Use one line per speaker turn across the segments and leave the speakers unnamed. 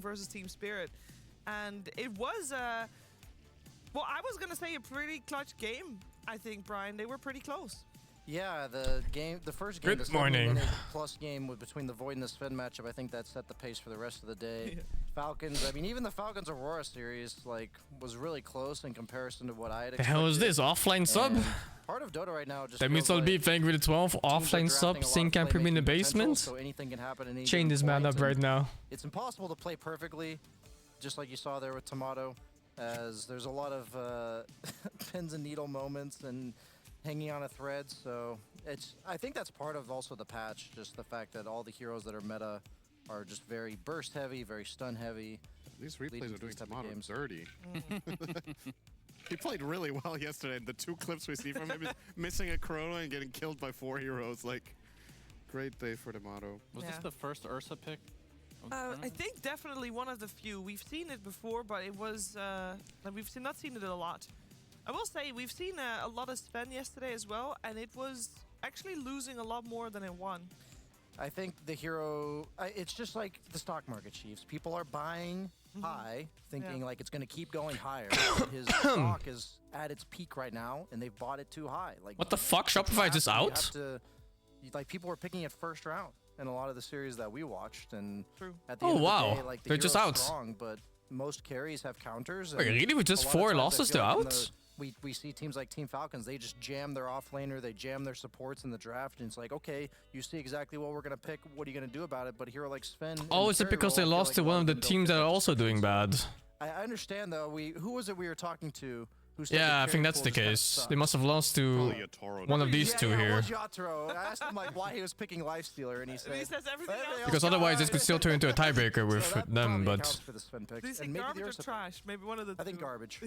BetBoom versus Team Spirit. And it was, well, I was going to say a pretty clutch game, I think, Brian. They were pretty close.
Yeah, the first game,
Good morning.
Plus game was between the Void and the Sven matchup. I think that set the pace for the rest of the day. Yeah. Falcons, I mean, even the Falcons Aurora series, like, was really close in comparison to what I had expected.
The hell is this? Offline sub?
Part of Dota right now just
that means I'll be playing with the 12 offline sub. Sync can put me in the basement.
So anything can happen in any
Chain this man up right now.
It's impossible to play perfectly, just like you saw there with Tomato, as there's a lot of pins and needle moments and hanging on a thread. So I think that's part of also the patch, just the fact that all the heroes that are meta are just very burst heavy, very stun heavy.
These replays are doing Tomato dirty. He played really well yesterday. The 2 clips we see from him is missing a Corona and getting killed by 4 heroes. Like, great day for Tomato.
Was this the first Ursa pick?
I think definitely one of the few. We've seen it before, but it was we've not seen it a lot. I will say we've seen a lot of Sven yesterday as well, and it was actually losing a lot more than it won.
I think the hero, it's just like the stock market, Chiefs. People are buying high, thinking like it's going to keep going higher. His stock is at its peak right now, and they've bought it too high. Like,
what the fuck? Shopify is out?
Like, people were picking it first round in a lot of the series that we watched, and at the
end
of
wow,
the day, like,
they're just out.
Strong, but most carries have counters.
Wait, really? With just 4 losses, they're out?
We see teams like Team Falcons, they just jam their offlaner, they jam their supports in the draft, and it's like, okay, you see exactly what we're going to pick, what are you going to do about it? But a hero like Sven...
Oh, is it because they lost to one of the teams that are also doing bad?
I understand, though. Who was it we were talking to?
Yeah, I think that's the case. They must have lost to one of these two here.
I asked him like why he was picking Lifestealer, and he said...
Because otherwise this could still turn into a tiebreaker with them, but...
Garbage or trash? Maybe one of the two.
I think garbage.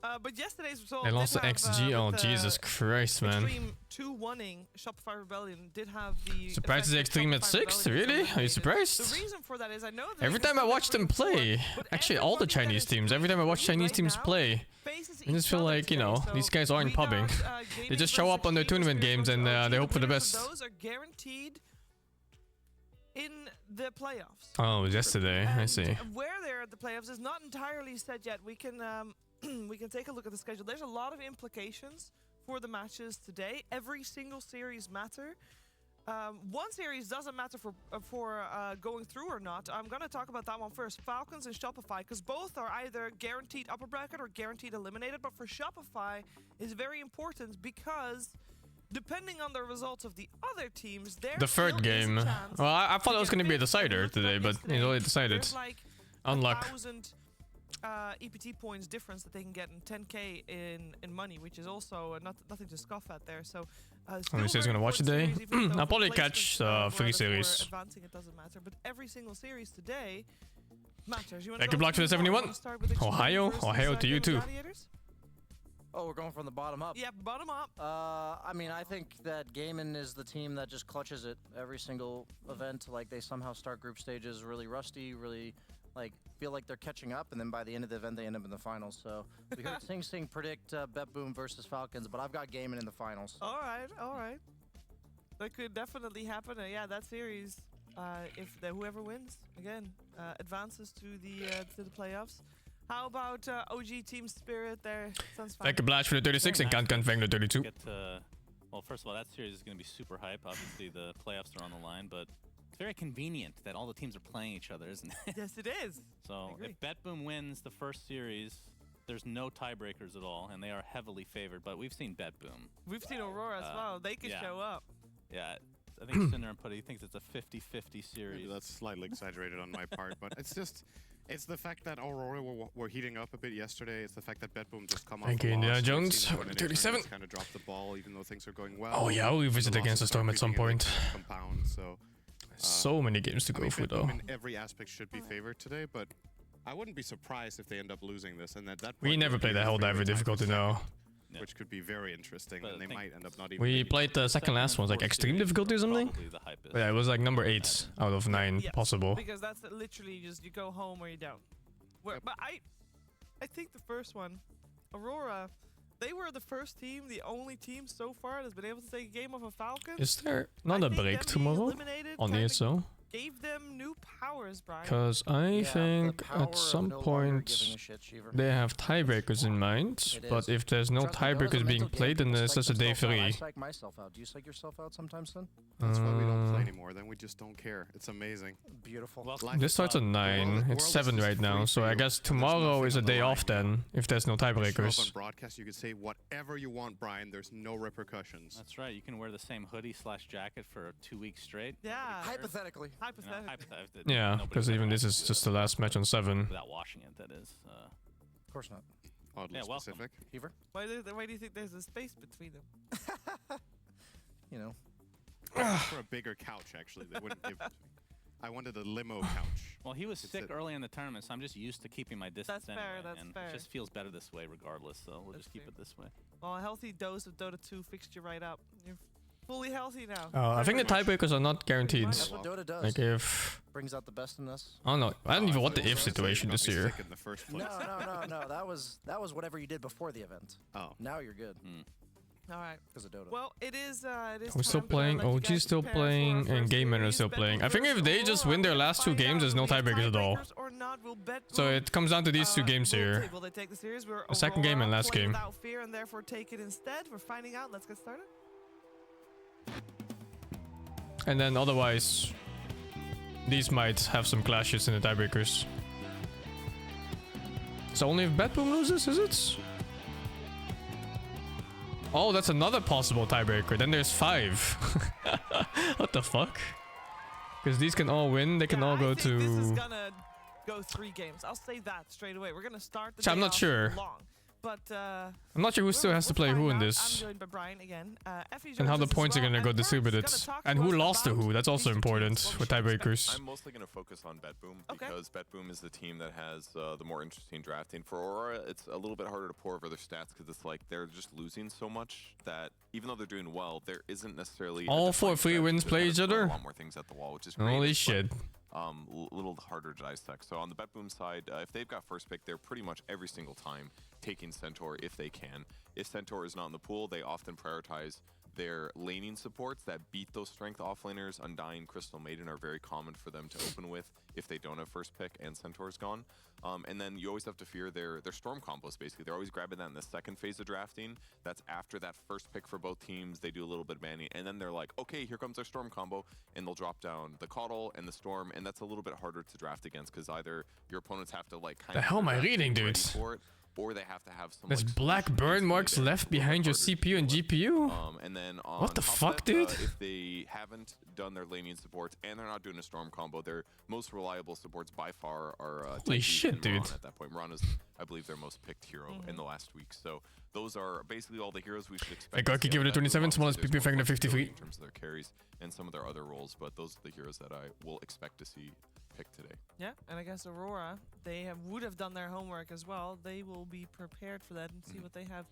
But yesterday's result...
They lost to XG? Oh, Jesus Christ, man.
Extreme 2-1-ing Shopify Rebellion did have the...
Surprised it's Extreme at 6? Really? Are you surprised?
The reason for that is I know...
Every time I watch them play, actually all the Chinese teams, every time I watch Chinese teams play, I just feel like, you know, these guys aren't pubbing. They just show up on their tournament games and they hope for the best.
Those are guaranteed in the playoffs.
Oh, yesterday. I see.
Where they're at the playoffs is not entirely set yet. We can we can take a look at the schedule. There's a lot of implications for the matches today. Every single series matter. One series doesn't matter for going through or not. I'm going to talk about that one first. Falcons and Shopify, because both are either guaranteed upper bracket or guaranteed eliminated. But for Shopify, is very important because depending on the results of the other teams, the
third game. Well, I thought it was going to be a decider today, but it's already decided.
Like
Unluck.
1,000 EPT points difference that they can get in 10k in money, which is also nothing to scoff at there. So
he says gonna watch today. I'll probably catch 3 series.
Advancing, it doesn't matter, but every single series today matters.
Thank you, Block for the 71. Ohio to you too.
Oh, we're going from the bottom up.
Yeah, bottom up.
I mean, I think that Gaiman is the team that just clutches it every single event. Like, they somehow start group stages really rusty, really like feel like they're catching up, and then by the end of the event they end up in the finals. So we heard SingSing predict BetBoom versus Falcons, but I've got Gaiman in the finals.
All right. That could definitely happen. Yeah, that series, if whoever wins again advances to the playoffs. How about OG Team Spirit there? Sounds fine.
Thank you, Blash, for the 36 and Can't Confang the 32.
Well, first of all, that series is going to be super hype. Obviously, the playoffs are on the line, but it's very convenient that all the teams are playing each other, isn't it?
Yes, it is.
So if BetBoom wins the first series, there's no tiebreakers at all, and they are heavily favored. But we've seen BetBoom.
We've seen Aurora as well. They could show up.
Yeah, I think Cinder and Putty thinks it's a 50-50 series.
Maybe that's slightly exaggerated on my part, but it's the fact that Aurora were heating up a bit yesterday. It's the fact that BetBoom just come off
Thank you, Indiana Jones. 37.
Kind of dropped the ball, even though things are going well.
Oh yeah, we visit against the Storm at some point.
Compound,
so many games to go through, though.
In every aspect should be favored today, but I wouldn't be surprised if they end up losing this. And at that point,
we never played the Helldiver difficulty now.
Which could be very interesting, and they might end up not even...
We played the second last one, like extreme difficulty or something? But yeah, it was like number 8 out of 9 possible.
Because that's literally just you go home or you don't. But I think the first one, Aurora, they were the first team, the only team so far that's been able to take a game off a Falcon.
Is there not a break tomorrow on the ESO?
gave them new powers, Brian.
Because I think at some point they have tiebreakers in mind, but if there's no tiebreakers being played, then it's just a day 3.
I psych myself out. Do you psych yourself out sometimes, then?
That's why we don't play anymore. Then we just don't care. It's amazing.
Beautiful.
Well,
This starts at 9. It's 7 right now, so I guess tomorrow is a day off then, if there's no
Show up on
tiebreakers.
broadcast, you can say whatever you want, Brian. There's no repercussions.
That's right. You can wear the same hoodie / jacket for 2 weeks straight.
Yeah.
Hypothetically.
Hypothetically.
Yeah, because even this is just the last match on 7.
Without washing it, that is.
Of course not.
Oddly
Yeah, welcome.
specific.
Fever?
Why do you think there's a space between them?
You know.
For a bigger couch, actually. They wouldn't give it to me. I wanted a limo couch.
Well, he was sick early in the tournament, so I'm just used to keeping my distance
That's fair,
anyway,
that's
and
fair.
it just feels better this way regardless, so we'll
That's
just keep
fair.
it this way.
Well, a healthy dose of Dota 2 fixed you right up. You're fully healthy now.
I think the tiebreakers are not guaranteed.
That's what Dota does.
Like if...
Brings out the best in us.
I don't know. I don't even want the if situation this year.
In the first
No,
place.
no. That was whatever you did before the event.
Oh.
Now you're good
All right.
because of Dota.
Well, it is.
We're still
time to
playing,
let you
OG's
guys
still
prepare for
playing,
our
and
first
Game Man is
series.
still playing. I think
BetBoom
if they
versus
just win their
Aurora,
last 2
find
games,
out
there's no
if we have
tiebreakers at all.
tiebreakers or not. Will
So
BetBoom,
it comes down to these 2 games here.
Will they take the series? We're
Second game and
Aurora
last
play
game.
Without fear, and therefore take it instead. We're finding out. Let's get started.
And then otherwise, these might have some clashes in the tiebreakers. So only if BetBoom loses, is it? Oh, that's another possible tiebreaker. Then there's 5. What the fuck? Because these can all win. They can all go
I think this is
to...
gonna go 3 games. I'll say that straight away. We're gonna start the
So I'm
day
not
off
sure.
long. But
I'm not sure who still has to play who in this.
I'm joined by Brian again. Effie
And how
joins
the
us as
points are
well,
gonna go
and Eric's
distributed.
gonna talk
And
to
who
us
lost to
about
who. That's also
these 2 teams,
important
what we
with
should expect.
tiebreakers.
I'm mostly going to focus on BetBoom
Okay.
because BetBoom is the team that has the more interesting drafting. For Aurora, it's a little bit harder to pour over their stats because it's like they're just losing so much that even though they're doing well, there isn't necessarily
All
a
4
defined
free
strategy
wins
to
play
kind
each
of throw
other?
A lot more things at the wall, which is great.
Holy
but,
shit.
a little harder to dissect. So on the BetBoom side, if they've got first pick, they're pretty much every single time taking Centaur if they can. If Centaur is not in the pool, they often prioritize their laning supports that beat those strength offlaners. Undying, Crystal Maiden are very common for them to open with if they don't have first pick and Centaur's gone. And then you always have to fear their storm combos, basically. They're always grabbing that in the second phase of drafting. That's after that first pick for both teams. They do a little bit of banning, and then they're like, okay, here comes their storm combo, and they'll drop down the Coddle and the Storm, and that's a little bit harder to draft against because either your opponents have to like kind
The
of
hell am I
draft
reading,
ready
dude?
for it, or they have to have some.
There's
like,
black
solution
burn
basically
marks
that
left
are a little
behind your
harder to
CPU and
deal with.
GPU?
And then on
What the
top of
fuck,
that,
dude?
if they haven't done their laning supports and they're not doing a storm combo, their most reliable supports by far are
Holy
Tenki
shit,
and Moran
dude.
at that point. Moran is, I believe, their most picked hero in the last week. So those are basically all the heroes we should expect.
Hey,
to
Gorky,
see
give
out
it a
of that
27,
group.
smallest
Obviously,
PP
there's more
effect of 53.
flexibility in terms of their carries and some of their other roles, but those are the heroes that I will expect to see picked today.
Yeah, and I guess Aurora, they would have done their homework as well. They will be prepared for that and see what they have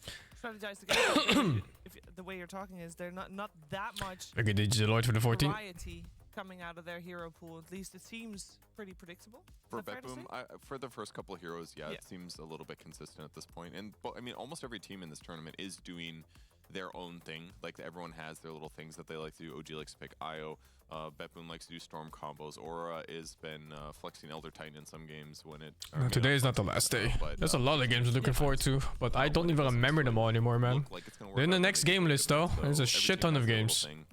strategized together. If the way you're talking is they're not that much
Okay, did Deloitte for the 14?
variety coming out of their hero pool. At least it seems pretty predictable.
For
Is that fair to
BetBoom,
say?
for the first couple of heroes, yeah,
Yeah.
it seems a little bit consistent at this point. And I mean, almost every team in this tournament is doing their own thing. Like everyone has their little things that they like to do. OG likes to pick IO. BetBoom likes to do storm combos. Aurora has been flexing Elder Titan in some games when it. or maybe
Today
not
is not the
flexing,
last day.
but,
There's a lot of games I'm looking forward to, but I don't even remember them all anymore, man.
look like it's gonna work
They're in the
out
next
really
game
good,
list, though.
so
There's a
every
shit
team
ton
has
of
their little
games.
thing,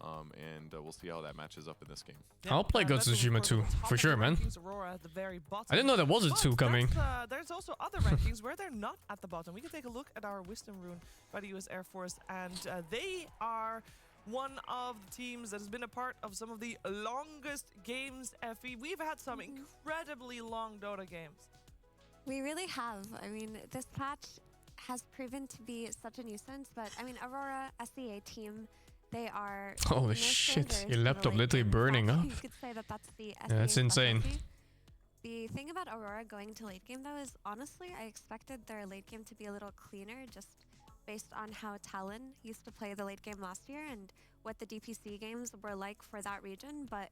and we'll see how that matches up in this game.
Yeah,
I'll play Ghost of
BetBoom,
Tsushima
of course,
too,
at the top
for
of
sure,
the
man.
rankings, Aurora at the very bottom.
I didn't know there was a
But
2 coming.
there's also other rankings where they're not at the bottom. We can take a look at our Wisdom Rune by the US Air Force, and they are one of the teams that has been a part of some of the longest games, Effie. We've had some incredibly long Dota games.
We really have. I mean, this patch has proven to be such a nuisance, but I mean, Aurora, SEA team, they are...
Holy
no
shit,
strangers
your
to the
laptop
late
literally
game.
burning
That's-
up.
You could say that that's the SEA
that's insane.
specialty. The thing about Aurora going to late game, though, is honestly, I expected their late game to be a little cleaner, just based on how Talon used to play the late game last year and what the DPC games were like for that region, but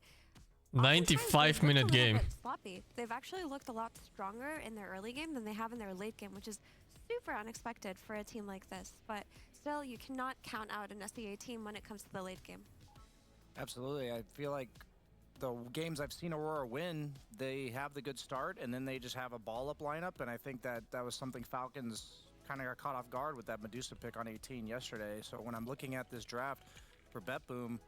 95-minute game.
Sloppy. They've actually looked a lot stronger in their early game than they have in their late game, which is super unexpected for a team like this. But still, you cannot count out an SEA team when it comes to the late game.
Absolutely. I feel like the games I've seen Aurora win, they have the good start, and then they just have a ball-up lineup, and I think that was something Falcons kind of got caught off guard with that Medusa pick on 18 yesterday. So when I'm looking at this draft for BetBoom,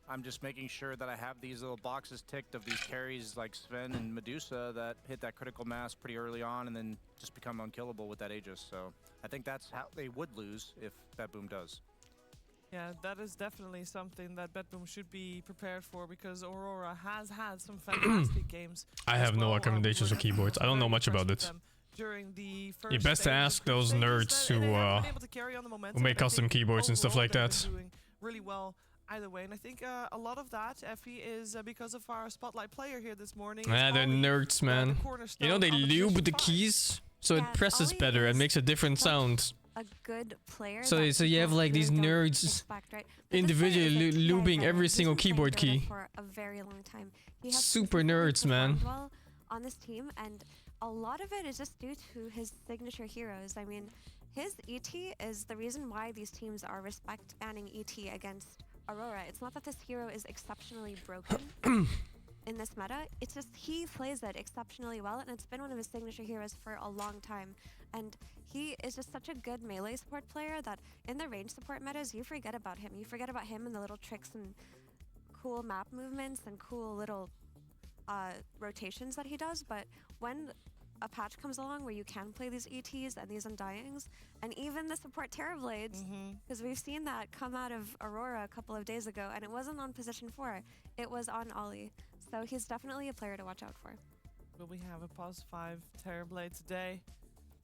I'm just making sure that I have these little boxes ticked of these carries like Sven and Medusa that hit that critical mass pretty early on and then just become unkillable with that Aegis. So I think that's how they would lose if BetBoom does.
Yeah, that is definitely something that BetBoom should be prepared for, because Aurora has had some fantastic games.
I have no recommendations for keyboards. I don't know much about it.
During the first
You best ask those nerds who make custom keyboards and stuff like that.
Doing really well either way, and I think a lot of that, Effie, is because of our spotlight player here this morning.
Yeah, they're nerds, man. You know, they lube the keys so it presses better and makes a different sound.
A good player.
So you have like these nerds individually lubing every single keyboard key.
For a very long time. He has
super nerds, man.
Well on this team, and a lot of it is just due to his signature heroes. I mean, his ET is the reason why these teams are respect banning ET against Aurora. It's not that this hero is exceptionally broken in this meta. It's just he plays it exceptionally well, and it's been one of his signature heroes for a long time. And he is just such a good melee support player that in the range support metas, you forget about him. You forget about him and the little tricks and cool map movements and cool little rotations that he does. But when a patch comes along where you can play these ETs and these Undyings, and even the support Terrorblades, because we've seen that come out of Aurora a couple of days ago, and it wasn't on position 4, it was on Ollie. So he's definitely a player to watch out for.
Will we have a +5 Terrorblade today?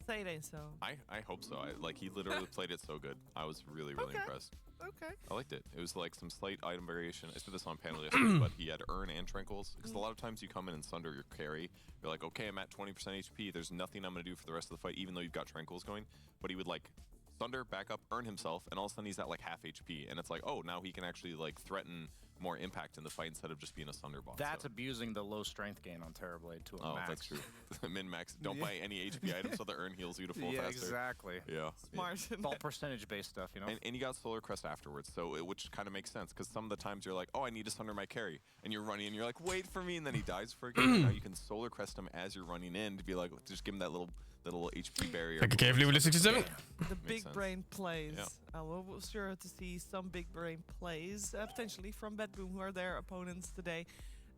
Say it ain't so.
I hope so. He literally played it so good. I was really impressed.
Okay.
I liked it. It was like some slight item variation. I said this on panel yesterday, but he had Urn and Tranquils. Because a lot of times you come in and Sunder your carry. You're like, okay, I'm at 20% HP. There's nothing I'm going to do for the rest of the fight, even though you've got Tranquils going. But he would like Sunder, back up, Urn himself, and all of a sudden he's at like half HP. And it's like, oh, now he can actually like threaten more impact in the fight instead of just being a Sunder boss.
That's abusing the low strength gain on Terrorblade to a max.
Oh, that's true. Min-max. Don't buy any HP items so the Urn heals you to full faster.
Exactly.
Yeah.
Smart.
It's all percentage-based stuff, you know?
And you got Solar Crest afterwards, so which kind of makes sense, because some of the times you're like, oh, I need to Sunder my carry, and you're running, and you're like, wait for me, and then he dies for a game. Now you can Solar Crest him as you're running in to be like, just give him that little HP barrier.
Like a cave level 67.
The big brain plays. Yeah. We're sure to see some big brain plays, potentially from BetBoom, who are their opponents today.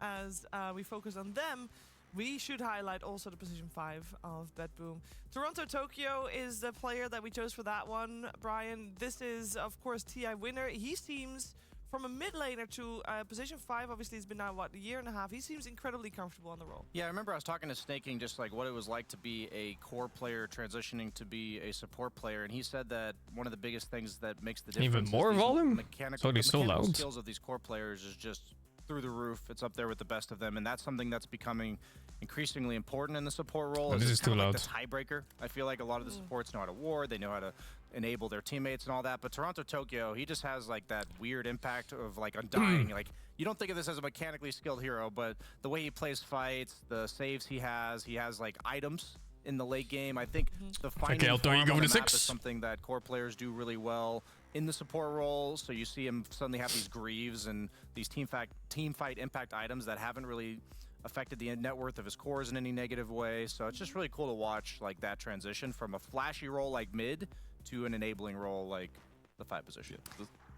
As we focus on them, we should highlight also the position 5 of BetBoom. Toronto Tokyo is the player that we chose for that one. Brian, this is, of course, TI winner. He seems, from a mid laner to position 5, obviously it's been now, what, a year and a half. He seems incredibly comfortable on the role.
Yeah, I remember I was talking to Snaking just like what it was like to be a core player transitioning to be a support player, and he said that one of the biggest things that makes the difference
even more volume?
Mechanical
so loud.
skills of these core players is just through the roof. It's up there with the best of them, and that's something that's becoming increasingly important in the support role.
Oh, this is too loud.
Like the tiebreaker. I feel like a lot of the supports know how to ward, they know how to enable their teammates and all that, but Toronto Tokyo, he just has like that weird impact of like Undying. Like, you don't think of this as a mechanically skilled hero, but the way he plays fights, the saves he has like items in the late game. I think the finding farm on the map is something that core players do really well in the support role. So you see him suddenly have these Greaves and these team fight impact items that haven't really affected the net worth of his cores in any negative way. So it's just really cool to watch like that transition from a flashy role like mid to an enabling role like the 5 position.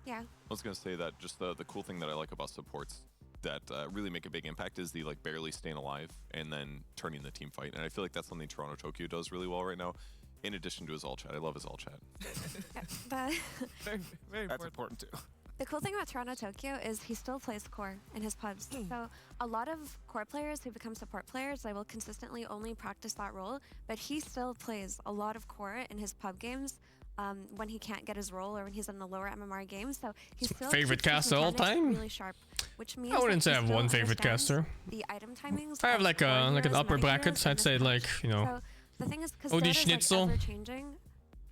Yeah.
I was going to say that just the cool thing that I like about supports that really make a big impact is the like barely staying alive and then turning the team fight. And I feel like that's something Toronto Tokyo does really well right now. In addition to his all chat. I love his all chat.
Very, very
That's important too.
The cool thing about Toronto Tokyo is he still plays core in his pubs. So a lot of core players who become support players, they will consistently only practice that role, but he still plays a lot of core in his pub games when he can't get his role or when he's in the lower MMR games. So he's still
favorite caster all time?
Really sharp, which means
I wouldn't say I have one favorite caster.
The item timings.
I have like an upper bracket. I'd say like, you know,
so the thing is,
Odie Schnitzel.
Like changing.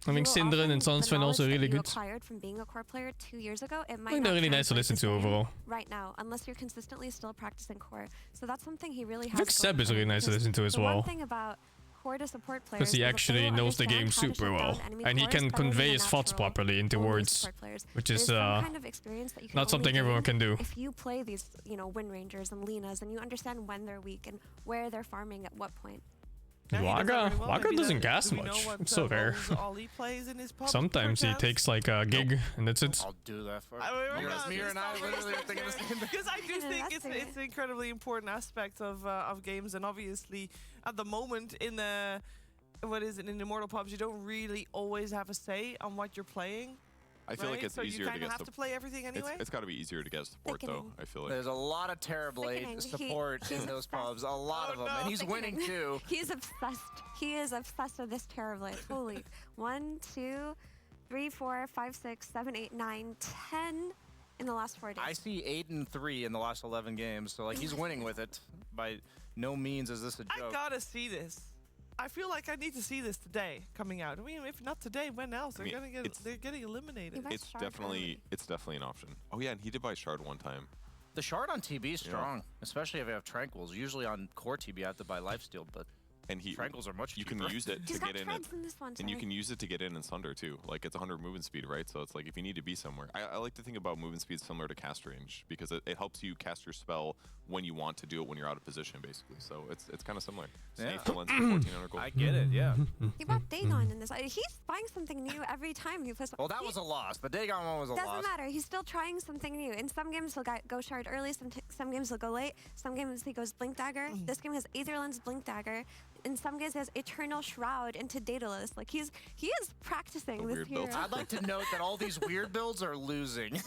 I mean, Synderen and Sunsven also really good.
Acquired from being a core player 2 years ago, it might
I think they're really nice to listen to overall.
Right now, unless you're consistently still practicing core. So that's something he really has.
I think Seb is really nice to listen to as well.
One thing about core to support players.
Because he actually knows the game super well, and he can convey his thoughts properly into words, which is not something everyone can do.
If you play these, Wind Rangers and Linas, and you understand when they're weak and where they're farming at what point.
Waga doesn't gas much. It's so rare. Sometimes he takes like a gig and that's it.
I'll do that for
Mira and I literally are thinking the same thing.
Because I do think it's an incredibly important aspect of games, and obviously at the moment in the in Immortal Pubs you don't really always have a say on what you're playing.
I feel like it's easier to get
have to play everything anyway.
It's got to be easier to get support though. I feel like
there's a lot of Terrorblade support in those pubs, a lot of them, and he's winning too.
He's obsessed. He is obsessed with this Terrorblade. Holy, 1, 2, 3, 4, 5, 6, 7, 8, 9, 10 in the last 4 days.
I see 8 and 3 in the last 11 games, so like he's winning with it. By no means is this a joke.
I gotta see this. I feel like I need to see this today coming out. I mean, if not today, when else? They're getting eliminated.
It's definitely an option. Oh yeah, and he did buy Shard one time.
The Shard on TB is strong, especially if you have Tranquils. Usually on core TB, you have to buy Lifesteal, but Tranquils are much cheaper.
You can use it to get in,
and
you can use it to get in Sunder too. Like it's 100 movement speed, right? So it's like if you need to be somewhere. I like to think about movement speed similar to cast range because it helps you cast your spell when you want to do it when you're out of position, basically. So it's kind of similar.
Yeah.
For 1400 gold.
I get it, yeah.
He bought Dagon in this. He's buying something new every time he puts.
Well, that was a loss. The Dagon one was a loss.
Doesn't matter. He's still trying something new. In some games he'll go Shard early. Some games he'll go late. Some games he goes Blink Dagger. This game has Aether Lens, Blink Dagger. In some games he has Eternal Shroud into Daedalus. Like he is practicing this hero.
I'd like to note that all these weird builds are losing.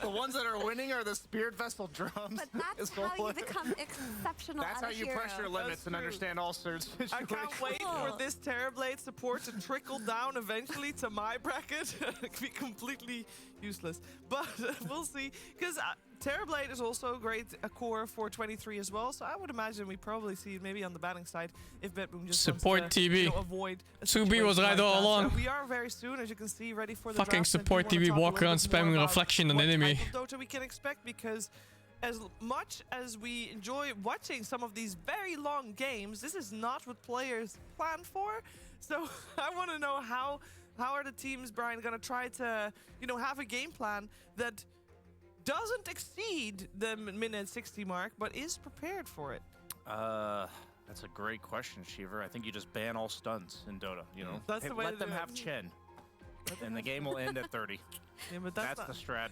The ones that are winning are the Spirit Vessel drums.
But that's how you become exceptional.
That's how you press your limits and understand all sorts.
I can't wait for this Terrorblade support to trickle down eventually to my bracket. It'd be completely useless, but we'll see. Because Terrorblade is also a core for 23 as well, so I would imagine we probably see it maybe on the batting side if BetBoom just
support
wants to,
TB.
Avoid.
2B was right all along.
So we are very soon, as you can see, ready for the
fucking
draft,
support TB walk around spamming reflection on enemy.
What type of Dota we can expect, because as much as we enjoy watching some of these very long games, this is not what players plan for. So I want to know how are the teams, Brian, going to try to have a game plan that doesn't exceed the minute 60 mark, but is prepared for it?
That's a great question, Shiver. I think you just ban all stuns in Dota.
That's the way
let them have Chen, and the game will end at 30.
Yeah, but
that's the strat.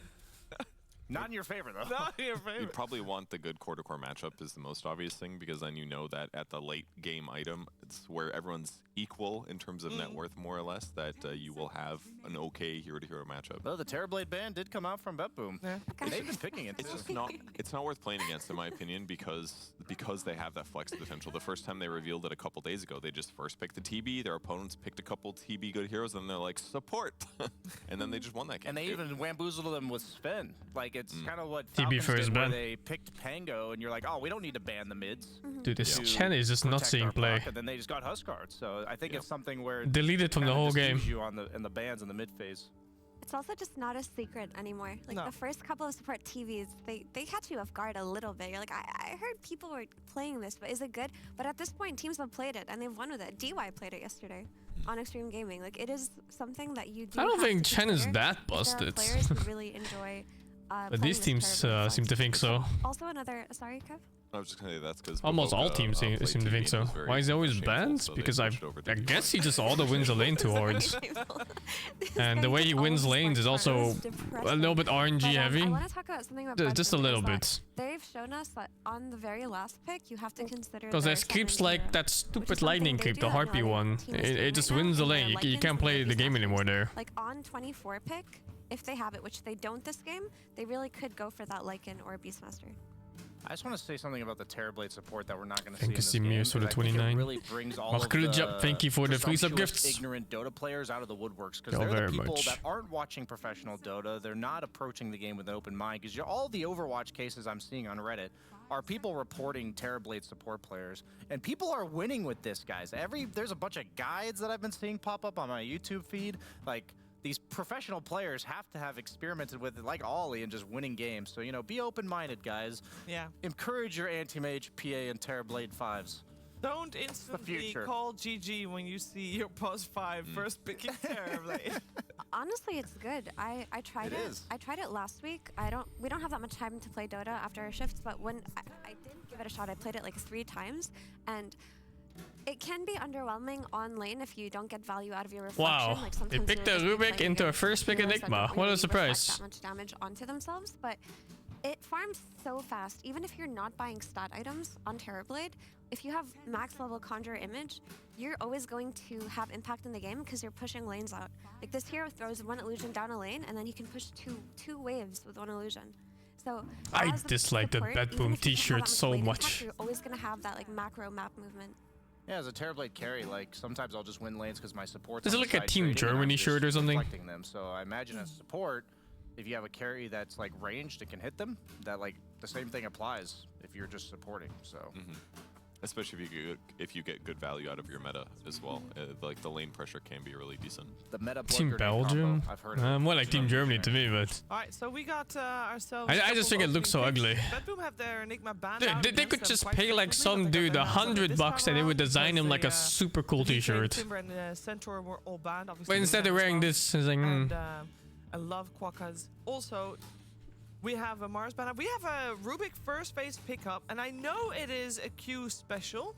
Not in your favor, though.
Not in your favor.
You probably want the good core-to-core matchup is the most obvious thing, because then you know that at the late game item, it's where everyone's equal in terms of net worth, more or less, that you will have an okay hero-to-hero matchup.
Well, the Terrorblade ban did come out from BetBoom.
Yeah.
They've been picking it.
It's just not worth playing against, in my opinion, because they have that flex potential. The first time they revealed it a couple days ago, they just first picked the TB, their opponents picked a couple TB good heroes, and they're like, support! And then they just won that game.
And they even wamboozled them with Sven. Like, it's kind of what
TB
Falcons
first
did,
ban.
where they picked Pango, and you're like, oh, we don't need to ban the mids.
Dude, this Chen is just not seeing play.
And then they just got Huskard. So I think it's something where
deleted from the whole game.
You on the bans in the mid phase.
It's also just not a secret anymore. Like the first couple of support TVs, they catch you off guard a little bit. You're like, I heard people were playing this, but is it good? But at this point, teams have played it and they've won with it. DY played it yesterday on Extreme Gaming. Like, it is something that you do.
I don't think Chen is that busted.
Players who really enjoy.
But these teams seem to think so.
Also, sorry, Kev.
I was just gonna say that's because
almost all teams seem to think so. Why is he always banned?
So
because I guess he just wins a lane towards. And the way he wins lanes is also a little bit RNG heavy.
I want to talk about something about
just a little bit.
They've shown us that on the very last pick, you have to consider.
Because there's creeps like that stupid lightning creep, the Harpy one. It just wins the lane. You can't play the game anymore there.
Like on 24 pick, if they have it, which they don't this game, they really could go for that Lycan or Beastmaster.
I just want to say something about the Terrorblade support that we're not going to see in
Thank you,
this game.
Simir, for the 29.
It really brings all of the
thank you for the free sub gifts.
Ignorant Dota players out of the woodworks, because they're the people that aren't watching professional Dota. They're not approaching the game with an open mind, because all the Overwatch cases I'm seeing on Reddit are people reporting Terrorblade support players, and people are winning with this, guys. There's a bunch of guides that I've been seeing pop up on my YouTube feed, like. These professional players have to have experimented with it, like Ollie, and just winning games. So, be open-minded, guys.
Yeah.
Encourage your anti-mage, PA, and Terrorblade 5s.
Don't instantly
future.
call GG when you see your pos 5 first picking terribly.
Honestly, it's good. I tried
It
it.
is.
I tried it last week. We don't have that much time to play Dota after our shifts, but when I did give it a shot, I played it like 3 times, and it can be underwhelming on lane if you don't get value out of your reflection.
Wow,
Like
they
sometimes
picked
you'll
a
just be
Rubik
playing
into a
against
first pick
healers that
Enigma.
don't
What a
really reflect
surprise.
that much damage onto themselves, but it farms so fast. Even if you're not buying stat items on Terrorblade, if you have max level Conjure Image, you're always going to have impact in the game because you're pushing lanes out. Like this hero throws 1 illusion down a lane and then he can push two waves with 1 illusion. So
I
as a
dislike the
support, even
BetBoom
if you don't have that
t-shirt
much
so
lane
much.
impact, you're always going to have that like macro map movement.
Yeah, as a Terrorblade carry, like sometimes I'll just win lanes because my support.
Does it look like a Team Germany shirt or something?
Reflecting them. So I imagine as support, if you have a carry that's like ranged and can hit them, that like the same thing applies if you're just supporting. So.
Especially if you get good value out of your meta as well. Like the lane pressure can be really decent.
The meta
Team
blood grenade
Belgium?
combo, I've heard of it.
More like Team Germany to me, but
Alright, so we got ourselves.
I just think it looks so ugly.
BetBoom have their Enigma banned
Dude,
out
they
against
could
them
just
quite
pay like
frequently,
some
but they
dude
got banned out
$100
this
and they
time
would
around
design him
because
like a
they,
super cool
the
t-shirt.
Timber and Centaur were all banned, obviously.
But instead they're wearing this, it's like,
And I love Quokkas. Also, we have a Mars banner. We have a Rubik first phase pickup, and I know it is a Q special,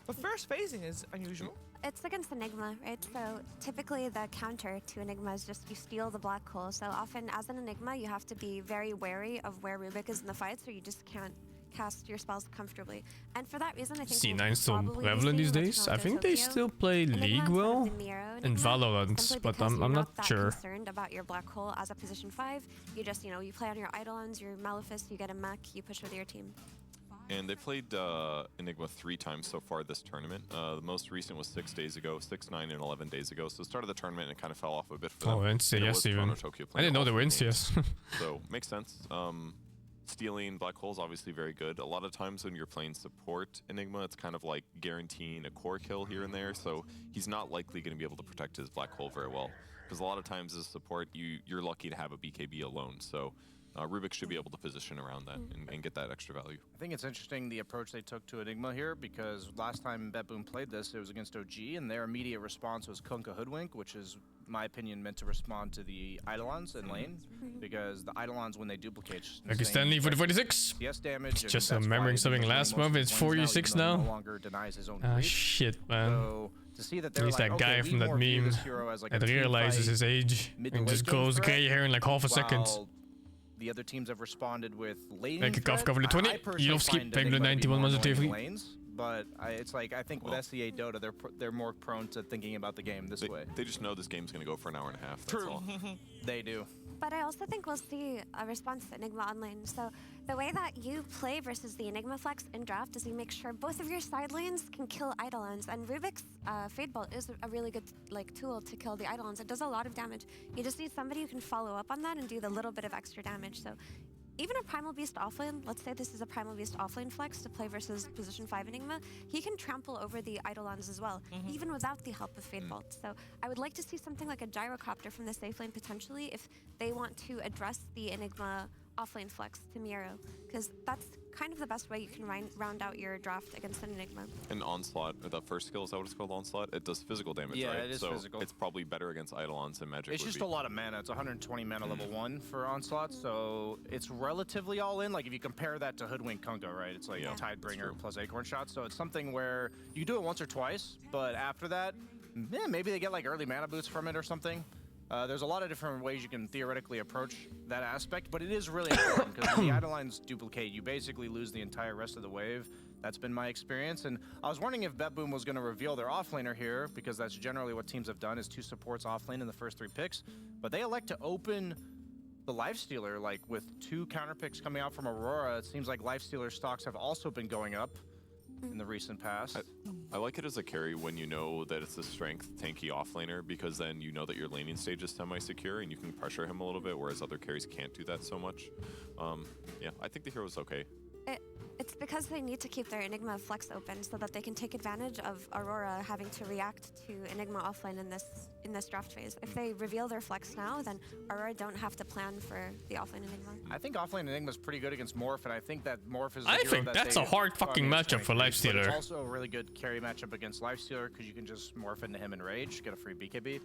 but first phasing is unusual.
It's against Enigma, right? So typically the counter to Enigma is just you steal the black hole. So often as an Enigma, you have to be very wary of where Rubik is in the fight, so you just can't cast your spells comfortably. And for that reason, I think
C9 still
probably be
prevalent these
seeing
days. I
Toronto,
think they
Tokyo.
still play
Enigma
League
is one of
well
the Miro
and
Enigma,
Valorant,
simply
but
because
I'm
you're
not
that
sure.
concerned about your black hole as a position 5. You just, you play on your Eidolons, your Malefice, you get a mech, you push with your team.
And they played Enigma 3 times so far this tournament. The most recent was 6 days ago, 6, 9, and 11 days ago. So the start of the tournament, it kind of fell off a bit for them.
Oh, NCS
And it was
even.
Toronto, Tokyo
I
playing
didn't know
all
they were
3 games.
NCS.
So makes sense. Stealing black holes obviously very good. A lot of times when you're playing support Enigma, it's kind of like guaranteeing a core kill here and there. So he's not likely going to be able to protect his black hole very well. Because a lot of times as support, you're lucky to have a BKB alone. So Rubik should be able to position around that and get that extra value.
I think it's interesting the approach they took to Enigma here because last time BetBoom played this, it was against OG, and their immediate response was Kunkka Hoodwink, which is, in my opinion, meant to respond to the Eidolons in lane because the Eidolons, when they duplicate,
Okay, Stanley for the 46.
CS damage. and
Just
that's why
remembering
he's
something
been playing
last
most of
month,
his
it's
lanes
46
even though he
now.
no longer denies his own
Ah,
creep.
shit, man.
So to see that they're
He's
like,
that
okay,
guy
we
from that
more view
meme
this hero as like a
that
team
realizes
fight,
his age
mid to
and
late
just
game
goes
threat,
gray hair in like half a second.
while the other teams have responded with lane
Like a
threat.
Kafka for the 20,
I personally
you'll skip
find
back to
Enigma to be
91
more
months
annoying in
of
lanes, but it's like I think with SEA Dota they're more prone to thinking about the game this way.
They just know this game's going to go for an hour and a half. That's all.
They do.
But I also think we'll see a response to Enigma online. So the way that you play versus the Enigma flex in draft is you make sure both of your side lanes can kill Eidolons. And Rubik's Fade Bolt is a really good tool to kill the Eidolons. It does a lot of damage. You just need somebody who can follow up on that and do the little bit of extra damage. So even a Primal Beast offlane, let's say this is a Primal Beast offlane flex to play versus position 5 Enigma, he can trample over the Eidolons as well, even without the help of Fade Bolt. So I would like to see something like a Gyrocopter from the safe lane potentially if they want to address the Enigma offlane flex to Miro, because that's kind of the best way you can round out your draft against an Enigma.
And Onslaught, the first skill, is that what it's called, Onslaught? It does physical damage,
Yeah,
right?
it is
so
physical.
it's probably better against Eidolons than Magic
It's
would
just
be.
a lot of mana. It's 120 mana level 1 for Onslaught, so it's relatively all in. Like if you compare that to Hoodwink Kunkka, right? It's like
Yeah,
Tidebringer
true.
plus Acorn Shot, so it's something where you do it once or twice, but after that, maybe they get like early mana boosts from it or something. There's a lot of different ways you can theoretically approach that aspect, but it is really important because when the Eidolons duplicate, you basically lose the entire rest of the wave. That's been my experience, and I was wondering if BetBoom was going to reveal their offlaner here, because that's generally what teams have done, is 2 supports offlane in the first 3 picks, but they elect to open the Lifestealer, like with 2 counter picks coming out from Aurora. It seems like Lifestealer stocks have also been going up in the recent past.
I like it as a carry when you know that it's a strength tanky offlaner, because then you know that your laning stage is semi-secure and you can pressure him a little bit, whereas other carries can't do that so much. Yeah, I think the hero's okay.
It's because they need to keep their Enigma flex open so that they can take advantage of Aurora having to react to Enigma offlane in this draft phase. If they reveal their flex now, then Aurora don't have to plan for the offlane Enigma.
I think offlane Enigma is pretty good against Morph, and I think that Morph is.
I think that's a hard fucking matchup for Lifestealer.
It's also a really good carry matchup against Lifestealer because you can just morph into him in Rage, get a free BKB.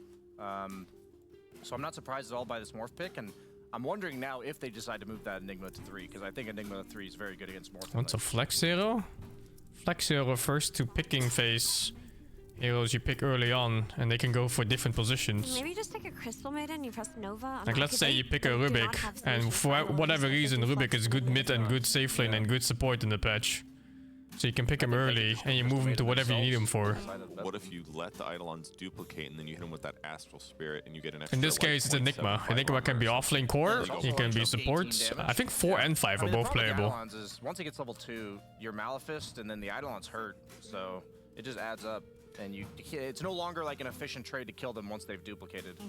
So I'm not surprised at all by this Morph pick, and I'm wondering now if they decide to move that Enigma to 3, because I think Enigma 3 is very good against Morph.
What's a Flex Hero? Flex Hero refers to picking phase heroes you pick early on, and they can go for different positions.
Maybe just take a Crystal Maiden, you press Nova.
Like let's say you pick a Rubik, and for whatever reason Rubik is good mid and good safe lane and good support in the patch. So you can pick him early, and you move him to whatever you need him for.
What if you let the Eidolons duplicate, and then you hit him with that Astral Spirit, and you get an extra...
In this case, it's Enigma. Enigma can be offlane core, he can be supports. I think 4 and 5 are both playable.
Once he gets level 2, you're Maleficed, and then the Eidolons hurt, so it just adds up. And it's no longer like an efficient trade to kill them once they've duplicated.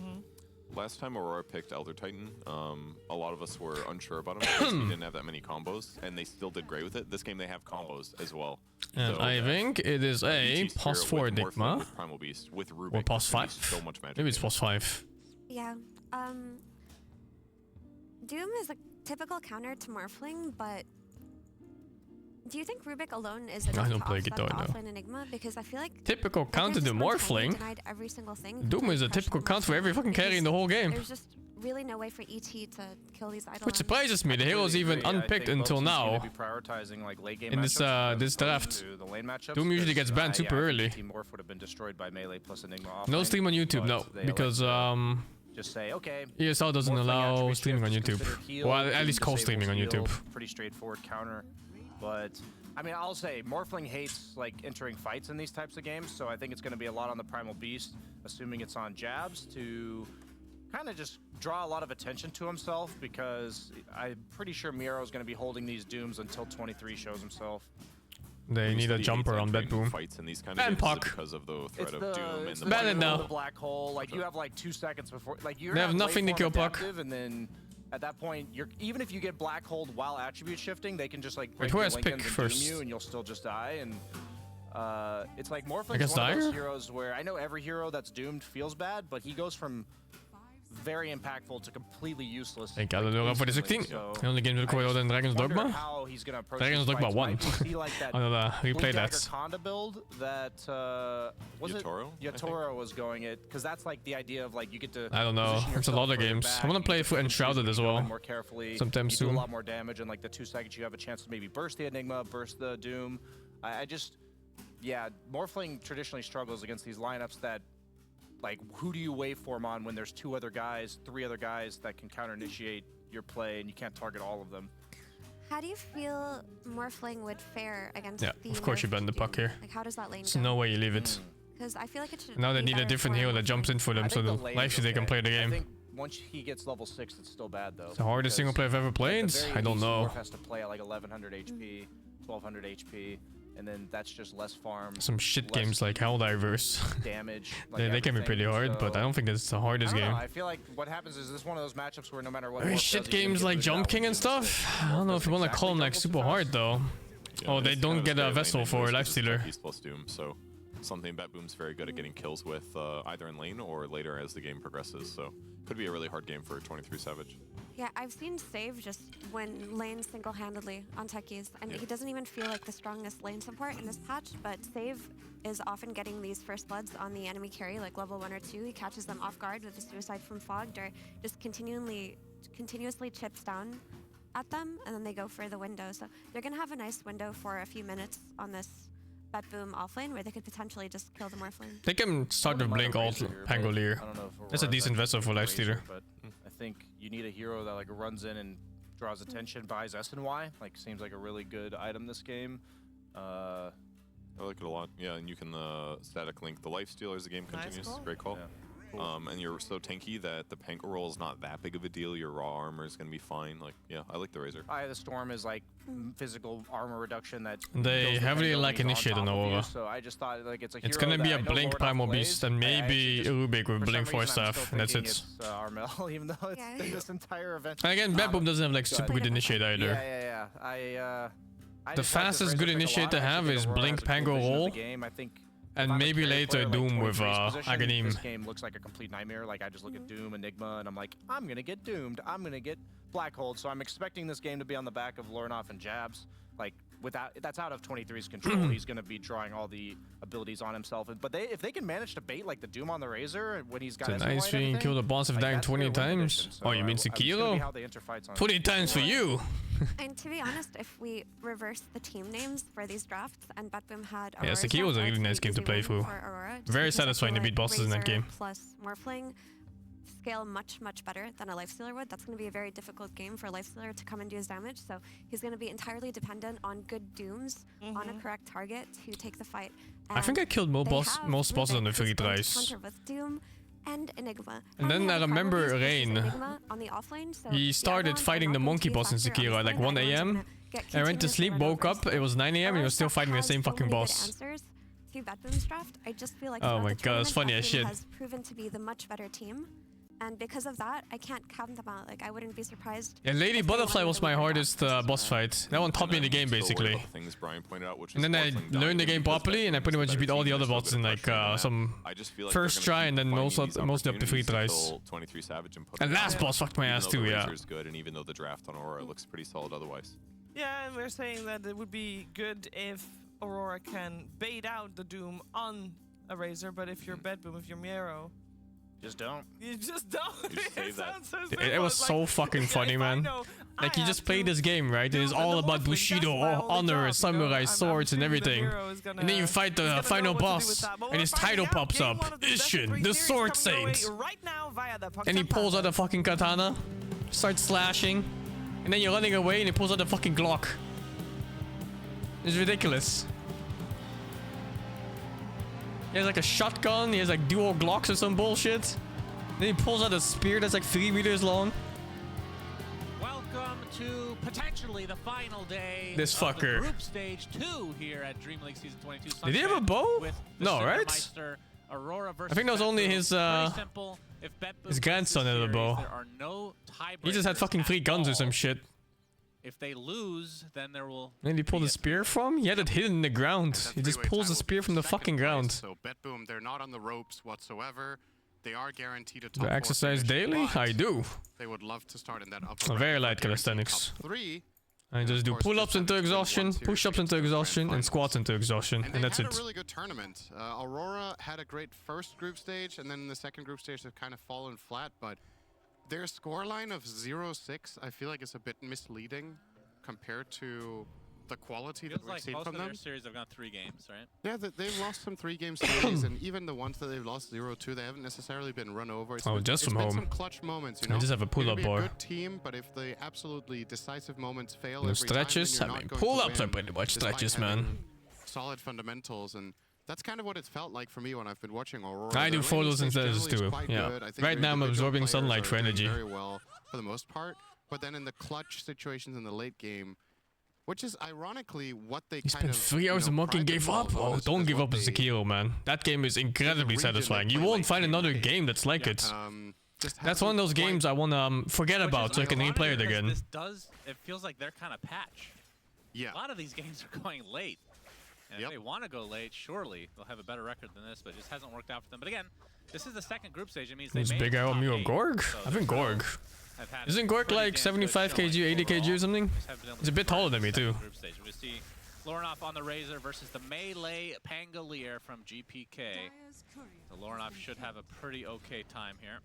Last time Aurora picked Elder Titan, a lot of us were unsure about him because he didn't have that many combos, and they still did great with it. This game they have combos as well.
And
so,
I think it is a pos 4 Enigma.
With Primal Beast, with Rubik,
or pos 5.
So much magic.
Maybe it's pos 5.
Yeah. Doom is a typical counter to Morphling, but do you think Rubik alone is enough
I don't
to
play
offset
Guitar,
the
no.
offlane Enigma? Because I feel like
Typical counter to Morphling.
denied every single thing.
Doom is a typical counter for every fucking carry in the whole game.
There's just really no way for ET to kill these Eidolons.
Which surprises me, the hero's even unpicked until now. In this this draft. Doom usually gets banned super early. No stream on YouTube, no. Because
just say, okay,
ESL doesn't allow streaming on YouTube. Well, at least co-streaming on YouTube.
Pretty straightforward counter. But I mean, I'll say Morphling hates like entering fights in these types of games, so I think it's going to be a lot on the Primal Beast, assuming it's on jabs, to kind of just draw a lot of attention to himself, because I'm pretty sure Miro is going to be holding these Dooms until 23 shows himself.
They need a jumper on BetBoom. And Puck.
Because of the threat of Doom and
the
black hole. Like you have like 2 seconds before, like you
have nothing to kill Puck.
And then at that point, even if you get black holed while attribute shifting, they can just like
wait, who has pick first?
You and you'll still just die. And it's like Morphling
is one
of those heroes where I know every hero that's doomed feels bad, but he goes from very impactful to completely useless.
Ik had Aurora voor de 16. The only game to record than Dragon's Dogma. Dragon's Dogma 1. I'll replay that.
Build that was
Yatoro?
it Yatoro was going it, because that's like the idea of like you get to.
I don't know. It's a lot of games. I want to play for Enshrouded as well.
More carefully.
Sometime soon.
Do a lot more damage, and like the 2 seconds you have a chance to maybe burst the Enigma, burst the Doom. I just, yeah, Morphling traditionally struggles against these lineups that, like, who do you waveform on when there's 2 other guys, 3 other guys that can counter initiate your play, and you can't target all of them.
How do you feel Morphling would fare against the
of course you ban the Puck here.
Like, how does that lane
There's
go?
no way you leave it.
Because I feel like it should
Now they need a different hero that jumps in for them, so they can play the game.
I think once he gets level 6, it's still bad though.
It's the hardest single player I've ever played. I don't know.
Has to play at like 1100 HP, 1200 HP. And then that's just less farm.
Some shit games like Helldivers.
Damage.
Like they can be pretty hard, but I don't think that's the hardest game.
I feel like what happens is this one of those matchups where no matter what.
Shit games like Jump King and stuff. I don't know if you want to call them like super hard though.
Yeah,
oh, they don't get a vessel for Lifestealer.
He's plus Doom, so something BetBoom's very good at getting kills with, either in lane or later as the game progresses. So could be a really hard game for 23 Savage.
Yeah, I've seen Save just win lanes single-handedly on techies, and he doesn't even feel like the strongest lane support in this patch, but Save is often getting these first bloods on the enemy carry, like level 1 or 2. He catches them off guard with a suicide from Fogged, or just continuously chips down at them, and then they go for the window. So they're going to have a nice window for a few minutes on this BetBoom offlane where they could potentially just kill the Morphling.
They can start with Blink alt Pangolier. That's a decent vessel for Lifestealer.
But I think you need a hero that like runs in and draws attention, buys SNY. Like, seems like a really good item this game.
I like it a lot. Yeah, and you can static link the Lifestealer as the game continues.
Nice.
Great call.
Yeah. Cool.
And you're so tanky that the Panko roll is not that big of a deal. Your raw armor is going to be fine. Like, yeah, I like the Razor.
The Storm is like physical armor reduction that
they heavily like Initiate on Aurora.
So I just thought like it's
gonna be a Blink Primal Beast and maybe Rubik with Blink Force Staff, and that's it.
It's Armel, even though it's been this entire event.
And again, BetBoom doesn't have like super good Initiate either.
Yeah.
The fastest good initiate to have is Blink, Pango, Roll. And maybe later Doom with Aghanim.
This game looks like a complete nightmare. Like I just look at Doom, Enigma, and I'm like, I'm gonna get doomed. I'm gonna get Black Hold. So I'm expecting this game to be on the back of Lornoff and Jabs. Like that's out of 23's control. He's gonna be drawing all the abilities on himself. But if they can manage to bait like the Doom on the Razor when he's got
it's a nice thing. Kill the boss of dying 20 times. So, oh, you mean Sekiro? 20 times for you.
And to be honest, if we reverse the team names for these drafts and BetBoom had
yeah, Sekiro was a really nice game to play through.
Aurora,
very satisfying to beat bosses in that game.
Plus Morphling scale much better than a Lifestealer would. That's going to be a very difficult game for a Lifestealer to come and do his damage. So he's going to be entirely dependent on good Dooms on a correct target to take the fight.
I think I killed most bosses on the 3 tries.
Counter with Doom and Enigma.
And then I remember Rain.
On the offlane, so
he started fighting the monkey boss in Sekiro at like 1 AM. I went to sleep, woke up, it was 9 AM, and he was still fighting the same fucking boss.
To BetBoom's draft, I just feel like
oh my god, it's funny as shit.
Has proven to be the much better team. And because of that, I can't count them out. Like, I wouldn't be surprised.
Yeah, Lady Butterfly was my hardest boss fight. That one taught me in the game, basically. And then I learned the game properly, and I pretty much beat all the other bosses in like some first try, and then mostly up to 3 tries. And last boss fucked my ass too, yeah.
Good, and even though the draft on Aurora looks pretty solid otherwise.
Yeah, and we're saying that it would be good if Aurora can bait out the Doom on a Razor, but if you're BetBoom, if you're Miero,
just don't.
You just don't.
You just say that.
So
it was so fucking funny, man. Like, you just play this game, right? It is all about Bushido, honor, samurai, swords, and everything. And then you fight the final boss, and his title pops up. Ishin, the Sword Saint. And he pulls out the fucking katana, starts slashing, and then you're running away, and he pulls out the fucking Glock. It's ridiculous. He has like a shotgun, he has like dual Glocks or some bullshit. Then he pulls out a spear that's like 3 meters long.
Welcome to potentially the final day
this fucker.
Of the group stage 2 here at DreamLeague Season 22.
Did he have a bow? No, right?
Aurora
I think that was only his grandson had a bow. He just had fucking 3 guns or some shit.
If they lose, then there will.
And he pulled the spear from? He had it hidden in the ground. He just pulls the spear from the fucking ground.
So BetBoom, they're not on the ropes whatsoever. They are guaranteed a top
Do I exercise daily? I do.
They would love to start in that upper
very light calisthenics.
3.
I just do pull-ups into exhaustion, push-ups into exhaustion, and squats into exhaustion, and that's it.
They had a really good tournament. Aurora had a great first group stage, and then in the second group stage they've kind of fallen flat, but their scoreline of 0-6, I feel like is a bit misleading compared to the quality that we've seen from them.
Most of their series have gone 3 games, right?
Yeah, they've lost some 3-game series, and even the ones that they've lost 0-2, they haven't necessarily been run over. It's
just from home.
Some clutch moments, you know?
I just have a pull-up bar.
Good team, but if the absolutely decisive moments fail
no stretches, I mean, pull-ups are pretty much stretches, man.
Solid fundamentals, and that's kind of what it felt like for me when I've been watching Aurora.
I do photos and stretches too. Yeah. Right now I'm absorbing sunlight for energy.
Very well for the most part, but then in the clutch situations in the late game, which is ironically what they
kind of... He spent 3 hours and Monkey gave up? Oh, don't give up on Sekiro, man. That game is incredibly satisfying. You won't find another game that's like it. That's one of those games I want to forget about so I can replay it again.
It feels like they're kind of patch.
Yeah.
A lot of these games are going late. And if they want to go late, surely they'll have a better record than this, but it just hasn't worked out for them. But again, this is the second group stage. It means they made
big arrow Mio Gorg?
So
I think Gorg. Isn't Gorg like 75 kg, 80 kg or something? He's a bit taller than me too.
Group stage. We see Lornoff on the Razor versus the Melee Pangolier from GPK. So Lornoff should have a pretty okay time here.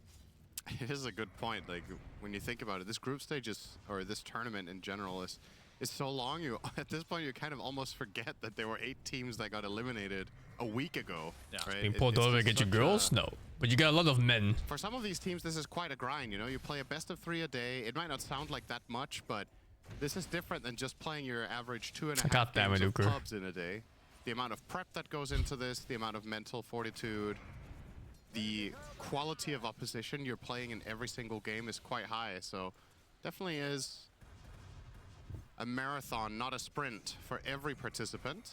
It is a good point. Like when you think about it, this group stage is, or this tournament in general is so long. You at this point you kind of almost forget that there were 8 teams that got eliminated a week ago.
Yeah.
Right?
You pulled over to get your girls? No. But you got a lot of men.
For some of these teams, this is quite a grind. You know, you play a best of 3 a day. It might not sound like that much, but this is different than just playing your average 2.5 games of clubs in a day. The amount of prep that goes into this, the amount of mental fortitude, the quality of opposition you're playing in every single game is quite high. So definitely is a marathon, not a sprint, for every participant.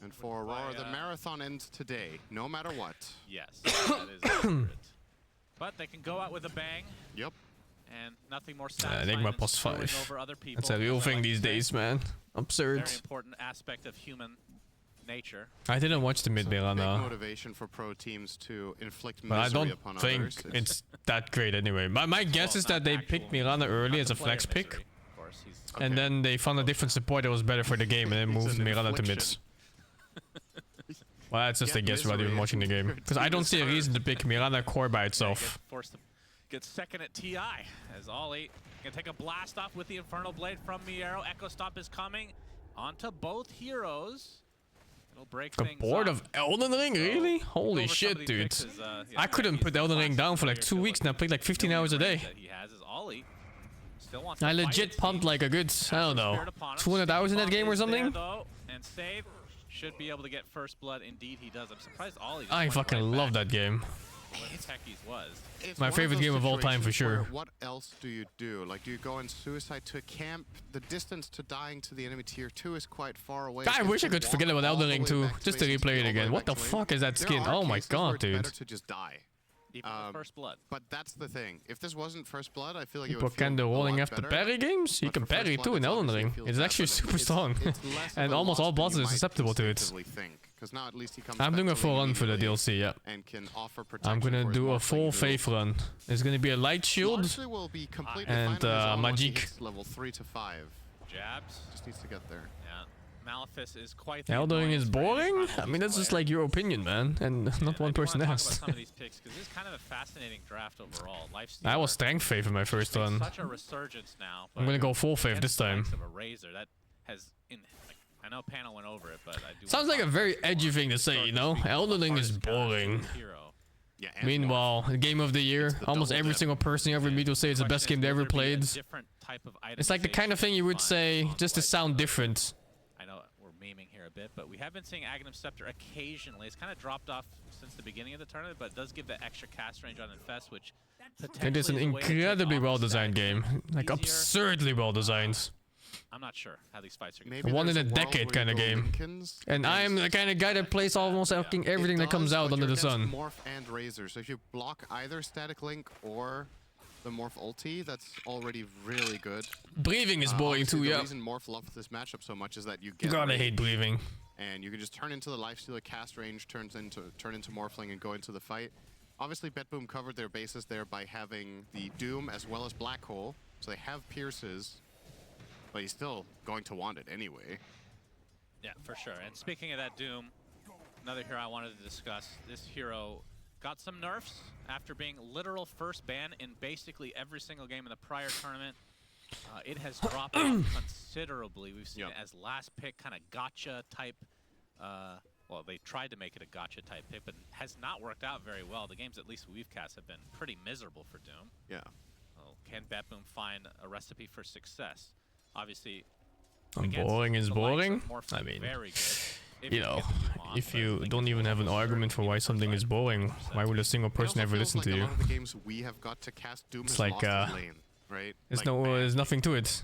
And for Aurora, the marathon ends today, no matter what.
Yes, that is accurate. But they can go out with a bang.
Yep.
And nothing more satisfying
Enigma
than
plus 5.
over other people.
That's a real thing these days, man. Absurd.
Very important aspect of human nature.
I didn't watch the mid
Big
Mirana,
motivation for pro teams to inflict
but I
misery
don't
upon
think
others.
it's that great anyway. My guess is that they picked Mirana early as a flex pick, and then they found a different support that was better for the game, and then moved Mirana to mids. Well, that's just a guess without even watching the game, because I don't see a reason to pick Mirana core by itself.
Forced to get second at TI as Ollie gonna take a blast off with the Infernal Blade from Miero. Echo Stop is coming onto both heroes. It'll break
The
things
board
up.
of Elden Ring, really? Holy shit, dude! I couldn't put Elden Ring down for like 2 weeks, and I played like 15 hours a day.
He has is Ollie. Still wants to
I
fight
legit
it.
pumped like a good, I don't know, 200 hours in that game or something.
And save should be able to get first blood. Indeed, he does. I'm surprised Ollie.
I fucking love that game.
Techies was.
It's
My
one of
favorite
those
game of all time for
situations where
sure.
What else do you do? Like, do you go in suicide to a camp? The distance to dying to the enemy tier 2 is quite far away.
I
You
wish I
have to
could forget
walk
about
all
Elden
the
Ring
way
2,
back to
just to
base
replay it
all the
again.
way
What the
back to
fuck
lane.
is that
There
skin?
are
Oh my
cases where
god,
it's
dude.
better to just die.
Even with first blood.
But that's the thing. If this wasn't first blood, I feel like it
People
would feel
can do
a
rolling
lot
after
better.
parry games. You
But
can
for first
parry
blood,
too in
it
Elden
obviously
Ring.
feels
It's
bad,
actually
but
super strong.
it's less of
And
a
almost
loss
all
than you
bosses are
might
susceptible to it.
instinctively think. 'Cause now at least he comes
I'm
back
doing a
to
full
lane
run for the
immediately
DLC, yeah.
and can offer
I'm
protection
gonna
for his
do a
Morphling
full
move.
faith run. There's gonna be a light shield.
Largely will be completely
and,
fine on his own once he
Magic.
hits level 3 to 5.
Jabs.
Just needs to get there.
Yeah. Malefice is quite the
Elden Ring is
annoyance for any
boring?
Primal
I mean, that's just
player.
like your opinion, man. And not
I
one
do wanna
person
talk about
asked.
some of these picks, 'cause this is kind of a fascinating draft overall.
I was strength faith in my first run.
Such a resurgence now.
I'm gonna go full faith this time.
Of a Razor that has I know panel went over it, but I do.
Sounds like a very edgy thing to say, you know? Elden Ring is boring.
Yeah, and
Meanwhile, the game of the year,
the
almost
double
every
dip.
single person you ever meet will say it's the best game they ever played. It's like the kind of thing you would say just to sound different.
I know we're memeing here a bit, but we have been seeing Aghanim Scepter occasionally. It's kind of dropped off since the beginning of the tournament, but it does give the extra cast range on Infest, which
It is an incredibly well-designed game. Like, absurdly well-designed.
I'm not sure how these fights are going
Maybe
to
One in
there's
a
world
decade
where
kind
you
of
go
game.
Lincolns
And I am the kind of guy that plays almost everything
It
that comes
does,
out
but
under
you're
the
against
sun.
Morph and Razor, so if you block either Static Link or the Morph ulti, that's already really good.
Breathing is boring
Obviously,
too,
the
yeah.
reason Morph loves this matchup so much is that you get
God, I
range,
hate breathing.
and you can just turn into the Lifestealer, cast range, turn into Morphling, and go into the fight. Obviously, BetBoom covered their bases there by having the Doom as well as Black Hole, so they have pierces, but he's still going to want it anyway.
Yeah, for sure. And speaking of that Doom, another hero I wanted to discuss. This hero got some nerfs after being literal first ban in basically every single game in the prior tournament. It has dropped off considerably. We've seen it as last pick, kind of gotcha type. Well, they tried to make it a gotcha type pick, but has not worked out very well. The games at least we've cast have been pretty miserable for Doom.
Yeah.
Well, can BetBoom find a recipe for success? Obviously,
Boring is
the likes of
boring.
Morphling,
I mean,
very good.
you know, if you don't even have an argument for why something is boring, why would a single person ever listen to
A
you?
lot of the games we have got to cast, Doom
It's
has
like,
lost his lane, right?
There's
Like, bad.
there's nothing to it.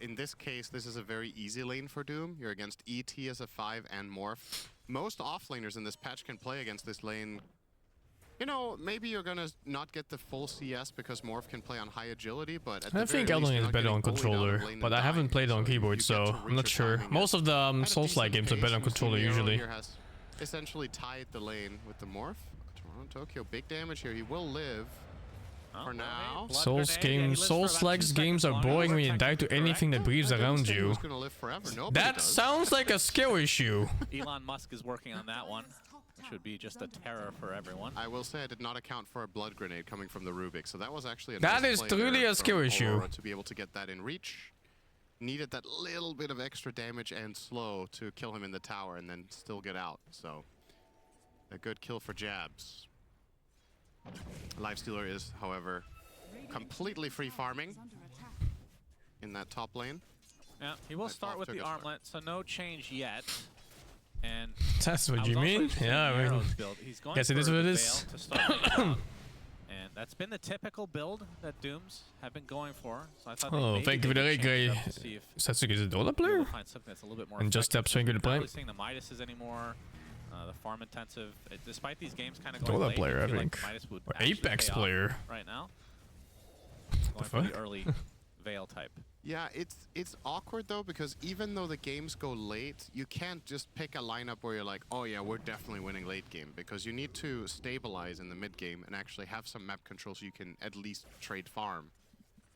In this case, this is a very easy lane for Doom. You're against ET as a 5 and Morph. Most offlaners in this patch can play against this lane. You know, maybe you're gonna not get the full CS because Morph can play on high agility, but at
I
the
think
very least,
Elden Ring
you're
is
not
better on
getting bullied out of
controller,
lane
but
and
I haven't
dying.
played on
So
keyboard,
you
so
get to
I'm
reach
not
your
sure.
timing
Most of the
at a
Souls-like
decent
games are better on
pace.
controller
Nero
usually.
here has essentially tied the lane with the Morph. Toronto, Tokyo, big damage here. He will live. For now.
Souls-like games are boring when you die to anything that breathes around you.
Who's gonna live forever? Nobody
That
does.
sounds like a skill issue.
Elon Musk is working on that one, which would be just a terror for everyone.
I will say I did not account for a blood grenade coming from the Rubik, so that was actually a
That
nice
is
play
truly
there
a skill
from
issue.
Aurora to be able to get that in reach. Needed that little bit of extra damage and slow to kill him in the tower and then still get out. So a good kill for Jabs. Lifestealer is, however, completely free farming in that top lane.
Yeah, he will start with the armlet, so no change yet. And
That's what
I
you
was also
mean?
interested in
Yeah, I mean,
Nero's build. He's going
guess it
for
is what it
the
is.
Veil to start things off. And that's been the typical build that Dooms have been going for. So I thought
Oh,
maybe
thank you for
they
the
could change
regray.
it up to see if
Satsuki is a Dota
they'll
player?
find something that's a little bit more
And just
effective.
steps swing to the
We're not
play?
really seeing the Midases anymore. The farm intensive, despite these games kind of
Dota
going late,
player, I
feel like
think.
the Midas would
Or
actually
Apex
pay off
player.
right now.
The
Going for the
fuck?
early Veil type.
Yeah, it's awkward though, because even though the games go late, you can't just pick a lineup where you're like, oh yeah, we're definitely winning late game, because you need to stabilize in the mid game and actually have some map control so you can at least trade farm.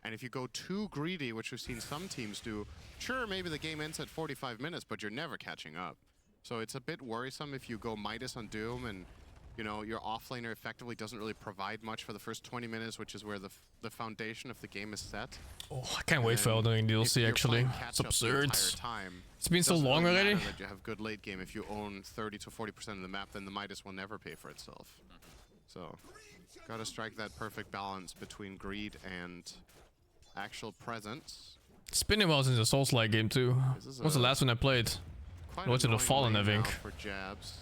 And if you go too greedy, which we've seen some teams do, sure, maybe the game ends at 45 minutes, but you're never catching up. So it's a bit worrisome if you go Midas on Doom and, you know, your offlaner effectively doesn't really provide much for the first 20 minutes, which is where the foundation of the game is set.
Oh, I can't wait for Elden Ring DLC, actually. It's absurd. It's been so long already.
That you have good late game. If you own 30 to 40% of the map, then the Midas will never pay for itself. So, gotta strike that perfect balance between greed and actual presence.
It's been a while since the Souls-like game, too. What's the last one I played? What's it, the Fallen, I think.
For jabs.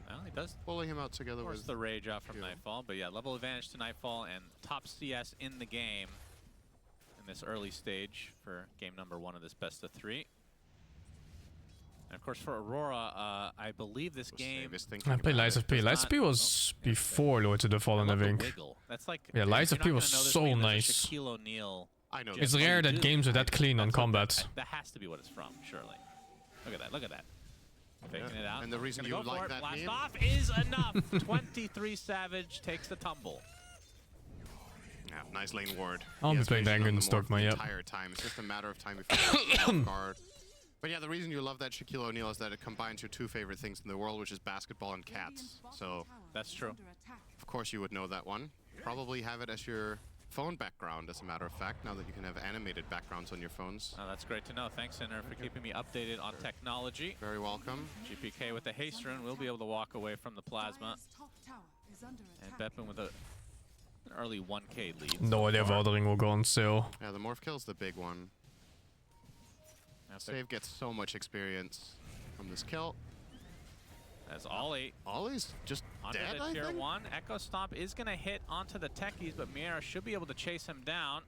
Well, he does
pulling him out together with
the rage off from Nightfall, but yeah, level advantage to Nightfall and top CS in the game in this early stage for game number 1 of this best of 3. And of course for Aurora, I believe this game...
I played Lies of P. Lies of P was before Lords of the Fallen, I think.
That's like,
yeah, Lies of P was so nice.
I know.
It's rare that games are that clean on combat.
That has to be what it's from, surely. Look at that, look at that. Faking it out.
And the reason you like that
Blast
meme?
off is enough. 23 Savage takes the tumble.
Yeah, nice lane ward.
I'll be playing Anger and Stork my
entire time. It's just a matter of time before you get off guard. But yeah, the reason you love that Shaquille O'Neal is that it combines your 2 favorite things in the world, which is basketball and cats. So
that's true.
Of course you would know that one. Probably have it as your phone background, as a matter of fact, now that you can have animated backgrounds on your phones.
Oh, that's great to know. Thanks, Sinner, for keeping me updated on technology.
Very welcome.
GPK with the haste rune will be able to walk away from the plasma. And BetBoom with an early 1k lead.
No idea if Elden Ring will go on sale.
Yeah, the morph kill's the big one. Save gets so much experience from this kill.
As Ollie.
Ollie's just
onto
dead,
the tier
I think?
1. Echo Stomp is going to hit onto the techies, but Miera should be able to chase him down.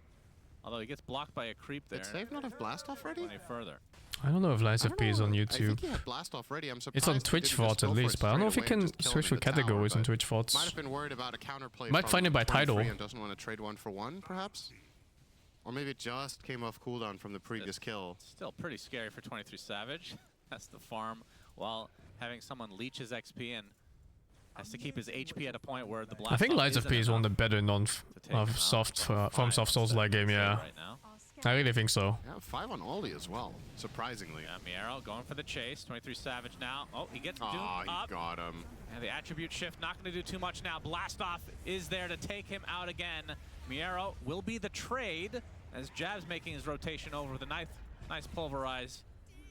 Although he gets blocked by a creep there.
Did Save not have Blast Off ready?
Any further.
I don't know if Lies of P is on
I
YouTube.
think he had Blast Off ready. I'm surprised
It's on Twitch VOD at least, but I don't know if you can switch for categories on Twitch VODs.
Might have been worried about a counterplay.
Might find it by title.
And doesn't want to trade 1 for 1, perhaps? Or maybe it just came off cooldown from the previous kill.
Still pretty scary for 23 Savage. That's the farm while having someone leech his XP and has to keep his HP at a point where the blast.
I think Lies of P is one of the better non-soft from soft Souls-like game, yeah.
Right now.
I really think so.
Yeah, 5 on Ollie as well, surprisingly.
Yeah, Miero going for the chase. 23 Savage now. Oh, he gets doomed
up. He got him.
And the attribute shift not going to do too much now. Blast off is there to take him out again. Miero will be the trade as Jab's making his rotation over the nice pulverize.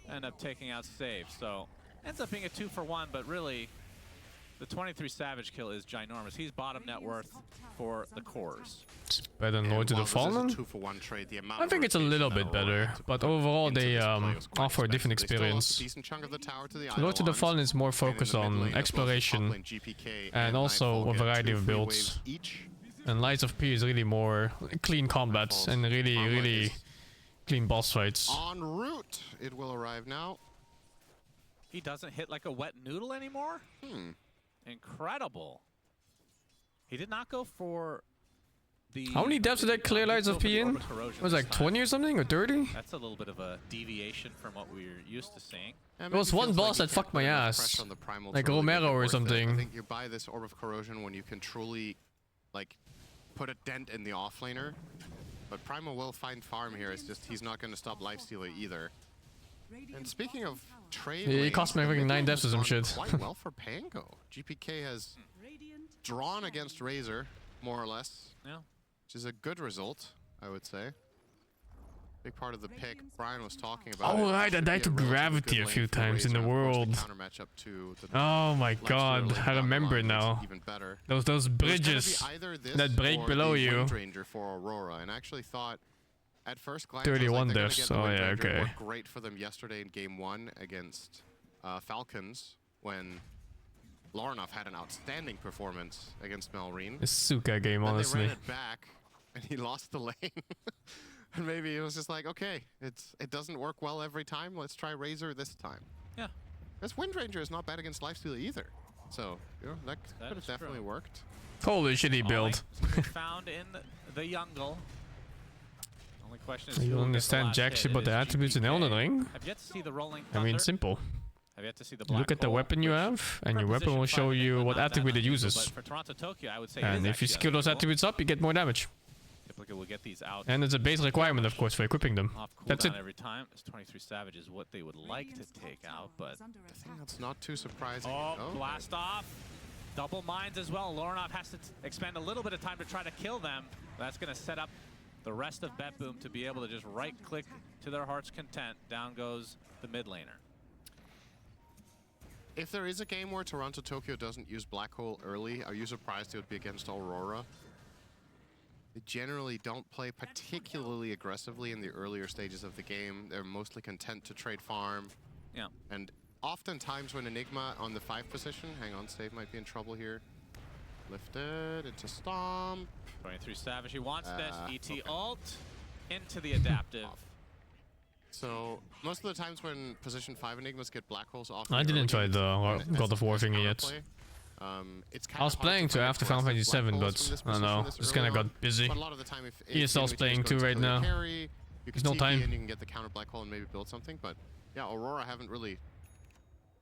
End up taking out Save. So ends up being a 2-for-1, but really the 23 Savage kill is ginormous. He's bottom net worth for the cores.
It's better than Lords of the Fallen. I think it's a little bit better, but overall they offer a different experience. Lords of the Fallen is more focused on exploration and also a variety of builds. And Lies of P is really more clean combat and really clean boss fights.
En route, it will arrive now.
He doesn't hit like a wet noodle anymore? Incredible. He did not go for the...
How many depths did that clear Lies of P in? It was like 20 or something, or 30?
That's a little bit of a deviation from what we're used to seeing.
There was one boss that fucked my ass. Like Romero or something.
I think you buy this Orb of Corrosion when you can truly, like, put a dent in the offlaner. But Primal will find farm here. It's just he's not going to stop Lifestealer either. And speaking of trade,
he cost me like 9 deaths or some shit.
Quite well for Pango. GPK has drawn against Razor, more or less.
Yeah.
Which is a good result, I would say. Big part of the pick Brian was talking about.
Oh right, I died to Gravity a few times in the world. Oh my god, I remember now. Those bridges that break below you.
For Aurora, and actually thought at first glance
31 deaths. Oh yeah, okay.
Great for them yesterday in game 1 against Falcons when Larinov had an outstanding performance against Melreen.
The Suka game, honestly.
They ran it back, and he lost the lane. And maybe it was just like, okay, it doesn't work well every time. Let's try Razor this time.
Yeah.
This Wind Ranger is not bad against Lifesteal either. So, you know, that could have definitely worked.
Holy shitty build.
Found in the jungle. Only question is
You understand jack shit about the attributes in Elden Ring?
I've yet to see the rolling
I mean,
thunder.
simple.
I've yet to see the
Look at the
hole,
weapon you
which
have, and
for
your weapon will
position
show
5
you
Enigma,
what
not that
attribute it
unusual,
uses.
but for Toronto Tokyo, I would say
And if you skill those attributes up, you get more damage.
Typically, we'll get these out.
And it's a base requirement, of course, for equipping them.
Off
That's it.
cooldown every time. This 23 Savage is what they would like to take out, but
I think that's not too surprising.
oh, blast off. Double mines as well. Lorinov has to expend a little bit of time to try to kill them. That's going to set up the rest of BetBoom to be able to just right-click to their heart's content. Down goes the mid laner.
If there is a game where Toronto Tokyo doesn't use Black Hole early, are you surprised it would be against Aurora? They generally don't play particularly aggressively in the earlier stages of the game. They're mostly content to trade farm.
Yeah.
And oftentimes when Enigma on the 5 position, hang on, Save might be in trouble here. Lifted into Stomp.
23 Savage, he wants this. ET
okay.
ult into the adaptive.
So most of the times when position 5 Enigmas get Black Holes off,
I didn't try the God of War thingy yet. I was playing to after Final Fantasy 7, but I don't know, just kind of got busy.
But a lot of the time, if
ESL's playing too right now.
There's
no time.
And you can get the counter Black Hole and maybe build something. But yeah, Aurora haven't really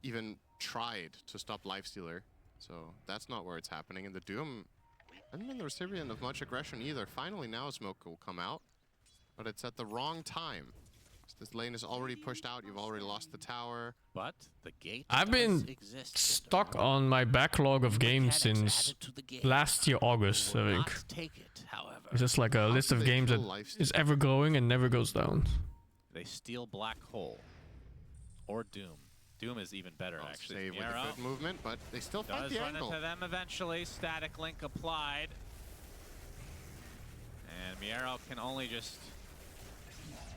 even tried to stop Lifestealer, so that's not where it's happening. And the Doom hasn't been the recipient of much aggression either. Finally, now Smoke will come out, but it's at the wrong time. This lane is already pushed out. You've already lost the tower.
But the gate
I've been stuck on my backlog of games since last year August, I think.
Take it, however.
It's just like a list of games that is ever growing and never goes down.
They steal Black Hole or Doom. Doom is even better, actually.
Save with a good movement, but they still fight
does
the
run
angle.
into them eventually. Static link applied. And Miero can only just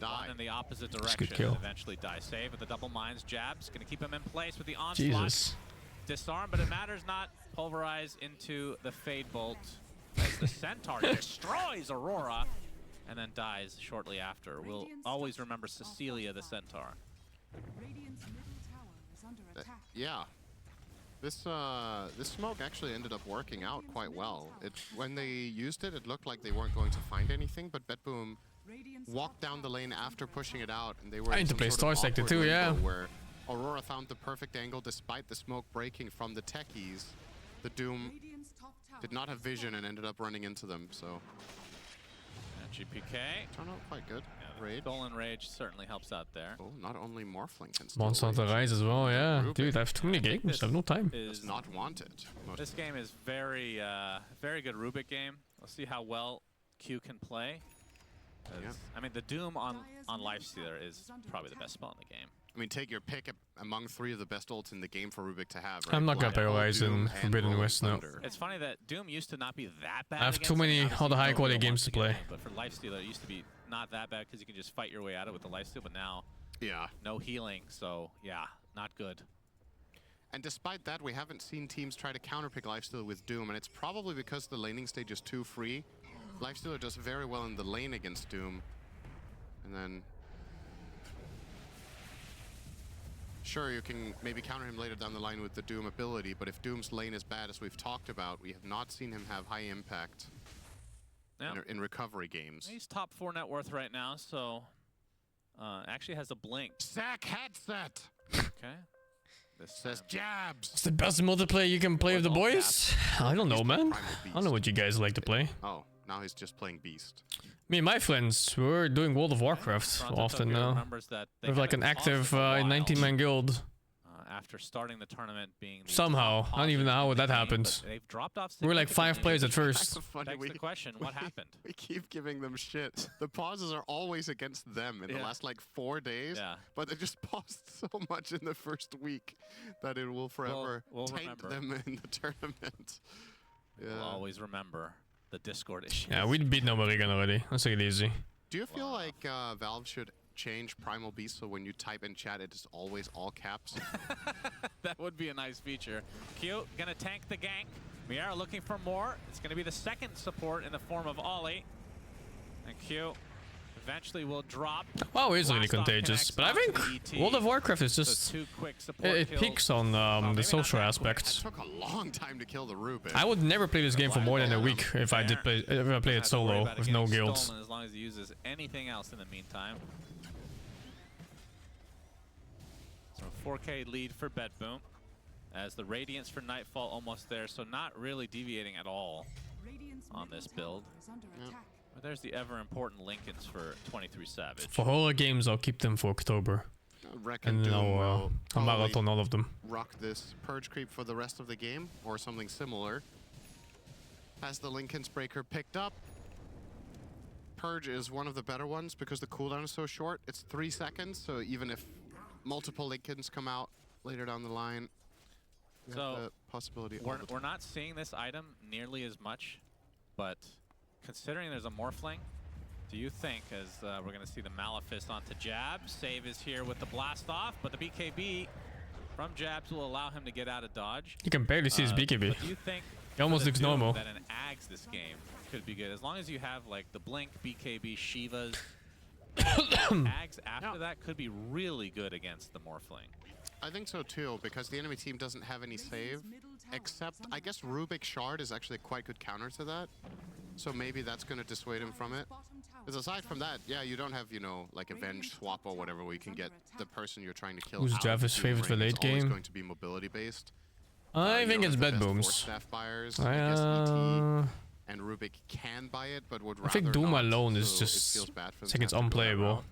run in the opposite direction and eventually die. Save with the double mines. Jabs going to keep him in place with the onslaught.
Jesus.
Disarm, but it matters not. Pulverize into the Fade Bolt as the Centaur destroys Aurora and then dies shortly after. We'll always remember Cecilia the Centaur.
Yeah. This smoke actually ended up working out quite well. When they used it, it looked like they weren't going to find anything, but BetBoom walked down the lane after pushing it out, and they were in some
play
sort of
Star Sector
awkward
too,
limbo
yeah.
where Aurora found the perfect angle despite the smoke breaking from the techies. The Doom did not have vision and ended up running into them, so.
And GPK.
Turned out quite good.
Yeah,
Rage.
Stolen Rage certainly helps out there.
Oh, not only Morphling can steal
Monster Hunter
rage.
Rise as well, yeah.
Rubik
Dude, I have too many games, I have no time.
does not want it.
This game is very good Rubik game. We'll see how well Q can play.
Yep.
I mean, the Doom on Lifestealer is probably the best spell in the game.
I mean, take your pick among 3 of the best ults in the game for Rubik to have. Right?
I'm not gonna
Black
play
Hole,
Rise
Doom,
in
and
Forbidden
Rolling
West, no.
Thunder.
It's funny that Doom used to not be that bad.
I have too
against
many
it.
other
Obviously,
high quality
nobody
games
wants
to
get
play.
it, But for Lifestealer, it used to be not that bad because you can just fight your way out of it with the Lifesteal, but now
Yeah.
no healing, so yeah, not good.
And despite that, we haven't seen teams try to counterpick Lifestealer with Doom, and it's probably because the laning stage is too free. Lifestealer does very well in the lane against Doom. And then... Sure, you can maybe counter him later down the line with the Doom ability, but if Doom's lane is bad, as we've talked about, we have not seen him have high impact in recovery games.
He's top 4 net worth right now, so actually has a blink.
Sack headset!
Okay. This
Says jabs!
It's the best multiplayer you can play with the boys? I don't know, man. I don't know what you guys like to play.
Oh, now he's just playing Beast.
Me and my friends, we're doing World of Warcraft
Toronto
often
Tokyo
now.
remembers that they
We have like
haven't
an
paused
active
for a while,
19-man guild.
after starting the tournament being the
Somehow.
top
I don't even know how
positive
that
in the game,
happened.
but They've dropped off.
We were like 5 players at first.
Funny,
Begs the question, what happened?
We keep giving them shit. The pauses are always against them in the last like 4 days.
Yeah.
But they just paused so much in the first week that it will forever
We'll
taint
remember.
them in the tournament. Yeah.
We'll always remember the Discord issue.
Yeah, we beat Nomarigan already. Let's take it easy.
Do you feel like Valve should change Primal Beast so when you type in chat it is always all caps?
That would be a nice feature. Q gonna tank the gank. Miara looking for more. It's gonna be the second support in the form of Ollie. And Q Eventually will drop.
WoW is really
Blast off
contagious,
connects
but I
onto
think
the ET.
World of Warcraft is
So
just...
2 quick support
It
kills.
peaks on the
maybe
social
not that quick.
It
aspects.
took a long time to kill the Rubik.
I would never play this game for more than a week if I did play it
Have to worry
solo
about it
with no
getting
guilds.
stolen as long as he uses anything else in the meantime. So 4K lead for BetBoom as the Radiance for Nightfall almost there, so not really deviating at all on this build. But there's the ever important Lincolns for 23 Savage.
For horror games, I'll keep them for October. And then I'll marathon all of them.
Rock this Purge creep for the rest of the game, or something similar. Has the Lincoln's Breaker picked up? Purge is one of the better ones because the cooldown is so short. It's 3 seconds, so even if multiple Lincolns come out later down the line, you have the possibility.
We're not seeing this item nearly as much, but considering there's a Morphling, do you think, as we're going to see the Malefice onto Jab, save is here with the blast off, but the BKB from Jabs will allow him to get out of dodge.
You can barely see his BKB.
But do you think
It almost looks normal.
that an Ags this game could be good? As long as you have like the Blink, BKB, Shivas, Ags after that could be really good against the Morphling.
I think so too, because the enemy team doesn't have any save, except I guess Rubik Shard is actually a quite good counter to that. So maybe that's going to dissuade him from it. Because aside from that, yeah, you don't have, you know, like Avenge Swap or whatever where you can get the person you're trying to kill.
Who's Javis' favorite for late game?
It's going to be mobility based.
I think it's BetBoom's.
Staff buyers, I guess ET and Rubik can buy it, but would rather
I think Doom
not,
alone is
so
just...
it feels bad for them
I think
to
it's
have to go that
unplayable.
route.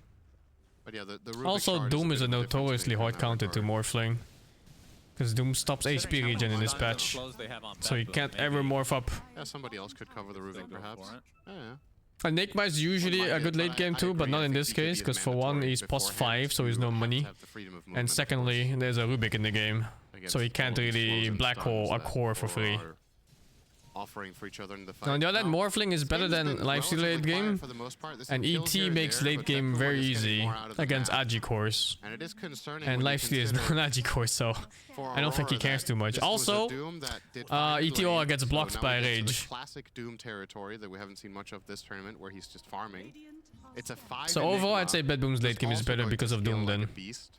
But yeah, the Rubik
Also,
Shard
Doom is a
bit of difference
notoriously
maker in
hard
that
counter to
regard.
Morphling. Because Doom stops HP
Considering how
regen in
many
this
times
patch.
flows they have on
So you
BetBoom,
can't
maybe
ever morph up.
Yeah, somebody else could cover the
still
Rubik
go
perhaps.
for it.
Yeah.
And Enigma is usually
Wouldn't
a
mind
good
it,
late
but
game too, but
agree.
not
I
in
think
this
BKB
case,
is
because for one,
mandatory
he's plus
beforehand
5, so he's
to
no
have to
money.
have the freedom of movement,
And
of
secondly,
course,
there's a Rubik in the game.
against
So he can't
all these
really
flows and
black hole
stuns
a
that
core for free.
are offering for each other in the fight.
On the other hand,
Now,
Morphling is
this
better
game's
than
been
lifesteal late
relatively quiet
game.
for the most part. There's
And
some kills
ET
here and
makes
there,
late
but
game
BetBoom
very
is getting
easy
more out of the
against
map.
Agi cores.
And it is concerning
And
when you
lifesteal is
consider
non Agi core, so
for
I don't think he
Aurora
cares
that
too much.
this was a
Also,
Doom that did fine
ET
late,
Aura gets
so
blocked
now
by
we get to the
Rage.
classic Doom territory that we haven't seen much of this tournament, where he's just farming. It's a 5
So overall,
Enigma,
I'd say BetBoom's late
who's
game is
also
better
going to
because of
scale
Doom
like a
then.
beast.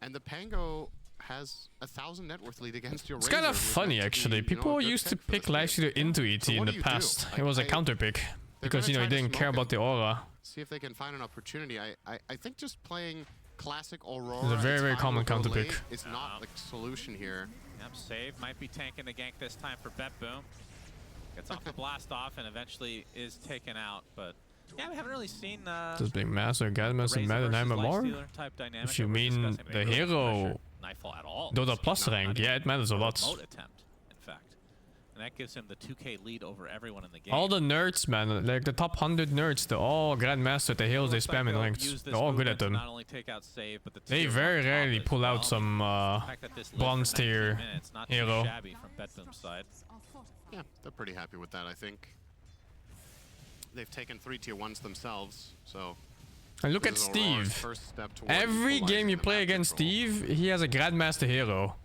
And the Pango has 1,000 net worth lead against your
It's
Razor,
kind of
which is
funny
meant to
actually.
be, you know,
People
a good
used to
for
pick
this game.
lifesteal into ET
So
in
what
the
do you do?
past.
Like,
It was a counter pick. Because, you know, he
gonna try to
didn't care
smoke
about the
him.
aura.
See if they can find an opportunity. I think just playing classic Aurora.
It's a very,
it's
very
fine,
common
we'll go
counter
late.
pick.
It's not the solution here.
Yep, save might be tanking the gank this time for BetBoom. Gets off the blast off and eventually is taken out, but yeah, we haven't really seen
Does Big Master, Gadmas, and Maddenheimer more? If you mean the hero
Nightfall at all.
Dota Plus
Not
rank,
even
yeah, it matters a lot.
remote attempt, in fact. And that gives him the 2K lead over everyone in the game.
All the nerds, man, like the top 100 nerds, they're all Grandmaster, the heroes they spam in ranked. They're all good at them.
Not only take out save, but the
They
tier
very
one top
rarely
as
pull
well.
out some
The fact that this lived for
bronze
19
tier
minutes, not too
hero.
shabby from BetBoom's side.
Yeah, they're pretty happy with that, I think. They've taken 3 tier 1s themselves, so...
And look at
this is Aurora's
Steve.
first step towards
Every
equalizing
game you
the
play
map
against
control.
Steve, he has a Grandmaster hero.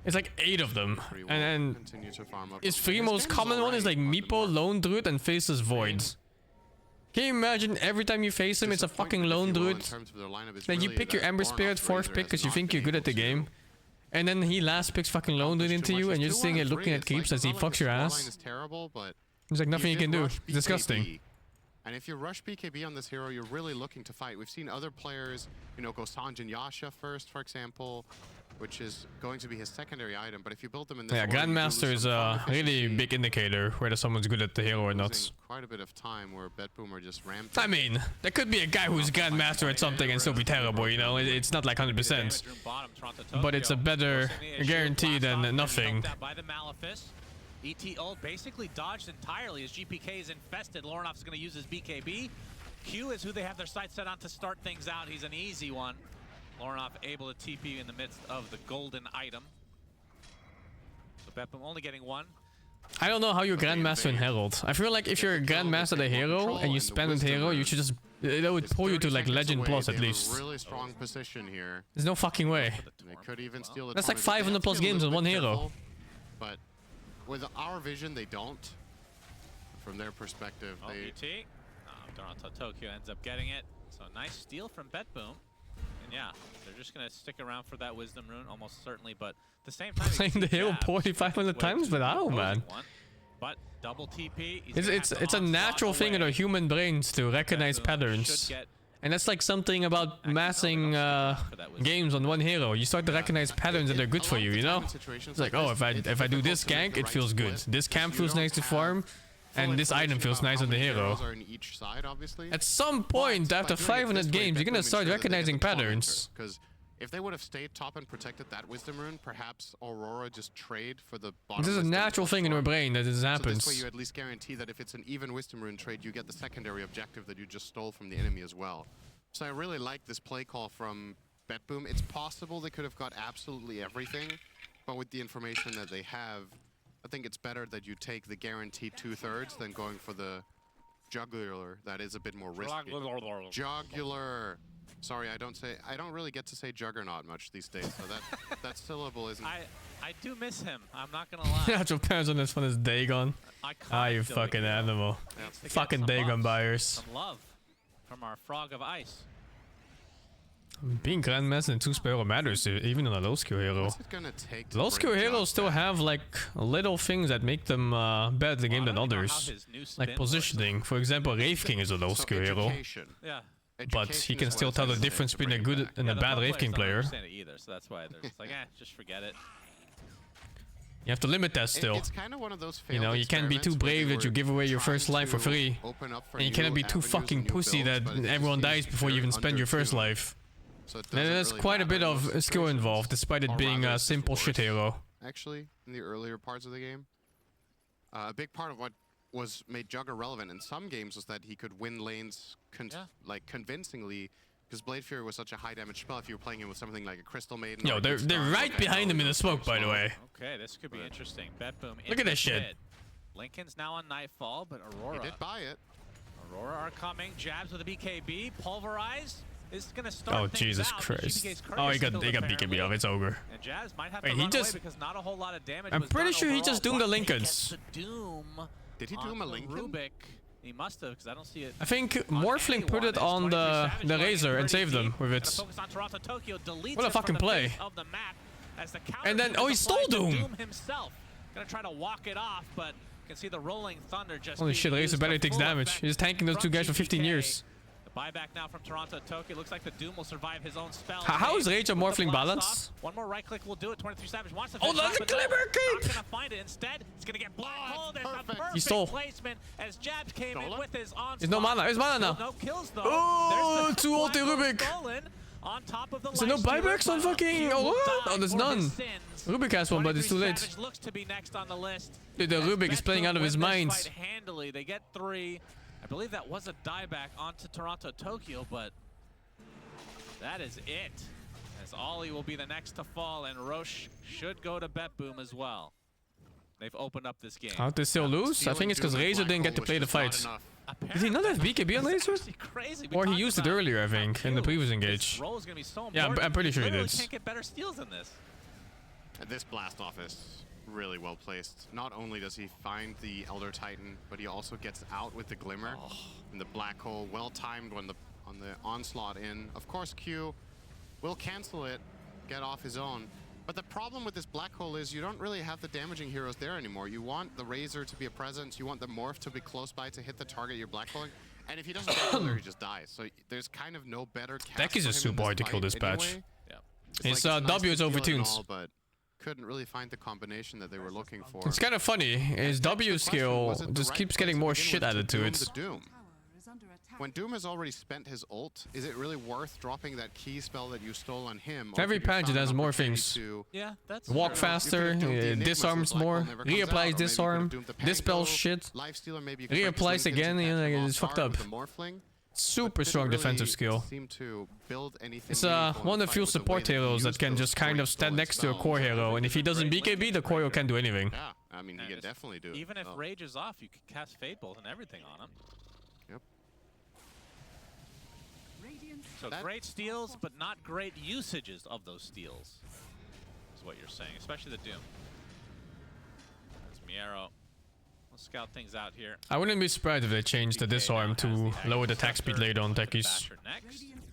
It's like 8 of them.
Pretty well
And
continue to farm up.
his 3
This
most
game
common one is like
alright, but the
Meepo,
more
Lone Druid, and Faceless Voids. Can you imagine every time you face him, it's a fucking
disappointment,
Lone
if you will, in
Druid?
terms of their lineup is
Like you
really
pick your
that
Ember
Ornoff's
Spirit 4th
Razor
pick
has
because you
not
think you're
been
good at the
able to
game. And then he last picks fucking Lone Druid
accomplish
into
too
you
much.
and you're
It's
just
2
sitting here
out of
looking
3.
at
It's
creeps
like,
as he
it's not like
fucks
the
your
scoreline
ass.
is terrible, but
There's like nothing you
did
can do.
rush
It's disgusting.
BKB. And if you rush BKB on this hero, you're really looking to fight. We've seen other players, you know, go Sanjin Yasha first, for example, which is going to be his secondary item. But if you build them in this
Yeah,
order, you do
Grandmaster
lose
is
some farm
a really
efficiency.
big indicator whether someone's good at the hero or not.
Losing quite a bit of time where BetBoom are just ramping.
I mean, there could be a guy who's Grandmaster at something and still be terrible, you know? It's not like 100%. But it's a better guarantee than nothing.
By the Malefice. ET ult basically dodged entirely as GPK is infested. Lornoff is going to use his BKB. Q is who they have their sights set on to start things out. He's an easy one. Lornoff able to TP in the midst of the golden item. So BetBoom only getting 1.
I don't know how you Grandmaster in Herald. I feel like if you're a Grandmaster the hero and you spam with hero, you should just... That would
It's
pull you to
30
like
seconds
Legend
away.
Plus
They
at
have a
least.
really strong position here.
There's no fucking way.
They could even steal the
That's like
tournament.
500
They
plus
have to be a
games
little
on
bit
one hero.
careful, but with our vision, they don't. From their perspective,
Oh,
they
ET. Toronto Tokyo ends up getting it. So nice steal from BetBoom. And yeah, they're just going to stick around for that Wisdom Rune, almost certainly. But at the same time,
Playing the hero 4,500 times, but how, man?
But double TP.
It's a natural thing in our human brains to recognize patterns. And that's like something about massing games on one hero. You start to recognize patterns that are good for you, you know? It's like, oh, if I do this gank, it feels good. This camp feels nice to farm, and this item feels nice on the hero. At some point, after 500 games, you're gonna start recognizing patterns.
Because if they would have stayed top and protected that Wisdom Rune, perhaps Aurora just trade for the bottom.
This is a natural thing in our brain that this happens.
So this way you at least guarantee that if it's an even Wisdom Rune trade, you get the secondary objective that you just stole from the enemy as well. So I really like this play call from BetBoom. It's possible they could have got absolutely everything, but with the information that they have, I think it's better that you take the guaranteed 2/3 than going for the jugular. That is a bit more risky. Jugular. Sorry, I don't really get to say juggernaut much these days, so that syllable isn't.
I do miss him. I'm not gonna lie.
Yeah, Japan's on this one is Dagon. Ah, you fucking animal. Fucking Dagon buyers.
Some love from our Frog of Ice.
Being Grandmaster in 2 hero matters, even on a low skill hero.
What's it gonna take
Low skill heroes still have like little things that make them better at the game than others. Like positioning. For example, Wraith King is a low skill hero.
Yeah.
But he can still tell the difference between a good and a bad Wraith King player.
I don't understand it either, so that's why they're just like, just forget it.
You have to limit that still.
It's kind of one of those,
you know, you can't be too brave that you give away your first life for free. And you cannot be too fucking pussy that everyone dies before you even spend your first life. And there's quite a bit of skill involved, despite it being a simple shit hero.
Actually, in the earlier parts of the game, a big part of what made Jugger relevant in some games was that he could win lanes like convincingly, because Blade Fury was such a high damage spell. If you were playing him with something like a Crystal Maiden.
Yo, they're right behind him in the smoke, by the way.
Okay, this could be interesting. BetBoom.
Look at this shit.
Lincoln's now on Nightfall, but Aurora.
He did buy it.
Aurora are coming. Jabs with a BKB. Pulverize. Is gonna start
oh Jesus Christ! Oh, he got BKB off. It's over.
And Jazz might have
Wait,
to
he
run
just.
away because not a whole lot of damage
I'm
was
pretty
done
sure he
overall.
just doomed the Lincolns.
Did he doom a Lincoln?
Rubik. He must have, because I don't see it.
I think Morphling put it on the Razor and saved them with it. What a fucking play! And then he stole Doom.
Himself. Gonna try to walk it off, but you can see the rolling thunder just.
Holy shit! Razor barely takes damage. He's tanking those two guys for 15 years.
Buyback now from Toronto Tokyo. Looks like the Doom will survive his own spell.
How is Rage a Morphling balance?
One more right click will do it. 23 Savage wants to.
Oh, that's a Glimmer Cape!
Not gonna find it. Instead, it's gonna get black hole. There's a perfect
he stole.
placement as Jabs came in with his on.
There's no mana. There's mana now.
No kills though.
Oh, too ulti Rubik.
On top of the
is there no buybacks on fucking Aurora? Oh, there's none. Rubik has one, but it's too late.
Looks to be next on the list.
Dude, the Rubik is playing out of his mind.
Handily, they get 3. I believe that was a dieback onto Toronto Tokyo, but that is it. As Ollie will be the next to fall, and Roche should go to BetBoom as well. They've opened up this game.
How'd they still lose? I think it's because Razor didn't get to play the fight. Did he not have BKB on Razor? Or he used it earlier, I think, in the previous engage. Yeah, I'm pretty sure he did.
Can't get better steals than this.
This blast off is really well placed. Not only does he find the Elder Titan, but he also gets out with the Glimmer in the black hole. Well timed when on the onslaught in. Of course, Q will cancel it, get off his own. But the problem with this black hole is you don't really have the damaging heroes there anymore. You want the Razor to be a presence. You want the Morph to be close by to hit the target you're black holing. And if he doesn't get there, he just dies. So there's kind of no better cast.
Deck is just super hard to kill this patch.
Anyway.
Yeah. His W is overtuned.
But couldn't really find the combination that they were looking for.
It's kind of funny. His W skill just keeps getting more shit added to it.
When Doom has already spent his ult, is it really worth dropping that key spell that you stole on him?
Every patch it has more things.
Yeah, that's
walk faster, disarms more, reapplies disarm, dispels shit, reapplies again, you know, it's fucked up. Super strong defensive skill. It's one of the few support heroes that can just kind of stand next to a core hero, and if he doesn't BKB, the core hero can't do anything.
Yeah, I mean, he can definitely do it.
Even if Rage is off, you can cast Fade Bolt and everything on him.
Yep.
So great steals, but not great usages of those steals, is what you're saying, especially the Doom. As Miero scout things out here.
I wouldn't be surprised if they changed the disarm to lower the attack speed later on techies.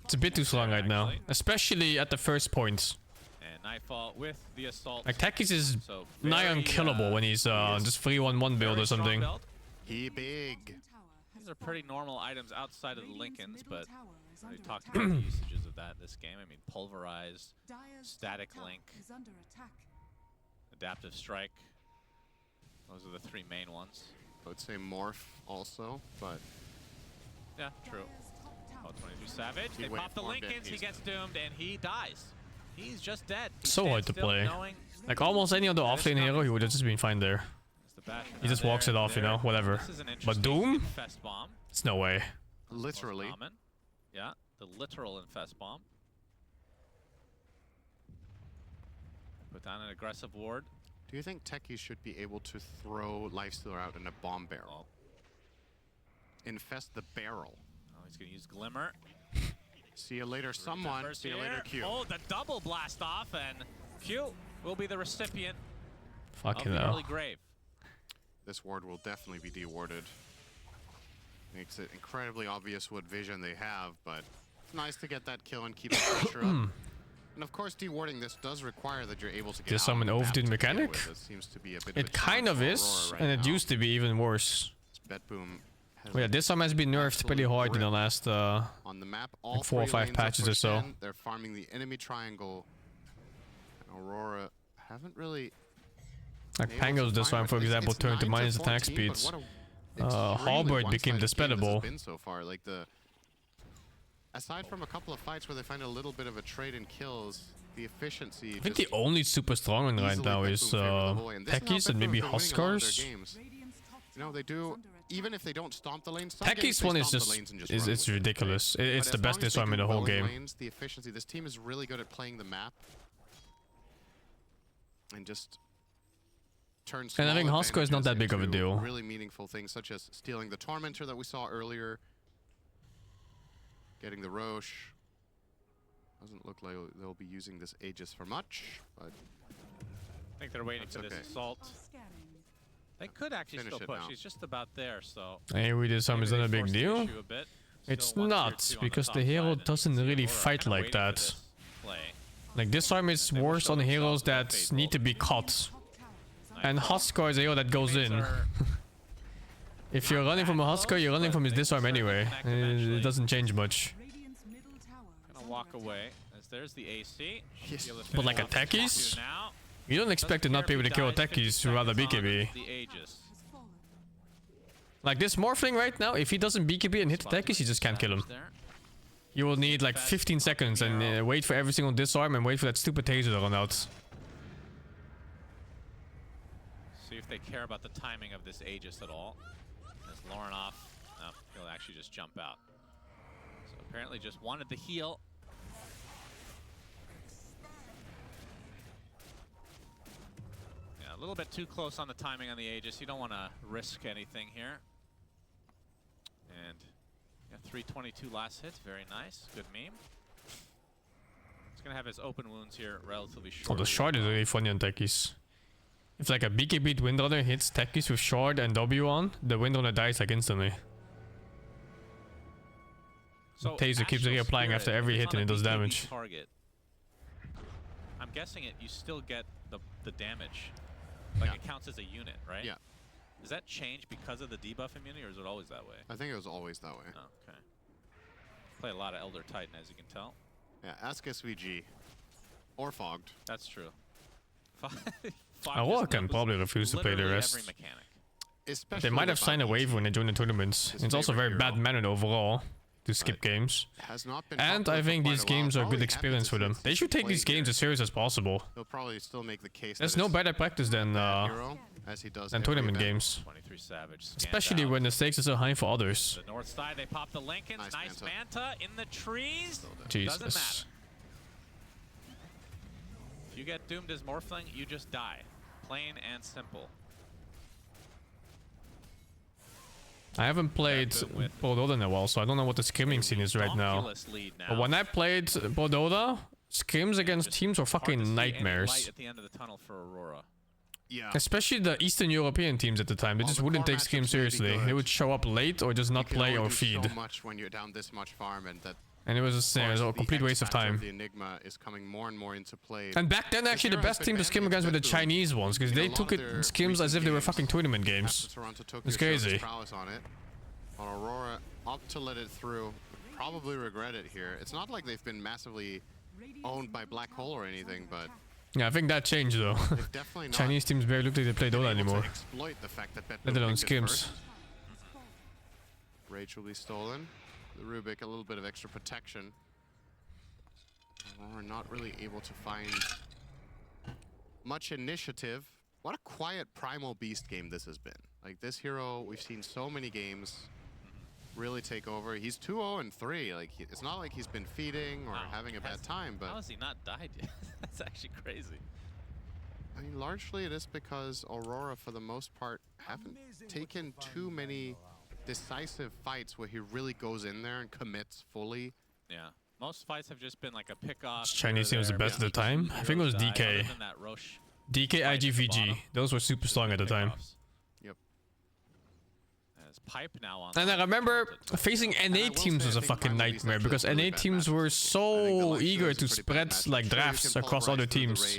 It's a bit too strong right now, especially at the first point.
And Nightfall with the assault.
Like techies is nigh unkillable when he's just 3-1-1 build or something.
He big.
These are pretty normal items outside of the Lincolns, but we talked about the usages of that this game. I mean, pulverize, static link, adaptive strike. Those are the 3 main ones.
I would say morph also, but
yeah, true. Oh, 22 Savage. They
wait
pop the
for him,
Lincolns, he
he's
gets doomed, and he dies. He's just dead. He
So hard to
stands still
play.
knowing
Like almost any other offlane hero, he would have just been fine there.
it's the Bastion.
He just walks it off, you know, whatever.
This is an
But
interesting
Doom?
Infest bomb.
It's no way.
literally.
Most common. Yeah, the literal infest bomb. Put down an aggressive ward.
Do you think techies should be able to throw Lifestealer out in a bomb barrel? Infest the barrel.
Oh, he's gonna use Glimmer.
See you later, someone.
Numbers
See you
here.
later, Q.
Oh, the double blast off, and Q will be the recipient of
Fucking
the
hell.
early grave.
This ward will definitely be dewarded. Makes it incredibly obvious what vision they have, but it's nice to get that kill and keep the pressure up. And of course, dewarding this does require that you're able to get
There's
out
some
of the map
overdude
to begin
mechanic?
with. It seems to be a bit of
It
a
kind
challenge
of
for
is,
Aurora right
and it
now.
used to be even worse.
BetBoom has
But yeah, this time has been nerfed pretty hard in the last
on the map. All
4 or
3
5
lanes are
patches or
pushed
so.
in. They're farming the enemy triangle. And Aurora haven't really.
Like
been able to
Pangos this
find
time, for
it.
example,
It's
turned to
9
minus attack
14, but
speeds.
what a extremely
Halberd became
one-sided game this has
dispellable.
been so far. Like aside from a couple of fights where they find a little bit of a trade in kills, the efficiency.
I think the only super strong one right now is Techies and maybe Huskars.
You know, they do, even if they don't stomp the lanes,
Techies one is just, it's ridiculous. It's the best disarm in the whole game.
The efficiency, this team is really good at playing the map. And just turn
And I think
small
Huskar is not that big of a
advantages
deal.
into really meaningful things, such as stealing the Tormentor that we saw earlier. Getting the Roche. Doesn't look like they'll be using this Aegis for much, but
I think they're waiting for
That's
this
okay.
assault. They could actually
Finish
still
it
push.
now.
He's just about there, so
Hey, we disarm is
maybe
not a
they
big
forced the
deal.
issue a bit.
It's
Still one tier
not,
2 on
because
top
the hero
side, and
doesn't
see
really
Aurora
fight
kinda
like
waiting for
that.
this play.
Like disarm is
They
worse
show
on heroes
themselves
that
okay,
need to be caught. And Huskar is a hero that goes
Teammates
in.
are
If you're running from a Huskar, you're running from his disarm anyway. It doesn't change much.
gonna walk away as there's the AC.
Yes.
Be able to
But like
finish
a
off the
Techies?
2 now.
You don't expect to
Doesn't
not be
care
able
if
to kill
he dies, 50
Techies rather
seconds on
BKB.
the Aegis.
Like this Morphling right now, if he doesn't BKB and hit the Techies, you just can't kill him.
There.
You will need like 15 seconds and wait for every single disarm and wait for that stupid taser to run out.
See if they care about the timing of this Aegis at all. As Lauren he'll actually just jump out. So apparently just wanted the heal. Yeah, a little bit too close on the timing on the Aegis. You don't want to risk anything here. And yeah, 322 last hit, very nice. Good meme. He's gonna have his open wounds here relatively short.
Oh, the shard is really funny on Techies. If like a BKB Windrunner hits Techies with shard and W on, the Windrunner dies like instantly.
So
Taser keeps
Astral
reapplying
Spirit,
after every
if
hit
it's on
and
a
it does
BKB
damage.
Target, I'm guessing you still get the damage. Like it counts as a unit, right?
Yeah.
Does that change because of the debuff immunity, or is it always that way?
I think it was always that way.
Oh, okay. Play a lot of Elder Titan, as you can tell.
Yeah, ask SVG. Or Fogged.
That's true.
Aurora can probably refuse to play the
Literally
rest.
every mechanic.
Especially
They might have
without
signed a
EG.
waiver when they joined the tournaments.
His
It's also very
favorite
bad
hero.
mannered overall to skip games.
Has not been
And
popular
I
for
think
quite
these
a while.
games are a
Probably
good
happy
experience
to
for
see
them.
his
They should take
play
these games
here.
as serious as possible.
They'll probably still make the case
There's
that
no
it's
better practice than
bad hero, as he does every
tournament
event.
games.
23 Savage. scanned
Especially
out.
when the stakes are so high for others.
The north side, they pop the Lincolns.
Nice
Nice Manta in the trees. Doesn't
Jesus.
matter. If you get doomed as Morphling, you just die. Plain and simple.
I haven't played Dota in a while, so I don't know what the scrimming scene is right now.
Donkulous lead now.
But when I played Dota, scrims against teams were
Hard to
fucking
see any light
nightmares.
at the end of the tunnel for Aurora.
Yeah.
Especially the Eastern European teams at the time. They just wouldn't take scrims seriously. They would show up late or just not play or feed.
So much when you're down this much farm,
and it was a complete waste of time.
The Enigma is coming more and more into play.
And back then, actually, the best team to skim against were the Chinese ones, because they took it skims as if they were fucking tournament games. It's crazy.
On Aurora, opt to let it through. Probably regret it here. It's not like they've been massively owned by Black Hole or anything, but
yeah, I think that changed though. Chinese teams barely look like they play Dota anymore. Let alone skims.
Rage will be stolen. The Rubik, a little bit of extra protection. We're not really able to find much initiative. What a quiet Primal Beast game this has been. Like, this hero, we've seen so many games really take over. He's 2-0-3. Like, it's not like he's been feeding or having a bad time, but...
How has he not died yet? That's actually crazy.
I mean, largely it is because Aurora, for the most part, haven't taken too many decisive fights where he really goes in there and commits fully.
Yeah. Most fights have just been like a pick-off.
Chinese team was the best at the time. I think it was DK. DK, IGVG. Those were super strong at the time.
Pipe now on.
And I remember facing NA teams was a fucking nightmare because NA teams were so eager to spread like drafts across other teams.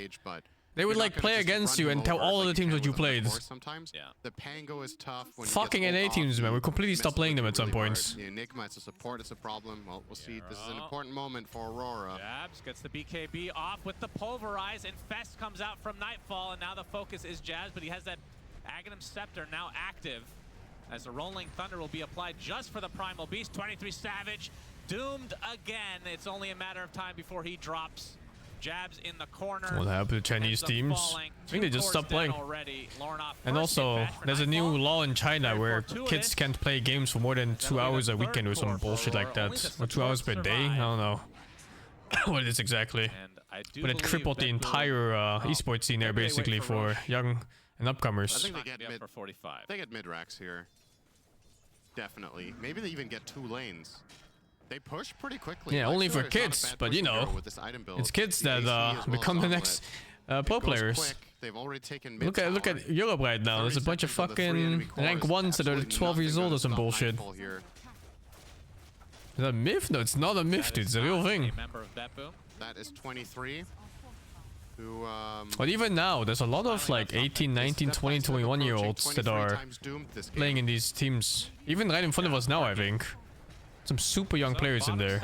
They would like play against you and tell all other teams what you played.
Yeah.
The Pango is tough.
Fucking NA teams, man. We completely stopped playing them at some points.
The Enigma, it's a support, it's a problem. Well, we'll see. This is an important moment for Aurora.
Jabs gets the BKB off with the Pulverize, and Fest comes out from Nightfall, and now the focus is Jazz, but he has that Aghanim Scepter now active, as the Rolling Thunder will be applied just for the Primal Beast. 23 Savage, doomed again. It's only a matter of time before he drops. Jabs in the corner.
What happened to Chinese teams? I think they just stopped playing. And also, there's a new law in China where kids can't play games for more than 2 hours a weekend or some bullshit like that. Or 2 hours per day? I don't know what it is exactly. But it crippled the entire esports scene there basically for young and upcomers.
I think they get mid-racks here. Definitely. Maybe they even get 2 lanes. They push pretty quickly.
Yeah, only for kids, but you know, it's kids that become the next pro players. Look at Europe right now. There's a bunch of fucking rank 1s that are 12 years old or some bullshit. Is that a myth? No, it's not a myth, dude. It's a real thing.
That is 23.
But even now, there's a lot of like 18, 19, 20, 21-year-olds that are playing in these teams. Even right in front of us now, I think. Some super young players in there.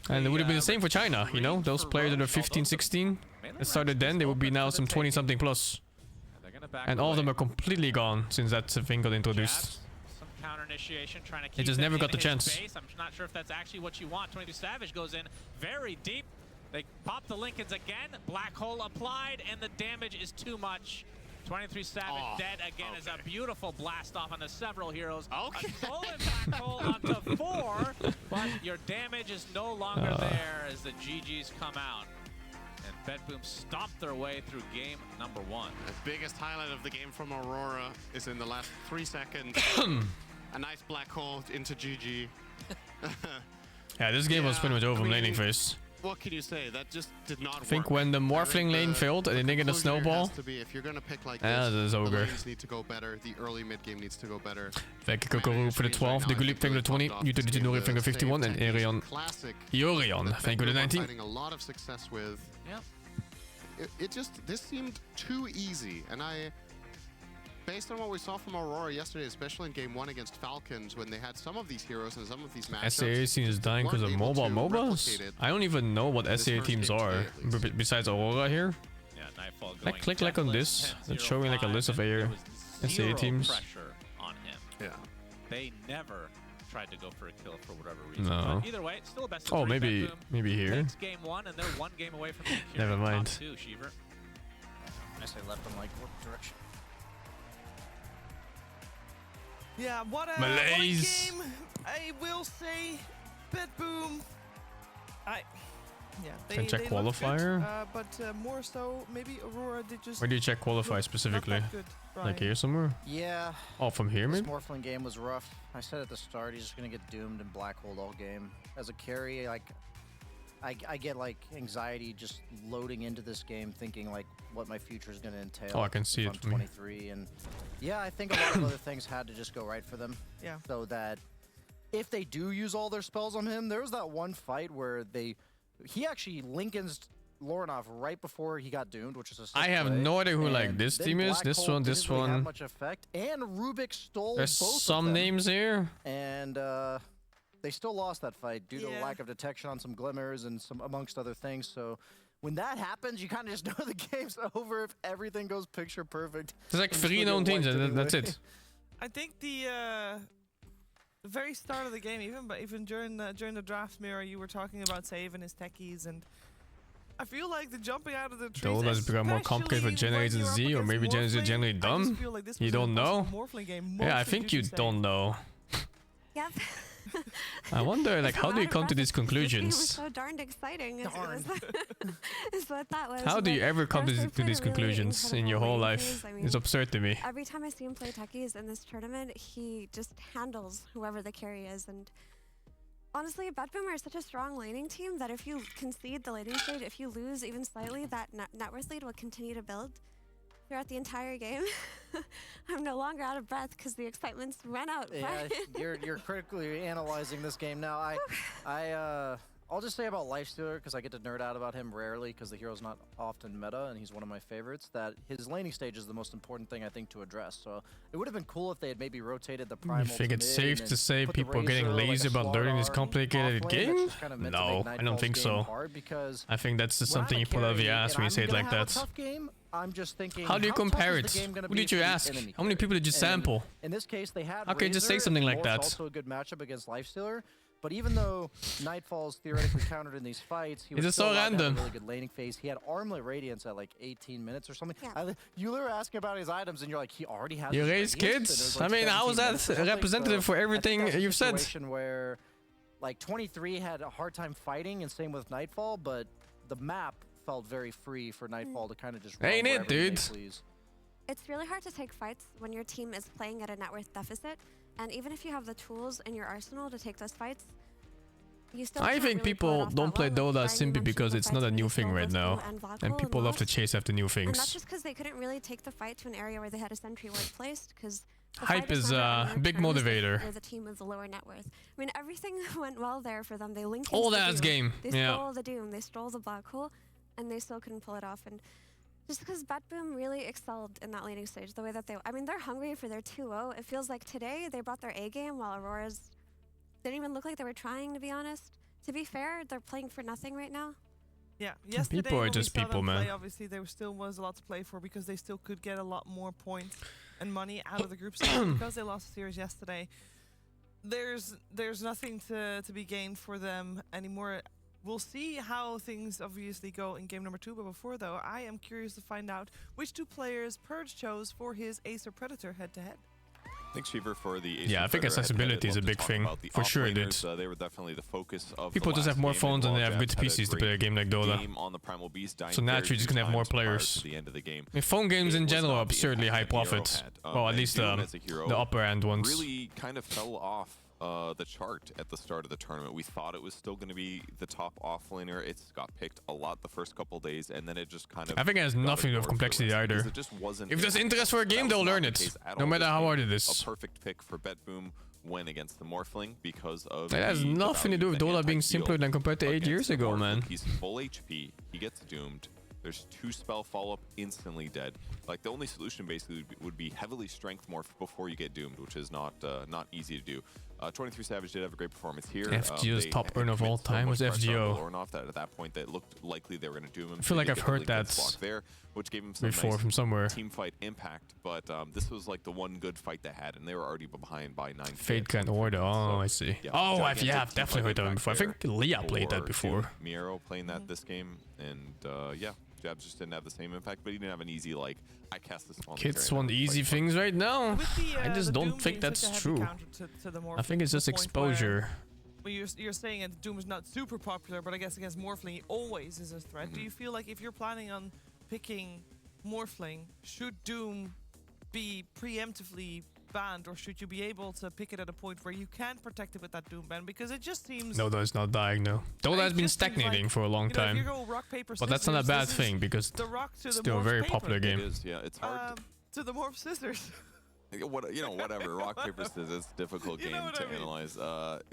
And it would have been the same for China, you know? Those players that are 15, 16 that started then, they would be now some 20-something plus. And all of them are completely gone since that thing got introduced. They just never got the chance.
I'm not sure if that's actually what you want. 22 Savage goes in very deep. They pop the Lincolns again. Black Hole applied, and the damage is too much. 23 Savage dead again is a beautiful blast off onto several heroes. A stolen Black Hole onto 4, but your damage is no longer there as the GGs come out. And BetBoom stomped their way through game number 1.
The biggest highlight of the game from Aurora is in the last 3 seconds. A nice Black Hole into GG.
Yeah, this game was pretty much over from laning phase.
What can you say? That just did not work.
I think when the morphling lane failed and they didn't get a snowball,
if you're gonna pick like
this,
the
ogre.
lanes need to go better. The early mid game needs to go better.
Thank you, Kokoro, for the 12, the Gulip for the 20, Utility Nuri for the 51, and Arion. Iorion, thank you for the 19.
Finding a lot of success with. Yep. This seemed too easy, and based on what we saw from Aurora yesterday, especially in game 1 against Falcons, when they had some of these heroes and some of these matchups,
SAA scene is dying because of mobile MOBAs? I don't even know what SAA teams are, besides Aurora here.
Yeah, Nightfall going
Like, click like on this, that's showing like a list of SAA teams.
Pressure on him.
Yeah.
They never tried to go for a kill for whatever reason.
No.
But either way, it's still a best of 3.
maybe here.
Takes game 1, and they're 1 game away from
Never mind.
top 2, Sheever.
I say left, I'm like, what direction?
Yeah, what a
Malaise.
game! I will say, BetBoom. They
check
looked
qualifier?
Good, but more so, maybe Aurora did just.
Where do you check qualify specifically? Like here somewhere?
Yeah.
Oh, from here
This
maybe?
Morphling game was rough. I said at the start, he's just gonna get doomed and black hole all game. As a carry, like, I get like anxiety just loading into this game, thinking like what my future is going to entail.
Oh, I can see
if
it.
I'm 23, and yeah, I think a lot of other things had to just go right for them.
Yeah.
So that if they do use all their spells on him, there was that one fight where he actually Lincoln's Lorinov right before he got doomed, which is a sick
I have
play.
no idea who
And
like this
then
team is.
Black
This
Hole
one, this
didn't really have
one.
much effect, and Rubik stole
There's
both of
some
them.
names here.
And they still lost that fight due to
Yeah.
lack of detection on some glimmers and some amongst other things. So when that happens, you kind of just know the game's over if everything goes picture perfect.
There's like
And you
3
still
known
get
teams,
wiped
and that's
anyway.
it.
I think the very start of the game, even during the draft mirror, you were talking about Save and his techies, and I feel like the jumping out of the trees.
Dota has become more complicated for Generation Z, or maybe Generation Z generally dumb. You don't know? Yeah, I think you don't know.
Yep.
I wonder, like,
It's a
how do you
lot of
come to these
breath. This game was
conclusions?
so darned exciting.
Darn.
Is what that was.
How do you
but
ever come
Rose
to
played
these
a really
conclusions in your
incredible
whole
lane
life?
phase. I mean,
It's absurd to me.
every time I see him play techies in this tournament, he just handles whoever the carry is. And honestly, BetBoom are such a strong laning team that if you concede the laning stage, if you lose even slightly, that net worth lead will continue to build throughout the entire game. I'm no longer out of breath because the excitement's run out.
Yeah, you're critically analyzing this game now. I'll just say about Lifestealer, because I get to nerd out about him rarely because the hero's not often meta and he's one of my favorites, that his laning stage is the most important thing I think to address. So it would have been cool if they had maybe rotated the primal.
You think
to
it's
mid
safe
and
to say
put the
people are getting
Razor, like a
lazy about learning this
Slardar
complicated
off lane
game?
that's just kinda meant to
No,
make
I don't
Nightfall's
think
game
so.
hard, because
I think that's just
when I'm
something
a
you pull out of
carry
your ass
and
when you
I'm
say it
gonna
like
have a
that.
tough game, I'm just thinking,
How do you
tough
compare
is the
it?
game gonna
Who
be
did you
for the
ask?
enemy
How many
carry?
people did you
And
sample?
in this case, they had
Okay, just say
Razor,
something
and
like
Morph's
that.
also a good matchup against Lifestealer. But even though Nightfall's theoretically countered in these fights, he
Is
was
it
still
so
allowed to have
random?
a really good laning phase. He had Armlet Radiance at like 18 minutes or something.
Yeah.
You were asking about his items, and you're like, he already has.
You
his
raise
Radiance, and it
kids?
was, like,
I mean, how is
17 minutes or
that
something.
representative for
I think
everything
that's a
you've said?
situation where, like, 23 had a hard time fighting, and same with Nightfall, but the map felt very free for Nightfall to kind of just run
Ain't it,
wherever he may
dude?
please.
It's really hard to take fights when your team is playing at a net worth deficit. And even if you have the tools in your arsenal to take those fights, you still
I
can't
think
really pull it
people
off
don't
that
play
well. Like
Dota
Brian, you
simply
mentioned
because
the
it's
fights
not a
when
new
you
thing
stole
right
both
now.
Blue and Black
And
Hole
people love to
lost.
chase after new
And that's
things.
just because they couldn't really take the fight to an area where they had a sentry ward placed, because
Hype is a big motivator.
Where the team was the lower net worth. I mean, everything went well there for them. They linked
All
into the
that's
Doom.
game.
They
Yeah.
stole the Doom. They stole the Black Hole, and they still couldn't pull it off. And just because BetBoom really excelled in that laning stage, the way that I mean, they're hungry for their 2-0. It feels like today they brought their A game, while Aurora's didn't even look like they were trying, to be honest. To be fair, they're playing for nothing right now.
Yeah, yesterday
People are
when we
just
saw them
people, man.
play, obviously, there still was a lot to play for because they still could get a lot more points and money out of the group stage because they lost the series yesterday. There's nothing to be gained for them anymore. We'll see how things obviously go in game number 2, but before though, I am curious to find out which 2 players Purge chose for his Acer Predator head-to-head.
Thanks, Cheever, for the
Yeah, I think accessibility is a big thing. For sure, dude.
They were definitely the focus of
People
the
just
last
have more
game,
phones and
while
they have good
Jabs had a
PCs to play a
great
game like Dota.
game on the Primal Beast, dying
So
very
naturally, just
few
gonna have more
times prior
players.
to the end of the game.
I mean, phone games
It
in
was
general are
not the
absurdly high
impact that Nero
profit.
had.
Well, at
And
least
Doom as a hero
the upper end ones.
really kind of fell off the chart at the start of the tournament. We thought it was still going to be the top offlaner. It's got picked a lot the first couple days, and then it just kind of.
I think it has
got
nothing to do with
ignored for the
complexity
rest, because
either.
it just wasn't
If there's
impactful.
interest for a game,
That was
they'll
not
learn
the
it,
case at
no
all
matter
this
how
game.
hard it is.
A perfect pick for BetBoom when against the Morphling because of.
It has
the
nothing to do with
value
Dota
that
being
anti-heal
simpler than compared to 8
against
years
the
ago,
Morphling.
man.
He's full HP. He gets doomed. There's 2 spell follow-up, instantly dead. Like, the only solution basically would be heavily strength morph before you get doomed, which is not easy to do. 23 Savage did have a great performance here.
FGO's
They
top
had
earner of all
committed so
time
much
was
pressure on
FGO.
Lorinov that at that point that looked likely they were going to doom him.
I feel
They
like
did
I've
get the
heard
Linken's
that
block there, which gave him some
before
nice
from somewhere.
team fight impact. But this was like the one good fight they had, and they were already behind by 9.
Fate and Order. Oh, I see.
Yeah,
Oh, I've
gigantic team
definitely
fight
heard that one
impact
before. I think
there
Leah played that
for
before.
Doom. Miero playing that this game, and yeah, Jabs just didn't have the same impact, but he didn't have an easy like I cast this on.
Kids want easy things right now.
With the,
I just
the
don't
Doom
think
being such a
that's
heavy
true.
counter to the
I think
Morphling,
it's
to
just
the point where-
exposure.
Well, you're saying that Doom is not super popular, but I guess against Morphling, he always is a threat. Do you feel like if you're planning on picking Morphling, should Doom be preemptively banned, or should you be able to pick it at a point where you can protect it with that Doom ban? Because it just seems...
Dota is not dying, no. Dota has been stagnating for a long time.
If you go rock, paper,
but that's not a bad thing, because it's still a very popular game.
It is, yeah. It's hard
to the morph scissors.
Whatever. Rock, paper, scissors. It's a difficult game to analyze.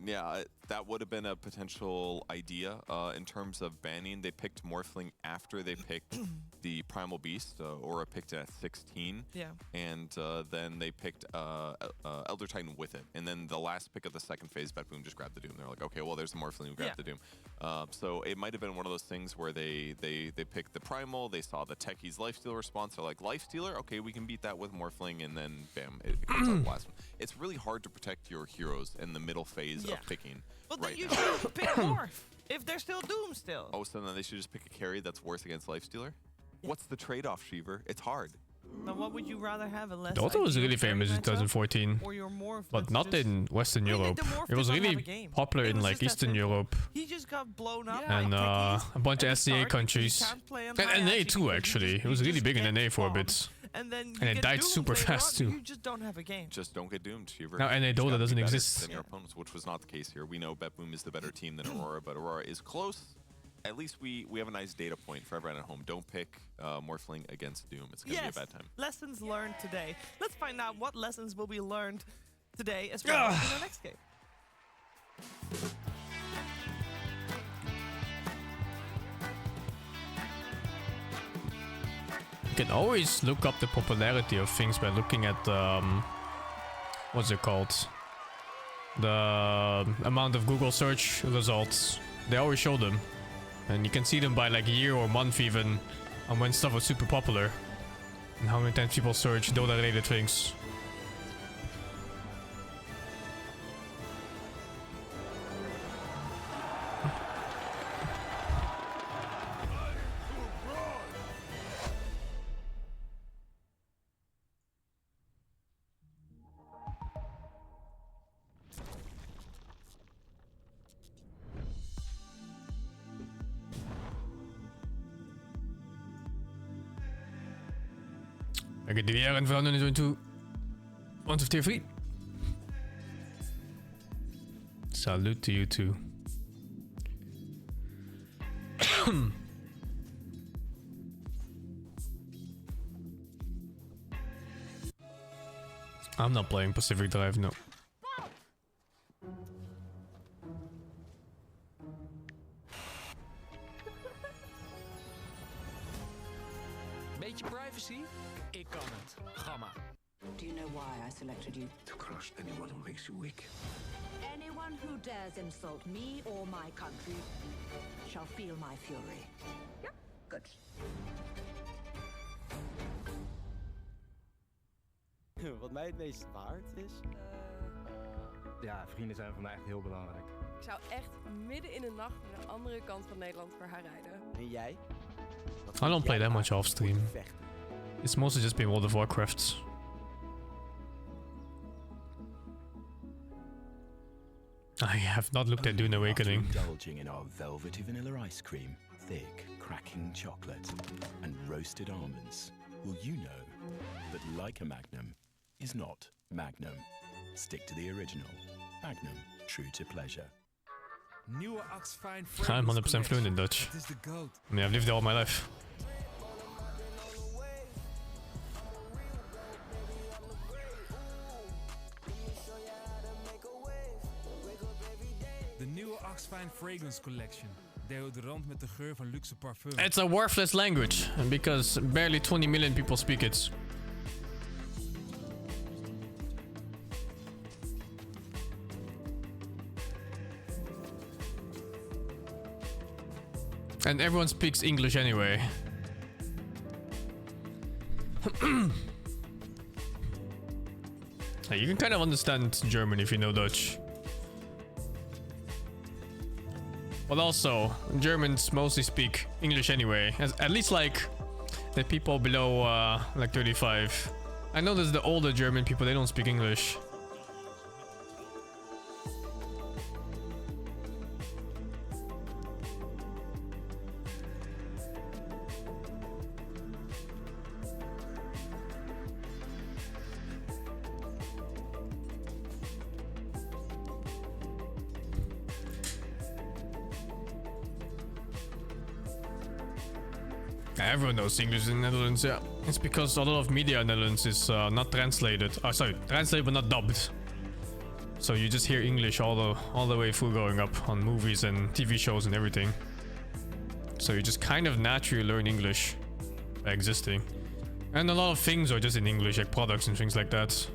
Yeah, that would have been a potential idea in terms of banning. They picked Morphling after they picked the Primal Beast. Aurora picked it at 16.
Yeah.
And then they picked Elder Titan with it. And then the last pick of the second phase, BetBoom just grabbed the Doom. They're like, okay, well, there's the Morphling. We grabbed the Doom. So it might have been one of those things where they picked the Primal. They saw the Techie's Lifesteal response. They're like, Lifestealer? Okay, we can beat that with Morphling. And then, bam. It comes out last one. It's really hard to protect your heroes in the middle phase of picking.
Well, then you should pick Morph if they're still Doom still.
Oh, so then they should just pick a carry that's worse against Lifestealer? Yeah. What's the trade-off, Sheever? It's hard.
Now, what would you rather have?
Dota was really famous in 2014, but not in Western Europe. It was really popular in like Eastern Europe.
He just got blown up
and a bunch of SCA countries. And NA too, actually. It was really big in NA for a bit.
And
it died super fast too.
You just don't have a game.
Just don't get doomed, Sheever.
Now NA Dota doesn't exist.
Than your opponents, which was not the case here. We know BetBoom is the better team than Aurora, but Aurora is close. At least we have a nice data point for everyone at home. Don't pick Morphling against Doom. It's going to be a bad time.
Lessons learned today. Let's find out what lessons will be learned today as well in our next game.
You can always look up the popularity of things by looking at what's it called? The amount of Google search results. They always show them. And you can see them by like year or month even, on when stuff was super popular. And how many times people search Dota related things. I get the air and veranderen into one of tier 3. Salute to you too. I'm not playing Pacific Drive, no.
Beetje privacy? Ik kan het. Gamma.
Do you know why I selected you?
To crush anyone who makes you weak.
Anyone who dares insult me or my country shall feel my fury. Yep, good.
Wat mij het meest waard is?
Ja, vrienden zijn voor mij echt heel belangrijk.
Ik zou echt midden in de nacht naar de andere kant van Nederland voor haar rijden.
En jij?
I don't play that much off stream. It's mostly just been World of Warcraft. I have not looked at Dune Awakening.
Indulging in our velvety vanilla ice cream, thick, cracking chocolate, and roasted almonds, will you know that like a Magnum is not Magnum. Stick to the original. Magnum, true to pleasure.
Nieuwe Axfine
I'm 100% fluent in Dutch. I mean, I've lived there all my life.
De nieuwe Axfine Fragrance Collection. Deodorant met de geur van luxe parfum.
It's a worthless language, because barely 20 million people speak it. And everyone speaks English anyway. You can kind of understand German if you know Dutch. But also, Germans mostly speak English anyway. At least like the people below like 35. I know there's the older German people, they don't speak English. Everyone knows English in the Netherlands, yeah. It's because a lot of media in the Netherlands is not translated. Oh, sorry, translated but not dubbed. So you just hear English all the way through growing up on movies and TV shows and everything. So you just kind of naturally learn English by existing. And a lot of things are just in English, like products and things like that.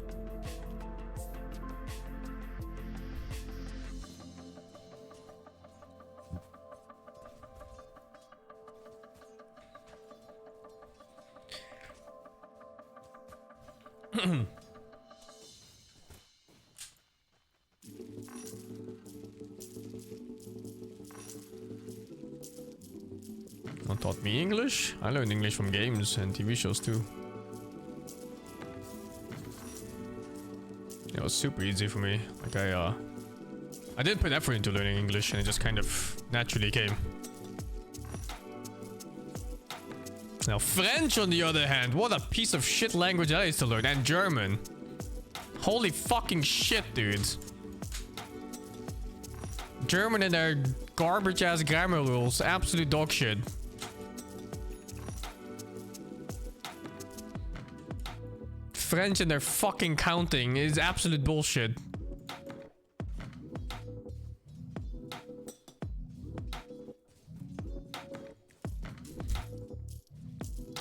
Taught me English. I learned English from games and TV shows too. It was super easy for me. Like I didn't put effort into learning English, and it just kind of naturally came. Now French, on the other hand, what a piece of shit language that is to learn. And German. Holy fucking shit, dude. German and their garbage ass grammar rules, absolute dog shit. French and their fucking counting is absolute bullshit.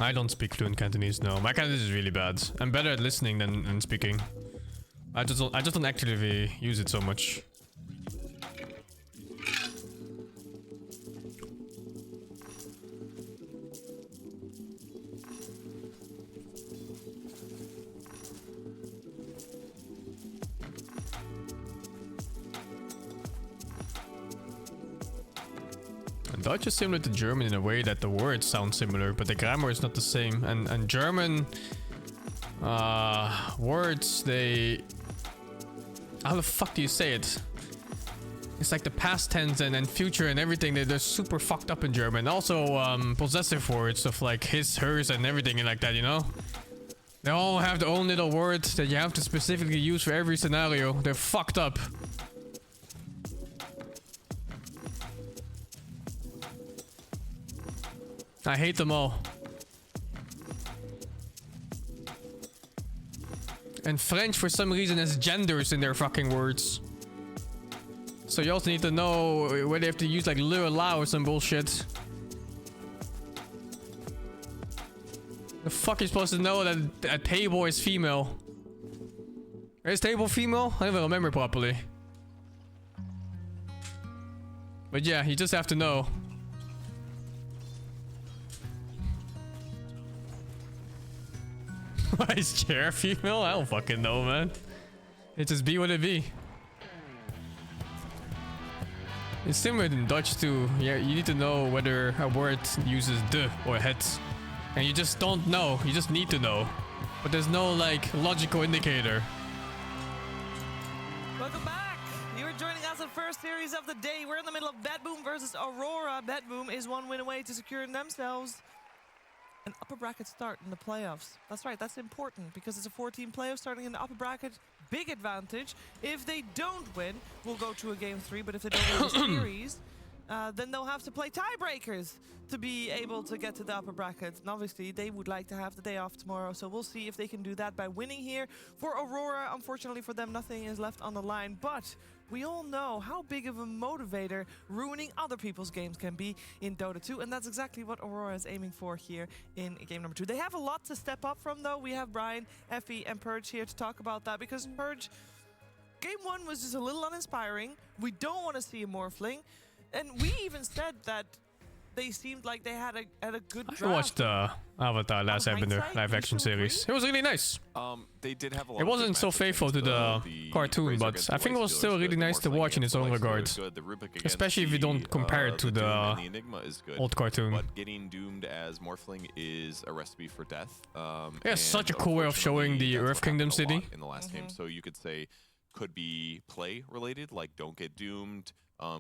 I don't speak fluent Cantonese, no. My Cantonese is really bad. I'm better at listening than speaking. I just don't actively use it so much. Dutch is similar to German in a way that the words sound similar, but the grammar is not the same. And German words, they... How the fuck do you say it? It's like the past tense and future and everything. They're super fucked up in German. Also, possessive words of like his, hers, and everything like that, you know? They all have their own little words that you have to specifically use for every scenario. They're fucked up. I hate them all. And French, for some reason, has genders in their fucking words. So you also need to know where they have to use like le or la or some bullshit. The fuck are you supposed to know that a table is female? Is table female? I don't even remember properly. But yeah, you just have to know. Why is chair female? I don't fucking know, man. It just be what it be. It's similar in Dutch too. Yeah, you need to know whether a word uses de or het. And you just don't know. You just need to know. But there's no like logical indicator.
Welcome back. You are joining us on first series of the day. We're in the middle of BetBoom versus Aurora. BetBoom is one win away to securing themselves an upper bracket start in the playoffs. That's right, that's important because it's a 4-team playoff starting in the upper bracket. Big advantage. If they don't win, we'll go to a game 3, but if they don't win the series, then they'll have to play tiebreakers to be able to get to the upper bracket. And obviously, they would like to have the day off tomorrow, so we'll see if they can do that by winning here. For Aurora, unfortunately for them, nothing is left on the line, but we all know how big of a motivator ruining other people's games can be in Dota 2, and that's exactly what Aurora is aiming for here in game number 2. They have a lot to step up from, though. We have Brian, Effie, and Purge here to talk about that, because Purge, game 1 was just a little uninspiring. We don't want to see a Morphling, and we even said that they seemed like they had a good draft.
I watched Avatar last Airbender live action series. It was really nice.
They did have a lot.
It wasn't so faithful to the cartoon, but I think it was still really nice to watch in its own regard. Especially if you don't compare it to the old cartoon.
But getting doomed as Morphling is a recipe for death.
Yeah, such a cool way of showing the Earth Kingdom city.
In the last game, so you could say could be play related, like don't get doomed.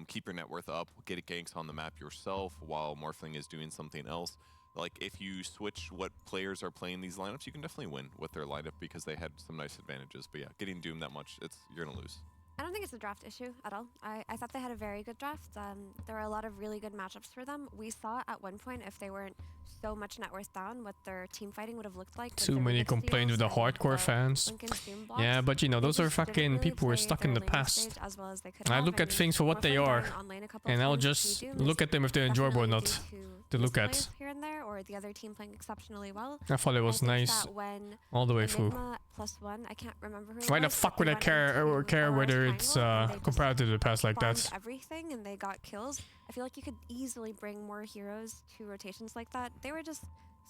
Keep your net worth up, get ganks on the map yourself while Morphling is doing something else. Like, if you switch what players are playing these lineups, you can definitely win with their lineup because they had some nice advantages. But yeah, getting doomed that much, you're going to lose.
I don't think it's a draft issue at all. I thought they had a very good draft. There were a lot of really good matchups for them. We saw at one point, if they weren't so much net worth down, what their team fighting would have looked like.
Too many complaints with the hardcore fans. Yeah, but you know, those are fucking people who are stuck in the past. I look at things for what they are, and I'll just look at them if they're enjoyable or not to look at.
Here and there, or the other team playing exceptionally well.
I thought it was nice all the way through.
+1, I can't remember who.
Why the fuck would I care whether it's compared to the past like that?
Everything and they got kills. I feel like you could easily bring more heroes to rotations like that. They were just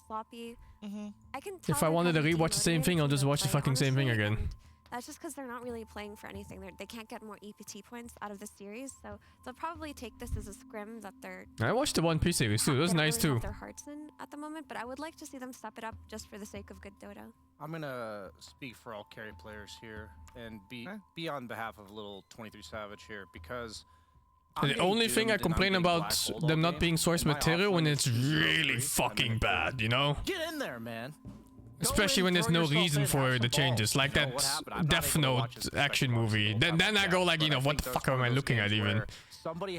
sloppy. I can tell
if I wanted to rewatch the same thing, I'll just watch the fucking same thing again.
That's just because they're not really playing for anything. They can't get more EPT points out of the series, so they'll probably take this as a scrim that they're.
I watched the One Piece series too. It was nice too.
Their hearts in at the moment, but I would like to see them step it up just for the sake of good Dota.
I'm gonna speak for all carry players here and be on behalf of little 23 Savage here because.
The only thing I complain about them not being source material when it's really fucking bad, you know?
Get in there, man.
Especially when there's no reason for the changes, like that Death Note action movie. Then I go like, you know, what the fuck am I looking at even?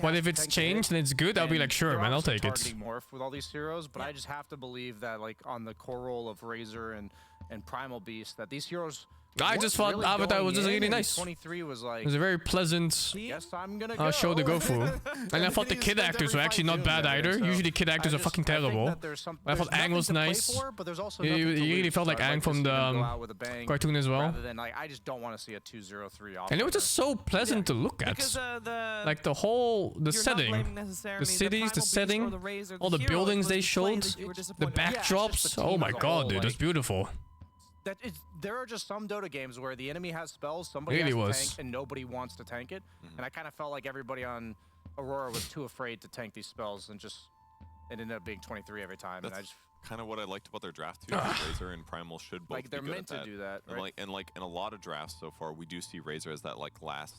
But if it's changed and it's good, I'll be like, sure, man, I'll take it.
With all these heroes, but I just have to believe that, like, on the core role of Razor and Primal Beast, that these heroes.
I just thought really Avatar was just really nice.
23 was like.
It was a very pleasant show to go through. And I thought the kid actors were actually not bad either. Usually kid actors are fucking terrible. I thought Aang was nice. You really felt like Aang from the cartoon as well.
I just don't want to see a 2-0-3
and it was just so pleasant to look at. Like the setting, the cities, the setting, all the buildings they showed, the backdrops. Oh my god, dude, it's beautiful.
There are just some Dota games where the enemy has spells, somebody has to tank, and nobody wants to tank it. And I kind of felt like everybody on Aurora was too afraid to tank these spells, and it ended up being 23 every time.
That's
and I just
kind of what I liked about their draft too. Razor and Primal should both
like they're
be good
meant to do that, right?
And like in a lot of drafts so far, we do see Razor as that like last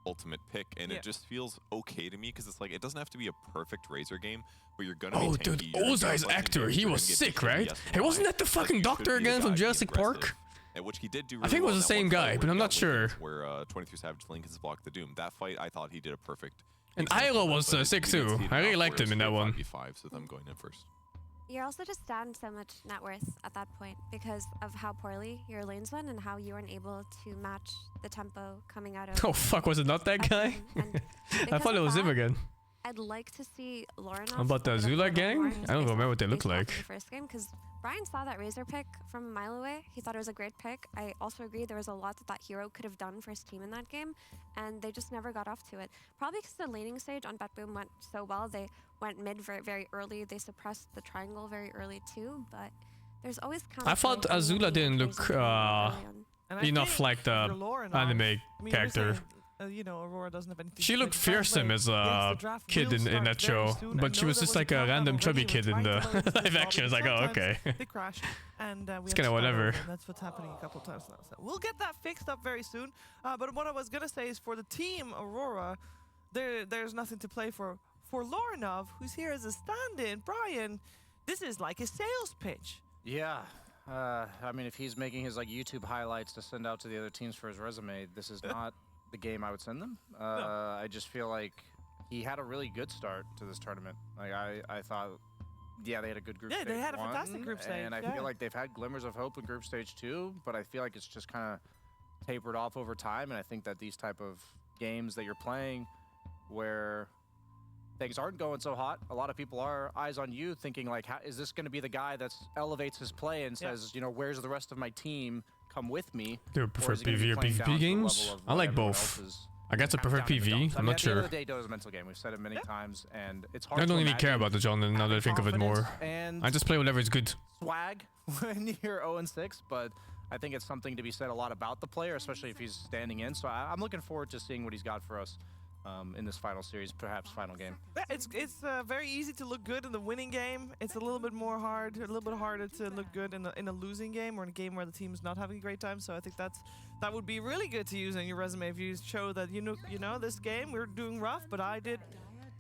ultimate pick, and it just feels okay to me because it's like it doesn't have to be a perfect Razor game, but you're gonna.
Oh, dude, Ozai's actor, he was sick, right? Hey, wasn't that the fucking doctor again from Jurassic Park?
Which he did do.
I think it was the same guy, but I'm not sure.
Where 23 Savage Lincoln's blocked the Doom. That fight, I thought he did a perfect.
And Ilo was sick too. I really liked him in that one.
So I'm going in first.
You're also just down so much net worth at that point because of how poorly your lanes went and how you weren't able to match the tempo coming out of.
Oh fuck, was it not that guy? I thought it was him again.
I'd like to see Lauren.
How about the Azula gang? I don't remember what they look like.
The first game, because Brian saw that Razor pick from a mile away. He thought it was a great pick. I also agree there was a lot that hero could have done for his team in that game, and they just never got off to it. Probably because the laning stage on BetBoom went so well. They went mid very, very early. They suppressed the triangle very early too, but there's always
I thought Azula didn't look enough like the anime character.
You know, Aurora doesn't have anything.
She looked fearsome as a kid in that show, but she was just like a random chubby kid in the live action. It's like, oh, okay.
They crash, and
it's kind of whatever.
That's what's happening a couple times now. So we'll get that fixed up very soon. But what I was gonna say is for the team Aurora, there's nothing to play for. For Lorinov, who's here as a stand-in, Brian, this is like a sales pitch.
Yeah. I mean, if he's making his like YouTube highlights to send out to the other teams for his resume, this is not the game I would send them.
No.
I just feel like he had a really good start to this tournament. Like I thought, yeah, they had a good group stage.
Yeah, they had a fantastic group stage.
And I feel like they've had glimmers of hope in group stage 2, but I feel like it's just kind of tapered off over time. And I think that these type of games that you're playing where things aren't going so hot, a lot of people are eyes on you thinking like, is this going to be the guy that elevates his play and says, you know, where's the rest of my team? Come with me.
Do you prefer PvE or PvP games? I like both. I guess I prefer PvE. I'm not sure.
At the end of the day, Dota's a mental game. We've said it many times, and it's hard.
I don't really care about the genre now that I think of it more. I just play whatever is good.
Swag when you're 0-6, but I think it's something to be said a lot about the player, especially if he's standing in. So I'm looking forward to seeing what he's got for us in this final series, perhaps final game.
It's very easy to look good in the winning game. It's a little bit harder to look good in a losing game or in a game where the team's not having a great time. So I think that would be really good to use on your resume if you show that you know this game we're doing rough, but I did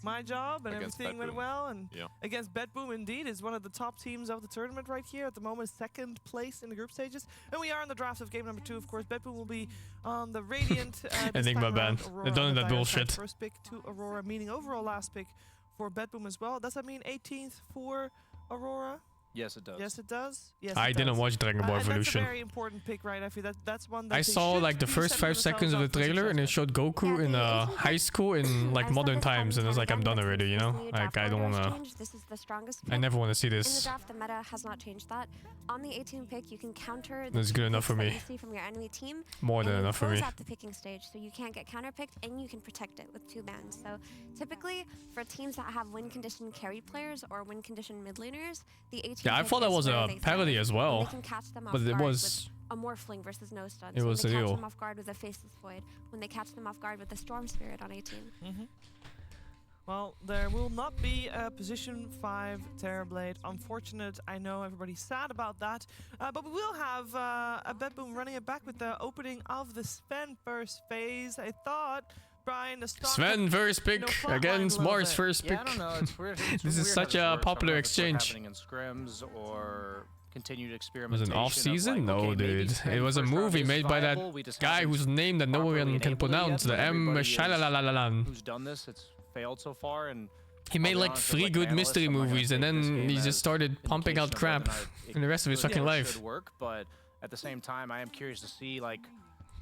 my job and
against
everything went well. And
yeah.
Against BetBoom, indeed, is one of the top teams of the tournament right here at the moment, second place in the group stages. And we are in the draft of game number 2, of course. BetBoom will be on the Radiant.
Enigma band. They're done that bullshit.
First pick to Aurora, meaning overall last pick for BetBoom as well. Does that mean 18th for Aurora?
Yes, it does.
Yes, it does. Yes,
I didn't watch Dragon Ball
Evolution.
Evolution.
That's a very important pick, right? I feel that's one that
I saw like the first 5 seconds of the trailer, and it showed Goku in high school in like modern times, and I was like, I'm done already, you know? Like I don't wanna.
This is the strongest
I never want to see
in the
this.
draft. The meta has not changed that. On the 18 pick, you can counter.
That's good enough for me.
You see from your enemy team.
More than enough for me.
At the picking stage, so you can't get counterpicked, and you can protect it with 2 bans. So typically, for teams that have win condition carry players or win condition mid laners, the 18.
Yeah, I thought that was a parody as well,
they can catch them off
but it
guard
was.
with a morphling versus no stun.
It was
when they
real.
catch them off guard with a faceless void. When they catch them off guard with the storm spirit on 18.
Well, there will not be a position 5 Terrorblade. Unfortunate. I know everybody's sad about that. But we will have a BetBoom running it back with the opening of the Sven first phase. I thought, Brian, the start
Sven first pick against Mars first pick.
Yeah, I don't know. It's weird. It's
This is
weird
such
how
a
this works.
popular
I don't know if it's
exchange.
happening in scrims or continued
Was
experimentation.
it an off season?
Like,
No,
okay, maybe
dude.
Sven
It was a
first round
movie
is
made by that
viable. We just
guy
haven't
whose name that no
properly
one can
enabled it yet,
pronounce.
but
The M.
everybody is-
Shalalalan.
Who's done this? It's failed so far, and
He made
I'll be
like
honest, as
3
like
good
an
mystery
analyst, I'm not gonna
movies, and
take this
then
game
he
as
just started pumping out
indication of
crap
whether or not
in the rest of his
it
fucking
really
life.
should work, but at the same time, I am curious to see, like,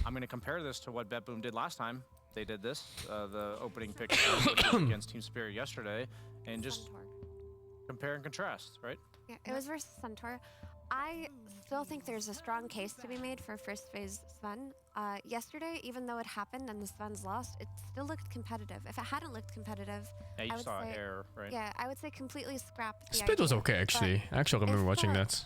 I'm going to compare this to what BetBoom did last time. They did this, the opening pick against Team Spirit yesterday, and just compare and contrast, right?
Yeah, it was versus Centaur. I still think there's a strong case to be made for first phase Sven. Yesterday, even though it happened and the Svens lost, it still looked competitive. If it hadn't looked competitive,
Yeah, you
I would
saw
say,
error, right?
Yeah, I would say completely scrap the
Split was
idea.
okay, actually. I actually remember
if
watching
the-
that.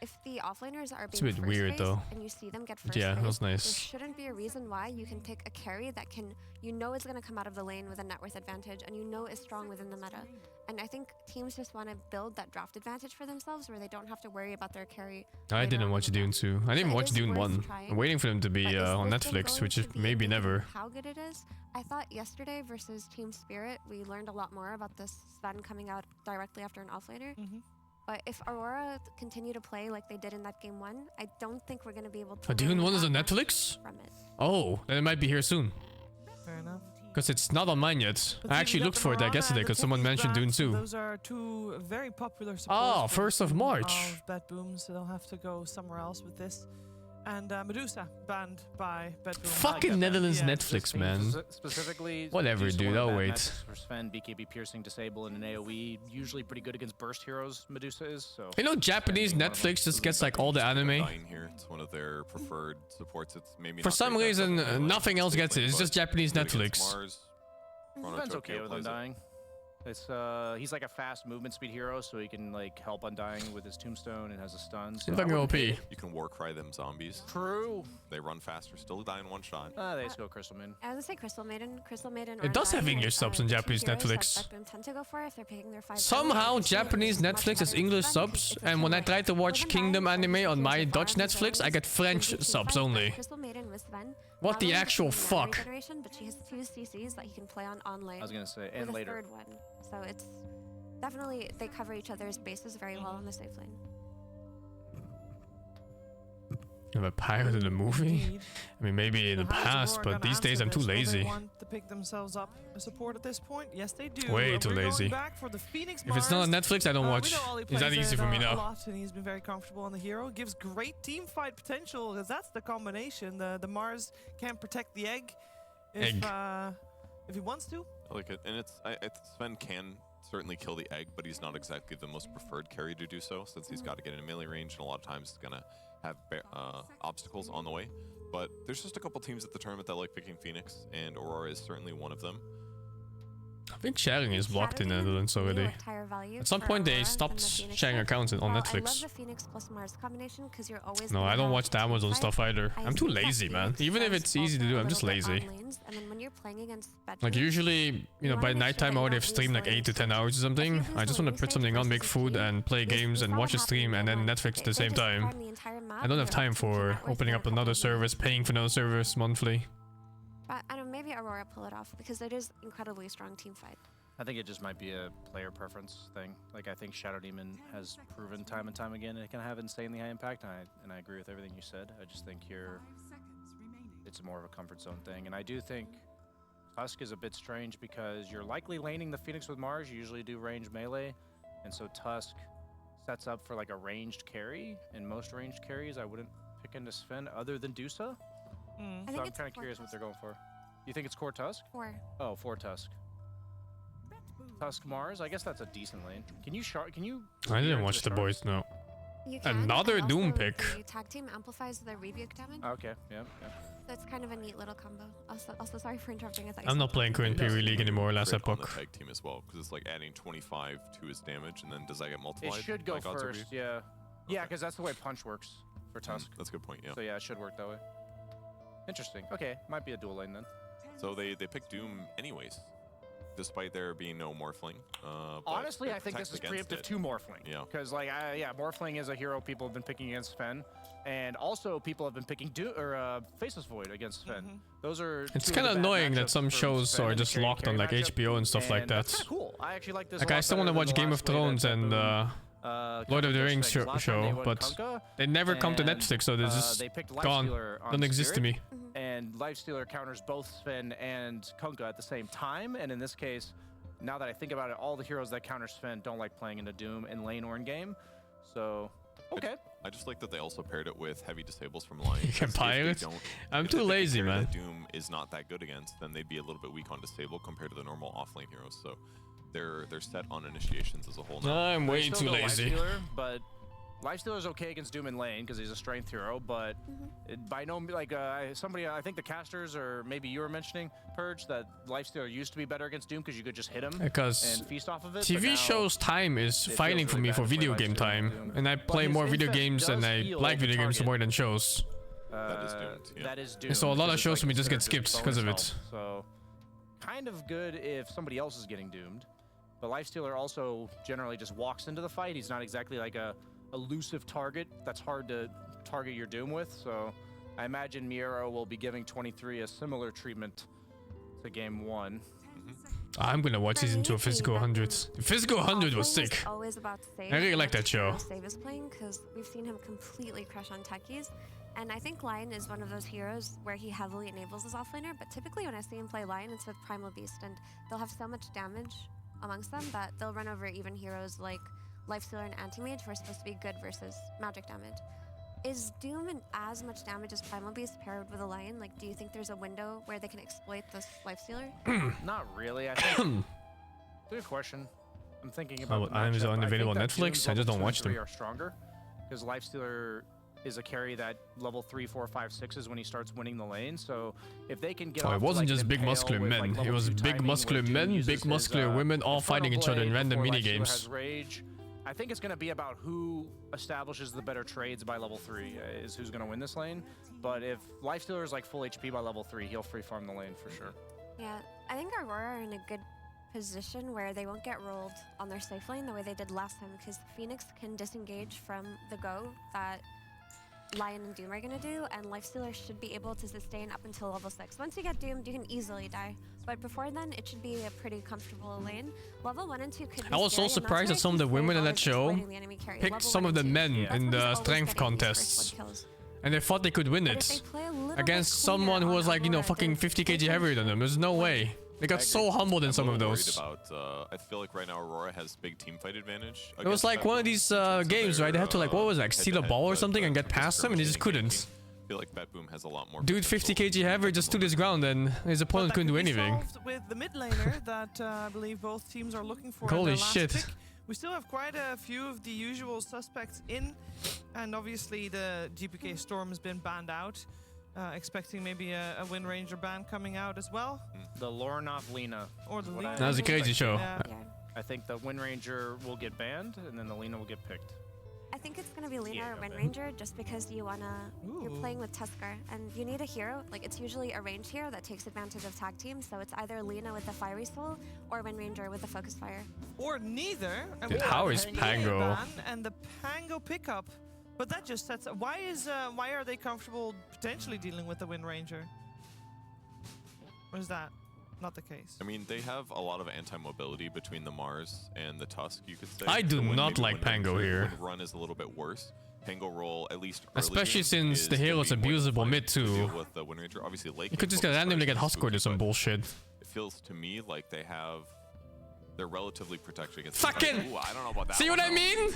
If the offlaners are
It's
being
a bit
first
weird,
phase
though.
and you see them get
But
first
yeah, it
phase,
was nice.
there shouldn't be a reason why you can pick a carry that can, you know, is going to come out of the lane with a net worth advantage and you know is strong within the meta. And I think teams just want to build that draft advantage for themselves where they don't have to worry about their carry.
I
later
didn't
on
watch
in the
Dune
draft.
2. I didn't
So
even
it
watch
is
Dune
worth
1.
trying.
I'm waiting for them to be
But is
on
this game
Netflix,
going
which
to
is
be
maybe
indicative
never.
of how good it is? I thought yesterday versus Team Spirit, we learned a lot more about this Sven coming out directly after an offlaner. But if Aurora continue to play like they did in that game 1, I don't think we're going to be able to.
Dune
learn
1 is
that
on
much
Netflix?
from it.
Oh, then it might be here soon.
Fair enough.
Because it's not on mine yet.
But
I
you've
actually
got
looked
the
for it like
Mirana
yesterday
and the
because someone
Techies
mentioned Dune
back,
2.
Those are 2 very popular supports.
Oh,
for the
1st of
team
March.
Of BetBoom, so they'll have to go somewhere else with this. And Medusa banned by BetBoom.
Fucking Netherlands
Yeah.
Netflix, man.
Specifically,
Whatever,
Medusa,
dude.
one of the
I'll
bad
wait.
matches for Sven, BKB piercing, disable, and an AoE. Usually pretty good against burst heroes, Medusa is. So
You know, Japanese
Sven being one of them.
Netflix just gets like all the anime.
Dying here. It's one of their preferred supports. It's maybe
For
not
some
great
reason,
matchup, like
nothing else
safe
gets it.
lane,
It's just
but
Japanese
good against
Netflix.
Mars, Toronto
Sven's
Tokyo
okay with
plays it.
Undying. It's he's like a fast movement speed hero, so he can like help Undying with his tombstone and has a stun. So
Seems like an OP.
You can war cry them zombies.
True.
They run faster, still die in one shot.
They just go Crystal Maiden.
I would say Crystal Maiden. Crystal Maiden.
It does have English subs on Japanese Netflix.
Tend to go for if they're picking their 5
Somehow Japanese Netflix has English subs, and when I try to watch Kingdom anime on my Dutch Netflix, I get French subs only.
Crystal Maiden with Sven.
What the actual fuck?
But she has 2 CCs that he can play on lane.
I was gonna say,
with
and
a
later.
3rd one. So it's definitely, they cover each other's bases very well on the safe lane.
Of a pirate in a movie? I mean, maybe in the
How's
past,
Aurora
but
gonna
these days
answer
I'm too
this? Will
lazy.
They want to pick themselves up a support at this point? Yes, they do.
Way too
We're going
lazy.
back for the Phoenix
If it's not on
Mars.
Netflix, I don't
We
watch.
know Ollie
It's that
plays
easy
it,
for me
a
now.
lot, and he's been very comfortable on the hero. Gives great team fight potential, because that's the combination. The Mars can protect the egg if he wants to.
I like it, and Sven can certainly kill the egg, but he's not exactly the most preferred carry to do so, since he's got to get in melee range, and a lot of times he's gonna have obstacles on the way. But there's just a couple teams at the tournament that like picking Phoenix, and Aurora is certainly one of them.
I think sharing is blocked in the Netherlands already. At some point they stopped sharing accounts on
I love
Netflix.
the Phoenix plus Mars combination because you're always
No,
gonna
I don't
have
watch the Amazon
team
stuff
fight.
either.
I
I'm too
think that
lazy, man.
Phoenix
Even if
does
it's easy to
falter
do,
a
I'm just
little bit
lazy.
on lanes, and then when you're playing against
Like usually, you know, by nighttime I already have streamed like 8 to 10 hours or something. I just want to put something on, make food and play games and watch a stream and then Netflix at the same time. I don't have time for opening up another service, paying for another service monthly.
But I don't know, maybe Aurora pull it off because it is incredibly strong team fight.
I think it just might be a player preference thing. Like, I think Shadow Demon has proven time and time again it can have insanely high impact, and I agree with everything you said. I just think here it's more of a comfort zone thing. And I do think Tusk is a bit strange because you're likely laning the Phoenix with Mars. You usually do range melee, and so Tusk sets up for like a ranged carry. And most ranged carries, I wouldn't pick into Sven other than Dusa. So I'm kind of curious what they're going for. You think it's core Tusk?
4.
Oh, 4 Tusk. Tusk Mars. I guess that's a decent lane. Can you Can you?
I didn't watch the boys. No.
You can,
another
and
Doom
also
pick.
The tag team amplifies the rebuke damage.
Okay. Yeah.
So it's kind of a neat little combo. Also sorry for interrupting.
I'm not playing current PoE League anymore. Last epoch.
On the tag team as well, because it's like adding 25 to his damage, and then does that get multiplied?
It should go first. Yeah. Yeah, because that's the way punch works for Tusk.
That's a good point. Yeah.
So yeah, it should work that way. Interesting. Okay, might be a dual lane then.
So they picked Doom anyways, despite there being no Morphling.
Honestly, I think this is preemptive to Morphling.
Yeah.
Because like, Morphling is a hero people have been picking against Sven, and also people have been picking Faceless Void against Sven. Those are.
It's kind of annoying that some shows are just locked on like HBO and stuff like that.
That's cool. I actually like this.
Like I still want to watch Game of Thrones and Lord of the Rings show, but they never come to Netflix, so they're just gone. Don't exist to me.
And Lifestealer counters both Sven and Kunkka at the same time, and in this case, now that I think about it, all the heroes that counter Sven don't like playing into Doom in lane or in game. So, okay.
I just like that they also paired it with heavy disables from Lion.
You can pirate? I'm too lazy, man.
Doom is not that good against, then they'd be a little bit weak on disable compared to the normal offlane heroes. So they're set on initiations as a whole now.
I'm way too lazy.
Lifestealer, but Lifestealer's okay against Doom in lane because he's a strength hero, but by no means, like somebody, I think the casters or maybe you were mentioning, Purge, that Lifestealer used to be better against Doom because you could just hit him and feast off of it.
TV shows time is fighting for me for video game time, and I play more video games and I like video games more than shows.
That is doomed. Yeah.
That is doomed.
And so a lot of shows for me just get skipped because of it.
So kind of good if somebody else is getting doomed, but Lifestealer also generally just walks into the fight. He's not exactly like a elusive target that's hard to target your Doom with, so I imagine Miero will be giving 23 a similar treatment to game 1.
I'm gonna watch season 2 of Physical 100. Physical 100 was sick.
Always about save.
I really like that show.
Save is playing because we've seen him completely crush on techies, and I think Lion is one of those heroes where he heavily enables his offlaner. But typically when I see him play Lion, it's with Primal Beast, and they'll have so much damage amongst them that they'll run over even heroes like Lifestealer and Anti-Mage who are supposed to be good versus magic damage. Is Doom in as much damage as Primal Beast paired with a Lion? Like, do you think there's a window where they can exploit this Lifestealer?
Not really. I think. Good question. I'm thinking about.
Items are unavailable on Netflix. I just don't watch them.
Are stronger because Lifestealer is a carry that level 3, 4, 5, 6 is when he starts winning the lane. So if they can get.
Oh, it wasn't just big muscular men. It was big muscular men, big muscular women, all fighting each other in random minigames.
I think it's going to be about who establishes the better trades by level 3 is who's going to win this lane. But if Lifestealer is like full HP by level 3, he'll free farm the lane for sure.
Yeah, I think Aurora are in a good position where they won't get rolled on their safe lane the way they did last time, because Phoenix can disengage from the go that Lion and Doom are going to do, and Lifestealer should be able to sustain up until level 6. Once you get Doomed, you can easily die. But before then, it should be a pretty comfortable lane. Level 1 and 2 could be
I was so surprised that some of the women in that show picked some of the men in the strength contests. And they thought they could win it against someone who was like, you know, fucking 50 kg heavier than them. There's no way. They got so humbled in some of those.
I feel like right now Aurora has big team fight advantage.
It was like one of these games, right? They had to like, what was it, like steal a ball or something and get past them, and they just couldn't.
I feel like BetBoom has a lot more.
Dude, 50 kg heavier just stood his ground, and his opponent couldn't do anything.
With the mid laner that I believe both teams are looking for.
Holy shit.
Pick. We still have quite a few of the usual suspects in, and obviously the GPK Storm has been banned out. Expecting maybe a Wind Ranger ban coming out as well.
The Lornoff Lina.
Or the Lina.
That was a crazy show.
Yeah.
I think the Wind Ranger will get banned, and then the Lina will get picked.
I think it's gonna be Lina or Wind Ranger, just because you're playing with Tusker, and you need a hero. Like, it's usually a ranged hero that takes advantage of tag teams, so it's either Lina with the Fiery Soul or Wind Ranger with the Focus Fire.
Or neither.
Dude, how is Pango?
And the Pango pickup. But that just sets up. Why are they comfortable potentially dealing with the Wind Ranger? Or is that not the case?
I mean, they have a lot of anti-mobility between the Mars and the Tusk, you could say.
I do not like Pango here.
Run is a little bit worse. Pango roll, at least
especially since the hero's abusable mid too.
With the Wind Ranger, obviously,
you could just randomly get Huskord or some bullshit.
It feels to me like they're relatively protected against.
Fucking!
Ooh, I don't know about that.
See what I mean?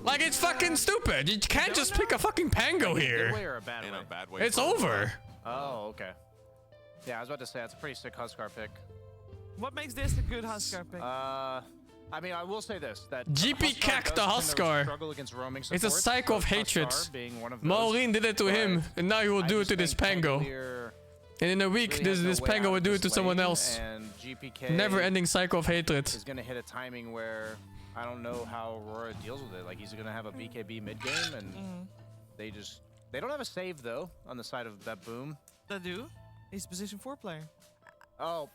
Like, it's fucking stupid. You can't just pick a fucking Pango here.
Good way or a bad way?
In a bad way.
It's over.
Oh, okay. Yeah, I was about to say, that's a pretty sick Huskar pick.
What makes this a good Huskar pick?
I mean, I will say this, that
GP cacked the Huskar.
Struggle against roaming
It's a
supports,
cycle of
so
hatred.
Huskar being one of those,
Maureen did it to him, and now he will do it to this Pango. And in a week,
really
this
no way
Pango
out
will
of
do it
this
to someone
lane,
else.
And GPK
Never-ending cycle of hatred.
is going to hit a timing where I don't know how Aurora deals with it. Like, he's going to have a BKB mid-game, and they don't have a save, though, on the side of BetBoom.
They do. He's position 4 player.
Oh.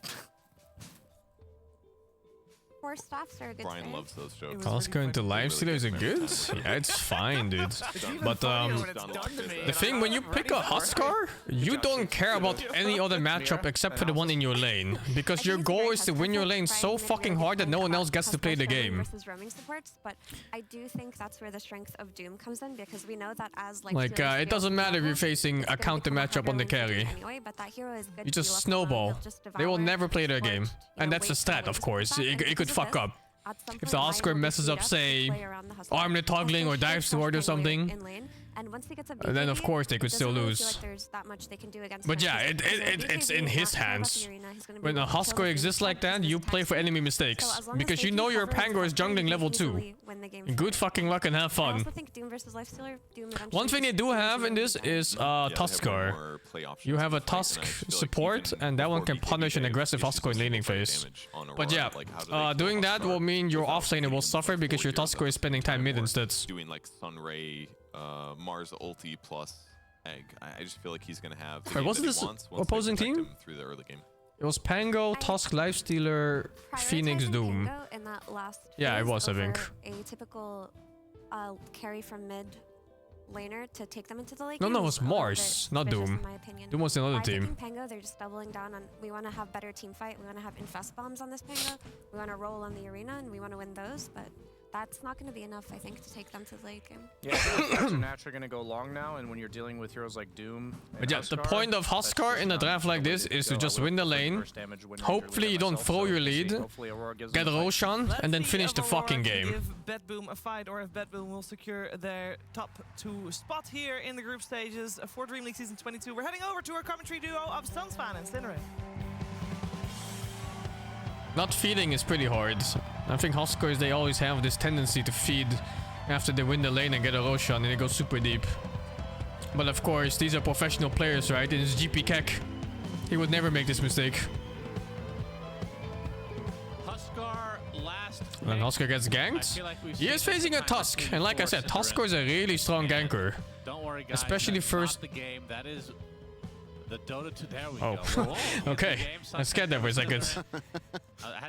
4 staffs are a good
Brian
trade.
loves those jokes.
Huskar into live stealer, is it good? Yeah, it's fine, dude. But the thing, when you pick a Huskar, you don't care about any other matchup except for the one in your lane. Because your goal is to win your lane so fucking hard that no one else gets to play the game.
Versus roaming supports, but I do think that's where the strength of Doom comes in, because we know that as
Like, it doesn't matter if you're facing a counter matchup on the carry.
Anyway, but that hero is good
You
to
just
be left
snowball.
alone. He'll just
They will
devour,
never play their
support,
game.
you
And
know,
that's the
wait for
stat,
the
of
waves to
course.
come back, and
It could
because of
fuck
this,
up.
at some
If
point,
the
Ryan
Huskar
will
messes
speed
up,
to
say,
play around the Huskar.
arm the toggling or
Also,
dives
Shush
toward or
Pango
something.
in lane, and once he gets a
And then, of
BKB,
course, they could
it
still
doesn't really
lose.
feel like there's that much they can do against
But
him.
yeah,
Because if
it's
BKB
in
is
his
not care about
hands.
the arena, he's gonna be
When a
able to kill
Huskar
the
exists like
Phoenix
that, you
versus
play
his
for enemy
team.
mistakes.
So as long as
Because
they
you
can
know your
cover his
Pango is
top lane,
jungling
they
level
can
2.
easily win the game
Good fucking luck and have
I
fun.
also think Doom versus Lifestealer, Doom eventually
One thing they do have in this is Tuskar. You have a Tusk support, and that one can punish an aggressive Huskar in laning phase. But yeah, doing that will mean your offlaner will suffer because your Tuskar is spending time mid instead.
Doing like Sunray, Mars ulti plus Egg. I just feel like he's gonna have.
Wait, wasn't this opposing team?
Through the early game.
It was Pango, Tusk, Lifestealer, Phoenix, Doom.
Pango in that last
Yeah, it
phase
was, I think.
over A typical carry from mid laner to take them into the late
No,
game
no, it
was
was
a little
Mars,
bit
not
suspicious
Doom.
in my opinion.
Doom was another
By
team.
picking Pango, they're just doubling down on, we want to have better team fight, we want to have infest bombs on this Pango, we want to roll on the arena, and we want to win those, but that's not going to be enough, I think, to take them to the late game.
Yeah, fights are naturally going to go long now, and when you're dealing with heroes like Doom and
But yeah, the
Huskar,
point of
that's
Huskar
just
in a
not
draft like
the way
this
to
is to
go.
just
I would
win the
prefer
lane.
first damage win
Hopefully you
leader
don't
myself,
throw
so
your
we'll see.
lead,
Hopefully Aurora gives
get
them a fight.
Roshan,
Let's
and then
see
finish
if
the fucking
Aurora can
game.
give BetBoom a fight, or if BetBoom will secure their top 2 spot here in the group stages for DreamLeague Season 22. We're heading over to our commentary duo of Sunsfan and Sinre.
Not feeding is pretty hard. I think Huskars, they always have this tendency to feed after they win the lane and get a Roshan, and they go super deep. But of course, these are professional players, right? It is GP Keck. He would never make this mistake.
Huskar last.
When Huskar gets ganked, he is facing a Tusk. And like I said, Huskar is a really strong ganker.
Don't worry, guys.
Especially
that's
first.
not the game. That is the Dota 2. There we
Oh,
go.
okay. I scared there for a second.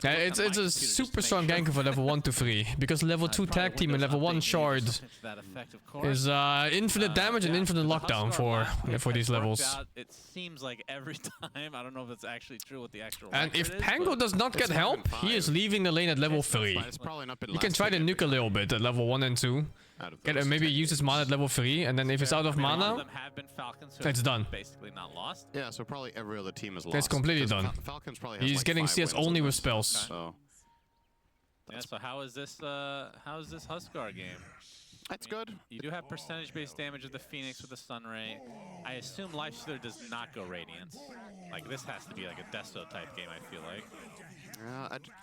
Yeah, it's a super strong ganker for level 1 to 3, because level 2 tag team and level 1 shard is infinite damage and infinite lockdown for these levels.
It seems like every time. I don't know if that's actually true with the actual.
And
record
if
is,
Pango
but
does not get help, he is leaving the lane at level 3. You can try to nuke a little bit at level 1 and 2. Maybe use his mana at level 3, and then if it's out of mana, it's done.
Basically not lost.
Yeah, so probably every other team is lost.
That's completely done.
Falcons probably has
He's
like
getting
5
CS
wins
only
on
with
this,
spells.
So
Yeah. So how is this Huskar game?
That's good.
You do have percentage-based damage of the Phoenix with the Sunray. I assume Lifestealer does not go Radiance. Like, this has to be like a Desto type game, I feel like.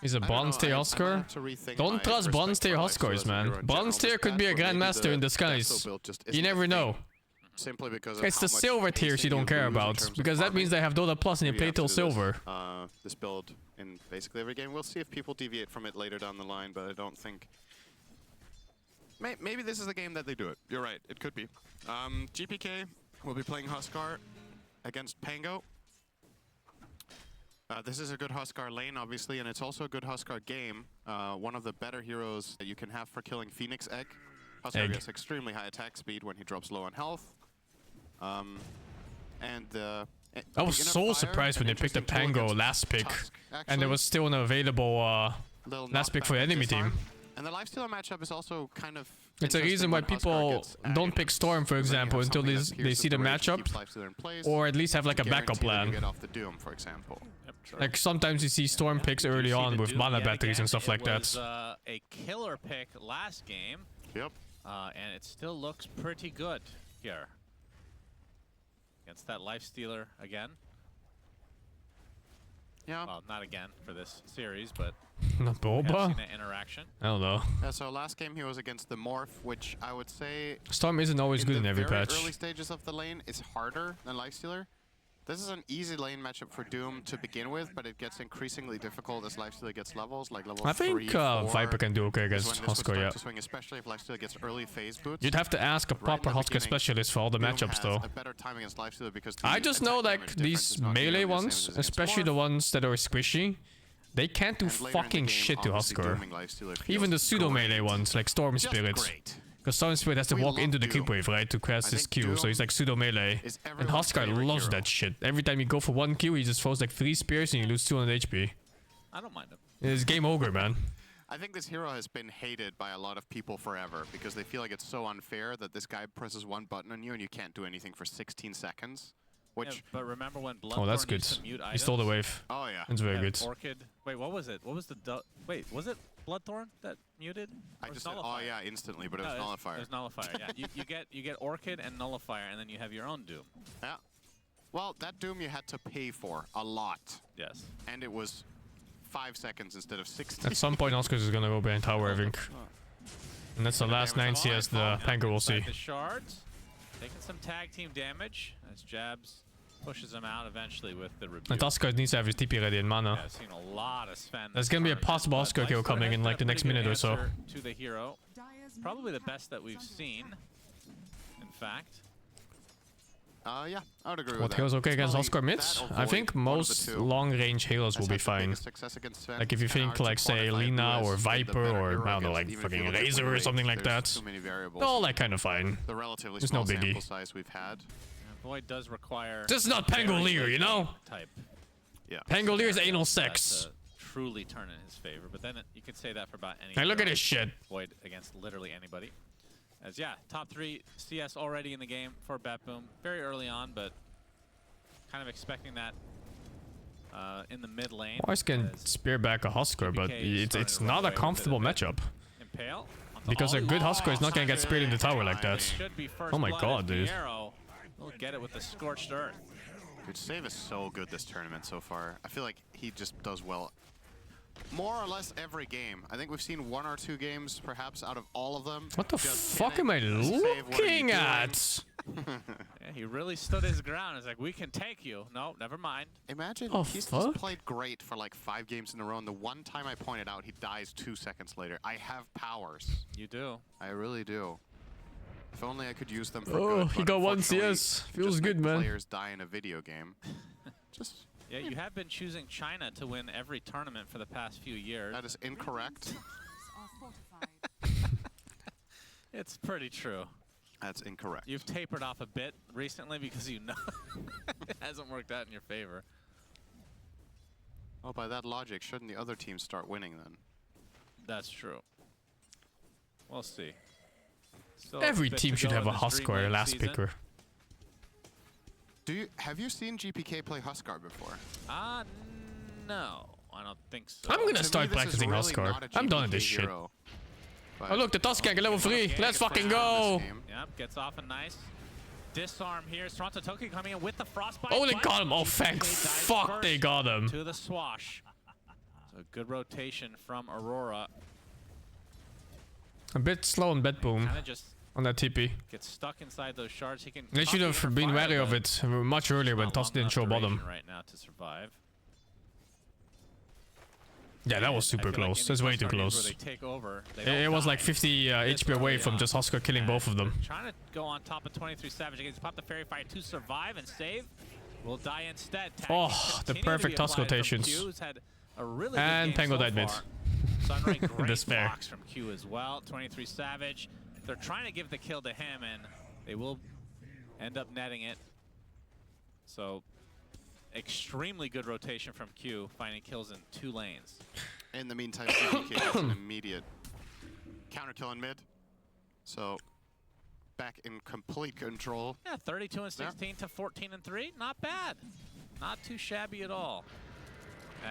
He's a bronze tier Huskar. Don't trust bronze tier Huskars, man. Bronze tier could be a grandmaster in disguise. You never know.
Simply because
It's the silver tiers you don't care about, because that means they have Dota Plus and you play till silver.
This build in basically every game. We'll see if people deviate from it later down the line, but I don't think. Maybe this is the game that they do it. You're right. It could be. GPK will be playing Huskar against Pango. This is a good Huskar lane, obviously, and it's also a good Huskar game. One of the better heroes that you can have for killing Phoenix Egg. Huskar gets extremely high attack speed when he drops low on health.
I was so surprised when they picked the Pango last pick, and there was still an available last pick for the enemy team.
And the Lifestealer matchup is also kind of.
It's a reason why people don't pick Storm, for example, until they see the matchup, or at least have like a backup plan. Like sometimes you see Storm picks early on with mana batteries and stuff like that.
A killer pick last game.
Yep.
And it still looks pretty good here. Against that Lifestealer again.
Yeah.
Well, not again for this series, but
Not
we have
Boba?
seen an interaction.
I don't know.
Yeah, so last game he was against the Morph, which I would say
Storm isn't always good in every
very
patch.
early stages of the lane is harder than Lifestealer. This is an easy lane matchup for Doom to begin with, but it gets increasingly difficult as Lifestealer gets levels, like level 3,
I think
4.
Viper can do okay against Husker, yeah.
To swing, especially if Lifestealer gets early phase boots.
You'd have to ask a proper Husker specialist for all the
Doom
matchups,
has
though.
a better time against Lifestealer because
I just know, like, these melee ones, especially the ones that are squishy, they can't do fucking shit to Husker. Even the pseudo-melee ones, like Storm Spirit. Because Storm Spirit has to walk into the creep wave, right, to cast his Q, so he's like pseudo-melee. And Husker loves that shit. Every time you go for one Q, he just throws like 3 spears and you lose 200 HP.
I don't mind him.
It's game over, man.
I think this hero has been hated by a lot of people forever because they feel like it's so unfair that this guy presses one button on you and you can't do anything for 16 seconds. Which,
yeah, but remember when Bloodthorn
Oh, that's good.
used to mute
He stole the wave.
Oh, yeah.
It's very good.
Orchid. Wait, what was it? What was the... Wait, was it Bloodthorn that muted?
I just said, oh yeah, instantly, but it was Nullifier.
It was Nullifier, yeah. you get Orchid and Nullifier, and then you have your own Doom.
Yeah. Well, that Doom you had to pay for a lot.
Yes.
And it was 5 seconds instead of 16.
At some point, Oscars is gonna go behind tower, I think. And that's the last 9 CS the Pango will see.
The shards, taking some tag team damage as Jabs pushes him out eventually with the rebuke.
And Oscar needs to have his TP ready in mana.
Yeah, I've seen a lot of Sven.
There's gonna be a possible Oscar kill coming in like the next minute or so.
To the hero, probably the best that we've seen. In fact.
Yeah, I would agree with
What
that.
heroes okay against Oscar mid? I think
one of the
most
two.
long-range heroes will be fine. Like if you think like say Lina or Viper or I don't know like fucking Razor or something like that, they're all like kind of fine.
The relatively
There's no
small
biggie.
sample size we've had.
Void does require...
Just not Pangolier, you know?
Type.
Yeah.
Pangolier's anal sex.
Truly turn in his favor, but then you can say that for about any...
Hey, look at this shit.
Void against literally anybody. As yeah, top 3 CS already in the game for BetBoom. Very early on, but kind of expecting that in the mid lane.
Wise can spear back a Husker, but it's not a comfortable matchup.
Impale.
Because a good Husker is not gonna get speared in the tower like that. Oh my god, dude.
We'll get it with the Scorched Earth.
Dude, Save is so good this tournament so far. I feel like he just does well more or less every game. I think we've seen 1 or 2 games, perhaps, out of all of them.
What the fuck am I looking at?
Yeah, he really stood his ground. It's like, we can take you. No, never mind.
Imagine he's
fuck?
just played great for like 5 games in a row, and the one time I pointed out, he dies 2 seconds later. I have powers.
You do.
I really do. If only I could use them for
Oh,
good.
he
but
got 1
unfortunately,
CS. Feels
just
good,
make
man.
Players die in a video game. Just...
Yeah, you have been choosing China to win every tournament for the past few years.
That is incorrect.
It's pretty true.
That's incorrect.
You've tapered off a bit recently because you know it hasn't worked out in your favor.
Well, by that logic, shouldn't the other teams start winning then?
That's true. We'll see.
Every team should have a Husker or a last
season.
picker.
Have you seen GPK play Huskar before?
No, I don't think so.
I'm gonna start practicing Husker. I'm done with this shit. Oh look, the Tuskank at level 3. Let's fucking go!
Yep, gets off a nice disarm here. Toronto Tokyo coming in with the frostbite.
Oh, they got him! Oh, thank fuck they got him!
To the swash. So good rotation from Aurora.
A bit slow on BetBoom.
Kinda just
on that TP.
gets stuck inside those shards. He can.
They should have been wary of it much earlier when Toss didn't show bottom.
Right now to survive.
Yeah, that was super close. That's way too close. It was like 50 HP away from just Husker killing both of them.
Trying to go on top of 23 Savage against pop the Fairy Fire to survive and save. Will die instead.
Oh, the perfect Tusk rotations. And Pango died mid.
Sunray, great
Despair.
blocks from Q as well. 23 Savage. They're trying to give the kill to him, and they will end up netting it. So, extremely good rotation from Q, finding kills in 2 lanes.
In the meantime, GPK gets an immediate counter kill in mid. So, back in complete control.
Yeah, 32 and 16 to 14 and 3. Not bad. Not too shabby at all.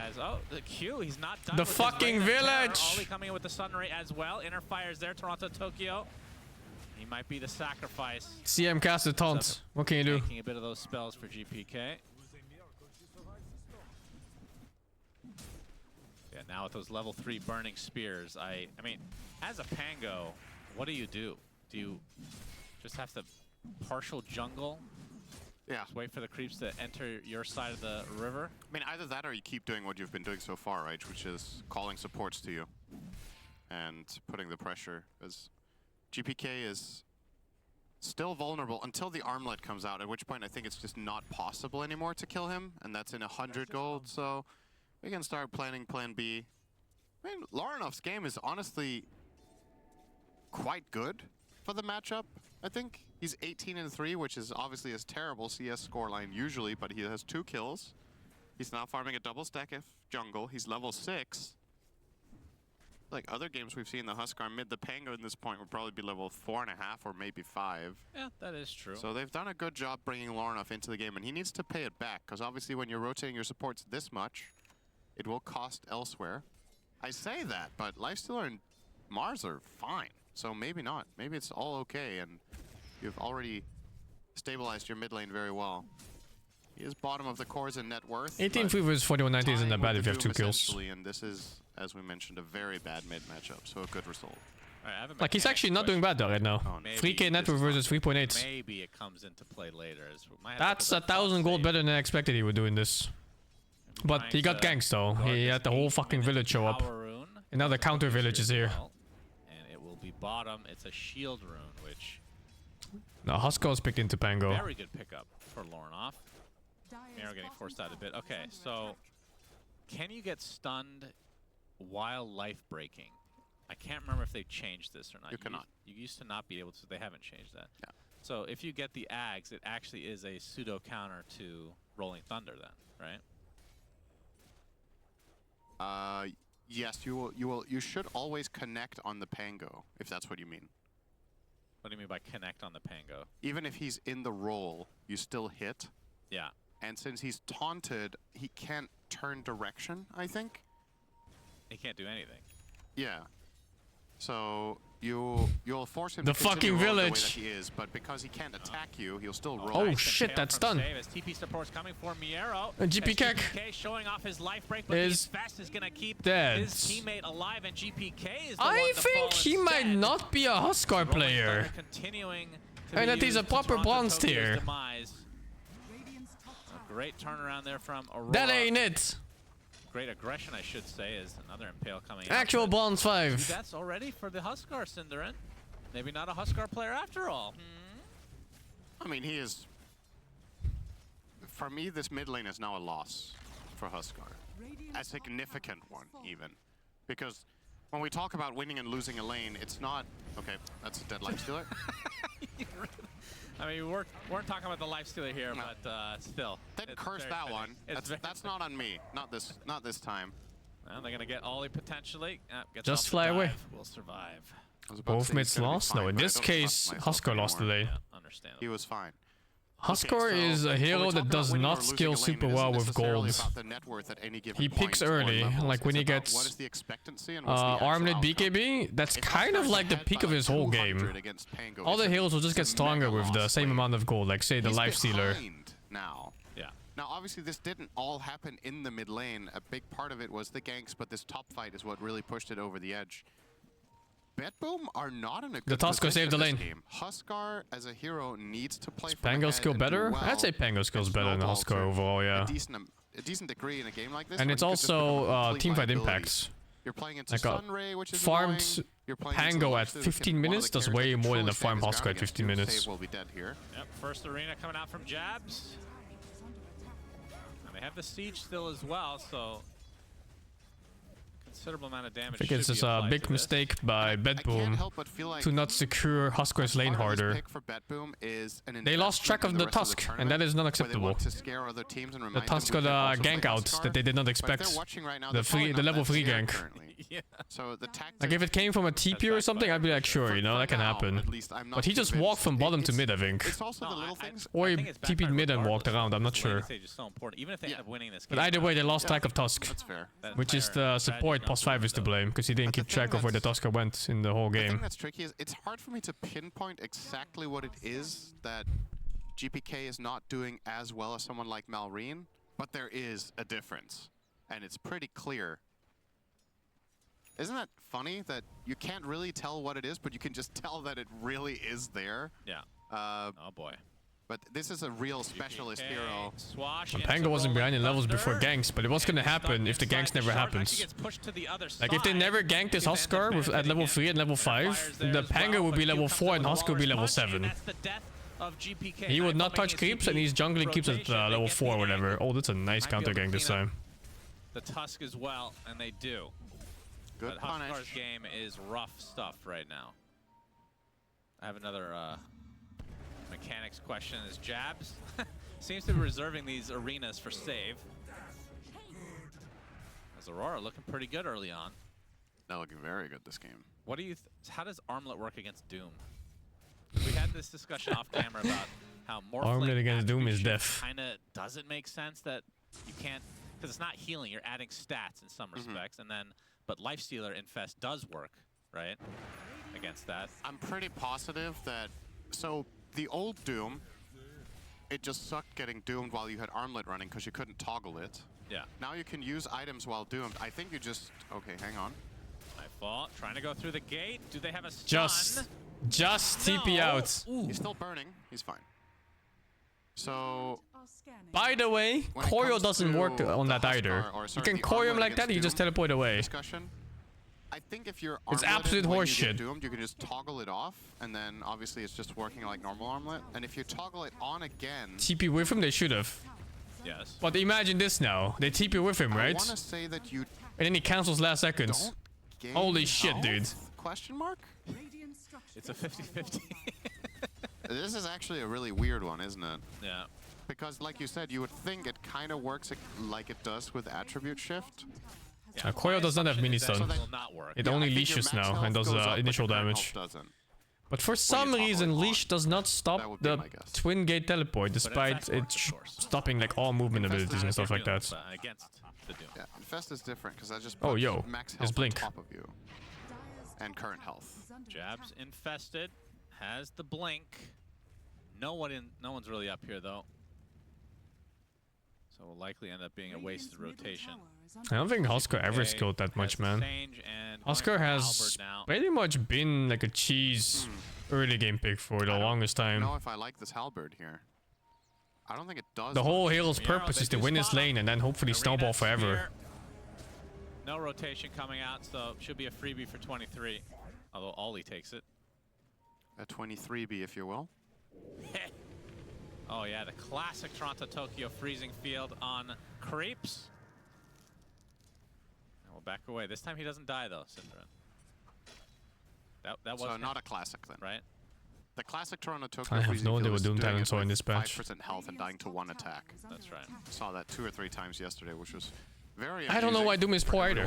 As the Q, he's not done.
The
with
fucking
his
village.
Ollie coming in with the Sunray as well. Inner fires there. Toronto Tokyo He might be the sacrifice.
CM cast a taunt. What can you do?
Taking a bit of those spells for GPK. Yeah, now with those level 3 burning spears, I mean, as a Pango, what do? Do you just have to partial jungle?
Yeah.
Just wait for the creeps to enter your side of the river?
I mean, either that or you keep doing what you've been doing so far, right? Which is calling supports to you and putting the pressure. As GPK is still vulnerable until the armlet comes out, at which point I think it's just not possible anymore to kill him, and that's in 100 gold, so we can start planning plan B. I mean, Laranov's game is honestly quite good for the matchup, I think. He's 18-3, which is obviously a terrible CS scoreline usually, but he has 2 kills. He's now farming a double stack of jungle. He's level 6. Like other games we've seen, the Huskar mid, the Pango at this point would probably be level 4.5 or maybe 5.
Yeah, that is true.
So they've done a good job bringing Laranov into the game, and he needs to pay it back, because obviously when you're rotating your supports this much, it will cost elsewhere. I say that, but Lifestealer and Mars are fine, so maybe not. Maybe it's all okay, and you've already stabilized your mid lane very well. He is bottom of the cores in net worth.
18-3 versus 41-90 isn't that bad if you have 2 kills.
And this is, as we mentioned, a very bad mid matchup, so a good result.
Right,
like, he's actually not doing bad though right now. 3k net worth versus 3.8.
Maybe it comes into play later.
That's 1,000 gold better than I expected he would do in this. But he got ganks though. He had the whole fucking village show up. And now the counter village is here.
And it will be bottom. It's a shield rune, which...
No, Huskar's picked into Pango.
Very good pickup for Lornoff. Mero getting forced out a bit. Okay, so can you get stunned while life breaking? I can't remember if they changed this or not.
You cannot.
You used to not be able to. They haven't changed that.
Yeah.
So if you get the Ags, it actually is a pseudo counter to Rolling Thunder then, right?
Yes, you should always connect on the Pango, if that's what you mean.
What do you mean by connect on the Pango?
Even if he's in the roll, you still hit.
Yeah.
And since he's taunted, he can't turn direction, I think.
He can't do anything.
Yeah. So you'll force him
the
to continue
fucking
rolling
village.
The way that he is, but because he can't attack you, he'll still roll.
Oh shit, that's done.
As TP support's coming for Miero.
GPK
showing off his life break, but
is
Fast is gonna keep
dead.
his teammate alive, and GPK is the
I
one to
think
fall
he
instead.
might not be a Huskar player.
Continuing to
And
be
that he's a
used to
proper
Toronto
bronze
Tokyo's
tier.
demise. A great turnaround there from Aurora.
That ain't it.
Great aggression, I should say, is another Impale coming
Actual
out.
bronze 5.
That's already for the Huskar, Cinderin. Maybe not a Huskar player after all.
I mean, he is... For me, this mid lane is now a loss for Huskar. A significant one, even. Because when we talk about winning and losing a lane, it's not... Okay, that's a dead Lifestealer.
I mean, we weren't talking about the Lifestealer here, no. But still.
Didn't curse that
fitting.
one. That's not on me. Not this time.
Well, they're going to get Ollie potentially.
Just fly away.
We'll survive.
Both mids lost? No, in this case, Huskar lost the lane.
Yeah, understandable.
He was fine.
Huskar is a hero that does not scale super well with gold. He picks early, like when he gets Armlet BKB, that's kind of like the peak of his whole game. All the heroes will just get stronger with the same amount of gold, like say the Lifestealer.
Now.
Yeah.
Now, obviously, this didn't all happen in the mid lane. A big part of it was the ganks, but this top fight is what really pushed it over the edge. BetBoom are not in a good
Tusker saved the lane.
Game. Huskar as a hero needs to play. Is
Pango skill better? Well. I'd say Pango skill's better than Huskar overall, yeah.
A decent degree in a game like this.
And it's also teamfight impacts.
You're playing into
like
Sunray, which is
farmed Pango at 15 minutes does way more than a farm Huskar at 15 minutes.
Will be dead here.
Yep, first arena coming out from Jabs. And they have the siege still as well, so considerable amount of damage.
I think it's just a big mistake by BetBoom to not secure Huskar's lane harder. They lost track of the Tusk, and that is not acceptable. The Tusk got a gank out that they did not expect. The level 3 gank.
Yeah.
Like if it came from a TP or something, I'd be like, sure, you know, that can happen. But he just walked from bottom to mid, I think. Or he TP'd mid and walked around, I'm not sure. But either way, they lost track of Tusk, which is the support +5 is to blame because he didn't keep track of where the Tusker went in the whole
The
game.
thing that's tricky is it's hard for me to pinpoint exactly what it is that GPK is not doing as well as someone like Malrine, but there is a difference, and it's pretty clear. Isn't that funny that you can't really tell what it is, but you can just tell that it really is there?
Yeah. Oh boy.
But this is a real specialist hero.
Pango wasn't behind in levels before ganks, but it was gonna happen if the ganks never happens. Like if they never ganked this Huskar at level 3 and level 5, the Pango would be level 4 and Huskar would be level 7. He would not touch creeps and he's jungling creeps at level 4 or whatever. Oh, that's a nice counter gank this time.
The Tusk as well, and they do.
Good punish.
Huskar's game is rough stuff right now. I have another mechanics question. Is Jabs seems to be reserving these arenas for save. As Aurora looking pretty good early on.
They're looking very good this game.
What do you? How does Armlet work against Doom? We had this discussion off camera about how
Armlet against Doom is death.
Kind of doesn't make sense that you can't, because it's not healing. You're adding stats in some respects, and then but Lifestealer Infest does work, right? Against that.
I'm pretty positive that, so the old Doom, it just sucked getting doomed while you had Armlet running because you couldn't toggle it.
Yeah.
Now you can use items while doomed. I think you just, okay, hang on.
Nightfall trying to go through the gate. Do they have a stun?
Just TP out.
Ooh.
He's still burning. He's fine. So,
by the way, Koyo doesn't work on that either. You can Koyo him like that, you just teleport away.
Discussion. I think if you're
it's absolute horseshit.
Doomed, you can just toggle it off, and then obviously it's just working like normal Armlet. And if you toggle it on again,
TP with him, they should have.
Yes.
But imagine this now. They TP with him, right?
I want to say that you
and then he cancels last seconds. Holy shit, dude.
Question mark?
It's a 50-50.
This is actually a really weird one, isn't it?
Yeah.
Because like you said, you would think it kind of works like it does with attribute shift.
Yeah, Koyo does not have mini stun. It only leashes now and does initial damage. But for some reason, leash does not stop the twin gate teleport, despite it stopping like all movement abilities and stuff like that.
Against the Doom.
Yeah, Infest is different because I just put max health on top of you and current health.
Jabs infested, has the blink. No one's really up here though. So will likely end up being a wasted rotation.
I don't think Huskar ever skilled that much, man. Huskar has pretty much been like a cheese early game pick for the longest time.
I don't know if I like this halberd here. I don't think it does.
The whole hero's purpose is to win his lane and then hopefully snowball forever.
No rotation coming out, so should be a freebie for 23. Although Ollie takes it.
A 23B, if you will.
Oh yeah, the classic Toronto-Tokyo freezing field on creeps. And we'll back away. This time he doesn't die though, Syndra. That was
so not a classic then,
right?
The classic Toronto-Tokyo
I have no idea what Doom
Talent
saw in this patch.
5% health and dying to one attack.
That's right.
Saw that 2 or 3 times yesterday, which was very
I don't know why Doom is poor either.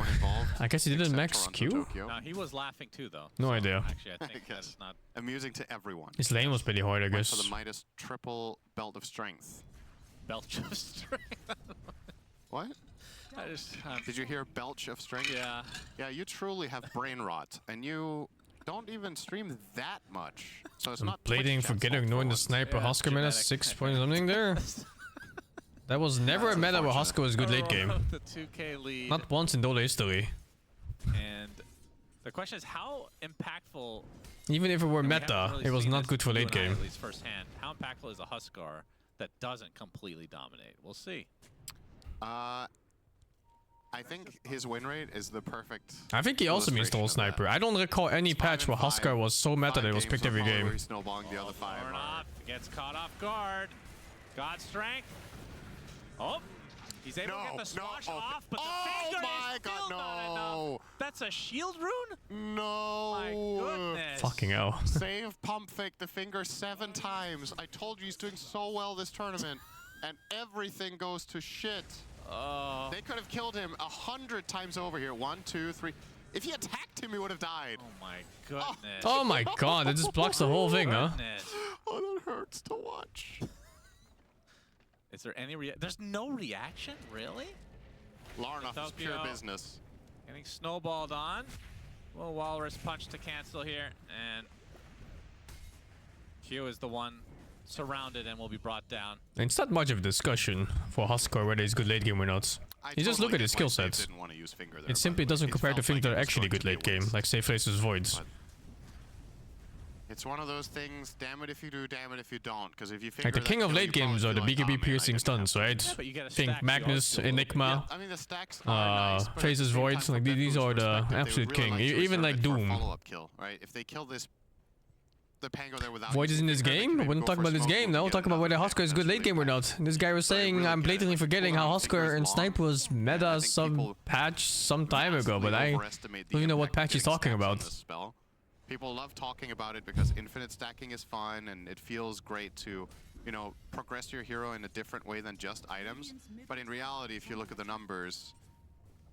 I guess he didn't max Q?
No, he was laughing too though.
No idea.
Actually, I think that is not
amusing to everyone.
His lane was pretty hard, I guess.
For the Midas triple belt of strength.
Belch of strength.
What?
I just,
did you hear belch of strength?
Yeah.
Yeah, you truly have brain rot, and you don't even stream that much. So it's not
blading for getting ignoring the sniper. Huskar meta 6 point something there. That was never a meta where Huskar was good late game.
The 2K lead.
Not once in Dota history.
And the question is how impactful.
Even if it were meta, it was not good for late game.
At least firsthand, how impactful is a Huskar that doesn't completely dominate? We'll see.
I think his win rate is the perfect.
I think he also means Stole Sniper. I don't recall any patch where Huskar was so meta that it was picked every game.
Snowballing the other 5.
Gets caught off guard. God strength. Oh, he's able to get the swash off, but the finger is still not enough. That's a shield rune?
No.
My goodness.
Fucking hell.
Save pump fake the finger 7 times. I told you he's doing so well this tournament, and everything goes to shit.
Oh.
They could have killed him 100 times over here. 1, 2, 3. If he attacked him, he would have died.
Oh my goodness.
Oh my god, it just blocks the whole thing, huh?
Oh, that hurts to watch.
Is there any there's no reaction, really?
Larnoff is pure business.
Getting snowballed on. Well, Walrus punch to cancel here, and Q is the one surrounded and will be brought down.
It's not much of a discussion for Huskar whether he's good late game or not. You just look at his skill sets. It simply doesn't compare to things that are actually good late game, like say faces voids.
It's one of those things, damn it if you do, damn it if you don't. Because if you
like the king of late games are the BKB piercing stuns, right? Think Magnus, Enigma,
I mean, the stacks are nice,
Faces Voids, like these are the absolute king. Even like Doom.
Kill, right? If they kill this, the Pango there without
Void is in this game? I wouldn't talk about this game, no. Talk about whether Huskar is good late game or not. This guy was saying I'm blatantly forgetting how Huskar and Snipe was meta some patch some time ago, but I don't even know what patch he's talking about.
People love talking about it because infinite stacking is fun and it feels great to, you know, progress your hero in a different way than just items. But in reality, if you look at the numbers,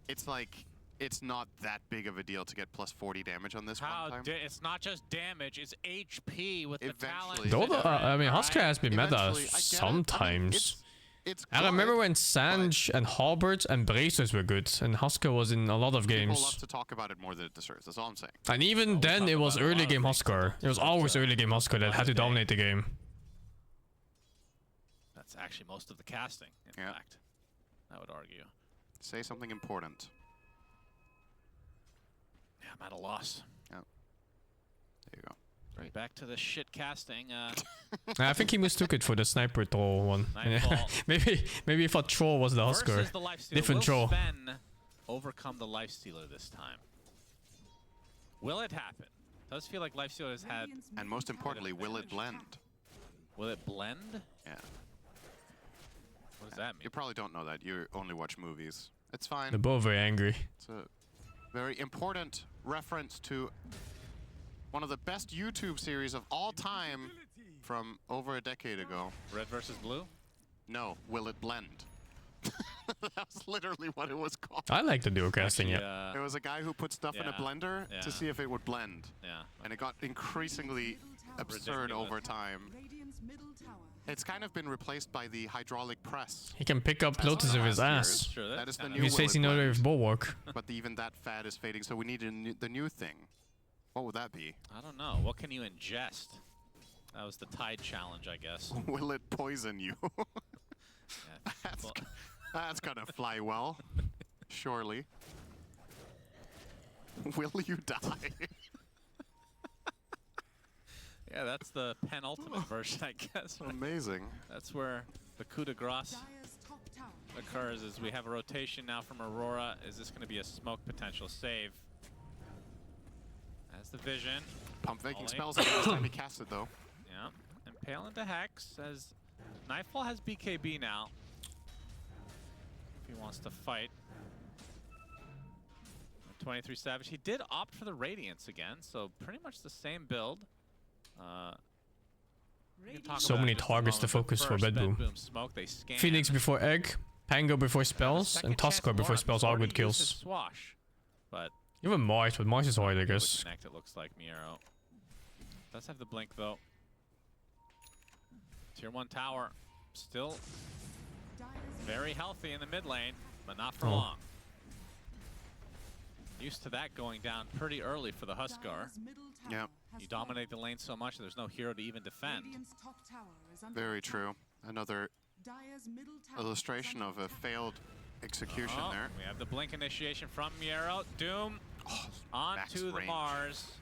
it's like, it's not that big of a deal to get plus 40 damage on this one time.
It's not just damage, it's HP with the talent.
Dota, I mean, Huskar has been meta sometimes. I remember when Sanj and Halbert and Bracers were good, and Huskar was in a lot of games.
People love to talk about it more than it deserves, that's all I'm saying.
And even then, it was early game Huskar. It was always early game Huskar that had to dominate the game.
That's actually most of the casting, in fact, I would argue.
Say something important.
Yeah, I'm at a loss.
Yeah. There you go.
Right. Back to the shit casting.
I think he mistook it for the sniper troll one. maybe he thought troll was the Huskar. Different troll.
Will Sven overcome the Lifestealer this time? Will it happen? Does feel like Lifestealer has had.
And most importantly, will it blend?
Will it blend?
Yeah.
What does that mean?
You probably don't know that. You only watch movies. It's fine.
They're both very angry.
It's a very important reference to one of the best YouTube series of all time from over a decade ago.
Red versus blue?
No, will it blend? That's literally what it was called.
I like the duo casting, yeah.
It was a guy who put stuff in a blender to see if it would blend.
Yeah.
And it got increasingly absurd over time. It's kind of been replaced by the hydraulic press.
He can pick up Lotus with his ass.
That is the new
if he's facing another with Bulwark.
But even that fad is fading, so we need the new thing. What would that be?
I don't know. What can you ingest? That was the Tide challenge, I guess.
Will it poison you? That's gonna fly well. Surely. Will you die?
Yeah, that's the penultimate version, I guess.
Amazing.
That's where the coup de grace occurs, as we have a rotation now from Aurora. Is this going to be a smoke potential save? As the vision.
Pump faking spells every time he casts it, though.
Yeah, Impale into Hex, as Nightfall has BKB now. If he wants to fight. 23 Savage. He did opt for the Radiance again, so pretty much the same build.
So many targets to focus for BetBoom. Phoenix before Egg, Pango before spells, and Tuskar before spells, all good kills.
Swash, but
even Mars, but Mars is hard, I guess.
Connect, it looks like Miero. Does have the blink though. Tier 1 tower, still very healthy in the mid lane, but not for long. Used to that going down pretty early for the Huskar.
Yeah.
You dominate the lane so much, there's no hero to even defend.
Very true. Another illustration of a failed execution there.
We have the blink initiation from Miero. Doom onto the Mars.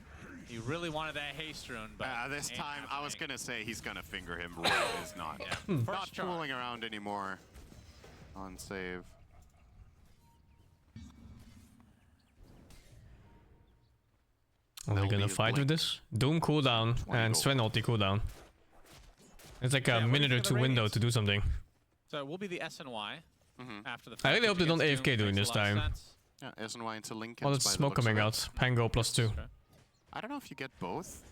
He really wanted that haste rune, but
this time I was gonna say he's gonna finger him. Right, is not. Not fooling around anymore on save.
Are they gonna fight with this? Doom cooldown and Sven ulti cooldown. It's like a minute or two window to do something.
So it will be the SNY after the.
I really hope they don't AFK doing this time.
Yeah, SNY into Lincoln.
Oh, there's smoke coming out. Pango +2.
I don't know if you get both.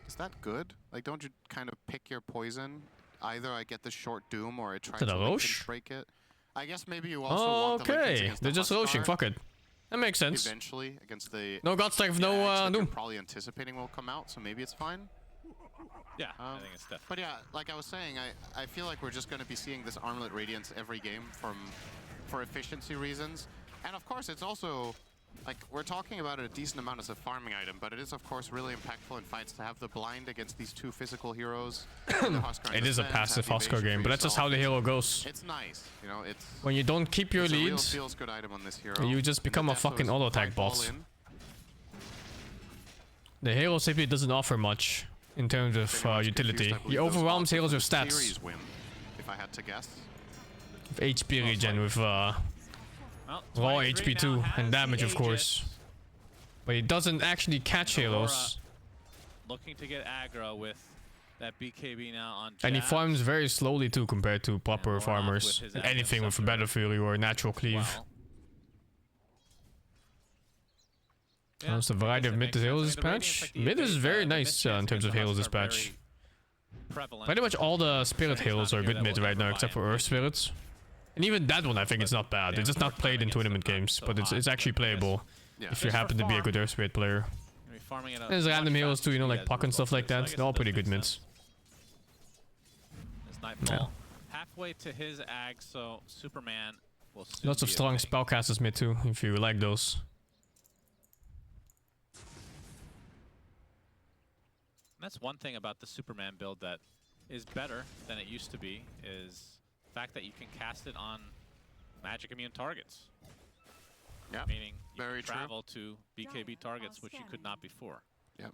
Is that good? Like, don't you kind of pick your poison? Either I get the short Doom or I try to break it. I guess maybe you also want the Lincolns against
they're just roaching. Fuck it. That makes sense.
Eventually, against the...
No God Strike, no Doom.
Probably anticipating will come out, so maybe it's fine.
Yeah, I think it's definitely.
But yeah, like I was saying, I feel like we're just going to be seeing this Armlet Radiance every game for efficiency reasons. And of course, it's also Like, we're talking about it a decent amount as a farming item, but it is, of course, really impactful in fights to have the blind against these two physical heroes.
It is a passive Huskar game, but that's just how the hero goes.
It's nice, you know, it's...
When you don't keep your lead,
real feels-good item on this hero.
You just become a fucking auto-attack bot. The hero simply doesn't offer much in terms of utility. He overwhelms heroes with stats.
If I had to guess.
With HP regen, with raw HP too, and damage of course. But he doesn't actually catch heroes.
Looking to get aggro with that BKB now on Jax.
And he farms very slowly too compared to proper farmers. Anything with a Battle Fury or Natural Cleave. How's the variety of mid to heroes this patch? Mid is very nice in terms of heroes this patch. Pretty much all the Spirit heroes are good mid right now, except for Earth Spirits. And even that one I think it's not bad. It's just not played in tournament games, but it's actually playable if you happen to be a good Earth Spirit player. There's random heroes too, you know, like Puck and stuff like that. They're all pretty good mids.
Nightfall halfway to his ag, so Superman will soon
Lots of strong spellcasters mid too, if you like those.
That's one thing about the Superman build that is better than it used to be, is the fact that you can cast it on magic immune targets.
Yeah,
meaning you can travel to BKB targets, which you could not before.
Yep.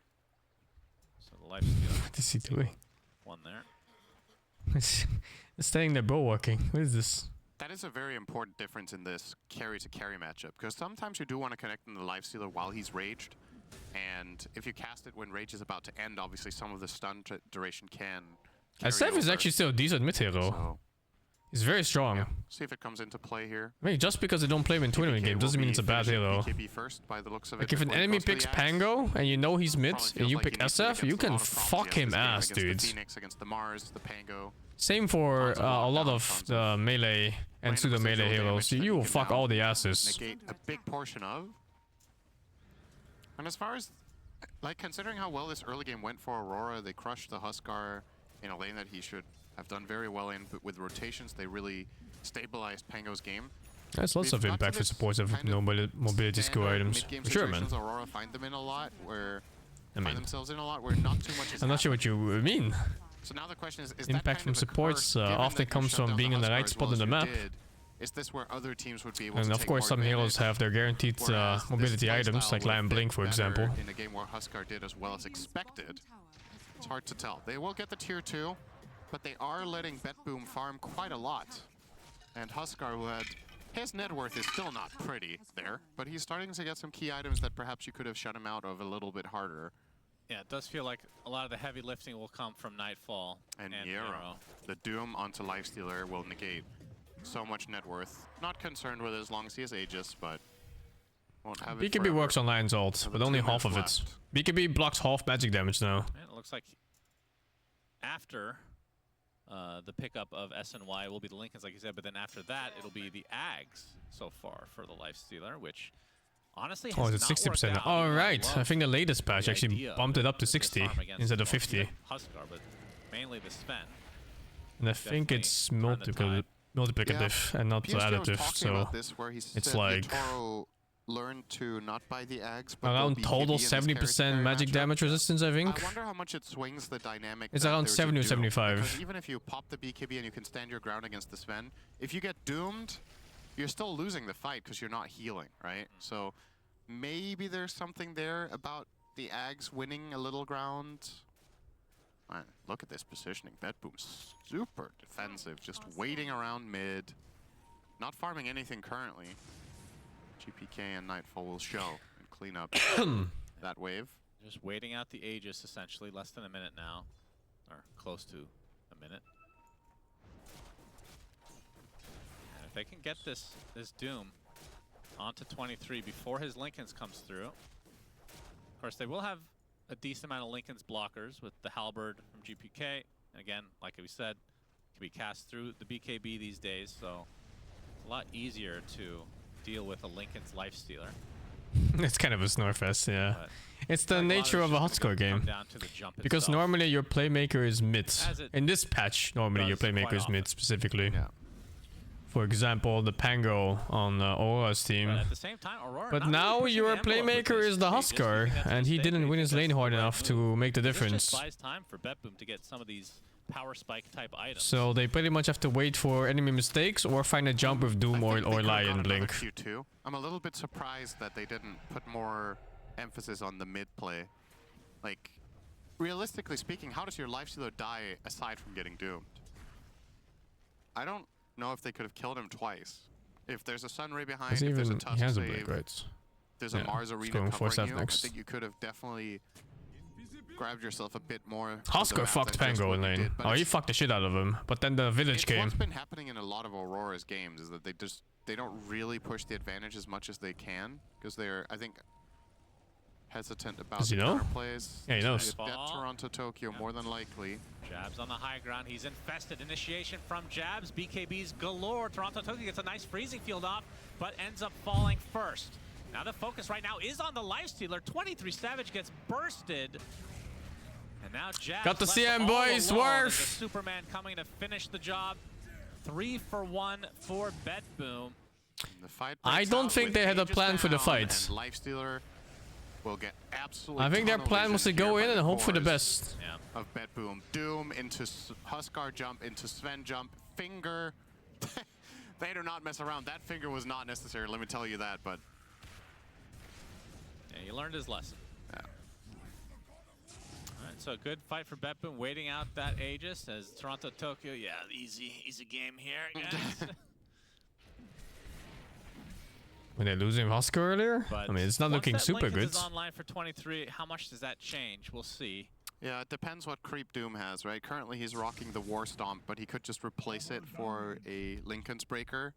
So the lifesteal.
What is he doing?
One there.
It's staying there bulwarking. What is this?
That is a very important difference in this carry-to-carry matchup, because sometimes you do want to connect in the lifestealer while he's raged. And if you cast it when rage is about to end, obviously some of the stun duration can.
SF is actually still a decent mid hero. So, he's very strong.
Yeah. See if it comes into play here.
I mean, just because they don't play him in tournament game doesn't mean it's a bad hero.
First by the looks of
like if an enemy picks Pango and you know he's mid and you pick SF, you can fuck him ass, dude.
Against the Mars, the Pango.
Same for a lot of the melee and pseudo melee heroes. You will fuck all the asses.
Negate a big portion of. And as far as, like, considering how well this early game went for Aurora, they crushed the Huskar in a lane that he should have done very well in, but with rotations, they really stabilized Pango's game.
There's lots of impact for supports of mobility skill items. For sure, man.
Aurora find them in a lot, where find themselves in a lot where not too much is
I'm not sure what you mean.
So now the question is
impact from supports often comes from being in the right spot on the map.
Is this where other teams would be able
and of course some heroes have their guaranteed mobility items, like Lion Blink for example.
In a game where Huskar did as well as expected, it's hard to tell. They will get the tier 2, but they are letting BetBoom farm quite a lot. And Huskar, who had his net worth is still not pretty there, but he's starting to get some key items that perhaps you could have shut him out of a little bit harder.
Yeah, it does feel like a lot of the heavy lifting will come from Nightfall
and Yarrow. The Doom onto Lifestealer will negate so much net worth. Not concerned with it as long as he has Aegis, but won't have it
BKB
forever.
works on Lion's ult, but only half of it. BKB blocks half magic damage now.
And it looks like after the pickup of SNY will be the Lincolns, like you said, but then after that, it'll be the Ags so far for the Lifestealer, which honestly has
is it 60% now? Oh, right. I think the latest patch actually bumped it up to 60 instead of 50.
Huskar, but mainly the Sven.
And I think it's multiplicative and not additive, so it's like
learned to not buy the Ags,
but around total 70% magic damage resistance, I think.
I wonder how much it swings the dynamic.
It's around 70 or 75.
Because even if you pop the BKB and you can stand your ground against the Sven, if you get doomed, you're still losing the fight because you're not healing, right? So maybe there's something there about the Ags winning a little ground. Man, look at this positioning. BetBoom's super defensive, just waiting around mid, not farming anything currently. GPK and Nightfall will show and clean up that wave.
Just waiting out the Aegis, essentially. Less than a minute now, or close to a minute. And if they can get this Doom onto 23 before his Lincolns comes through, of course they will have a decent amount of Lincoln's blockers with the Halberd from GPK. And again, like we said, can be cast through the BKB these days, so it's a lot easier to deal with a Lincoln's Lifestealer.
It's kind of a snowfest, yeah. But it's the nature of a Huskar game. Because normally your playmaker is mid. In this patch, normally your playmaker is mid specifically.
Yeah.
For example, the Pango on Aurora's team.
But at the same time, Aurora
But
not
now
really
your
pushing the envelope with
playmaker
this
is the
strategy, just
Husker,
keeping that to
and
the
he
stake.
didn't
They
win
think
his
that's
lane
the
hard
right
enough
move.
to make the
This
difference.
just buys time for BetBoom to get some of these power spike type items.
So they pretty much have to wait for enemy mistakes or find a jump with Doom or Lion Blink.
Q2. I'm a little bit surprised that they didn't put more emphasis on the mid play. Like, realistically speaking, how does your lifestealer die aside from getting doomed? I don't know if they could have killed him twice. If there's a Sunray behind, if there's a Tusk
he has a
save,
blink, right?
there's a Mars Arena
going
covering
4-7
you,
next.
I think you could have definitely grabbed yourself a bit more.
Husker fucked Pango in lane. Oh, he fucked the shit out of him. But then the village came.
What's been happening in a lot of Aurora's games is that they don't really push the advantage as much as they can because they're, I think, hesitant about
Does he
the
know?
counterplays.
Yeah, he knows.
Get Toronto, Tokyo, more than likely.
Jabs on the high ground. He's infested. Initiation from Jabs. BKBs galore. Toronto Tokyo gets a nice freezing field off, but ends up falling first. Now the focus right now is on the lifestealer. 23 Savage gets bursted. And now Jabs
Got the
left
CM,
all
boys.
alone
Worth.
as the Superman coming to finish the job. 3 for 1 for BetBoom.
The fight
I don't think they had a plan for the fight.
Lifestealer will get absolutely.
I think their plan was to go in and hope for the best.
Yeah.
Of BetBoom. Doom into Huskar jump, into Sven jump, finger. They do not mess around. That finger was not necessary, let me tell you that, but.
Yeah, he learned his lesson.
Yeah.
All right, so good fight for BetBoom, waiting out that Aegis as Toronto Tokyo. Yeah, easy game here, guys.
When they losing Husker earlier?
But
I mean, it's not
once
looking
that
super
Lincoln
good.
is online for 23. How much does that change? We'll see.
Yeah, it depends what creep Doom has, right? Currently he's rocking the War Stomp, but he could just replace it for a Lincoln's Breaker.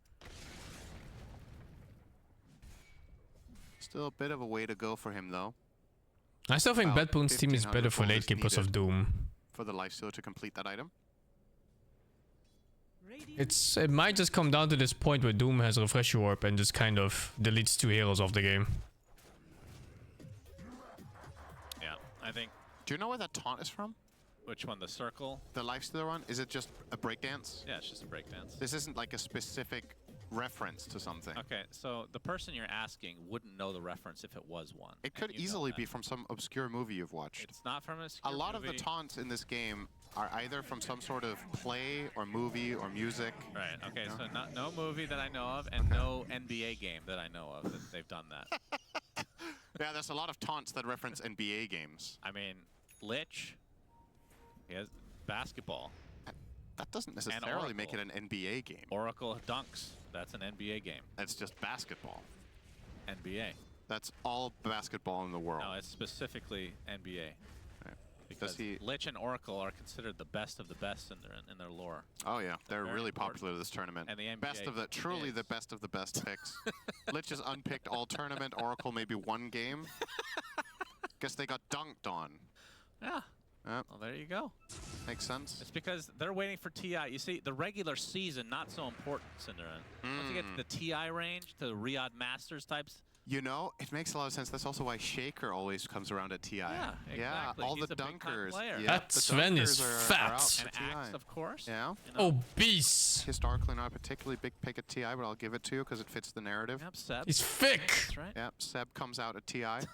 Still a bit of a way to go for him, though.
I still think
About
BetBoom's team is better for
1500
late game because of
needed
Doom.
For the Lifestealer to complete that item.
It might just come down to this point where Doom has Refresh Warp and just kind of deletes 2 heroes off the game.
Yeah, I think.
Do you know where that taunt is from?
Which one? The circle?
The Lifestealer one? Is it just a breakdance?
Yeah, it's just a breakdance.
This isn't like a specific reference to something.
Okay, so the person you're asking wouldn't know the reference if it was one.
It could easily be from some obscure movie you've watched.
It's not from a obscure
A lot
movie.
of the taunts in this game are either from some sort of play or movie or music.
Right, okay, so no movie that I know of and no NBA game that I know of that they've done that.
Yeah, there's a lot of taunts that reference NBA games.
I mean, Lich, he has basketball.
That doesn't necessarily make it an NBA game.
Oracle Dunks, that's an NBA game.
It's just basketball.
NBA.
That's all basketball in the world.
No, it's specifically NBA.
Right.
Because Lich and Oracle are considered the best of the best in their lore.
Oh yeah, they're
Very
really
important.
popular this tournament.
And the NBA
best of the truly the best of the best picks. Lich is unpicked all tournament. Oracle maybe one game. Guess they got dunked on.
Yeah.
Yep.
Well, there you go.
Makes sense.
It's because they're waiting for TI. You see, the regular season, not so important, Cinderin. Once you get to the TI range, to the Riyadh Masters types.
You know, it makes a lot of sense. That's also why Shaker always comes around at TI.
Yeah, exactly.
All
He's
the
a big-time
dunkers.
player.
Yeah,
That
the
Sven is
dunkers are
fat.
out
And
at TI.
Axe, of course.
Yeah.
You know.
Obese.
Historically not a particularly big pick at TI, but I'll give it to you because it fits the narrative.
Yep, Seb.
He's thick.
That's right.
Yep, Seb comes out at TI.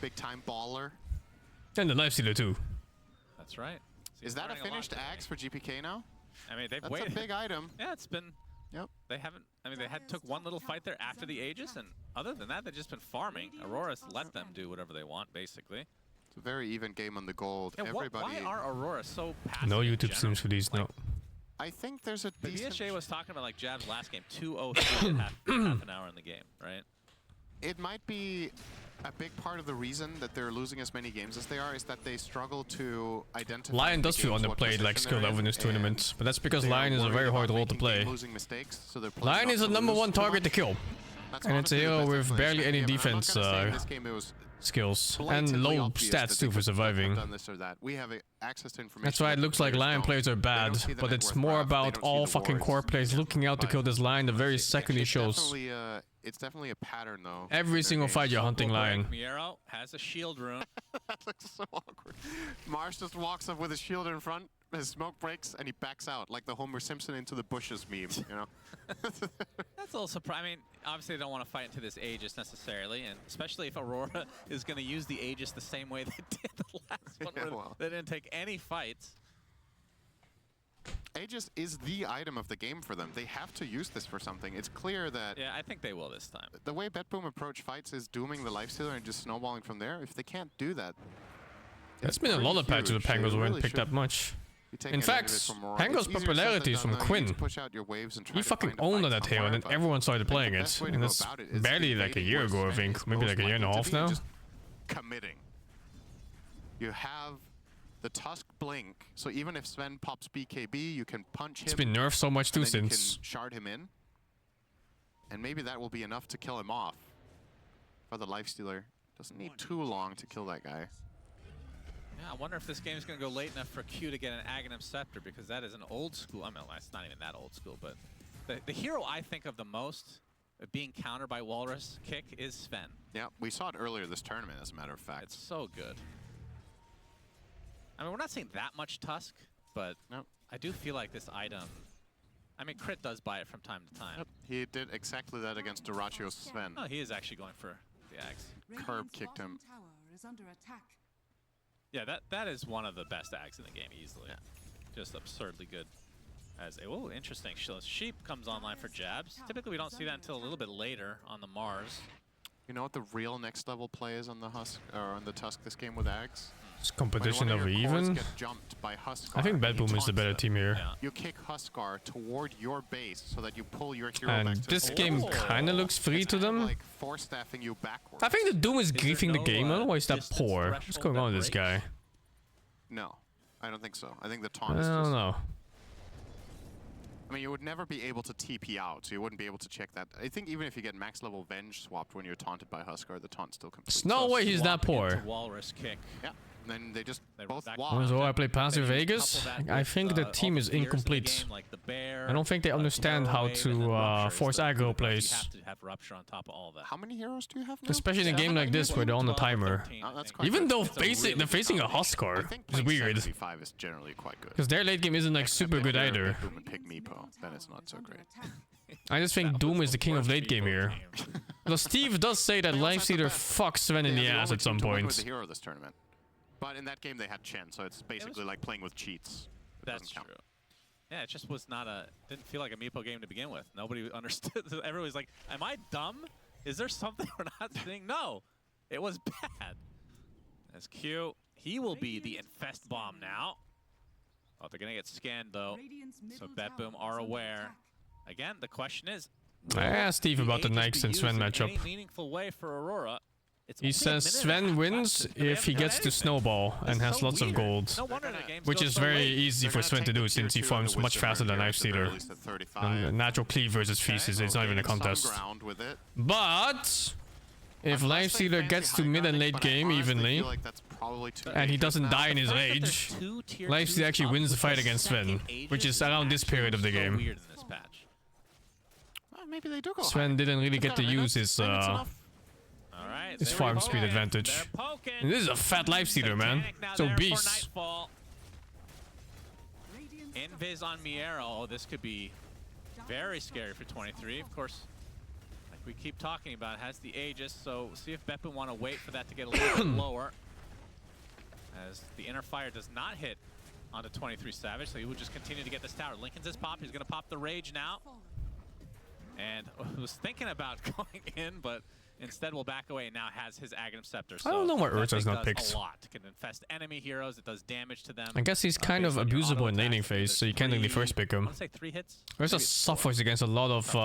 Big time baller.
And the Lifestealer too.
That's right. So
Is that a
learning lot
finished
today.
axe for GPK now?
I mean, they've
That's
waited.
a big item.
Yeah, it's been.
Yep.
They haven't. I mean, they took one little fight there after the Aegis, and other than that, they've just been farming. Aurora's let them do whatever they want, basically.
It's a very even game on the gold.
Yeah,
Everybody.
why are Aurora so passive?
No
in
YouTube
general?
streams for these, no.
I think there's a
The
decent.
BSJ was talking about like Jab's last game, 2:03 at half an hour in the game, right?
It might be a big part of the reason that they're losing as many games as they are is that they struggle to identify.
Lion
in the
does feel
games what
underplayed like
position
skill
they're
level in this
and
tournament, but that's because
they are
Lion is a
worried
very hard
about
role to
making
play.
losing mistakes, so they're playing
Lion
not
is a
to
number
lose
one
too
target to
much.
kill.
That's
And it's a
honestly the
hero
best
with
explanation
barely
I
any
can give. I'm not
defense
gonna say in this game it was
skills and
blatantly
low
obvious
stats
that
too
they
for
could
surviving.
have done this or that. We have access to information.
That's why it
that
looks like
players
Lion
don't.
players are
They
bad,
don't see the
but it's
net worth
more
graph, they
about
don't see
all
the
fucking
wars.
core players looking out to kill this Lion the very second he shows.
It's definitely a pattern though.
Every single fight you're hunting Lion.
Miero has a shield rune.
That looks so awkward. Mars just walks up with his shield in front. his smoke breaks and he backs out like the Homer Simpson into the bushes meme, you know?
That's a little surprising. I mean, obviously they don't want to fight into this Aegis necessarily, and especially if Aurora is going to use the Aegis the same way they did the last one.
Yeah, well.
They didn't take any fights.
Aegis is the item of the game for them. They have to use this for something. It's clear that...
Yeah, I think they will this time.
The way BetBoom approach fights is dooming the Lifestealer and just snowballing from there. If they can't do that...
There's been a lot of patches where Pangos weren't picked that much. In fact, Pango's popularity is from Quinn. He fucking owned that hero and then everyone started playing it. And that's barely like a year ago, I think. Maybe like a year and a half now.
Committing. You have the Tusk blink, so even if Sven pops BKB, you can punch him.
It's been nerfed so much too since.
You can shard him in. And maybe that will be enough to kill him off. For the Lifestealer. Doesn't need too long to kill that guy.
Yeah, I wonder if this game is going to go late enough for Q to get an Aghanim Scepter, because that is an old school. I mean, it's not even that old school, but the hero I think of the most being countered by Walrus Kick is Sven.
Yeah, we saw it earlier this tournament, as a matter of fact.
It's so good. I mean, we're not seeing that much Tusk, but
nope.
I do feel like this item... I mean, Crit does buy it from time to time.
Yep. He did exactly that against Duracio's Sven.
Oh, he is actually going for the Axe.
Curb kicked him.
Yeah, that is one of the best Ags in the game, easily.
Yeah.
Just absurdly good. As a, oh, interesting. Sheep comes online for jabs. Typically, we don't see that until a little bit later on the Mars.
You know what the real next level play is on the Husk or on the Tusk this game with Ags?
It's competition of even. I think BetBoom is the better team here.
Yeah.
You kick Huskar toward your base so that you pull your hero
and
back to
this game kind of looks free to them.
Like force staffing you backwards.
I think the Doom is griefing the game. Otherwise, that poor. What's going on with this guy?
No, I don't think so. I think the taunt is
I
just...
don't know.
I mean, you would never be able to TP out, so you wouldn't be able to check that. I think even if you get max level Venge swapped when you're taunted by Huskar, the taunt still completes.
There's no way he's that poor.
Walrus Kick.
Yeah. Then they just both
So I play passive Vegas. I think the team is incomplete. I don't think they understand how to force aggro plays.
Have to have Rupture on top of all that.
How many heroes do you have now?
Especially in a game like this where they're on the timer. Even though they're facing a Huskar, it's weird.
75 is generally quite good.
Because their late game isn't like super good either.
Pick Meepo, then it's not so great.
I just think Doom is the king of late game here. Though Steve does say that Lifestealer fucks Sven in the ass at some point.
The hero this tournament. But in that game they had Chen, so it's basically like playing with cheats.
That's true. Yeah, it just was not a... Didn't feel like a Meepo game to begin with. Nobody understood. Everybody's like, am I dumb? Is there something we're not seeing? No! It was bad. As Q, he will be the Infest Bomb now. Oh, they're going to get scanned, though. So BetBoom are aware. Again, the question is...
I asked Steve about the Nyx and Sven matchup.
In a meaningful way for Aurora.
He says Sven wins if he gets to snowball and has lots of gold, which is very easy for Sven to do since he farms much faster than Lifestealer. And natural cleave versus Feast it's not even a contest. But if Lifestealer gets to mid and late game evenly, and he doesn't die in his rage, Lifestealer actually wins the fight against Sven, which is around this period of the game. Sven didn't really get to use his farm speed advantage. And this is a fat Lifestealer, man. So beast.
Invis on Miero. Oh, this could be very scary for 23. Of course, like we keep talking about, has the Aegis. So see if BetBoom want to wait for that to get a little bit lower. As the inner fire does not hit onto 23 Savage, so he will just continue to get this tower. Lincoln's his pop. He's going to pop the Rage now. And was thinking about going in, but instead will back away and now has his Aghanim Scepter. So
I don't know why Urza's not picked.
A lot. It can infest enemy heroes. It does damage to them.
I guess he's kind of abusable in laning phase, so you can't really first pick him.
I would say 3 hits.
Urza suffers against a lot of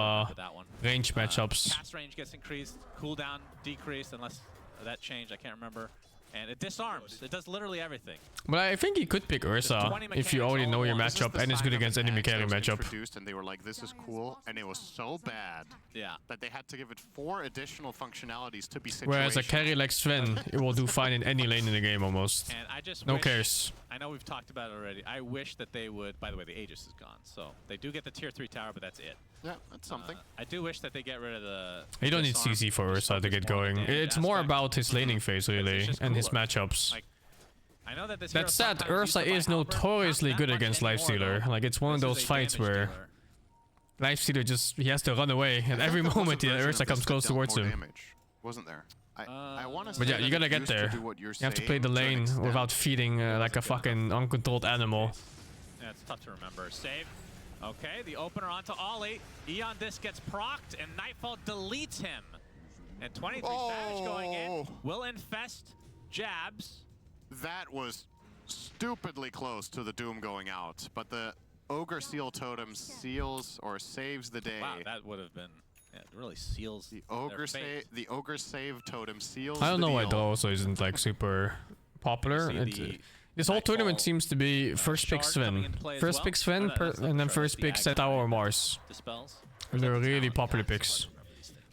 range matchups.
Cast range gets increased, cooldown decreased, unless that changed. I can't remember. And it disarms. It does literally everything.
But I think he could pick Urza if you already know your matchup and it's good against any mechanic matchup.
And they were like, this is cool, and it was so bad that they had to give it 4 additional functionalities to be situational.
Whereas a carry like Sven, it will do fine in any lane in the game almost.
And I just
no cares.
I know we've talked about it already. I wish that they would... By the way, the Aegis is gone, so they do get the tier 3 tower, but that's it.
Yeah, that's something.
I do wish that they get rid of the...
You don't need CC for Urza to get going. It's more about his laning phase, really, and his matchups.
Like, I know that this
That said, Ursa is notoriously good against Lifestealer. Like, it's one of those fights where Lifestealer just, he has to run away at every moment the Ursa comes close towards him.
Wasn't there? I want to
But yeah, you gotta get there. You have to play the lane without feeding like a fucking uncontrolled animal.
Yeah, it's tough to remember. Save. Okay, the opener onto Ollie. Eon Disc gets procced, and Nightfall deletes him. And 23 Savage going in will infest Jabs.
That was stupidly close to the Doom going out, but the Ogre Seal Totem seals or saves the day.
Wow, that would have been... Yeah, it really seals
the Ogre Save Totem seals
I don't know why
deal.
Dota also isn't like super popular. This whole tournament seems to be first pick Sven. First pick Sven, and then first pick Set or Mars. And they're really popular picks.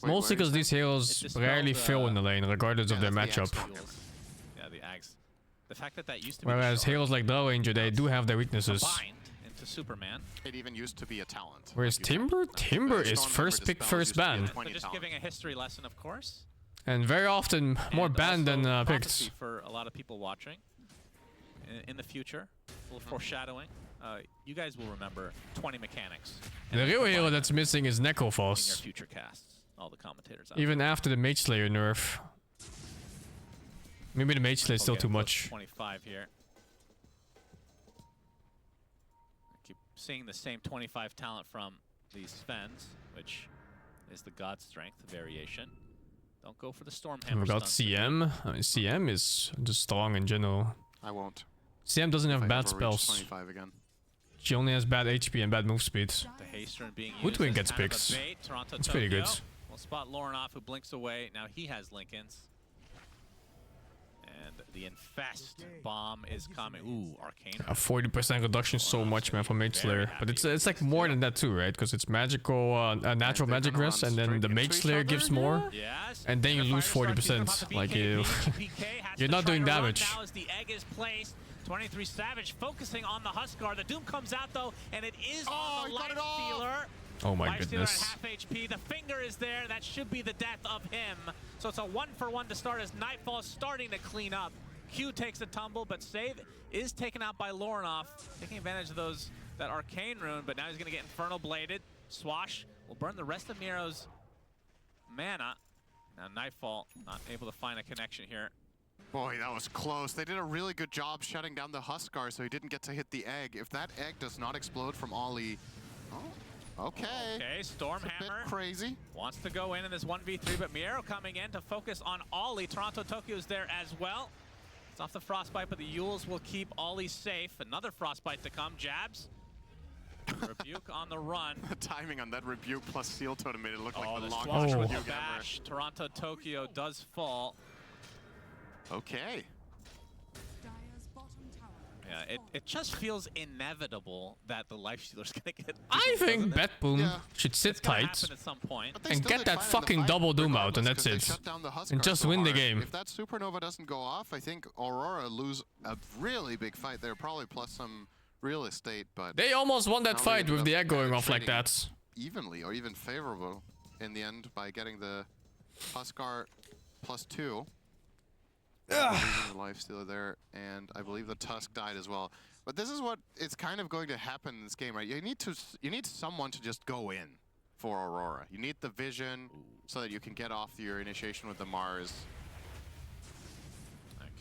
Mostly because these heroes rarely fail in the lane, regardless of their matchup.
Yeah, the Ags. The fact that that used to
Whereas heroes like Draw Ranger, they do have their weaknesses.
Into Superman.
It even used to be a talent.
Whereas Timber? Timber is first pick, first ban.
So just giving a history lesson, of course.
And very often more banned than picked.
For a lot of people watching in the future, a little foreshadowing. You guys will remember 20 mechanics.
The real hero that's missing is
In your
Necrophos.
future casts, all the commentators.
Even after the Mage Slayer nerf. Maybe the Mage Slayer is still too much.
25 here. Keep seeing the same 25 talent from these Svens, which is the God Strength variation. Don't go for the Stormhammer.
We've got CM. I mean, CM is just strong in general.
I won't.
CM doesn't have bad spells.
25 again.
She only has bad HP and bad move speed.
The Haystern being used
Woodwing
as
gets
kind of a
picks.
bait. Toronto
It's pretty good.
We'll spot Lornoff, who blinks away. Now he has Lincolns. And the Infest bomb is coming. Ooh, Arcane.
A 40% reduction is so much, man, for Mage Slayer. But it's like more than that too, right? Because it's magical, natural magic rest, and then the Mage Slayer gives more, and then you lose 40%. Like you're not doing damage.
Now as the egg is placed, 23 Savage focusing on the Huskar. The Doom comes out though, and it is on the Lifestealer.
Oh my
Lifestealer
goodness.
at half HP. The finger is there. That should be the death of him. So it's a 1-for-1 to start as Nightfall is starting to clean up. Q takes a tumble, but save is taken out by Lornoff, taking advantage of that Arcane rune, but now he's going to get Infernal Bladed. Swash will burn the rest of Miro's mana. Now Nightfall not able to find a connection here.
Boy, that was close. They did a really good job shutting down the Huskar so he didn't get to hit the egg. If that egg does not explode from Ollie... Oh, okay.
Okay, Stormhammer
crazy.
Wants to go in this 1v3, but Miero coming in to focus on Ollie. Toronto Tokyo's there as well. It's off the Frostbite, but the Yules will keep Ollie safe. Another Frostbite to come. Jabs. Rebuke on the run.
The timing on that Rebuke plus Seal Totem made it look like the longest
Swash with
Rebuke
the bash.
ever.
Toronto Tokyo does fall.
Okay.
Yeah, it just feels inevitable that the Lifestealer's gonna get.
I think BetBoom should sit tight
At some point.
and get that fucking double Doom out, and that's it. And just win the game.
If that Supernova doesn't go off, I think Aurora lose a really big fight there, probably plus some real estate, but...
They almost won that fight with the egg going off like that.
Evenly, or even favorable in the end by getting the Huskar +2. The Lifestealer there, and I believe the Tusk died as well. But this is what it's kind of going to happen in this game, right? You need someone to just go in for Aurora. You need the vision so that you can get off your initiation with the Mars.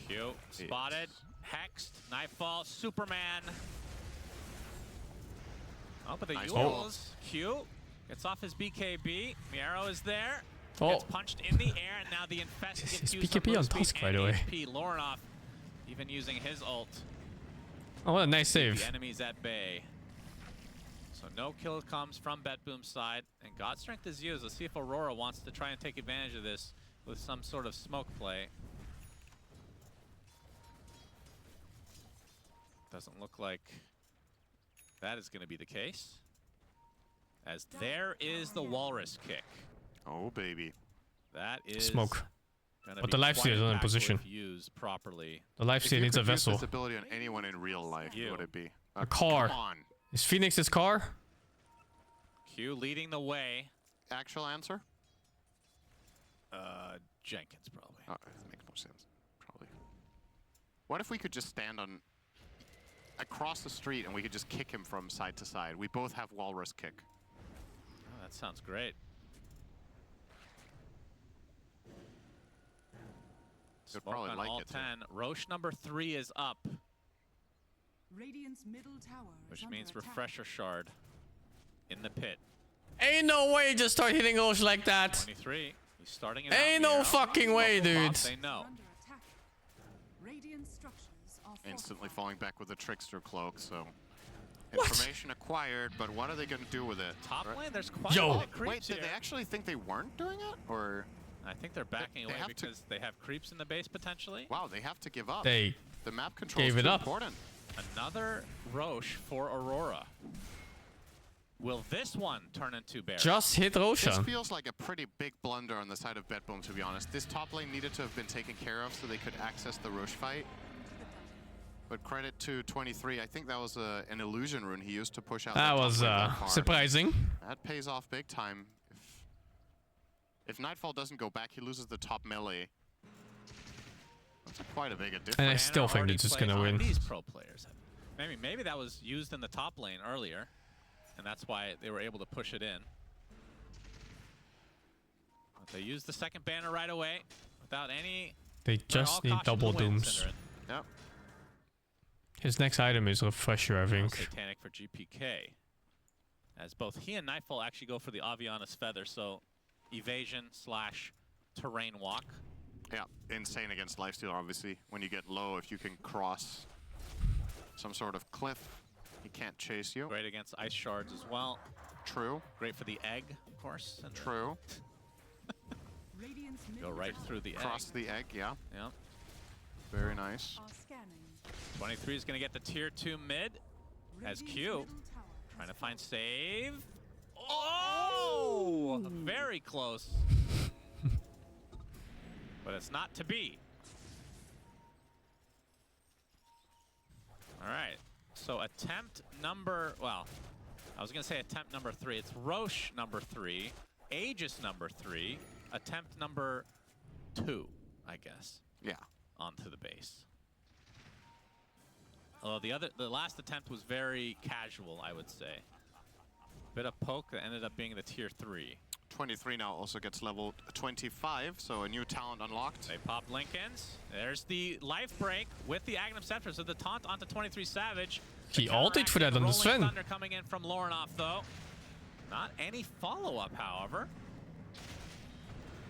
Q spotted, hexed, Nightfall, Superman. Oh, but the Yules. Q gets off his BKB. Miero is there. Gets punched in the air, and now the Infest gets used
BKB on Tusk, by the way.
Lornoff even using his ult.
Oh, what a nice save.
The enemies at bay. So no kill comes from BetBoom's side, and God Strength is used. Let's see if Aurora wants to try and take advantage of this with some sort of smoke play. Doesn't look like that is going to be the case. As there is the Walrus kick.
Oh, baby.
That is
smoke. But the Lifestealer is not in position.
Used properly.
The Lifestealer needs a vessel.
Visibility on anyone in real life, what would it be?
A car.
Come on.
Is Phoenix's car?
Q leading the way.
Actual answer?
Jenkins, probably.
It makes more sense, probably. What if we could just stand on across the street and we could just kick him from side to side? We both have walrus kick.
Oh, that sounds great.
You'd
Smoke
probably
on
like
all
it,
10. Roche number 3 is up,
Radiant's middle tower
which means refresher shard in the pit.
Ain't no way just start hitting Roche like that.
23. He's starting it
Ain't no fucking way, dude.
They know.
Radiant structures are
Instantly falling back with the trickster cloak, so information acquired, but what are they going to do with it?
Top lane, there's quite a lot of creeps
Wait, did
here.
they actually think they weren't doing it, or?
I think they're backing away because they have creeps in the base potentially.
Wow, they have to give up.
They
the map control
gave
is
it
too
up.
important.
Another Roche for Aurora. Will this one turn into Bear?
Just hit Roche.
This feels like a pretty big blunder on the side of BetBoom, to be honest. This top lane needed to have been taken care of so they could access the Roche fight. But credit to 23, I think that was an illusion rune he used to push out.
That was surprising.
That pays off big time. If Nightfall doesn't go back, he loses the top melee. That's quite a big difference.
And I still think they're just gonna win.
These pro players, maybe that was used in the top lane earlier, and that's why they were able to push it in. But they used the second banner right away without any.
They just need double dooms.
Yep.
His next item is refresher, I think.
Satanic for GPK, as both he and Nightfall actually go for the Aviana's feather, so evasion / terrain walk.
Yeah, insane against lifestealer, obviously. When you get low, if you can cross some sort of cliff, he can't chase you.
Great against ice shards as well.
True.
Great for the egg, of course. And
True.
Go right through the egg.
Cross the egg, yeah.
Yeah.
Very nice.
23 is going to get the tier 2 mid as Q. Trying to find save. Oh! Very close. But it's not to be. All right. So attempt number, well, I was going to say attempt number 3. It's Roche number 3, Aegis number 3, attempt number 2, I guess.
Yeah.
Onto the base. Although the last attempt was very casual, I would say. Bit of poke that ended up being the tier 3.
23 now also gets leveled 25, so a new talent unlocked.
They pop Lincolns. There's the life break with the Agnum Scepter, so the taunt onto 23 Savage.
He ulted for that on the Sven.
Thunder coming in from Lornoff, though. Not any follow-up, however.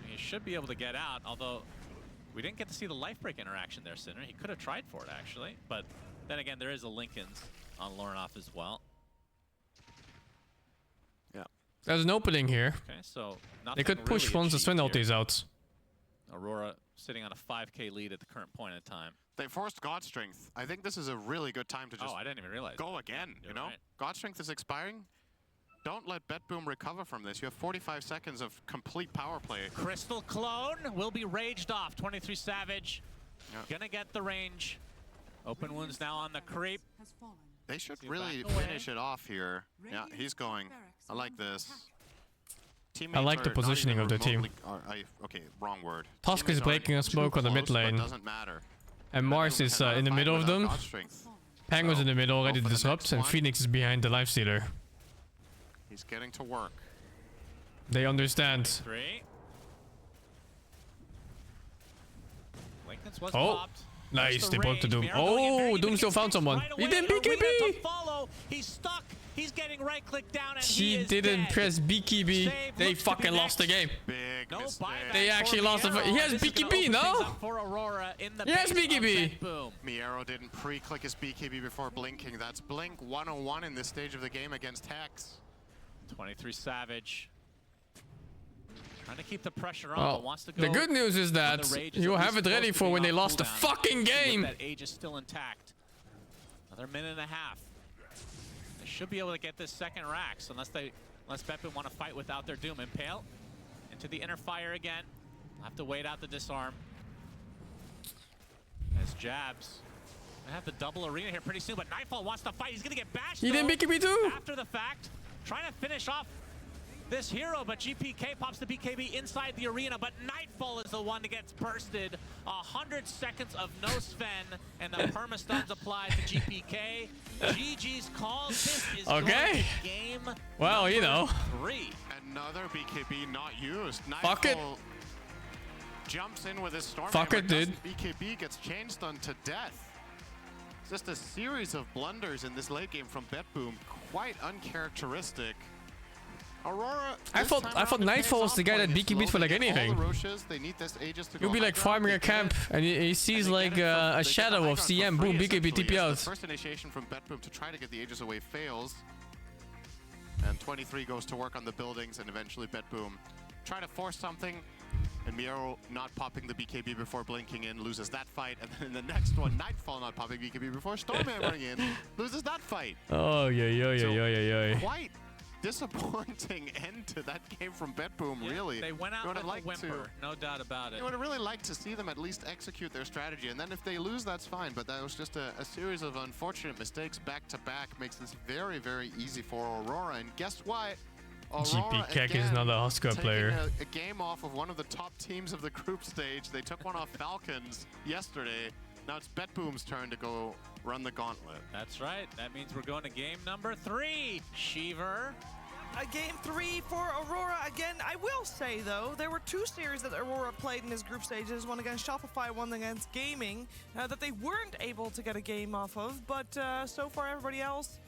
He should be able to get out, although we didn't get to see the life break interaction there, Sinner. He could have tried for it, actually. But then again, there is a Lincolns on Lornoff as well.
Yeah.
There's an opening here.
Okay, so
they could push
really
once the Sven ult is out.
Aurora sitting on a 5k lead at the current point in time.
They forced God Strength. I think this is a really good time to just
I didn't even realize
go again,
You're
you know?
right.
God Strength is expiring. Don't let BetBoom recover from this. You have 45 seconds of complete power play.
Crystal Clone will be raged off. 23 Savage gonna get the range. Open wounds now on the creep.
They should really finish it off here. Yeah, he's going. I like this.
I like the positioning of the team.
Okay, wrong word.
Tusk is breaking a smoke on the mid lane.
Doesn't matter.
And Mars is in the middle of them. Pango's in the middle, ready to disrupt, and Phoenix is behind the lifestealer.
He's getting to work.
They understand.
3. Lincoln's was
Oh,
popped.
nice. They broke the Doom. Oh, Doom still found someone. He didn't BKB.
He's stuck. He's getting right click down and
He didn't press BKB. They fucking lost the game.
Big mistake.
They actually lost the fight. He has BKB, no? He has BKB.
Miero didn't pre-click his BKB before blinking. That's Blink 101 in this stage of the game against Hex.
23 Savage. Trying to keep the pressure on,
Well,
but wants to go.
the good news is that you have it ready for when they lost the fucking game.
That age is still intact. Another minute and a half. They should be able to get this second Rax unless BetBoom want to fight without their Doom. Impale into the inner fire again. We'll have to wait out the disarm. As jabs. I have the double arena here pretty soon, but Nightfall wants to fight. He's gonna get bashed.
He didn't BKB too.
After the fact, trying to finish off this hero, but GPK pops the BKB inside the arena, but Nightfall is the one that gets bursted. 100 seconds of no Sven, and the permastun's applied to GPK. GG's calls. This is
okay.
Game
well, you know.
3. Another BKB not used.
Fuck it.
Jumps in with his storm.
Fuck it, dude.
BKB gets changed unto death. Just a series of blunders in this late game from BetBoom. Quite uncharacteristic. Aurora.
I thought Nightfall was the guy that BKB'd for like anything. You'll be like farming a camp and he sees like a shadow of CM. Boom, BKB TP out.
First initiation from BetBoom to try to get the Aegis away fails. And 23 goes to work on the buildings, and eventually BetBoom try to force something. And Miero not popping the BKB before blinking in, loses that fight. And then in the next one, Nightfall not popping BKB before Stormhammering in, loses that fight.
Oh, yeah.
Quite disappointing end to that game from BetBoom, really.
They went out with a whimper, no doubt about it.
You would have really liked to see them at least execute their strategy. And then if they lose, that's fine. But that was just a series of unfortunate mistakes back-to-back. Makes this very, very easy for Aurora. And guess what?
GP Keck is not a Husker player.
A game off of one of the top teams of the group stage. They took one off Falcons yesterday. Now it's BetBoom's turn to go run the gauntlet.
That's right. That means we're going to game number 3. Shiver.
Game 3 for Aurora. Again, I will say, though, there were 2 series that Aurora played in his group stages. One against Shopify, one against Gaming, that they weren't able to get a game off of. But so far, everybody else,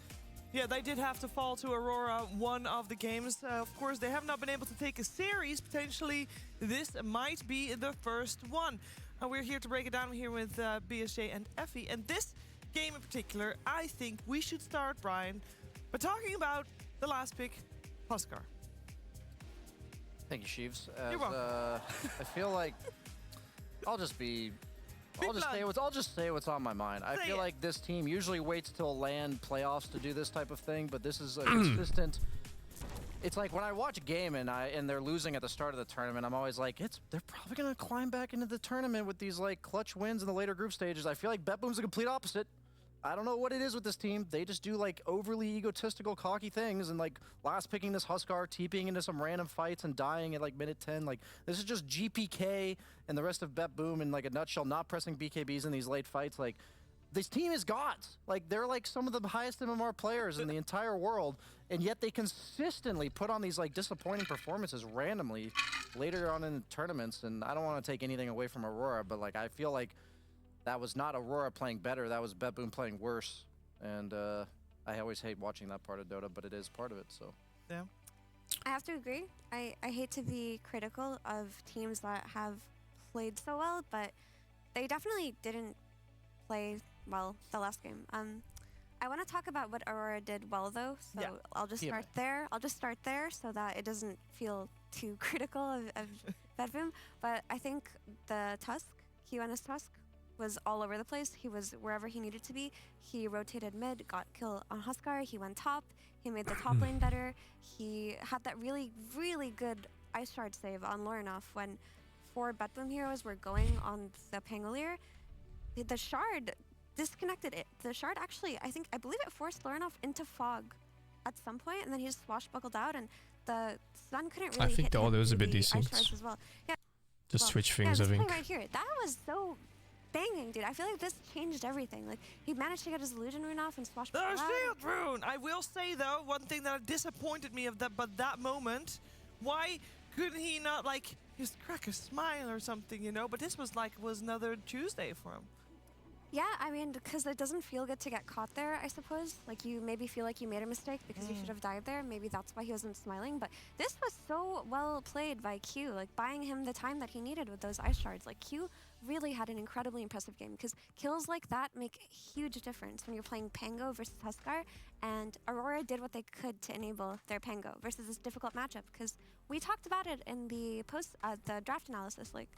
yeah, they did have to fall to Aurora one of the games. Of course, they have not been able to take a series. Potentially, this might be the first one. We're here to break it down here with BSJ and Effie. And this game in particular, I think we should start, Brian, by talking about the last pick, Huskar.
Thank you, Sheaves.
You're welcome.
I feel like I'll just say what's on my mind. I feel like this team usually waits till LAN playoffs to do this type of thing, but this is a consistent. It's like when I watch a game and they're losing at the start of the tournament, I'm always like, they're probably gonna climb back into the tournament with these like clutch wins in the later group stages. I feel like BetBoom's the complete opposite. I don't know what it is with this team. They just do like overly egotistical, cocky things, and like last picking this Huskar, TPing into some random fights and dying at like minute 10. Like this is just GPK and the rest of BetBoom in like a nutshell, not pressing BKBs in these late fights. Like this team is gods. Like they're like some of the highest MMR players in the entire world, and yet they consistently put on these like disappointing performances randomly later on in the tournaments. And I don't want to take anything away from Aurora, but like I feel like that was not Aurora playing better, that was BetBoom playing worse. And I always hate watching that part of Dota, but it is part of it, so.
Yeah.
I have to agree. I hate to be critical of teams that have played so well, but they definitely didn't play well the last game. I want to talk about what Aurora did well, though, so yeah. I'll just start there. I'll just start there so that it doesn't feel too critical of BetBoom. But I think the Tusk, QNS Tusk, was all over the place. He was wherever he needed to be. He rotated mid, got kill on Huskar. He went top. He made the top lane better. He had that really, really good Ice Shard save on Lorinoff when 4 BetBoom heroes were going on the Pangolier. The Shard disconnected it. The Shard actually, I believe it forced Lorinoff into fog at some point, and then he just swashbuckled out, and the Sun couldn't really hit
all those a bit decent.
Ice Shards as well. Yeah.
Just switch things,
I
think.
Right here. That was so banging, dude. I feel like this changed everything. Like, he managed to get his illusion rune off and swashbuckle
the shield rune! I will say, though, one thing that disappointed me of that moment, why couldn't he not, like, just crack a smile or something, you know? But this was another Tuesday for him.
Yeah, I mean, because it doesn't feel good to get caught there, I suppose. Like, you maybe feel like you made a mistake because you should have died there. Maybe that's why he wasn't smiling. But this was so well played by Q, like, buying him the time that he needed with those Ice Shards. Like, Q really had an incredibly impressive game because kills like that make a huge difference when you're playing Pango versus Huskar. And Aurora did what they could to enable their Pango versus this difficult matchup, because we talked about it in the the draft analysis. Like,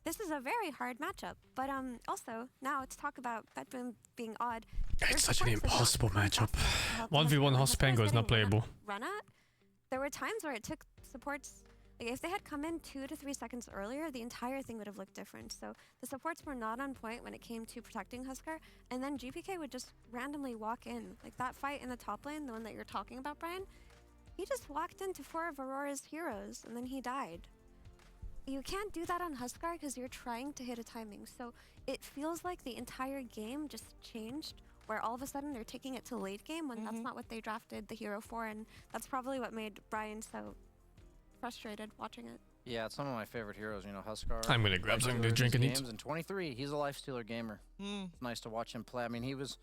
this is a very hard matchup, but also now let's talk about BetBoom being odd.
It's such an impossible matchup. 1v1 Hospango is not playable.
Run at. There were times where it took supports. Like, if they had come in 2 to 3 seconds earlier, the entire thing would have looked different. So the supports were not on point when it came to protecting Huskar, and then GPK would just randomly walk in. Like that fight in the top lane, the one that you're talking about, Brian. He just walked into 4 of Aurora's heroes and then he died. You can't do that on Huskar because you're trying to hit a timing. So it feels like the entire game just changed, where all of a sudden they're taking it to late game when that's not what they drafted the hero for, and that's probably what made Brian so frustrated watching it.
Yeah, it's some of my favorite heroes, you know, Huskar.
I'm gonna grab something to drink and eat.
And 23, he's a lifestealer gamer. It's nice to watch him play. I mean, he was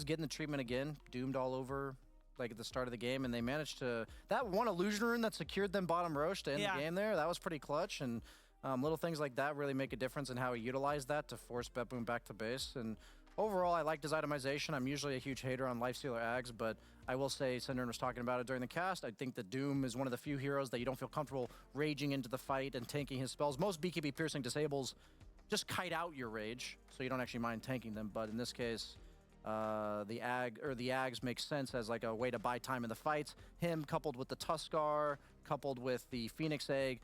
getting the treatment again, doomed all over, like at the start of the game, and they managed to, that one illusion rune that secured them bottom Roche to end the game there, that was pretty clutch, and little things like that really make a difference in how he utilized that to force BetBoom back to base. And overall, I liked his itemization. I'm usually a huge hater on lifestealer Ags, but I will say, Synderen was talking about it during the cast, I think that Doom is one of the few heroes that you don't feel comfortable raging into the fight and tanking his spells. Most BKB piercing disables just kite out your rage, so you don't actually mind tanking them, but in this case, the Ags makes sense as like a way to buy time in the fights. Him coupled with the Tuskar, coupled with the Phoenix Egg,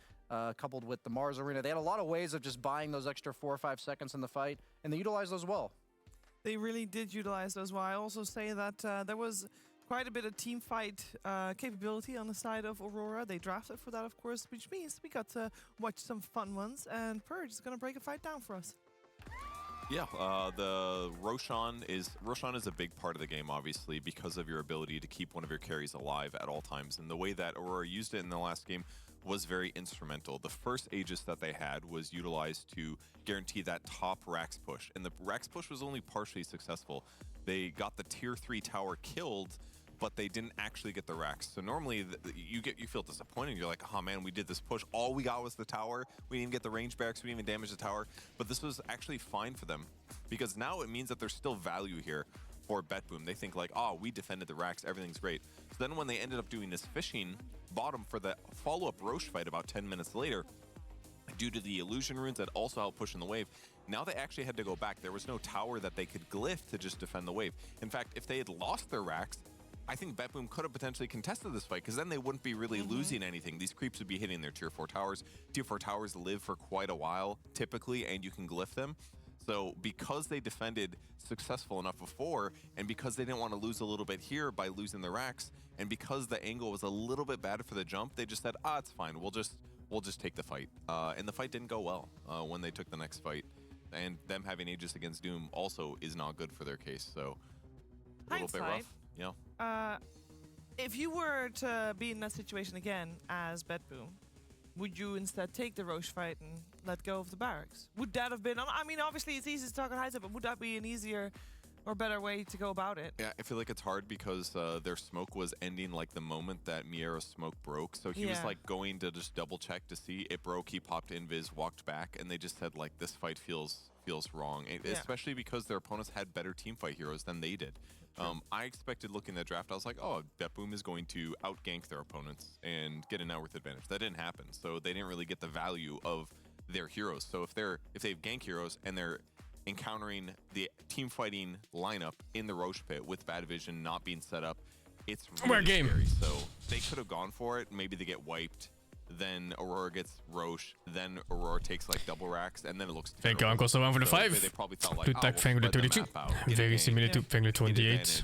coupled with the Mars Arena. They had a lot of ways of just buying those extra 4 or 5 seconds in the fight, and they utilized those well.
They really did utilize those well. I also say that there was quite a bit of team fight capability on the side of Aurora. They drafted for that, of course, which means we got to watch some fun ones, and Purge is going to break a fight down for us.
Yeah, the Roshan is a big part of the game, obviously, because of your ability to keep one of your carries alive at all times. And the way that Aurora used it in the last game was very instrumental. The first Aegis that they had was utilized to guarantee that top Rax push. And the Rax push was only partially successful. They got the tier 3 tower killed, but they didn't actually get the Rax. So normally you feel disappointed. You're like, oh man, we did this push. All we got was the tower. We didn't get the range barracks. We didn't even damage the tower. But this was actually fine for them, because now it means that there's still value here for BetBoom. They think like, oh, we defended the Rax. Everything's great. So then when they ended up doing this fishing bottom for the follow-up Roche fight about 10 minutes later, due to the illusion runes that also helped push in the wave, now they actually had to go back. There was no tower that they could glyph to just defend the wave. In fact, if they had lost their Rax, I think BetBoom could have potentially contested this fight, because then they wouldn't be really losing anything. These creeps would be hitting their tier 4 towers. Tier 4 towers live for quite a while, typically, and you can glyph them. So because they defended successful enough before, and because they didn't want to lose a little bit here by losing the Rax, and because the angle was a little bit bad for the jump, they just said, it's fine. We'll just take the fight. And the fight didn't go well when they took the next fight. And them having Aegis against Doom also is not good for their case. So a little bit rough. Yeah.
If you were to be in that situation again as BetBoom, would you instead take the Roche fight and let go of the barracks? Would that have been, I mean, obviously it's easy to talk on hindsight, but would that be an easier or better way to go about it?
Yeah, I feel like it's hard because their smoke was ending like the moment that Miera's smoke broke. So he was like going to just double check to see it broke. He popped invis, walked back, and they just said like, this fight feels wrong, especially because their opponents had better teamfight heroes than they did. I expected looking at the draft, I was like, oh, BetBoom is going to out-gank their opponents and get an outworth advantage. That didn't happen, so they didn't really get the value of their heroes. So if they have gank heroes and they're encountering the team fighting lineup in the Roche pit with bad vision not being set up, it's really scary. So they could have gone for it. Maybe they get wiped. Then Aurora gets Roche, then Aurora takes like double Rax, and then it looks
Thank you, Uncle Someone for the 5.
They probably thought like,
Good luck, Fangler 32. Very similar to Fangler 28.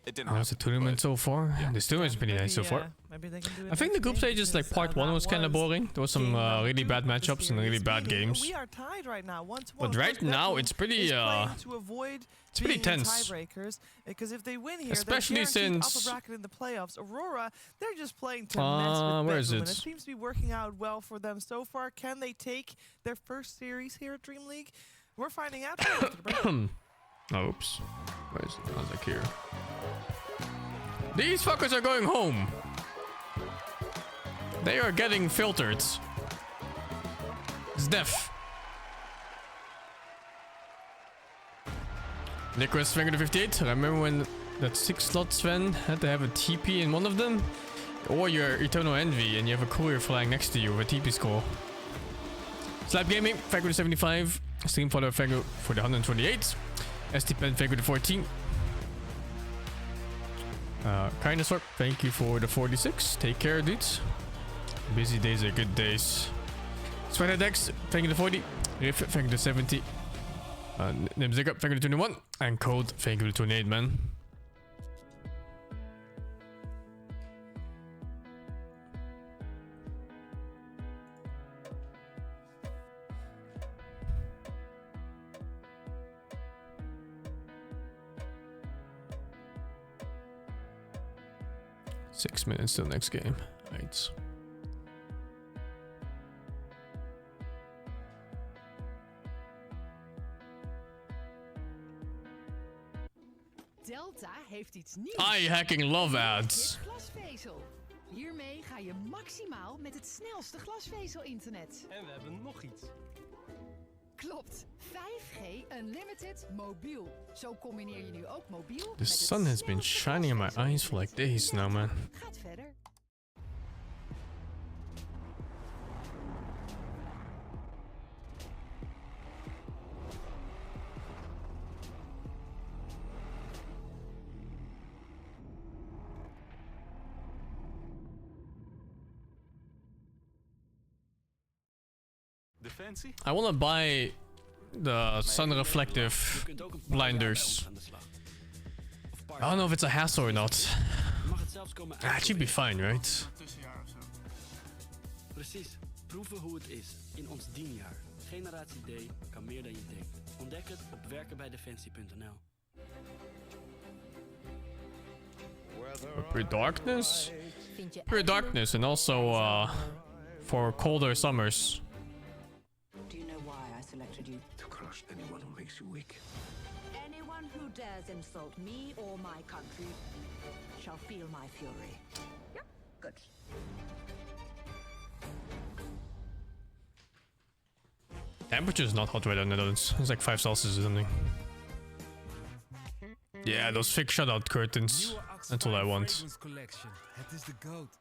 It didn't
How's the tournament so far? Yeah. The tournament's pretty nice so far.
Maybe they can do it.
I think the group stage is like part 1 was kind of boring. There was some really bad matchups and really bad games.
We are tied right now, 1-1.
But right now it's pretty it's pretty tense.
Tiebreakers, because if they win here,
especially since
upper bracket in the playoffs. Aurora, they're just playing to mess with
where is it?
And it seems to be working out well for them so far. Can they take their first series here at DreamLeague? We're finding out.
Oh, oops. Where's Isaac here? These fuckers are going home. They are getting filtered. It's deaf. Nicholas Finger 58. Remember when that 6 slot Sven had to have a TP in one of them? Or your Eternal Envy and you have a courier flying next to you with a TP score. Slap Gaming, Finger 75. Stream follower Finger for the 128. STPen Finger 14. Kindness Orc, thank you for the 46. Take care, dudes. Busy days are good days. Sweater Dex, thank you to 40. Riff, thank you to 70. Nim Ziggup, thank you to 21. And Code, thank you to 28, man. 6 minutes till next game. Right.
Delta heeft iets nieuws.
I hacking love ads.
Glasvezel. Hiermee ga je maximaal met het snelste glasvezel-internet.
En we hebben nog iets.
Klopt. 5G Unlimited mobiel. Zo combineer je nu ook mobiel.
The sun has been shining in my eyes for like days now, man.
Gaat verder.
I want to buy the sun reflective blinders. I don't know if it's a hassle or not. Ah, it should be fine, right?
Precies. Proeven hoe het is in ons 10-jaar. Generatie D kan meer dan je denkt. Ontdek het op werkenbijdefensie.nl.
Pure darkness? Pure darkness, and also for colder summers.
Do you know why I selected you?
To crush anyone who makes you weak.
Anyone who dares insult me or my country shall feel my fury. Yep, good.
Temperature is not hot right in the Netherlands. It's like 5 Celsius or something. Yeah, those fake shutout curtains. That's all I want.
Collection. Het is de goat.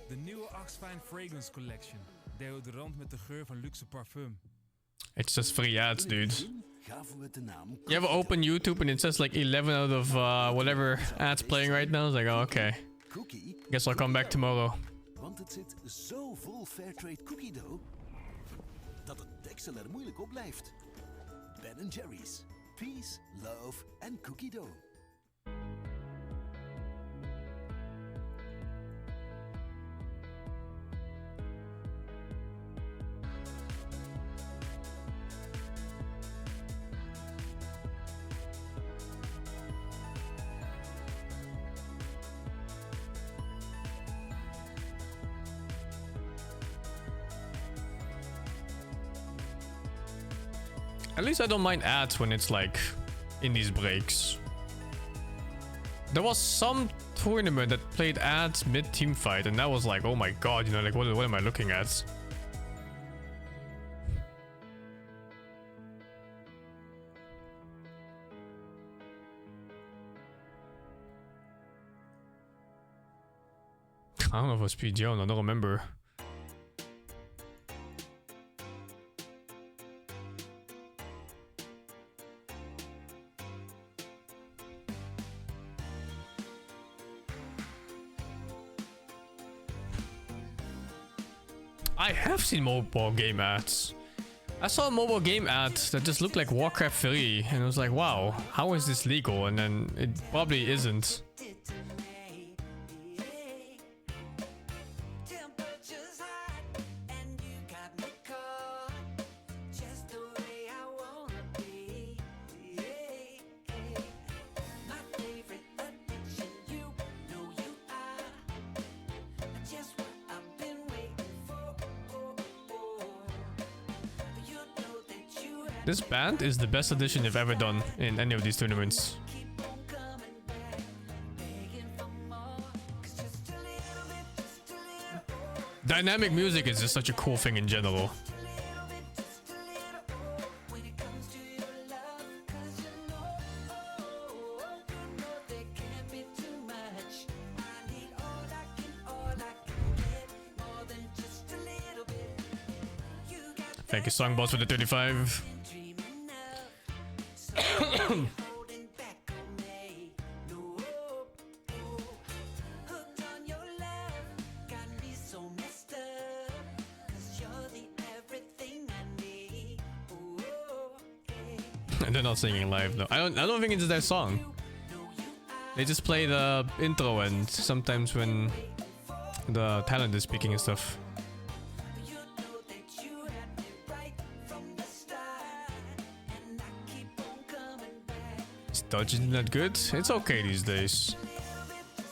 De nieuwe Axfine Fragrance Collection. Deodorant met de geur van luxe parfum.
It's just free ads, dude. You ever open YouTube and it says like 11 out of whatever ads playing right now? It's like, oh, okay. Guess I'll come back tomorrow.
Want het zit zo vol Fairtrade cookie dough dat het deksel er moeilijk op blijft. Ben & Jerry's. Peace, love and cookie dough.
At least I don't mind ads when it's like in these breaks. There was some tournament that played ads mid-team fight, and that was like, oh my god, you know, like what am I looking at? I don't know if it was PGO, I don't remember. I have seen mobile game ads. I saw a mobile game ad that just looked like Warcraft 3, and I was like, wow, how is this legal? And then it probably isn't. This band is the best addition they've ever done in any of these tournaments. Dynamic music is just such a cool thing in general. Thank you, Songboss, for the 35. They're not singing live though. I don't think it's their song. They just play the intro and sometimes when the talent is speaking and stuff. Is Dutch internet good? It's okay these days.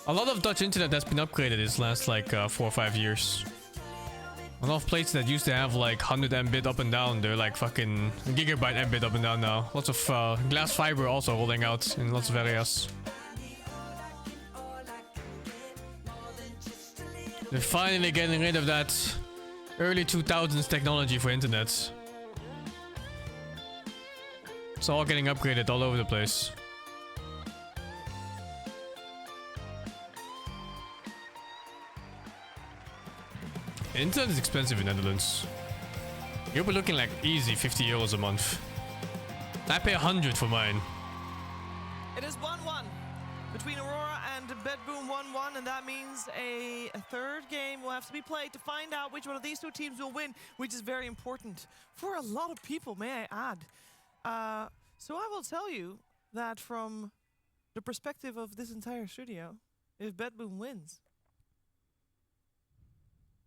A lot of Dutch internet has been upgraded these last like 4 or 5 years. A lot of places that used to have like 100 Mbit up and down, they're like fucking gigabyte Mbit up and down now. Lots of glass fiber also rolling out in lots of areas. They're finally getting rid of that early 2000s technology for internet. It's all getting upgraded all over the place. Internet is expensive in Netherlands. You'll be looking like easy 50 euros a month. I pay 100 for mine.
It is 1-1 between Aurora and BetBoom 1-1, and that means a third game will have to be played to find out which one of these two teams will win, which is very important for a lot of people, may I add. So I will tell you that from the perspective of this entire studio, if BetBoom wins,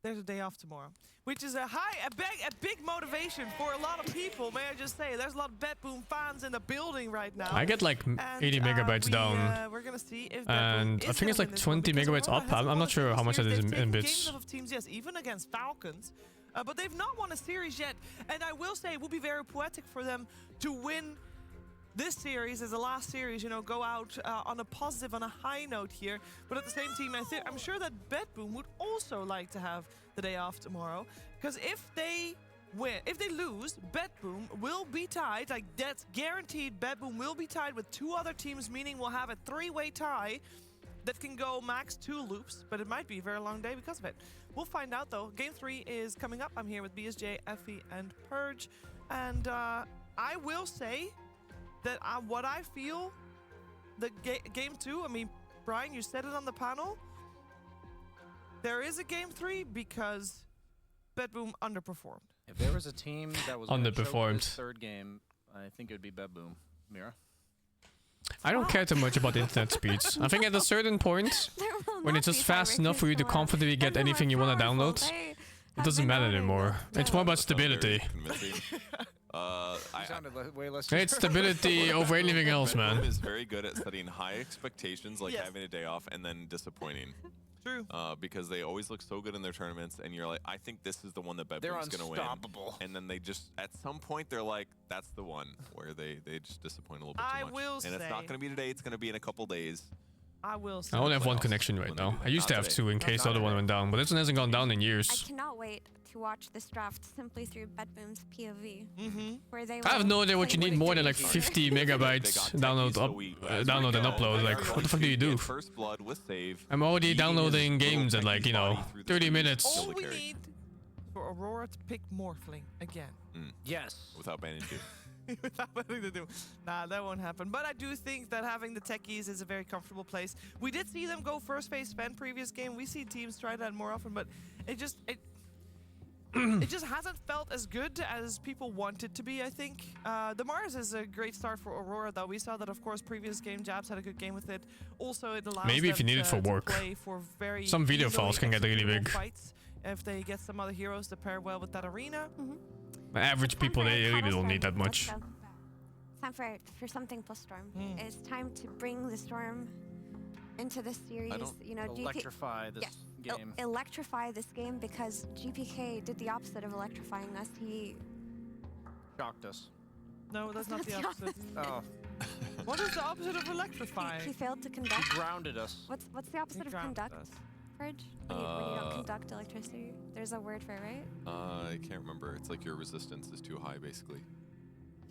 there's a day off tomorrow, which is a big motivation for a lot of people. May I just say, there's a lot of BetBoom fans in the building right now.
I get like 80 megabytes down.
We're gonna see if
and I think it's like 20 megabytes up. I'm not sure how much that is in bits.
Games of teams, yes, even against Falcons. But they've not won a series yet. And I will say it would be very poetic for them to win this series as the last series, you know, go out on a positive, on a high note here. But at the same time, I'm sure that BetBoom would also like to have the day off tomorrow. Because if they lose, BetBoom will be tied. Like, that's guaranteed. BetBoom will be tied with 2 other teams, meaning we'll have a 3-way tie that can go max 2 loops. But it might be a very long day because of it. We'll find out, though. Game 3 is coming up. I'm here with BSJ, Effie, and Purge. And I will say that what I feel, the game 2, I mean, Brian, you said it on the panel, there is a game 3 because BetBoom underperformed.
If there was a team that was underperformed this third game, I think it would be BetBoom. Mira?
I don't care too much about internet speeds. I think at a certain point, when it's just fast enough for you to comfortably get anything you want to download, it doesn't matter anymore. It's more about stability. It's stability over anything else, man.
BetBoom is very good at setting high expectations, like having a day off, and then disappointing.
True.
Because they always look so good in their tournaments, and you're like, I think this is the one that BetBoom's going to win.
Unstoppable.
And then they just, at some point, they're like, that's the one, where they just disappoint a little bit too much.
I will say,
and it's not going to be today, it's going to be in a couple days.
I will say.
I only have one connection right now. I used to have 2 in case the other one went down, but this one hasn't gone down in years.
I cannot wait to watch this draft simply through BetBoom's POV. Where they
I have no idea what you need more than like 50 megabytes download and upload. Like, what the fuck do you do?
First blood with save.
I'm already downloading games at like, 30 minutes.
All we need for Aurora to pick Morphling again.
Yes.
Without banning 2.
Without anything to do. Nah, that won't happen. But I do think that having the techies is a very comfortable place. We did see them go first phase Fen previous game. We see teams try that more often, but it just hasn't felt as good as people want it to be, I think. The Mars is a great start for Aurora, though. We saw that, of course, previous game, Jabs had a good game with it. Also, it allows
maybe if you need it for work. Some video files can get really big.
Fights if they get some other heroes to pair well with that arena.
Average people, they really don't need that much.
Time for something plus Storm. It's time to bring the Storm into this series.
Electrify this game.
Electrify this game because GPK did the opposite of electrifying us. He
shocked us.
No, that's not the opposite.
Oh.
What is the opposite of electrifying?
He failed to conduct.
He grounded us.
What's the opposite of conduct? Purge? When you don't conduct electricity, there's a word for it, right?
I can't remember. It's like your resistance is too high, basically.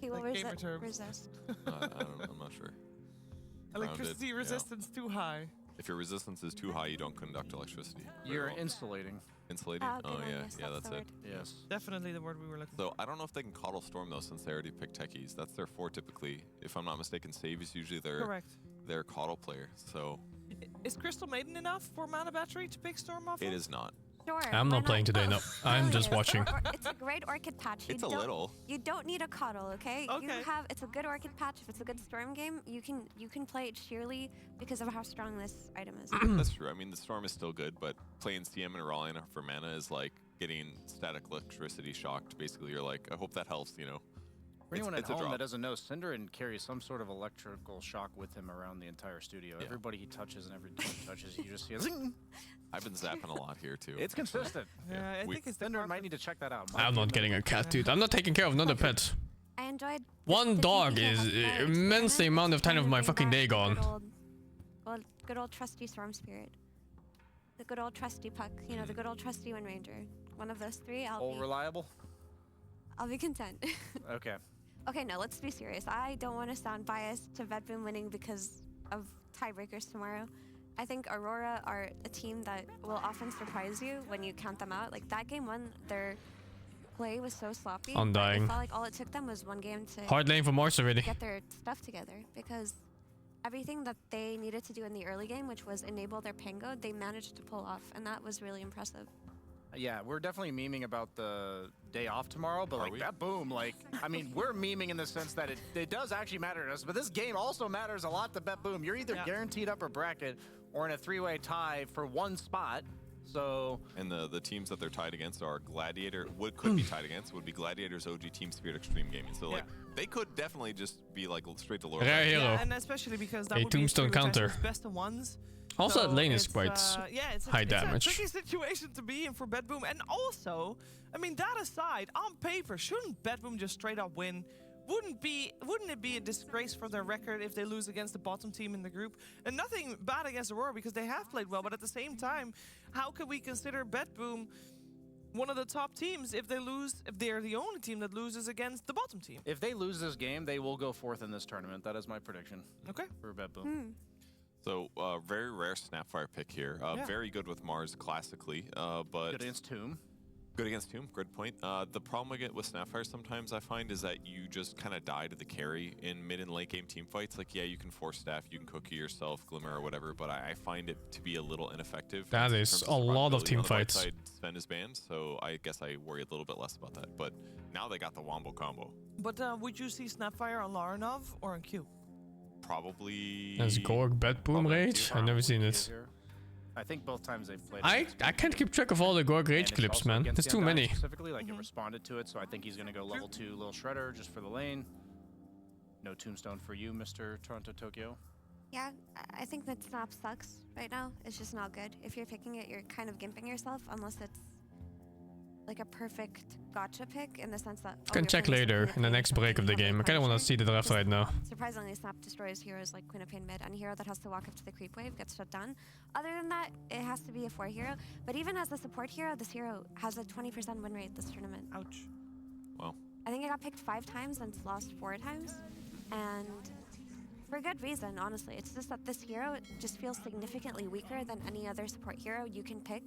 He will
like
resist.
I'm not sure.
Electricity resistance too high.
If your resistance is too high, you don't conduct electricity.
You're insulating.
Insulating?
Oh,
yeah, that's it.
Yes.
Definitely the word we were looking for.
So I don't know if they can coddle Storm, though, since they already picked techies. That's their 4 typically. If I'm not mistaken, Save is usually their coddle player. So
is Crystal Maiden enough for Mana Battery to pick Storm off?
It is not.
Sure,
I'm not playing today, no. I'm just watching.
It's a great Orchid patch.
It's a little.
You don't need a coddle, okay? It's a good Orchid patch. If it's a good Storm game, you can play it sheerly because of how strong this item is.
That's true. I mean, the Storm is still good, but playing CM and Aurelion for mana is like getting static electricity shocked. Basically, you're like, I hope that helps,
For anyone at
it's a
home
drop.
that doesn't know, Synderen carries some sort of electrical shock with him around the entire studio.
Yeah.
Everybody he touches and every time he touches, you just see a zing.
I've been zapping a lot here too.
It's consistent.
Yeah, I think it's the
Synderen might need to check that out.
I'm not getting a cat, dude. I'm not taking care of another pet.
I enjoyed
One dog is immensely amount of time of my fucking day gone.
Good old trusty Storm Spirit. The good old trusty Puck. You know, the good old trusty Wind Ranger. One of those three,
All reliable?
I'll be content.
Okay.
Okay, no, let's be serious. I don't want to sound biased to BetBoom winning because of tiebreakers tomorrow. I think Aurora are a team that will often surprise you when you count them out. Like that game one, their play was so sloppy.
Undying.
I felt like all it took them was one game to
Hard lane for Mars already.
get their stuff together because everything that they needed to do in the early game, which was enable their Pango, they managed to pull off, and that was really impressive.
Yeah, we're definitely memeing about the day off tomorrow, but like that boom, like, I mean, we're memeing in the sense that it does actually matter to us, but this game also matters a lot to BetBoom. You're either guaranteed upper bracket or in a three-way tie for one spot. So
and the teams that they're tied against are Gladiator. What could be tied against would be Gladiators, OG, Team Spirit, Extreme Gaming. So like they could definitely just be like straight to Lord.
Rare hero.
Yeah, and especially because that
A
would be
tombstone counter.
best of ones.
Also,
So
that lane is
it's,
quite
it's
high damage.
It's a tricky situation to be in for BetBoom, and also, I mean, that aside, on paper, shouldn't BetBoom just straight up win? Wouldn't it be a disgrace for their record if they lose against the bottom team in the group? And nothing bad against Aurora because they have played well, but at the same time, how could we consider BetBoom one of the top teams if they lose? If they're the only team that loses against the bottom team?
if they lose this game, they will go fourth in this tournament. That is my prediction.
Okay.
For BetBoom.
So very rare Snapfire pick here. Very good with Mars classically, but
Good against Tomb.
Good against Tomb, good point. The problem I get with Snapfire sometimes I find is that you just kind of die to the carry in mid and late game team fights. Like, yeah, you can force staff, you can cookie yourself, Glimmer or whatever, but I find it to be a little ineffective.
That is a lot of team fights.
Side, Sven is banned, so I guess I worry a little bit less about that. But now they got the Wombo combo.
But would you see Snapfire on Laranov or on Q?
Probably.
That's Gorg BetBoom Rage? I've never seen it.
I think both times they've played.
I can't keep track of all the Gorg Rage clips, man. There's too many.
Specifically, like, he responded to it, so I think he's going to go level 2 Lil Shredder just for the lane. No Tombstone for you, Mr. Toronto Tokyo.
Yeah, I think that Snap sucks right now. It's just not good. If you're picking it, you're kind of gimping yourself, unless it's like a perfect gotcha pick in the sense that...
Can check later in the next break of the game. I kind of want to see the draft right now.
Surprisingly, Snap destroys heroes like Queen of Pain mid, and a hero that has to walk up to the creep wave gets shut down. Other than that, it has to be a 4 hero. But even as a support hero, this hero has a 20% win rate this tournament.
Ouch.
Wow.
I think it got picked 5 times and it's lost 4 times. And for good reason, honestly. It's just that this hero just feels significantly weaker than any other support hero you can pick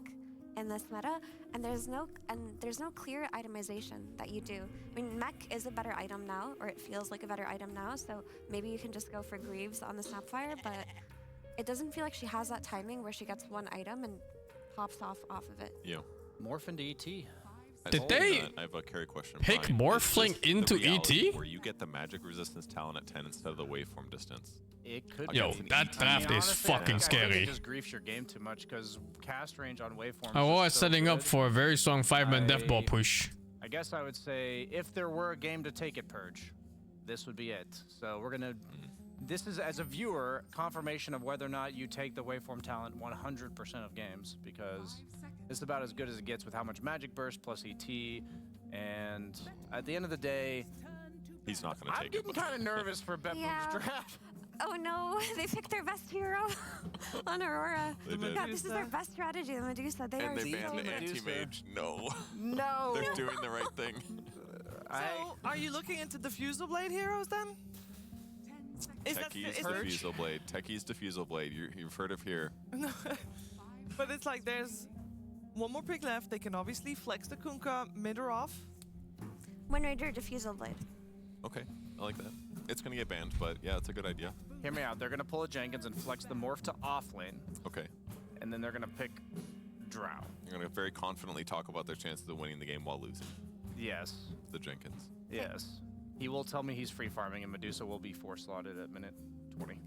in this meta, and there's no clear itemization that you do. I mean, Mech is a better item now, or it feels like a better item now, so maybe you can just go for Greaves on the Snapfire, but it doesn't feel like she has that timing where she gets one item and pops off of it.
Yeah.
Morph into ET.
Did they
I have a carry question.
pick
Brian.
Morphling
Is this
into
the reality
ET?
where you get the magic resistance talent at 10 instead of the waveform distance?
It could
Yo,
be.
that draft is fucking
I think
scary.
it just griefs your game too much because cast range on waveforms.
Aurora
is
is
so
setting up
good.
for a very strong 5-man death ball push.
I guess I would say if there were a game to take it, Purge, this would be it. So we're gonna. This is, as a viewer, confirmation of whether or not you take the waveform talent 100% of games, because it's about as good as it gets with how much magic burst plus ET. And at the end of the day,
he's not going to take it.
I'm getting kind of nervous for BetBoom's draft.
Oh no, they picked their best hero on Aurora.
They did.
Yeah, this is their best strategy, the Medusa. They are
And they
so
banned
good.
anti-mage. No.
No.
They're doing the right thing.
So, are you looking into Diffusal Blade heroes then?
Techie's Diffusal Blade. Techie's Diffusal Blade. You've heard of here.
But it's like there's one more pick left. They can obviously flex the Kunkka mid or off.
Wind Ranger Diffusal Blade.
Okay, I like that. It's going to get banned, but yeah, it's a good idea.
Hear me out. They're gonna pull a Jenkins and flex the morph to off lane.
Okay.
And then they're gonna pick Drow.
You're going to very confidently talk about their chances of winning the game while losing.
Yes.
The Jenkins.
Yes. He will tell me he's free farming, and Medusa will be 4 slotted at minute 20.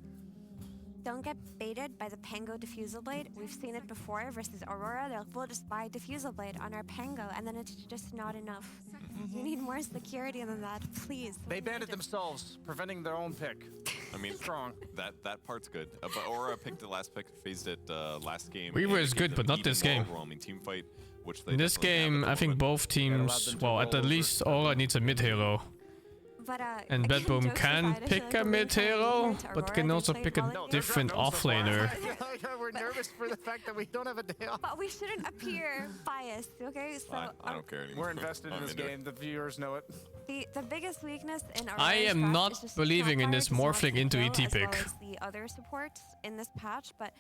don't get baited by the Pango Diffusal Blade. We've seen it before versus Aurora. They're like, we'll just buy Diffusal Blade on our Pango, and then it's just not enough. You need more security than that, please.
They banded themselves, preventing their own pick.
I mean,
strong.
That part's good. But Aurora picked the last pick, phased it last game.
Weaver is good, but not this game.
Overwhelming team fight, which they
In this game, I think both teams, well, at the least, Aurora needs a mid hero.
But,
and BetBoom can pick a mid hero, but can also pick a different offlaner.
We're nervous for the fact that we don't have a day off.
But we shouldn't appear biased, okay? So
I don't care anymore.
We're invested in this game. The viewers know it.
The biggest weakness in our
I am not believing in this morphling into ET pick.
As well as the other supports in this patch, but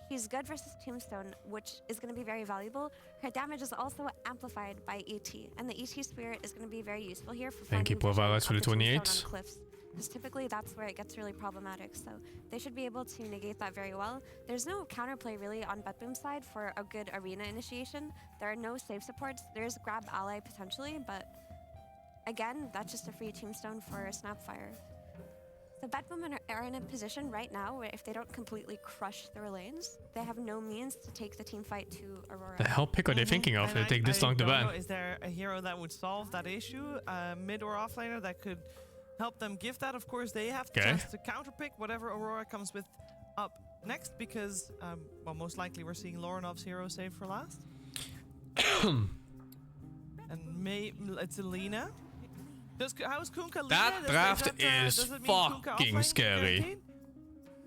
she's good versus Tombstone, which is going to be very valuable. Her damage is also amplified by ET, and the ET Spirit is going to be very useful here for
Thank you, Provalas, for the 28.
Because typically that's where it gets really problematic. So they should be able to negate that very well. There's no counterplay really on BetBoom's side for a good arena initiation. There are no safe supports. There's grab ally potentially, but again, that's just a free Tombstone for Snapfire. So BetBoom are in a position right now where if they don't completely crush their lanes, they have no means to take the team fight to Aurora.
The hell pick are they thinking of? They take this long to ban.
Is there a hero that would solve that issue? Mid or offlaner that could help them give that? Of course, they have the chance to counterpick whatever Aurora comes with up next because, well, most likely we're seeing Lorenov's hero saved for last. And it's Alina. How's Kunkka?
That draft is fucking scary.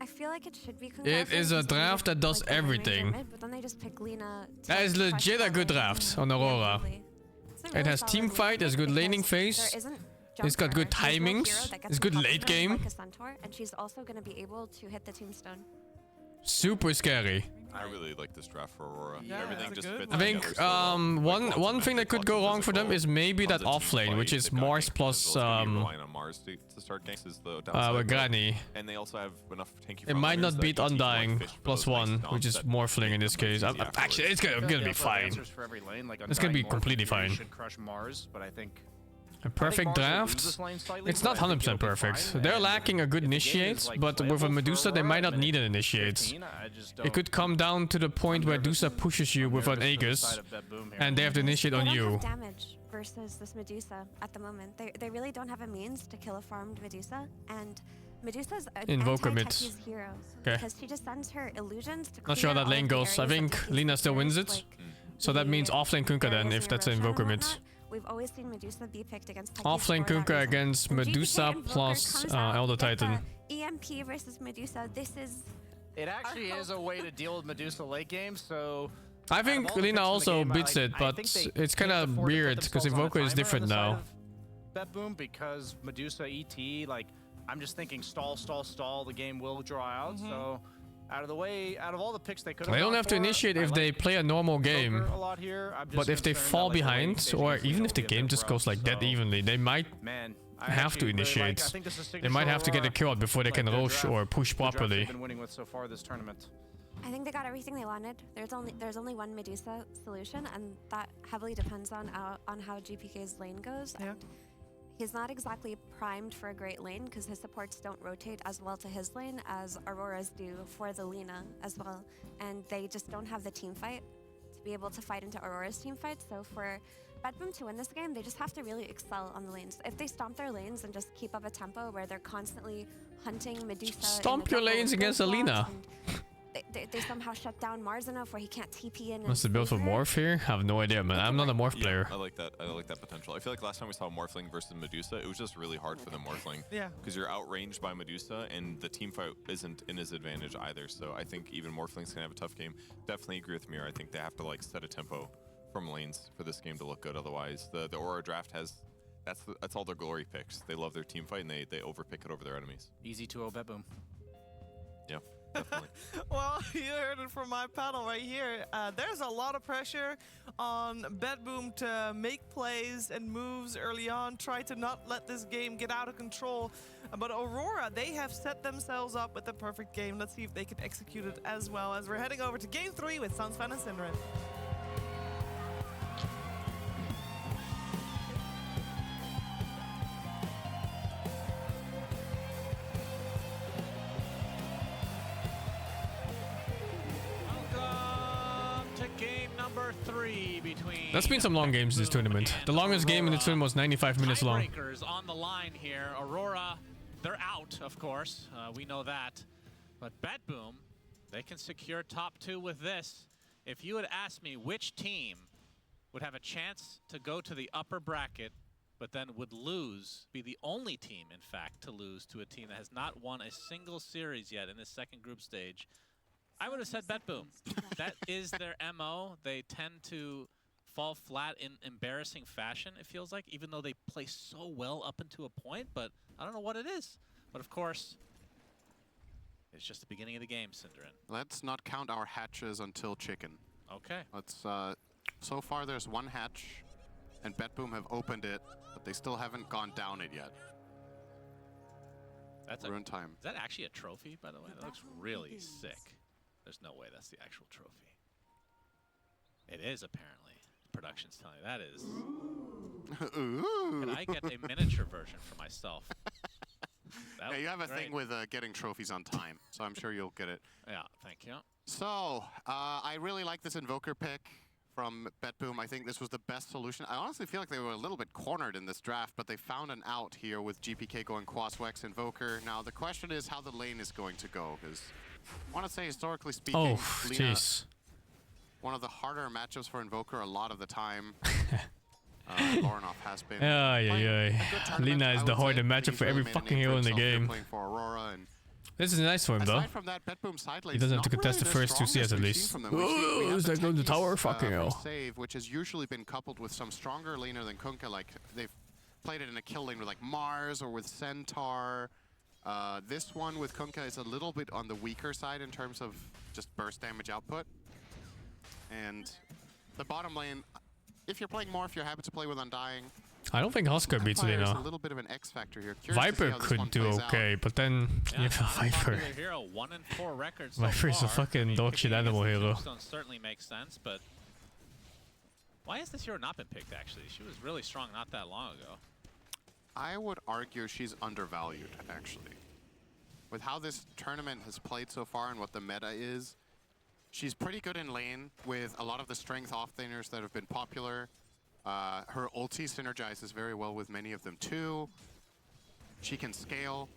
I feel like it should be Kunkka.
It is a draft that does everything.
But then they just pick Lina.
That is legit a good draft on Aurora. It has team fight, has good laning phase. It's got good timings. It's good late game.
Like a centaur, and she's also going to be able to hit the tombstone.
Super scary.
I really like this draft for Aurora. Everything just fits.
I think one thing that could go wrong for them is maybe that offlane, which is Mars plus Granny.
And they also have enough tanky.
It might not beat Undying +1, which is Morphling in this case. Actually, it's gonna be fine. It's gonna be completely fine.
Should crush Mars, but I think
a perfect draft? It's not 100% perfect. They're lacking a good initiate, but with a Medusa they might not need an initiate. It could come down to the point where Medusa pushes you with an Aegis, and they have to initiate on you.
Damage versus this Medusa at the moment. They really don't have a means to kill a farmed Medusa, and Medusa's an anti-Techie's hero. Because she just sends her illusions to
not sure how that lane goes. I think Lina still wins it. So that means offlane Kunkka then, if that's an Invoker mid.
We've always seen Medusa be picked against
offlane Kunkka against Medusa plus Elder Titan.
EMP versus Medusa, this is...
It actually is a way to deal with Medusa late game, so...
I think Lina also beats it, but it's kind of weird because Invoker is different now.
BetBoom, because Medusa ET, like, I'm just thinking stall, the game will draw out, so... Out of the way, out of all the picks they could have.
They don't have to initiate if they play a normal game. But if they fall behind, or even if the game just goes like that evenly, they might have to initiate. They might have to get a kill out before they can rush or push properly.
I think they got everything they wanted. There's only one Medusa solution, and that heavily depends on how GPK's lane goes. Yeah. He's not exactly primed for a great lane because his supports don't rotate as well to his lane as Aurora's do for the Lina as well. And they just don't have the team fight to be able to fight into Aurora's team fight. So for BetBoom to win this game, they just have to really excel on the lanes. If they stomp their lanes and just keep up a tempo where they're constantly hunting Medusa...
Stomp your lanes against Alina.
They somehow shut down Mars enough where he can't TP in.
What's the build for Morph here? I have no idea, man. I'm not a Morph player.
I like that. I like that potential. I feel like last time we saw Morphling versus Medusa, it was just really hard for the Morphling.
Yeah.
Because you're outranged by Medusa, and the team fight isn't in his advantage either. So I think even Morphling's gonna have a tough game. Definitely agree with Mir. I think they have to like set a tempo from lanes for this game to look good. Otherwise, the Aurora draft has that's all their glory picks. They love their team fight and they overpick it over their enemies.
Easy 2-0 BetBoom.
Yeah. Definitely.
Well, you heard it from my panel right here. There's a lot of pressure on BetBoom to make plays and moves early on, try to not let this game get out of control. But Aurora, they have set themselves up with the perfect game. Let's see if they can execute it as well as we're heading over to Game 3 with Sunsfan and Synderen.
3 between.
That's been some long games this tournament. The longest game in the tournament was 95 minutes long.
Tiebreakers on the line here. Aurora, they're out, of course. We know that. But BetBoom, they can secure top 2 with this. If you had asked me which team would have a chance to go to the upper bracket, but then would lose, be the only team, in fact, to lose to a team that has not won a single series yet in this second group stage, I would have said BetBoom. That is their MO. They tend to fall flat in embarrassing fashion, it feels like, even though they play so well up until a point, but I don't know what it is. But of course, it's just the beginning of the game, Synderen.
Let's not count our hatches until chicken.
Okay.
Let's, so far there's 1 hatch, and BetBoom have opened it, but they still haven't gone down it yet. We're in time.
Is that actually a trophy, by the way? That looks really sick. There's no way that's the actual trophy. It is, apparently. Production's telling me that is.
Ooh.
Can I get a miniature version for myself?
Yeah, you have a thing with getting trophies on time, so I'm sure you'll get it.
Yeah, thank you.
So, I really like this Invoker pick from BetBoom. I think this was the best solution. I honestly feel like they were a little bit cornered in this draft, but they found an out here with GPK going Quaswex Invoker. Now, the question is how the lane is going to go, because I want to say, historically speaking,
Oh,
Lina,
jeez.
one of the harder matchups for Invoker a lot of the time. Lorinov has been
Lina is the harder matchup for every fucking hero in the game.
Playing for Aurora, and
this is nice for him, though.
from that, BetBoom side
He doesn't have to contest the first 2 CS at least. Oh, is that going to tower? Fucking hell.
Save, which has usually been coupled with some stronger laner than Kunkka. Like, they've played it in a kill lane with like Mars or with Centaur. This one with Kunkka is a little bit on the weaker side in terms of just burst damage output. And the bottom lane, if you're playing Morph, you're happy to play with Undying.
I don't think Husker beats
There's
Lina.
a little bit of an X factor here.
Viper could do okay, but then you have Viper.
Hero, 1 and 4 records.
Viper is a fucking dog shit animal hero.
Certainly makes sense, but why has this hero not been picked? Actually, she was really strong not that long ago.
I would argue she's undervalued, actually. With how this tournament has played so far and what the meta is, she's pretty good in lane with a lot of the strength offlaners that have been popular. Her ulti synergizes very well with many of them too. She can scale.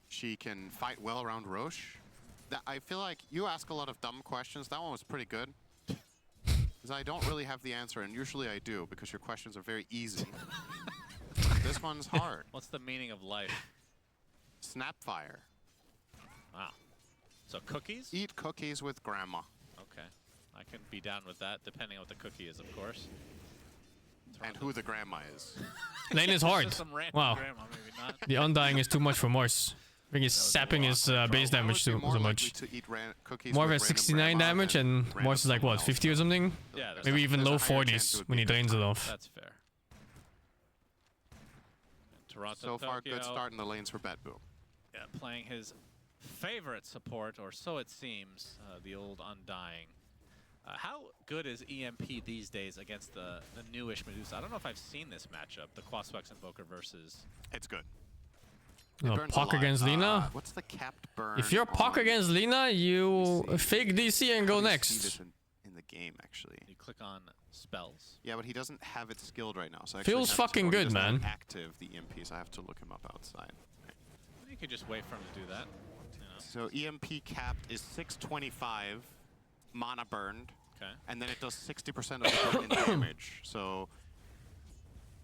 She can fight well around Roche. I feel like you ask a lot of dumb questions. That one was pretty good. Because I don't really have the answer, and usually I do, because your questions are very easy. This one's hard.
What's the meaning of life?
Snapfire.
Wow. So cookies?
Eat cookies with grandma.
Okay. I can be down with that, depending on what the cookie is, of course.
And who the grandma is.
Lane is hard. Wow.
Grandma, maybe not.
The Undying is too much for Mars. I think he's sapping his base damage too much. More of a 69 damage, and Mars is like, what, 50 or something?
Yeah,
maybe even low 40s when he drains it off.
That's fair. Toronto,
so far,
Tokyo,
good start in the lanes for BetBoom.
Yeah, playing his favorite support, or so it seems, the old Undying. How good is EMP these days against the newish Medusa? I don't know if I've seen this matchup, the Quaswex Invoker versus...
It's good.
Puck against Lina?
What's the capped burn?
If you're Puck against Lina, you fake DC and go next.
See this in the game, actually.
You click on spells.
Yeah, but he doesn't have it skilled right now. So I
feels fucking good, man.
Active the EMP, so I have to look him up outside.
You could just wait for him to do that.
So EMP capped is 625 mana burned.
Okay.
And then it does 60% of the burn in damage. So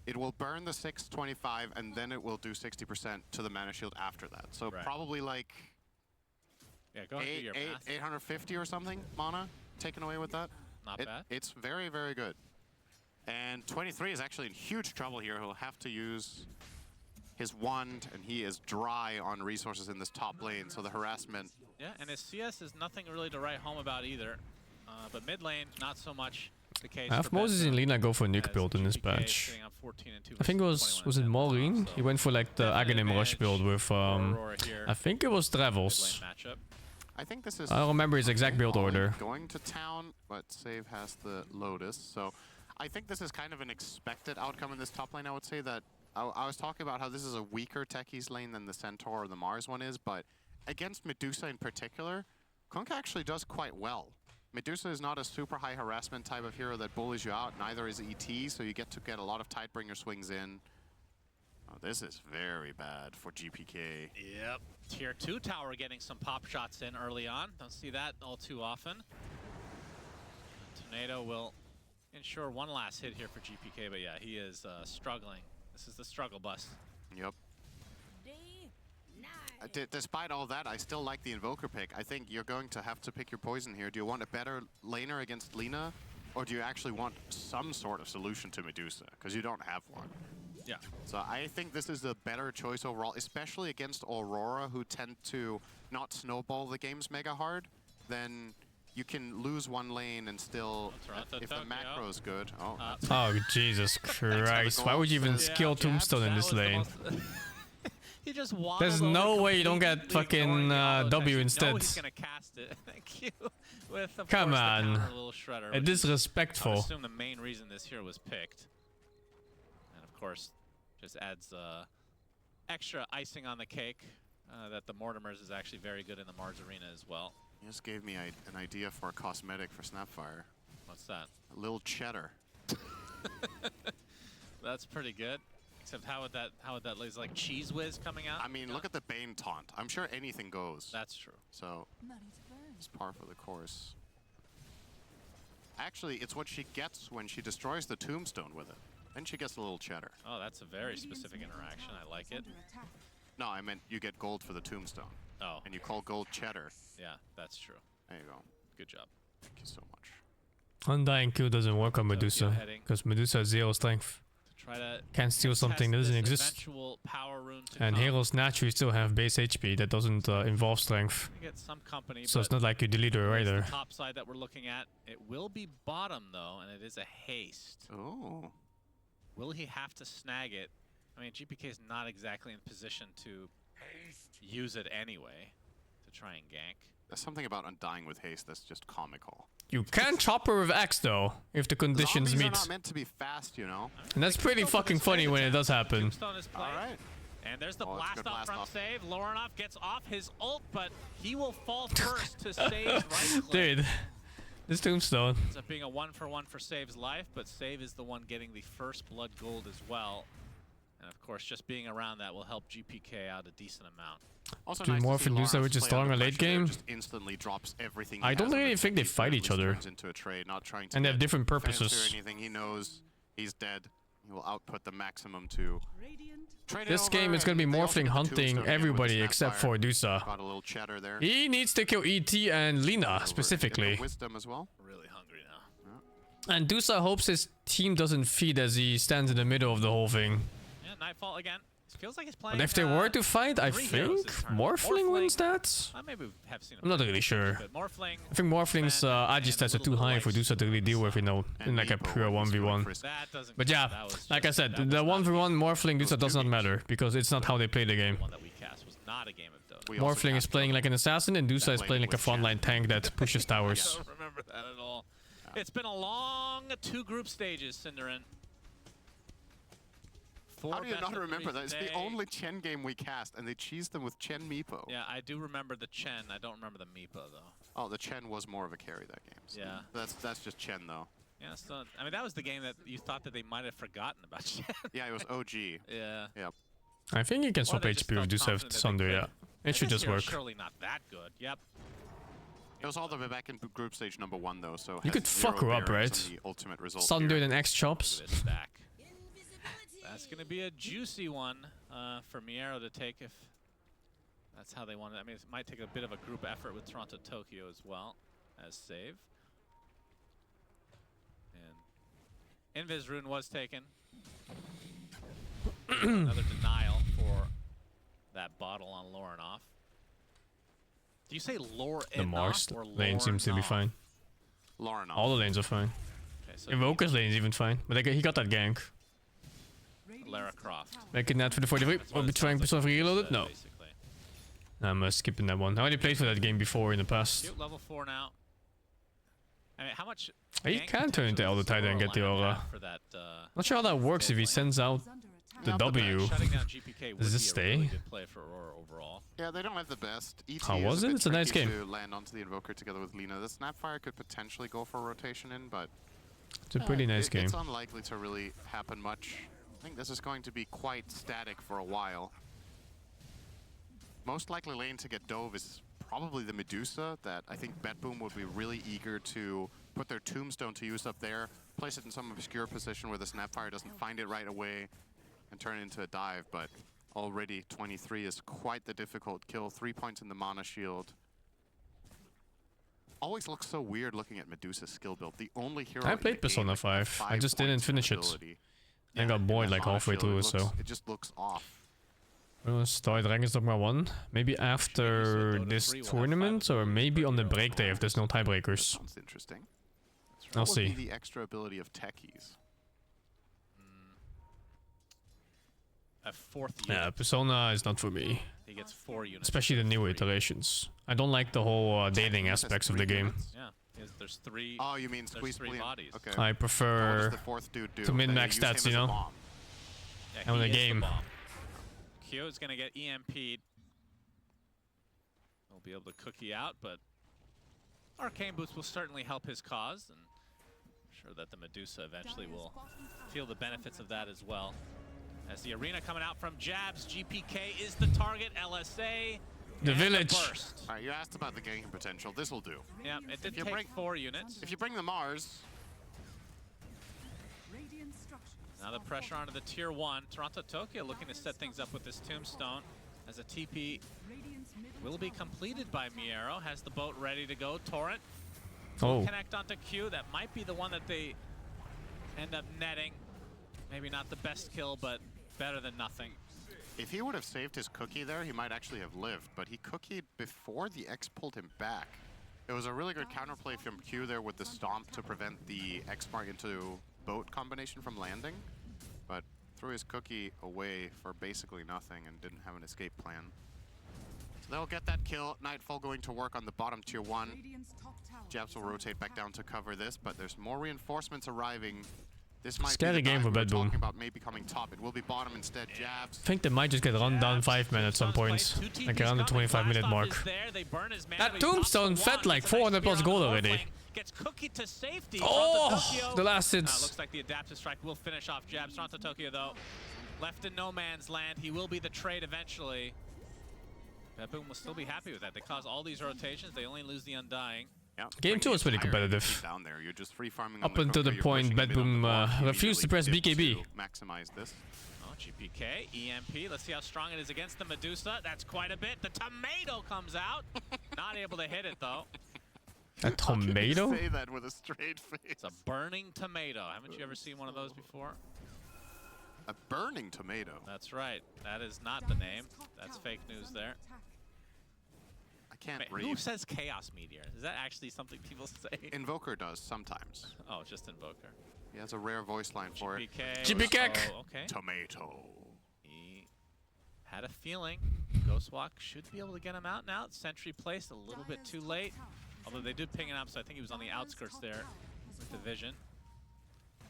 it will burn the 625 and then it will do 60% to the mana shield after that. So probably like
go ahead and do your math.
850 or something mana taken away with that.
Not bad.
It's very, very good. And 23 is actually in huge trouble here. He'll have to use his wand, and he is dry on resources in this top lane, so the harassment...
Yeah, and his CS is nothing really to write home about either. But mid lane, not so much the case.
Have Moses and Lina go for a nuke build in this patch. I think it was it Maureen? He went for like the Aghanim Rush build with I think it was Travels.
I think this is...
I don't remember his exact build order.
Going to town, but Save has the Lotus, so I think this is kind of an expected outcome in this top lane. I would say that I was talking about how this is a weaker techies lane than the Centaur or the Mars one is, but against Medusa in particular, Kunkka actually does quite well. Medusa is not a super high harassment type of hero that bullies you out. Neither is ET, so you get to get a lot of Tidebringer swings in. Oh, this is very bad for GPK.
Yep. Tier 2 tower getting some pop shots in early on. Don't see that all too often. Tornado will ensure one last hit here for GPK, but yeah, he is struggling. This is the struggle bus.
Yep. Despite all that, I still like the Invoker pick. I think you're going to have to pick your poison here. Do you want a better laner against Lina, or do you actually want some sort of solution to Medusa? Because you don't have one.
Yeah.
So I think this is the better choice overall, especially against Aurora, who tend to not snowball the games mega hard. Then you can lose one lane and still, if the macro is good.
Oh, Jesus Christ. Why would you even skill Tombstone in this lane?
He just
There's no way you don't get fucking W instead.
He's gonna cast it. Thank you. With, of
Come
course,
on.
the little shredder,
It's disrespectful.
I assume the main reason this hero was picked. And of course, just adds extra icing on the cake that the Mortimers is actually very good in the Mars Arena as well.
You just gave me an idea for a cosmetic for Snapfire.
What's that?
A little cheddar.
That's pretty good. Except how would that is like cheese whiz coming out?
I mean, look at the Bane taunt. I'm sure anything goes.
That's true.
So it's par for the course. Actually, it's what she gets when she destroys the tombstone with it. Then she gets a little cheddar.
Oh, that's a very specific interaction. I like it.
No, I meant you get gold for the tombstone.
Oh.
And you call gold cheddar.
Yeah, that's true.
There you go.
Good job.
Thank you so much.
Undying Q doesn't work on Medusa, because Medusa has 0 strength. Can't steal something that doesn't exist. And heroes naturally still have base HP that doesn't involve strength.
Get some company,
so it's not like you delete her either.
The top side that we're looking at, it will be bottom though, and it is a haste.
Oh.
Will he have to snag it? I mean, GPK is not exactly in position to use it anyway to try and gank.
There's something about Undying with haste that's just comical.
You can chop her with X though, if the conditions
Zombies
meet.
are not meant to be fast, you know.
And that's pretty fucking funny when it does happen.
Alright. And there's the blast off from save. Lorinov gets off his ult, but he will fall first to Save's right click.
Dude, this tombstone.
Ends up being a 1-for-1 for Save's life, but Save is the one getting the first blood gold as well. And of course, just being around that will help GPK out a decent amount.
Also
do
nice
more for Lusa, which is stronger late game.
Just instantly drops everything.
I don't really think they fight each other.
Into a trade, not trying to
and they have different purposes.
Or anything. He knows he's dead. He will output the maximum to.
This game is going to be Morphling hunting everybody except for Dusa.
Got a little chatter there.
He needs to kill ET and Lina specifically.
Wisdom as well.
Really hungry now.
And Dusa hopes his team doesn't feed as he stands in the middle of the whole thing.
Yeah, Nightfall again. It feels like he's playing.
But if they were to fight, I think Morphling wins that.
Maybe we have seen
I'm not really sure.
Morphling,
I think Morphling's AG stats are too high for Dusa to really deal with, you know, in like a pure 1v1. But yeah, like I said, the 1v1 Morphling Dusa does not matter because it's not how they play the game. Morphling is playing like an assassin and Dusa is playing like a frontline tank that pushes towers.
I don't remember that at all. It's been a long 2 group stages, Cinderin.
How do you not remember that? It's the only Chen game we cast, and they cheesed them with Chen Meepo.
Yeah, I do remember the Chen. I don't remember the Meepo, though.
Oh, the Chen was more of a carry that game. So
yeah.
That's just Chen, though.
Yeah, so, I mean, that was the game that you thought that they might have forgotten about Chen.
Yeah, it was OG.
Yeah.
Yep.
I think you can swap HP with Dusa if Sunder, yeah. It should just work.
Surely not that good. Yep.
It was all the way back in group stage number 1, though, so
you could fuck her up, right?
The ultimate result
Sunder and X chops.
That's going to be a juicy one for Miero to take if that's how they want it. I mean, it might take a bit of a group effort with Toronto Tokyo as well as save. And Invis Rune was taken. Another denial for that bottle on Lorinov. Do you say Lorinov
The Mars
or
lane seems to be fine.
Lorinov.
All the lanes are fine.
Okay, so
Invoker's lane is even fine. But he got that gank.
Lara Croft.
Make it net for the 43. Will be trying to reloaded? No. I'm skipping that one. I already played for that game before in the past.
Cute, level 4 now. I mean, how much?
He can turn into Elder Titan and get the Aura.
For that,
Not sure how that works if he sends out the W.
Shutting down GPK would
Does
be
this
a
stay?
really good play for Aurora overall.
Yeah, they don't have the best. ET
How was
is
it?
bit
It's a nice
tricky
game.
to land onto the Invoker together with Lina. The Snapfire could potentially go for a rotation in, but
It's a pretty nice game.
It's unlikely to really happen much. I think this is going to be quite static for a while. Most likely lane to get dove is probably the Medusa, that I think BetBoom would be really eager to put their Tombstone to use up there, place it in some obscure position where the Snapfire doesn't find it right away, and turn it into a dive, but already 23 is quite the difficult kill. 3 points in the mana shield. Always looks so weird looking at Medusa's skill build. The only hero
I played Persona 5. I just didn't finish it. I got bored like halfway through, so.
It just looks off.
We'll start Dragon's Dogma 1. Maybe after this tournament, or maybe on the break day if there's no tiebreakers.
Sounds interesting.
I'll
What would
see.
be the extra ability of techies?
A 4th unit.
Yeah, Persona is not for me.
He gets 4 units.
Especially the new iterations. I don't like the whole dating aspects of the game.
Yeah, there's 3.
Oh, you mean squeeze
3 bodies.
Okay.
I prefer
What does the 4th dude do?
to min-max
They use
stats,
him
you
as a
know?
bomb.
Yeah,
And
he
the
is
game.
bomb. Q is going to get EMP'd. He'll be able to cookie out, but Arcane Boots will certainly help his cause, and I'm sure that the Medusa eventually will feel the benefits of that as well. As the arena coming out from Jabs, GPK is the target, LSA.
The
and
village.
Burst.
All right, you asked about the ganking potential. This will do.
Yeah, it did
If you
take
bring-
4 units.
If you bring the Mars,
Now the pressure onto the tier 1. Toronto Tokyo looking to set things up with this Tombstone as a TP will be completed by Miero. Has the boat ready to go. Torrent will
Oh.
connect onto Q. That might be the one that they end up netting. Maybe not the best kill, but better than nothing.
if he would have saved his cookie there, he might actually have lived. But he cookied before the X pulled him back. It was a really good counterplay from Q there with the stomp to prevent the X mark into boat combination from landing. But threw his cookie away for basically nothing and didn't have an escape plan. So they'll get that kill. Nightfall going to work on the bottom tier 1. Jabs will rotate back down to cover this, but there's more reinforcements arriving. This might
Scary
be the
game for
dive we were
BetBoom.
talking about maybe coming top. It will be bottom instead. Jabs.
I think they might just get run down 5 men at some point. Like around the 25-minute mark. That Tombstone fed like 400 plus gold already.
Gets cookied to safety.
Oh, the last hit.
Looks like the adaptive strike will finish off Jabs. Toronto Tokyo though, left in no man's land. He will be the trade eventually. BetBoom will still be happy with that. They cause all these rotations. They only lose the Undying.
Yeah,
Game 2 was pretty competitive.
Down there. You're just free farming
Up
on
until the
cooker, you're
point
pushing a bit on the block,
BetBoom
you
refused to press
immediately
BKB.
dip to maximize this.
Oh, GPK, EMP. Let's see how strong it is against the Medusa. That's quite a bit. The tomato comes out. Not able to hit it though.
A tomato?
Say that with a straight face.
It's a burning tomato. Haven't you ever seen one of those before?
A burning tomato.
That's right. That is not the name. That's fake news there.
I can't
Who
read.
says Chaos Meteor? Is that actually something people say?
Invoker does sometimes.
Oh, just Invoker.
He has a rare voice line for it.
GPK.
Oh, okay.
Tomato.
He had a feeling Ghostwalk should be able to get him out now. Sentry placed a little bit too late. Although they did ping it up, so I think he was on the outskirts there with the vision.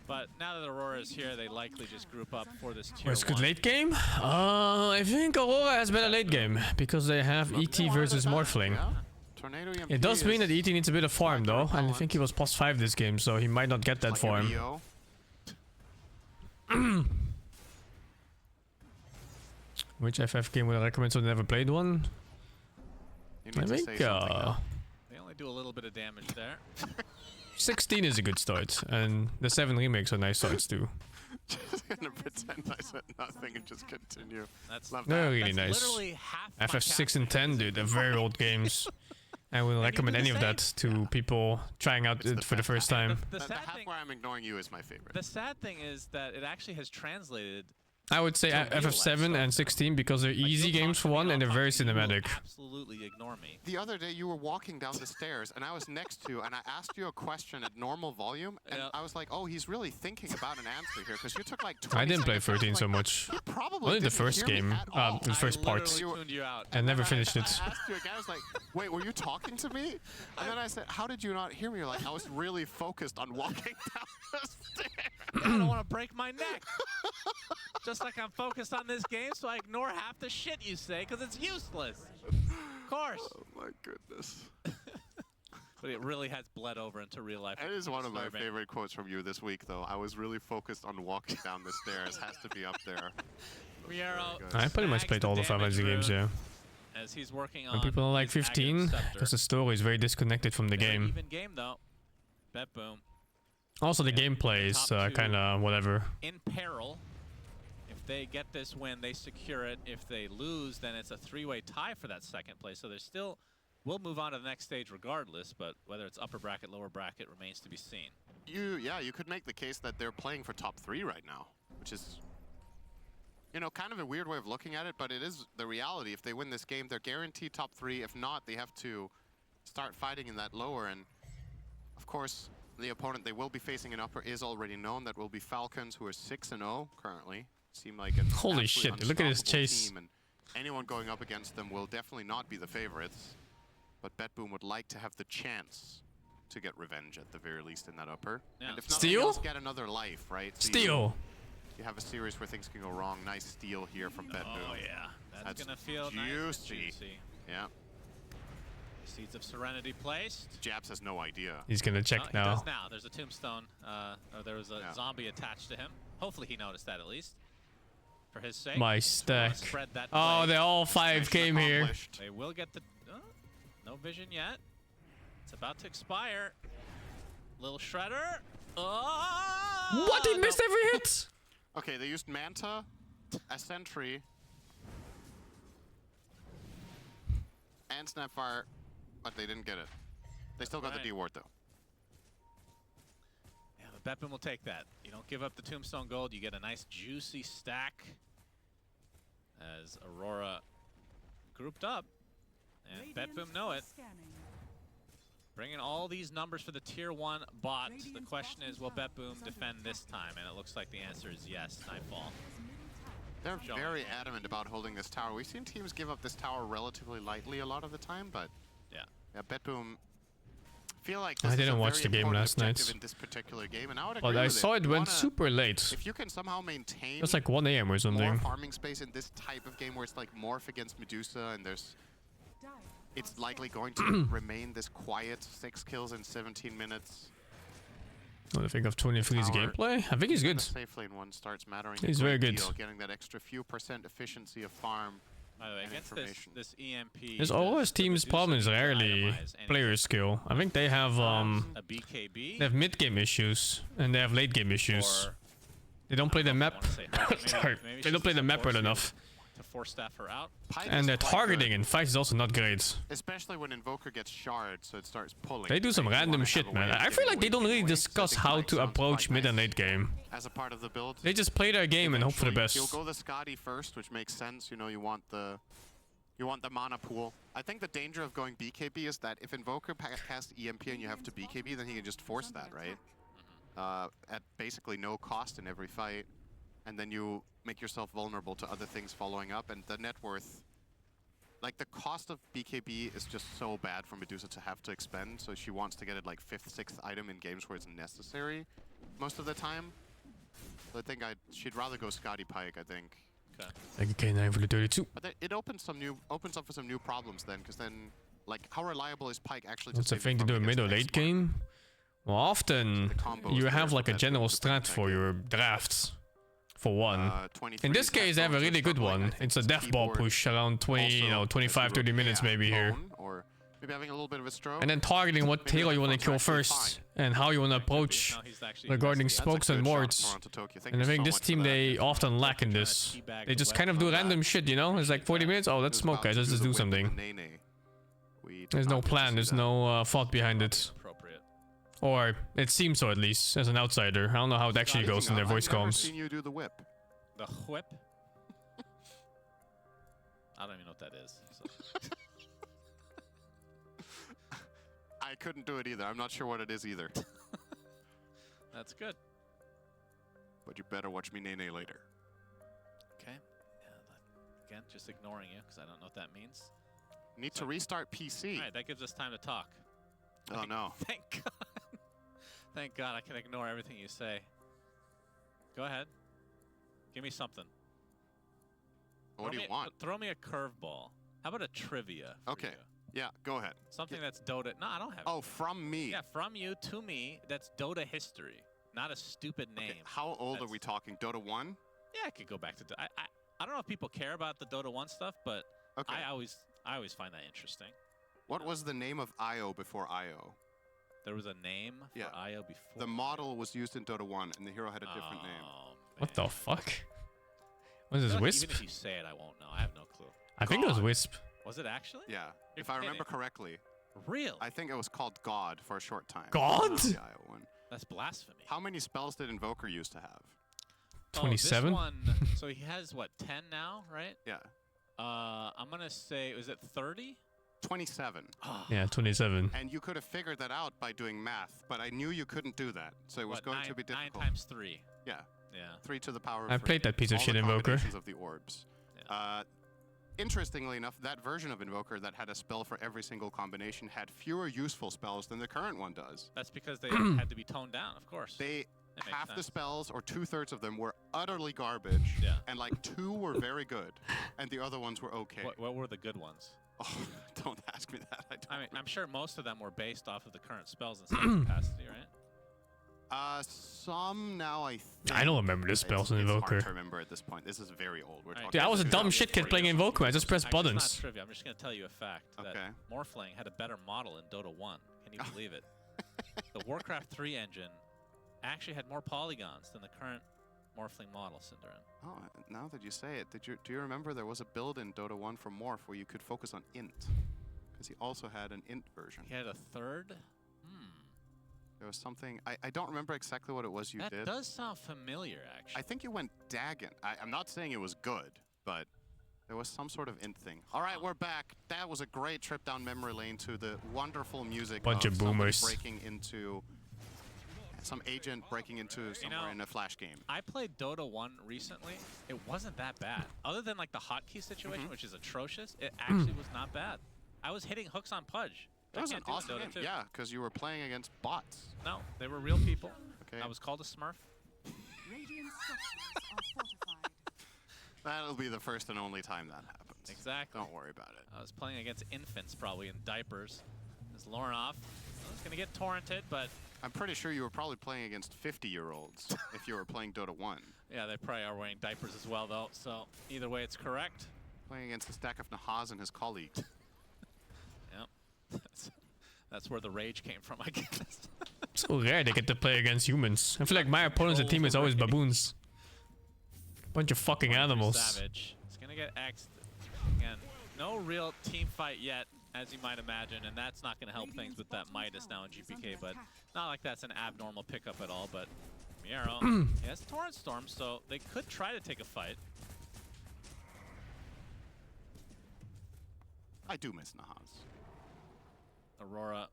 But now that Aurora is here, they likely just group up for this tier
Where's good
1.
late game? I think Aurora has better late game because they have ET versus Morphling.
Tornado EMP
It does mean
is
that ET needs a bit of farm though, and I think he was +5 this game, so he might not get that
like
farm.
Rio.
Which FF game would I recommend so they never played one?
You
I
need to say
think
something now.
They only do a little bit of damage there.
16 is a good start, and the 7 remakes are nice starts too.
Just gonna pretend I said nothing and just continue.
That's
Love
They're
that.
really
That's
nice.
literally half my
FF6 and 10, dude, they're very old games. I will recommend any of that to people trying out it for the first time.
The
The
sad
half
thing,
where I'm ignoring you is my favorite.
the sad thing is that it actually has translated.
I would say FF7 and 16 because they're easy games for one and they're very cinematic.
Absolutely ignore me.
The other day you were walking down the stairs and I was next to you and I asked you a question at normal volume and
Yeah.
I was like, oh, he's really thinking about an answer here because you took like 20
I didn't play
seconds. I was
13
like,
so much.
"You probably
Only the
didn't
first
hear me
game,
at all."
the first
I
part.
literally tuned you out.
I never finished
I
it.
asked you again, I was like, wait, were you talking to me? And then I said, how did you not hear me? You're like, I was really focused on walking down the stairs.
I don't want to break my neck. Just looks like I'm focused on this game, so I ignore half the shit you say because it's useless. Of course.
Oh my goodness.
But it really has bled over into real life.
That is one of my favorite quotes from you this week, though. I was really focused on walking down the stairs. Has to be up there.
I pretty much played all the Final Fantasy games, yeah.
As he's working on
When people are like 15, because the story is very disconnected from the game.
Even game though. BetBoom.
Also, the gameplay is kind of whatever.
In peril. If they get this win, they secure it. If they lose, then it's a three-way tie for that second place. So there's still... We'll move on to the next stage regardless, but whether it's upper bracket, lower bracket remains to be seen.
You could make the case that they're playing for top 3 right now, which is, you know, kind of a weird way of looking at it, but it is the reality. If they win this game, they're guaranteed top 3. If not, they have to start fighting in that lower. And of course, the opponent they will be facing in upper is already known. That will be Falcons, who are 6-0 currently. Seem like an
holy shit! Look at his chase.
Team, and anyone going up against them will definitely not be the favorites. But BetBoom would like to have the chance to get revenge at the very least in that upper.
Yeah.
And if nothing else, get another life, right? So
Steal.
You have a series where things can go wrong. Nice steal here from BetBoom.
Oh yeah, that's gonna feel
juicy.
Nice and juicy.
Yeah.
Seeds of Serenity placed.
Jabs has no idea.
He's gonna check
He
now.
does now. There's a tombstone, or there was a zombie attached to him. Hopefully he noticed that at least. For his sake.
My stack.
Spread that
Oh,
play.
they all 5 came here.
They will get the... no vision yet. It's about to expire. Little Shredder. Oh!
What? He missed every hit!
Okay, they used Manta, a Sentry, and Snapfire, but they didn't get it. They still got the D-Ward, though.
Yeah, but BetBoom will take that. You don't give up the Tombstone Gold, you get a nice juicy stack as Aurora grouped up. And BetBoom know it. Bringing all these numbers for the tier 1 bot. The question is, will BetBoom defend this time? And it looks like the answer is yes, Nightfall.
They're very adamant about holding this tower. We've seen teams give up this tower relatively lightly a lot of the time, but
yeah,
BetBoom feel like this
I
is
didn't
a
watch
very
the game
important
last night.
objective in this particular game, and I would
But
agree
I
with
saw it
You
went
wanna-
super late.
If you can somehow maintain
It's like 1 AM or
more
something.
farming space in this type of game where it's like Morph against Medusa and it's likely going to remain this quiet 6 kills in 17 minutes.
What do you think of 23's gameplay? I think he's good.
Safely in one starts mattering.
He's
a
very
great
good.
deal, getting that extra few % efficiency of farm.
By the way,
and
against
information.
this EMP...
His Aurora's team's problem is rarely player skill. I think they have
a BKB.
they have mid game issues and they have late game issues. They don't play the map. Sorry, they don't play the map well enough.
To force staff her out.
And their targeting in fights is also not great.
Especially when Invoker gets shard, so it starts pulling.
They do some random shit, man. I feel like they don't really discuss how to approach mid and late game.
As a part of the build.
They just play their game and hope for the best.
You'll go the Scotty first, which makes sense. You know, you want the mana pool. I think the danger of going BKB is that if Invoker casts EMP and you have to BKB, then he can just force that, right? At basically no cost in every fight. And then you make yourself vulnerable to other things following up, and the net worth, like the cost of BKB is just so bad for Medusa to have to expend, so she wants to get it like 5th, 6th item in games where it's necessary most of the time. So I think she'd rather go Scotty Pike, I think.
Okay.
Thank you, K9 for the 32.
But it opens up for some new problems then, because then, like, how reliable is Pike actually?
What's the thing to do in mid or late game? Well, often you have like a general strat for your drafts. For one. In this case, they have a really good one. It's a death ball push around 25, 30 minutes maybe here.
Or maybe having a little bit of a stroke.
And then targeting what hero you want to kill first and how you want to approach regarding smokes and wards. And I think this team, they often lack in this. They just kind of do random shit, you know? It's like 40 minutes, oh, let's smoke guys, let's just do something. There's no plan, there's no thought behind it. Or it seems so at least, as an outsider. I don't know how it actually goes in their voice comms.
I've seen you do the whip.
The whip? I don't even know what that is. So.
I couldn't do it either. I'm not sure what it is either.
That's good.
But you better watch me Nene later.
Okay. Yeah, again, just ignoring you because I don't know what that means.
Need to restart PC.
All right, that gives us time to talk.
Oh no.
Thank God. Thank God I can ignore everything you say. Go ahead. Give me something.
What do you want?
Throw me a curveball. How about a trivia?
Okay. Yeah, go ahead.
Something that's Dota. No, I don't have.
Oh, from me.
Yeah, from you to me. That's Dota history, not a stupid name.
Okay, how old are we talking? Dota 1?
Yeah, I could go back to. I don't know if people care about the Dota 1 stuff, but I always find that interesting.
What was the name of IO before IO?
There was a name for IO before.
The model was used in Dota 1, and the hero had a different name.
What the fuck? What is this, Wisp?
Even if you say it, I won't know. I have no clue.
I think it was Wisp.
Was it actually?
Yeah, if I remember correctly.
Really?
I think it was called God for a short time.
God?
The IO one.
That's blasphemy.
How many spells did Invoker used to have?
27?
This one, so he has, what, 10 now, right?
Yeah.
I'm going to say, was it 30?
27.
Yeah, 27.
And you could have figured that out by doing math, but I knew you couldn't do that, so it was going to be difficult.
9 times 3.
Yeah.
Yeah.
3 to the power of
I played that piece of
all
shit
the
Invoker.
combinations of the orbs. Yeah. Interestingly enough, that version of Invoker that had a spell for every single combination had fewer useful spells than the current one does.
That's because they had to be toned down, of course.
Half the spells, or 2/3 of them, were utterly garbage, and like 2 were very good, and the other ones were okay.
What were the good ones?
Oh, don't ask me that.
I mean, I'm sure most of them were based off of the current spells in some capacity, right?
Some now I think.
I don't remember the spells in
It's
Invoker.
hard to remember at this point. This is very old. We're talking
Dude, I was a dumb shit kid playing Invoker. I just pressed
Actually,
buttons.
It's not trivia. I'm just going to tell you a fact. That Morphling had a better model in Dota 1. Can you believe it? The Warcraft 3 engine actually had more polygons than the current Morphling model, Cinderin.
Oh, now that you say it, do you remember there was a build in Dota 1 for Morph where you could focus on int? Because he also had an int version.
He had a third?
There was something, I don't remember exactly what it was you did.
That does sound familiar, actually.
I think you went Dagon. I'm not saying it was good, but there was some sort of int thing. All right, we're back. That was a great trip down memory lane to the wonderful music
Bunch of boomers
breaking into some agent breaking into somewhere in a Flash game.
I played Dota 1 recently. It wasn't that bad. Other than like the hotkey situation, which is atrocious, it actually was not bad. I was hitting hooks on Pudge.
That was an awesome game. Yeah, because you were playing against bots.
No, they were real people.
Okay.
I was called a Smurf.
That'll be the first and only time that happens.
Exactly.
Don't worry about it.
I was playing against infants, probably in diapers. As Lorenov was going to get torrented, but
I'm pretty sure you were probably playing against 50-year-olds if you were playing Dota 1.
Yeah, they probably are wearing diapers as well, though. So either way, it's correct.
Playing against a stack of Nahaz and his colleagues.
Yep. That's where the rage came from, I guess.
So rare they get to play against humans. I feel like my opponents and team is always baboons. Bunch of fucking animals.
Savage. It's going to get X'd. Again, no real team fight yet, as you might imagine, and that's not going to help things with that Midas now in GPK, but not like that's an abnormal pickup at all, but Miero, he has Torrent Storm, so they could try to take a fight.
I do miss Nahaz.
Aurora.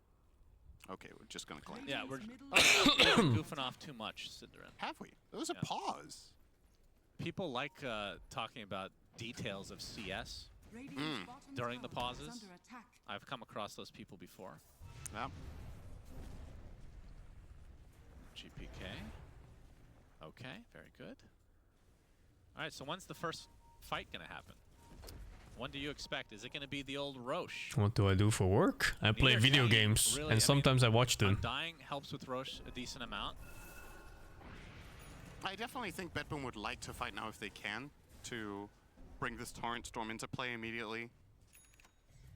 Okay, we're just going to claim.
Yeah, we're goofing off too much, Cinderin.
Have we? There was a pause.
People like talking about details of CS during the pauses. I've come across those people before.
Yeah.
GPK. Okay, very good. All right, so when's the first fight going to happen? When do you expect? Is it going to be the old Roche?
What do I do for work? I play video games,
really,
and sometimes I watch them.
Undying helps with Roche a decent amount.
I definitely think BetBoom would like to fight now if they can, to bring this Torrent Storm into play immediately.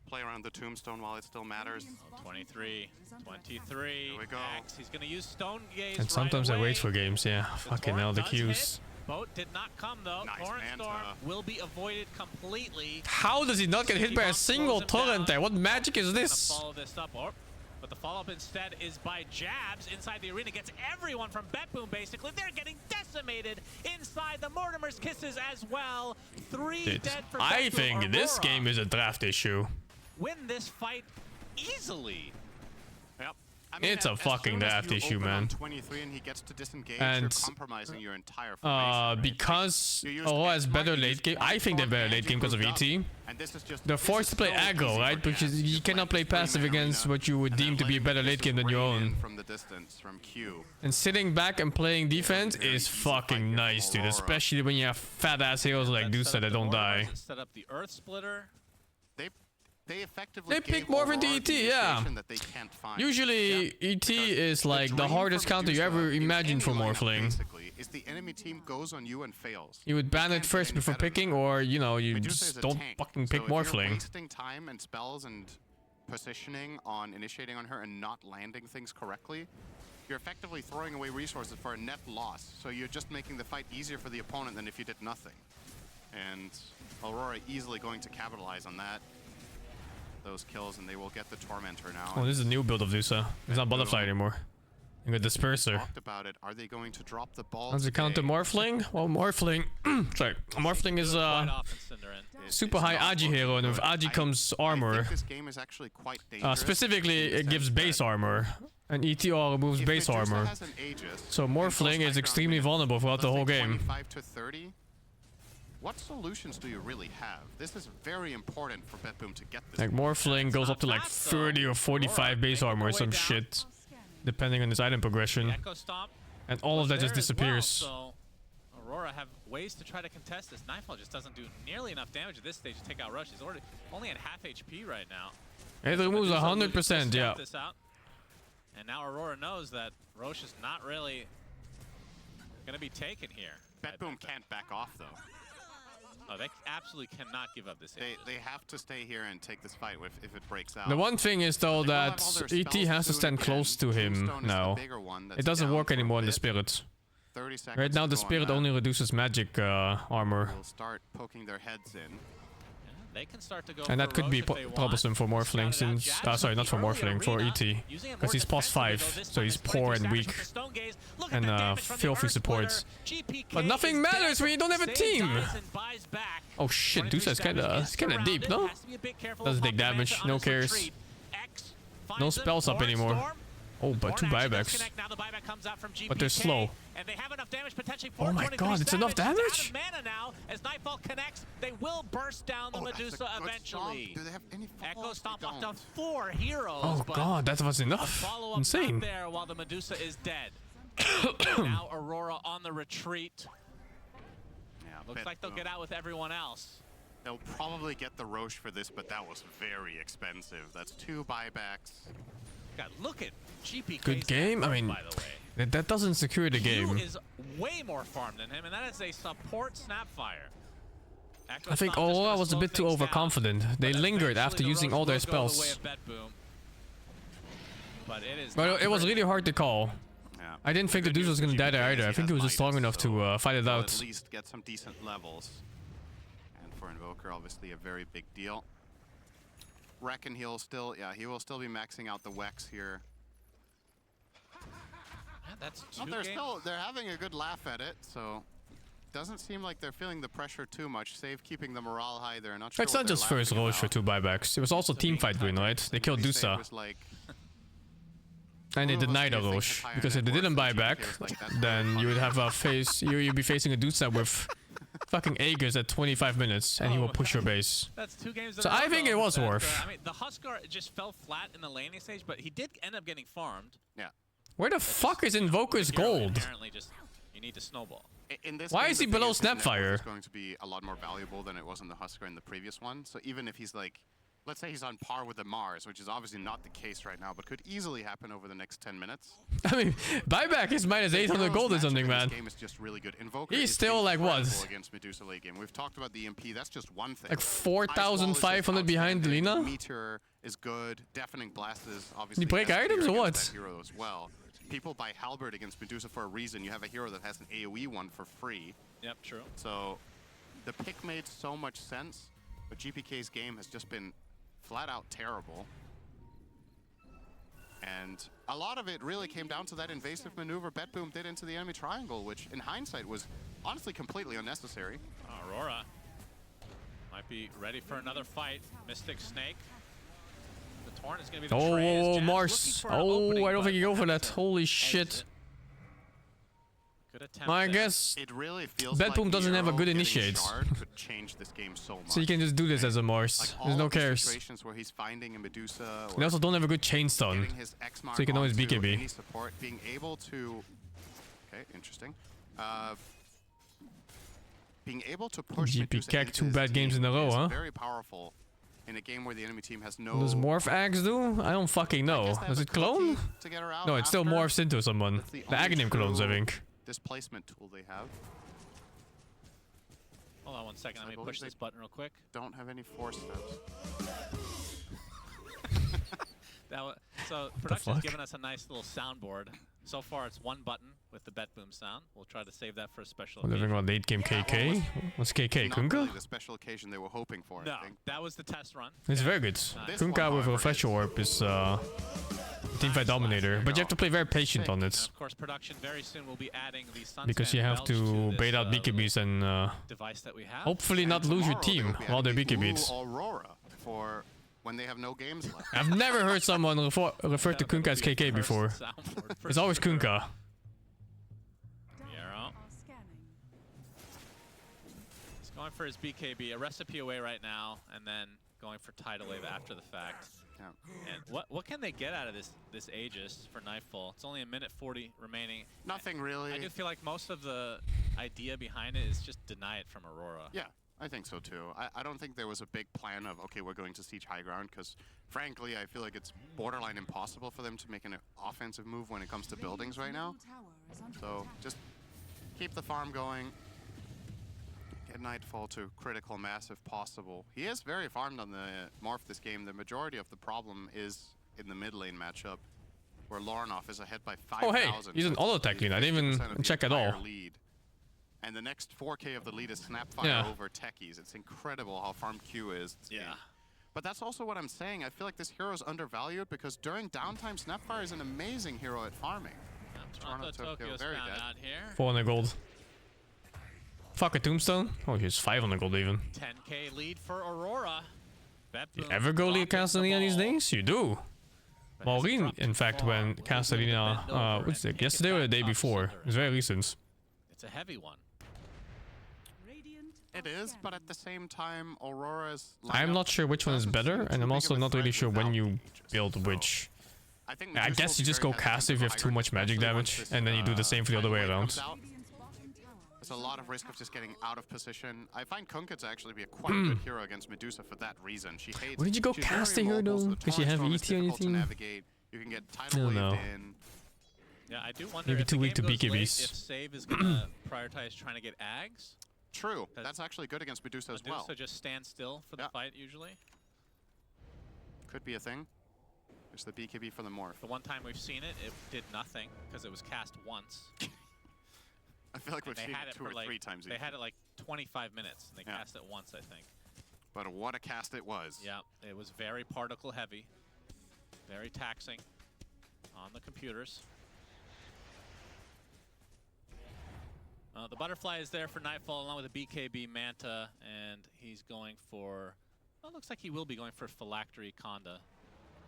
Play around the Tombstone while it still matters.
Oh, 23. 23.
Here we go.
Axe. He's going to use Stone Gaze
And sometimes
right
I wait for games, yeah. Fucking hell, the queues.
Boat did not come though.
Nice
Torrent Storm will be avoided completely.
How does he not get hit by a single torrent there? What magic is this?
Follow this up, but the follow-up instead is by Jabs inside the arena. Gets everyone from BetBoom basically. They're getting decimated inside the Mortimer's Kisses as well. 3
Dude,
dead for
I
BetBoom.
think
Aurora
this game is a draft issue.
win this fight easily.
Yep.
it's a fucking daft issue, man.
23 and he gets to disengage,
And
you're compromising your entire formation,
because Aurora has better late game, I think they're better late game because of ET. They're forced to play aggro, right? Because you cannot play passive against what you would deem to be a better late game than your own. And sitting back and playing defense is fucking nice, dude. Especially when you have fat ass heroes like Dusa that don't die.
Set up the Earth Splitter.
They
pick more into ET, yeah. Usually ET is like the hardest counter you ever imagined for Morphling.
Is the enemy team goes on you and fails.
You would ban it first before picking, or you know, you just don't fucking pick Morphling.
If you're wasting time and spells and positioning on initiating on her and not landing things correctly, you're effectively throwing away resources for a net loss. So you're just making the fight easier for the opponent than if you did nothing. And Aurora easily going to capitalize on that. Those kills, and they will get the Tormentor now.
Oh, this is a new build of Dusa. It's not Butterfly anymore. You got Disperser.
Talked about it. Are they going to drop the ball?
How's it counter Morphling? Well, Morphling... sorry. Morphling is super high Agi hero, and with Agi comes armor.
This game is actually quite dangerous.
Specifically, it gives base armor. And ETR removes base armor. So Morphling is extremely vulnerable throughout the whole game.
25 to 30. What solutions do you really have? This is very important for BetBoom to get this.
Like Morphling goes up to like 30 or 45 base armor or some shit, depending on his item progression. And all of that just disappears.
So Aurora have ways to try to contest this. Nightfall just doesn't do nearly enough damage at this stage to take out Roche. He's already only at half HP right now.
It removes 100%, yeah.
And now Aurora knows that Roche is not really going to be taken here.
BetBoom can't back off though.
Oh, they absolutely cannot give up this.
They have to stay here and take this fight if it breaks out.
The one thing is though that ET has to stand close to him now. It doesn't work anymore in the Spirit. Right now the Spirit only reduces magic armor.
They'll start poking their heads in.
They can start to go
and that could be troublesome for Morphling since... sorry, not for Morphling, for ET. Because he's +5, so he's poor and weak. And filthy support. But nothing matters when you don't have a team! Oh shit, Dusa is kinda deep, no? Doesn't take damage, no cares. No spells up anymore. Oh, but 2 buybacks. But they're slow. Oh my god, it's enough damage?
As Nightfall connects, they will burst down the Medusa eventually.
Do they have any
Echo Stomp locked down 4 heroes.
Oh god, that was enough. Insane.
There while the Medusa is dead. Now Aurora on the retreat.
Yeah,
looks like they'll get out with everyone else.
They'll probably get the Roche for this, but that was very expensive. That's 2 buybacks.
God, look at GPK's
good game. I mean,
by the way.
That doesn't secure the game.
Q is way more farm than him, and that is a support Snapfire.
I think Aurora was a bit too overconfident. They lingered after using all their spells. But it was really hard to call.
Yeah.
I didn't think the dude was gonna die there either. I think he was just strong enough to fight it out.
At least get some decent levels. And for Invoker, obviously a very big deal. Reckon he will still be maxing out the Wex here.
Yeah, that's
they're having a good laugh at it, so doesn't seem like they're feeling the pressure too much. Save keeping the morale high. They're not sure.
It's not just first Roche for 2 buybacks. It was also teamfight win, right? They killed Dusa. And they denied a Roche because if they didn't buy back, then you would have a you'd be facing a Dusa with fucking Aegis at 25 minutes, and he will push your base.
That's 2 games.
So I think it was worth.
I mean, the Huskar just fell flat in the laning stage, but he did end up getting farmed.
Yeah.
Where the fuck is Invoker's gold?
Apparently, just you need to snowball.
In this
Why
game,
is he below Snapfire?
It's going to be a lot more valuable than it was in the Huskar in the previous one. So even if he's like, let's say he's on par with the Mars, which is obviously not the case right now, but could easily happen over the next 10 minutes.
I mean, buyback is minus 800 gold or something, man.
This game is just really good. Invoker
He's still like what?
Against Medusa late game. We've talked about the EMP. That's just one thing.
Like 4,500 behind Lina.
Meteor is good. Deafening Blast is obviously.
You break items or what?
That hero as well. People buy Halberd against Medusa for a reason. You have a hero that has an AoE one for free.
Yep, true.
So the pick made so much sense, but GPK's game has just been flat out terrible. And a lot of it really came down to that invasive maneuver BetBoom did into the enemy triangle, which in hindsight was honestly completely unnecessary.
Aurora might be ready for another fight. Mystic Snake. The Torn is going to be the tray as
Oh,
Jabs
Mars.
looking for an
Oh,
opening,
I don't think
but
you go for that.
has to
Holy
exit.
shit.
Good attempt
I
there.
guess
It really feels
BetBoom
like
doesn't have a
Hero
good
getting
initiate.
Shard could change this game so much.
So you can just do this as a Mars.
Like
There's
all
no
of these
cares.
situations where he's finding a Medusa or
They also don't have a good chain stun.
getting his X mark
So you can always
onto
BKB.
any support, being able to... Okay, interesting. Being able to push
GP
Medusa
Kek,
into
2
his
bad games
team
in a row,
is
huh?
very powerful in a game where the enemy team has no...
What does Morph Axe do? I don't fucking know. Does it clone?
to get her out
No, it still
after.
morphs into someone.
That's
The
only
Aghanim clones, I
true
think.
displacement tool they have.
Hold on 1 second. Let me push this button real quick.
Don't have any force steps.
So production's
fuck?
given us a nice little soundboard. So far, it's 1 button with the BetBoom sound. We'll try to save that for a special
What, living
occasion.
on late game KK? What's KK?
Not
Kunkka?
really the special occasion they were hoping for,
No,
I think.
that was the test run.
It's very good.
This
Kunkka
one,
with a
however,
Refresher Warp is teamfight dominator. But you have to play very patient on
And
it.
of course, production very soon will be adding the Sunset
Because you have
belch
to
this,
bait out BKBs and
device that we have.
hopefully not lose your
Tomorrow
team
they will be
while they're
adding the
BKBs.
blue Aurora for when they have no games left.
I've never heard someone refer to Kunkka as KK before. It's always Kunkka.
Yarrow. He's going for his BKB, a recipe away right now, and then going for tidal wave after the fact.
Yeah.
And what can they get out of this Aegis for Nightfall? It's only 1:40 remaining.
Nothing really.
I do feel like most of the idea behind it is just deny it from Aurora.
Yeah, I think so too. I don't think there was a big plan of, okay, we're going to siege high ground, because frankly, I feel like it's borderline impossible for them to make an offensive move when it comes to buildings right now. So just keep the farm going. Get Nightfall to critical mass if possible. He is very farmed on the Morph this game. The majority of the problem is in the mid lane matchup, where Lornoff is ahead by 5,000.
Oh hey, he's an auto attack lead. I didn't even check at all.
Lead. And the next 4K of the lead is Snapfire over Techies. It's incredible how farm Q is. Yeah. But that's also what I'm saying. I feel like this hero is undervalued because during downtime, Snapfire is an amazing hero at farming.
Toronto Tokyo
very
found
dead.
out here.
400 gold. Fuck a tombstone. Oh, he's 500 gold even.
10K lead for Aurora.
You ever go lead Castellina these days? You do. Maureen, in fact, when Castellina, what's it, yesterday or the day before? It's very recent.
It's a heavy one.
It is, but at the same time, Aurora's...
I'm not sure which one is better, and I'm also not really sure when you build which. I guess you just go cast if you have too much magic damage, and then you do the same for the other way around.
There's a lot of risk of just getting out of position. I find Kunkka to actually be a quite good hero against Medusa for that reason. She hates...
Why did you go caster here though? Because you have ET on your team?
You can get tidal waved in.
Yeah, I do wonder
Maybe
if
too
the
weak to
game goes late,
BKBs.
if Save is going to prioritize trying to get Ags.
True. That's actually good against Medusa as well.
Medusa just stand still for the fight usually.
Could be a thing. There's the BKB for the Morph.
The one time we've seen it, it did nothing because it was cast once.
I feel like we've seen it 2 or 3 times.
They had it like 25 minutes, and they cast it once, I think.
But what a cast it was.
Yeah, it was very particle heavy, very taxing on the computers. The Butterfly is there for Nightfall along with a BKB Manta, and he's going for, well, it looks like he will be going for Phylactery Conda.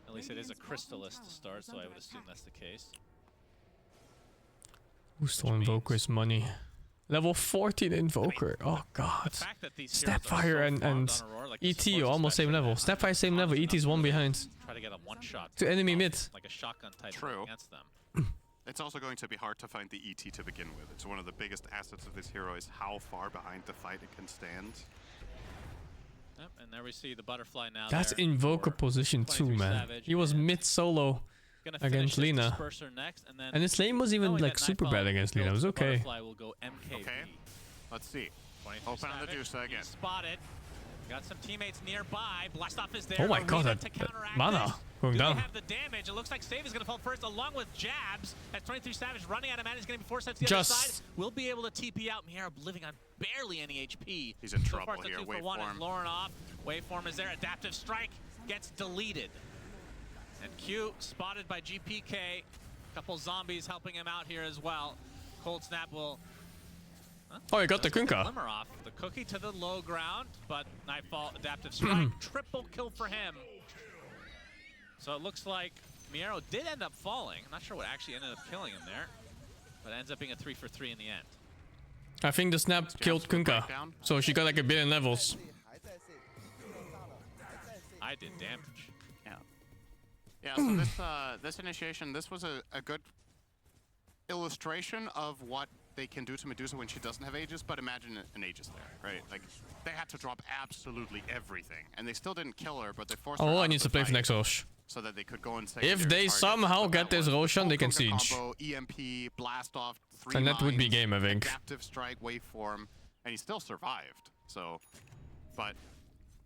At least it is a Crystalist to start, so I would assume that's the case.
Who stole Invoker's money? Level 14 Invoker. Oh god. Snapfire and ET are almost same level. Snapfire same level. ET is one behind.
Try to get a one-shot
to enemy mid.
Like a shotgun type against them.
It's also going to be hard to find the ET to begin with. It's one of the biggest assets of this hero is how far behind the fight it can stand.
Yep, and there we see the Butterfly now.
That's Invoker position too, man. He was mid solo against Lina.
Next,
and his lane was even like super bad against Lina. It was okay.
Will go MKB.
Okay, let's see. Open on the Medusa again.
Spotted. Got some teammates nearby. Blastoff is there.
Oh my god, that mana going down.
They have the damage. It looks like Save is going to fall first, along with Jabs. As 23 Savage running out of mana, he's going to be forced to the other side. Will be able to TP out. Miara living on barely any HP.
He's in trouble
so far,
here.
Waveform. Lauren off. Waveform is there. Adaptive Strike gets deleted. And Q spotted by GPK. Couple zombies helping him out here as well. Cold Snap will...
Oh, he got the Kunkka.
Glimmer off. The cookie to the low ground, but Nightfall Adaptive Strike. Triple kill for him. So it looks like Miero did end up falling. I'm not sure what actually ended up killing him there, but it ends up being a 3 for 3 in the end.
I think the snap killed Kunkka, so she got like a billion levels.
I did damage.
Yeah. Yeah, so this initiation, this was a good illustration of what they can do to Medusa when she doesn't have Aegis, but imagine an Aegis there, right? Like, they had to drop absolutely everything, and they still didn't kill her, but they forced her
Oh,
out
I
of
need
the
to play for
fight
next Rosh.
so that they could go and save
If
their
they
target.
somehow
But
get
that
this
was
Roshan, they can
full
siege.
combo, EMP, blast off, 3
And that would be
mines,
game, I think.
Adaptive strike, waveform, and he still survived. So, but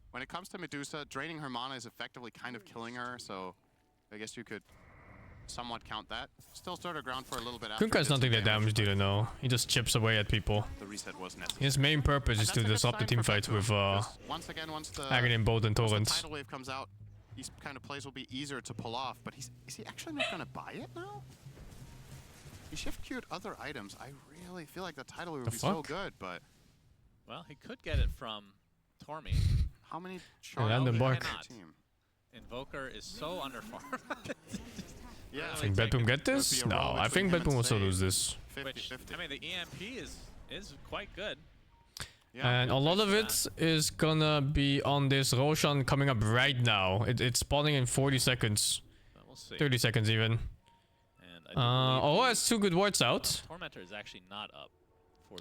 when it comes to Medusa, draining her mana is effectively kind of killing her, so I guess you could somewhat count that. Still stood her ground for a little bit after.
Kunkka's not that damage dealer, no. He just chips away at people.
The reset was necessary.
His main purpose is to disrupt the team fight with
once again, once the
Aghanim, Bolt, and
once the
Torrents.
tidal wave comes out, these kind of plays will be easier to pull off, but is he actually not going to buy it now? He shift queued other items. I really feel like the tidal wave would be so good, but...
Well, he could get it from Tormy.
How many shards
random bark.
Invoker is so underfarmed.
Yeah.
I think BetBoom get this? No, I think BetBoom will still lose this.
Which, I mean, the EMP is quite good.
And a lot of it is gonna be on this Roshan coming up right now. It's spawning in 40 seconds.
We'll see.
30 seconds even. Aurora has 2 good wards out.
Tormentor is actually not up.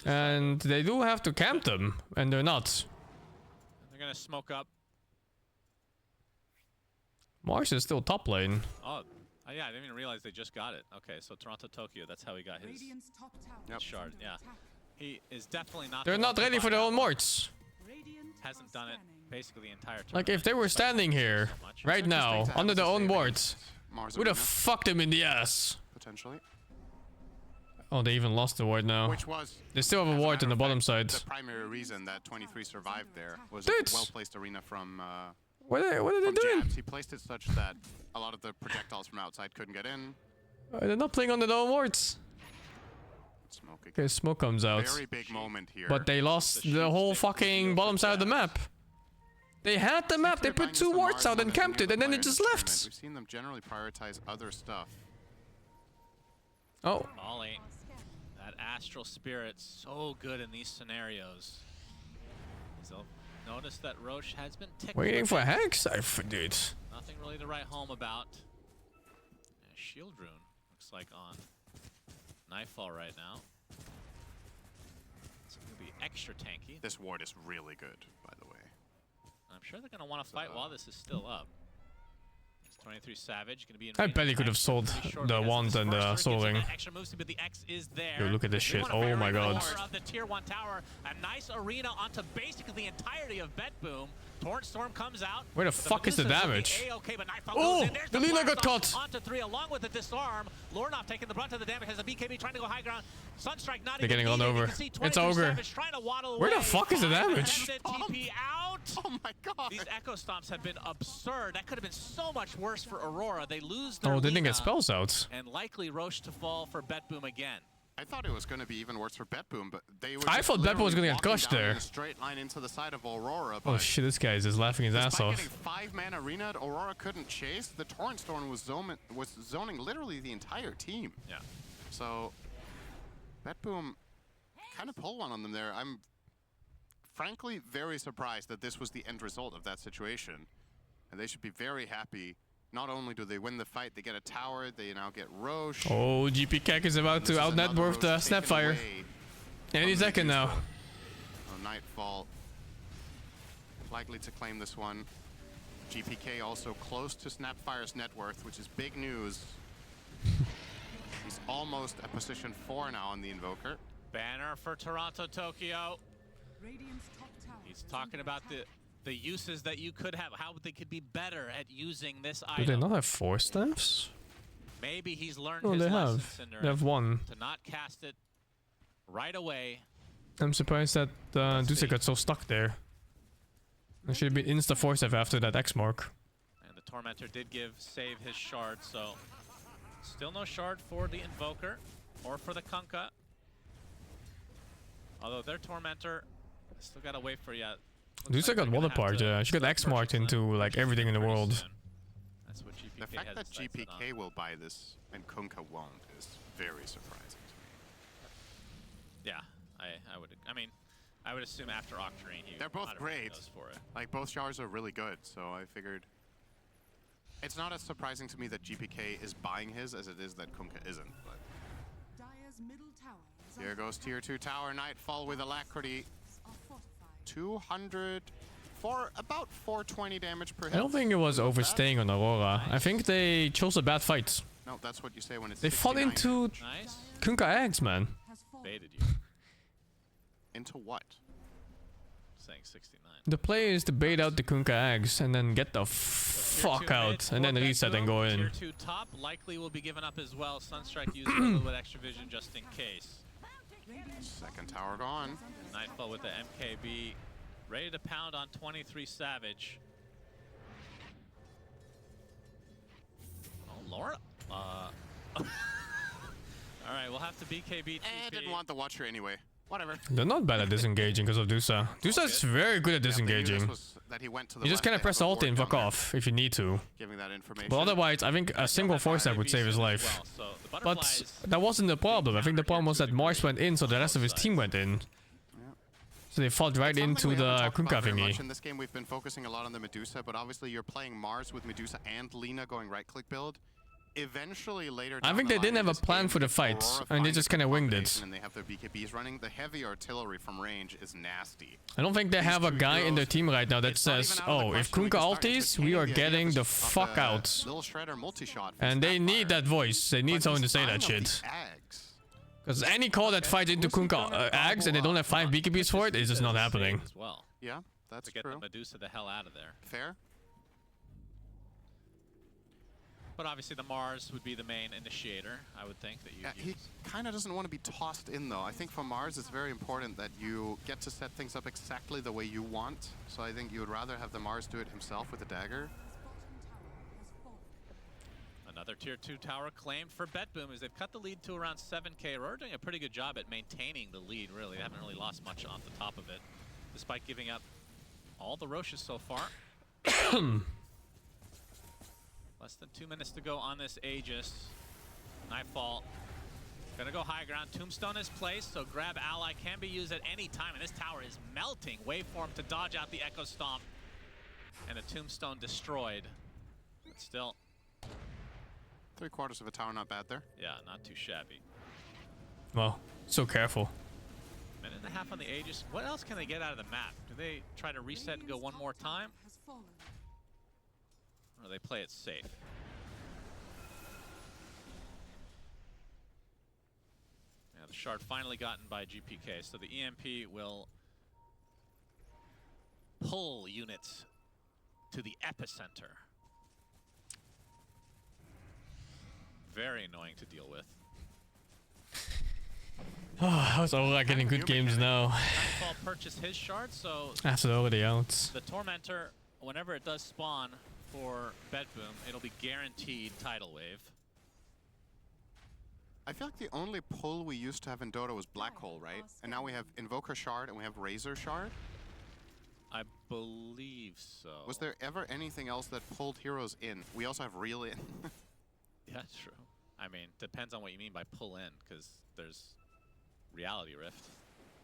And they do have to camp them, and they're not.
They're gonna smoke up.
Mars is still top lane.
Oh, yeah, I didn't even realize they just got it. Okay, so Toronto Tokyo, that's how he got his shard. Yeah, he is definitely not.
They're not ready for their own wards.
Hasn't done it basically the entire time.
Like if they were standing here right now under their own wards, would have fucked them in the ass.
Potentially.
Oh, they even lost the ward now.
Which was,
they still have a ward on the bottom side.
The primary reason that 23 survived there was
Dude.
a well-placed arena from
What are they doing?
Jabs. He placed it such that a lot of the projectiles from outside couldn't get in.
They're not playing under their own wards. Okay, smoke comes out.
Very big moment here.
But they lost the whole fucking bottom side of the map. They had the map, they put 2 wards out and camped it, and then it just left.
We've seen them generally prioritize other stuff.
Oh.
Ollie, that Astral Spirit, so good in these scenarios. So notice that Roche has been ticking.
Waiting for Hex? Dude.
Nothing really to write home about. Shield Rune looks like on Nightfall right now. It's going to be extra tanky.
This ward is really good, by the way.
I'm sure they're going to want to fight while this is still up. 23 Savage going to be in
I bet he could have sold the wand and the soul ring.
Extra moves, but the X is there.
Yo, look at this shit. Oh my god.
Of the tier 1 tower, a nice arena onto basically the entirety of BetBoom. Torrent Storm comes out.
Where the fuck is the damage?
But
Oh, the Lina got caught.
Onto 3 along with the disarm. Lornoff taking the brunt of the damage, has a BKB trying to go high ground. Sunstrike not
They're getting
even
run over. It's Ogre. Where the fuck is the damage?
TP out.
Oh my god.
These Echo Stomps have been absurd. That could have been so much worse for Aurora. They lose their
Oh, they didn't
Lina,
get spells out.
and likely Roche to fall for BetBoom again.
I thought it was going to be even worse for BetBoom, but they were.
I
just
thought BetBoom was
literally
gonna get
walking
crushed
down
there.
in a straight line into the side of Aurora. But
Oh shit, this guy is just laughing his ass
despite
off.
getting 5-man arena, Aurora couldn't chase. The Torrent Storm was zoning literally the entire team.
Yeah.
So BetBoom kind of pulled one on them there. I'm frankly very surprised that this was the end result of that situation, and they should be very happy. Not only do they win the fight, they get a tower, they now get Roche.
Oh, GP Kek is about to out net worth the Snapfire. Any second now.
Oh, Nightfall likely to claim this one. GPK also close to Snapfire's net worth, which is big news. He's almost at position 4 now on the Invoker.
Banner for Toronto Tokyo. He's talking about the uses that you could have, how they could be better at using this
Do
item.
they not have 4 staffs?
Maybe he's learned
Oh,
his
they
lesson,
have.
Cinder,
They have 1.
to not cast it right away.
I'm surprised that Dusa got so stuck there. There should have been insta-force after that X mark.
And the Tormentor did save his shard, so still no shard for the Invoker or for the Kunkka. Although their Tormentor still gotta wait for Looks
Dusa got Water Part, yeah. She got X marked into like everything in the world.
That's what GPK
The fact that GPK will buy this and Kunkka won't is very surprising.
Yeah, I would assume after Octarine he.
They're both great.
Goes for it.
Like both showers are really good, so I figured. It's not as surprising to me that GPK is buying his as it is that Kunkka isn't. But
Dire's middle tower is
here goes tier 2 tower Nightfall with Alacrity. 200 for about 420 damage per hit.
I don't think it was overstaying on Aurora. I think they chose a bad fight.
No, that's what you say when it's.
They fought into Kunkka eggs, man.
Baited you.
Into what?
Saying 69.
The play is to bait out the Kunkka eggs and then get the fuck out and then reset and go in.
Tier 2 top likely will be given up as well. Sunstrike using a little bit extra vision just in case.
Second tower gone.
Nightfall with the MKB. Ready to pound on 23 Savage. Oh, Laura. Alright, we'll have to BKB.
I didn't want the Watcher anyway. Whatever.
They're not bad at disengaging because of Dusa. Dusa's very good at disengaging.
You
just kind of press ult and fuck off if you need to.
Giving that information.
But otherwise, I think a single force step would save his life. But that wasn't the problem. I think the problem was that Mars went in, so the rest of his team went in. So they fought right into the Kunkka thingy.
In this game, we've been focusing a lot on the Medusa, but obviously you're playing Mars with Medusa and Lina going right-click build. Eventually, later
I think they didn't have a plan for the fights, and they just kind of winged it.
And they have their BKBs running. The heavy artillery from range is nasty.
I don't think they have a guy in their team right now that says, oh, if Kunkka ultis, we are getting the fuck out. And they need that voice. They need someone to say that shit. Because any call that fights into Kunkka Ags and they don't have 5 BKBs for it is just not happening.
As well.
Yeah, that's
true. To get the Medusa the hell out of there.
Fair.
But obviously the Mars would be the main initiator, I would think, that you use.
He kind of doesn't want to be tossed in, though. I think for Mars, it's very important that you get to set things up exactly the way you want. So I think you would rather have the Mars do it himself with a dagger.
Another tier 2 tower claimed for BetBoom as they've cut the lead to around 7k. Aurora doing a pretty good job at maintaining the lead, really. They haven't really lost much off the top of it, despite giving up all the Roches so far. Less than 2 minutes to go on this Aegis. Nightfall gonna go high ground. Tombstone is placed, so grab ally can be used at any time, and this tower is melting. Waveform to dodge out the Echo Stomp, and a Tombstone destroyed. But still.
3/4 of a tower, not bad there.
Yeah, not too shabby.
Well, so careful.
Minute and a half on the Aegis. What else can they get out of the map? Do they try to reset and go one more time? Or they play it safe? Yeah, the shard finally gotten by GPK, so the EMP will pull units to the epicenter. Very annoying to deal with.
Oh, how's Aurora getting good games now?
Nightfall purchased his shard, so
After already out.
the Tormentor, whenever it does spawn for BetBoom, it'll be guaranteed tidal wave.
I feel like the only pull we used to have in Dota was Black Hole, right? And now we have Invoker Shard and we have Razor Shard.
I believe so.
Was there ever anything else that pulled heroes in? We also have Reel in.
Yeah, true. I mean, depends on what you mean by pull in, because there's Reality Rift.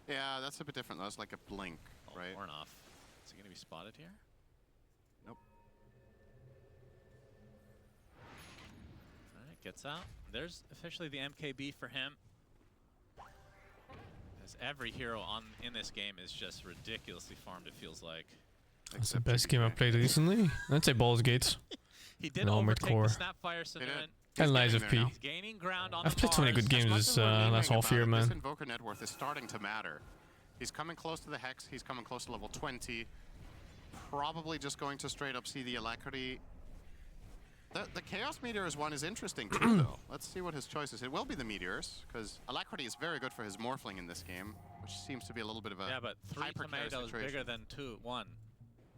Yeah, that's a bit different. That's like a blink, right?
Ornoff. Is he going to be spotted here?
Nope.
Alright, gets out. There's officially the MKB for him. As every hero in this game is just ridiculously farmed, it feels like.
That's the best game I've played recently. I'd say Baldur's Gate.
He did overtake the Snapfire Synderen.
And Lies of P. I've played so many good games this last half year, man.
This Invoker net worth is starting to matter. He's coming close to the Hex. He's coming close to level 20. Probably just going to straight up see the Alacrity. The Chaos Meteors one is interesting too, though. Let's see what his choice is. It will be the Meteors, because Alacrity is very good for his Morphling in this game, which seems to be a little bit of a
but 3 tomatoes bigger than 1.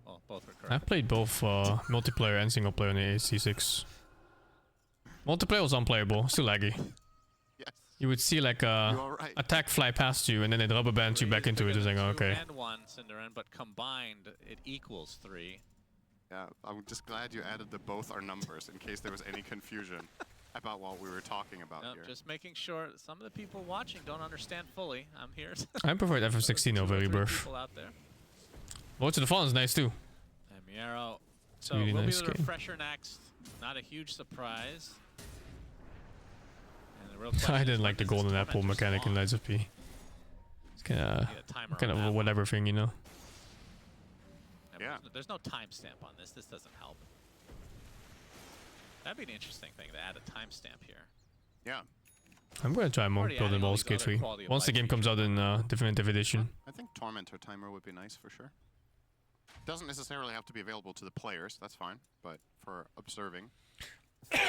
Oh, both are correct.
I've played both multiplayer and single player on the AC6. Multiplayer was unplayable, still laggy.
Yes.
You would see like a attack fly past you and then it rubber bands you back into it. It's like, okay.
And 1 Synderen, but combined it equals 3.
Yeah, I'm just glad you added the both are numbers in case there was any confusion about what we were talking about here.
Just making sure that some of the people watching don't understand fully. I'm here.
I preferred FF16 over Rebirth.
People out there.
Vote to the Fallen is nice too.
And Miero. So
really
we'll
nice
be the
game.
refresher next. Not a huge surprise. And the real
I didn't like the golden apple mechanic in Lights of P. It's kind of a whatever thing, you know.
Yeah. There's no timestamp on this. This doesn't help. That'd be an interesting thing to add a timestamp here.
Yeah.
I'm gonna try more Golden Baldur's Gate 3 once the game comes out in Definitive Edition.
I think Tormentor timer would be nice for sure. Doesn't necessarily have to be available to the players. That's fine, but for observing.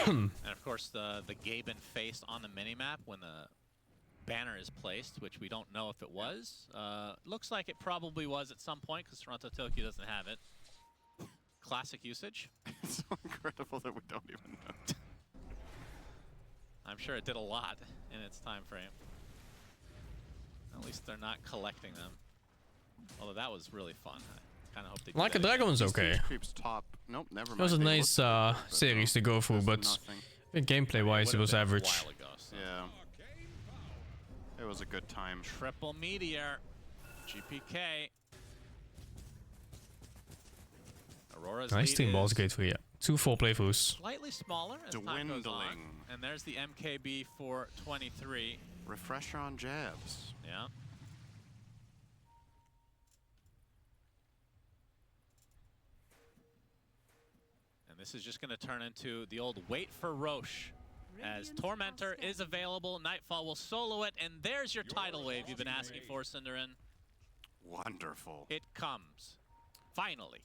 And of course, the Gaben face on the minimap when the banner is placed, which we don't know if it was. Looks like it probably was at some point because Toronto Tokyo doesn't have it. Classic usage.
It's so incredible that we don't even know.
I'm sure it did a lot in its time frame. At least they're not collecting them. Although that was really fun. I kind of hope they do
Like a
that
Dragon was
again.
okay.
Creeps top. Nope, never mind.
It was a
They
nice
looked good,
series to go through, but gameplay-wise, it was average.
A while ago, so.
Yeah. It was a good time.
Triple Meteor. GPK. Aurora's
Nice team, Baldur's Gate 3, yeah. 2 full playthroughs.
Slightly smaller as time goes on. And there's the MKB for 23.
Refresher on jabs.
Yeah. And this is just going to turn into the old wait for Roche. As Tormentor is available, Nightfall will solo it, and there's your tidal wave you've been asking for, Cinderin.
Wonderful.
It comes. Finally.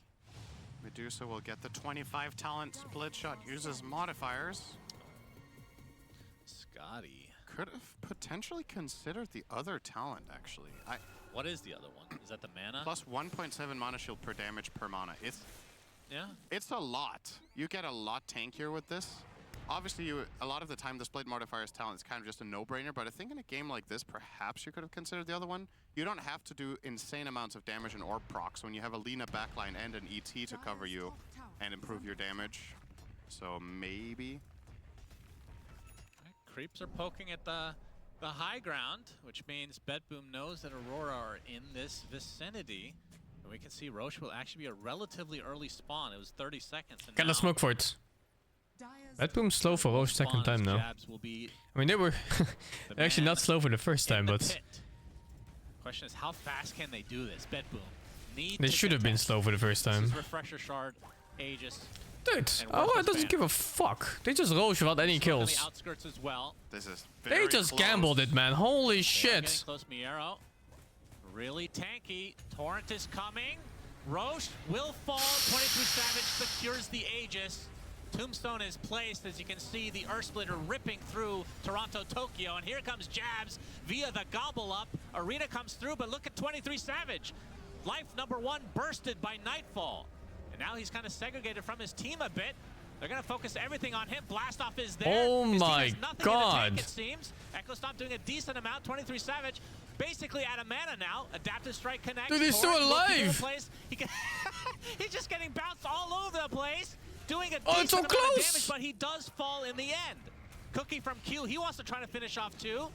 Medusa will get the 25 talent split shot, uses modifiers.
Scotty.
Could have potentially considered the other talent, actually.
What is the other one? Is that the mana?
Plus 1.7 mana shield per damage per mana. It's a lot. You get a lot tankier with this. Obviously, a lot of the time, the split modifiers talent is kind of just a no-brainer, but I think in a game like this, perhaps you could have considered the other one. You don't have to do insane amounts of damage and orb procs when you have a Lina backline and an ET to cover you and improve your damage. So maybe.
Creeps are poking at the high ground, which means BetBoom knows that Aurora are in this vicinity. And we can see Roche will actually be a relatively early spawn. It was 30 seconds. And
Got a smoke for it. BetBoom's slow for Roche second time now. I mean, they were they're actually not slow for the first time, but
question is, how fast can they do this? BetBoom
they should have been slow for the first time.
This is Refresher Shard, Aegis.
Dude, Aurora doesn't give a fuck. They just Roche without any kills.
The outskirts as well.
This is
they just gambled it, man. Holy shit.
Close, Miero. Really tanky. Torrent is coming. Roche will fall. 23 Savage secures the Aegis. Tombstone is placed, as you can see, the Earth Splitter ripping through Toronto Tokyo, and here comes Jabs via the gobble up. Arena comes through, but look at 23 Savage. Life number 1 bursted by Nightfall. And now he's kind of segregated from his team a bit. They're going to focus everything on him. Blastoff is there.
Oh my god.
Tank, it seems. Echo Stomp doing a decent amount. 23 Savage basically out of mana now. Adaptive Strike connects.
Dude, he's still alive.
He's just getting bounced all over the place. Doing a
it's so
decent amount
close.
of damage, but he does fall in the end. Cookie from Q, he wants to try to finish off too,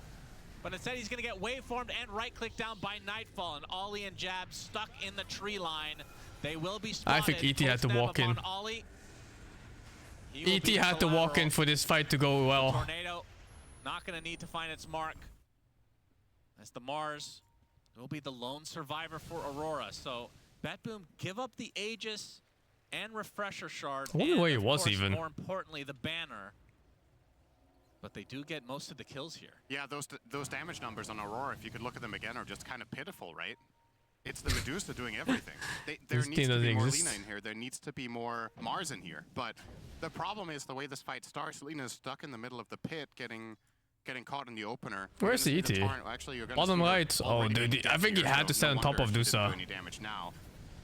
but instead he's going to get waveformed and right-clicked down by Nightfall, and Ollie and Jab stuck in the tree line. They will be spotted.
I think ET had to walk in. ET had to walk in for this fight to go well.
The Tornado not going to need to find its mark. As the Mars will be the lone survivor for Aurora. So BetBoom give up the Aegis and Refresher Shard.
I wonder where he
of
was
course,
even.
More importantly, the banner. But they do get most of the kills here.
Yeah, those damage numbers on Aurora, if you could look at them again, are just kind of pitiful, right? It's the Medusa doing everything. There needs to be more Lina in here. There needs to be more Mars in here. But the problem is the way this fight starts, Lina is stuck in the middle of the pit, getting caught in the opener.
Where's the ET?
Actually, you're
Bottom right. Oh, dude, I think he had to stand on top of Dusa.
Any damage now.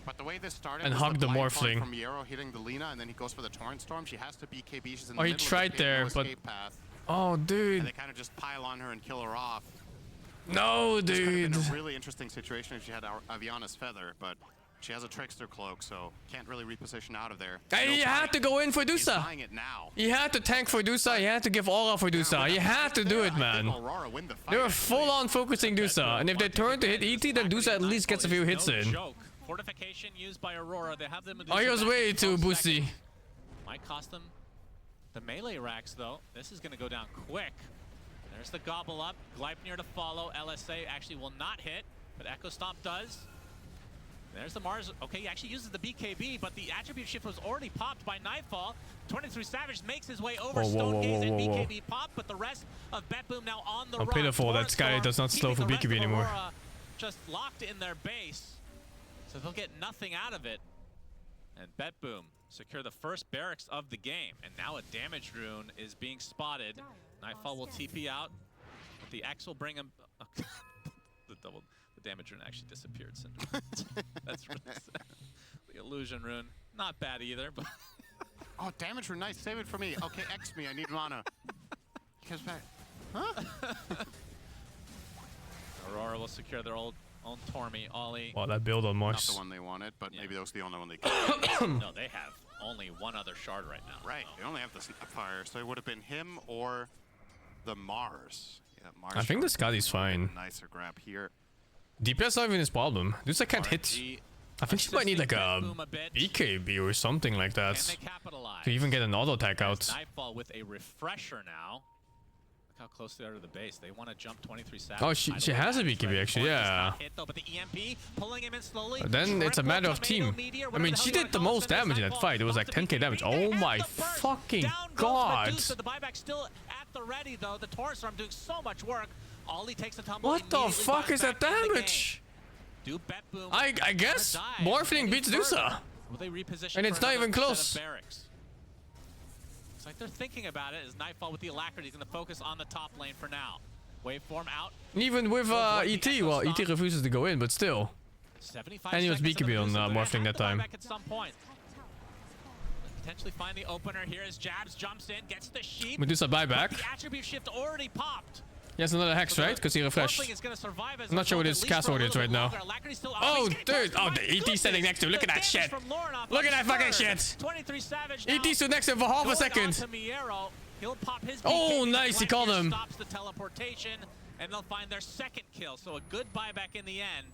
But the way this started
and
was
hug the Morphling.
From Miero hitting the Lina, and then he goes for the Torrent Storm. She has to BKB. She's in the
he
middle
tried
of the pit,
there,
no
but
escape path.
Oh, dude.
And they kind of just pile on her and kill her off.
No,
This
dude.
could have been a really interesting situation if she had Aviana's Feather, but She has a Trickster cloak, so can't really reposition out of there.
Hey, you had to go in for Dusa. You had to tank for Dusa. You had to give Aura for Dusa. You had to do it, man. They were full on focusing Dusa, and if they turn to hit ET, then Dusa at least gets a few hits in.
Fortification used by Aurora. They have them.
Oh, he was way too boosty.
Might cost them the melee racks, though. This is going to go down quick. There's the gobble up. Gleipnir to follow. LSA actually will not hit, but Echo Stomp does. There's the Mars. Okay, he actually uses the BKB, but the attribute shift was already popped by Nightfall. 23 Savage makes his way over Stone Gaze and BKB pop, but the rest of BetBoom now on the run.
Pitiful that Sky does not slow for BKB anymore.
Aurora just locked in their base, so they'll get nothing out of it. And BetBoom secure the first barracks of the game, and now a damage rune is being spotted. Nightfall will TP out, but the X will bring him. The damage rune actually disappeared. That's really sad. The illusion rune, not bad either. But
oh, damage rune, nice. Save it for me. Okay, X me. I need mana. He comes back. Huh?
Aurora will secure their own Tormy. Ollie.
Wow, that build on Mars.
Not the one they wanted, but maybe that was the only one they could.
No, they have only one other shard right now.
Right. They only have the Snapfire, so it would have been him or the Mars. Yeah, Mars.
I think the Scotty's fine.
Nicer grab here.
DPS not even his problem. Dusa can't hit. I think she might need like a BKB or something like that to even get an auto attack out.
Nightfall with a refresher now. Look how close they are to the base. They want to jump 23 Savage.
Oh, she has a BKB actually, yeah. Then it's a matter of team. I mean, she did the most damage in that fight. It was like 10k damage. Oh my fucking god.
The buyback still at the ready though. The Taurus Storm doing so much work. Ollie takes a tumble.
What the fuck is that damage? I guess Morphling beats Dusa. And it's not even close.
It's like they're thinking about it as Nightfall with the Alacrity is going to focus on the top lane for now. Waveform out.
Even with ET, well, ET refuses to go in, but still. And he was BKB on Morphling that time.
At some point. Potentially find the opener here as Jabs jumps in, gets the sheep.
Medusa buyback.
The attribute shift already popped.
He has another hex, right? Because he refreshed. I'm not sure what his cast order is right now. Oh, dude. Oh, the ET standing next to him. Look at that shit. Look at that fucking shit. ET stood next to him for half a second. Oh, nice. He called him.
Stops the teleportation, and they'll find their second kill. So a good buyback in the end.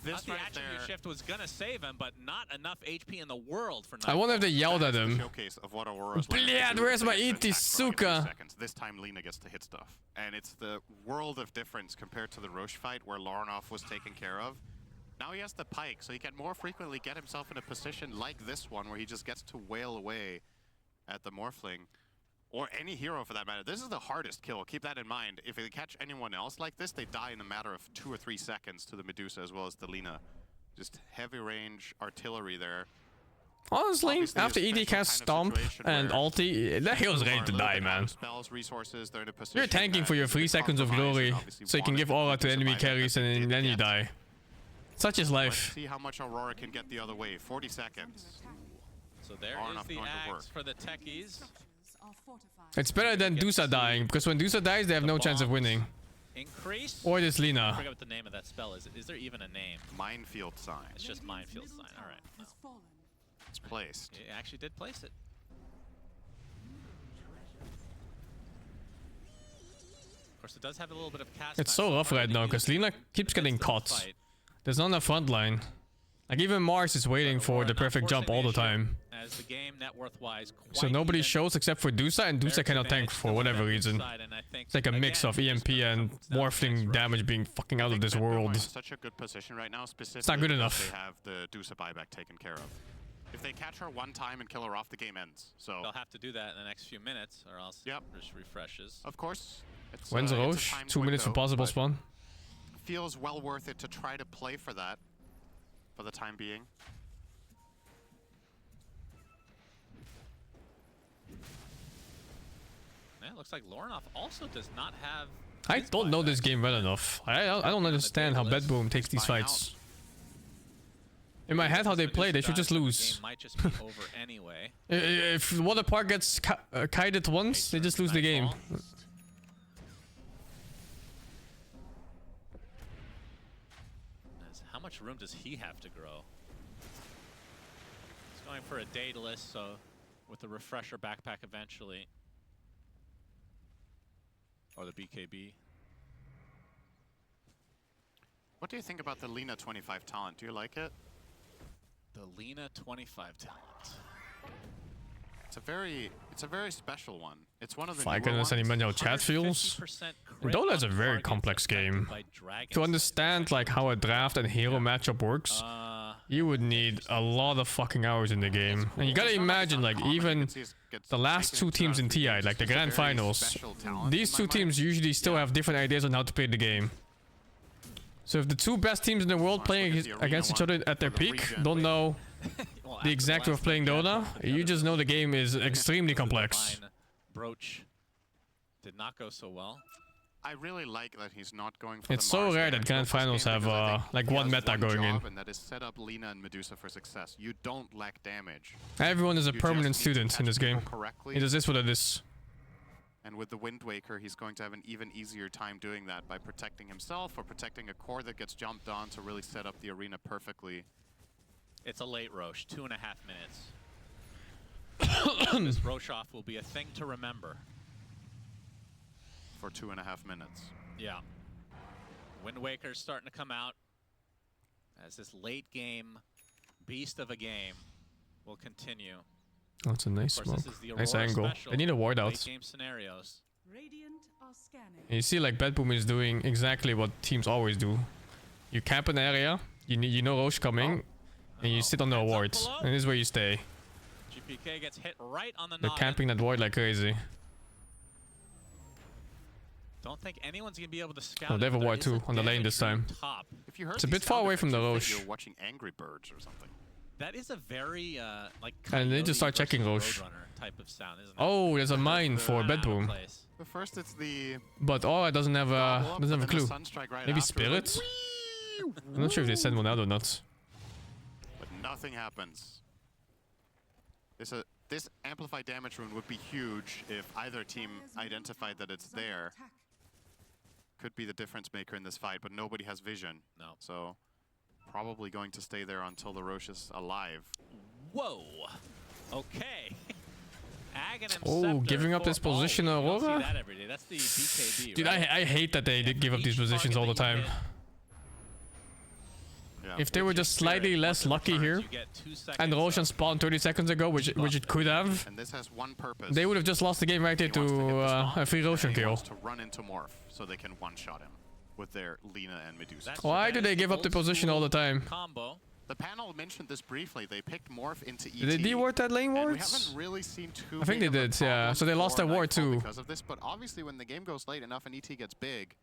This
the attribute shift was gonna save him, but not enough HP in the world for.
I wonder if they yelled at him.
Showcase of what Aurora's
Blad, where's my ET Suka?
This time Lina gets to hit stuff, and it's the world of difference compared to the Roche fight where Laurenoff was taken care of. Now he has the Pike, so he can more frequently get himself in a position like this one where he just gets to wail away at the Morphling. Or any hero for that matter. This is the hardest kill. Keep that in mind. If they catch anyone else like this, they die in a matter of 2 or 3 seconds to the Medusa as well as the Lina. Just heavy range artillery there.
Honestly, obviously, after ED cast Stomp and ulti, that hero's ready to die, man.
Spells, resources, they're in a position
You're tanking for your 3 seconds of glory, so you can give aura to enemy carries and then you die. Such is life.
Let's see how much Aurora can get the other way. 40 seconds.
So there is the axe for the techies.
It's better than Dusa dying, because when Dusa dies, they have no chance of winning.
Increase?
Or this Lina.
I forget what the name of that spell is. Is there even a name?
Minefield Sign.
It's just Minefield Sign. All right. No.
It's placed.
It actually did place it. Of course, it does have a little bit of cast.
It's so rough right now, because Lina keeps getting caught. There's not enough front line. Like, even Mars is waiting for the perfect jump all the time.
As the game net worth-wise,
so nobody shows except for Dusa, and Dusa cannot tank for whatever reason. It's like a mix of EMP and Morphling damage being fucking out of this world.
Such a good position right now, specifically
it's not good enough.
They have the Dusa buyback taken care of. If they catch her one time and kill her off, the game ends. So
they'll have to do that in the next few minutes, or else it just refreshes.
Of course.
When's Roche? 2 minutes for possible spawn.
Feels well worth it to try to play for that, for the time being.
Yeah, looks like Laurenoff also does not have.
I don't know this game well enough. I don't understand how BetBoom takes these fights. In my head, how they play, they should just lose.
Might just be over anyway.
If Water Park gets kited once, they just lose the game.
How much room does he have to grow? He's going for a Daedalus, so with the refresher backpack eventually. Or the BKB.
What do you think about the Lina 25 talent? Do you like it?
The Lina 25 talent.
It's a very special one. It's one of the
If I understand how chat feels. Dota is a very complex game. To understand like how a draft and hero matchup works, you would need a lot of fucking hours in the game. And you gotta imagine like even the last two teams in TI, like the grand finals, these two teams usually still have different ideas on how to play the game. So if the two best teams in the world playing against each other at their peak don't know the exact way of playing Dota, you just know the game is extremely complex.
Broach did not go so well.
I really like that he's not going for
It's so rare that grand finals have like one meta going in.
And that is set up Lina and Medusa for success. You don't lack damage.
Everyone is a permanent student in this game. It is this what it is.
And with the Wind Waker, he's going to have an even easier time doing that by protecting himself or protecting a core that gets jumped on to really set up the arena perfectly.
It's a late Roche, 2.5 minutes. This Roche off will be a thing to remember.
For 2.5 minutes.
Yeah. Wind Waker's starting to come out as this late game beast of a game will continue.
Oh, it's a nice smoke. Nice angle. They need a ward out.
Game scenarios.
You see like BetBoom is doing exactly what teams always do. You camp an area, you know Roche coming, and you sit on the wards. And this is where you stay.
GPK gets hit right on the
They're camping that ward like crazy.
Don't think anyone's gonna be able to scout.
Oh, they have a ward too on the lane this time. It's a bit far away from the Roche.
You're watching Angry Birds or something.
That is a very like.
And they just start checking Roche.
Type of sound, isn't it?
Oh, there's a mine for BetBoom.
But first it's the.
But Aurora doesn't have a clue. Maybe Spirit? I'm not sure if they send one out or not.
But nothing happens. This amplified damage rune would be huge if either team identified that it's there. Could be the difference maker in this fight, but nobody has vision.
No.
So probably going to stay there until the Roche is alive.
Whoa. Okay.
Oh, giving up this position, Aurora?
That every day. That's the BKB,
dude,
right?
I hate that they give up these positions all the time.
Yeah.
If they were just slightly less lucky here, and Roshan spawned 30 seconds ago, which it could have,
and this has one purpose.
They would have just lost the game right there to a free Roshan kill.
To run into Morph so they can one-shot him with their Lina and Medusa.
Why do they give up the position all the time?
Combo.
The panel mentioned this briefly. They picked Morph into ET.
Did they de-ward that lane wards?
We haven't really seen too
I think they did, yeah. So they lost their ward too.
Because of this, but obviously when the game goes late enough and ET gets big,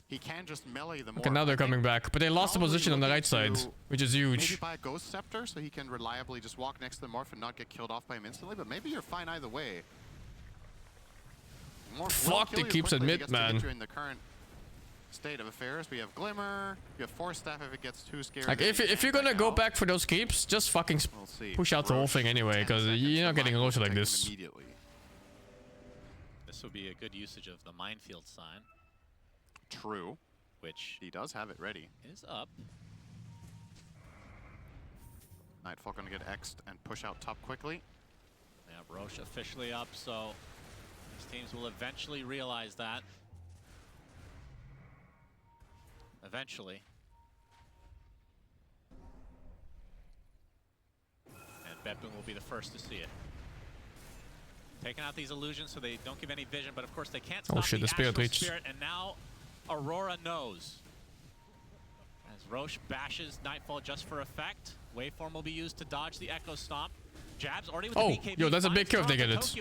he can just melee the Morph.
Okay, now they're coming back, but they lost the position on the right side, which is huge.
Maybe buy a Ghost Scepter so he can reliably just walk next to the Morph and not get killed off by him instantly, but maybe you're fine either way.
Fuck, it keeps at mid, man.
In the current state of affairs, we have Glimmer, you have Force Staff if it gets too scary.
Like, if you're gonna go back for those keeps, just fucking push out the whole thing anyway, because you're not getting Roche like this.
This would be a good usage of the Minefield sign.
True.
Which
he does have it ready.
Is up.
Nightfall gonna get X'd and push out top quickly.
Yeah, Roche officially up, so these teams will eventually realize that. Eventually. And BetBoom will be the first to see it. Taking out these illusions so they don't give any vision, but of course they can't stop
the Spirit reached.
Spirit, and now Aurora knows. As Roche bashes Nightfall just for effect, Waveform will be used to dodge the Echo Stomp. Jabs already with the BKB.
Yo, that's a big kill if they get it.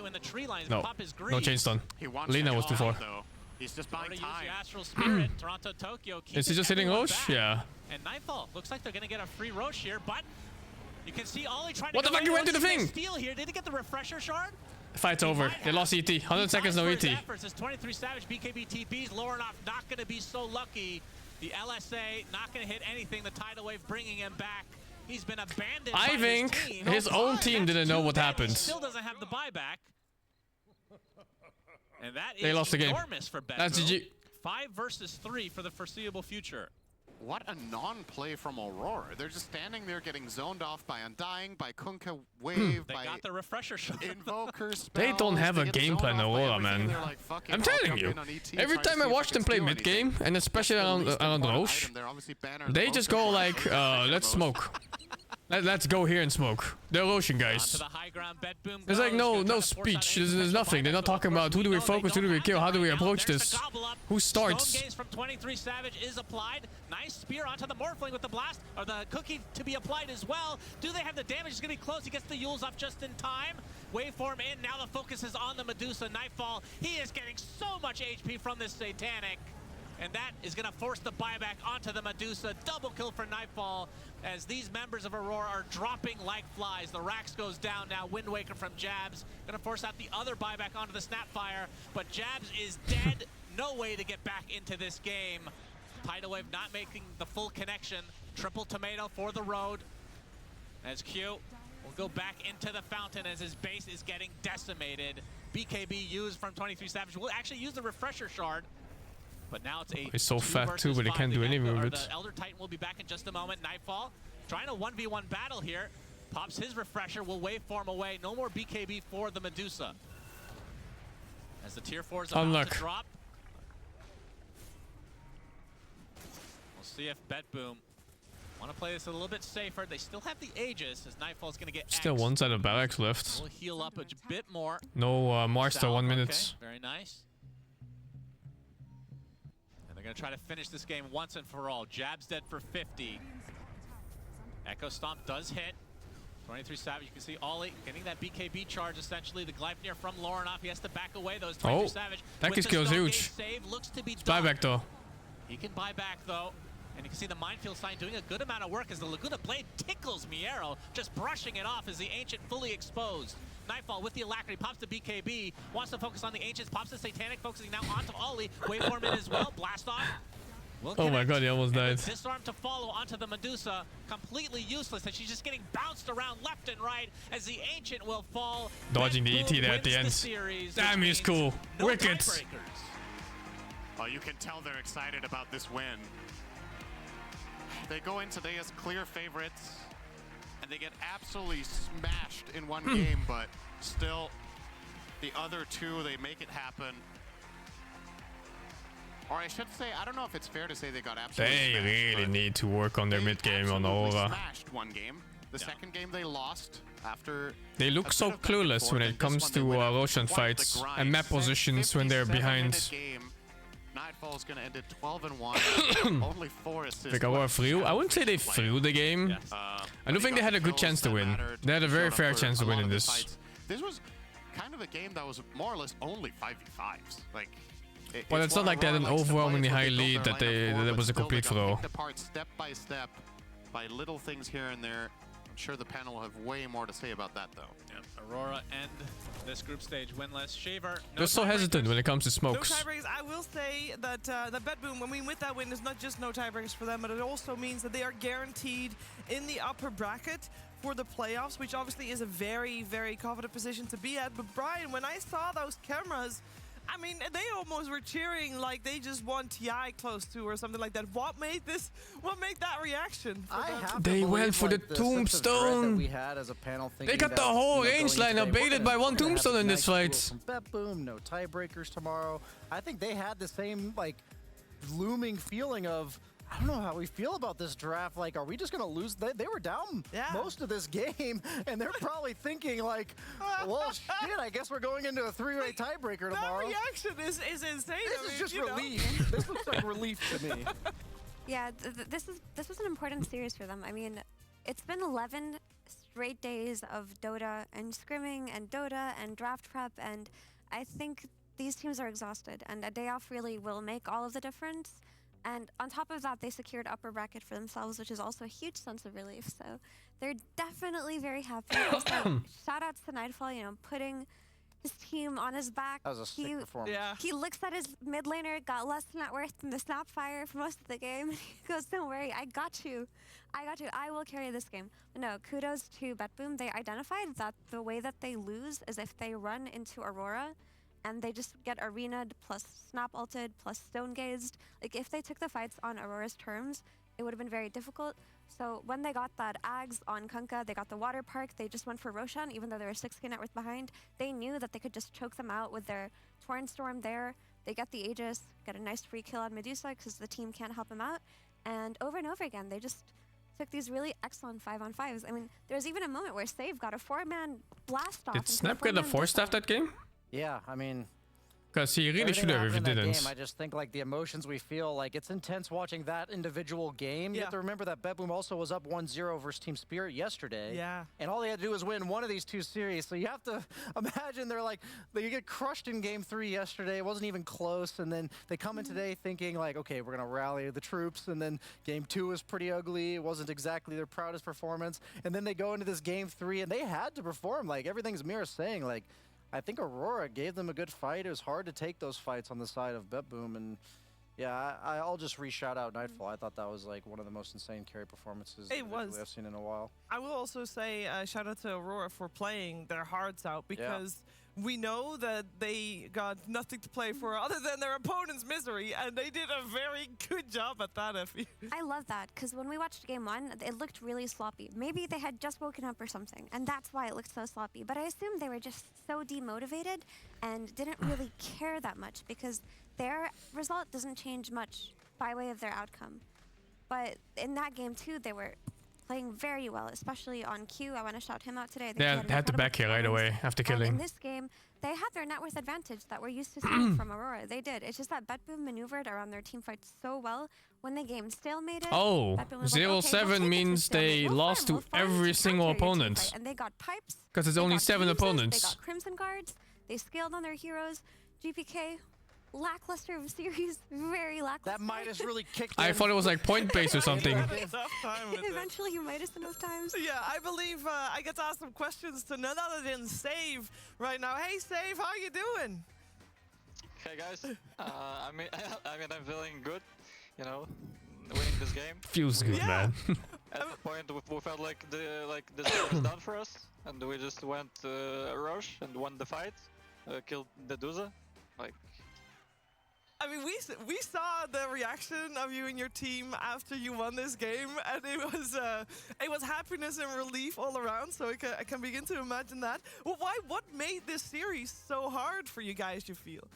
No, no chain stun. Lina was before.
He's just buying time.
Astral Spirit, Toronto, Tokyo.
Is he just hitting Roche? Yeah.
And Nightfall looks like they're gonna get a free Roche here, but you can see Ollie trying to.
What the fuck? You went to the thing?
Steal here. Did they get the refresher shard?
Fight's over. They lost ET. 100 seconds, no ET.
It's 23 Savage, BKB TPs. Lorenov not going to be so lucky. The LSA not going to hit anything. The tidal wave bringing him back. He's been abandoned by
his
team.
His own team didn't know what happened.
He still doesn't have the buyback. And that
they
is
lost the game.
Enormous for BetBoom.
That's GG.
5 versus 3 for the foreseeable future.
what a non-play from Aurora. They're just standing there getting zoned off by Undying, by Kunkka Wave,
They
by
got the refresher shot.
Invoker spells.
They don't have a game plan, Aurora, man.
Like,
I'm telling you. Every time I watch them play mid-game, and especially around Roche, they just go like, let's smoke. Let's go here and smoke. They're Roshan guys. There's like no speech. There's nothing. They're not talking about who do we focus, who do we kill, how do we approach this. Who starts?
Stone gaze from 23 Savage is applied. Nice spear onto the Morphling with the blast, or the cookie to be applied as well. Do they have the damage? It's going to be close. He gets the Yules off just in time. Waveform in. Now the focus is on the Medusa. Nightfall. He is getting so much HP from this Satanic. And that is going to force the buyback onto the Medusa. Double kill for Nightfall as these members of Aurora are dropping like flies. The Rax goes down now. Wind Waker from Jabs. Going to force out the other buyback onto the Snapfire. But Jabs is dead. No way to get back into this game. Tidal Wave not making the full connection. Triple tomato for the road. As Q will go back into the fountain as his base is getting decimated. BKB used from 23 Savage. Will actually use the refresher shard. But now it's
so fat too, but he can't do anything with it.
The Elder Titan will be back in just a moment. Nightfall trying a 1v1 battle here. Pops his refresher, will waveform away. No more BKB for the Medusa. As the tier 4 is about to drop. We'll see if BetBoom want to play this a little bit safer. They still have the Aegis as Nightfall's going to get
still one side of barracks left.
We'll heal up a bit more.
No Master 1 minute.
Okay, very nice. They're going to try to finish this game once and for all. Jab's dead for 50. Echo Stomp does hit. 23 Savage, you can see Ollie getting that BKB charge, essentially. The Gleipnir from Lorenoff. He has to back away. Those 23 Savage.
That skill is huge.
Save looks to be
buy back though.
He can buy back though. And you can see the Minefield sign doing a good amount of work as the Laguna Blade tickles Miero, just brushing it off as the Ancient fully exposed. Nightfall with the Alacrity, pops the BKB, wants to focus on the Ancients, pops the Satanic, focusing now onto Ollie. Waveform in as well, blast off.
Oh my god, he almost died.
Disarm to follow onto the Medusa, completely useless, and she's just getting bounced around left and right as the Ancient will fall.
Dodging the ET there at the end. Damn, he's cool. Wicked.
Oh, you can tell they're excited about this win. They go in today as clear favorites, and they get absolutely smashed in one game, but still, the other two, they make it happen. Or I should say, I don't know if it's fair to say they got absolutely
smashed. They really need to work on their mid game on Aurora.
Smashed one game. The second game they lost after.
They look so clueless when it comes to Roshan fights and map positions when they're behind.
Nightfall's gonna end at 12-1. Only 4 assists.
Like Aurora threw. I wouldn't say they threw the game. Yes. I don't think they had a good chance to win. They had a very fair chance to win in this.
This was kind of a game that was more or less only 5v5s. Like,
but it's not like they had an overwhelmingly high lead that that was a complete throw.
Apart step by step by little things here and there. I'm sure the panel will have way more to say about that though.
Yep. Aurora end this group stage winless. Shaver.
They're so hesitant when it comes to smokes.
No tiebreakers. I will say that the BetBoom, I mean, with that win, is not just no tiebreakers for them, but it also means that they are guaranteed in the upper bracket for the playoffs, which obviously is a very, very confident position to be at. But Brian, when I saw those cameras, I mean, they almost were cheering like they just won TI close to or something like that. What made that reaction?
They
went for the tombstone.
We had as a panel
they got the whole range line baited by one tombstone in this fight.
BetBoom, no tiebreakers tomorrow. I think they had the same like looming feeling of, I don't know how we feel about this draft. Like, are we just going to lose? They were down most of this game, and they're probably thinking like, well, shit, I guess we're going into a 3-way tiebreaker tomorrow.
That reaction is insane.
This is just relief. This looks like relief to me.
Yeah, this was an important series for them. I mean, it's been 11 straight days of Dota and scrimming and Dota and draft prep, and I think these teams are exhausted, and a day off really will make all of the difference. And on top of that, they secured upper bracket for themselves, which is also a huge sense of relief. So they're definitely very happy. Also, shout outs to Nightfall, you know, putting his team on his back.
That was a sick performance.
Yeah.
He looks at his mid laner, got less net worth than the Snapfire for most of the game. He goes, don't worry, I got you. I will carry this game. But no, kudos to BetBoom. They identified that the way that they lose is if they run into Aurora and they just get arena'd plus snap ulted plus stone gazed. Like, if they took the fights on Aurora's terms, it would have been very difficult. So when they got that Ags on Kunkka, they got the Water Park, they just went for Roshan, even though they were 6k net worth behind. They knew that they could just choke them out with their Torrent Storm there. They get the Aegis, get a nice free kill on Medusa because the team can't help them out. And over again, they just took these really excellent 5-on-5s. I mean, there was even a moment where Save got a 4-man blast off.
Did Snap get a 4-staff that game?
Yeah, I mean...
Because he really should have if he didn't.
Game, I just think like the emotions we feel, like it's intense watching that individual game. You have to remember that BetBoom also was up 1-0 versus Team Spirit yesterday.
Yeah.
And all they had to do was win one of these two series. So you have to imagine they get crushed in game 3 yesterday. It wasn't even close. And then they come in today thinking like, okay, we're going to rally the troops. And then game 2 was pretty ugly. It wasn't exactly their proudest performance. And then they go into this game 3 and they had to perform. Like everything's Mira saying, like, I think Aurora gave them a good fight. It was hard to take those fights on the side of BetBoom, and yeah, I'll just re-shout out Nightfall. I thought that was like one of the most insane carry performances I've seen in a while.
I will also say shout out to Aurora for playing their hearts out, because we know that they got nothing to play for other than their opponent's misery, and they did a very good job at that, Effie.
I love that, because when we watched game 1, it looked really sloppy. Maybe they had just woken up or something, and that's why it looked so sloppy. But I assume they were just so demotivated and didn't really care that much, because their result doesn't change much by way of their outcome. But in that game, too, they were playing very well, especially on Q. I want to shout him out today.
They had the back here right away after killing.
In this game, they had their net worth advantage that we're used to seeing from Aurora. They did. It's just that BetBoom maneuvered around their team fight so well. When the game stalemated,
oh,
like,
0-7 means they lost to every single opponent.
And they got pipes.
Because it's only 7 opponents.
They got Crimson Guards. They scaled on their heroes. GPK, lackluster of series, very lackluster.
That Midas really kicked
I thought it was like point-based or something.
Eventually you Midas enough times.
Yeah, I believe I get to ask some questions to none other than Save right now. Hey, Save, how you doing?
Hey guys, I mean I'm feeling good, you know, winning this game.
Feels good, man.
At the point we felt like this game was done for us, and we just went Roche and won the fight, killed Medusa, like.
I mean, we saw the reaction of you and your team after you won this game, and it was happiness and relief all around. So I can begin to imagine that. Well, what made this series so hard for you guys, you feel?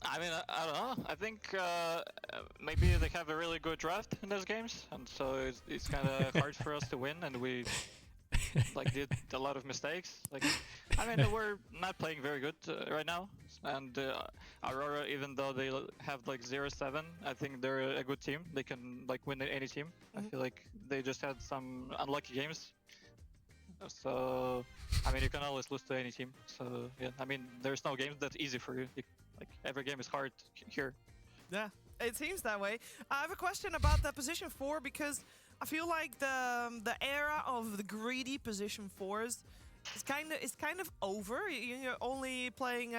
I mean, I don't know. I think maybe they have a really good draft in those games, and so it's kind of hard for us to win, and we like did a lot of mistakes. Like, I mean, we're not playing very good right now, and Aurora, even though they have like 0-7, I think they're a good team. They can like win any team. I feel like they just had some unlucky games. So, I mean, you can always lose to any team. So, yeah, I mean, there's no games that's easy for you. Like, every game is hard here.
Yeah, it seems that way. I have a question about that position 4, because I feel like the era of the greedy position 4s is kind of over. You're only playing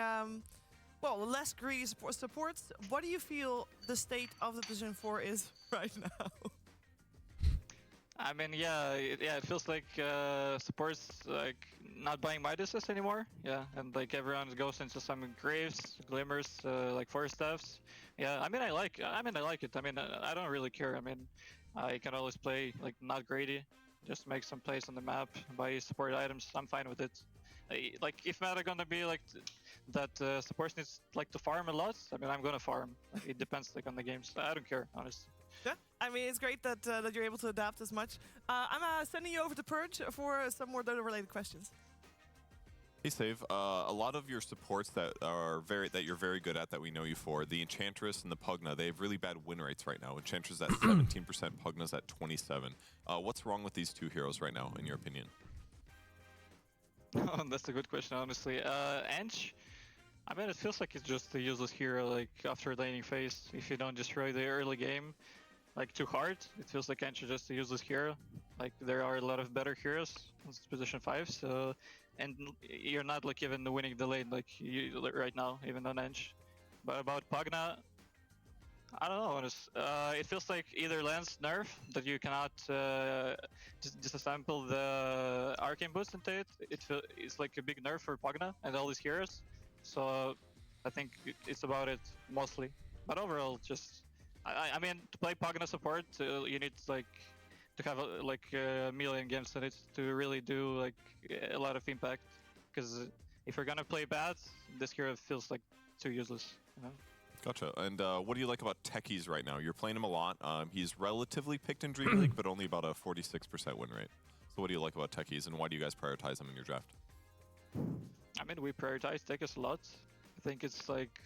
less greedy supports. What do you feel the state of the position 4 is right now?
I mean, yeah, it feels like supports like not buying Midases anymore. Yeah, and like everyone goes into some Graves, Glimmers, like 4-staffs. Yeah, I mean, I like it. I mean, I don't really care. I mean, I can always play like not greedy, just make some plays on the map, buy support items. I'm fine with it. Like if meta gonna be like that, support needs like to farm a lot. I mean, I'm gonna farm. It depends like on the games. I don't care, honestly.
Yeah, I mean, it's great that that you're able to adapt as much. I'm sending you over to Purge for some more Dota-related questions.
Hey, Save. A lot of your supports that you're very good at, that we know you for, the Enchantress and the Pugna, they have really bad win rates right now. Enchantress at 17%, Pugna's at 27%. What's wrong with these two heroes right now, in your opinion?
That's a good question, honestly. Ench, I mean, it feels like it's just a useless hero, like, after laning phase. If you don't destroy the early game, like, too hard, it feels like Ench is just a useless hero. Like, there are a lot of better heroes in position 5, so... And you're not, like, even winning the lane, like, right now, even on Ench. But about Pugna, I don't know, it feels like either Lance nerf, that you cannot disassemble the arcane boost into it. It's like a big nerf for Pugna and all these heroes. So I think it's about it mostly. But overall, just I mean, to play Pagana support, you need like to have a melee against it to really do like a lot of impact. Because if you're gonna play bad, this hero feels like too useless. You know?
Gotcha. And what do you like about Techies right now? You're playing him a lot. He's relatively picked in DreamLeague, but only about a 46% win rate. So what do you like about Techies, and why do you guys prioritize him in your draft?
I mean, we prioritize Techies a lot. I think it's like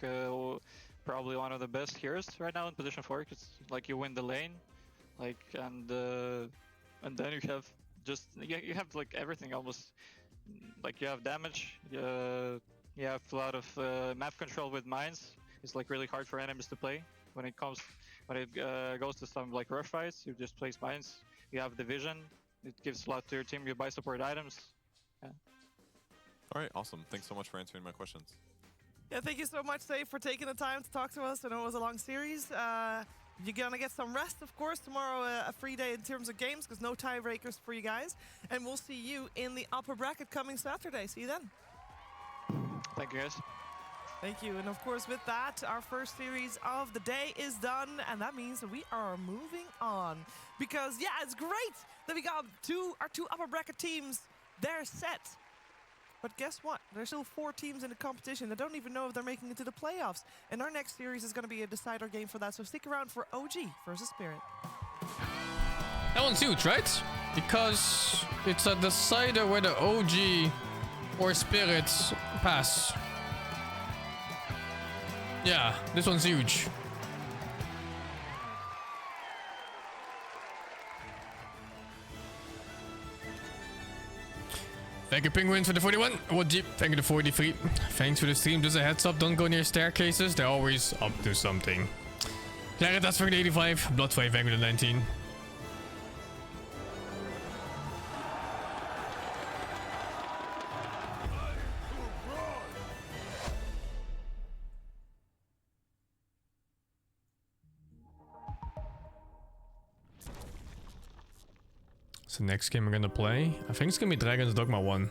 probably one of the best heroes right now in position 4. Cause like you win the lane, like and then you have just you have like everything almost. Like you have damage, you have a lot of map control with mines. It's like really hard for enemies to play. When it goes to some like rough fights, you just place mines. You have the vision. It gives a lot to your team. You buy support items. Yeah.
All right, awesome. Thanks so much for answering my questions.
Yeah, thank you so much, Dave, for taking the time to talk to us. I know it was a long series. You're going to get some rest, of course. Tomorrow, a free day in terms of games, because no tiebreakers for you guys. And we'll see you in the upper bracket coming Saturday. See you then.
Thank you, guys.
Thank you. And of course, with that, our first series of the day is done. And that means that we are moving on. Because, yeah, it's great that we got our two upper bracket teams. They're set. But guess what? There's still 4 teams in the competition that don't even know if they're making it to the playoffs. And our next series is going to be a decider game for that. So stick around for OG versus Spirit.
That one's huge, right? Because it's a decider whether OG or Spirit pass. Yeah, this one's huge. Thank you, Penguins, for the 41. What Jeep? Thank you, the 43. Thanks for the stream. Just a heads up, don't go near staircases. They're always up to something. Claritas for the 85. Bloodflame, thank you, the 19. So next game we're gonna play, I think it's gonna be Dragon's Dogma 1.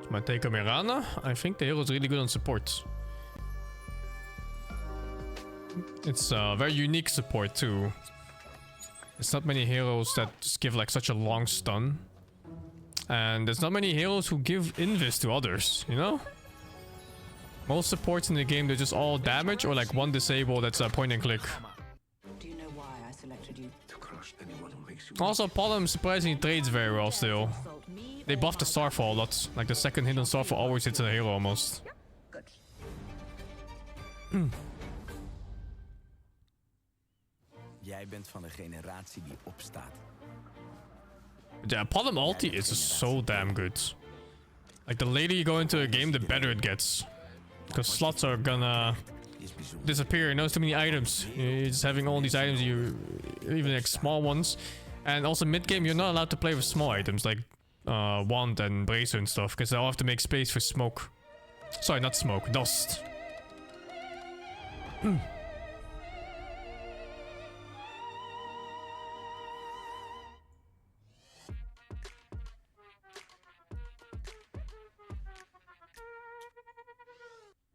Might take a Mirana. I think the hero is really good on support. It's a very unique support too. There's not many heroes that just give like such a long stun. And there's not many heroes who give invis to others, you know? Most supports in the game, they're just all damage or like one disable that's a point and click.
Do you know why I selected you?
To crush anyone who makes you
Also, Pollen surprisingly trades very well still. They buffed the Starfall a lot. Like the second hit on Starfall always hits a hero almost.
Jij bent van de generatie die opstaat.
Yeah, Pollen ulti is so damn good. Like the later you go into a game, the better it gets. Because slots are gonna disappear. There's too many items. You're just having all these items, even like small ones. And also mid game, you're not allowed to play with small items like wand and bracer and stuff, because they'll have to make space for smoke. Sorry, not smoke, dust.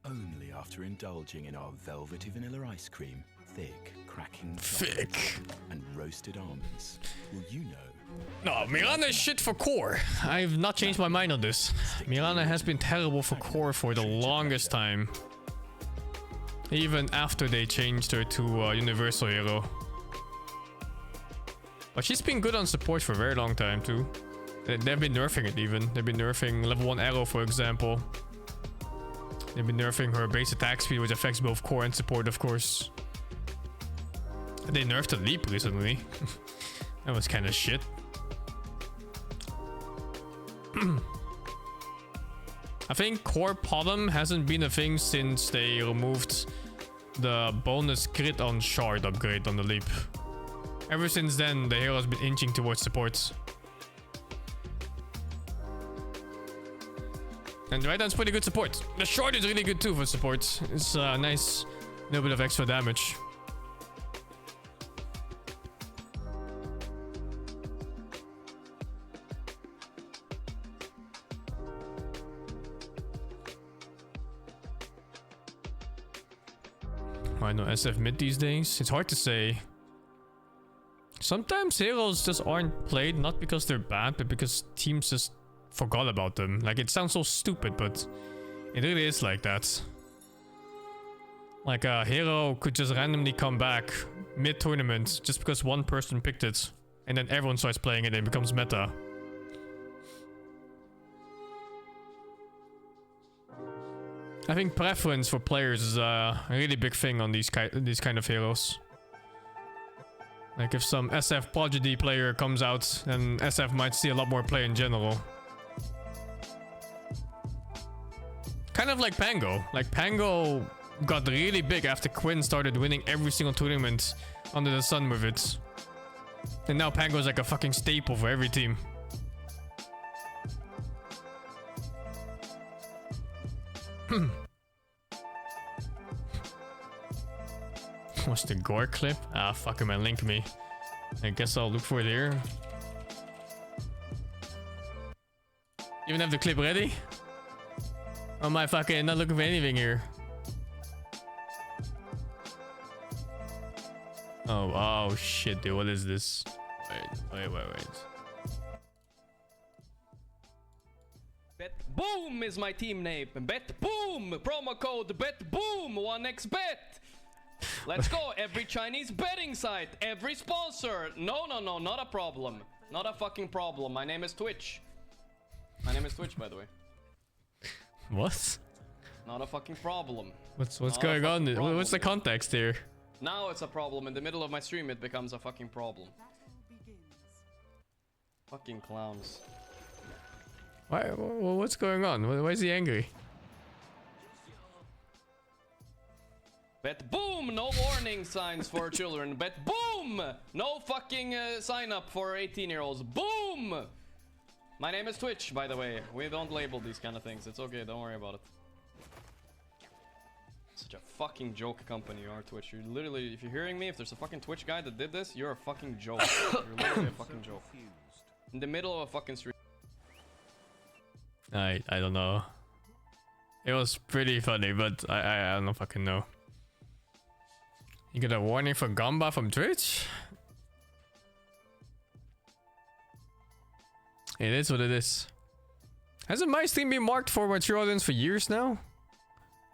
Only after indulging in our velvety vanilla ice cream, thick, cracking
thick,
and roasted almonds, will you know?
No, Mirana is shit for core. I've not changed my mind on this. Mirana has been terrible for core for the longest time. Even after they changed her to Universal Hero. But she's been good on support for a very long time too. They've been nerfing it even. They've been nerfing level 1 arrow, for example. They've been nerfing her base attack speed, which affects both core and support, of course. They nerfed the leap recently. That was kind of shit. I think core Podem hasn't been a thing since they removed the bonus crit on shard upgrade on the leap. Ever since then, the hero has been inching towards support. And right now it's pretty good support. The shard is really good too for support. It's a nice little bit of extra damage. Why no SF mid these days? It's hard to say. Sometimes heroes just aren't played, not because they're bad, but because teams just forgot about them. Like, it sounds so stupid, but it really is like that. Like, a hero could just randomly come back mid-tournament just because one person picked it. And then everyone starts playing it and it becomes meta. I think preference for players is a really big thing on these kind of heroes. Like if some SF Prodigy player comes out, then SF might see a lot more play in general. Kind of like Pango. Like Pango got really big after Quinn started winning every single tournament under the sun with it. And now Pango is like a fucking staple for every team. What's the gore clip? Ah, fuck it, man. Link me. I guess I'll look for it here. You even have the clip ready? Oh my fucking, not looking for anything here. Oh shit, dude. What is this? Wait.
BetBoom is my team name. BetBoom! Promo code BetBoom! 1xBet! Let's go! Every Chinese betting site, every sponsor. No, not a problem. Not a fucking problem. My name is Twitch. My name is Twitch, by the way.
What?
Not a fucking problem.
What's going on? What's the context here?
Now it's a problem. In the middle of my stream, it becomes a fucking problem. Fucking clowns.
Why? What's going on? Why is he angry?
BetBoom! No warning signs for children. BetBoom! No fucking sign up for 18-year-olds. Boom! My name is Twitch, by the way. We don't label these kind of things. It's okay. Don't worry about it. Such a fucking joke company you are, Twitch. You're literally, if you're hearing me, if there's a fucking Twitch guy that did this, you're a fucking joke. You're literally a fucking joke. In the middle of a fucking stream.
I don't know. It was pretty funny, but I don't fucking know. You get a warning for Gamba from Twitch? It is what it is. Hasn't my stream been marked for mature audience for years now?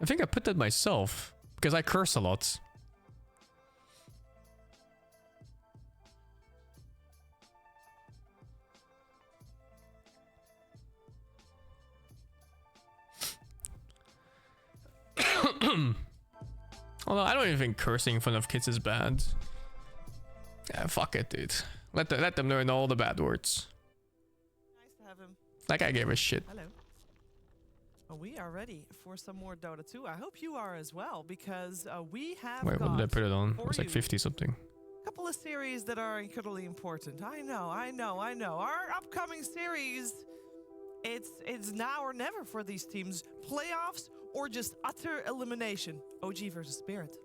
I think I put that myself because I curse a lot. Although I don't even think cursing in front of kids is bad. Yeah, fuck it, dude. Let them learn all the bad words.
Nice to have him.
That guy gave a shit.
Hello. Well, we are ready for some more Dota 2. I hope you are as well, because we have
Wait, what did I put it on? It's like
you
50 something.
a couple of series that are incredibly important. I know. Our upcoming series, it's now or never for these teams. Playoffs or just utter elimination. OG versus Spirit.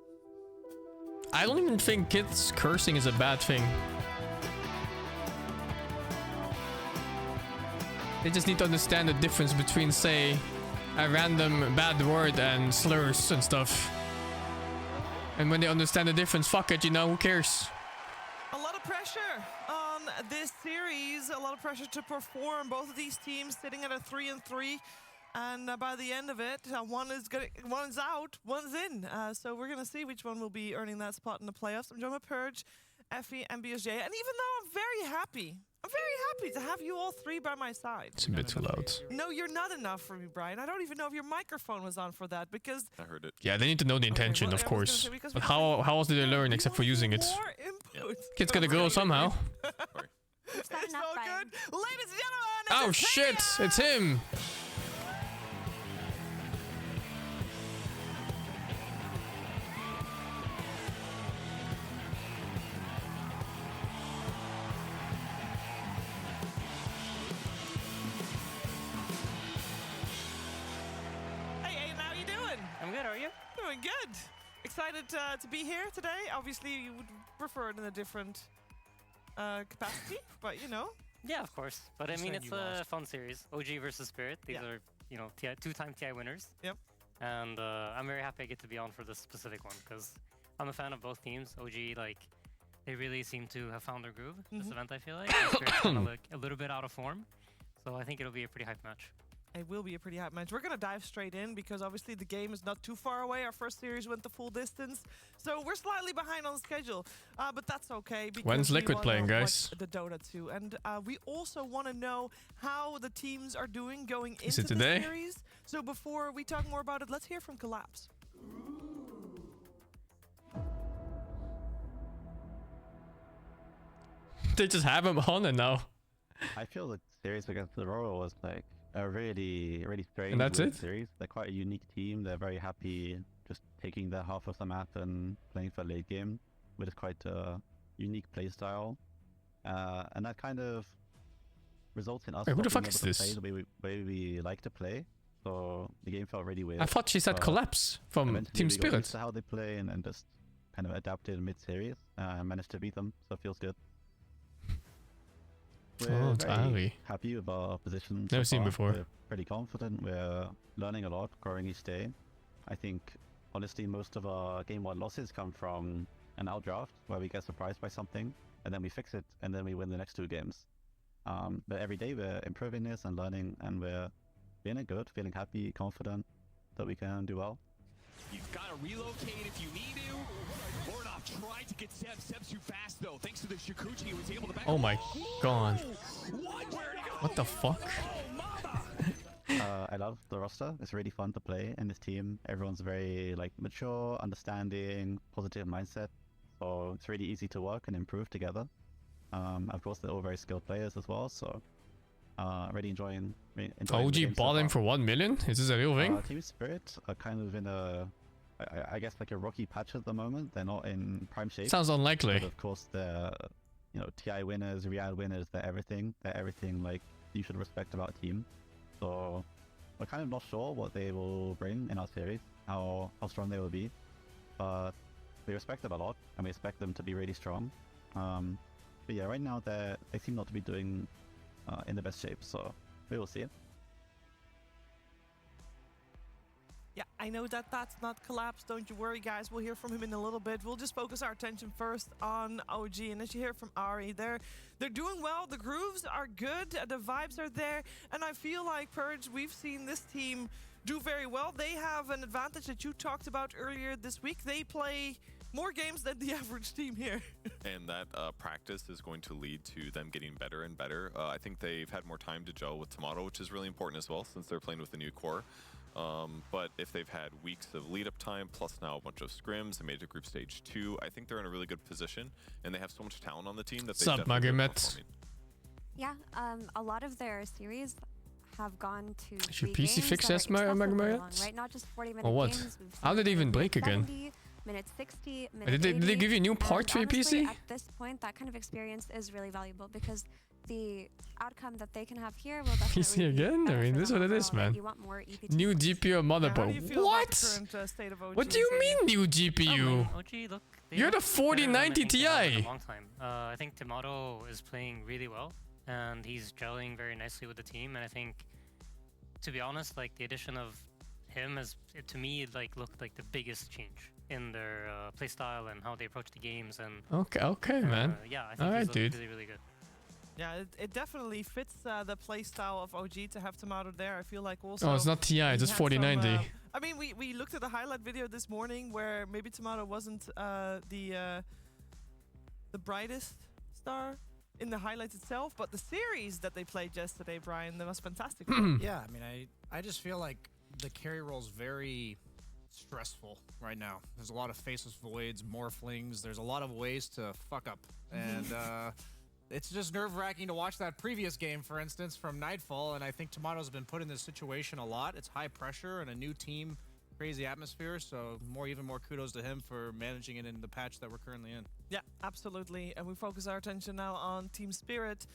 I don't even think kids cursing is a bad thing. They just need to understand the difference between, say, a random bad word and slurs and stuff. And when they understand the difference, fuck it, you know, who cares?
A lot of pressure on this series. A lot of pressure to perform. Both of these teams sitting at a 3-3. And by the end of it, one's out, one's in. So we're going to see which one will be earning that spot in the playoffs. I'm joined by Purge, Effie, and BSJ. And even though I'm very happy to have you all three by my side.
It's a bit too loud.
No, you're not enough for me, Brian. I don't even know if your microphone was on for that, because...
I heard it.
Yeah, they need to know the intention, of course. But how else did they learn except for using it? Kids gotta grow somehow.
It's all good. Ladies and gentlemen,
oh shit, it's him!
I'm good, are you?
Doing good. Excited to be here today. Obviously, you would prefer it in a different capacity, but you know.
Yeah, of course. But I mean, it's a fun series. OG versus Spirit. These are, you know, two-time TI winners.
Yep.
and I'm very happy I get to be on for this specific one because I'm a fan of both teams. OG, like, they really seem to have found their groove this event, I feel like. Spirit's kind of like a little bit out of form, so I think it'll be a pretty hype match.
It will be a pretty hype match. We're going to dive straight in because obviously the game is not too far away. Our first series went the full distance, so we're slightly behind on schedule, but that's okay.
When's Liquid playing, guys?
The Dota 2, and we also want to know how the teams are doing going
Is
into
it today?
the series. So before we talk more about it, let's hear from Collapse.
They just have him on it now.
I feel the series against Aurora was like a really strange
And that's it?
series. They're quite a unique team. They're very happy just taking their half of the map and playing for late game, which is quite a unique play style. And that kind of results in us
Wait, who the
not
fuck
being
is
able to
this?
play the way we like to play. So the game felt really weird.
I thought she said
But
Collapse from
eventually
Team
we got
Spirit.
used to how they play and just kind of adapted mid-series and managed to beat them, so it feels good. We're
Oh, it's
very
Ali.
happy with our position.
Never
so
seen
far.
before.
We're pretty confident. We're learning a lot, growing each day. I think, honestly, most of our game 1 losses come from an outdraft where we get surprised by something and then we fix it and then we win the next 2 games. But every day we're improving this and learning, and we're feeling good, feeling happy, confident that we can do well.
You've got to relocate if you need to. Voronov tried to get Seb. Seb's too fast, though. Thanks to the Shikuchi, he was able to back.
Oh my god.
Where'd he go?
What the fuck?
I love the roster. It's really fun to play in this team. Everyone's very like mature, understanding, positive mindset. So it's really easy to work and improve together. Of course, they're all very skilled players as well. So really enjoying the
OG
game so
bought him
far.
for 1 million? Is this a real thing?
Team Spirit are kind of in a, I guess, like a rocky patch at the moment. They're not in prime shape.
Sounds unlikely.
But of course, they're, you know, TI winners, Real winners. They're everything. They're everything like you should respect about a team. So we're kind of not sure what they will bring in our series, how strong they will be. But we respect them a lot, and we expect them to be really strong. But yeah, right now they seem not to be doing in the best shape. So we will see.
Yeah, I know that that's not Collapse. Don't you worry, guys. We'll hear from him in a little bit. We'll just focus our attention first on OG. And as you hear from Ari, they're doing well. The grooves are good. The vibes are there. And I feel like, Purge, we've seen this team do very well. They have an advantage that you talked about earlier this week. They play more games than the average team here.
And that practice is going to lead to them getting better and better. I think they've had more time to gel with Tomato, which is really important as well since they're playing with the new core. But if they've had weeks of lead-up time, plus now a bunch of scrims and made it to group stage 2, I think they're in a really good position, and they have so much talent on the team that they
Sup,
definitely are
Magomet?
performing.
Yeah, a lot of their series have gone to
Is your
3
PC
games
fixed
that are
as
excessively
Magomet?
long, right? Not just 40-minute
Or what?
games. We've
How
seen
did it even
minute
break again?
70, minute 60, minute
Did they
80,
give you a new
and
part for your
honestly,
PC?
At this point, that kind of experience is really valuable because the outcome that they can have here will definitely
PC again? I mean, this is what it is,
overall, right?
man.
You want more EPT.
New GPU and
How do you
motherboard.
feel about
What?
the current state of OG?
What do you mean new GPU?
OG, look, they
You're the
look better than I
4090
think they have in
Ti.
a long time. I think Tomato is playing really well, and he's gelling very nicely with the team. And I think, to be honest, like the addition of him has, to me, it like looked like the biggest change in their playstyle and how they approach the games. And
Okay, man.
yeah, I think
Alright,
he's looking
dude.
really, really good.
Yeah, it definitely fits the play style of OG to have Tomato there. I feel like also...
Oh, it's not TI, it's
he
just
had some,
4090.
I mean, we looked at the highlight video this morning where maybe Tomato wasn't the brightest star in the highlights itself, but the series that they played yesterday, Brian, that was fantastic.
Yeah, I mean, I just feel like the carry role's very stressful right now. There's a lot of faceless voids, morphlings. There's a lot of ways to fuck up, and it's just nerve-wracking to watch that previous game, for instance, from Nightfall. And I think Tomato's been put in this situation a lot. It's high pressure and a new team, crazy atmosphere. So even more kudos to him for managing it in the patch that we're currently in.
Yeah, absolutely. And we focus our attention now on Team Spirit.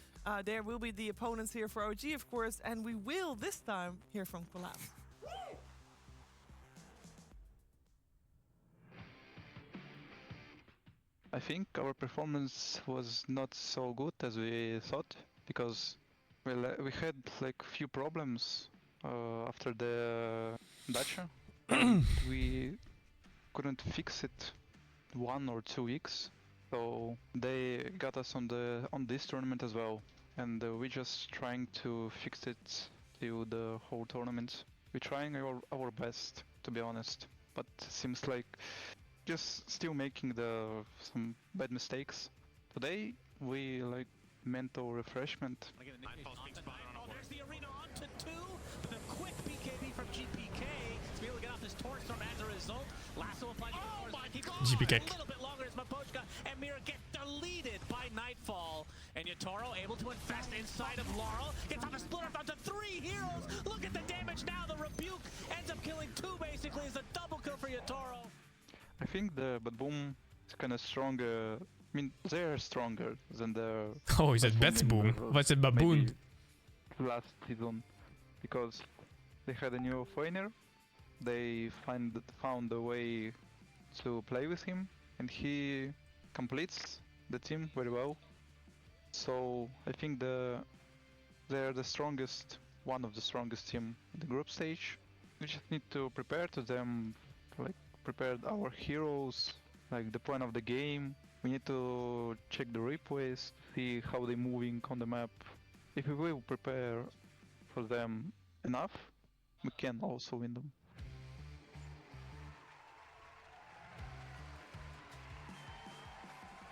There will be the opponents here for OG, of course, and we will this time hear from Collapse.
I think our performance was not so good as we thought because we had like few problems after the dacha we couldn't fix it 1 or 2 weeks, so they got us on this tournament as well, and we're just trying to fix it to the whole tournament. We're trying our best, to be honest, but seems like just still making some bad mistakes. Today we like mental refreshment.
There's the arena on to 2, but a quick BKB from GPK to be able to get off this torch storm as a result. Lasso will find
GPK.
a little bit longer as Mapochka and Mira get deleted by Nightfall. And Yatoro able to infest inside of Laurel. Gets off a splitter down to 3 heroes. Look at the damage now. The Rebuke ends up killing 2 basically. It's a double kill for Yatoro.
I think the BetBoom is kind of stronger. I mean, they're stronger than the.
Oh, is it BetBoom? What's it, Baboon?
Last season, because they had a new foreigner. They found a way to play with him, and he completes the team very well. So I think they're the strongest, one of the strongest team in the group stage. We just need to prepare to them, like prepare our heroes, like the point of the game. We need to check the replays, see how they're moving on the map. If we will prepare for them enough, we can also win them.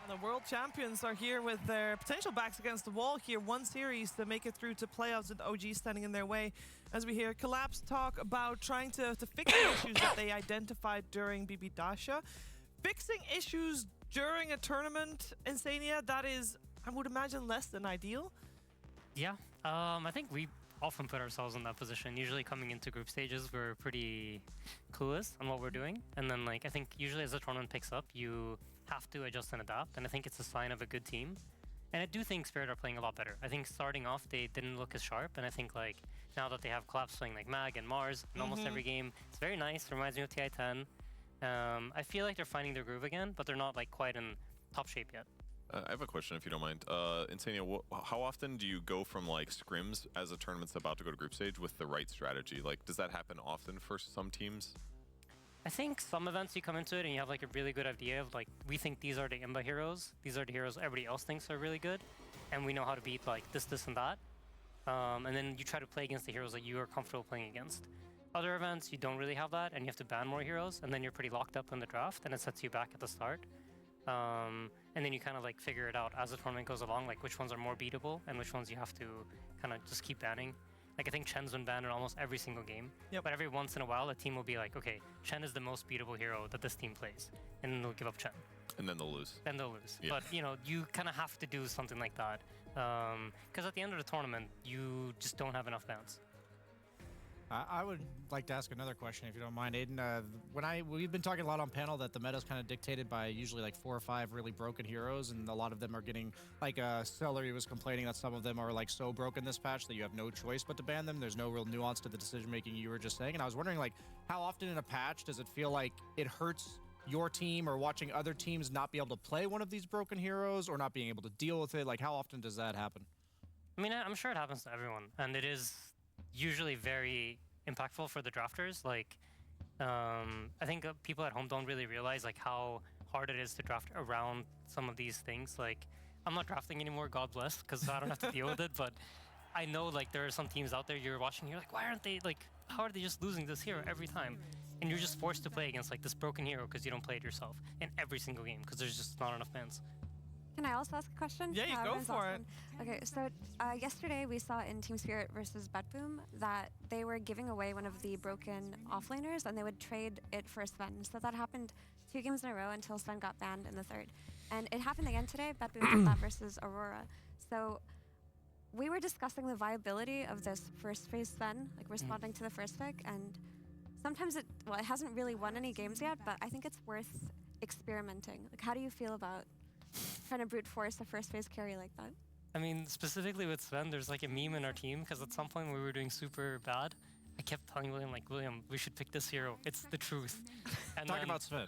And the world champions are here with their potential backs against the wall here. 1 series to make it through to playoffs with OG standing in their way. As we hear Collapse talk about trying to fix the issues that they identified during BB Dasha. Fixing issues during a tournament, Insania, that is, I would imagine, less than ideal.
Yeah, I think we often put ourselves in that position. Usually coming into group stages, we're pretty clueless on what we're doing. And then, like, I think usually as the tournament picks up, you have to adjust and adapt. And I think it's a sign of a good team. And I do think Spirit are playing a lot better. I think starting off, they didn't look as sharp. And I think, like, now that they have Collapse playing, like, Mag and Mars in almost every game, it's very nice. Reminds me of TI-10. I feel like they're finding their groove again, but they're not, like, quite in top shape yet.
I have a question, if you don't mind. Insania, how often do you go from like scrims as a tournament's about to go to group stage with the right strategy? Like, does that happen often for some teams?
I think some events you come into it and you have like a really good idea of like, we think these are the Imba heroes. These are the heroes everybody else thinks are really good. And we know how to beat like this, and that. And then you try to play against the heroes that you are comfortable playing against. Other events, you don't really have that and you have to ban more heroes. And then you're pretty locked up in the draft and it sets you back at the start. And then you kind of like figure it out as the tournament goes along, like which ones are more beatable and which ones you have to kind of just keep banning. Like I think Chen's been banned in almost every single game, but every once in a while a team will be like, okay, Chen is the most beatable hero that this team plays, and then they'll give up Chen.
And then they'll lose.
Yeah. But you know, you kind of have to do something like that, because at the end of the tournament, you just don't have enough bans.
I would like to ask another question, if you don't mind, Aiden. We've been talking a lot on panel that the meta's kind of dictated by usually like 4 or 5 really broken heroes, and a lot of them are getting, like Celery was complaining that some of them are like so broken this patch that you have no choice but to ban them. There's no real nuance to the decision making you were just saying, and I was wondering like how often in a patch does it feel like it hurts your team or watching other teams not be able to play one of these broken heroes or not being able to deal with it? Like how often does that happen?
I mean, I'm sure it happens to everyone, and it is usually very impactful for the drafters. Like, I think people at home don't really realize like how hard it is to draft around some of these things. Like, I'm not drafting anymore, God bless, because I don't have to deal with it. But I know like there are some teams out there you're watching, you're like, why aren't they like? How are they just losing this hero every time? And you're just forced to play against like this broken hero because you don't play it yourself in every single game because there's just not enough bans.
Can I also ask a question?
Yeah, you go for it.
Okay, so yesterday we saw in Team Spirit versus BetBoom that they were giving away one of the broken offlaners and they would trade it for Sven. So that happened 2 games in a row until Sven got banned in the 3rd. And it happened again today. BetBoom did that versus Aurora. So we were discussing the viability of this first phase Sven, like responding to the first pick, and sometimes it hasn't really won any games yet, but I think it's worth experimenting. Like, how do you feel about trying to brute force a first phase carry like that?
I mean, specifically with Sven, there's like a meme in our team because at some point we were doing super bad. I kept telling William, like, William, we should pick this hero. It's the truth. And
Talking about Sven.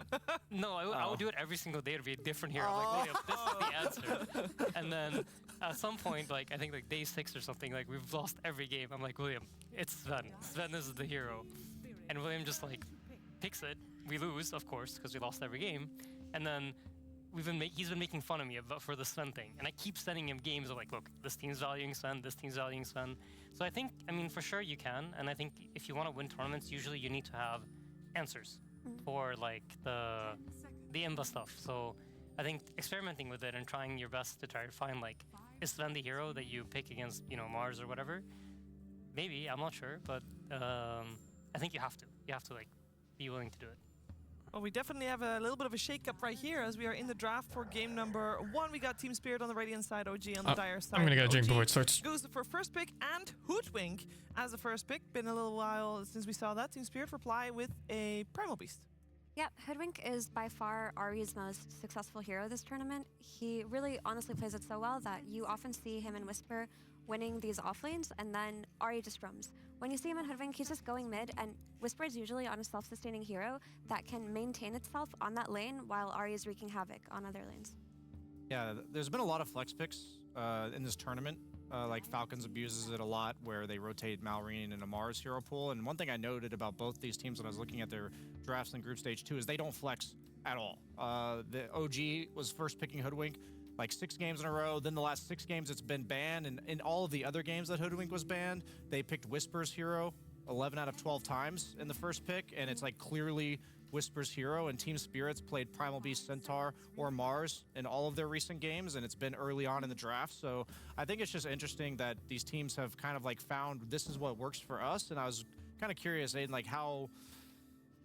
No, I would do it every single day to be a different hero. Like, William, this is the answer. And then at some point, like, I think like day 6 or something, like we've lost every game. I'm like, William, it's Sven. Sven is the hero. And William just like picks it. We lose, of course, because we lost every game. And then he's been making fun of me for the Sven thing. And I keep sending him games of like, look, this team's valuing Sven, this team's valuing Sven. So I think, I mean, for sure you can. And I think if you want to win tournaments, usually you need to have answers for like the IMBA stuff. So I think experimenting with it and trying your best to try to find like, is Sven the hero that you pick against, you know, Mars or whatever? Maybe, I'm not sure, but I think you have to. You have to like be willing to do it.
Well, we definitely have a little bit of a shake-up right here as we are in the draft for game number 1. We got Team Spirit on the Radiant side, OG on the Dire side.
I'm gonna get a drink before it starts.
Goes for first pick and Hoodwink as the first pick. Been a little while since we saw that. Team Spirit reply with a Primal Beast.
Yeah, Hoodwink is by far Ari's most successful hero this tournament. He really honestly plays it so well that you often see him in Whisper winning these offlanes, and then Ari just roams. When you see him in Hoodwink, he's just going mid, and Whisper is usually on a self-sustaining hero that can maintain itself on that lane while Ari is wreaking havoc on other lanes.
Yeah, there's been a lot of flex picks in this tournament. Like Falcons abuses it a lot, where they rotate Malrine and Amar's hero pool. And one thing I noted about both these teams when I was looking at their drafts in Group Stage 2 is they don't flex at all. The OG was first picking Hoodwink like 6 games in a row. Then the last 6 games it's been banned. And in all of the other games that Hoodwink was banned, they picked Whisper's hero 11 out of 12 times in the first pick. And it's like clearly Whisper's hero, and Team Spirits played Primal Beast, Centaur, or Mars in all of their recent games, and it's been early on in the draft. So I think it's just interesting that these teams have kind of like found this is what works for us. And I was kind of curious, Aiden, like how,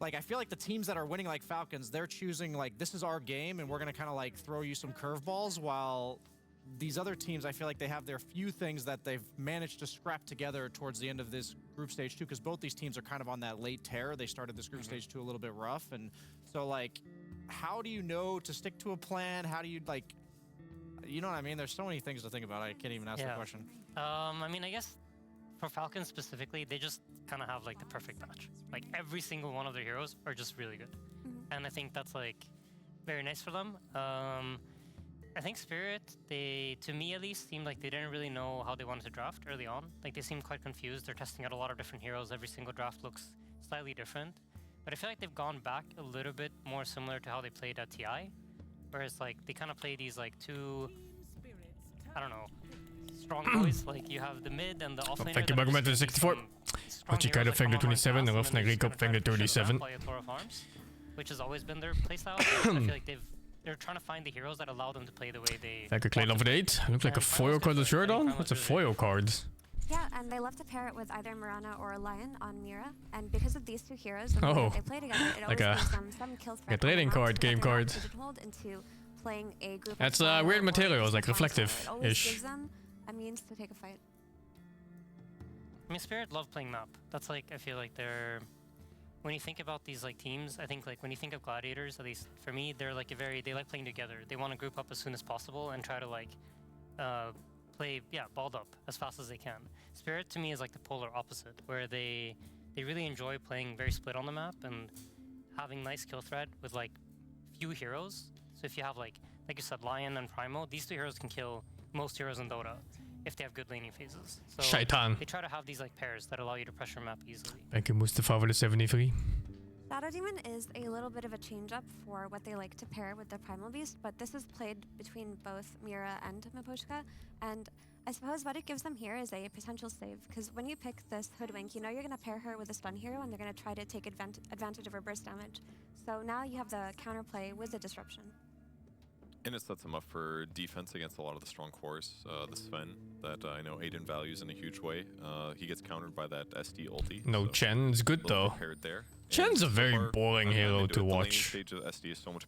like I feel like the teams that are winning like Falcons, they're choosing like this is our game and we're gonna kind of like throw you some curveballs, while these other teams, I feel like they have their few things that they've managed to scrap together towards the end of this Group Stage 2, because both these teams are kind of on that late tear. They started this Group Stage 2 a little bit rough, and so like, how do you know to stick to a plan? How do you like, you know what I mean? There's so many things to think about. I can't even ask the question.
I mean, I guess for Falcons specifically, they just kind of have like the perfect match. Like every single one of their heroes are just really good, and I think that's like very nice for them. I think Spirit, they, to me at least, seemed like they didn't really know how they wanted to draft early on. Like they seemed quite confused. They're testing out a lot of different heroes. Every single draft looks slightly different. But I feel like they've gone back a little bit more similar to how they played at TI. Whereas like they kind of play these like two, I don't know, strong boys. Like you have the mid and the offlaner.
Thank you, Bagman to 64. Machikaido Fang to 27, and Rofna Grikop Fang to 37.
Which has always been their playstyle. I feel like they're trying to find the heroes that allow them to play the way they...
Like a Clay Love 8. Looks like a foil card with shirt on. What's a foil card?
Yeah, and they love to pair it with either Mirana or Lion on Mira. And because of these two heroes, when they play together, it always gives them some kill threat.
A trading card, game card.
Into playing a group.
That's weird materials, like reflective-ish.
It always gives them a means to take a fight.
I mean, Spirit love playing map. That's like, I feel like they're... When you think about these like teams, I think like when you think of Gladiators, at least for me, they're like they like playing together. They want to group up as soon as possible and try to like play, balled up as fast as they can. Spirit to me is like the polar opposite, where they really enjoy playing very split on the map and having nice kill threat with like few heroes. So if you have like you said, Lion and Primo, these two heroes can kill most heroes in Dota if they have good laning phases. So
Shaitan.
They try to have these like pairs that allow you to pressure map easily.
Thank you, Mustafa, for the 73.
Shadow Demon is a little bit of a change-up for what they like to pair with their Primal Beast, but this is played between both Mira and Miposhka, and I suppose what it gives them here is a potential save, because when you pick this Hoodwink, you know you're going to pair her with a stun hero, and they're going to try to take advantage of her burst damage. So now you have the counterplay with the disruption.
And it sets him up for defense against a lot of the strong cores. The Sven, that I know Aiden values in a huge way. He gets countered by that SD ulti.
No,
so
Chen is good though.
There.
Chen's a very boring hero to watch.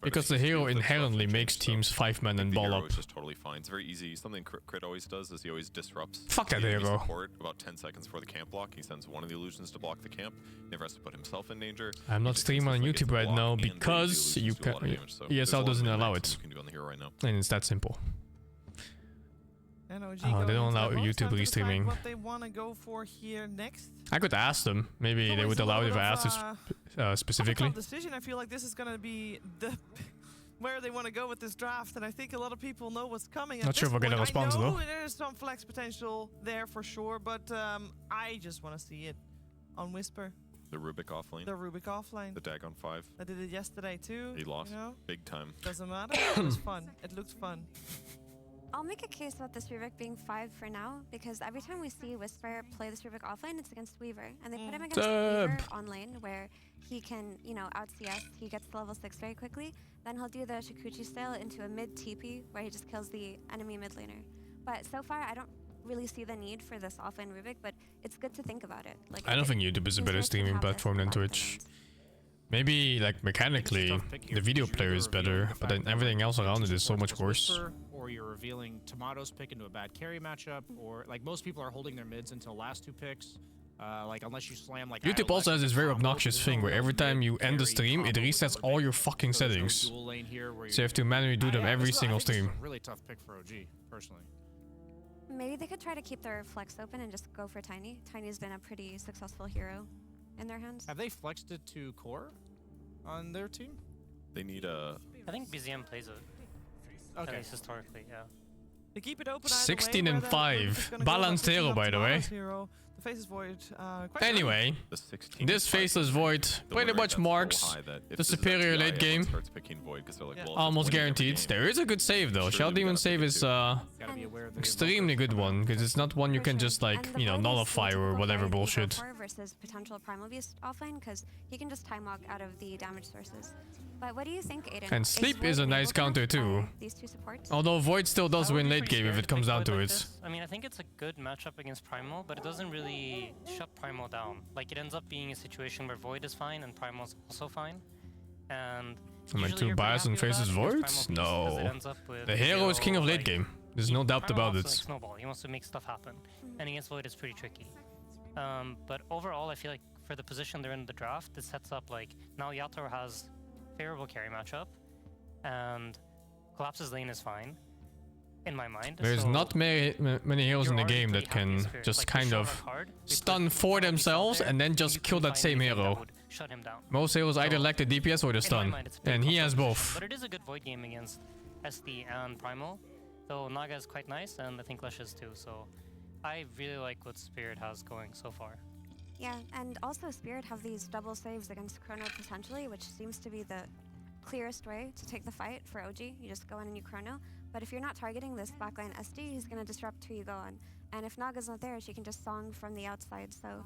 Because the hero inherently makes teams 5-man and ball up.
It's just totally fine. It's very easy. Something Crit always does is he always disrupts.
Fuck that hero.
About 10 seconds before the camp block, he sends one of the illusions to block the camp. Never has to put himself in danger.
I'm not streaming on YouTube right now because you can. ESL doesn't allow it. And it's that simple. They don't allow YouTube restreaming.
What they want to go for here next.
I could ask them. Maybe they would allow it if I asked specifically.
Decision. I feel like this is going to be the where they want to go with this draft, and I think a lot of people know what's coming.
Not sure if we're going to respond though.
There's some flex potential there for sure, but I just want to see it on Whisper.
The Rubik off lane.
The Rubik offline.
The Dagon 5.
I did it yesterday too.
He lost.
You know?
Big time.
Doesn't matter. It was fun. It looked fun.
I'll make a case about this Rubik being 5 for now, because every time we see Whisper play this Rubik offlane, it's against Weaver. And they put him against Weaver on lane, where he can, you know, out CS, he gets to level 6 very quickly. Then he'll do the Shikuchi style into a mid TP, where he just kills the enemy mid laner. But so far, I don't really see the need for this offlane Rubik, but it's good to think about it. Like,
I don't think YouTube is a better streaming platform than Twitch. Maybe like mechanically, the video player is better, but then everything else around it is so much worse.
Or you're revealing Tomato's pick into a bad carry matchup, or like most people are holding their mids until last 2 picks. Like unless you slam like
YouTube also has this very obnoxious thing where every time you end the stream, it resets all your fucking settings. So you have to manually do them every single stream.
It's a really tough pick for OG, personally.
Maybe they could try to keep their flex open and just go for Tiny. Tiny's been a pretty successful hero in their hands.
Have they flexed it to core on their team?
They need a...
I think BZM plays it.
Okay.
At least historically, yeah.
They keep it open.
16 and 5. Balanced hero, by the way.
The Faceless Void.
Anyway, this Faceless Void pretty much marks the superior late game. Almost guaranteed. There is a good save though. Shell Demon save is extremely good one, because it's not one you can just like, you know, nullify or whatever bullshit.
Versus potential Primal Beast offline, because he can just time walk out of the damage sources. But what do you think, Aiden?
And Sleep is a nice counter too.
These 2 supports?
Although Void still does win late game if it comes down to it.
I mean, I think it's a good matchup against Primal, but it doesn't really shut Primal down. Like, it ends up being a situation where Void is fine and Primal's also fine. And
am I too biased and Faces Void? No. The hero is king of late game. There's no doubt about it.
Like Snowball. He wants to make stuff happen. And against Void, it's pretty tricky. But overall, I feel like for the position they're in the draft, it sets up like, now Yator has favorable carry matchup, and Collapse's lane is fine, in my mind.
There's not many heroes in the game that can just kind of stun for themselves and then just kill that same hero. Most heroes either lack the DPS or the stun, and he has both.
But it is a good Void game against SD and Primal, though Naga is quite nice, and I think Lush is too, so I really like what Spirit has going so far.
Yeah, and also Spirit have these double saves against Chrono potentially, which seems to be the clearest way to take the fight for OG. You just go in and you Chrono. But if you're not targeting this backline SD, he's going to disrupt who you go on. And if Naga's not there, she can just song from the outside. So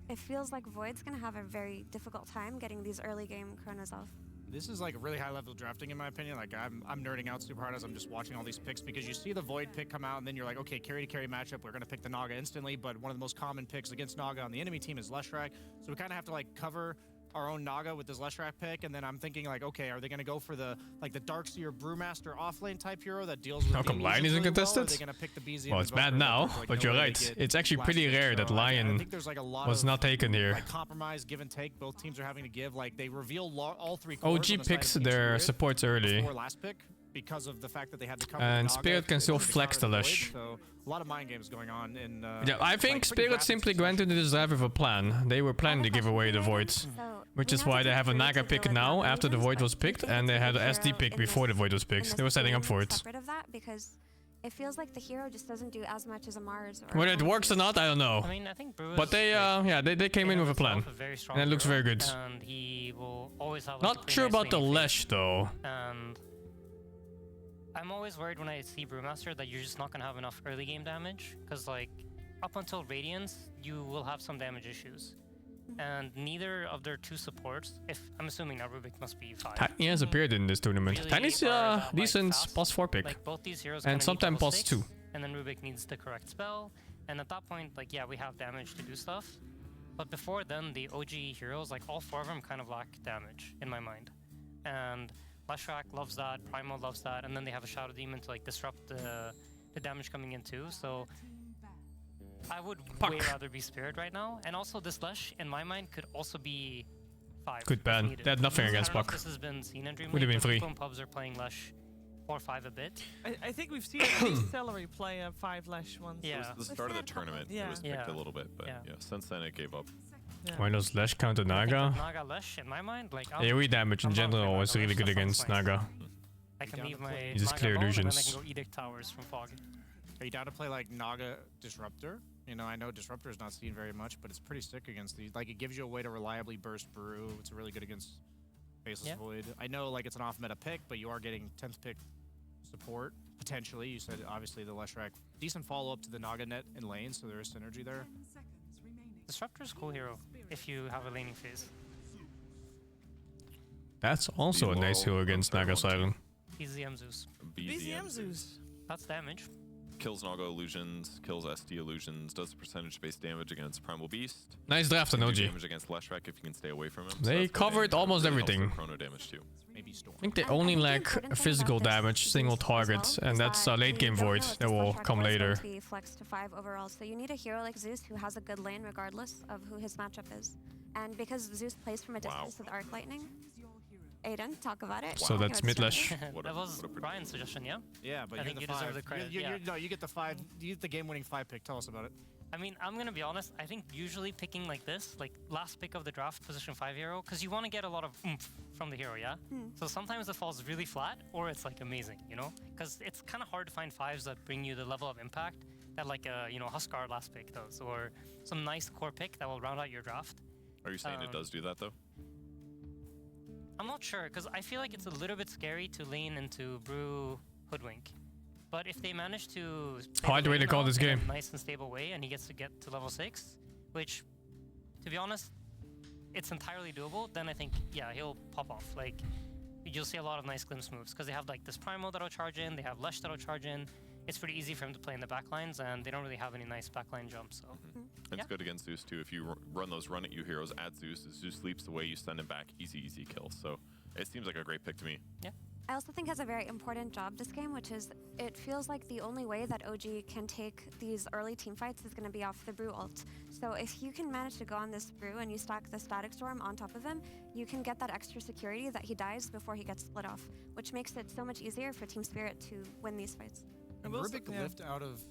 it feels like Void's going to have a very difficult time getting these early game Chronos off.
This is like really high level drafting in my opinion. Like I'm nerding out super hard as I'm just watching all these picks, because you see the Void pick come out and then you're like, okay, carry to carry matchup, we're gonna pick the Naga instantly. But one of the most common picks against Naga on the enemy team is Leshrac, so we kind of have to like cover our own Naga with this Leshrac pick. And then I'm thinking like, okay, are they gonna go for the like the Darkseer Brewmaster offlane type hero that deals with?
How come Lion isn't contested? Well, it's bad now, but you're right. It's actually pretty rare that Lion was not taken here.
Like compromise, give and take. Both teams are having to give. Like they reveal all 3
OG picks their supports early.
Last pick, because of the fact that they had to cover
and Spirit can still flex the Lush.
So a lot of mind games going on in
yeah, I think Spirit simply went into this drive with a plan. They were planning to give away the Void, which is why they have a Naga pick now after the Void was picked, and they had an SD pick before the Void was picked. They were setting up for it.
Separate of that, because it feels like the hero just doesn't do as much as a Mars.
Whether it works or not, I don't know.
I mean, I think
but they, yeah, they came in with a plan, and it looks very good.
And he will always have,
not sure about the Lesh though.
And I'm always worried when I see Brewmaster that you're just not gonna have enough early game damage, because like up until Radiance, you will have some damage issues. And neither of their 2 supports, if I'm assuming now Rubik must be 5.
Tiny has appeared in this tournament.
Really
Tiny's decent +4 pick.
Like both these heroes
and sometimes +2.
And then Rubik needs the correct spell. And at that point, like yeah, we have damage to do stuff. But before then, the OG heroes, like all 4 of them kind of lack damage in my mind. And Leshrac loves that, Primal loves that, and then they have a Shadow Demon to like disrupt the damage coming in too. So I would way rather be Spirit right now. And also this Lesh, in my mind, could also be 5.
Good ban. They had nothing against Puck.
This has been seen in DreamLeague.
Would have been free.
People in pubs are playing Lesh 4 or 5 a bit.
I think we've seen at least Celery play a 5 Lesh once.
Yeah.
It was the start of the tournament.
Yeah.
It was picked a little bit, but yeah, since then it gave up.
Yeah.
Why does Lesh counter Naga?
Naga Lesh, in my mind, like
AoE damage in general is really good against Naga.
I can leave my
He's just clear illusions.
And then I can go Edict Towers from Fog.
Are you down to play like Naga Disruptor You know, I know Disruptor's not seen very much, but it's pretty sick against these. Like, it gives you a way to reliably burst Brew. It's really good against Faceless Void. I know, like, it's an off-meta pick, but you are getting 10th pick support, potentially. You said, obviously, the Leshrac. Decent follow-up to the Naga net in lane, so there is synergy there.
Disruptor's cool hero if you have a laning phase.
That's also a nice hero against Naga Siren.
BZM Zeus.
BZM Zeus.
That's damage.
Kills Naga illusions, kills SD illusions, does percentage-based damage against Primal Beast.
Nice draft on OG.
Damage against Leshrac if you can stay away from him.
They covered almost everything.
Chrono damage too.
Maybe Storm.
I think they only lack physical damage, single target, and that's a late game void that will come later.
Be flexed to 5 overall, so you need a hero like Zeus who has a good lane regardless of who his matchup is. And because Zeus plays from a distance with Arc Lightning, Aiden, talk about it.
So that's mid-lash.
That was Brian's suggestion, yeah?
Yeah, but
I think you deserve the credit.
No, you get the 5. You get the game-winning 5 pick. Tell us about it.
I mean, I'm gonna be honest. I think usually picking like this, like last pick of the draft, position 5 hero, because you want to get a lot of oomph from the hero, yeah? So sometimes it falls really flat, or it's like amazing, you know? Because it's kind of hard to find 5s that bring you the level of impact that like a Huskar last pick does, or some nice core pick that will round out your draft.
Are you saying it does do that though?
I'm not sure, because I feel like it's a little bit scary to lean into Brew Hoodwink. But if they manage to
hard way to call this game.
In a nice and stable way, and he gets to get to level 6, which, to be honest, it's entirely doable, then I think, yeah, he'll pop off. Like, you'll see a lot of nice glimpse moves, because they have like this Primal that'll charge in, they have Lesh that'll charge in. It's pretty easy for him to play in the backlines, and they don't really have any nice backline jumps. So
It's good against Zeus too. If you run those run at you heroes at Zeus, as Zeus leaps away, you send him back, easy kill. So it seems like a great pick to me.
Yeah.
I also think has a very important job this game, which is it feels like the only way that OG can take these early team fights is going to be off the Brew ult. So if you can manage to go on this Brew and you stack the Static Storm on top of him, you can get that extra security that he dies before he gets split off, which makes it so much easier for Team Spirit to win these fights.
And Rubik lift out of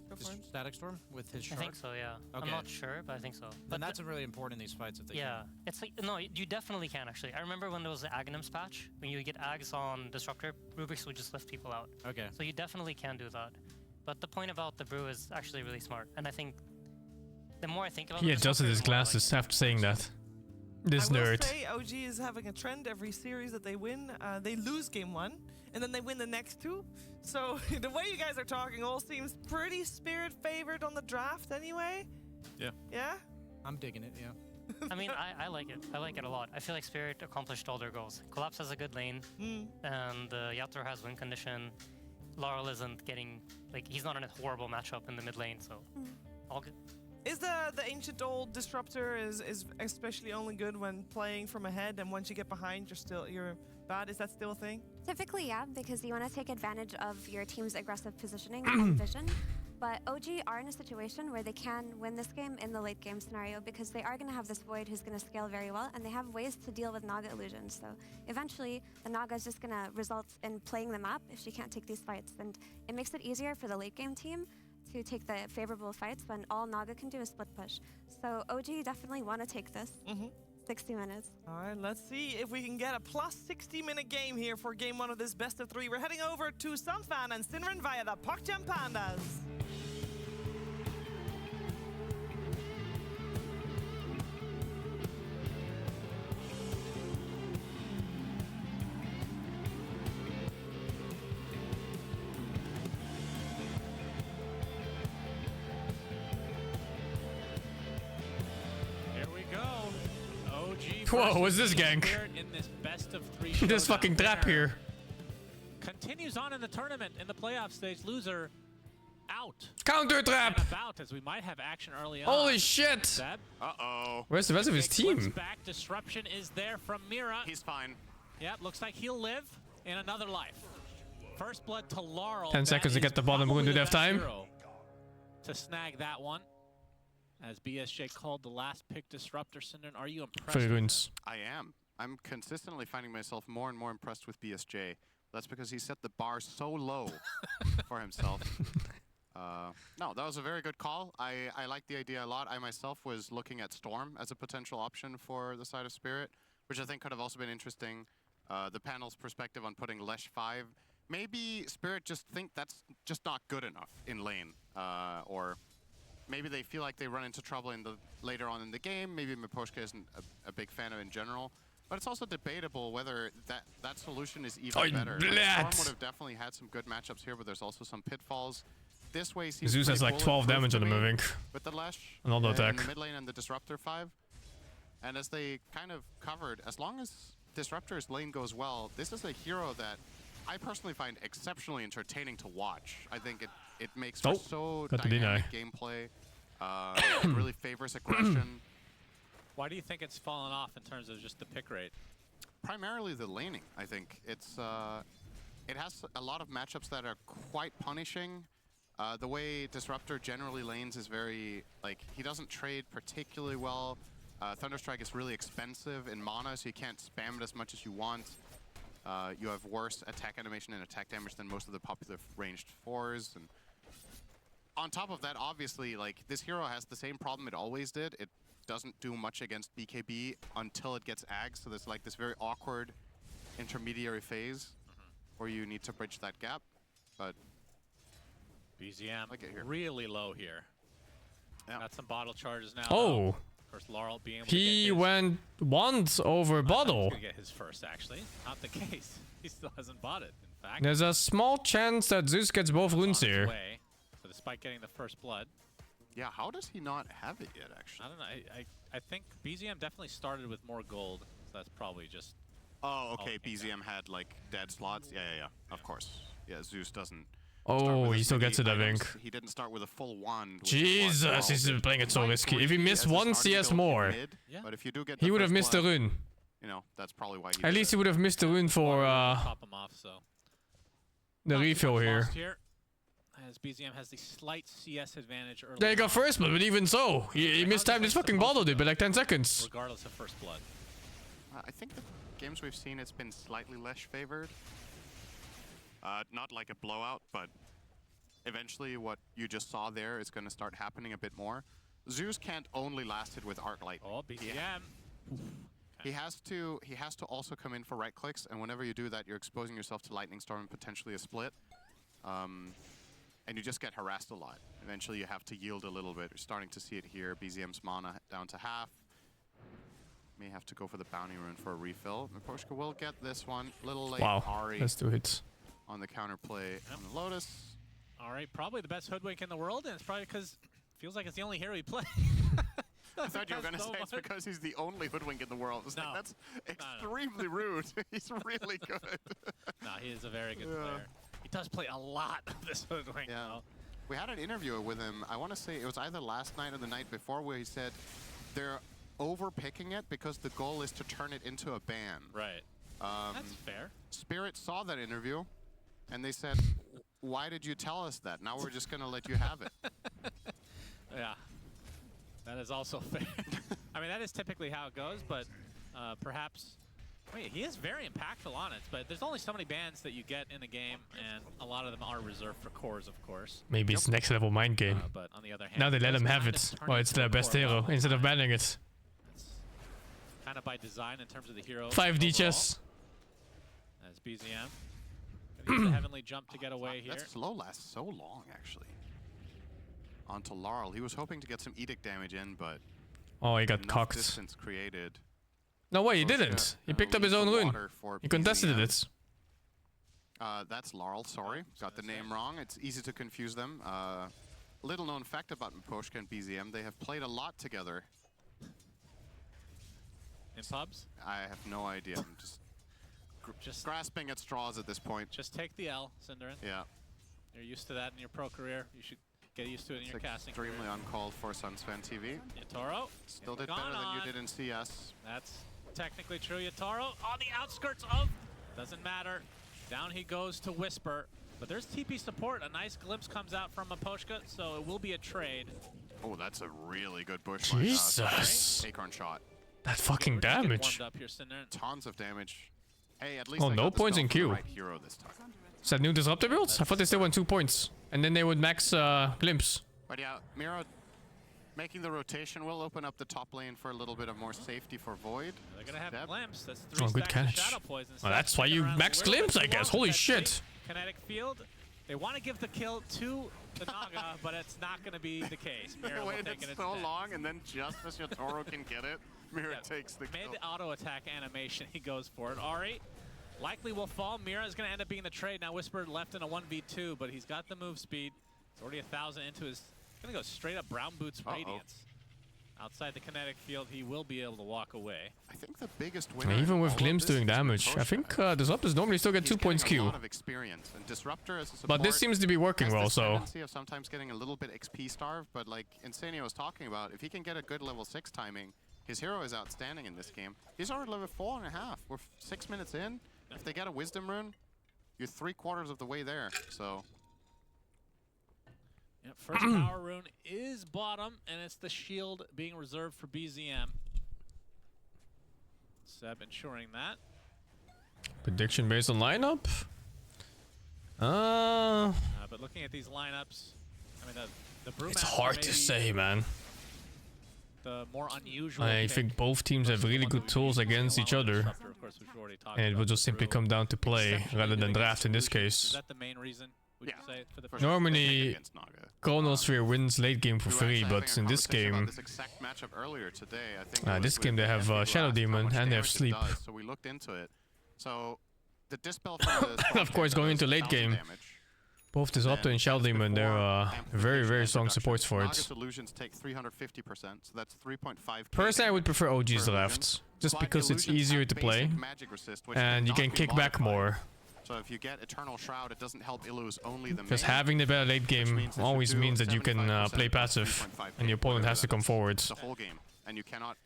Static Storm with his Shark?
I think so, yeah.
Okay.
I'm not sure, but I think so.
But that's really important in these fights if they can.
It's like, no, you definitely can actually. I remember when there was the Aghanims patch, when you get Ags on Disruptor, Rubiks would just lift people out.
Okay.
So you definitely can do that. But the point about the Brew is actually really smart. And I think the more I think about it,
he adjusted his glasses after saying that. This nerd.
I will say OG is having a trend every series that they win. They lose game 1, and then they win the next 2. So the way you guys are talking all seems pretty Spirit favored on the draft anyway.
Yeah.
Yeah?
I'm digging it, yeah.
I mean, I like it. I like it a lot. I feel like Spirit accomplished all their goals. Collapse has a good lane, and Yator has win condition. Laurel isn't getting, like, he's not in a horrible matchup in the mid lane, so all good.
Is the ancient old Disruptor is especially only good when playing from ahead, and once you get behind, you're bad? Is that still a thing?
Typically, yeah, because you want to take advantage of your team's aggressive positioning and vision. But OG are in a situation where they can win this game in the late game scenario because they are going to have this Void who's going to scale very well, and they have ways to deal with Naga illusions. So eventually, the Naga is just going to result in playing the map if she can't take these fights. And it makes it easier for the late game team to take the favorable fights when all Naga can do is split push. So OG definitely want to take this. 60 minutes.
All right, let's see if we can get a plus 60-minute game here for game 1 of this best of 3. We're heading over to Sunfan and Sinrin via the PogChamp Pandas.
Whoa, what's this gank?
In this best of 3
this fucking trap here.
Continues on in the tournament in the playoff stage. Loser out.
Counter trap.
About as we might have action early on.
Holy shit.
Uh-oh.
Where's the rest of his team?
Back disruption is there from Mira.
He's fine.
Yep, looks like he'll live in another life. First blood to Laurel.
10 seconds to get the bottom. We're going to do have time.
To snag that one. As BSJ called the last pick Disruptor. Syndon, are you impressed?
For runes.
I am. I'm consistently finding myself more and more impressed with BSJ. That's because he set the bar so low for himself. No, that was a very good call. I like the idea a lot. I myself was looking at Storm as a potential option for the side of Spirit, which I think could have also been interesting. The panel's perspective on putting Lesh 5. Maybe Spirit just think that's just not good enough in lane, or maybe they feel like they run into trouble later on in the game. Maybe Miposhka isn't a big fan of in general. But it's also debatable whether that solution is even better. Like, Storm would have definitely had some good matchups here, but there's also some pitfalls. This way seems
Zeus has like 12 damage on the moving.
With the Lash
Another attack.
in the mid lane and the Disruptor 5. And as they kind of covered, as long as Disruptor's lane goes well, this is a hero that I personally find exceptionally entertaining to watch. I think it makes for so dynamic gameplay. It really favors aggression.
Why do you think it's fallen off in terms of just the pick rate?
Primarily the laning, I think. It has a lot of matchups that are quite punishing. The way Disruptor generally lanes is very, like, he doesn't trade particularly well. Thunderstrike is really expensive in mana, so you can't spam it as much as you want. You have worse attack animation and attack damage than most of the popular ranged 4s. And on top of that, obviously, like, this hero has the same problem it always did. It doesn't do much against BKB until it gets Ags, so there's like this very awkward intermediary phase where you need to bridge that gap. But
BZM really low here. Got some bottle charges now.
Oh.
Of course, Laurel being able to
He
get
went once over bottle.
He's gonna get his first, actually. Not the case. He still hasn't bought it, in fact.
There's a small chance that Zeus gets both runes here.
So despite getting the first blood.
Yeah, how does he not have it yet, actually?
I don't know. I think BZM definitely started with more gold, so that's probably just...
Oh, okay, BZM had, like, dead slots? Yeah, of course. Yeah, Zeus doesn't...
Oh, he still gets it, I think.
He didn't start with a full wand.
Jesus, he's playing it so risky. If he missed one CS more,
but if you do get
he would have missed the rune.
You know, that's probably why he
At least he would have missed the rune for
top him off, so.
The refill here.
As BZM has the slight CS advantage early.
They got first blood, but even so, he mistimed his fucking bottle dude by like 10 seconds.
Regardless of first blood.
I think the games we've seen, it's been slightly less favored. Not like a blowout, but eventually what you just saw there is going to start happening a bit more. Zeus can't only last it with Arc Light.
Oh, BZM.
He has to also come in for right clicks, and whenever you do that, you're exposing yourself to Lightning Storm and potentially a split. And you just get harassed a lot. Eventually you have to yield a little bit. You're starting to see it here. BZM's mana down to half. May have to go for the bounty rune for a refill. Miposhka will get this one. Little late.
Wow,
Ari
that's 2 hits.
On the counterplay on the Lotus.
All right, probably the best hoodwink in the world, and it's probably because it feels like it's the only hero he plays.
I thought you were going to say it's because he's the only hoodwink in the world. It's like, that's extremely rude. He's really good.
No, he is a very good player. He does play a lot of this hoodwink.
Yeah. We had an interview with him, I want to say it was either last night or the night before, where he said they're overpicking it because the goal is to turn it into a ban.
Right. That's fair.
Spirit saw that interview, and they said, why did you tell us that? Now we're just going to let you have it.
Yeah. That is also fair. I mean, that is typically how it goes, but perhaps... Wait, he is very impactful on it, but there's only so many bans that you get in a game, and a lot of them are reserved for cores, of course.
Maybe it's next level mind game.
But on the other hand,
now they let him have it. Well, it's their best hero instead of banning it.
That's kind of by design in terms of the hero.
5D chess.
As BZM. Gonna use the heavenly jump to get away here.
That slow lasts so long, actually. Onto Laurel. He was hoping to get some Edict damage in, but...
Oh, he got cocked.
Distance created.
No way, he didn't. He picked up his own rune. He contested it.
That's Laurel, sorry. Got the name wrong. It's easy to confuse them. Little known fact about Miposhka and BZM, they have played a lot together.
In pubs?
I have no idea. I'm just grasping at straws at this point.
Just take the L, Synderin.
Yeah.
You're used to that in your pro career. You should get used to it in your casting career.
Extremely uncalled for Sunsfan TV.
Yatoro.
Still did better than you did in CS.
That's technically true. Yatoro on the outskirts of... Doesn't matter. Down he goes to Whisper. But there's TP support. A nice glimpse comes out from Miposhka, so it will be a trade.
Oh, that's a really good bush.
Jesus.
Acorn shot.
That fucking damage.
Up here, Synderin.
Tons of damage. Hey, at least
oh, no points in queue.
Right hero this time.
Is that new disruptor build? I thought they still went 2 points. And then they would max glimpse.
But yeah, Miro making the rotation will open up the top lane for a little bit of more safety for Void.
They're gonna have glimpse. That's 3
good
stacks of
catch.
shadow poison.
Well, that's why you max glimpse, I guess. Holy shit.
Kinetic field They want to give the kill to the Naga, but it's not going to be the case. Mira will take it
so
instead.
long, and then just as Yotaro can get it, Mira takes the kill.
Mid-auto attack animation, he goes for it. Ari likely will fall. Mira is going to end up being the trade. Now Whisper left in a 1v2, but he's got the move speed. It's already 1,000 into his... Going to go straight up Brown Boots Radiance. Outside the kinetic field, he will be able to walk away.
I think the biggest winner
even with Glimpse doing damage, I think Disruptors normally still get 2 points Q.
A lot of experience, and Disruptor as a support,
But this seems to be working well, so...
of sometimes getting a little bit XP starved, but like Insanio was talking about, if he can get a good level 6 timing, his hero is outstanding in this game. He's already level 4.5. We're 6 minutes in. If they get a Wisdom Rune, you're 3/4 of the way there, so...
Yep, first power rune is bottom, and it's the shield being reserved for BZM. Seb ensuring that.
Prediction based on lineup?
But looking at these lineups, I mean, the Brewmaster
It's hard to say, man.
The more unusual
I think both teams have really good tools against each other. And it will just simply come down to play rather than draft in this case.
Is that the main reason? Would you say, for the
Normally, Chronosphere wins late game for free, but in this game, this game they have Shadow Demon and they have Sleep.
So we looked into it. So the dispel
of course, going into late game, both Disruptor and Shadow Demon, they're very, very strong supports for it.
Solutions take 350%, so that's 3.5.
Personally, I would prefer OG's draft, just because it's easier to play, and you can kick back more.
So if you get Eternal Shroud, it doesn't help Illus only the
Because having the better late game always means that you can play passive, and the opponent has to come forward.
The whole game, and you cannot.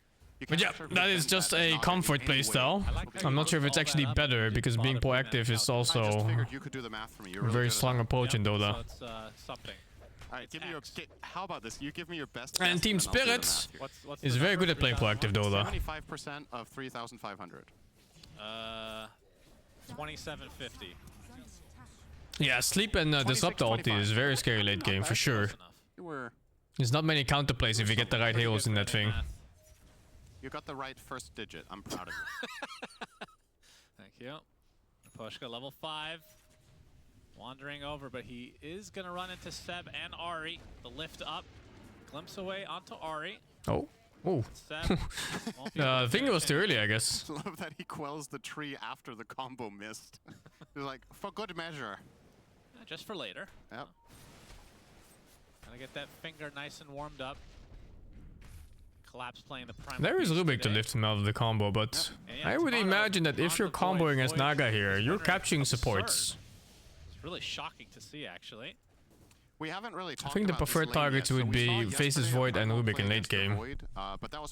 But yeah, that is just a comfort playstyle. I'm not sure if it's actually better, because being proactive is also a very strong approach in Dota.
Alright, give me your. How about this? You give me your best.
And Team Spirit is very good at playing proactive Dota.
75% of 3,500.
2750.
Yeah, Sleep and Disruptor ulti is very scary late game for sure. There's not many counterplays if you get the right heroes in that thing.
You got the right first digit. I'm proud of you.
Thank you. Pushka level 5. Wandering over, but he is going to run into Seb and Ari. The lift up. Glimpse away onto Ari.
Oh. Oh. I think it was too early, I guess.
Love that he quells the tree after the combo missed. He's like, for good measure.
Just for later.
Yep.
Gotta get that finger nice and warmed up. Collapse playing the prime.
There is Rubik to lift him out of the combo, but I would imagine that if you're comboing as Naga here, you're capturing supports.
It's really shocking to see, actually.
We haven't really
I think the preferred targets would be Faces Void and Rubik in late game.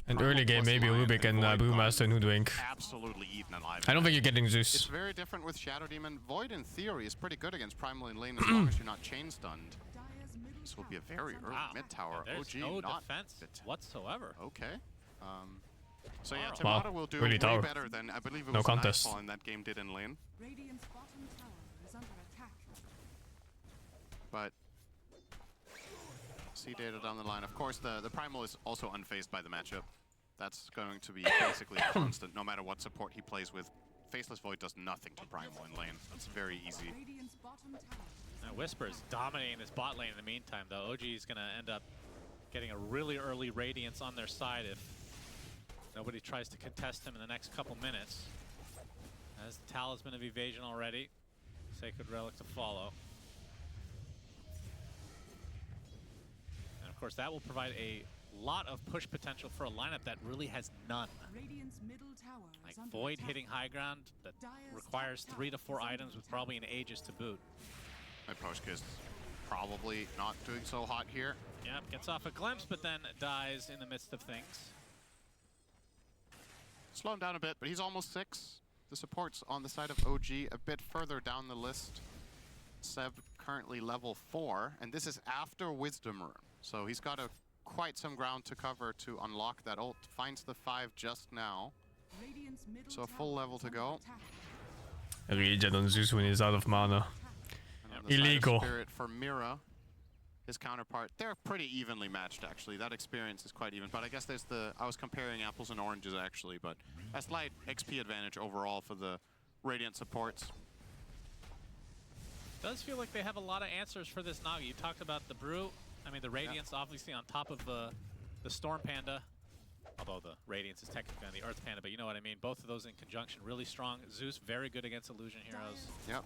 And early game, maybe Rubik and Brewmaster and Hoodwink.
Absolutely eaten alive.
I don't think you're getting Zeus.
It's very different with Shadow Demon. Void, in theory, is pretty good against Primal in lane as long as you're not chain stunned. This will be a very early mid tower.
There's
OG
no
not
defense whatsoever.
Okay. So yeah,
Wow,
Tomato will do
really
way
tower.
better than I believe it
No
was
contest.
Nightfall in that game did in lane. But see data down the line. Of course, the Primal is also unfazed by the matchup. That's going to be basically a constant, no matter what support he plays with. Faceless Void does nothing to Primal in lane. That's very easy.
Now Whisper's dominating this bot lane in the meantime, though. OG is going to end up getting a really early Radiance on their side if nobody tries to contest him in the next couple minutes. As the Talisman of Evasion already. Sacred Relic to follow. And of course, that will provide a lot of push potential for a lineup that really has none. Like Void hitting high ground that requires 3 to 4 items with probably an Aegis to boot.
My Poshka is probably not doing so hot here.
Yep, gets off a glimpse, but then dies in the midst of things.
Slow him down a bit, but he's almost 6. The support's on the side of OG a bit further down the list. Seb currently level 4, and this is after Wisdom Rune. So he's got quite some ground to cover to unlock that ult. Finds the 5 just now. So a full level to go.
Regen on Zeus when he's out of mana. Illegal.
Spirit for Mira, his counterpart. They're pretty evenly matched, actually. That experience is quite even. But I guess there's I was comparing apples and oranges, actually. But a slight XP advantage overall for the Radiant supports.
Does feel like they have a lot of answers for this Naga. You talked about the Brew. I mean, the Radiance obviously on top of the Storm Panda. Although the Radiance is technically on the Earth Panda, but you know what I mean. Both of those in conjunction, really strong. Zeus, very good against Illusion Heroes.
Yep.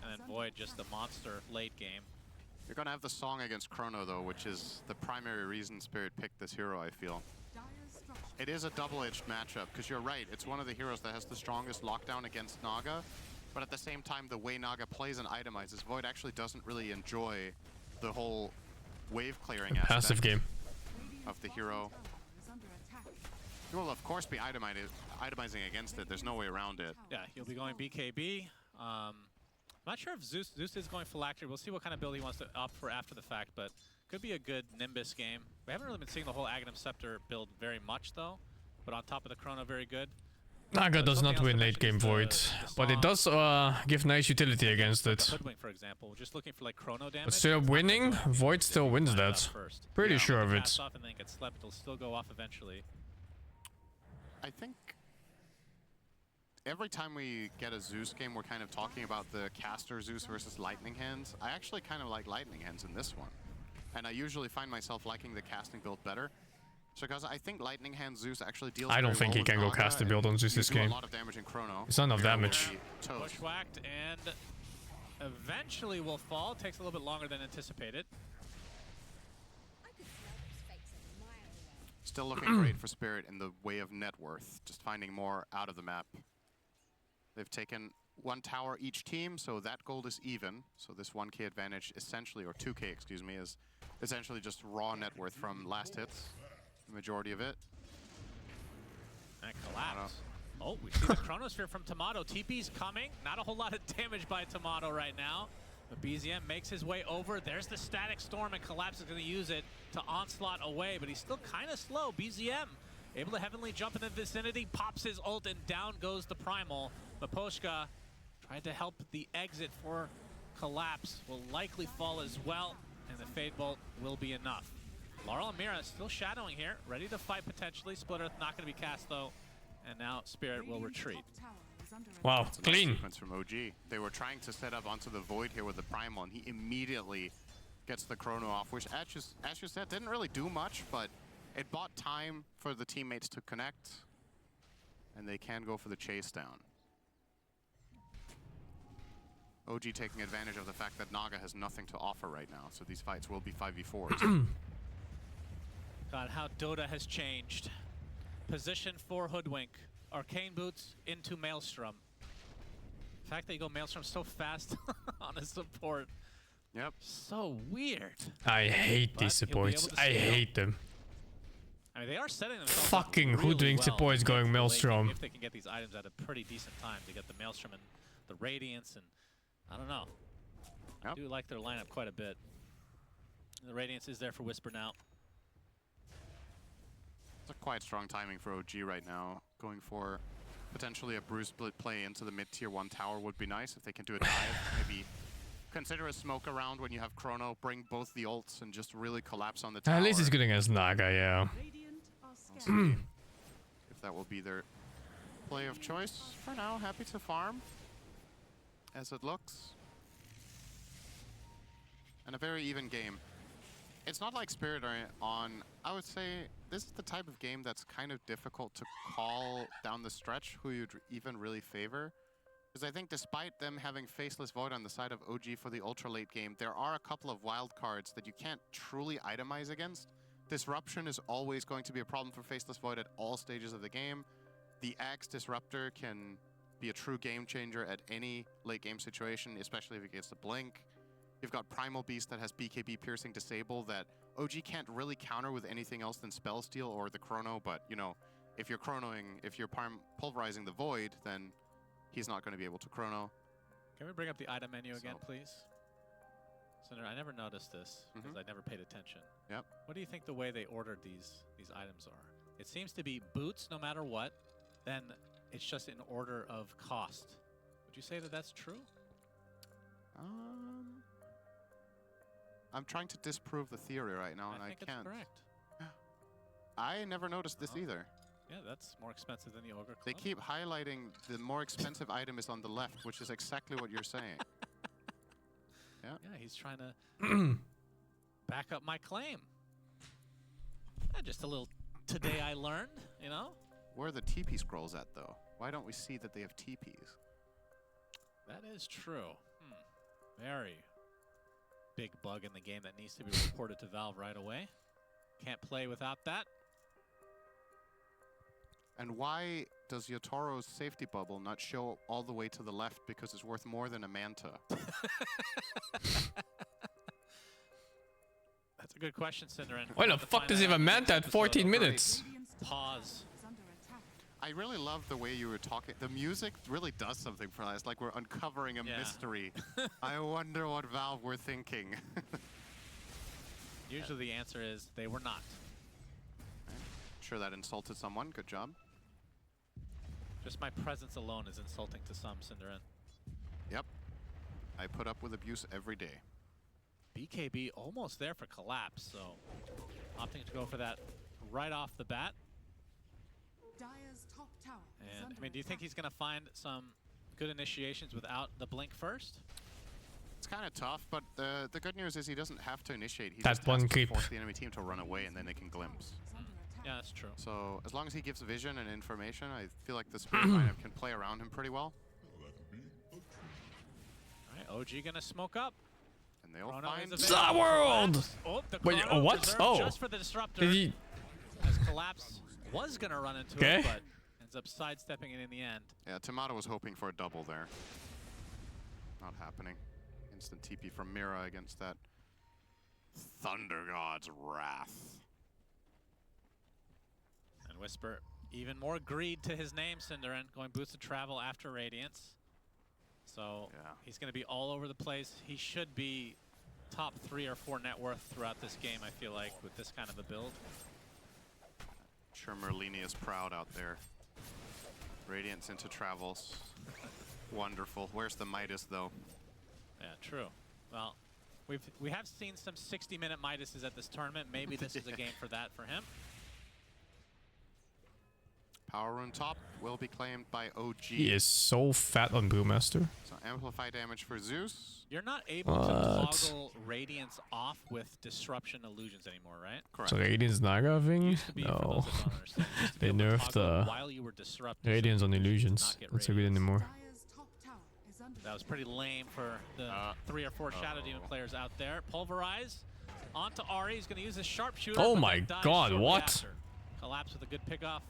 And then Void, just a monster late game.
You're going to have the Song against Chrono, though, which is the primary reason Spirit picked this hero, I feel. It is a double-edged matchup, because you're right. It's one of the heroes that has the strongest lockdown against Naga. But at the same time, the way Naga plays and itemizes, Void actually doesn't really enjoy the whole wave clearing aspect
passive game
of the hero. He will, of course, be itemizing against it. There's no way around it.
Yeah, he'll be going BKB. I'm not sure if Zeus is going phylactery. We'll see what kind of build he wants to opt for after the fact, but could be a good Nimbus game. We haven't really been seeing the whole Aghanim Scepter build very much, though. But on top of the Chrono, very good.
Naga does not win late game Void, but it does give nice utility against it.
Hoodwink, for example, just looking for like Chrono damage.
But still winning, Void still wins that. Pretty sure of it.
Off and then get slept, it'll still go off eventually.
I think every time we get a Zeus game, we're kind of talking about the caster Zeus versus Lightning Hands. I actually kind of like Lightning Hands in this one. And I usually find myself liking the casting build better. So because I think Lightning Hand Zeus actually deals
I don't think he can go cast the build on Zeus this game.
A lot of damage in Chrono.
It's not enough damage.
Bushwhacked and eventually will fall. Takes a little bit longer than anticipated.
Still looking great for Spirit in the way of net worth. Just finding more out of the map. They've taken 1 tower each team, so that gold is even. So this 1k advantage essentially, or 2k, excuse me, is essentially just raw net worth from last hits. The majority of it.
And collapse. Oh, we see the Chronosphere from Tomato. TP's coming. Not a whole lot of damage by Tomato right now. But BZM makes his way over. There's the Static Storm, and Collapse is going to use it to onslaught away. But he's still kind of slow. BZM able to heavenly jump in the vicinity, pops his ult, and down goes the Primal. Maposhka tried to help the exit for Collapse. Will likely fall as well, and the Fade Bolt will be enough. Laurel and Mira still shadowing here, ready to fight potentially. Split Earth not going to be cast though, and now Spirit will retreat.
Wow, clean.
Sequence from OG. They were trying to set up onto the Void here with the Primal, and he immediately gets the Chrono off, which as you said, didn't really do much, but it bought time for the teammates to connect, and they can go for the chase down. OG taking advantage of the fact that Naga has nothing to offer right now, so these fights will be 5v4s.
God, how Dota has changed. Position for Hoodwink. Arcane Boots into Maelstrom. The fact that you go Maelstrom so fast on a support.
Yep.
So weird.
I hate these supports. I hate them.
I mean, they are setting themselves
fucking
up really
Hoodwink supports going Maelstrom.
If they can get these items at a pretty decent time to get the Maelstrom and the Radiance, and I don't know. I do like their lineup quite a bit. The Radiance is there for Whisper now.
It's a quite strong timing for OG right now. Going for potentially a Bruce split play into the mid-tier 1 tower would be nice if they can do a dive. Maybe consider a smoke around when you have Chrono, bring both the ults and just really collapse on the tower.
At least he's good against Naga, yeah.
If that will be their play of choice. For now, happy to farm as it looks. And a very even game. It's not like Spirit are on, I would say, this is the type of game that's kind of difficult to call down the stretch who you'd even really favor. Because I think despite them having Faceless Void on the side of OG for the ultra late game, there are a couple of wild cards that you can't truly itemize against. Disruption is always going to be a problem for Faceless Void at all stages of the game. The Axe Disruptor can be a true game changer at any late game situation, especially if it gets a blink. You've got Primal Beast that has BKB Piercing Disable that OG can't really counter with anything else than Spell Steal or the Chrono, but, you know, if you're pulverizing the Void, then he's not going to be able to Chrono.
Can we bring up the item menu again, please? Senator, I never noticed this because I never paid attention.
Yep.
What do you think the way they ordered these items are? It seems to be boots no matter what, then it's just in order of cost. Would you say that that's true?
I'm trying to disprove the theory right now, and I
think
can't.
It's correct.
I never noticed this either.
Yeah, that's more expensive than the Ogre Club.
They keep highlighting the more expensive item is on the left, which is exactly what you're saying. Yeah.
Yeah, he's trying to back up my claim. Just a little today I learned, you know?
Where are the TP scrolls at, though? Why don't we see that they have TPs?
That is true. Very big bug in the game that needs to be reported to Valve right away. Can't play without that.
And why does Yotoro's safety bubble not show all the way to the left because it's worth more than a Manta?
That's a good question, Synderen.
Why the fuck does he have a Manta at 14 minutes?
Pause.
I really love the way you were talking. The music really does something for us. Like we're uncovering a mystery. I wonder what Valve were thinking.
Usually the answer is they were not.
Sure that insulted someone. Good job.
Just my presence alone is insulting to some, Synderen.
Yep. I put up with abuse every day.
BKB almost there for collapse, so opting to go for that right off the bat. And I mean, do you think he's going to find some good initiations without the blink first?
It's kind of tough, but the good news is he doesn't have to initiate. He
That
just
one
has to
creep.
force the enemy team to run away, and then they can glimpse.
Yeah, that's true.
So as long as he gives vision and information, I feel like the Spirit lineup can play around him pretty well.
All right, OG going to smoke up.
And they'll
Chrono
find
is
The world!
Oh, the
Wait,
Chrono
what?
deserved
Oh.
just for the disruptor.
Did he?
As collapse was going to run into it, but ends up sidestepping it in the end.
Yeah, Tomato was hoping for a double there. Not happening. Instant TP from Mira against that Thunder God's Wrath.
And Whisper, even more greed to his name, Synderen, going boosted travel after Radiance. So he's going to be all over the place. He should be top 3 or 4 net worth throughout this game, I feel like, with this kind of a build.
Sure, Merlini is proud out there. Radiance into travels. Wonderful. Where's the Midas, though?
Yeah, true. Well, we have seen some 60-minute Midases at this tournament. Maybe this is a game for that for him.
Power Rune top will be claimed by OG.
He is so fat on Brewmaster.
So amplify damage for Zeus.
You're not able to toggle Radiance off with Disruption Illusions anymore, right?
Correct.
So Radiance Naga thing? No. They nerfed
while you were disrupted.
Radiance on Illusions. Not so good anymore.
That was pretty lame for the 3 or 4 Shadow Demon players out there. Pulverize onto Ari. He's going to use his sharpshooter.
Oh my god, what?
After. Collapse with a good pickoff.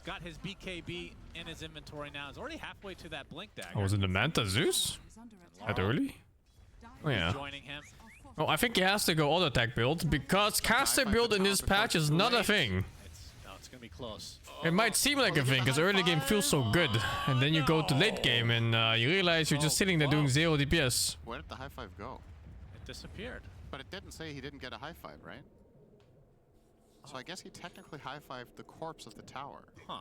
Got his BKB in his inventory now. He's already halfway to that blink dagger.
Oh, was it the Manta Zeus? That early? Oh yeah.
Joining him.
Oh, I think he has to go auto attack build because caster build in this patch is not a thing.
It's going to be close.
It might seem like a thing because early game feels so good, and then you go to late game and you realize you're just sitting there doing 0 DPS.
Where did the high five go?
It disappeared.
But it didn't say he didn't get a high five, right? So I guess he technically high-fived the corpse of the tower.
Huh.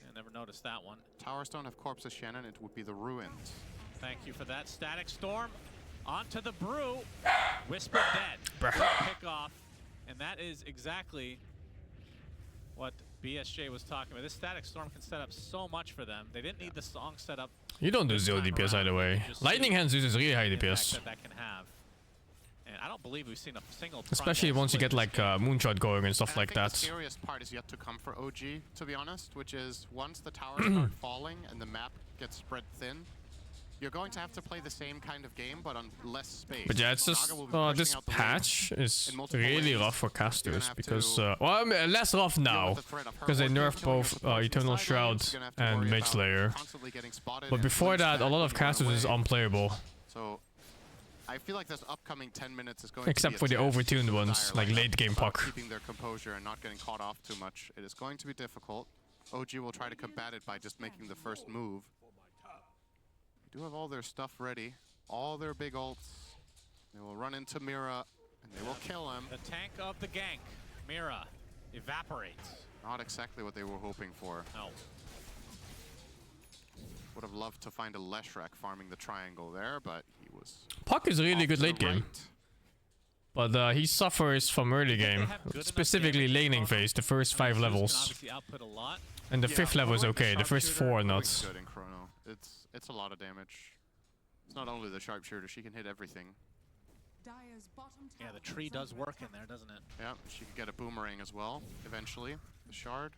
I never noticed that one.
Towers don't have corpses, Shannon. It would be the ruins.
Thank you for that. Static Storm onto the Brew. Whisper dead. Good pick off. And that is exactly what BSJ was talking about. This Static Storm can set up so much for them. They didn't need the song set up.
You don't do 0 DPS either way. Lightning Hand Zeus is really high DPS.
That can have. And I don't believe we've seen a single.
Especially once you get like Moonshot going and stuff like that.
The scariest part is yet to come for OG, to be honest, which is once the towers start falling and the map gets spread thin, you're going to have to play the same kind of game, but on less space.
But yeah, it's just this patch is really rough for casters because, well, I mean, less rough now because they nerfed both Eternal Shroud and Mage Slayer. But before that, a lot of casters is unplayable.
So I feel like this upcoming 10 minutes is going
except
to be
for the overtuned ones, like late game puck.
Keeping their composure and not getting caught off too much. It is going to be difficult. OG will try to combat it by just making the first move. They do have all their stuff ready, all their big ults. They will run into Mira and they will kill him.
The tank of the gank, Mira, evaporates.
Not exactly what they were hoping for.
No.
Would have loved to find a Leshrac farming the triangle there, but he was...
Puck is really good late game. But he suffers from early game, specifically laning phase, the first 5 levels. And the 5th level is okay, the first 4 are not.
Good in Chrono. It's a lot of damage. It's not only the sharpshooter, she can hit everything.
Yeah, the tree does work in there, doesn't it?
Yeah, she could get a boomerang as well, eventually. The shard.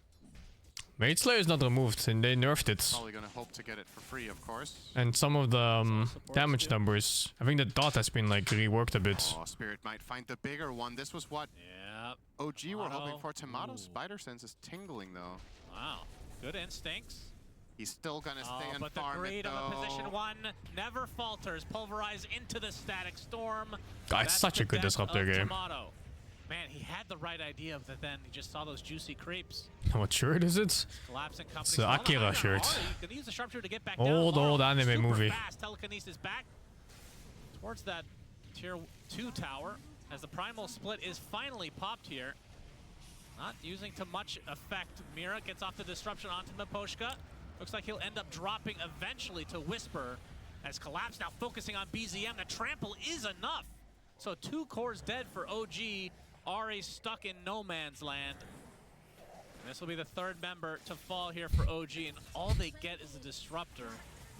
Mage Slayer is not removed, and they nerfed it.
Probably gonna hope to get it for free, of course.
And some of the damage numbers. I think the dot has been like reworked a bit.
Oh, Spirit might find the bigger one. This was what OG were hoping for. Tomato Spider Sense is tingling though.
Wow, good instincts.
He's still gonna stay and
but
farm
the greed
it
on the
though.
position one never falters. Pulverize into the static storm.
God, it's such a good disruptor game.
Tomato. Man, he had the right idea, but then he just saw those juicy creeps.
What shirt is it?
Collapsing
It's the Akira shirt.
You can use the sharpshooter to get back
Old anime
super
movie.
Fast telekinesis back towards that tier 2 tower as the primal split is finally popped here. Not using too much effect. Mira gets off the disruption onto Miposhka. Looks like he'll end up dropping eventually to Whisper as Collapse now focusing on BZM. The trample is enough. So 2 cores dead for OG. Ari stuck in no man's land. And this will be the 3rd member to fall here for OG, and all they get is a disruptor.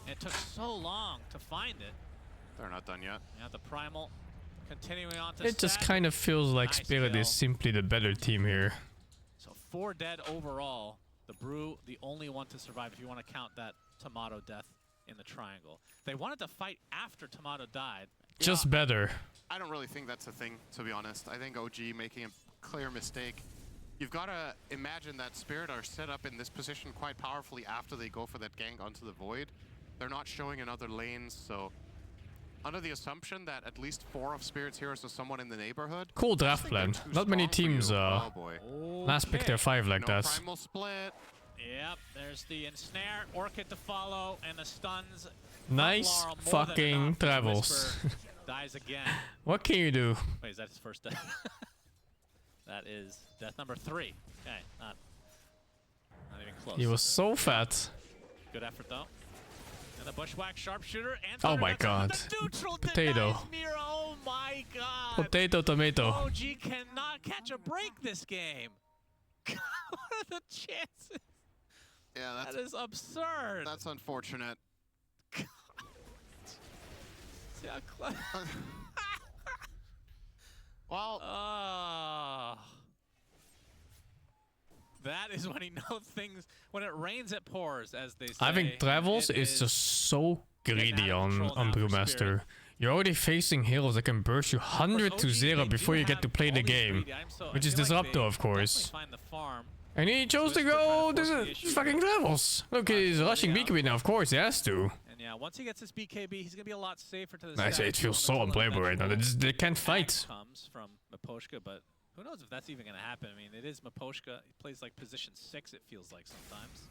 And it took so long to find it.
They're not done yet.
Yeah, the primal continuing on to
It just
Stat.
kind of feels like
Nice
Spirit
kill.
is simply the better team here.
So 4 dead overall. The Brew, the only one to survive if you want to count that Tomato death in the triangle. They wanted to fight after Tomato died.
Just better.
I don't really think that's a thing, to be honest. I think OG making a clear mistake. You've got to imagine that Spirit are set up in this position quite powerfully after they go for that gank onto the Void. They're not showing in other lanes, so under the assumption that at least 4 of Spirit's heroes are someone in the neighborhood.
Cool draft plan. Not many teams last pick their 5 like that.
Primal split.
Yep, there's the ensnare, Orchid to follow, and the stuns.
Nice
Laurel, more than
fucking
enough.
travels.
Whisper dies again.
What can you do?
Wait, is that his first death? That is death number 3. Okay, not even close.
He was so fat.
Good effort though. And the bushwhack sharpshooter and
Oh my god. Potato.
Mira. Oh my god.
Potato tomato.
OG cannot catch a break this game. What are the chances?
Yeah,
that is absurd.
That's unfortunate.
See how close.
Well,
that is when he knows things. When it rains, it pours, as they say.
I think Travels
It
is just so greedy on Brewmaster. You're already facing heroes that can burst you 100 to 0 before you get to play the game. Which is Disruptor, of course. And he chose to go this fucking Travels. Look, he's rushing BKB now, of course, he has to.
And yeah, once he gets his BKB, he's gonna be a lot safer to the
Nice, it feels so unplayable right now. They can't fight.
Comes from Miposhka, but who knows if that's even gonna happen. I mean, it is Miposhka. He plays like position 6, it feels like sometimes.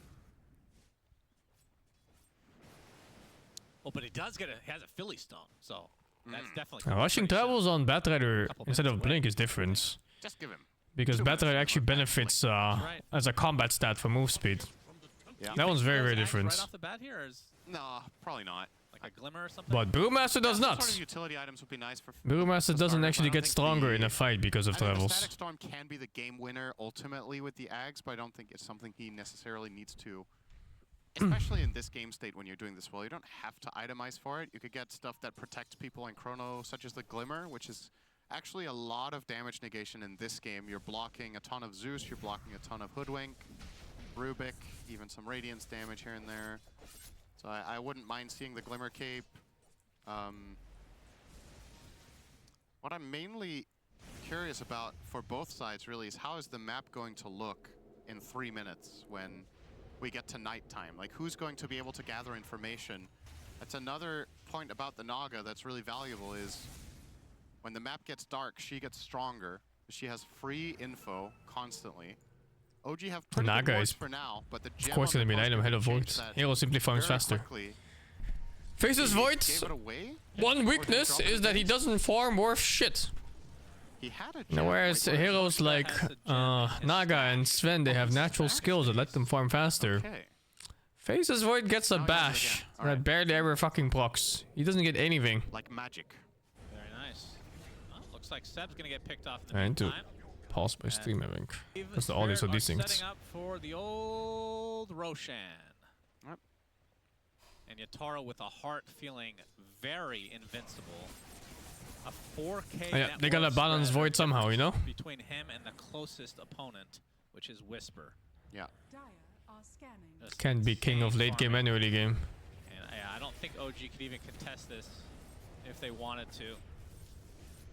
Oh, but he does get he has a Philly Stone, so that's definitely.
Rushing Travels on Batrider instead of Blink is different.
Just give him.
Because Batrider actually benefits as a combat stat for move speed.
Yeah.
That one's very, very different.
Right off the bat here, or is
No, probably not.
like a glimmer or something?
But Brewmaster does
Some
not.
Sort of utility items would be nice for.
Brewmaster doesn't actually get stronger in a fight because of
I think the
Travels.
Static Storm can be the game winner ultimately with the Ags, but I don't think it's something he necessarily needs to. Especially in this game state when you're doing this well, you don't have to itemize for it. You could get stuff that protects people in Chrono, such as the Glimmer, which is actually a lot of damage negation in this game. You're blocking a ton of Zeus, you're blocking a ton of Hoodwink, Rubik, even some Radiance damage here and there. So I wouldn't mind seeing the Glimmer Cape. What I'm mainly curious about for both sides really is how is the map going to look in 3 minutes when we get to nighttime? Like, who's going to be able to gather information? That's another point about the Naga that's really valuable is when the map gets dark, she gets stronger. She has free info constantly. OG have pretty good
Naga
wards
is
for now, but the
of
gem
course
on
gonna be an
the
item
poster
ahead of
could
Void.
change that
Hero simply farms
very
faster.
quickly.
Faces
He
Void.
gave it away?
One weakness is that he doesn't farm worth shit.
He had a
Now,
gem,
whereas
like,
heroes like Naga and Sven, they have natural skills that let them farm faster.
Okay.
Faces Void gets a bash that barely ever fucking procs. He doesn't get anything.
Like magic.
Very nice. Well, looks like Seb's gonna get picked off in the
I need to
meantime.
pause my stream, I think.
Steve
That's the audio
Spirit
of these
are
things.
setting up for the old Roshan.
Yep.
And Yatoro with a heart feeling very invincible. A 4K.
Oh, yeah, they gotta balance Void somehow, you know?
Between him and the closest opponent, which is Whisper.
Yeah.
Can't be king of late game and early game.
And yeah, I don't think OG could even contest this if they wanted to.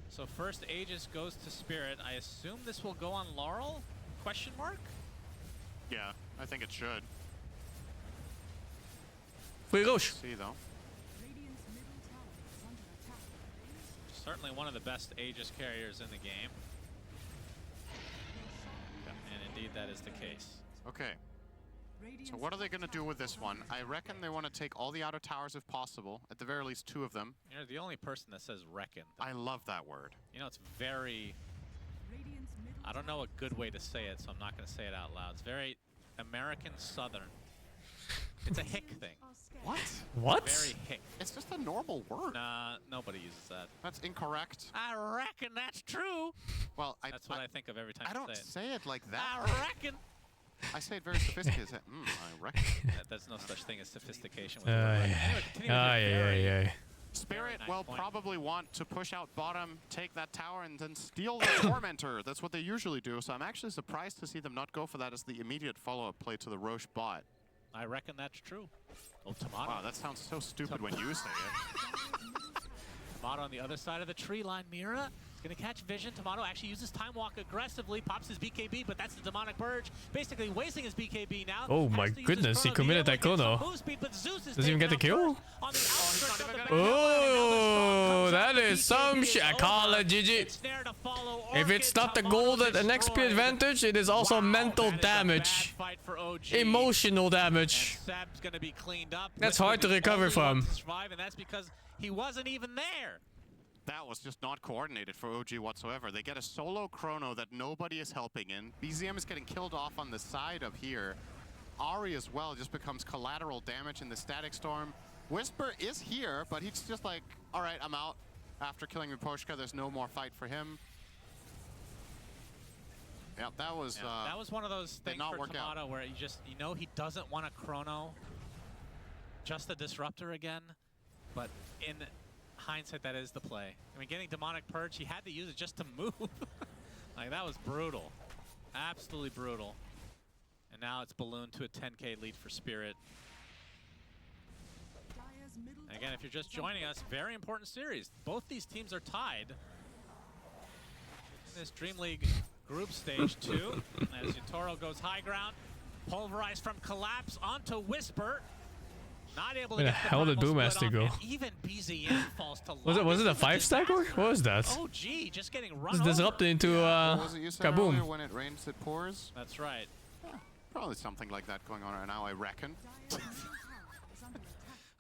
So first Aegis goes to Spirit. I assume this will go on Laurel? Question mark?
Yeah, I think it should.
Free Roche.
See though.
Certainly one of the best Aegis carriers in the game. And indeed that is the case.
Okay. So what are they going to do with this one? I reckon they want to take all the outer towers if possible. At the very least 2 of them.
You're the only person that says reckon.
I love that word.
You know, it's very... I don't know a good way to say it, so I'm not going to say it out loud. It's very American Southern. It's a hick thing.
What?
What?
Very hick.
It's just a normal word.
Nah, nobody uses that.
That's incorrect.
I reckon that's true.
Well,
that's what I think of every time
I
you
don't
say it.
say it like that.
I reckon.
I say it very sophisticated. I reckon.
There's no such thing as sophistication. With the word reckon. Anyway, continue with your
Spirit will probably want to push out bottom, take that tower, and then steal the Tormentor. That's what they usually do. So I'm actually surprised to see them not go for that as the immediate follow-up play to the Roche bot.
I reckon that's true. Oh, Tomato.
Wow, that sounds so stupid when you say it.
Tomato on the other side of the tree line. Mira is going to catch vision. Tomato actually uses Time Walk aggressively, pops his BKB, but that's the Demonic Purge. Basically wasting his BKB now.
Oh my goodness, he committed that chrono. Does he even get the kill? Oh, that is some shit. I call it GG. If it's not the gold at an XP advantage, it is also mental damage. Emotional damage. That's hard to recover from.
And that's because he wasn't even there.
That was just not coordinated for OG whatsoever. They get a solo chrono that nobody is helping in. BZM is getting killed off on the side of here. Ari as well just becomes collateral damage in the Static Storm. Whisper is here, but he's just like, all right, I'm out. After killing Miposhka, there's no more fight for him. Yeah, that was
one of those things for Tomato where you know he doesn't want a chrono, just a disruptor again. But in hindsight, that is the play. I mean, getting Demonic Purge, he had to use it just to move. Like, that was brutal. Absolutely brutal. And now it's ballooned to a 10K lead for Spirit. And again, if you're just joining us, very important series. Both these teams are tied in this DreamLeague group stage 2. As Yatoro goes high ground, pulverized from Collapse onto Whisper. Not able to
Where the
get
hell did Boom has to go?
Even BZM falls to
Was it a 5-stack or what was that?
Oh gee, just getting run
It's
over.
disrupted into
was it you said
Kaboom.
earlier when it rains, it pours?
That's right.
Probably something like that going on right now, I reckon.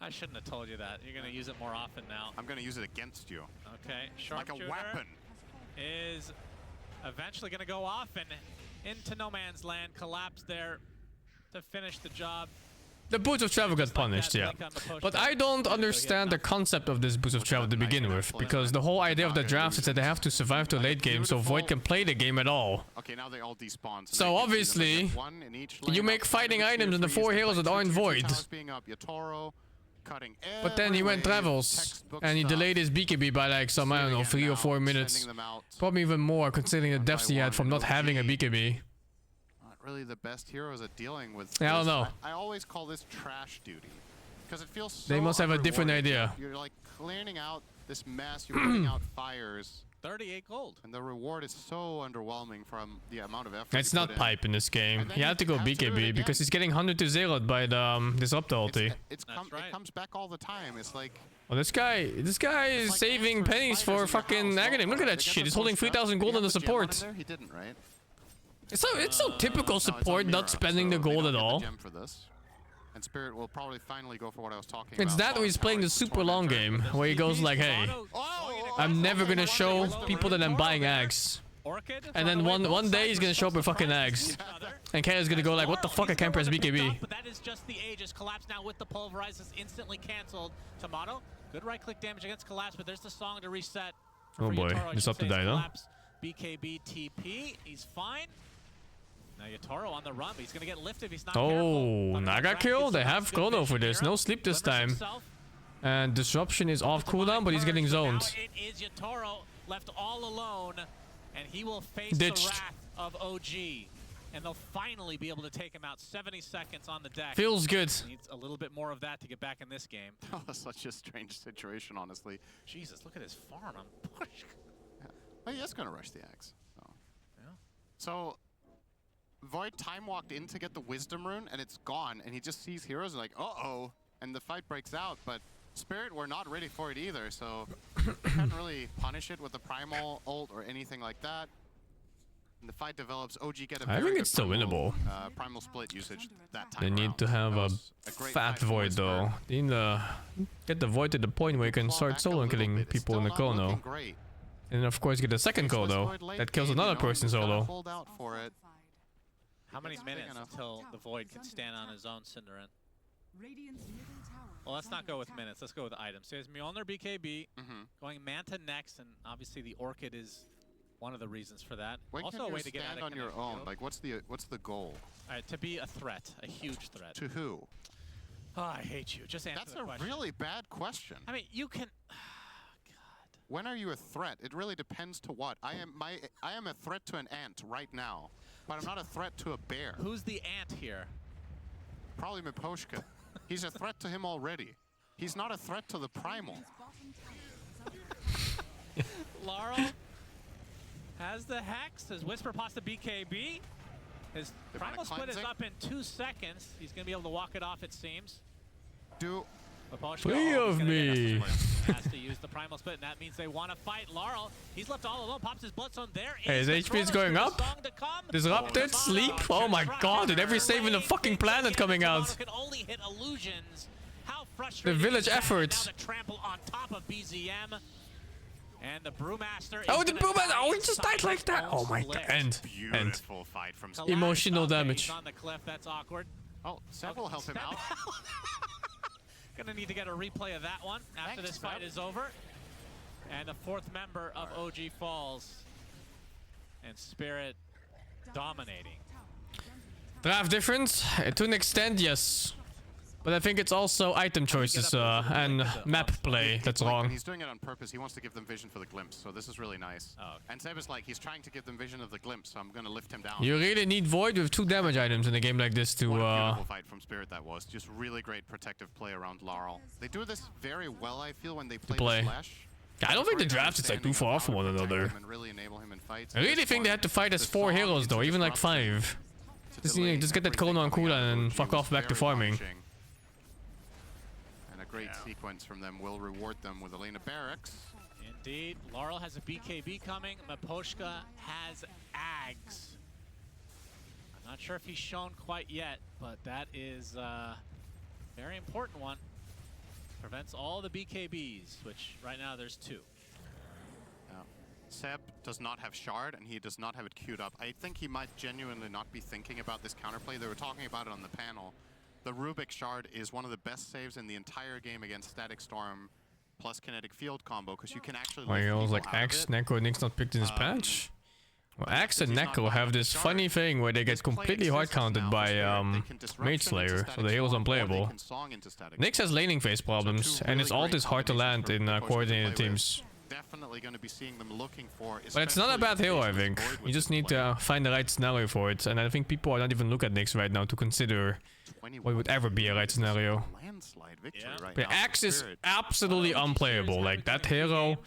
I shouldn't have told you that. You're going to use it more often now.
I'm going to use it against you.
Okay,
like a weapon.
Is eventually going to go off and into no man's land. Collapse there to finish the job.
The Boots of Travel got punished, yeah. But I don't understand the concept of this Boots of Travel to begin with, because the whole idea of the draft is that they have to survive to a late game so Void can play the game at all.
Okay, now they all despawn.
So obviously, you make fighting items in the 4 heroes that aren't Void. But then he went Travels, and he delayed his BKB by like some, I don't know, 3 or 4 minutes. Probably even more, considering the deaths he had from not having a BKB.
Really the best heroes at dealing with
I don't know.
I always call this trash duty because it feels so
They must have a different idea.
You're like clearing out this mess, you're putting out fires.
38 gold.
And the reward is so underwhelming from the amount of effort.
It's not pipe in this game. He had to go BKB because he's getting 100 to 0'd by the Disruptor ulti.
It comes back all the time. It's like
well, this guy is saving pennies for fucking Aghanim. Look at that shit. He's holding 3,000 gold on the support.
He didn't, right?
It's so typical support not spending the gold at all.
And Spirit will probably finally go for what I was talking
It's
about.
that or he's playing the super long game where he goes like, hey, I'm never gonna show people that I'm buying Ags. And then one day he's gonna show up with fucking Ags. And Kaya's gonna go like, what the fuck, I can't press BKB.
But that is just the Aegis. Collapse now with the Pulverize is instantly cancelled. Tomato, good right click damage against Collapse, but there's the song to reset.
Oh boy, Disruptor died, huh?
BKB TP, he's fine. Now Yatoro on the run, but he's going to get lifted if he's not
Oh,
careful.
Naga kill. They have chrono for this. No sleep this time. And disruption is off cooldown, but he's getting zoned.
Now it is Yatoro left all alone, and he will face the wrath of OG. And they'll finally be able to take him out. 70 seconds on the deck.
Feels good.
Needs a little bit more of that to get back in this game.
That was such a strange situation, honestly.
Jesus, look at his farm. I'm
Well, he is going to rush the Axe. So.
Yeah.
So, Void time walked in to get the Wisdom Rune, and it's gone. And he just sees heroes and like, uh-oh. And the fight breaks out. But Spirit were not ready for it either. So, can't really punish it with the Primal ult or anything like that. And the fight develops. OG get a very
I think it's still winnable.
Primal split usage that time.
They need to have a fat Void though. They need to get the Void to the point where you can start solo killing people in the chrono. And of course get a second chrono that kills another person solo.
How many minutes until the Void can stand on his own, Cinderin? Well, let's not go with minutes. Let's go with items. So he has Mjolnir BKB, going Manta next, and obviously the Orchid is one of the reasons for that.
When
also
can
a
you
way to get out
stand
of
on your own?
field.
Like, what's the goal?
To be a threat, a huge threat.
To who?
Oh, I hate you. Just answer
That's
the
a
question.
really bad question.
I mean, you can.
When are you a threat? It really depends to what. I am a threat to an ant right now, but I'm not a threat to a bear.
Who's the ant here?
Probably Miposhka. He's a threat to him already. He's not a threat to the Primal.
Laurel has the Hex. His Whisper pasta BKB. His Primal Split is up in 2 seconds. He's going to be able to walk it off, it seems.
Free of me.
Has to use the Primal Split, and that means they want to fight Laurel. He's left all alone, pops his Bloodstone there.
Hey, his HP is going up. Disrupted, sleep. Oh my god, and every save in the fucking planet coming out.
Can only hit illusions. How
The
frustrating
village
is that?
effort.
Now the trample on top of BZM. And the Brewmaster.
Oh, the Brewmaster! Oh, he just died like that. Oh my god. End.
Beautiful fight from Seb.
Emotional damage.
He's on the cliff. That's awkward.
Oh, Seb will help him out.
Gonna need to get a replay of that one after this fight is over. And the 4th member of OG falls. And Spirit dominating.
Draft difference? To an extent, yes. But I think it's also item choices and map play that's
And
wrong.
he's doing it on purpose. He wants to give them vision for the glimpse, so this is really nice.
Oh, okay.
And Seb is like, he's trying to give them vision of the glimpse, so I'm going to lift him down.
You really need Void with 2 damage items in a game like this to
What a beautiful fight from Spirit that was. Just really great protective play around Laurel. They do this very well, I feel, when they play the Slash.
I don't think the draft is like too far from one another. I really think they had to fight as 4 heroes though, even like 5. Just get that chrono on cooldown and fuck off back to farming.
And a great sequence from them will reward them with Elena Barracks.
Indeed. Laurel has a BKB coming. Miposhka has Ags. I'm not sure if he's shown quite yet, but that is a very important one. Prevents all the BKBs, which right now there's 2.
Seb does not have Shard, and he does not have it queued up. I think he might genuinely not be thinking about this counterplay. They were talking about it on the panel. The Rubik Shard is one of the best saves in the entire game against Static Storm plus Kinetic Field combo, because you can actually
Why you always like Axe, Neko, and Nick's not picked in this patch? Well, Axe and Neko have this funny thing where they get completely hard counted by Mage Slayer, so the hero's unplayable. Nyx has laning phase problems, and his ult is hard to land in coordinated teams.
Definitely going to be seeing them looking for.
But it's not a bad hero, I think. You just need to find the right scenario for it, and I think people are not even looking at Nyx right now to consider what would ever be a right scenario. The Axe is absolutely unplayable. Like, that hero,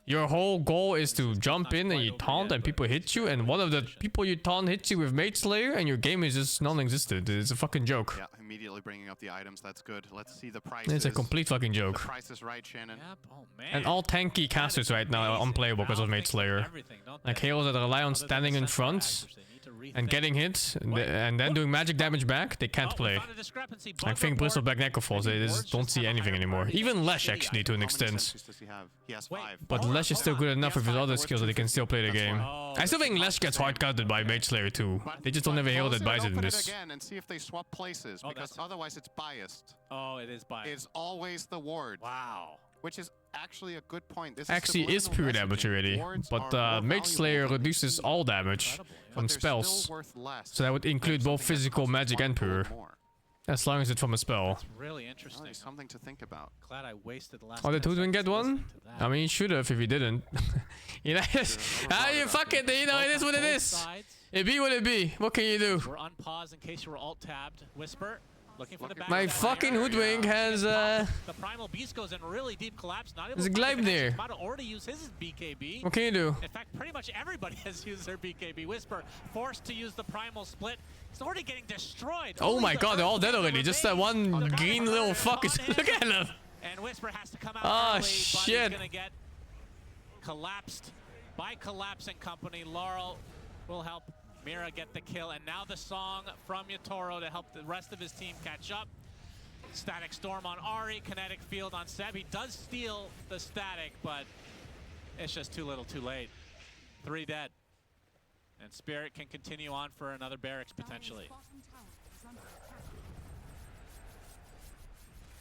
your whole goal is to jump in and you taunt and people hit you, and one of the people you taunt hits you with Mage Slayer and your game is just non-existent. It's a fucking joke.
Yeah, immediately bringing up the items. That's good. Let's see the prices.
It's a complete fucking joke.
The price is right, Shannon.
Yep. Oh, man.
And all tanky casters right now are unplayable because of Mage Slayer. Like heroes that rely on standing in front and getting hit and then doing magic damage back, they can't play. I think Bristleback Necroforce, they just don't see anything anymore. Even Lesh actually to an extent. But Lesh is still good enough with his other skills that he can still play the game. I still think Lesh gets hard counted by Mage Slayer too. They just don't have a hero that buys it in this.
Again and see if they swap places, because otherwise it's biased.
Oh, it is biased.
It's always the ward.
Wow.
Which is actually a good point. This
Actually is pure damage already, but Mage Slayer reduces all damage from spells. So that would include both physical, magic, and pure. As long as it's from a spell.
It's really interesting.
Something to think about.
Glad I wasted the last.
Oh, did Hoodwink get one? I mean, he should have if he didn't. You know, you fuck it. You know, it is what it is. It be what it be. What can you do?
We're unpaused in case you were alt tabbed. Whisper. Looking for the back.
My fucking Hoodwink has
The Primal Beast goes in really deep collapse. Not able
there's a
to
Gleip there.
Might have already used his BKB.
What can you do?
In fact, pretty much everybody has used their BKB. Whisper forced to use the Primal Split. He's already getting destroyed.
Oh my god, they're all dead already. Just that one green little fuck is. Look at him.
And Whisper has to come out
oh
early,
shit.
But he's gonna get collapsed by Collapsing Company. Laurel will help Mira get the kill. And now the song from Yatoro to help the rest of his team catch up. Static Storm on Ari, Kinetic Field on Seb. He does steal the Static, but it's just too little too late. 3 dead. And Spirit can continue on for another barracks potentially.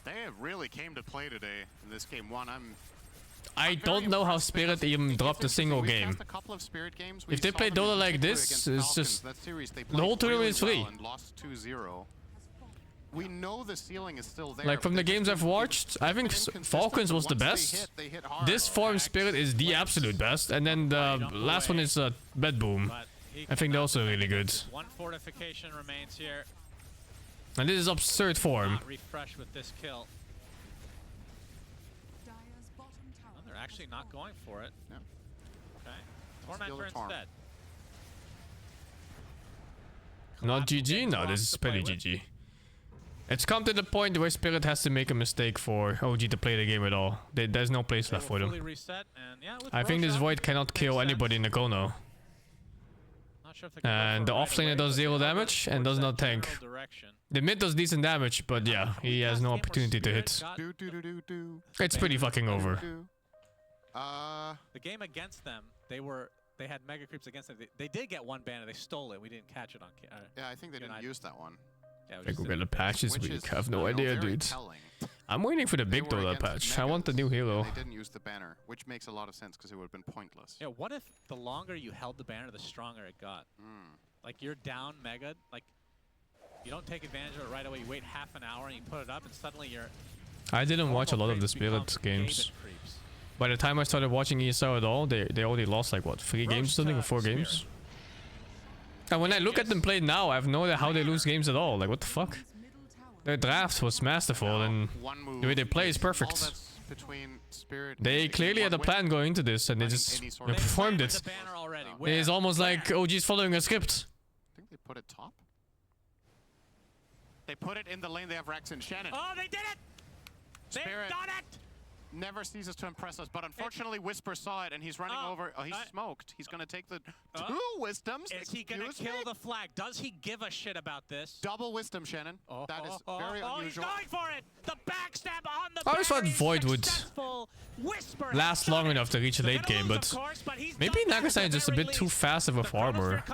They really came to play today in this game 1.
I don't know how Spirit even dropped a single game. If they play Dota like this, it's just the whole tournament is free.
And lost 2-0. We know the ceiling is still there.
Like from the games I've watched, I think Falcons was the best. This form Spirit is the absolute best, and then the last one is BetBoom. I think they're also really good.
One fortification remains here.
And this is absurd form.
Refresh with this kill. Well, they're actually not going for it.
No.
Okay. Tormentor instead.
Not GG? No, this is pretty GG. It's come to the point where Spirit has to make a mistake for OG to play the game at all. There's no place left for them. I think this Void cannot kill anybody in the Kono. And the offlaner does 0 damage and does not tank. The mid does decent damage, but yeah, he has no opportunity to hit. It's pretty fucking over.
The game against them, they had Mega Creeps against them. They did get one banner. They stole it. We didn't catch it on camera.
Yeah, I think they didn't use that one.
Yeah,
I will get a patch this week. I have no idea, dude. I'm waiting for the big Dota patch. I want the new hero.
They didn't use the banner, which makes a lot of sense because it would have been pointless.
Yeah, what if the longer you held the banner, the stronger it got? Like you're down Mega, like you don't take advantage of it right away. You wait half an hour and you put it up, and suddenly you're.
I didn't watch a lot of the Spirit games. By the time I started watching ESL at all, they already lost like what, 3 games or something, or 4 games. And when I look at them play now, I have no idea how they lose games at all. Like, what the fuck? Their draft was masterful, and the way they play is perfect. They clearly had a plan going into this, and they just performed it. It is almost like OG's following a script.
I think they put it top. They put it in the lane. They have Rex and Shannon.
Oh, they did it!
Spirit done it! Never ceases to impress us, but unfortunately Whisper saw it and he's running over. Oh, he's smoked. He's gonna take the 2 wisdoms.
Is he gonna kill the flag? Does he give a shit about this?
Double wisdom, Shannon. That is very unusual.
He's going for it! The backstab on the
I always thought Void would last long enough to reach a late game, but maybe Nagasai is just a bit too fast of a farmer.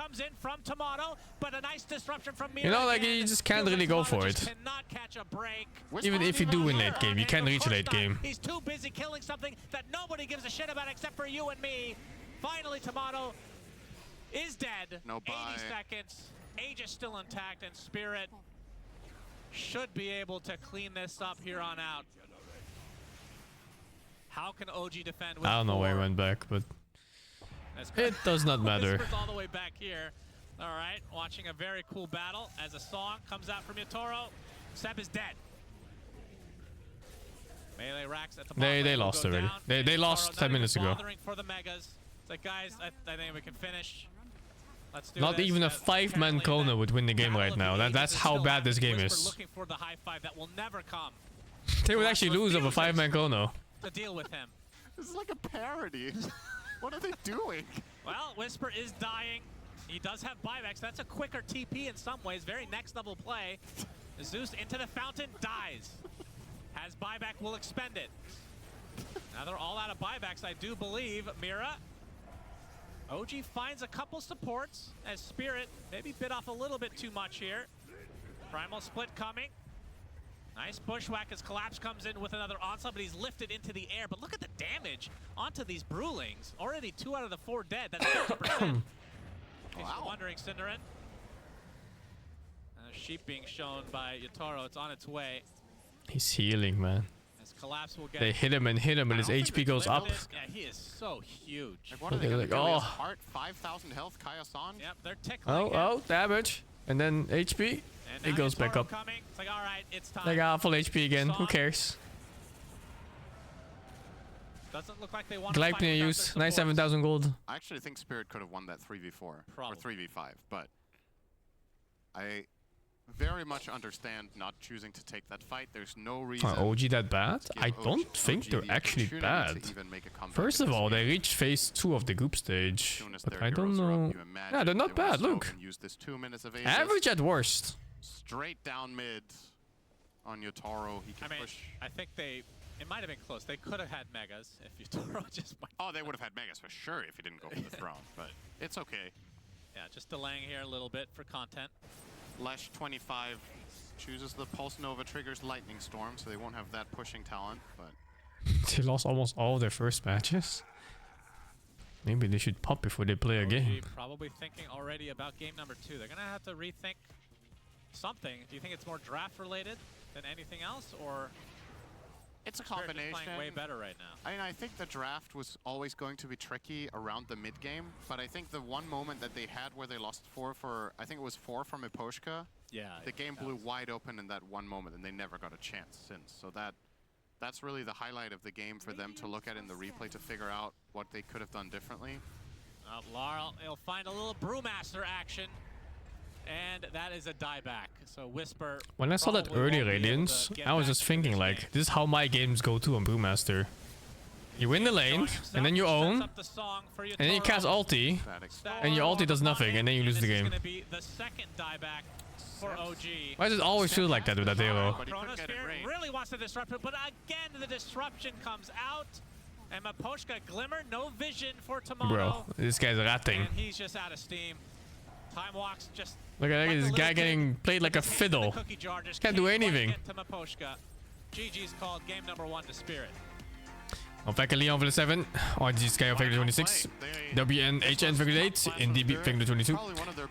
You know, like, you just can't really go for it. Even if you do win late game, you can't reach a late game.
He's too busy killing something that nobody gives a shit about except for you and me. Finally, Tomato is dead. 80 seconds. Age is still intact, and Spirit should be able to clean this up here on out. How can OG defend with
I don't know why he went back, but it does not matter.
Whisper's all the way back here. All right, watching a very cool battle as a song comes out from Yatoro. Seb is dead. Melee racks at the
they lost already. They lost 10 minutes ago.
For the Megas. It's like, guys, I think we can finish. Let's do
Not
this.
even a 5-man Kona would win the game right now. That's how bad this game is.
Looking for the high five that will never come.
They would actually lose over 5-man Kona.
To deal with him.
This is like a parody. What are they doing?
Well, Whisper is dying. He does have buybacks. That's a quicker TP in some ways. Very next level play. Zeus into the fountain, dies. Has buyback, will expend it. Now they're all out of buybacks, I do believe. Mira. OG finds a couple supports as Spirit maybe bit off a little bit too much here. Primal split coming. Nice bushwhack as Collapse comes in with another onslaught, but he's lifted into the air. But look at the damage onto these Brewlings. Already 2 out of the 4 dead. That's 50%. In case you're wondering, Cinderin. Sheep being shown by Yotaro. It's on its way.
He's healing, man.
As Collapse will get
They hit him, and his HP goes up.
Yeah, he is so huge.
Like, what are they gonna do? His heart, 5,000 health, Kaya-san?
Yep, they're tickling him.
Oh, damage. And then HP.
And
It goes back up.
Coming. It's like, all right, it's time.
Like, full HP again. Who cares?
Doesn't look like they want to
Gleipnir
fight without
use.
the
Nice
support.
7,000 gold.
I actually think Spirit could have won that 3v4 or 3v5, but I very much understand not choosing to take that fight. There's no reason.
Are OG that bad? I don't think they're actually bad. First of all, they reached phase 2 of the group stage, but I don't know. Yeah, they're not bad. Look,
use this 2 minutes of
average at worst.
Straight down mid on Yotaro. He can push.
I think it might have been close. They could have had Megas if Yotaro just went.
Oh, they would have had Megas for sure if he didn't go for the throne, but it's okay.
Yeah, just delaying here a little bit for content.
Lesh 25 chooses the Pulse Nova, triggers Lightning Storm, so they won't have that pushing talent, but...
They lost almost all their first matches. Maybe they should pop before they play a game.
Probably thinking already about game number 2. They're going to have to rethink something. Do you think it's more draft related than anything else, or...
It's a combination.
Playing way better right now.
I mean, I think the draft was always going to be tricky around the mid game, but I think the one moment that they had where they lost 4 for, I think it was 4 from Eposhka.
Yeah.
The game blew wide open in that one moment, and they never got a chance since. So that's really the highlight of the game for them to look at in the replay to figure out what they could have done differently.
Laurel, he'll find a little Brewmaster action. And that is a dieback. So Whisper.
When I saw that early Radiance, I was just thinking like, this is how my games go to on Brewmaster. You win the lane, and then you own, and then you cast ulti, and your ulti does nothing, and then you lose the game.
The second dieback for OG.
Why does it always feel like that with that hero?
Chronosphere really wants to disrupt it, but again the disruption comes out. And Maposhka Glimmer, no vision for Tomato.
Bro, this guy's ratting.
And he's just out of steam. Time walks just.
Look at this guy getting played like a fiddle. Can't do anything.
GG's called game number 1 to Spirit.
Opwekker Leon for the 7, RG Sky of 26, WNHN for the 8, NDB for the 22,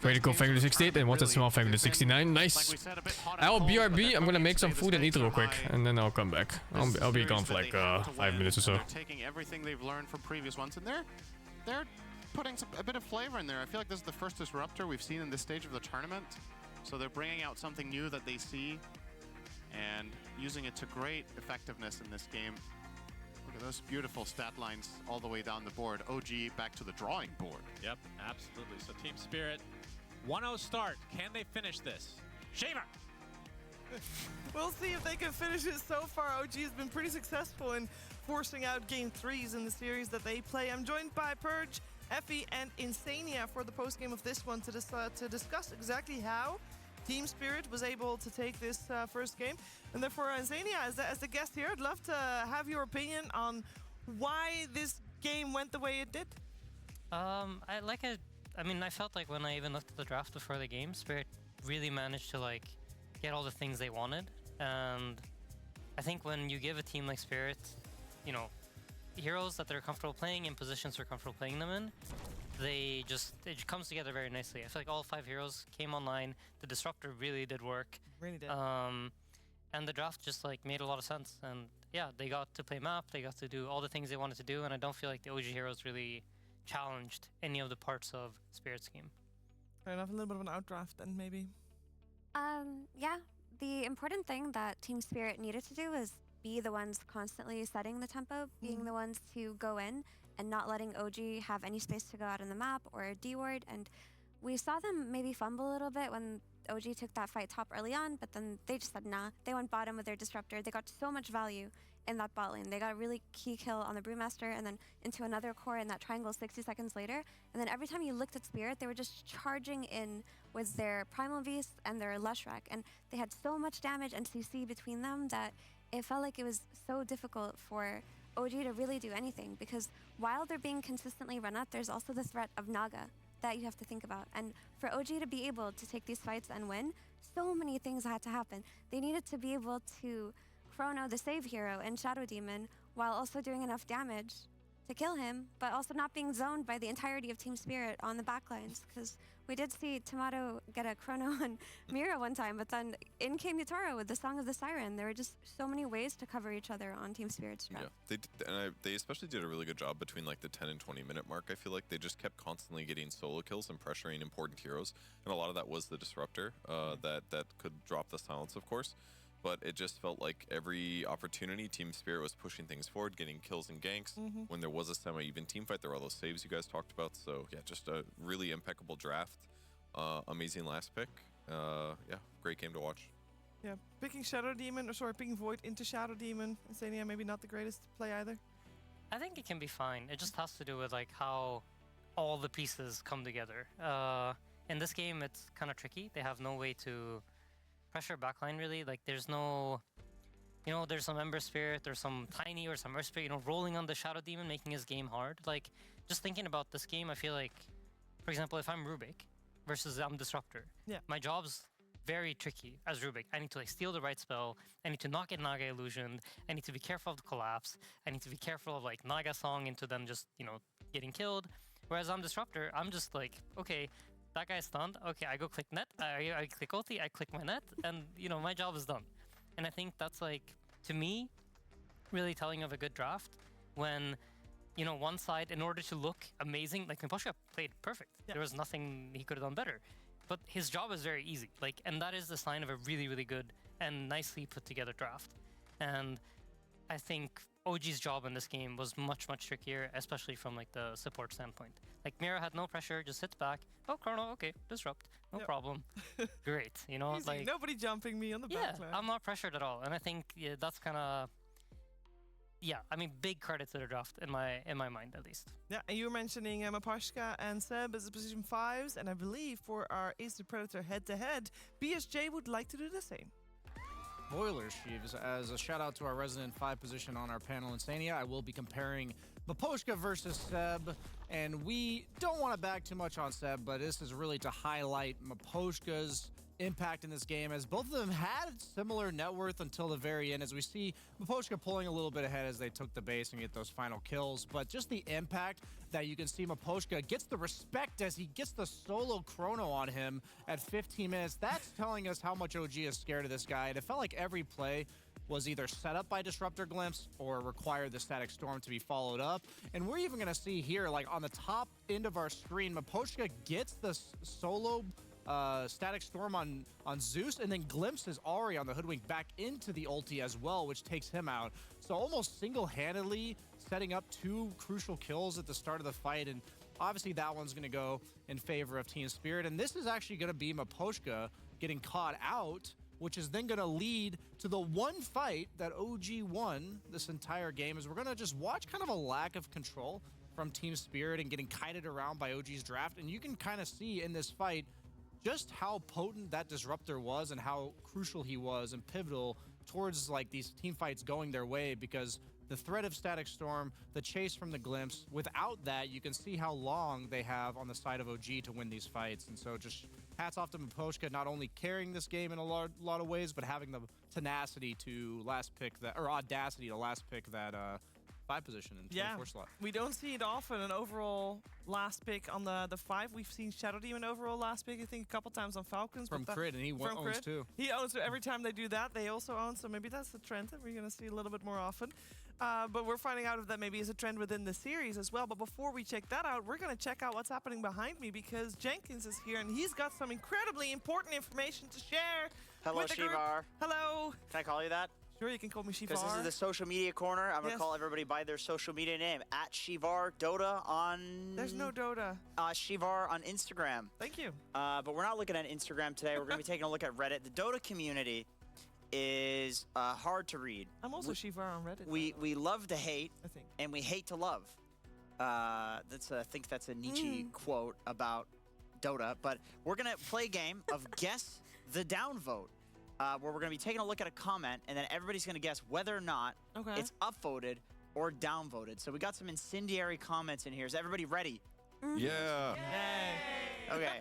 Radical for the 68, and What's a Small for the 69. Nice. I'll BRB, I'm gonna make some food and eat real quick, and then I'll come back. I'll be gone for like 5 minutes or so.
They're taking everything they've learned from previous ones, and they're putting a bit of flavor in there. I feel like this is the first disruptor we've seen in this stage of the tournament. So they're bringing out something new that they see and using it to great effectiveness in this game. Look at those beautiful stat lines all the way down the board. OG back to the drawing board.
Yep, absolutely. So Team Spirit, 1-0 start. Can they finish this? Shaver!
We'll see if they can finish it. So far, OG has been pretty successful in forcing out game 3s in the series that they play. I'm joined by Purge, Effie, and Insania for the post-game of this one to discuss exactly how Team Spirit was able to take this first game. And therefore, Insania, as the guest here, I'd love to have your opinion on why this game went the way it did.
I mean, I felt like when I even looked at the draft before the game, Spirit really managed to like get all the things they wanted. And I think when you give a team like Spirit, you know, heroes that they're comfortable playing in positions they're comfortable playing them in, it just comes together very nicely. I feel like all 5 heroes came online. The disruptor really did work.
Really did.
And the draft just like made a lot of sense. And yeah, they got to play map. They got to do all the things they wanted to do. And I don't feel like the OG heroes really challenged any of the parts of Spirit's game.
Fair enough. A little bit of an outdraft then, maybe.
Yeah. The important thing that Team Spirit needed to do was be the ones constantly setting the tempo, being the ones to go in and not letting OG have any space to go out on the map or D-ward. And we saw them maybe fumble a little bit when OG took that fight top early on, but then they just said nah. They went bottom with their disruptor. They got so much value in that bot lane. They got a really key kill on the Brewmaster and then into another core in that triangle 60 seconds later. And then every time you looked at Spirit, they were just charging in with their Primal Beast and their Lushrak. And they had so much damage and CC between them that it felt like it was so difficult for OG to really do anything, because while they're being consistently run up, there's also the threat of Naga that you have to think about. And for OG to be able to take these fights and win, so many things had to happen. They needed to be able to chrono the save hero and Shadow Demon while also doing enough damage to kill him, but also not being zoned by the entirety of Team Spirit on the backlines, because we did see Tomato get a chrono on Mira one time, but then in came Yutaro with the Song of the Siren. There were just so many ways to cover each other on Team Spirit's draft.
Yeah, they especially did a really good job between like the 10 and 20 minute mark. I feel like they just kept constantly getting solo kills and pressuring important heroes, and a lot of that was the Disruptor that could drop the silence, of course. But it just felt like every opportunity, Team Spirit was pushing things forward, getting kills and ganks. When there was a semi-even team fight, there were all those saves you guys talked about. So yeah, just a really impeccable draft. Amazing last pick. Yeah, great game to watch.
Yeah, picking picking Void into Shadow Demon. Insania, maybe not the greatest play either.
I think it can be fine. It just has to do with like how all the pieces come together. In this game, it's kind of tricky. They have no way to pressure backline really. Like there's no, there's some Ember Spirit, there's some Tiny or some Earth Spirit, rolling on the Shadow Demon, making his game hard. Like just thinking about this game, I feel like, for example, if I'm Rubik versus I'm Disruptor, my job's very tricky as Rubik. I need to like steal the right spell. I need to not get Naga illusioned. I need to be careful of the collapse. I need to be careful of like Naga Song into them just, getting killed. Whereas I'm Disruptor, I'm just like, okay, that guy's stunned. Okay, I go click net. I click ulti. I click my net, and my job is done. And I think that's like, to me, really telling of a good draft when, one side, in order to look amazing, like Miposhka played perfect. There was nothing he could have done better. But his job is very easy. Like, and that is the sign of a really, really good and nicely put together draft. And I think OG's job in this game was much, much trickier, especially from like the support standpoint. Like Mira had no pressure, just sits back. Oh, Chrono, okay, disrupt, no problem. Great,
Easy.
like
Nobody jumping me on the backline.
I'm not pressured at all, and I think that's kind of. Yeah, I mean, big credit to the draft in my mind at least.
Yeah, and you were mentioning Maposhka and Seb as the position 5s, and I believe for our Ace the Predator head-to-head, BSJ would like to do the same.
Boilers, Sheaves. As a shout out to our resident 5 position on our panel, Insania, I will be comparing Maposhka versus Seb, and we don't want to bag too much on Seb, but this is really to highlight Maposhka's impact in this game, as both of them had similar net worth until the very end, as we see Maposhka pulling a little bit ahead as they took the base and get those final kills. But just the impact that you can see, Maposhka gets the respect as he gets the solo chrono on him at 15 minutes. That's telling us how much OG is scared of this guy. And it felt like every play was either set up by Disruptor Glimpse or required the Static Storm to be followed up. And we're even going to see here, like on the top end of our screen, Maposhka gets the solo Static Storm on Zeus, and then glimpses Ahri on the Hoodwink back into the ulti as well, which takes him out. So almost single-handedly setting up 2 crucial kills at the start of the fight, and obviously that one's going to go in favor of Team Spirit. And this is actually going to be Maposhka getting caught out, which is then going to lead to the one fight that OG won this entire game, as we're going to just watch kind of a lack of control from Team Spirit and getting kited around by OG's draft. And you can kind of see in this fight just how potent that Disruptor was and how crucial he was and pivotal towards like these team fights going their way, because the threat of Static Storm, the chase from the Glimpse, without that, you can see how long they have on the side of OG to win these fights. And so just hats off to Maposhka, not only carrying this game in a lot of ways, but having the tenacity to audacity to last pick that 5 position in 24 slot.
We don't see it often, an overall last pick on the 5. We've seen Shadow Demon overall last pick, I think, a couple times on Falcons.
From Crit, and he owns too.
He owns, so every time they do that, they also own, so maybe that's the trend that we're going to see a little bit more often. But we're finding out if that maybe is a trend within the series as well. But before we check that out, we're going to check out what's happening behind me, because Jenkins is here, and he's got some incredibly important information to share.
Hello, Shivar.
Hello.
Can I call you that?
Sure, you can call me Shivar.
Because this is the social media corner. I'm going to call everybody by their social media name. At Shivar Dota on...
There's no Dota.
Shivar on Instagram.
Thank you.
But we're not looking at Instagram today. We're going to be taking a look at Reddit. The Dota community is hard to read.
I'm also Shivar on Reddit.
We love to hate,
I think,
and we hate to love. I think that's a Nietzsche quote about Dota. But we're going to play a game of Guess the Downvote. Where we're going to be taking a look at a comment, and then everybody's going to guess whether or not it's upvoted or downvoted. So we got some incendiary comments in here. Is everybody ready?
Yeah.
Okay.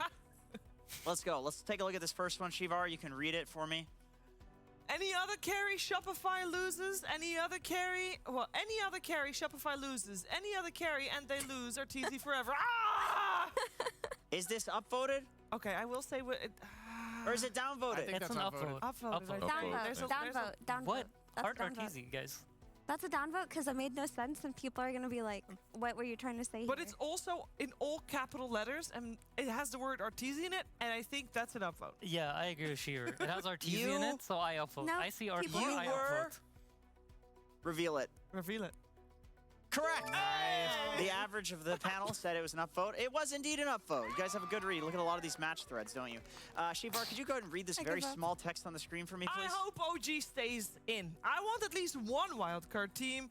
Let's go. Let's take a look at this first one. Shivar, you can read it for me.
Any other carry, Shopify loses. Any other carry, Shopify loses. Any other carry, and they lose, are TZ forever. Ah!
Is this upvoted?
Okay, I will say what.
Or is it downvoted?
I think
It's
that's
an
upvoted.
upvote.
Downvote.
What?
That's
Art
a
or
downvote.
TZ, guys?
That's a downvote because it made no sense, and people are gonna be like, "What were you trying to say?"
But
here?
it's also in all capital letters, and it has the word Arteezy in it, and I think that's an upvote.
Yeah, I agree with Shearer. It has RTZ in it, so I upvote.
No,
I see RTZ,
people-
I upvote.
Reveal it.
Reveal it.
Correct. The average of the panel said it was an upvote. It was indeed an upvote. You guys have a good read. Look at a lot of these match threads, don't you? Shivar, could you go ahead and read this very small text on the screen for me, please?
I hope OG stays in. I want at least one wildcard team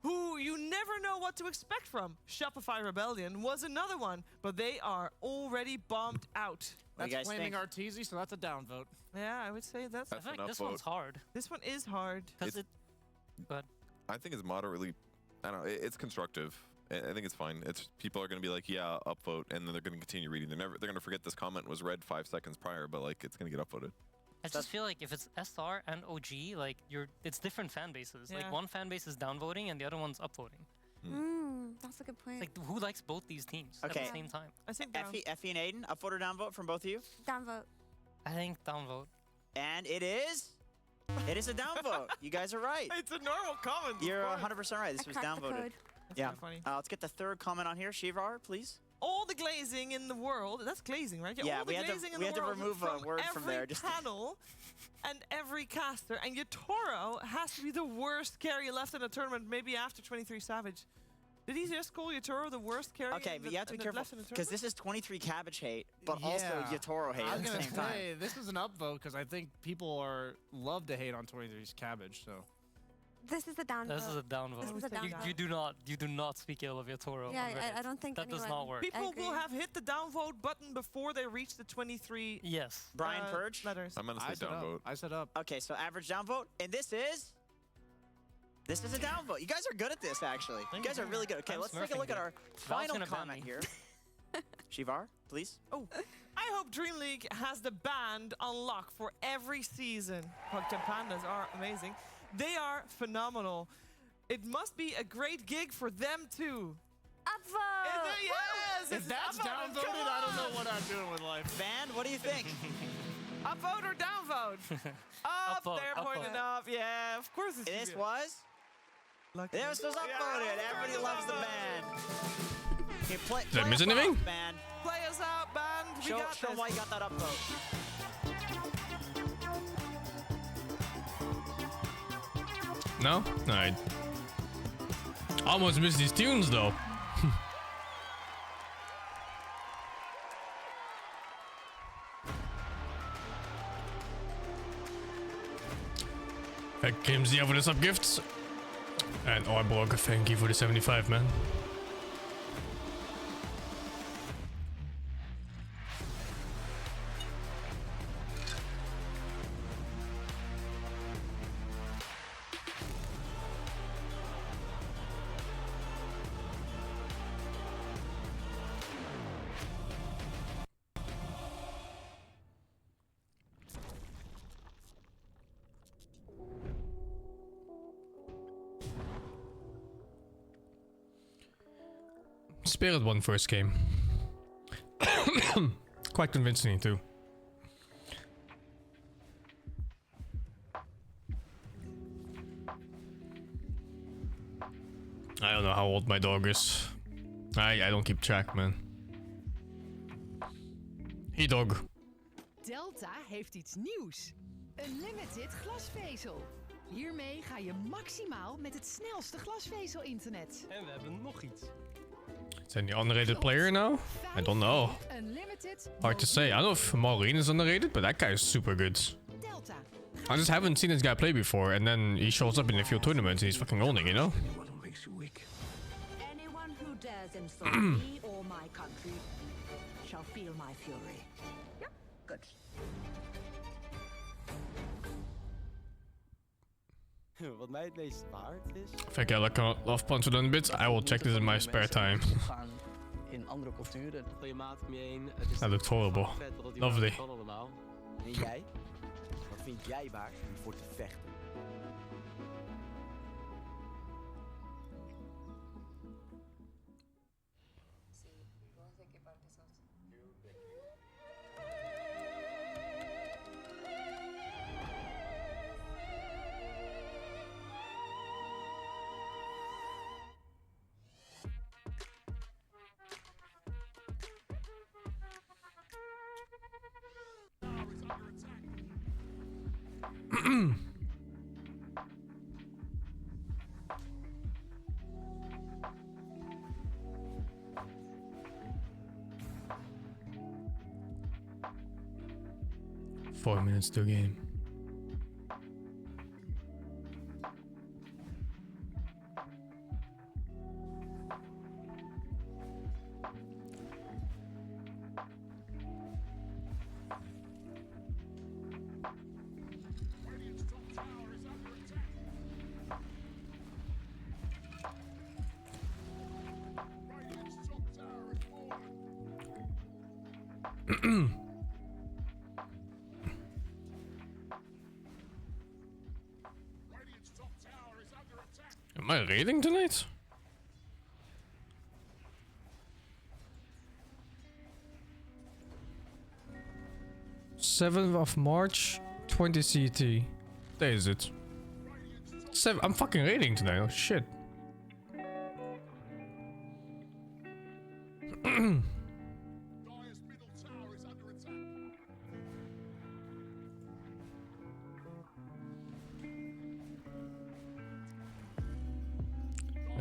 who you never know what to expect from. Shopify Rebellion was another one, but they are already bombed out.
That's flaming Arteezy, so that's a downvote.
Yeah, I would say that's.
That's
I feel like
an
this
upvote.
one's hard.
This one is hard.
But
I think it's moderately. I don't know. It's constructive. I think it's fine. It's people are going to be like, yeah, upvote, and then they're going to continue reading. They're going to forget this comment was read 5 seconds prior, but like it's going to get upvoted.
I just feel like if it's SR and OG, like it's different fan bases.
Yeah.
Like one fan base is downvoting and the other one's upvoting.
That's a good point.
Like who likes both these teams at
Okay.
the same time?
I think
Effie and Aiden, upvote or downvote from both of you?
Downvote.
I think downvote.
And it is a downvote. You guys are right.
It's a normal comment.
You're 100% right. This was
cracked the
downvoted.
code.
Yeah.
kinda funny.
Let's get the third comment on here. Shivar, please.
All the glazing in the world. That's glazing, right?
Yeah,
all
we
the
had to-
glazing in
we
the
had to
world
remove a
from
word from there,
every
just to-
panel and every caster. And Yatoro has to be the worst carry left in a tournament, maybe after 23 Savage. Did he just call Yatoro the worst carry?
Okay,
in
but
the,
you have to be
in the
careful
left in the
because
tournament?
this is 23 Cabbage hate, but also
Yeah.
Yatoro hate
I
at
was
the
gonna
same time.
say this is an upvote because I think people love to hate on 23's Cabbage. So
This is a downvote.
This is a downvote.
This is a downvote.
You do not speak ill of Yatoro.
Yeah,
on Reddit.
I don't think
that does
anyone-
not work.
People will have hit the downvote button before they reach the 23
Yes.
Brian Purge?
letters.
I'm going to say downvote.
I said up.
Okay, so average downvote, and this is a downvote. You guys are good at this, actually. You guys are really good. Okay,
I'm
let's take a
smurfing
look at
good.
our
Val's
final
gonna ban
comment
me.
here. Shivar, please.
Oh, I hope DreamLeague has the band on lock for every season. Pogchamp Pandas are amazing. They are phenomenal. It must be a great gig for them too.
Upvote!
Yes!
If
it's
that's
upvoted,
downvoted,
come
I don't
on!
know what I'm doing with life.
Band, what do you think?
Upvote or downvote? Up,
Upvote,
they're pointing
upvote.
up. Yeah, of course it's
This was? This was upvoted. Everybody loves the band. Here, play,
Did I
play
miss
us
anything?
off, band.
Play us out, band. We
Show
got this.
why you got that upvote.
No? Alright. Almost missed these tunes though. Thank Kimsey for the sub gifts. And Orborg, thank you for the 75, man. Spirit won first game. Quite convincing too. I don't know how old my dog is. I don't keep track, man. Hey dog.
Delta heeft iets nieuws. Unlimited glasvezel. Hiermee ga je maximaal met het snelste glasvezel-internet.
En we hebben nog iets.
Is any underrated player now? I don't know.
Unlimited
Hard to say. I don't know if Maureen is underrated, but that guy is super good.
Delta.
I just haven't seen this guy play before, and then he shows up in a few tournaments and he's fucking owning, you know?
Anyone who dares insult me or my country shall feel my fury. Yep, good.
Wat mij het meest waard is.
If I get like a love punch within bits, I will check this in my spare time.
in andere culturen. Van je maat om je heen.
That looked horrible. Lovely.
Allemaal. En jij? Wat vind jij waard om voor te vechten?
Four minutes to game. Am I raiding tonight? th of March, 20 CT. There is it. I'm fucking raiding tonight. Oh shit.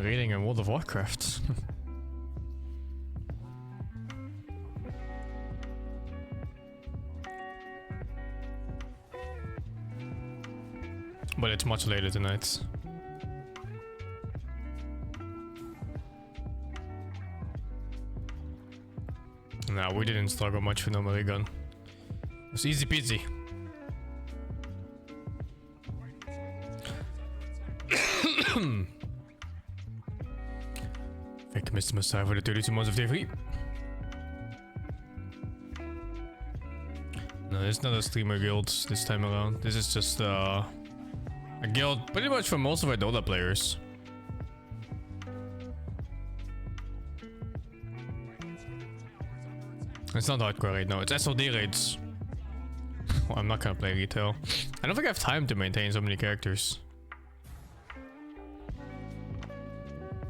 Raiding in World of Warcraft. But it's much later tonight. Nah, we didn't struggle much for no melee gun. It's easy peasy. Thank you, Mr. Messiah, for the 32 months of day free. No, it's not a streamer guild this time around. This is just a guild pretty much for most of our Dota players. It's not hardcore right now, it's SOD raids. Well, I'm not gonna play retail. I don't think I have time to maintain so many characters.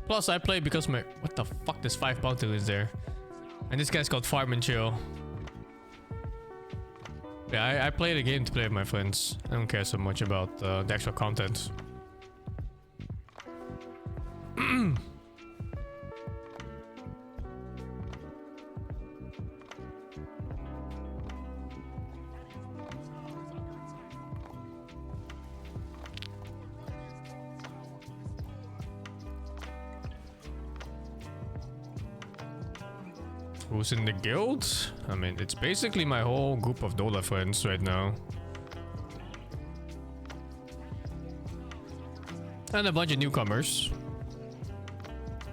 Plus, I play because my... What the fuck? This 5 bounty is there. And this guy's called Farm and Chill. Yeah, I play the game to play with my friends. I don't care so much about the actual content. Who's in the guild? I mean, it's basically my whole group of Dota friends right now. And a bunch of newcomers.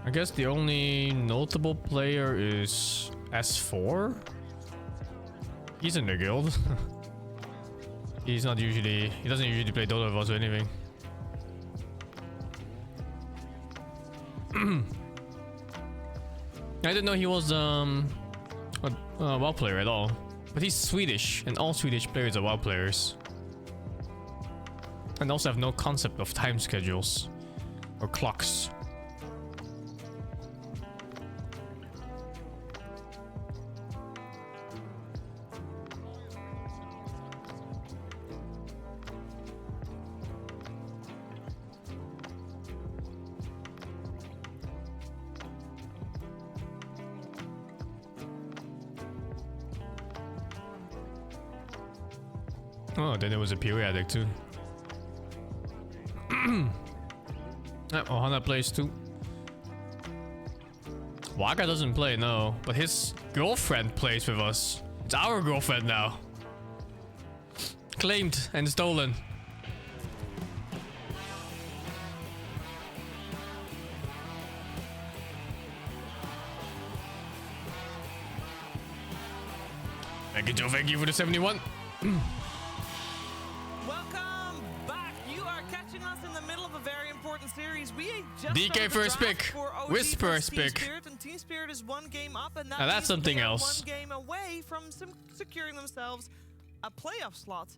I guess the only notable player is S4. He's in the guild. He doesn't usually play Dota with us or anything. I didn't know he was a WoW player at all. But he's Swedish, and all Swedish players are WoW players. And also have no concept of time schedules or clocks. Oh, then there was a periodic too. Ohana plays too. Waka doesn't play, no. But his girlfriend plays with us. It's our girlfriend now. Claimed and stolen. Thank you, Joe. Thank you for the 71.
Welcome back. You are catching us in the middle of a very important series. We just
DK first pick. Wisp first pick.
Spirit, and Team Spirit is 1 game up, and
Now that's something else.
1 game away from securing themselves a playoff slot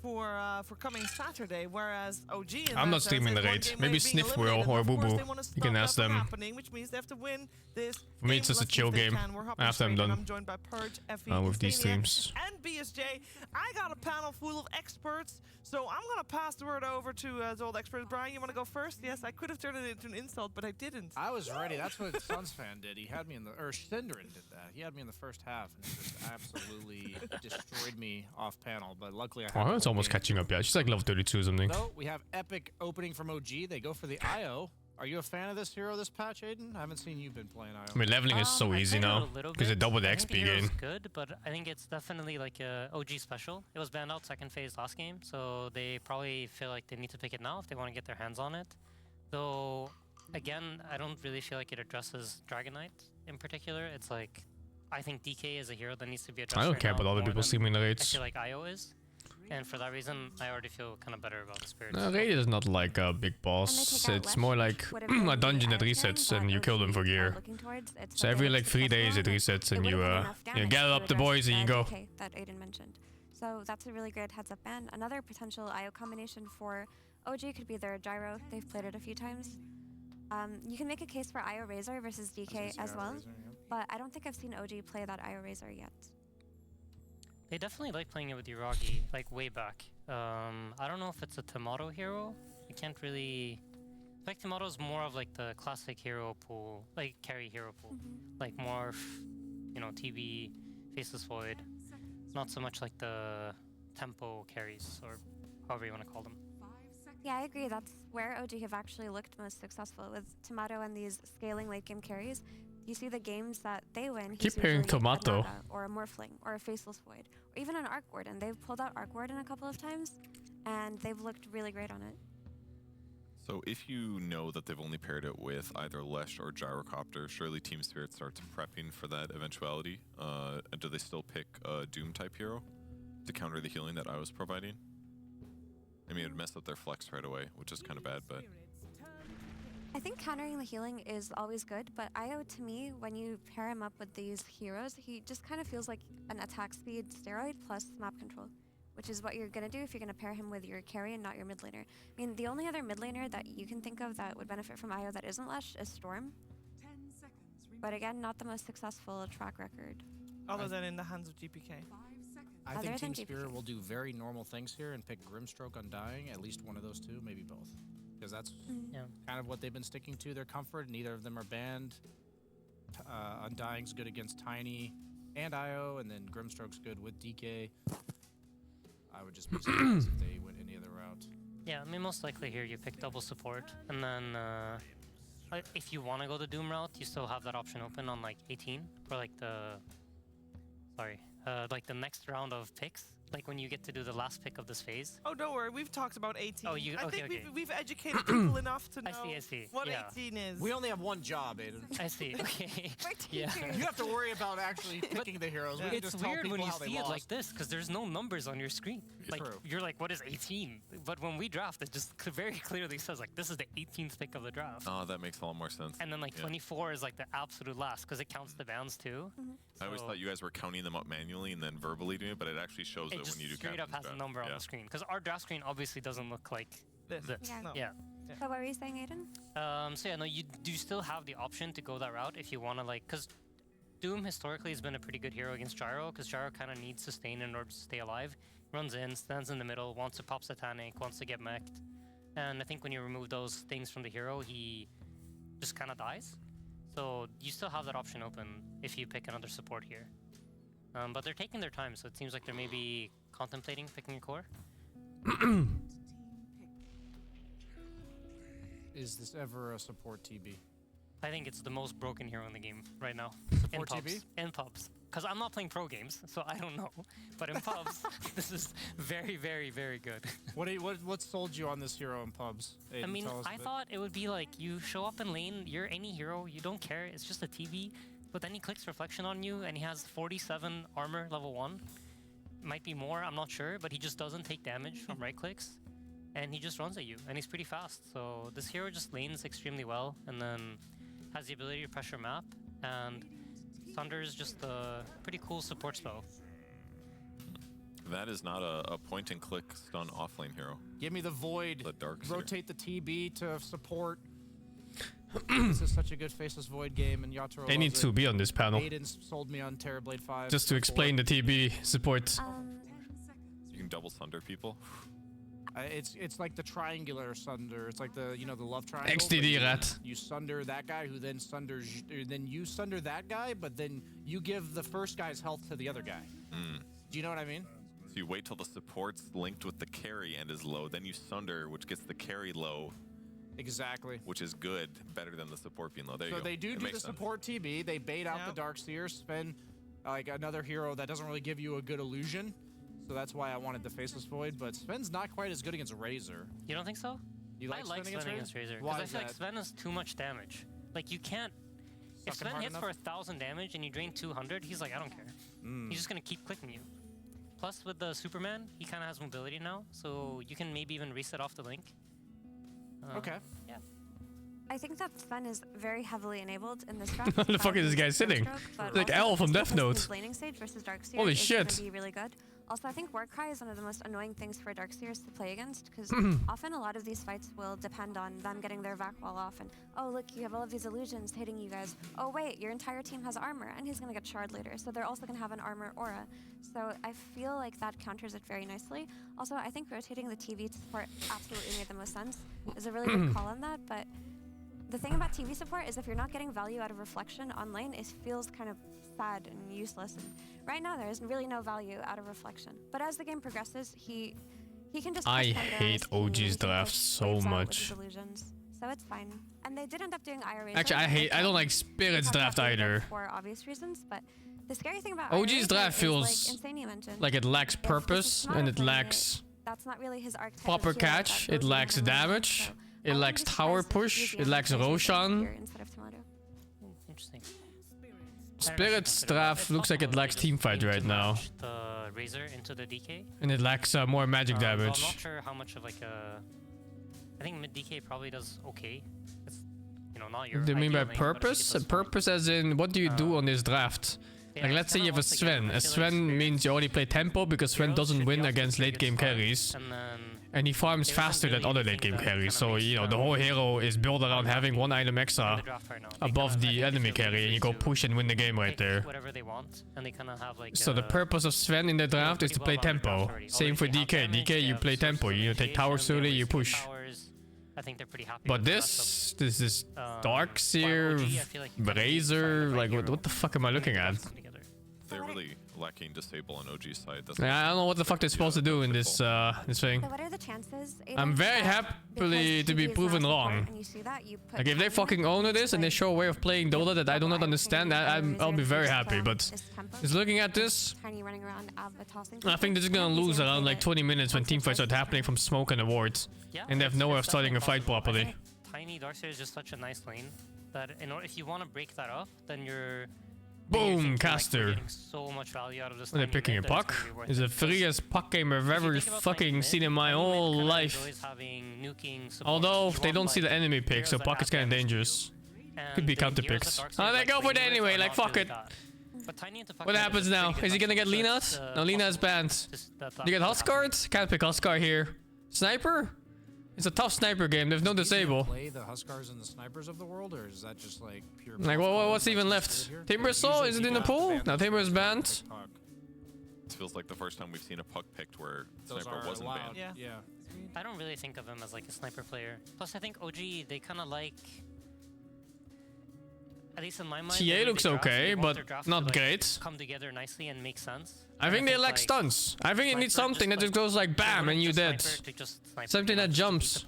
for coming Saturday, whereas OG
I'm not streaming the raid. Maybe Sniff will or Boo Boo. You can ask them.
Which means they have to win this.
For me, it's just a chill game. After I'm done
I'm joined by Purge, Effie,
with these streams.
and BSJ. I got a panel full of experts, so I'm gonna pass the word over to the old experts. Brian, you want to go first? Yes, I could have turned it into an insult, but I didn't.
I was ready. That's what Suns fan did. He had me in the, or Synderen did that. He had me in the first half and just absolutely destroyed me off panel. But luckily, I had.
Oh, it's almost catching up. Yeah, she's like level 32 or something.
So we have epic opening from OG. They go for the IO. Are you a fan of this hero this patch, Aiden? I haven't seen you been playing IO.
I mean, leveling is so easy now because it doubled the XP gain.
It's good, but I think it's definitely like a OG special. It was banned out second phase last game, so they probably feel like they need to pick it now if they want to get their hands on it. Though, again, I don't really feel like it addresses Dragon Knight in particular. It's like, I think DK is a hero that needs to be addressed.
I don't care about other people streaming the raids.
I feel like IO is. And for that reason, I already feel kind of better about the Spirits.
No, raid is not like a big boss. It's more like a dungeon that resets and you kill them for gear. So every like 3 days it resets and you gather up the boys and you go.
That Aiden mentioned. So that's a really good heads up ban. Another potential IO combination for OG could be their Gyro. They've played it a few times. You can make a case for IO Razor versus DK as well, but I don't think I've seen OG play that IO Razor yet.
They definitely like playing it with Uragi, like way back. I don't know if it's a Tomato hero. I can't really... I think Tomato's more of like the classic hero pool, like carry hero pool. Like Morph, you know, TB, Faceless Void. Not so much like the tempo carries, or however you want to call them.
Yeah, I agree. That's where OG have actually looked most successful with Tomato and these scaling late game carries. You see the games that they win.
Keep hearing Tomato.
Or a Morphling, or a Faceless Void, or even an Arc Warden. They've pulled out Arc Warden a couple of times, and they've looked really great on it.
So if you know that they've only paired it with either Lesh or Gyrocopter, surely Team Spirit starts prepping for that eventuality. Do they still pick a Doom type hero to counter the healing that I was providing? I mean, it would mess up their flex right away, which is kind of bad, but...
I think countering the healing is always good, but IO to me, when you pair him up with these heroes, he just kind of feels like an attack speed steroid plus map control, which is what you're going to do if you're going to pair him with your carry and not your mid laner. I mean, the only other mid laner that you can think of that would benefit from IO that isn't Lesh is Storm. But again, not the most successful track record.
Other than in the hands of GPK.
I think Team Spirit will do very normal things here and pick Grimstroke Undying, at least one of those two, maybe both. Because that's kind of what they've been sticking to, their comfort. Neither of them are banned. Undying's good against Tiny and IO, and then Grimstroke's good with DK. I would just be surprised if they went any other route.
Yeah, I mean, most likely here you pick double support, and then if you want to go the Doom route, you still have that option open on like 18, or like like the next round of picks. Like when you get to do the last pick of this phase.
Oh, don't worry. We've talked about 18.
Oh, I
think we've educated people enough to know what 18 is.
We only have one job, Aiden.
I see. Okay.
Yeah. You have to worry about actually picking the heroes. We
It's
just tell
weird
people
when you
how they
see it
lost.
like this because there's no numbers on your screen. Like you're like, what is 18? But when we draft, it just very clearly says like this is the 18th pick of the draft.
Oh, that makes a lot more sense.
And then like 24 is like the absolute last because it counts the bans too.
I always thought you guys were counting them up manually and then verbally doing it, but it actually shows it when you do
straight up has a number on the screen because our draft screen obviously doesn't look like this.
Yeah. So what were you saying, Aiden?
So yeah, no, you do still have the option to go that route if you want to like, because Doom historically has been a pretty good hero against Gyro because Gyro kind of needs sustain in order to stay alive. Runs in, stands in the middle, wants to pop Satanic, wants to get mech'd. And I think when you remove those things from the hero, he just kind of dies. So you still have that option open if you pick another support here. But they're taking their time, so it seems like they're maybe contemplating picking a core.
Is this ever a support TB?
I think it's the most broken hero in the game right now.
Support TB?
In pubs. Because I'm not playing pro games, so I don't know. But in pubs, this is very, very, very good.
What sold you on this hero in pubs? Aiden,
I mean, I
bit.
thought it would be like you show up in lane, you're any hero, you don't care, it's just a TV. But then he clicks Reflection on you, and he has 47 armor, level 1. might be more, I'm not sure, but he just doesn't take damage from right clicks, and he just runs at you, and he's pretty fast. So this hero just lanes extremely well, and then has the ability to pressure map, and Thunder is just a pretty cool support spell.
That is not a point-and-click stun offlane hero.
Give me the Void.
The Darkseer.
Rotate the TB to support. This is such a good Faceless Void game, and Yatoro
They need to be on this panel.
Aiden sold me on Terrorblade 5.
Just to explain the TB support.
You can double Sunder people.
It's like the triangular Sunder. It's like the the love triangle.
XDD rat.
You Sunder that guy, who then Sunders. Then you Sunder that guy, but then you give the first guy's health to the other guy. Do you know what I mean?
So you wait till the support's linked with the carry and is low, then you Sunder, which gets the carry low.
Exactly.
Which is good, better than the support being low. There you go.
So they do the support TB. They bait out the Darkseer, spend like another hero that doesn't really give you a good illusion. So that's why I wanted the Faceless Void. But Sven's not quite as good against Razor.
You don't think so?
You like
I like Sven against Razor.
Why
Because I feel like
is
Sven has too much damage. Like, you can't... If
Suck him
Sven
hard
hits
enough?
for 1,000 damage and you drain 200, he's like, I don't care. He's just going to keep clicking you. Plus, with the Superman, he kind of has mobility now. So you can maybe even reset off the link.
Okay.
Yeah.
I think that Sven is very heavily enabled in this draft.
Where the fuck is this guy sitting? Like L from Death Note.
Laning stage versus Darkseer
Holy
is
shit.
gonna be really good. Also, I think Warcry is one of the most annoying things for Darkseers to play against, because often a lot of these fights will depend on them getting their vac wall off, and oh look, you have all of these illusions hitting you guys. Oh wait, your entire team has armor, and he's gonna get shard later, so they're also gonna have an armor aura. So I feel like that counters it very nicely. Also, I think rotating the TV to support absolutely made the most sense. There's a really good call on that, but the thing about TV support is if you're not getting value out of reflection on lane, it feels kind of sad and useless. And right now, there is really no value out of reflection. But as the game progresses, he can just.
I hate OG's draft so much.
So it's fine. And they did end up doing IRA.
Actually, I don't like Spirit's draft either.
For obvious reasons, but the scary thing about
OG's draft feels like it lacks purpose and it lacks
that's not really his archetype
proper catch. It lacks damage. It lacks tower push. It lacks Roshan.
Interesting.
Spirit's draft looks like it lacks teamfight right now.
The Razor into the DK.
And it lacks more magic damage.
Well, I'm not sure how much of like a... I think mid DK probably does okay. It's, not your...
Do you mean by
ideal lane,
purpose? Purpose as in, what do you do on this draft? Like, let's say you have a Sven. A Sven means you only play tempo because Sven doesn't win against late game carries. And he farms faster than other late game carries. So, the whole hero is built around having one item extra above the enemy carry, and you go push and win the game right there. So the purpose of Sven in the draft is to play tempo. Same for DK. DK, you play tempo. You take towers early, you push.
I think they're pretty happy.
But this is Darkseer, Razor, like what the fuck am I looking at?
They're really lacking disable on OG's side. That's
I don't know what the fuck they're supposed to do in this this thing.
So what are the chances?
I'm very happy to be proven wrong. Like if they fucking own this and they show a way of playing Dota that I do not understand, I'll be very happy. But just looking at this, I think they're just gonna lose around like 20 minutes when teamfights start happening from smoke and awards, and they have no way of starting a fight properly.
Tiny Darkseer is just such a nice lane that if you want to break that up, then you're...
Boom, caster.
So much value out of this.
Are they picking a puck? Is the freest puck game I've ever fucking seen in my whole life. Although they don't see the enemy pick, so puck is kind of dangerous. Could be counter picks. Oh, they go for it anyway. Like fuck it. What happens now? Is he gonna get Lina? No, Lina is banned. You get Huskard? Can't pick Huskar here. Sniper? It's a tough sniper game. There's no disable.
Play the Huskars and the snipers of the world, or is that just like pure?
Like what's even left? Timbersaw? Is it in the pool? Now Timber is banned.
It feels like the first time we've seen a puck picked where sniper wasn't banned.
Yeah. I don't really think of him as like a sniper player. Plus, I think OG, they kind of like... At least in my mind,
TA looks okay, but not great.
Come together nicely and make sense.
I think they lack stuns. I think it needs something that just goes like bam and you dead. Something that jumps.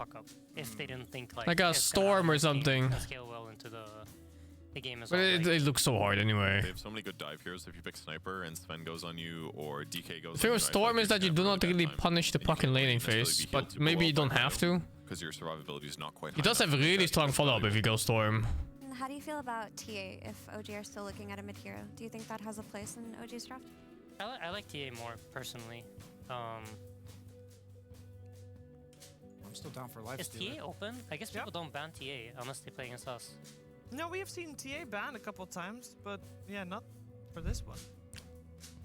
If they didn't think
like a storm or something.
Scale well into the game as
well. But it looks so hard anyway.
They have so many good dive heroes. If you pick sniper and Sven goes on you or DK goes
the thing with storm is that you do not really punish the puck in laning phase, but maybe you don't have to.
Because your survivability is not quite high.
He does have really strong follow-up if you go storm.
How do you feel about TA if OG are still looking at a mid hero? Do you think that has a place in OG's draft?
I like TA more personally.
I'm still down for life.
Is TA open? I guess people don't ban TA unless they play against us.
No, we have seen TA banned a couple of times, but yeah, not for this one.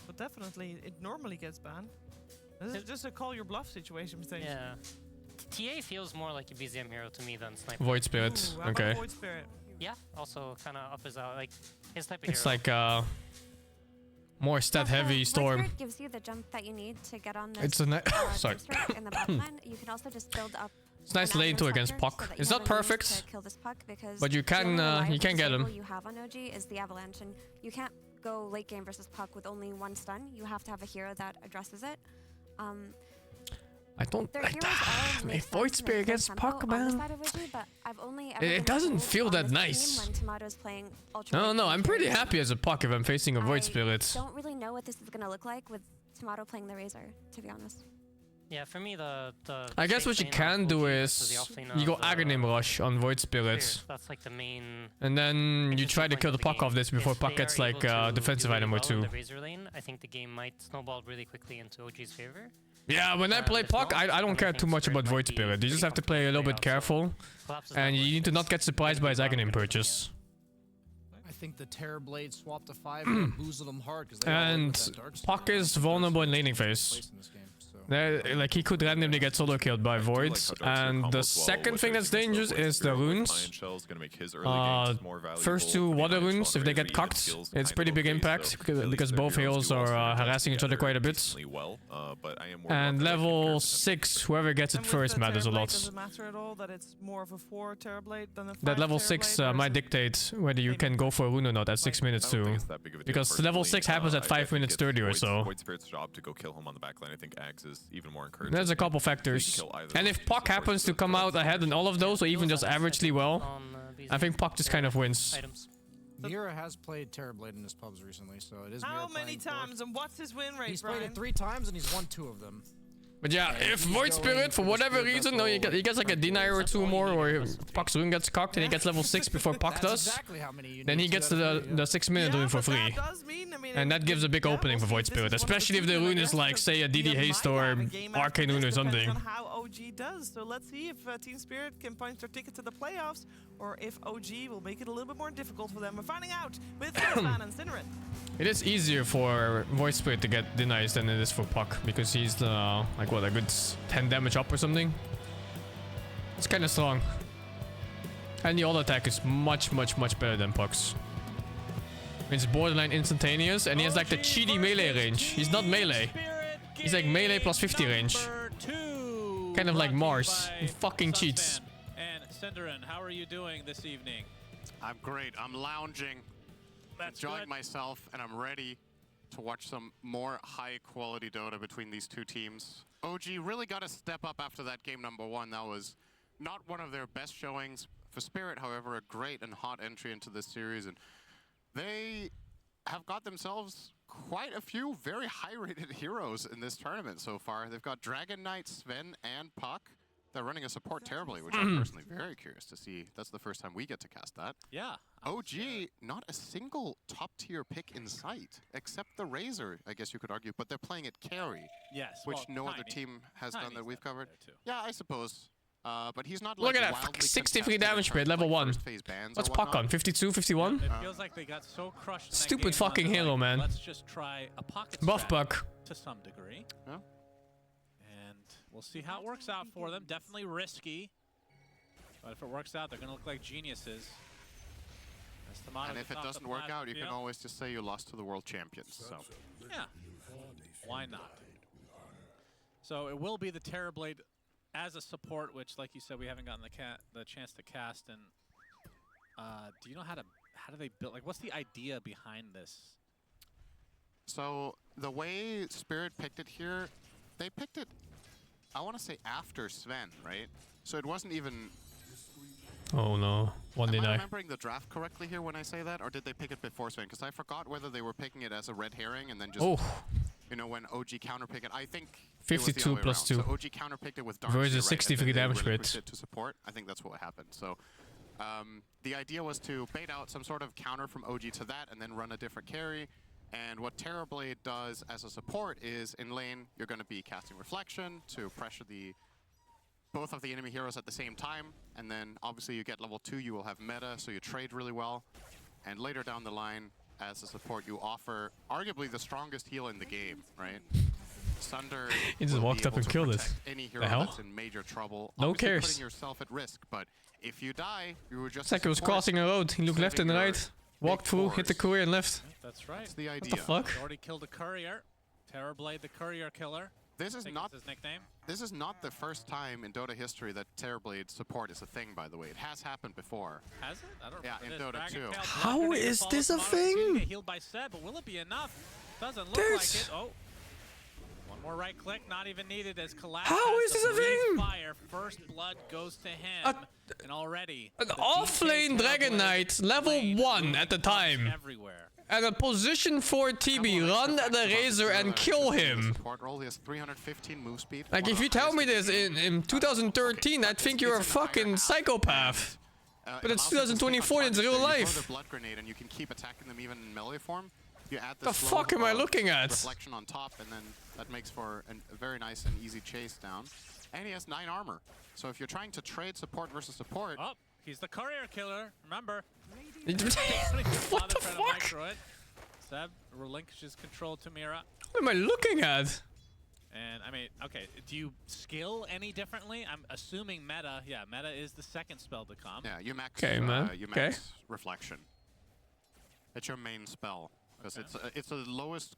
But definitely, it normally gets banned. This is just a call your bluff situation.
Yeah. TA feels more like a BZM hero to me than Sniper.
Void Spirit. Okay.
Void Spirit.
Yeah, also kind of up his alley. Like his type of
It's
hero.
like more stat heavy Storm.
Void Spirit gives you the jump that you need to get on this.
It's a sorry.
In the bot lane. You can also just build up.
It's nice lane two against Puck. It's not perfect, but you can get him.
You have on OG is the Avalanche, and you can't go late game versus Puck with only one stun. You have to have a hero that addresses it.
I don't like that. Void Spirit against Puck, man. It doesn't feel that nice. No, I'm pretty happy as a Puck if I'm facing a Void Spirit.
I don't really know what this is gonna look like with Tomato playing the Razor, to be honest.
Yeah, for me the
I guess what you can do is you go Aghanim Rush on Void Spirit.
That's like the main.
And then you try to kill the Puck off this before Puck gets like a defensive item or two.
The Razor lane, I think the game might snowball really quickly into OG's favor.
Yeah, when I play Puck, I don't care too much about Void Spirit. You just have to play a little bit careful. And you need to not get surprised by his Aghanim purchase.
I think the Terrorblade swapped to 5 and boozled them hard.
And Puck is vulnerable in laning phase. Like he could randomly get solo killed by Voids, and the second thing that's dangerous is the runes. First two water runes, if they get cocked, it's pretty big impact because both heroes are harassing each other quite a bit. And level 6, whoever gets it first matters a lot.
Does it matter at all that it's more of a 4 Terrorblade than a 5
That level 6 might dictate whether you can go for a rune or not at 6 minutes too, because level 6 happens at 5 minutes 30 or so.
Void Spirit's job to go kill him on the backline. I think Ags is even more encouraging.
There's a couple factors. And if Puck happens to come out ahead in all of those, or even just averagely well, I think Puck just kind of wins.
Mira has played Terrorblade in his pubs recently, so it is Mira
How many times and what's his win rate,
He's played it 3 times and he's won 2 of them.
But yeah, if Void Spirit, for whatever reason, no, he gets like a denier or 2 more, or Puck's rune gets cocked and he gets level 6 before Puck does, then he gets the 6-minute rune for free. And that gives a big opening for Void Spirit, especially if the rune is like, say, a DD Haste or Arcane Rune or something.
On how OG does. So let's see if Team Spirit can punch their ticket to the playoffs, or if OG will make it a little bit more difficult for them. We're finding out with Fan and Cinnamon.
It is easier for Void Spirit to get denies than it is for Puck, because he's like what, a good 10 damage up or something. It's kind of strong. And the auto attack is much better than Puck's. It's borderline instantaneous, and he has like the cheaty melee range. He's not melee. He's like melee plus 50 range. Kind of like Mars. He fucking cheats.
And Cinderin, how are you doing this evening?
I'm great. I'm lounging, enjoying
good.
myself, and I'm ready to watch some more high-quality Dota between these two teams. OG really got to step up after that game number 1. That was not one of their best showings. For Spirit, however, a great and hot entry into this series, and they have got themselves quite a few very high-rated heroes in this tournament so far. They've got Dragon Knight, Sven, and Puck. They're running a support terribly, which I'm personally very curious to see. That's the first time we get to cast that.
Yeah.
OG, not a single top-tier pick in sight, except the Razor, I guess you could argue, but they're playing it carry.
Yes,
which
well,
no other
Tiny.
team has done
Tiny's
that we've covered.
there too.
Yeah, I suppose. But he's not
Look
like
at that,
wildly
63
contested
damage
in
per
terms of,
level
like,
1.
first-phase bans
What's
or
Puck
whatnot.
on? 52, 51?
It feels like they got so crushed in that
Stupid
game
fucking
one, they're
Halo,
like,
man.
Let's just try a pocket
Buff
strat
Puck.
to some degree.
Yeah.
And we'll see how it works out for them. Definitely risky. But if it works out, they're going to look like geniuses. As Tomato
And if
gets
it
off the
doesn't work out, you can
field.
always just say you lost to the world champions. So.
Yeah. Why not? So it will be the Terrorblade as a support, which, like you said, we haven't gotten the chance to cast. And do you know how do they build? Like, what's the idea behind this?
So the way Spirit picked it here, they picked it, I want to say after Sven, right? So it wasn't even...
Oh no, one
Am I
deny.
remembering the draft correctly here when I say that? Or did they pick it before Sven? Because I forgot whether they were picking it as a red herring and then just, you know, when OG counterpicked it. I think
52 plus 2.
So OG counterpicked it with Darkseer,
Versus
right?
63
and then
damage
they relinquished
rate.
it to support. I think that's what happened. So the idea was to bait out some sort of counter from OG to that and then run a different carry. And what Terrorblade does as a support is, in lane, you're going to be casting Reflection to pressure both of the enemy heroes at the same time. And then, obviously, you get level 2, you will have meta, so you trade really well. And later down the line, as a support, you offer arguably the strongest heal in the game, right? Sunder
he just walked up and killed it.
Any hero that's in major trouble.
No
Obviously
cares.
Putting yourself at risk, but if you die, you were just.
It's like he was crossing a road. He looked left and right, walked through, hit the courier and left.
That's right.
That's the idea.
What the fuck?
He already killed a courier. Terrorblade, the courier killer.
This is not
his nickname.
This is not the first time in Dota history that Terrorblade support is a thing, by the way. It has happened before.
Has it? I don't
Yeah,
remember
in
this.
Dota 2.
How is this a thing?
Get healed by Seb, but will it be enough? Doesn't look like it. Oh. One more right click, not even needed as Collapse.
How is this a thing?
Fire. First blood goes to him. And already.
An off-lane Dragon Knight, level 1 at the time.
Everywhere.
And a position 4 TB, run the Razor and kill him.
He has 315 move speed.
Like, if you tell me this in 2013, I'd think you're a fucking psychopath. But it's 2024 and it's real life.
The blood grenade and you can keep attacking them even in melee form. You add
The fuck am I looking at?
Reflection on top, and then that makes for a very nice and easy chase down. And he has 9 armor. So if you're trying to trade support versus support...
Oh, he's the courier killer, remember.
What the fuck?
Seb relinquishes control to Mira.
What am I looking at?
And I mean, okay, do you skill any differently? I'm assuming meta. Yeah, meta is the second spell to come.
Yeah, you max,
man.
Reflection. It's your main spell. Because it's the lowest,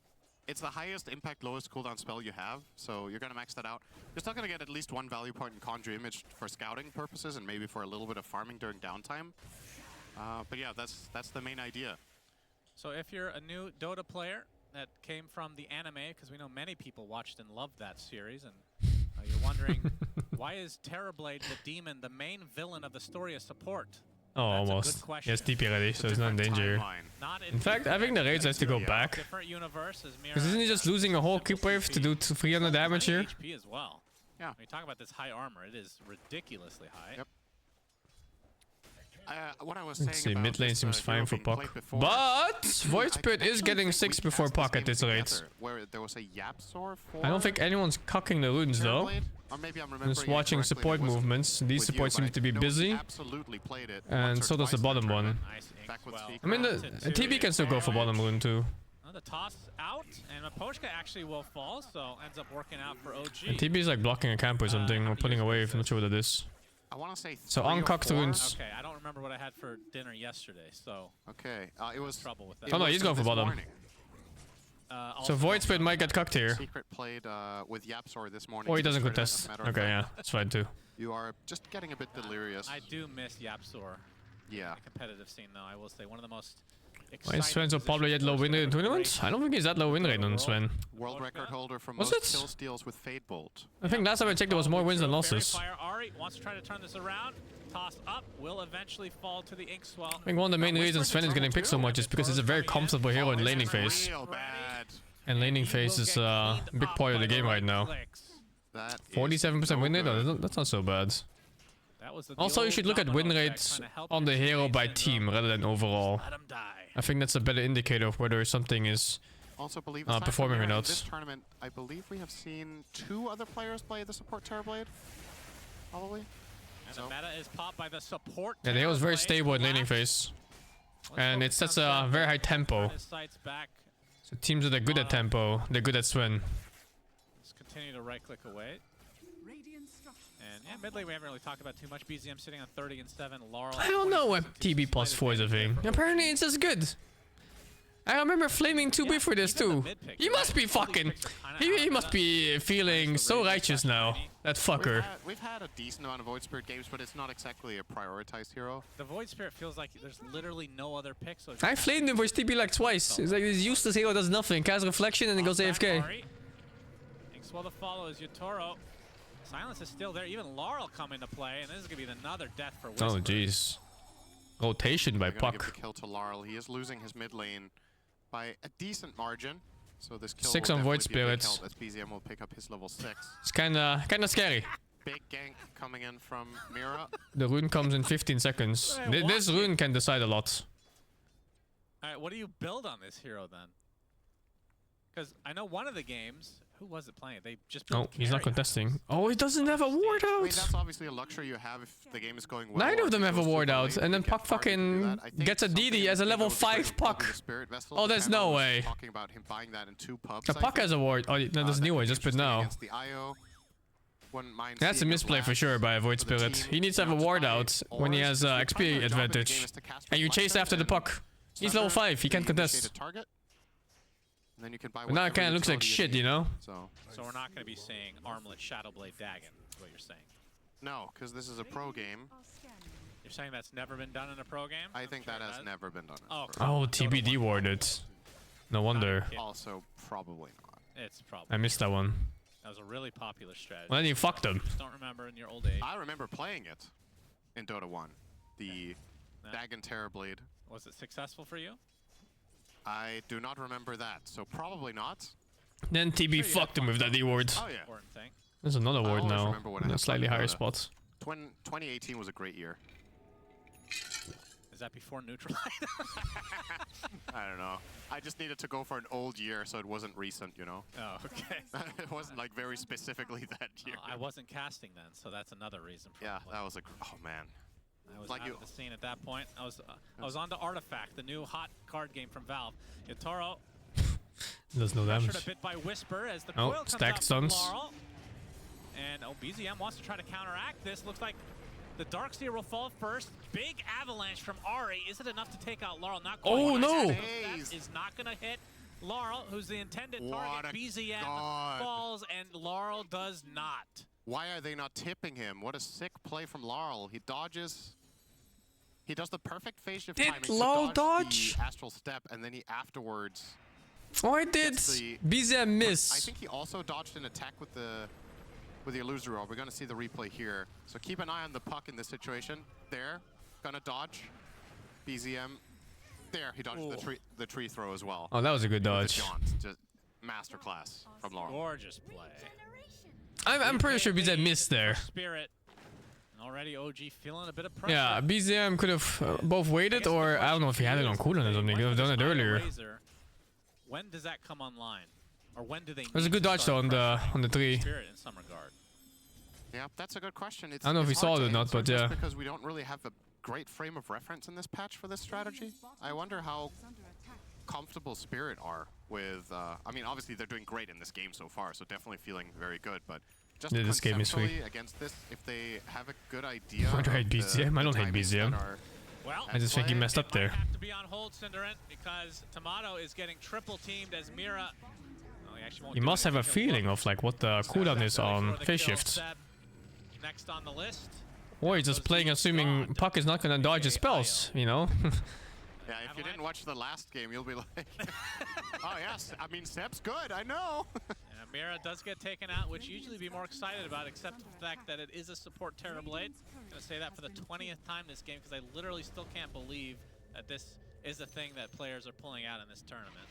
it's the highest impact, lowest cooldown spell you have. So you're going to max that out. You're still going to get at least 1 value point in Conjure Image for scouting purposes and maybe for a little bit of farming during downtime. But yeah, that's the main idea.
So if you're a new Dota player that came from the anime, because we know many people watched and loved that series, and you're wondering, why is Terrorblade the demon, the main villain of the story, a support?
Oh, almost. He has TP ready, so he's not in danger. In fact, I think the Raids has to go back. Because isn't he just losing a whole creep wave to do 300 damage here?
HP as well.
Yeah.
When you talk about this high armor, it is ridiculously high.
Yep. What I was saying
Let's see,
about
mid lane
this,
seems fine for
hero
Puck.
being played
But Void Spirit is getting 6 before Puck at this rate.
Where there was a Yapsor for
I don't think anyone's cocking the runes though.
Or maybe I'm
Just watching support movements. These supports seem to be busy.
Absolutely played it
And so does the bottom one. I mean, the TB can still go for bottom rune too.
The toss out, and Mapochka actually will fall, so ends up working out for OG.
And TB is like blocking a camp or something, or pulling away, I'm not sure what it is.
I want to say
so uncocked runes.
Okay, I don't remember what I had for dinner yesterday, so...
Okay, it was...
trouble with that.
Oh no, he's going for bottom. So Void Spirit might get cocked here.
Secret played with Yapsor this morning.
Or he doesn't contest. Okay, yeah, that's fine too.
You are just getting a bit delirious.
I do miss Yapsor.
Yeah.
The competitive scene, though, I will say. One of the most
Why is Sven so probably at low win rate in tournaments? I don't think he's that low win rate on Sven.
World record holder for
Was
most
it?
kill steals with Fade Bolt.
I think last time I checked there was more wins than losses.
Fire Ari wants to try to turn this around. Toss up, will eventually fall to the Inkswell.
I think one of the main reasons Sven is getting picked so much is because he's a very comfortable hero in laning phase. And laning phase is a big part of the game right now. 47% win rate? Oh, that's not so bad. Also, you should look at win rates on the hero by team rather than overall. I think that's a better indicator of whether something is
Also believe
performing or
in
not.
this tournament, I believe we have seen 2 other players play the support Terrorblade. Probably.
And the meta is popped by the support.
Yeah, the hero is very stable in laning phase. And it sets a very high tempo. So teams that are good at tempo, they're good at Sven.
Let's continue to right click away. And yeah, mid lane we haven't really talked about too much. BZM sitting on 30 and 7. Laurel.
I don't know what TB plus 4 is a thing. Apparently it's as good. I remember flaming 2B for this too. He must be fucking... He must be feeling so righteous now. That fucker.
We've had a decent amount of Void Spirit games, but it's not exactly a prioritized hero.
The Void Spirit feels like there's literally no other pick. So
I flamed him for his TB like twice. It's like this useless hero does nothing. Casts Reflection and then goes AFK.
Inkswell to follow is Yotoro. Silence is still there. Even Laurel come into play, and this is going to be another death for Whisper.
Oh, jeez. Rotation by Puck.
Give the kill to Laurel. He is losing his mid lane by a decent margin. So this kill
6
will
on Void
definitely be a big
Spirits.
help as BZM will pick up his level 6.
It's kinda scary.
Big gank coming in from Mira.
The rune comes in 15 seconds. This rune can decide a lot.
Alright, what do you build on this hero then? Because I know one of the games, who was it playing? They just
Oh, he's not contesting. Oh, he doesn't have a ward
I mean,
out.
that's obviously a luxury you have if the game is going well.
Neither of them have a ward out,
late,
and then
you get
Puck
targeted to do
fucking
that. I think
gets a
something
DD as a
you
level
know, the great
5 Puck.
Bobby the Spirit Vessel
Oh, there's
panel
no
was
way.
Talking about him buying that in 2 pubs.
The Puck has a ward. Oh, no, there's a new way. Just put now.
Against the IO. Wouldn't mind
That's a
seeing
misplay for sure by Void
for the
Spirit.
team.
He needs to have a ward out when he has XP advantage. And you chase after the Puck. He's level 5. He can't contest.
Target. And then you can buy
But now it kind of looks like shit, you know?
So
we're not going to be saying Armlet Shadowblade Dagon, is what you're saying.
No, because this is a pro game.
You're saying that's never been done in a pro game?
I think that has never been done.
Oh, TBD warded. No wonder.
Also, probably not.
It's probably.
I missed that one.
That was a really popular strategy.
Well, then you fucked him.
Just don't remember in your old age.
I remember playing it in Dota 1. The Dagon Terrorblade.
Was it successful for you?
I do not remember that, so probably not.
Then TB fucked him with that D ward.
Oh yeah.
There's another ward
always
now.
remember when I
In a
had
slightly
fun
higher
with Dota.
spot.
2018 was a great year.
Is that before Neutralite?
I don't know. I just needed to go for an old year, so it wasn't recent, you know?
Oh, okay.
It wasn't like very specifically that year.
I wasn't casting then, so that's another reason.
Yeah, that was like, oh man.
I was
like
out of the scene at that point. I was on to Artifact, the new hot card game from Valve. Yatoro
Does no damage.
pressured a bit by Whisper as the
Oh,
coil comes
stacked
out from
stuns.
Laurel. And BZM wants to try to counteract this. Looks like the Darkseer will fall first. Big avalanche from Ari. Is it enough to take out Laurel? Not quite.
Oh, no.
That is not going to hit Laurel, who's the intended target. BZM falls, and Laurel does not.
Why are they not tipping him? What a sick play from Laurel. He dodges. He does the perfect phase shift timing to
Laurel
dodge the astral step, and then he afterwards.
Oh, I did. BZM miss.
I think he also dodged an attack with the illusory orb. We're gonna see the replay here. So keep an eye on the Puck in this situation. There, gonna dodge. BZM. There, he dodged the tree throw as well.
Oh, that was a good dodge.
Just masterclass from Laurel.
Gorgeous play.
I'm pretty sure BZM missed there.
Spirit. Already OG feeling a bit of pressure.
Yeah, BZM could have both waited, or I don't know if he had it on cooldown or something. He could have done it earlier.
When does that come online? Or when do they
It was a good dodge though on the tree.
Spirit in some regard.
Yeah, that's a good question.
I don't know if he saw it or not, but yeah.
Because we don't really have a great frame of reference in this patch for this strategy. I wonder how comfortable Spirit are with. I mean, obviously they're doing great in this game so far, so definitely feeling very good. But just
Yeah, this game is weak.
conceptually against this, if they have a good idea.
Why do I hate
of the
BZM? I don't hate
timings that
BZM.
are
Well,
I just think he messed up there.
have to be on hold, Cinderant, because Tomato is getting triple teamed as Mira.
He must have a feeling of like what the cooldown is on phase shifts.
Next on the list.
Or he's just playing assuming Puck is not gonna dodge his spells, you know?
Yeah, if you didn't watch the last game, you'll be like, oh yes, I mean, Seb's good, I know.
And Mira does get taken out, which you usually be more excited about, except for the fact that it is a support Terrorblade. I'm going to say that for the 20th time this game, because I literally still can't believe that this is a thing that players are pulling out in this tournament.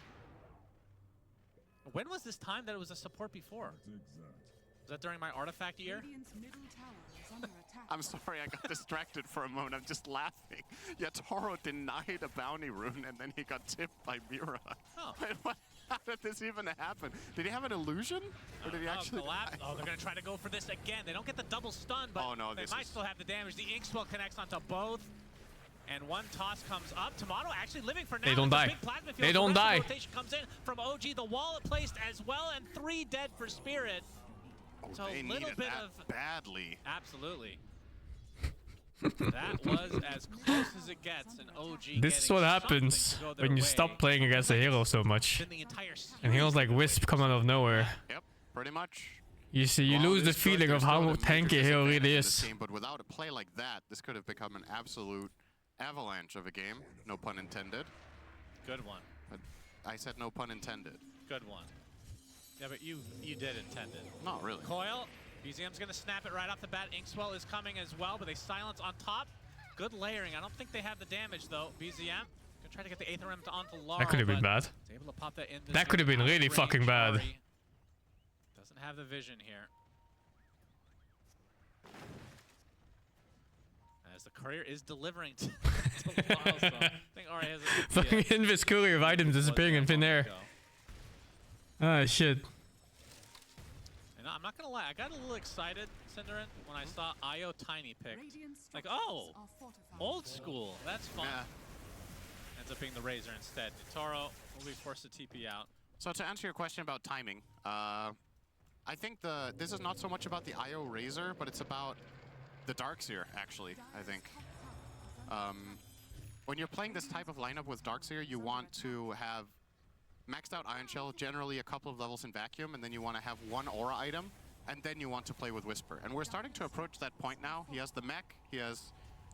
When was this time that it was a support before? Was that during my Artifact year?
I'm sorry, I got distracted for a moment. I'm just laughing. Yeah, Toro denied a bounty rune, and then he got tipped by Mira.
Oh.
How did this even happen? Did he have an illusion? Or did he actually...
Oh, they're going to try to go for this again. They don't get the double stun, but they might still have the damage. The Inkswell connects onto both. And one toss comes up. Tomato actually living for now.
They don't die. They don't die.
Rotation comes in from OG. The wallet placed as well, and 3 dead for Spirit. So
they
a little
needed
bit
that
of
badly.
Absolutely. That was as close as it gets, and OG.
This is what happens when you stop playing against a hero so much. And heroes like Wisp come out of nowhere.
Yep, pretty much.
You see, you lose the feeling of how tanky a hero really is.
Game, but without a play like that, this could have become an absolute avalanche of a game. No pun intended.
Good one.
But I said no pun intended.
Good one. Yeah, but you did intend it.
Not really.
Coil. BZM's going to snap it right off the bat. Inkswell is coming as well, but they silence on top. Good layering. I don't think they have the damage, though. BZM going to try to get the Aether Rim onto Laurel.
That could have been bad.
Able to pop that in
That could have been really fucking bad.
Doesn't have the vision here. As the courier is delivering to Laurel, so I think Ari has a
Fucking Invis courier of items disappearing in thin air. Ah, shit.
And I'm not gonna lie, I got a little excited, Cinderin, when I saw IO Tiny picked. Like, oh, old school. That's fun.
Yeah.
Ends up being the Razor instead. Toro will be forced to TP out.
So to answer your question about timing, I think this is not so much about the IO Razor, but it's about the Darkseer, actually, I think. When you're playing this type of lineup with Darkseer, you want to have maxed out Ion Shell, generally a couple of levels in Vacuum, and then you want to have one Aura item, and then you want to play with Whisper. And we're starting to approach that point now. He has the mech, he has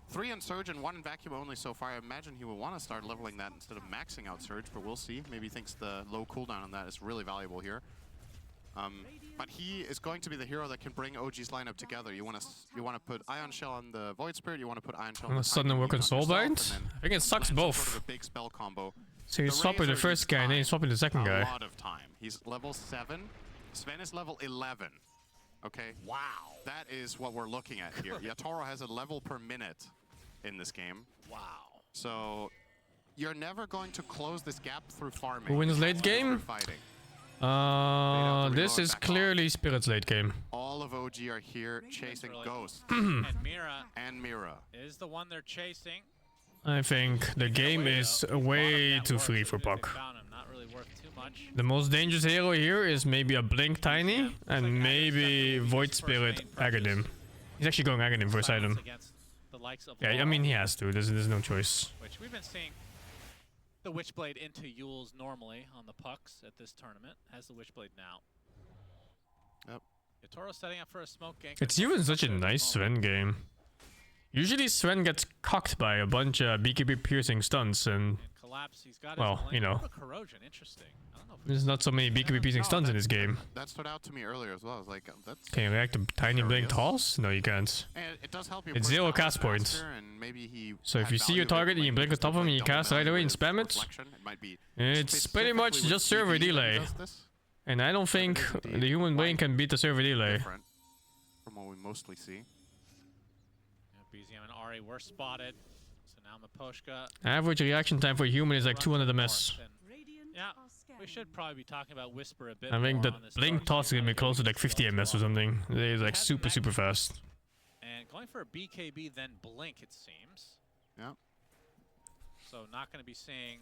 3 in Surge and 1 in Vacuum only so far. I imagine he will want to start leveling that instead of maxing out Surge, but we'll see. Maybe he thinks the low cooldown on that is really valuable here. But he is going to be the hero that can bring OG's lineup together. You want to put Ion Shell on the Void Spirit. You want to put Ion Shell on the
sudden work on Soulbind? I think it sucks both.
Sort of a big spell combo.
So he's swapping the first guy and then he's swapping the second guy.
A lot of time. He's level 7. Sven is level 11. Okay. Wow. That is what we're looking at here. Yatoro has a level per minute in this game. Wow. So you're never going to close this gap through farming.
Who wins late game? This is clearly Spirit's late game.
All of OG are here chasing Ghost.
And Mira.
And Mira
Is the one they're chasing.
I think the game is way too free for Puck. The most dangerous hero here is maybe a Blink Tiny and maybe Void Spirit Aghanim. He's actually going Aghanim for a item. Yeah, I mean he has to. There's no choice.
Which we've been seeing the Witchblade into Yules normally on the pucks at this tournament. Has the Witchblade now.
Yep.
Yatoro setting up for a smoke gank.
It's even such a nice Sven game. Usually Sven gets cocked by a bunch of BKB piercing stunts and
collapse. He's got
well, you know,
corrosion. Interesting. I don't know if
there's not so many BKB piercing stunts in this game.
That stood out to me earlier as well. I was like, that's...
Can you react to tiny blink toss? No, you can't.
And it does help you.
It's 0 cast points. So if you see your target and you blink on top of him and you cast right away and spam it, it's pretty much just server delay. And I don't think the human brain can beat the server delay.
From what we mostly see.
BZM and Ari were spotted. So now Miposhka.
Average reaction time for a human is like 200 MS.
Yeah, we should probably be talking about Whisper a bit.
I think the blink toss is gonna be close to like 50 MS or something. It's like super fast.
And going for a BKB then blink, it seems.
Yeah.
So not gonna be seeing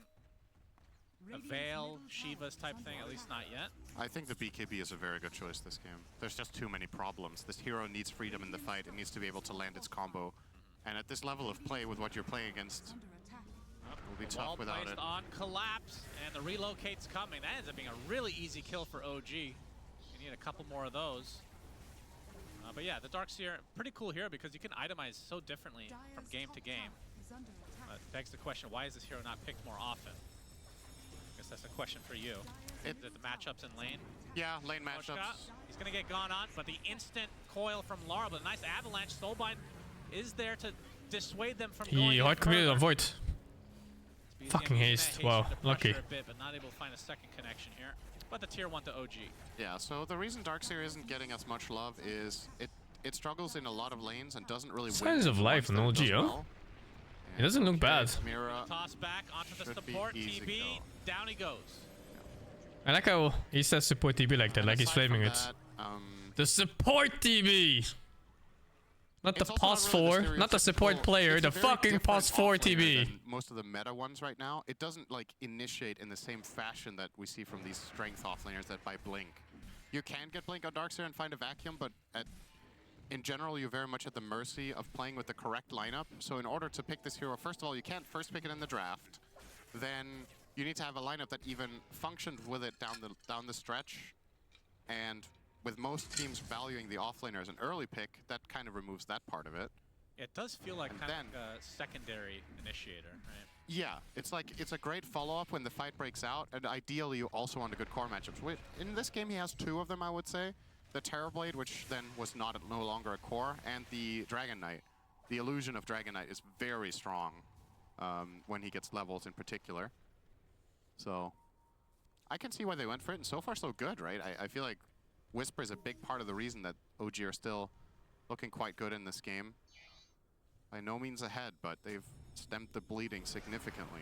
a Veil, Shiva's type thing, at least not yet.
I think the BKB is a very good choice this game. There's just too many problems. This hero needs freedom in the fight. It needs to be able to land its combo. And at this level of play with what you're playing against, it will be tough without it.
On collapse, and the relocate's coming. That ends up being a really easy kill for OG. You need a couple more of those. But yeah, the Darkseer, pretty cool hero because you can itemize so differently from game to game. But begs the question, why is this hero not picked more often? I guess that's a question for you. The matchups in lane.
Yeah, lane matchups.
He's gonna get gone on, but the instant coil from Lara, but a nice avalanche. Soulbind is there to dissuade them from going.
He hard committed on Void. Fucking haste. Wow, lucky.
Bit, but not able to find a second connection here. But the tier 1 to OG.
Yeah, so the reason Darkseer isn't getting as much love is it struggles in a lot of lanes and doesn't really win.
Signs of life in OG, huh? It doesn't look bad.
Mira
toss back onto the support TB. Down he goes.
I like how he says support TB like that, like he's flaming it. The support TB! Not the pos 4, not the support player, the fucking pos 4 TB.
Most of the meta ones right now, it doesn't like initiate in the same fashion that we see from these strength offlaners that buy Blink. You can get Blink on Darkseer and find a vacuum, but in general, you're very much at the mercy of playing with the correct lineup. So in order to pick this hero, first of all, you can't first pick it in the draft. Then you need to have a lineup that even functions with it down the stretch. And with most teams valuing the offlaner as an early pick, that kind of removes that part of it.
It does feel like kind of a secondary initiator, right?
Yeah, it's like it's a great follow-up when the fight breaks out, and ideally you also want a good core matchups. In this game, he has 2 of them, I would say. The Terrorblade, which then was no longer a core, and the Dragon Knight. The illusion of Dragon Knight is very strong when he gets levels in particular. So I can see why they went for it, and so far so good, right? I feel like Whisper is a big part of the reason that OG are still looking quite good in this game. By no means ahead, but they've stemmed the bleeding significantly.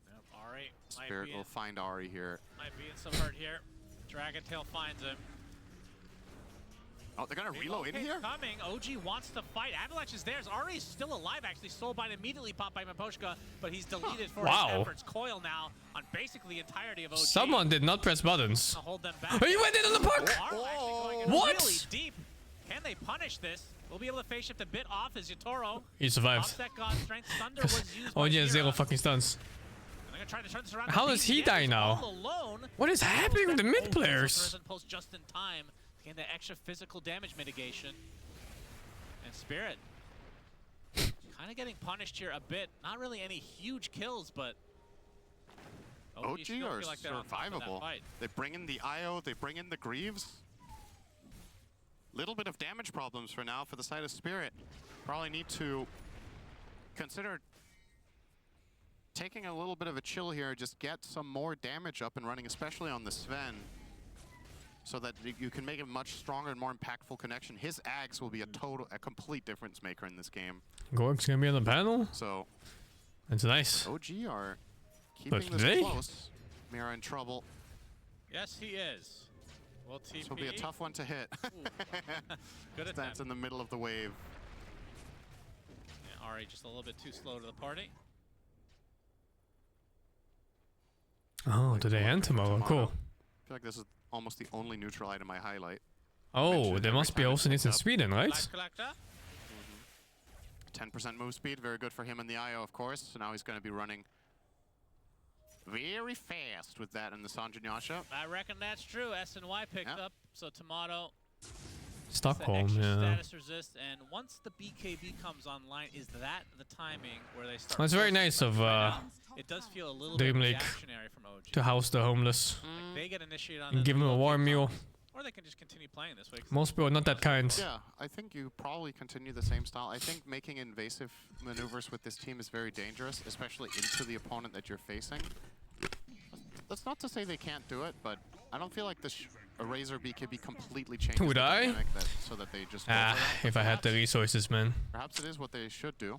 Yep, Ari Ari
Spirit will find Ari here.
Might be in some hurt here. Dragon Tail finds him.
Oh, they're gonna reload in here?
Coming. OG wants to fight. Avalanche is theirs. Ari is still alive, actually. Soulbind immediately popped by Miposhka, but he's deleted for his efforts. Coil now on basically the entirety of OG.
Someone did not press buttons.
Hold them back.
He went in on the puck! What?
Really deep. Can they punish this? We'll be able to phase shift a bit off as Yatoro.
He survived.
Offset God Strength. Thunder was used
Oh yeah, 0 fucking stuns.
Try to turn this around.
How does he die now? What is happening with the mid players?
Post just in time to gain that extra physical damage mitigation. And Spirit kind of getting punished here a bit. Not really any huge kills, but
OG are survivable. They bring in the IO, they bring in the Greaves. Little bit of damage problems for now for the side of Spirit. Probably need to consider taking a little bit of a chill here, just get some more damage up and running, especially on the Sven, so that you can make a much stronger and more impactful connection. His Axe will be a complete difference maker in this game.
Gorg's gonna be on the panel.
So
that's nice.
OG are keeping this close. Mira in trouble.
Yes, he is. Well, TP.
This will be a tough one to hit.
Good attempt.
That's in the middle of the wave.
Yeah, Ari just a little bit too slow to the party.
Oh, do they end tomorrow? Cool.
I feel like this is almost the only neutral item I highlight.
Oh, there must be also needs in Sweden, right?
10% move speed, very good for him in the IO, of course. So now he's going to be running very fast with that in the Sanjanyasha.
I reckon that's true. SNY picked up, so Tomato.
Stockholm, yeah.
Status resist, and once the BKB comes online, is that the timing where they start?
Well, it's very nice of
it does feel a little bit
DreamLeague
reactionary from OG.
to house the homeless
Like they get initiated on
and give them a warm meal.
Or they can just continue playing this way.
Most people are not that kind.
Yeah, I think you probably continue the same style. I think making invasive maneuvers with this team is very dangerous, especially into the opponent that you're facing. That's not to say they can't do it, but I don't feel like this Razor BKB completely changes
Would
the
I?
dynamic so that they just
If I had the resources, man.
Perhaps it is what they should do.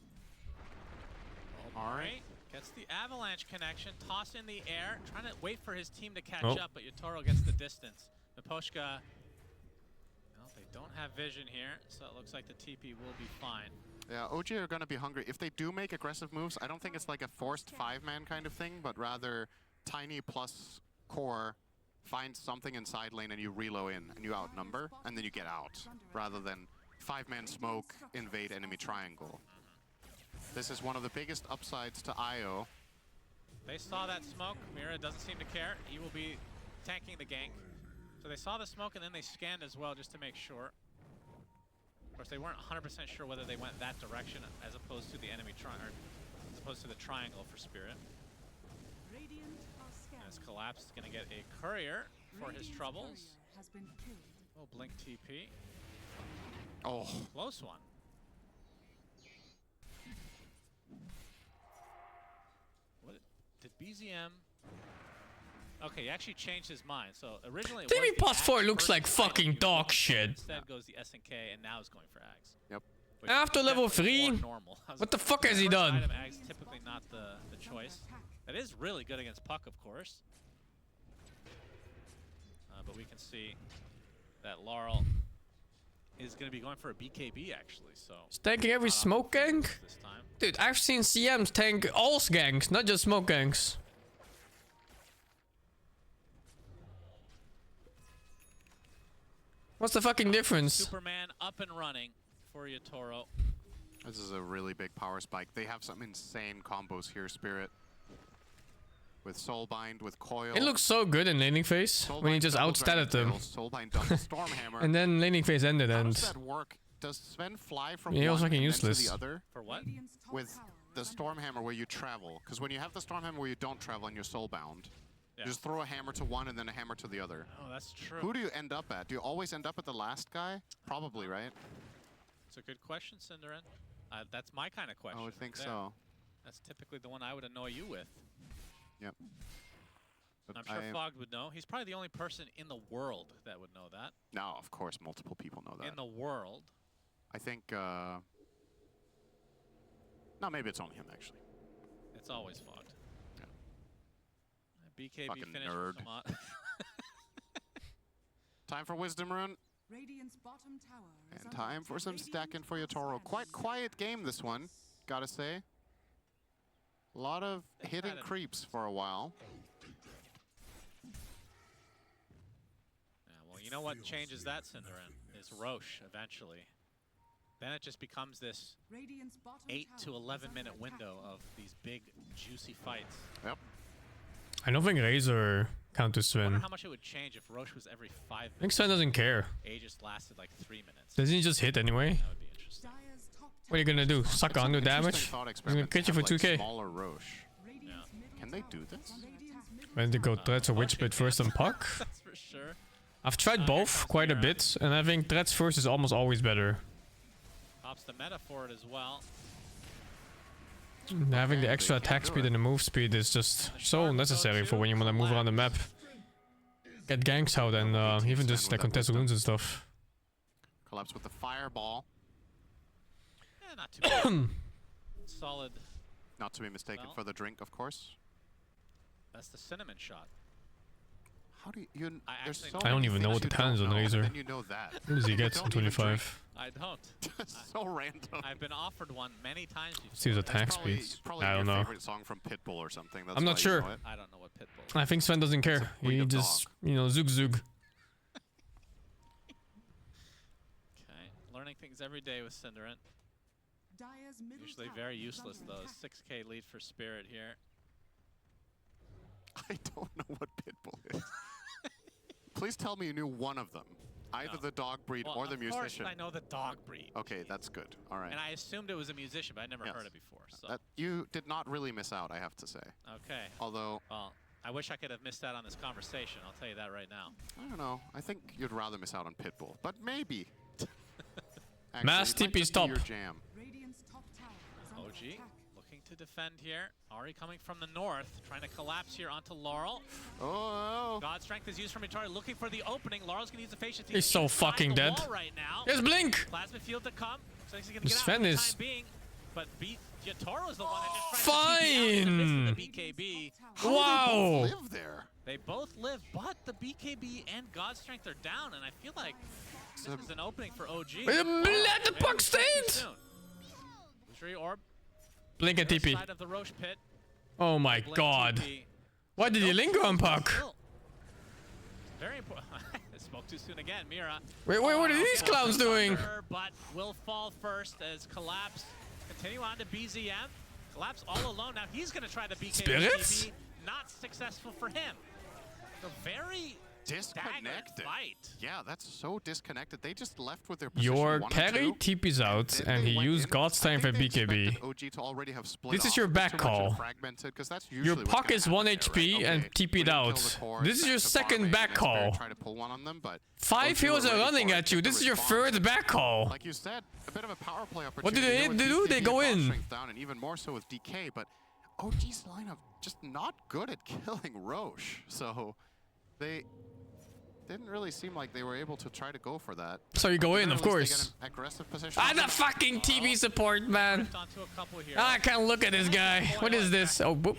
Alright. Gets the Avalanche connection, toss in the air, trying to wait for his team to catch up, but Yatoro gets the distance. Miposhka, well, they don't have vision here, so it looks like the TP will be fine.
Yeah, OG are going to be hungry. If they do make aggressive moves, I don't think it's like a forced 5-man kind of thing, but rather Tiny plus Core find something in side lane and you reload in and you outnumber, and then you get out, rather than 5-man smoke, invade enemy triangle. This is one of the biggest upsides to IO.
They saw that smoke. Mira doesn't seem to care. He will be tanking the gank. So they saw the smoke and then they scanned as well just to make sure. Of course, they weren't 100% sure whether they went that direction as opposed to the enemy as opposed to the triangle for Spirit. As Collapse is going to get a courier for his troubles. Oh, blink TP.
Oh,
close one. What did BZM? Okay, he actually changed his mind. So originally,
TV plus 4 looks like fucking dog shit.
Instead goes the SNK, and now is going for Ags.
Yep.
After level 3, what the fuck has he done?
Item Ags typically not the choice. That is really good against Puck, of course. But we can see that Laurel is going to be going for a BKB actually. So
He's tanking every smoke gang? Dude, I've seen CMs tank all ganks, not just smoke ganks. What's the fucking difference?
Superman up and running for Yatoro.
This is a really big power spike. They have some insane combos here, Spirit. With Soulbind, with Coil.
It looks so good in laning phase when he just outstatted them.
Soulbind double Stormhammer.
And then laning phase ended
How
and...
does that work? Does Sven fly from
Yeah, it was
one
fucking
and then to
useless.
the other?
For what?
With the Stormhammer where you travel. Because when you have the Stormhammer where you don't travel and you're soulbound, you just throw a hammer to one and then a hammer to the other.
Oh, that's true.
Who do you end up at? Do you always end up at the last guy? Probably, right?
It's a good question, Cinderin. That's my kind of question.
I would think
there.
so.
That's typically the one I would annoy you with.
Yep. But
I'm sure Fogged would know. He's probably the only person in the world that would know that.
No, of course, multiple people know that.
In the world.
I think, no, maybe it's only him, actually.
It's always Fogged.
Yeah.
BKB
Fucking
finished
nerd.
with some
Time for Wisdom Rune.
Radiant's bottom tower is
And time for some stacking for Yotaro. Quite quiet game, this one, gotta say. A lot of hidden creeps for a while.
Yeah, well, you know what changes that, Cinderin? Is Roche, eventually. Then it just becomes this 8 to 11 minute window of these big, juicy fights.
Yep.
I don't think Razor counters
I
Sven.
wonder how much it would change if Roche was every 5 minutes.
I think Sven doesn't care.
Aegis lasted like 3 minutes.
Doesn't he just hit anyway?
That would be interesting.
What are you gonna do? Suck under damage? He's gonna catch you for 2k.
Smaller Roche.
Yeah.
Can they do this?
When they go threats or witch bit first and puck?
That's for sure.
I've tried both quite a bit, and I think threats first is almost always better.
Pops the meta for it as well.
Having the extra attack speed and the move speed is just so necessary for when you want to move around the map. Get ganks out and even just like contest runes and stuff.
Collapse with the fireball.
Yeah, not too bad. Solid.
Not to be mistaken for the drink, of course.
That's the cinnamon shot.
How do you?
I don't even know what the talent is on Razor.
Then you know that.
What does he get in 25?
I don't.
So random.
I've been offered one many times before.
See his attack speed. I don't know.
Favorite song from Pitbull or something. That's
I'm not sure.
I don't know what Pitbull.
I think Sven doesn't care. He just, you know, zug zug.
Okay, learning things every day with Cinderin. Usually very useless though. 6k lead for Spirit here.
I don't know what Pitbull is. Please tell me you knew one of them. Either the dog breed or the musician.
Of course I know the dog breed.
Okay, that's good. All right.
And I assumed it was a musician, but I never heard it before. So.
You did not really miss out, I have to say.
Okay.
Although...
Well, I wish I could have missed out on this conversation. I'll tell you that right now.
I don't know. I think you'd rather miss out on Pitbull, but maybe.
Mass TP stop.
Your jam.
OG looking to defend here. Ari coming from the north, trying to collapse here onto Laurel.
Oh.
God Strength is used from Atari, looking for the opening. Laurel's gonna use the facial.
He's so fucking dead.
Right now.
Here's Blink.
Plasma field to come. So he's gonna
This
get out
Sven
for the
is
time being. But Yotaro is the one that just tried
fine.
to miss the BKB.
Wow.
They both live there.
They both live, but the BKB and God Strength are down, and I feel like this is an opening for OG.
Let the puck stayed.
Illusory Orb.
Blink and TP.
Side of the Roche pit.
Oh my god. Why did he linger on puck?
Very important. Spoke too soon again, Mira.
Wait, what are these clowns doing?
But will fall first as Collapse continue on to BZM. Collapse all alone. Now he's going to try the BKB.
Spirits?
Not successful for him. So very
disconnected.
Fight.
Yeah, that's so disconnected. They just left with their position
Your
1
carry
and 2,
TP's out and he used God's Time for BKB.
OG to already have split
This is
off
your
a bit
back
too much
call.
and fragmented, 'cause that's
Your
usually what's
puck
gonna
is 1
happen
HP
there, right?
and
Okay,
TP'd
we didn't
out.
kill the core,
This is
back
your
to
second
farming,
back
and Spirit
call.
tried to pull one on them, but
5
OG
heroes
were
are
ready
running
for it,
at you.
took the
This is your
response.
third back call.
Like you said, a bit of a power play opportunity.
What do they
with
do? They
TP
go
and
in.
Strength down, and even more so with DK, but OG's lineup just not good at killing Roche. So they didn't really seem like they were able to try to go for that.
So you go in, of
Literally, they
course.
get an aggressive position.
Ah, the fucking TV support, man. I can't look at this guy. What is this? Oh, boop.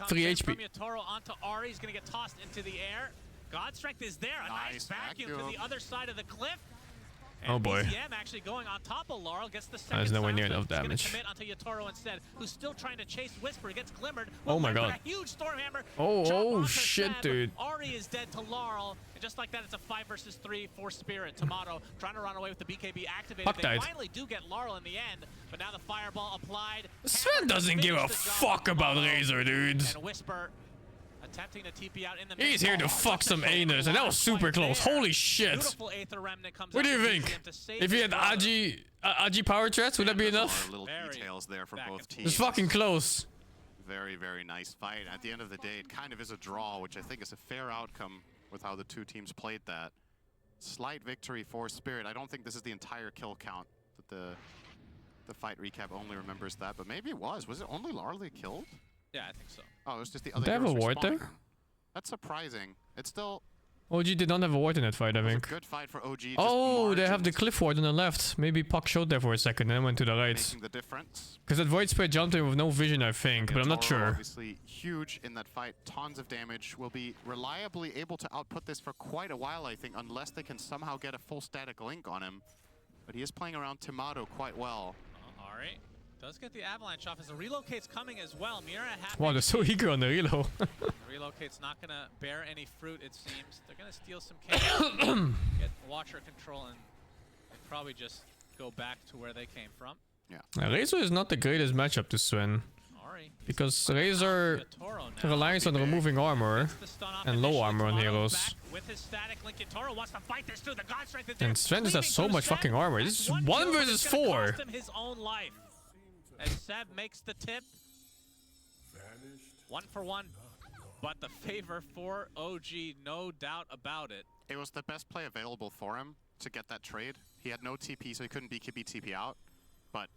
3 HP.
From Yotaro onto Ari. He's going to get tossed into the air. God Strength is there. A nice vacuum to the other side of the cliff.
Oh boy.
BCM actually going on top of Laurel, gets the second
There's nowhere near
silence.
enough
He's
damage.
gonna commit onto Yotaro instead, who's still trying to chase Whisper. He gets glimmered.
Oh my
Whisper,
god.
A huge Stormhammer.
Oh shit, dude.
Ari is dead to Laurel. And just like that, it's a 5 versus 3 for Spirit. Tomato trying to run away with the BKB activated.
Puck
They
died.
finally do get Laurel in the end, but now the fireball applied.
Sven doesn't give a fuck about Razor, dude.
And Whisper attempting to TP out in the
He's here to fuck some anus, and that was super close. Holy shit.
Beautiful Aether Remnant comes
What do
out
you
for
think?
BCM to save
If he
his
had
brother.
Agi power threats, would that be enough?
Little details there from both teams.
It's fucking close.
Very, very nice fight. At the end of the day, it kind of is a draw, which I think is a fair outcome with how the two teams played that. Slight victory for Spirit. I don't think this is the entire kill count. That the fight recap only remembers that, but maybe it was. Was it only Laurel they killed?
Yeah, I think so.
Oh, it was just the other
They have a
heroes
ward
respawning.
there?
That's surprising. It's still
OG did not have a ward in that fight, I think.
Good fight for OG.
Oh, they have the cliff ward on the left. Maybe Puck showed there for a second and then went to the right.
Making the difference.
Because that void spray jumped in with no vision, I think, but I'm not sure.
Obviously huge in that fight. Tons of damage. Will be reliably able to output this for quite a while, I think, unless they can somehow get a full static link on him. But he is playing around Tomato quite well.
Alright. Does get the avalanche off as the relocate's coming as well. Mira
Wow, they're so eager on the reload.
The relocate's not going to bear any fruit, it seems. They're going to steal some camp, get Watcher control, and probably just go back to where they came from.
Yeah.
Razor is not the greatest matchup to Sven. Because Razor relies on removing armor and low armor on heroes. And Sven just has so much fucking armor. This is 1 versus 4.
His own life. As Seb makes the tip. 1 for 1. But the favor for OG, no doubt about it.
It was the best play available for him to get that trade. He had no TP, so he couldn't BKB TP out. But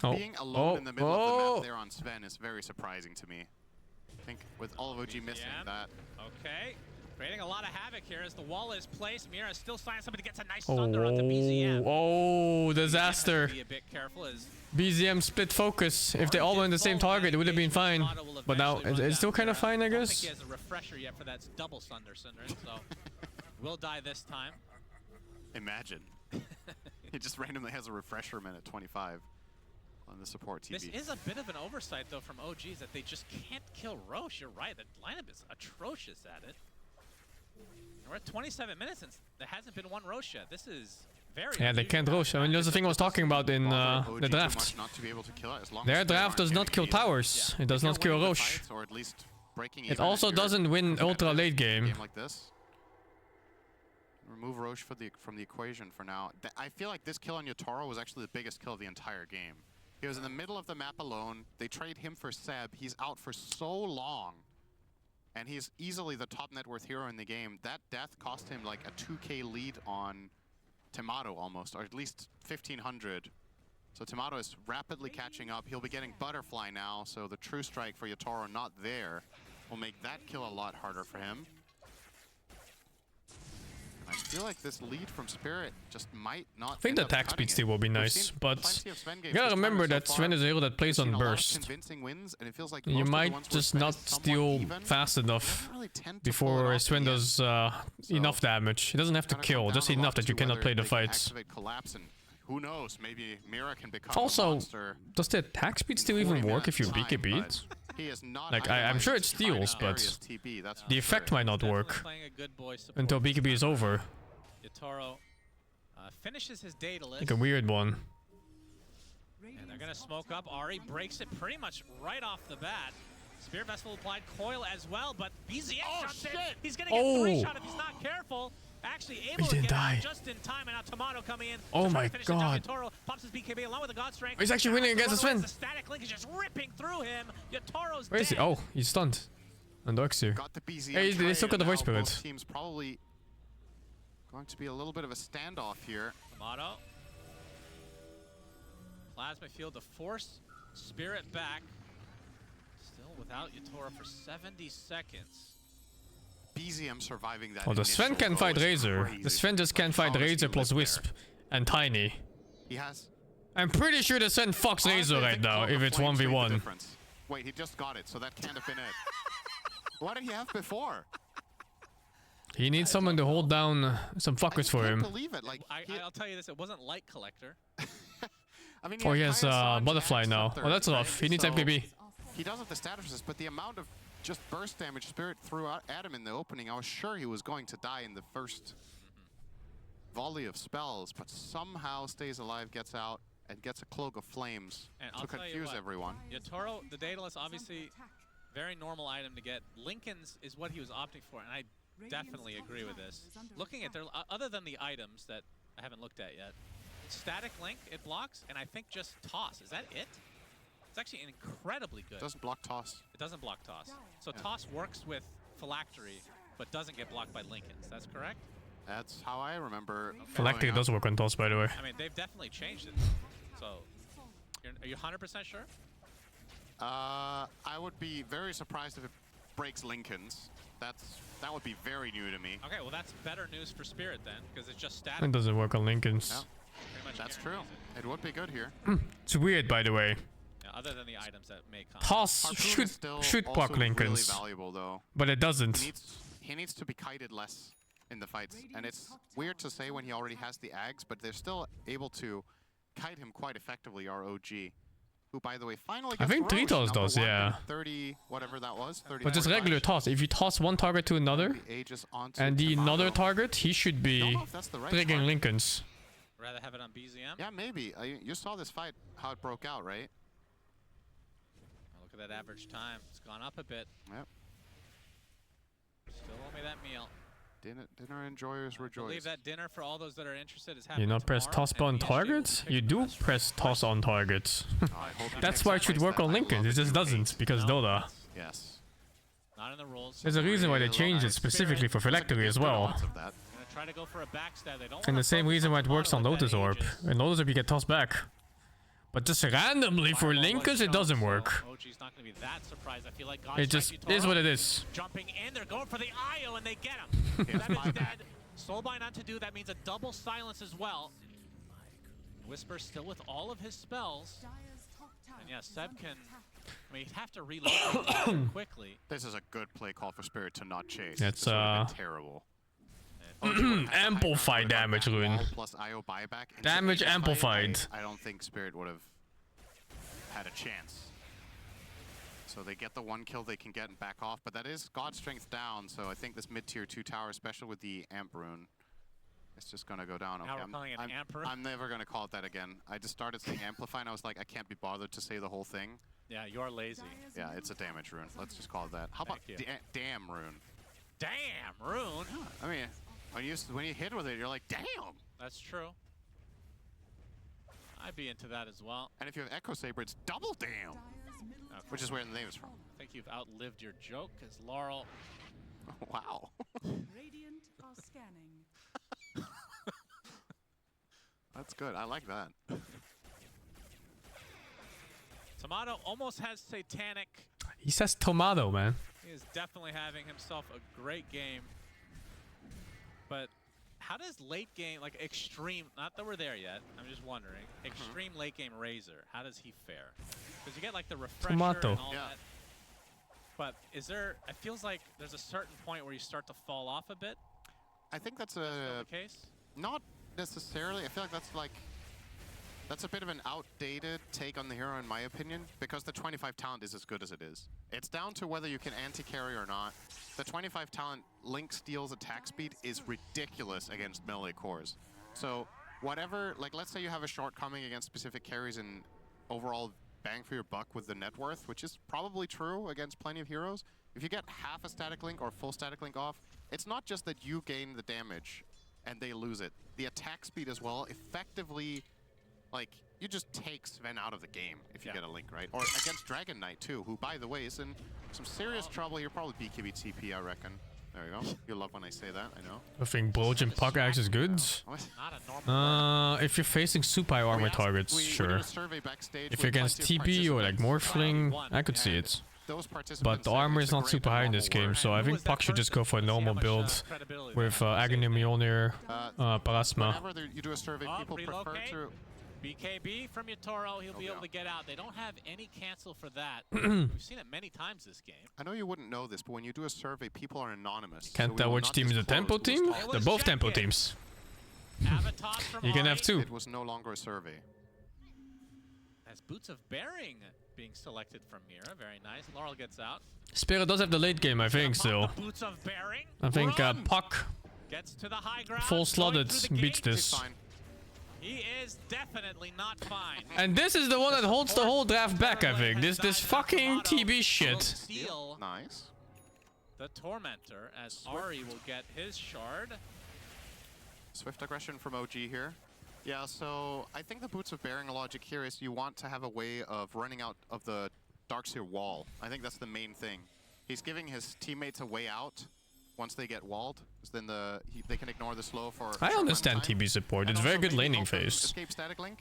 being alone in the middle of the map there on Sven is very surprising to me. I think with all of OG missing that.
Okay. Creating a lot of havoc here as the wall is placed. Mira is still signing somebody gets a nice thunder onto BZM.
Oh, disaster.
Be a bit careful as
BZM split focus. If they all went the same target, it would have been fine. But now it's still kind of fine, I
I don't think
guess.
he has a refresher yet for that double thunder, Synderen, so will die this time.
Imagine. He just randomly has a refresher minute 25 on the support TV.
This is a bit of an oversight, though, from OGs that they just can't kill Roche. You're right. The lineup is atrocious at it. We're at 27 minutes and there hasn't been one Roche yet. This is very
Yeah, they can't Roche. I mean, that's the thing I was talking about in the draft. Their draft does not kill towers. It does not kill Roche. It also doesn't win ultra late game.
Like this. Remove Roche from the equation for now. I feel like this kill on Yotaro was actually the biggest kill of the entire game. He was in the middle of the map alone. They trade him for Seb. He's out for so long. And he's easily the top net worth hero in the game. That death cost him like a 2k lead on Tomato almost, or at least 1500. So Tomato is rapidly catching up. He'll be getting Butterfly now, so the True Strike for Yotaro not there will make that kill a lot harder for him. I feel like this lead from Spirit just might not.
I think the attack speed still will be nice, but you gotta remember that Sven is a hero that plays on burst. You might just not steal fast enough before Sven does enough damage. He doesn't have to kill, just enough that you cannot play the fights.
Who knows? Maybe Mira can become
Also, does the attack speed still even work if you BKB it? Like, I'm sure it steals, but the effect might not work until BKB is over.
Yotaro finishes his Daedalus.
Like a weird one.
And they're gonna smoke up. Ari breaks it pretty much right off the bat. Spirit Vessel applied coil as well, but BZM shots in. He's gonna get 3 shot if he's not careful. Actually able to get out just in time, and now Tomato coming in.
Oh my god.
Yotaro pops his BKB along with the God Strength.
He's actually winning against Sven.
The static link is just ripping through him. Yotoro's
Where is he? Oh, he's stunned. And Doxir. Hey, they still got the voice spirit.
Team's probably going to be a little bit of a standoff here.
Tomato. Plasma Field to force Spirit back. Still without Yotaro for 70 seconds.
BZM surviving that.
Oh, the Sven can fight Razor. The Sven just can't fight Razor plus Wisp and Tiny.
He has.
I'm pretty sure the Sven fucks Razor right now if it's 1v1.
Wait, he just got it, so that can't have been it. What did he have before?
He needs someone to hold down some fuckers for him.
Believe it. Like,
I'll tell you this, it wasn't Light Collector.
I mean,
Oh, he has Butterfly now. Oh, that's rough. He needs MKB.
He does have the status resist, but the amount of just burst damage Spirit threw at him in the opening, I was sure he was going to die in the first volley of spells, but somehow stays alive, gets out, and gets a Cloak of Flames to confuse everyone.
Yotaro, the Daedalus, obviously very normal item to get. Lincoln's is what he was opting for, and I definitely agree with this. Looking at their, other than the items that I haven't looked at yet, Static Link, it blocks, and I think just Toss. Is that it? It's actually incredibly good.
It doesn't block Toss.
It doesn't block Toss. So Toss works with Phylactery, but doesn't get blocked by Lincoln's. That's correct?
That's how I remember.
Phylactery does work on Toss, by the way.
I mean, they've definitely changed it. So, are you 100% sure?
I would be very surprised if it breaks Lincoln's. That would be very new to me.
Okay, well that's better news for Spirit then, because it's just static.
It doesn't work on Lincoln's.
Yeah. That's true. It would be good here.
It's weird, by the way.
Yeah, other than the items that may come.
Toss should block Lincoln's,
really valuable, though.
But it doesn't.
He needs to be kited less in the fights, and it's weird to say when he already has the Ags, but they're still able to kite him quite effectively. Our OG, who by the way finally
I think Tritos does, yeah.
30, whatever that was. 30,
But just regular toss. If you toss one target to another, and the another target, he should be triggering Lincoln's.
Rather have it on BZM?
Yeah, maybe. You saw this fight, how it broke out, right?
Look at that average time. It's gone up a bit.
Yep.
Still owe me that meal.
Dinner enjoyers rejoice.
I believe that dinner for all those that are interested is happening
You not press toss on targets? You do press toss on targets. That's why it should work on Lincoln. It just doesn't because Dota.
Yes.
Not in the rules.
There's a reason why they changed it specifically for Phylactery as well.
Try to go for a backstab. They don't
And the same reason why it works on Lotus Orb. In Lotus Orb you get tossed back. But just randomly for Lincolns it doesn't work.
OG's not going to be that surprised. I feel like God
It just is what it is.
Jumping in, they're going for the IO and they get him. That is dead. Soulbind not to do, that means a double silence as well. Whisper still with all of his spells. And yeah, Seb can, I mean, he'd have to reload quickly.
This is a good play call for Spirit to not chase.
It's
terrible.
Amplify damage, Rune.
Plus IO buyback.
Damage amplified.
I don't think Spirit would have had a chance. So they get the one kill they can get and back off, but that is God Strength down, so I think this mid-tier 2 tower, especially with the Amp Rune, it's just gonna go down.
Now we're calling it Amp Rune?
I'm never gonna call it that again. I just started saying Amplify and I was like, I can't be bothered to say the whole thing.
Yeah, you're lazy.
Yeah, it's a damage rune. Let's just call it that. How about Damn Rune?
Damn Rune?
I mean, when you hit with it, you're like, damn!
That's true. I'd be into that as well.
And if you have Echo Saber, it's double damn! Which is where the name is from.
I think you've outlived your joke, because Laurel...
Wow.
Radiant are scanning.
That's good. I like that.
Tomato almost has Satanic.
He says tomato, man.
He is definitely having himself a great game. But how does late game, like extreme, not that we're there yet, I'm just wondering, extreme late game Razor, how does he fare? Because you get like the refresher
Tomato.
and all that. But is there, it feels like there's a certain point where you start to fall off a bit.
I think that's
the case?
Not necessarily. I feel like that's a bit of an outdated take on the hero in my opinion, because the 25 talent is as good as it is. It's down to whether you can anti-carry or not. The 25 talent Link steals attack speed is ridiculous against melee cores. So whatever, like let's say you have a shortcoming against specific carries and overall bang for your buck with the net worth, which is probably true against plenty of heroes. If you get half a static link or full static link off, it's not just that you gain the damage and they lose it. The attack speed as well effectively, like, you just take Sven out of the game if you get a link, right? Or against Dragon Knight too, who by the way is in some serious trouble. You're probably BKB TP, I reckon. There you go. You love when I say that, I know.
I think Bludgeon Puck Axe is good. If you're facing super high armor targets, sure. If you're against TP or like Morphling, I could see it. But the armor is not super high in this game, so I think Puck should just go for a normal build with Agony Mjolnir, Parasma.
Whenever you do a survey, people prefer to...
BKB from Yatoro, he'll be able to get out. They don't have any cancel for that. We've seen it many times this game.
I know you wouldn't know this, but when you do a survey, people are anonymous.
Can't tell which team is a tempo team? They're both tempo teams. You can have two.
It was no longer a survey.
As Boots of Bearing being selected from Mira, very nice. Laurel gets out.
Spirit does have the late game, I think, still.
Boots of Bearing.
I think Puck,
gets to the high ground,
full slotted, beats this.
He is definitely not fine.
And this is the one that holds the whole draft back, I think. This fucking TB shit.
Nice.
The Tormentor, as Ari will get his shard.
Swift aggression from OG here. Yeah, so I think the Boots of Bearing logic here is you want to have a way of running out of the Darkseer wall. I think that's the main thing. He's giving his teammates a way out once they get walled, because then they can ignore the slow for...
I understand TB support. It's very good laning phase.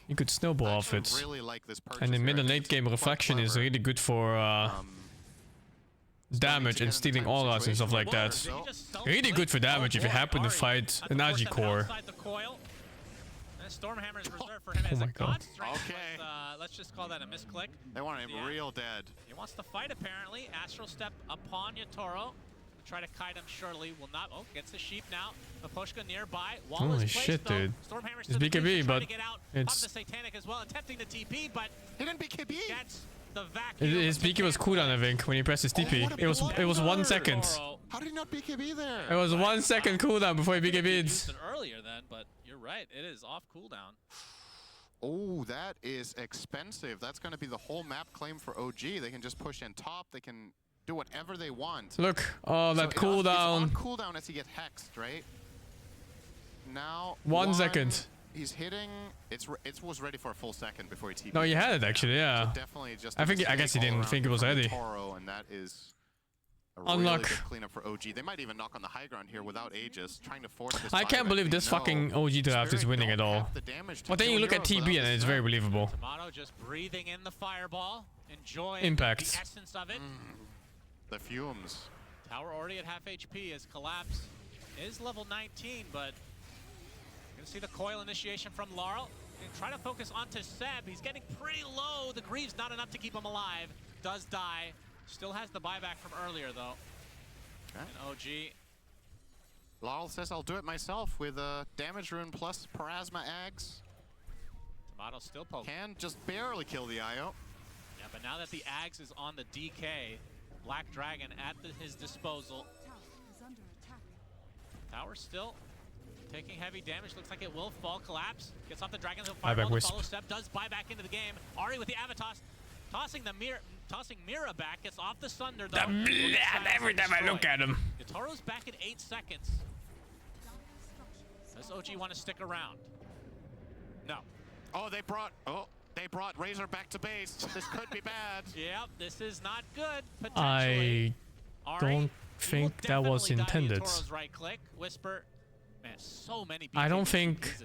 You could snowball off it.
Really like this
and in mid and late game, Reflection is really good for damage and stealing auras and stuff like that. Really good for damage if you happen to fight an Agi core.
Stormhammer is reserved for him as a god strike.
Okay.
Let's just call that a misclick.
They want him real dead.
He wants to fight apparently. Astral step upon Yatoro. Try to kite him surely. Will not. Oh, gets the sheep now. Maposhka nearby. Wall
Holy
is placed,
shit,
though.
dude.
Stormhammer's
It's BKB, but it's...
the Satanic as well, attempting the TP, but
he didn't BKB.
Gets the vacuum.
His BK was cooldown, I think, when he pressed his TP. It was 1 second.
How did he not BKB there?
It was 1 second cooldown before he BKB'd.
Used it earlier then, but you're right. It is off cooldown.
Oh, that is expensive. That's going to be the whole map claim for OG. They can just push in top. They can do whatever they want.
Look, oh, that cooldown.
It's on cooldown as he gets hexed, right? Now,
1 second.
He's hitting. It was ready for a full second before he TP'd.
No, he had it actually, yeah.
So definitely just
I guess he didn't think it was ready.
Toro, and that is a really good cleanup for OG. They might even knock on the high ground here without Aegis, trying to force this.
I can't believe this fucking OG draft is winning at all. But then you look at TB and it's very believable.
Tomato just breathing in the fireball, enjoying
Impact.
the essence of it.
The fumes.
Tower already at half HP as Collapse is level 19, but you're gonna see the coil initiation from Laurel. And try to focus onto Seb. He's getting pretty low. The Greave's not enough to keep him alive. Does die. Still has the buyback from earlier though. Okay. And OG.
Laurel says I'll do it myself with a damage rune plus Parasma Ags.
Tomato still poking.
Can just barely kill the IO.
Yeah, but now that the Ags is on the DK, Black Dragon at his disposal. Tower still taking heavy damage. Looks like it will fall. Collapse. Gets off the Dragon. He'll fire the follow step. Does buy back into the game. Ari with the Avatos. Tossing Mira back. Gets off the Sunder though.
Every time I look at him.
Yatoro's back at 8 seconds. Does OG want to stick around? No.
Oh, they brought Razor back to base. This could be bad.
Yep, this is not good. Potentially.
I don't think that was intended.
Right click. Whisper. Man, so many
I don't think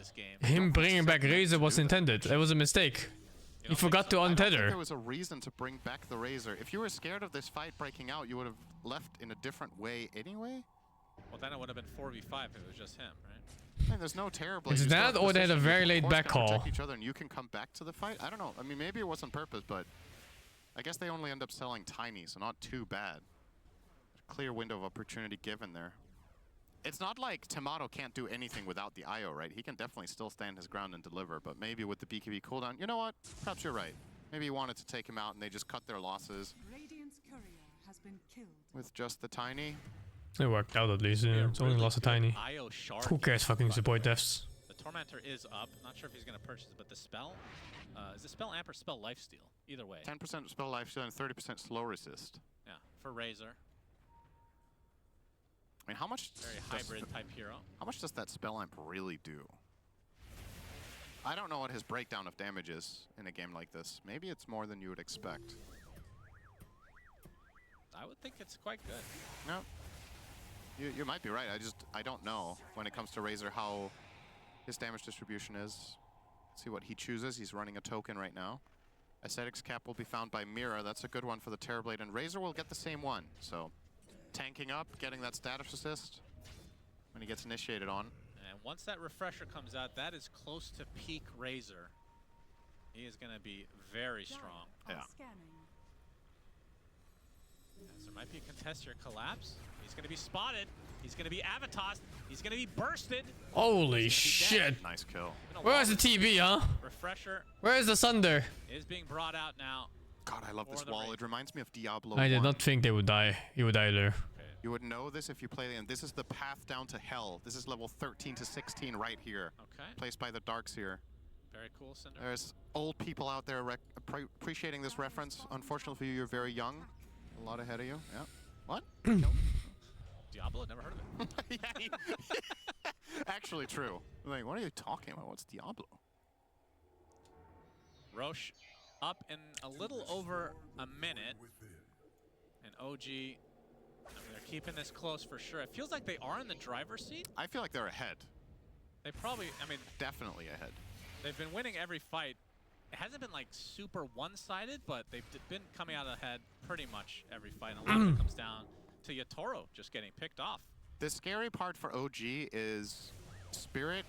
him bringing back Razor was intended. It was a mistake. He forgot to untether.
I don't think there was a reason to bring back the Razor. If you were scared of this fight breaking out, you would have left in a different way anyway.
Well, then it would have been 4v5 if it was just him, right?
Man, there's no terrible.
It's that, or they had a very late back call.
Each other and you can come back to the fight. I don't know. I mean, maybe it was on purpose, but I guess they only end up selling tiny, so not too bad. Clear window of opportunity given there. It's not like Tomato can't do anything without the IO, right? He can definitely still stand his ground and deliver, but maybe with the BKB cooldown, you know what? Perhaps you're right. Maybe he wanted to take him out and they just cut their losses.
Radiant's courier has been killed.
With just the tiny.
It worked out at least, yeah. It's only lost a tiny. Who cares fucking support deaths?
The Tormentor is up. Not sure if he's going to purchase it, but the spell? Is the spell amp or spell lifesteal? Either way.
10% spell lifesteal and 30% slow resist.
Yeah, for Razor.
I mean, how much?
Very hybrid type hero.
How much does that spell amp really do? I don't know what his breakdown of damage is in a game like this. Maybe it's more than you would expect.
I would think it's quite good.
No. You might be right. I don't know when it comes to Razor how his damage distribution is. Let's see what he chooses. He's running a token right now. Aesthetics cap will be found by Mira. That's a good one for the Terrorblade, and Razor will get the same one. So tanking up, getting that status assist when he gets initiated on.
And once that refresher comes out, that is close to peak Razor. He is going to be very strong.
Yeah.
As there might be a contest here. Collapse. He's going to be spotted. He's going to be Avatos. He's going to be bursted.
Holy shit.
Nice kill.
Where's the TB, huh?
Refresher.
Where's the Sunder?
Is being brought out now.
God, I love this wall. It reminds me of Diablo
I did
1.
not think they would die. He would die there.
You would know this if you play, and this is the path down to hell. This is level 13 to 16 right here.
Okay.
Placed by the Darks here.
Very cool, Cinder.
There's old people out there appreciating this reference. Unfortunately for you, you're very young. A lot ahead of you. Yeah. What?
Diablo? Never heard of it.
Yeah, actually true. Like, what are you talking about? What's Diablo?
Roche up in a little over a minute. And OG, I mean, they're keeping this close for sure. It feels like they are in the driver's seat.
I feel like they're ahead.
They probably, I mean...
Definitely ahead.
They've been winning every fight it hasn't been like super one-sided, but they've been coming out ahead pretty much every fight. And a lot of it comes down to Yatoro just getting picked off.
The scary part for OG is Spirit.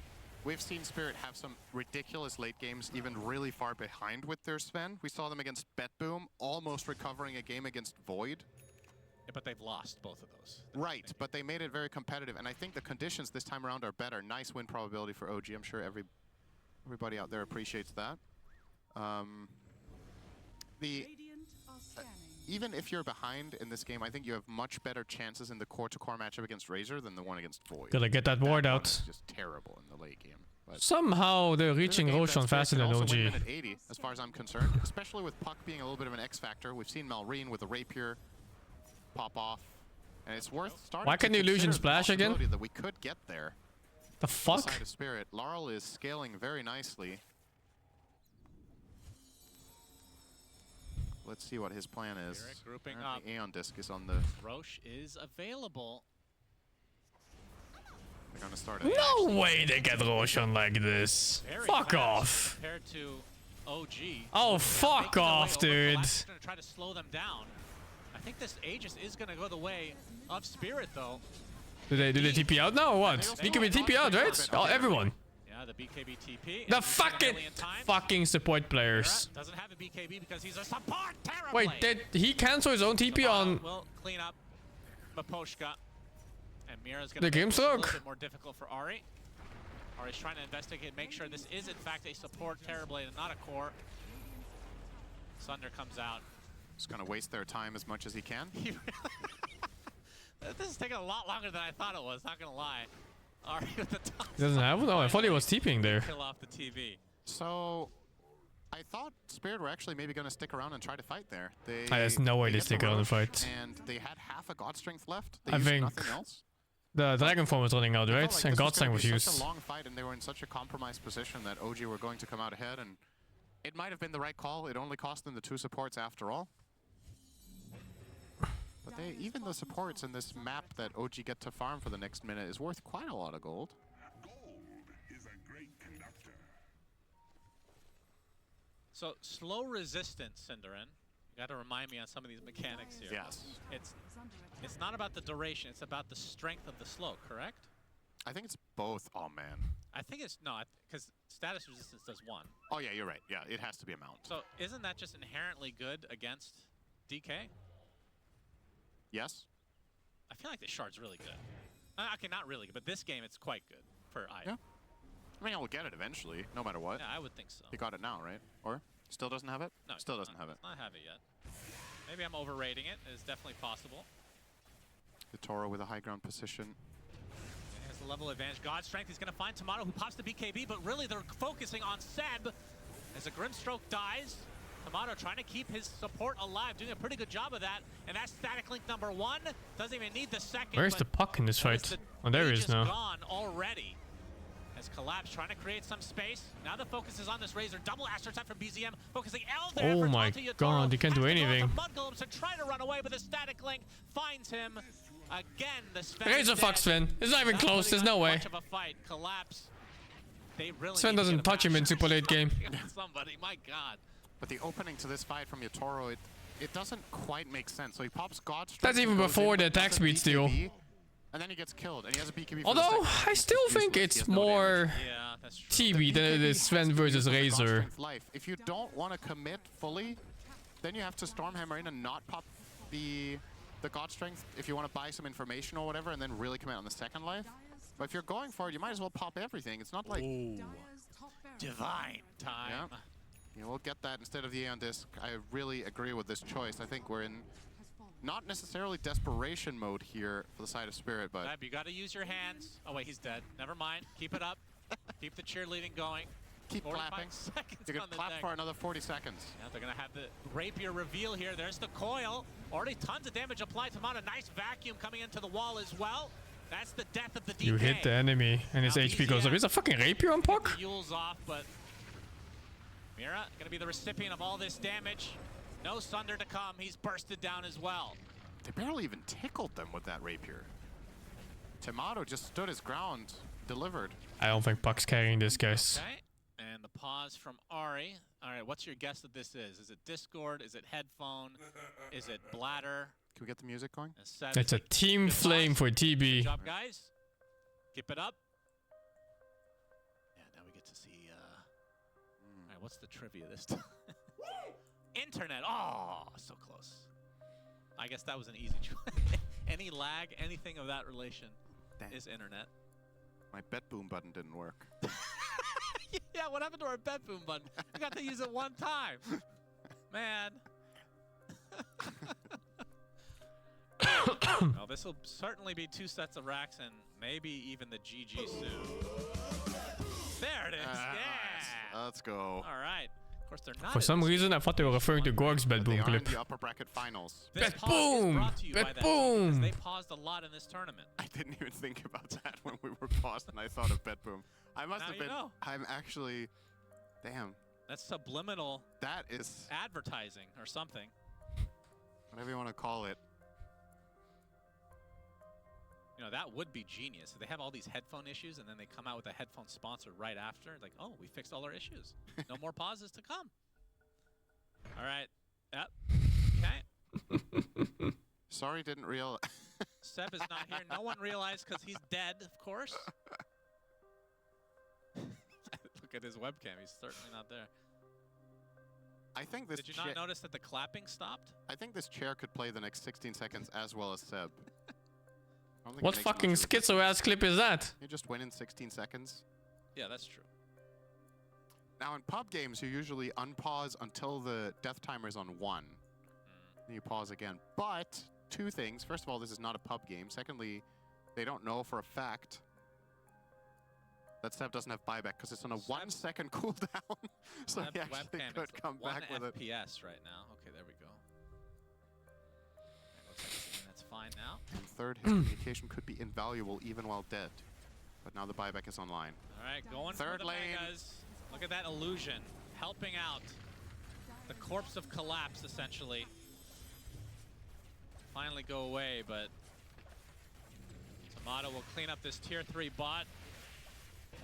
We've seen Spirit have some ridiculous late games, even really far behind with their Sven. We saw them against BetBoom, almost recovering a game against Void.
Yeah, but they've lost both of those.
Right, but they made it very competitive, and I think the conditions this time around are better. Nice win probability for OG. I'm sure everybody out there appreciates that. Even if you're behind in this game, I think you have much better chances in the core-to-core matchup against Razor than the one against Void.
Gotta get that ward out.
It's just terrible in the late game. But
somehow they're reaching Roshan faster than OG.
Win at 80, as far as I'm concerned, especially with Puck being a little bit of an X factor. We've seen Malrine with a rapier pop off, and it's worth starting.
Why can the illusion splash again?
That we could get there.
The fuck?
Side of Spirit. Laurel is scaling very nicely. Let's see what his plan is.
Spirit grouping
up. Aeon Disc is on the.
Roche is available.
They're gonna start.
No way they get Roshan like this.
Very
Fuck
fast
off.
Compared to OG.
Oh, fuck off, dude.
Gonna try to slow them down. I think this Aegis is gonna go the way of Spirit, though.
Do they TP out now or what? BKB TP out, right? Oh, everyone.
Yeah, the BKB TP.
The fucking support players.
Doesn't have a BKB because he's a support. Terribly.
Wait, did he cancel his own TP on?
Will clean up Maposhka. And Mira's
The
gonna
game
make this a little
suck.
bit more difficult for Ari. Ari's trying to investigate, make sure this is in fact a support Terrorblade and not a core. Sunder comes out.
Just gonna waste their time as much as he can.
This is taking a lot longer than I thought it was, not gonna lie. Ari with the top.
He doesn't have one? Oh, I thought he was TPing there.
Kill off the TV.
So, I thought Spirit were actually maybe gonna stick around and try to fight there.
There's no way they stick around and fight.
And they had half a God Strength left. They
I
used
think
nothing else.
the Dragon Form was running out, right?
Like
And God Strength was
Such
used.
a long fight, and they were in such a compromised position that OG were going to come out ahead, and it might have been the right call. It only cost them the 2 supports after all. But even the supports in this map that OG get to farm for the next minute is worth quite a lot of gold.
So slow resistance, Cinderin. You got to remind me on some of these mechanics here.
Yes.
It's not about the duration. It's about the strength of the slow. Correct?
I think it's both. Oh man.
I think it's not because status resistance does 1.
Oh yeah, you're right. Yeah, it has to be a mount.
So isn't that just inherently good against DK?
Yes.
I feel like this shard's really good. Okay, not really good, but this game it's quite good for Aya.
Yeah. I mean, I will get it eventually, no matter what.
Yeah, I would think so.
He got it now, right? Or still doesn't have it?
No,
still doesn't have it.
Not have it yet. Maybe I'm overrating it. It's definitely possible.
The Toro with a high ground position.
And has the level advantage. God Strength, he's going to find Tomato, who pops the BKB, but really they're focusing on Seb. As a Grimstroke dies, Tomato trying to keep his support alive, doing a pretty good job of that. And that's static link number 1. Doesn't even need the second.
Where's the puck in this fight? Oh, there he is now.
Gone already. As Collapse trying to create some space. Now the focus is on this Razor. Double Astro attack from BZM, focusing L there.
Oh my god, he can't do anything.
Mudgolems to try to run away, but the static link finds him. Again, the Sven.
Razor fuck Sven. It's not even close. There's no way.
Much of a fight. Collapse. They really
Sven doesn't touch him in super late game.
Somebody, my god.
But the opening to this fight from Yatoro, it doesn't quite make sense. So he pops God Strength.
That's even before the attack speed steal.
And then he gets killed, and he has a BKB.
Although, I still think it's more TB than it is Sven versus Razor.
If you don't want to commit fully, then you have to Stormhammer in and not pop the God Strength if you want to buy some information or whatever, and then really commit on the second life. But if you're going for it, you might as well pop everything. It's not like...
Divine time.
Yeah. You know, we'll get that instead of the Aeon Disc. I really agree with this choice. I think we're in not necessarily desperation mode here for the side of Spirit, but...
You got to use your hands. Oh, wait, he's dead. Never mind. Keep it up. Keep the cheerleading going.
Keep clapping. You're going to clap for another 40 seconds.
Yeah, they're going to have the rapier reveal here. There's the coil. Already tons of damage applied to Mata. Nice vacuum coming into the wall as well. That's the death of the DK.
You hit the enemy and his HP goes up. Is a fucking rapier on Puck?
Yule's off, but Mira going to be the recipient of all this damage. No Sunder to come. He's bursted down as well.
They barely even tickled them with that rapier. Tomato just stood his ground, delivered.
I don't think Puck's carrying this, guys.
Okay. And the pause from Ari. All right, what's your guess that this is? Is it Discord? Is it headphone? Is it bladder?
Can we get the music going?
It's a team flame for TB.
Good job, guys. Keep it up. Yeah, now we get to see. All right, what's the trivia this time? Internet. Oh, so close. I guess that was an easy choice. Any lag, anything of that relation is internet.
My BetBoom button didn't work.
Yeah, what happened to our BetBoom button? We got to use it one time. Man. Well, this will certainly be 2 sets of racks and maybe even the GG soon. There it is. Yeah.
Let's go.
All right. Of course, they're not.
For some reason, I thought they were referring to Gorg's
They
BetBoom
are in
clip.
the upper bracket finals.
BetBoom! BetBoom!
They paused a lot in this tournament.
I didn't even think about that when we were paused and I thought of BetBoom. I must
Now
have
you
been.
know.
I'm actually. Damn.
That's subliminal
That is.
advertising or something.
Whatever you want to call it.
You know, that would be genius. They have all these headphone issues, and then they come out with a headphone sponsor right after. Like, oh, we fixed all our issues. No more pauses to come. All right. Yep. Okay.
Sorry, didn't realize.
Seb is not here. No one realized because he's dead, of course. Look at his webcam. He's certainly not there.
I think this.
Did you not notice that the clapping stopped?
I think this chair could play the next 16 seconds as well as Seb. I don't think
What
it makes
fucking
much of a difference.
schizo ass clip is that?
You just win in 16 seconds.
Yeah, that's true.
Now in pub games, you usually unpause until the death timer is on 1. Then you pause again. But 2 things. First of all, this is not a pub game. Secondly, they don't know for a fact that Seb doesn't have buyback because it's on a 1 second cooldown. So he actually
webcam
could
is
come
1
back with it.
FPS right now. Okay, there we go. Looks like that's fine now.
And third, his communication could be invaluable even while dead. But now the buyback is online.
All right, going
Third
for the
lane.
Megas. Look at that illusion. Helping out. The corpse of collapse, essentially. Finally go away, but Tomato will clean up this tier 3 bot.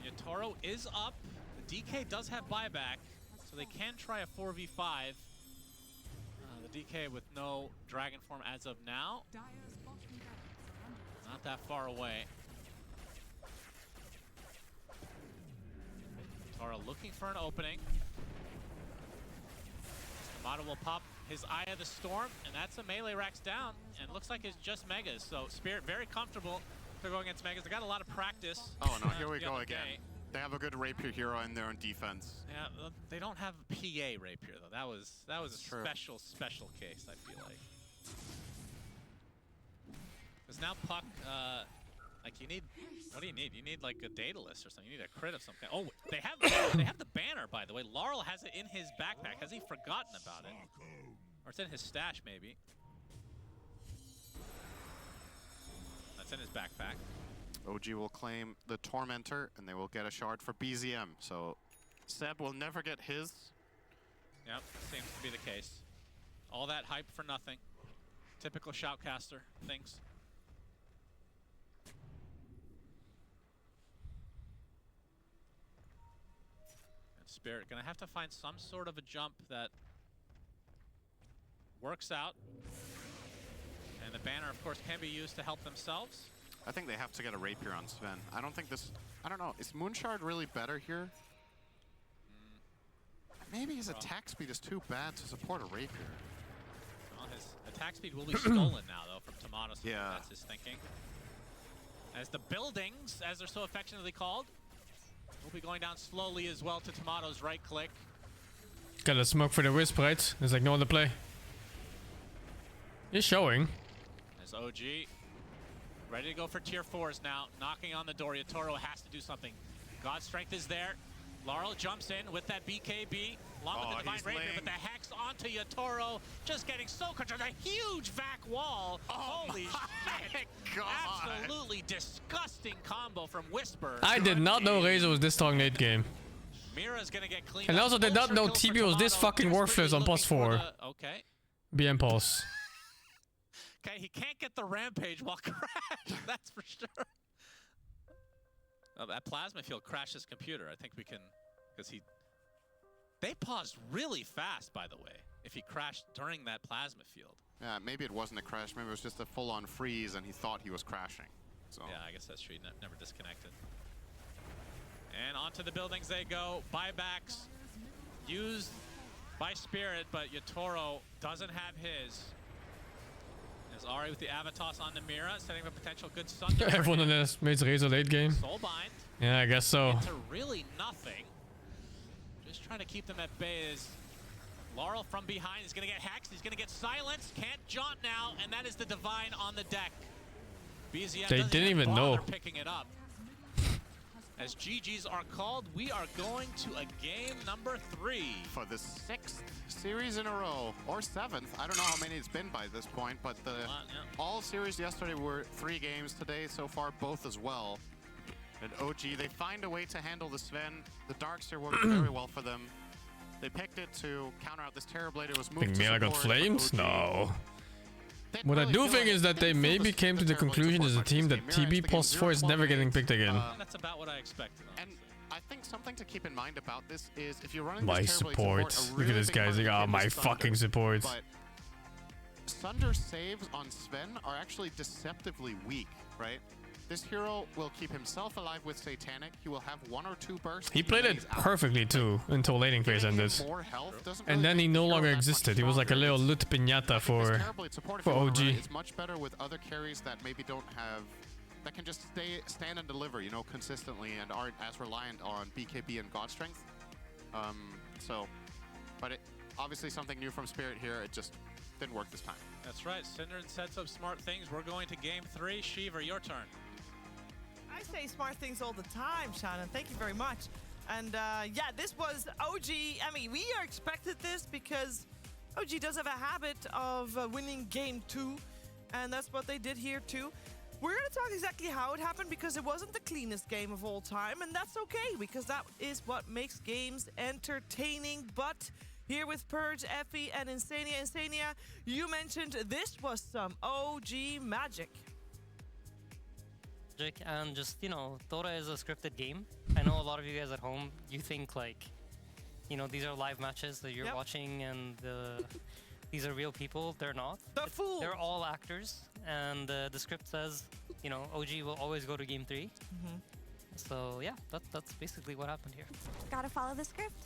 Yatoro is up. The DK does have buyback, so they can try a 4v5. The DK with no dragon form as of now. Not that far away. Toro looking for an opening. Tomato will pop his Eye of the Storm, and that's a melee racks down, and looks like it's just Megas. So Spirit very comfortable to go against Megas. They got a lot of practice.
Oh no, here we
the
go
other
again.
day.
They have a good rapier hero in there on defense.
Yeah, they don't have a PA rapier though. That was a
true.
special case, I feel like. Because now Puck, like you need, what do you need? You need like a Daedalus or something. You need a crit of some kind. Oh, they have the banner, by the way. Laurel has it in his backpack. Has he forgotten about it? Or it's in his stash, maybe. That's in his backpack.
OG will claim the Tormentor, and they will get a shard for BZM. So Seb will never get his.
Yep, seems to be the case. All that hype for nothing. Typical shoutcaster things. And Spirit gonna have to find some sort of a jump that works out. And the banner, of course, can be used to help themselves.
I think they have to get a rapier on Sven. I don't think this. I don't know. Is Moonshard really better here? Maybe his attack speed is too bad to support a rapier.
Well, his attack speed will be stolen now, though, from Tomato. So
Yeah.
that's his thinking. As the buildings, as they're so affectionately called, will be going down slowly as well to Tomato's right click.
Got a smoke for the Wisp, right? There's like no other play. He's showing.
As OG ready to go for tier 4s now, knocking on the door. Yatoro has to do something. God's Strength is there. Laurel jumps in with that BKB, along with the Divine Rapier, but the Hex onto Yatoro, just getting so controlled. A huge vac wall. Holy shit.
God.
Absolutely disgusting combo from Whisper.
I did not know Razor was this strong late game.
Mira's gonna get cleaned
And I
up.
also did not know
Closer
TB
kill
was
for
this
Tomato.
fucking worthless on plus 4.
Okay.
BM pulse.
Okay, he can't get the Rampage while crashed, that's for sure. Oh, that Plasma Field crashed his computer. I think we can, because he They paused really fast, by the way, if he crashed during that plasma field.
Yeah, maybe it wasn't a crash. Maybe it was just a full-on freeze, and he thought he was crashing. So
yeah, I guess that's true. Never disconnected. And onto the buildings they go. Buybacks used by Spirit, but Yatoro doesn't have his. As Ari with the Avatos on the Mira, setting up a potential good Sunder.
Everyone in this made Razor late game.
Soulbind.
Yeah, I guess so.
Into really nothing. Just trying to keep them at bay is Laurel from behind. He's going to get hexed. He's going to get silenced. Can't jaunt now, and that is the Divine on the deck. BZM
They didn't even know.
Picking it up. As GGs are called, we are going to a game number 3.
For the 6th series in a row, or 7th. I don't know how many it's been by this point, but the all series yesterday were 3 games today so far, both as well. And OG, they find a way to handle the Sven. The Darkster worked very well for them. They picked it to counter out this Terrorblade. It was moved
Think
to
Mira got
support,
flamed?
OG.
No. What I do think is that they maybe came to the conclusion as a team that TB plus 4 is never getting picked again.
That's about what I expected.
And I think something to keep in mind about this is if you're running
My
this
support.
Terrorblade
Look at this guy. He's like, oh, my fucking support.
But Sunder saves on Sven are actually deceptively weak, right? This hero will keep himself alive with Satanic. He will have 1 or 2 bursts.
He played it perfectly too until laning phase ended. And then he no longer existed. He was like a little loot piñata for OG.
It's much better with other carries that maybe don't have, that can just stand and deliver, you know, consistently and aren't as reliant on BKB and God Strength. But it, obviously something new from Spirit here. It just didn't work this time.
That's right. Synderen sets up smart things. We're going to game 3. Shiver, your turn.
I say smart things all the time, Shannon. Thank you very much. And yeah, this was OG. I mean, we are expected this because OG does have a habit of winning game 2. And that's what they did here too. We're going to talk exactly how it happened because it wasn't the cleanest game of all time. And that's okay because that is what makes games entertaining. But here with Purge, Effie, and Insania. Insania, you mentioned this was some OG magic.
And just, you know, Dota is a scripted game. I know a lot of you guys at home, you think like, you know, these are live matches that you're watching and these are real people. They're not. They're all actors. And the script says, you know, OG will always go to game 3. So yeah, that's basically what happened here.
Gotta follow the script.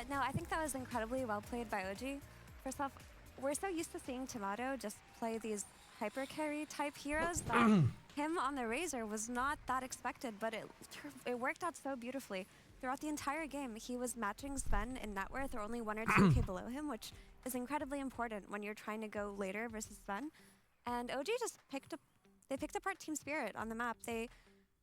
No, I think that was incredibly well played by OG. First off, we're so used to seeing Tomato just play these hyper carry type heroes that him on the Razor was not that expected, but it worked out so beautifully. Throughout the entire game, he was matching Sven in net worth or only 1 or 2k below him, which is incredibly important when you're trying to go later versus Sven. And OG just picked apart Team Spirit on the map. They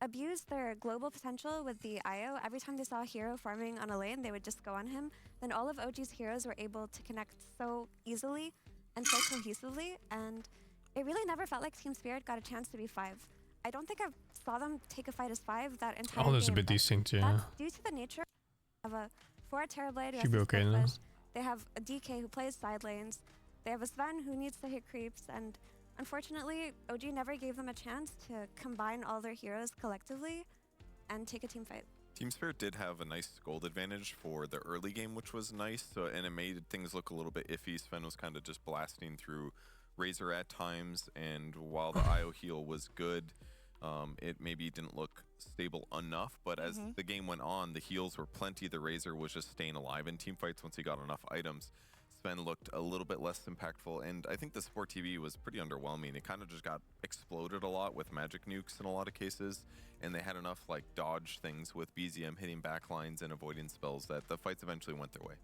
abused their global potential with the IO. Every time they saw a hero farming on a lane, they would just go on him. Then all of OG's heroes were able to connect so easily and so cohesively, and it really never felt like Team Spirit got a chance to be 5. I don't think I saw them take a fight as 5 that entire game.
Oh, there's a bit decent, yeah.
That's due to the nature of a Terrorblade who
Should be
has
okay
to
now.
push. They have a DK who plays side lanes. They have a Sven who needs to hit creeps, and unfortunately, OG never gave them a chance to combine all their heroes collectively and take a team fight.
Team Spirit did have a nice gold advantage for the early game, which was nice, and it made things look a little bit iffy. Sven was kind of just blasting through Razor at times, and while the IO heal was good, it maybe didn't look stable enough, but as the game went on, the heals were plenty. The Razor was just staying alive in team fights once he got enough items. Sven looked a little bit less impactful, and I think the support TV was pretty underwhelming. It kind of just got exploded a lot with magic nukes in a lot of cases, and they had enough like dodge things with BZM hitting backlines and avoiding spells that the fights eventually went their way.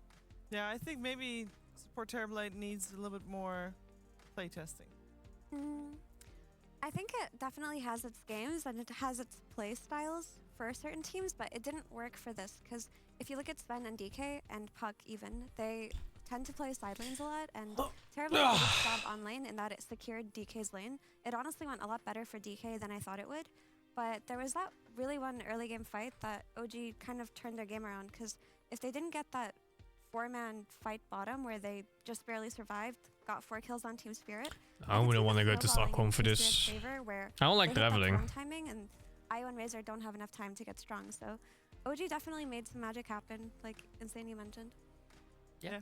Yeah, I think maybe support Terrorblade needs a little bit more playtesting.
I think it definitely has its games and it has its play styles for certain teams, but it didn't work for this because if you look at Sven and DK and Puck even, they tend to play side lanes a lot, and Terrorblade did its job on lane in that it secured DK's lane. It honestly went a lot better for DK than I thought it would, but there was that really one early game fight that OG kind of turned their game around, because if they didn't get that 4-man fight bottom where they just barely survived, got 4 kills on Team Spirit.
I wouldn't want to go to Stockholm for this. I don't like traveling.
Timing, and IO and Razor don't have enough time to get strong, so OG definitely made some magic happen, like Insane you mentioned.
Yeah.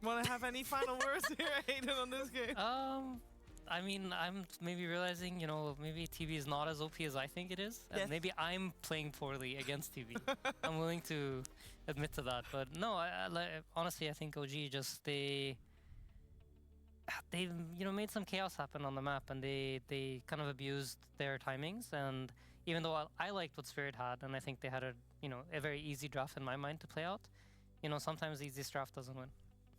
Want to have any final words here, Aiden, on this game?
I mean, I'm maybe realizing, you know, maybe TV is not as OP as I think it is.
Yes.
And maybe I'm playing poorly against TV. I'm willing to admit to that. But no, honestly, I think OG just, they've, you know, made some chaos happen on the map, and they kind of abused their timings. And even though I liked what Spirit had, and I think they had a very easy draft in my mind to play out, you know, sometimes the easiest draft doesn't win.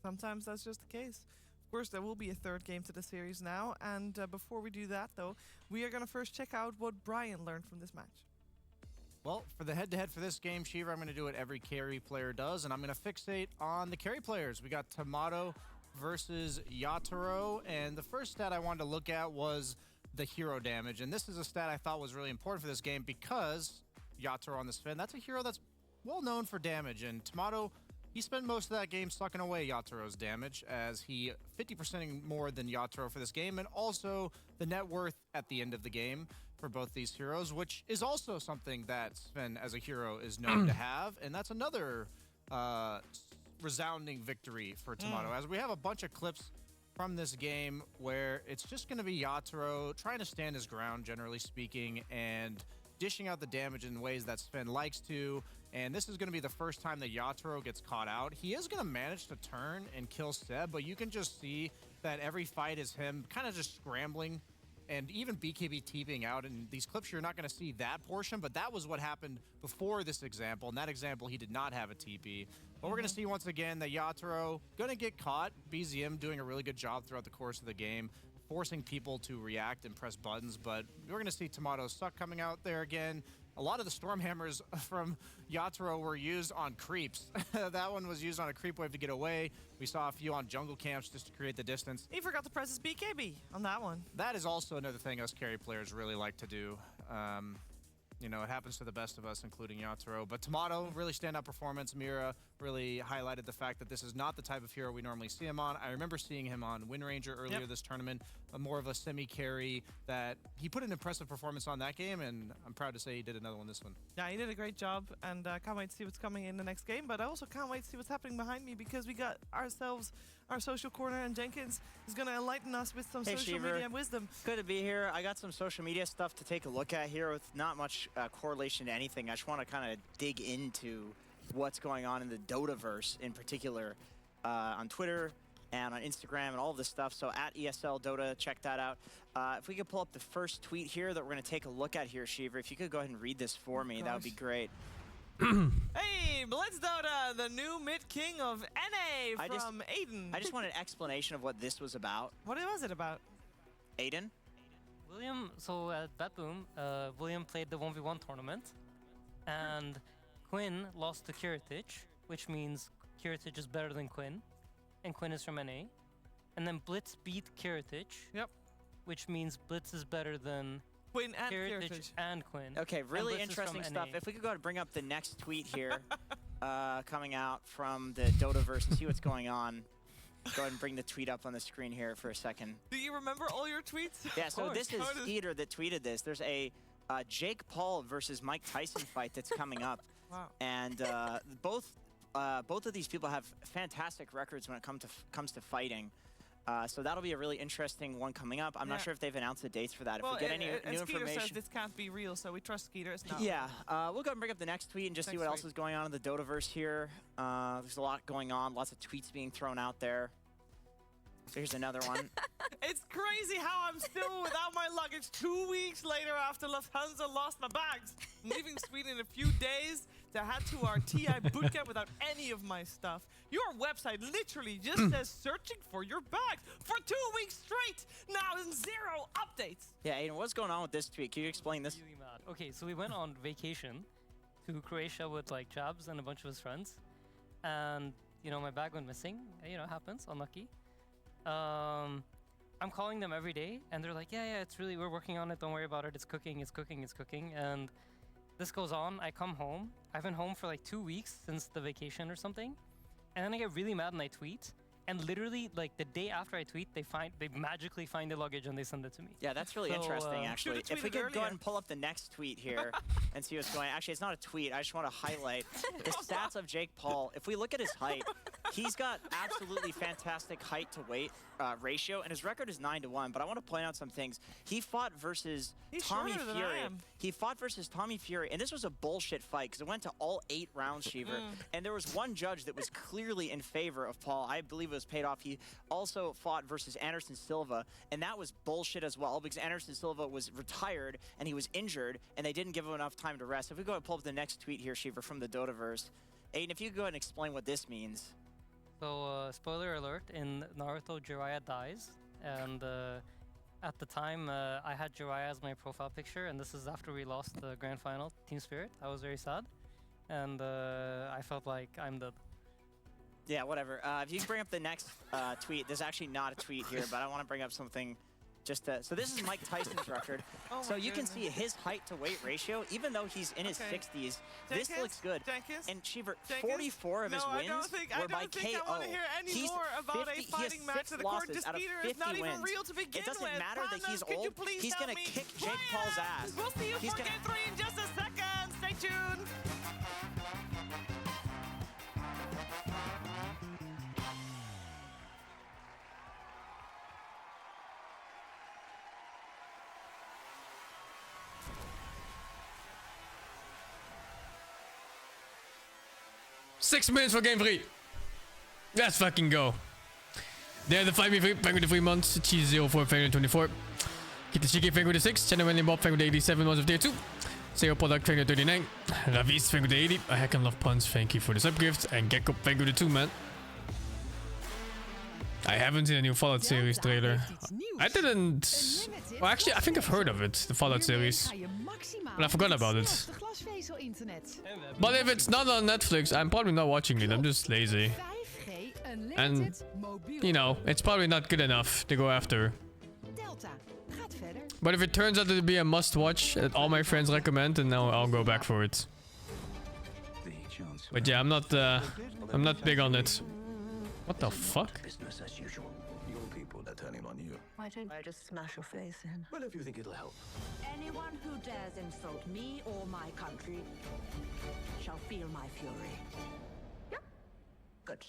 Sometimes that's just the case. Of course, there will be a third game to the series now. And before we do that, though, we are going to first check out what Brian learned from this match.
Well, for the head-to-head for this game, Shiva, I'm going to do what every carry player does, and I'm going to fixate on the carry players. We got Tomato versus Yatoro, and the first stat I wanted to look at was the hero damage. And this is a stat I thought was really important for this game because Yatoro on the Sven, that's a hero that's well known for damage, and Tomato, he spent most of that game sucking away Yatoro's damage, as he 50%ing more than Yatoro for this game, and also the net worth at the end of the game for both these heroes, which is also something that Sven as a hero is known to have, and that's another resounding victory for Tomato, as we have a bunch of clips from this game where it's just going to be Yatoro trying to stand his ground, generally speaking, and dishing out the damage in ways that Sven likes to. And this is going to be the first time that Yatoro gets caught out. He is going to manage to turn and kill Seb, but you can just see that every fight is him kind of just scrambling, and even BKB TPing out. In these clips, you're not going to see that portion, but that was what happened before this example. In that example, he did not have a TP. But we're going to see once again that Yatoro going to get caught. BZM doing a really good job throughout the course of the game, forcing people to react and press buttons. But we're going to see Tomato Suck coming out there again. A lot of the Storm Hammers from Yatoro were used on creeps. That one was used on a creep wave to get away. We saw a few on jungle camps just to create the distance.
He forgot to press his BKB on that one.
That is also another thing us carry players really like to do. You know, it happens to the best of us, including Yatoro. But Tomato, really standout performance. Mira really highlighted the fact that this is not the type of hero we normally see him on. I remember seeing him on Wind Ranger earlier this tournament, more of a semi-carry that he put an impressive performance on that game, and I'm proud to say he did another one this one.
Yeah, he did a great job, and can't wait to see what's coming in the next game. But I also can't wait to see what's happening behind me, because we got ourselves our social corner, and Jenkins is going to enlighten us with some social media wisdom.
Good to be here. I got some social media stuff to take a look at here with not much correlation to anything. I just want to kind of dig into what's going on in the Dotaverse in particular, on Twitter and on Instagram and all of this stuff. So at ESL Dota, check that out. If we could pull up the first tweet here that we're going to take a look at here, Shiva, if you could go ahead and read this for me, that would be great.
Hey, Blitz Dota, the new mid-king of NA from Aiden.
I just want an explanation of what this was about.
What was it about?
Aiden?
William, so at BetBoom, William played the 1v1 tournament, and Quinn lost to Kiritich, which means Kiritich is better than Quinn, and Quinn is from NA. And then Blitz beat Kiritich, which means Blitz is better than
Quinn and
Kiritich and Quinn.
Okay, really interesting stuff. If we could go ahead and bring up the next tweet here, coming out from the Dotaverse and see what's going on. Go ahead and bring the tweet up on the screen here for a second.
Do you remember all your tweets?
Yeah, so this is Skeeter that tweeted this. There's a Jake Paul versus Mike Tyson fight that's coming up.
Wow.
And both of these people have fantastic records when it comes to fighting. So that'll be a really interesting one coming up. I'm not sure if they've announced the dates for that.
Well,
if we get any new
Skeeter
information.
says this can't be real, so we trust Skeeter. It's not.
Yeah, we'll go and bring up the next tweet and just see what else is going on in the Dotaverse here. There's a lot going on, lots of tweets being thrown out there. So here's another one.
It's crazy how I'm still without my luggage 2 weeks later after Lufthansa lost my bags. I'm leaving Sweden in a few days to head to our TI bootcamp without any of my stuff. Your website literally just says searching for your bags for 2 weeks straight. Now in 0 updates.
Yeah, Aiden, what's going on with this tweet? Can you explain this?
Really mad. Okay, so we went on vacation to Croatia with like Jabs and a bunch of his friends. And, you know, my bag went missing. You know, it happens, unlucky. I'm calling them every day, and they're like, yeah, it's really, we're working on it, don't worry about it, it's cooking. And this goes on. I come home. I've been home for like 2 weeks since the vacation or something, and then I get really mad and I tweet, And literally, like the day after I tweet, they magically find the luggage and they send it to me.
Yeah, that's really interesting, actually. If we could go ahead and pull up the next tweet here and see what's going on. Actually, it's not a tweet. I just want to highlight the stats of Jake Paul. If we look at his height, he's got absolutely fantastic height to weight ratio, and his record is 9-1. But I want to point out some things. He fought versus Tommy Fury. He fought versus Tommy Fury, and this was a bullshit fight because it went to all 8 rounds, Shiver. And there was one judge that was clearly in favor of Paul. I believe it was paid off. He also fought versus Anderson Silva, and that was bullshit as well because Anderson Silva was retired and he was injured, and they didn't give him enough time to rest. If we go and pull up the next tweet here, Shiver, from the Dotaverse. Aiden, if you could go ahead and explain what this means.
So, spoiler alert, in Naruto, Jiraiya dies, and at the time, I had Jiraiya as my profile picture, and this is after we lost the grand final, Team Spirit. I was very sad, and I felt like I'm the...
Yeah, whatever. If you can bring up the next tweet, there's actually not a tweet here, but I want to bring up something just to... So this is Mike Tyson's record. So you can see his height to weight ratio, even though he's in his 60s, this looks good. And Shiver, 44 of his wins were by KO.
I want to hear any more about a fighting match that the court disputer is not even real to begin with.
It doesn't matter that he's old. He's going to kick Jake Paul's ass.
We'll see you for game 3 in just a second. Stay tuned.
Six minutes for game 3. Let's fucking go. There, the 5v3, Fang with the 3 months, Cheese 04, Fang with 24. Get the Cheeky, Fang with the 6, Channel Wendy Bob, Fang with the 87 months of tier 2. Seo Product, Fang with the 39. Ravis, Fang with the 80. A Heck and Love Puns, thank you for the sub gift. And Gecko, Fang with the 2, man. I haven't seen a new Fallout series trailer. I didn't... Well, actually, I think I've heard of it, the Fallout series. But I forgot about it. But if it's not on Netflix, I'm probably not watching it. I'm just lazy. And, you know, it's probably not good enough to go after. But if it turns out to be a must-watch that all my friends recommend, then I'll go back for it. But yeah, I'm not big on it. What the fuck?
Business as usual. Your people are turning on you.
Why don't I just smash your face in?
Well, if you think it'll help.
Anyone who dares insult me or my country shall feel my fury. Yep. Good.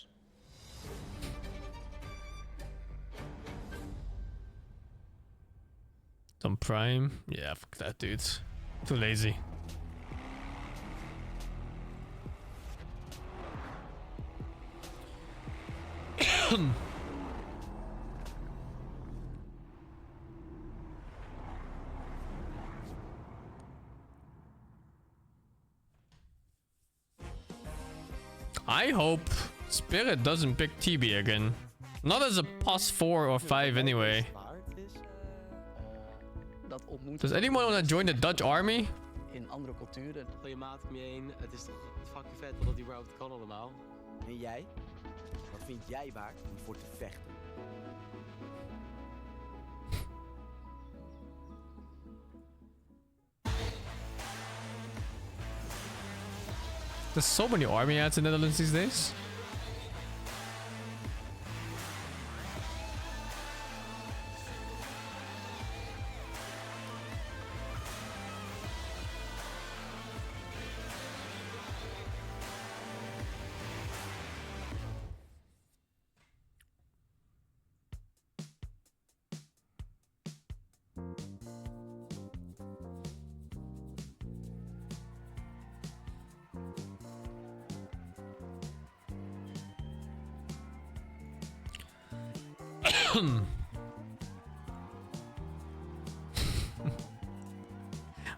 Some Prime? Yeah, fuck that, dude. Too lazy. I hope Spirit doesn't pick TB again. Not as a plus 4 or 5 anyway. Does anyone want to join the Dutch army?
In andere culturen. Je maat om je heen. Het is fucking vet dat het überhaupt kan allemaal. En jij? Wat vind jij waard om voor te vechten?
There's so many army ads in the Netherlands these days.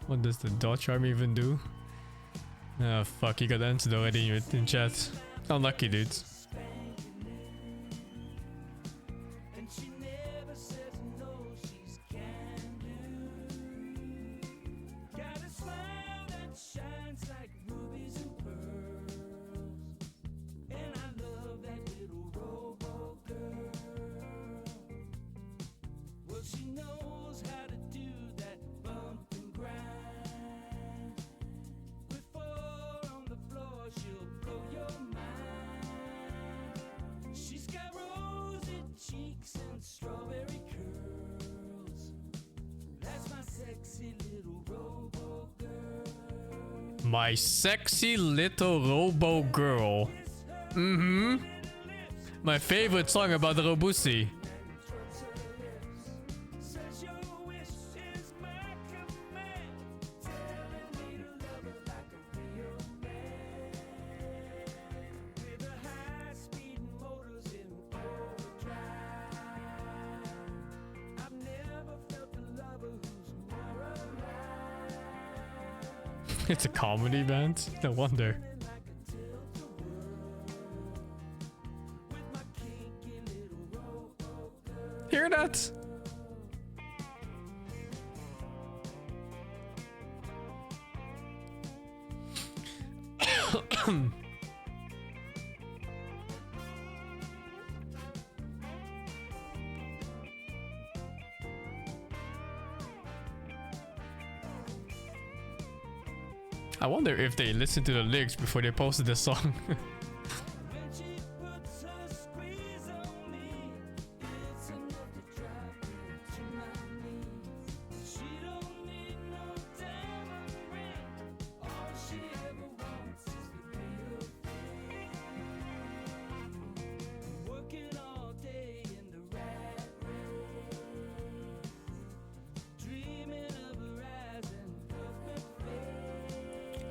What does the Dutch army even do? Ah, fuck, you got answered already in chat. Unlucky, dudes. My sexy little robo girl. My favorite song about the Robusi. It's a comedy band? No wonder. Hear that? I wonder if they listened to the lyrics before they posted the song.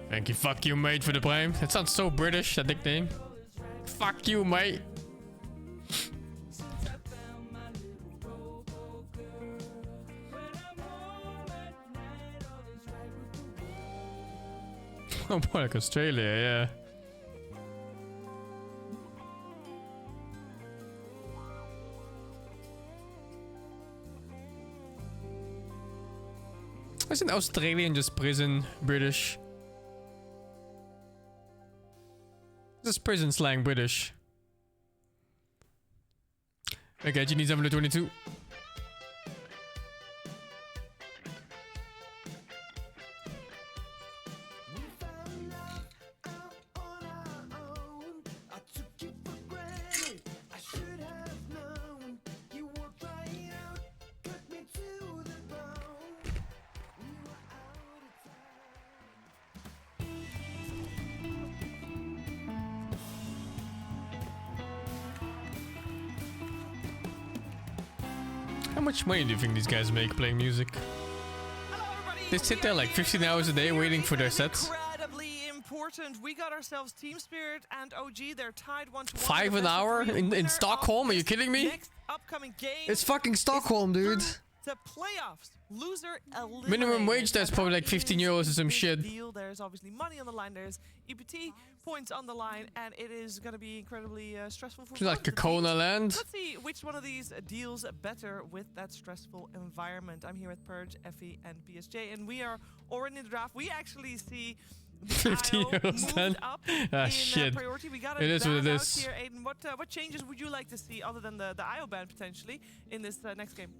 Thank you, fuck you, mate, for the prime. That sounds so British, that nickname. Fuck you, mate. Oh, boy, like Australia, yeah. Isn't Australian just prison British? This is prison slang British. Okay, Genie 722. How much money do you think these guys make playing music? They sit there like 15 hours a day waiting for their sets.
Incredibly important. We got ourselves Team Spirit and OG. They're tied 1-1.
5 an hour in Stockholm? Are you kidding me?
Next upcoming game.
It's fucking Stockholm, dude.
The playoffs. Loser eliminated.
Minimum wage there's probably like 15 euros or some shit.
Deal. There's obviously money on the line. There's EPT points on the line, and it is going to be incredibly stressful for
like Kona land.
Let's see which one of these deals better with that stressful environment. I'm here with Purge, Effie, and BSJ, and we are already in the draft. We actually see
15 euros then. Ah, shit.
We got
it is what it is.
Here, Aiden. What changes would you like to see other than the IO ban potentially in this next game?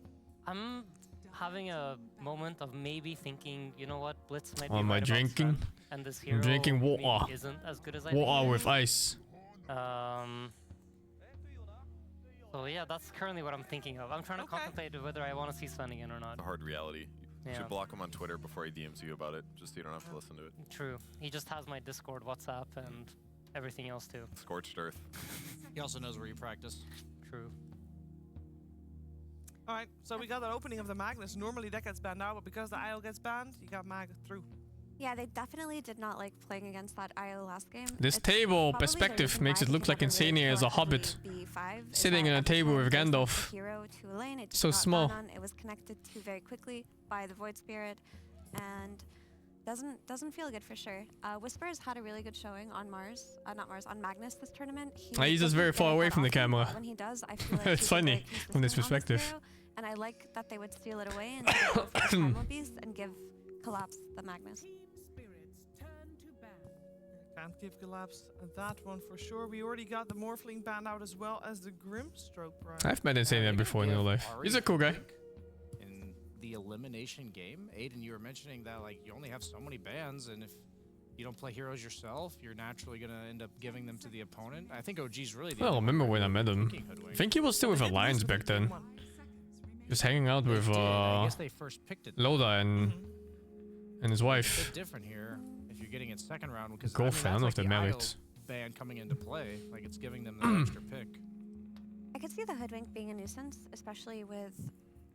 I'm having a moment of maybe thinking, you know what, Blitz might be
am I
right
drinking?
about Sven, and this hero
I'm drinking water.
maybe isn't as good as I
water
think.
with ice.
So yeah, that's currently what I'm thinking of. I'm trying to contemplate whether I want to see Sven again or not.
The hard reality. You should block him on Twitter before he DMs you about it, just so you don't have to listen to it.
True. He just has my Discord, WhatsApp, and everything else too.
Scorched earth.
He also knows where you practice.
True.
Alright, so we got that opening of the Magnus. Normally that gets banned out, but because the IO gets banned, you got Mag through.
Yeah, they definitely did not like playing against that IO last game.
This table perspective makes it look like Insania is a hobbit sitting on a table with Gandalf.
Hero to a lane. It
so small.
It was connected to very quickly by the Void Spirit, and doesn't feel good for sure. Whisper's had a really good showing on on Magnus this tournament.
He's just very far away from the camera.
When he does, I feel like
it's funny from this perspective.
And I like that they would steal it away and go for the Primal Beast and give Collapse the Magnus.
Can't give Collapse that one for sure. We already got the Morphling banned out as well as the Grimstroke.
I've met Insania before in real life. He's a cool guy.
In the elimination game, Aiden, you were mentioning that like you only have so many bans, and if you don't play heroes yourself, you're naturally gonna end up giving them to the opponent. I think OG's really.
I don't remember when I met him. I think he was still with Alliance back then. Just hanging out with
I guess they first picked it.
Loda and his wife.
It's a bit different here. If you're getting it second round because
Go fan
that's
of the
the
merit.
ban coming into play. Like it's giving them that extra pick.
I could see the Hoodwink being a nuisance, especially with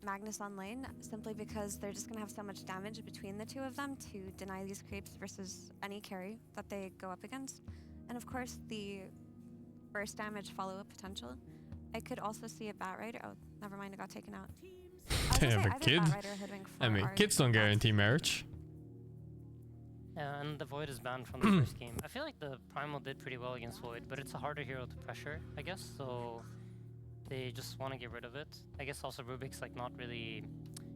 Magnus on lane, simply because they're just going to have so much damage between the two of them to deny these creeps versus any carry that they go up against. And of course, the burst damage follow-up potential. I could also see a Bat Rider. Oh, never mind, it got taken out.
Damn, a kid. I mean, kids don't guarantee marriage.
Yeah, and the Void is banned from the first game. I feel like the Primal did pretty well against Void, but it's a harder hero to pressure, I guess, so they just want to get rid of it. I guess also Rubik's like not really...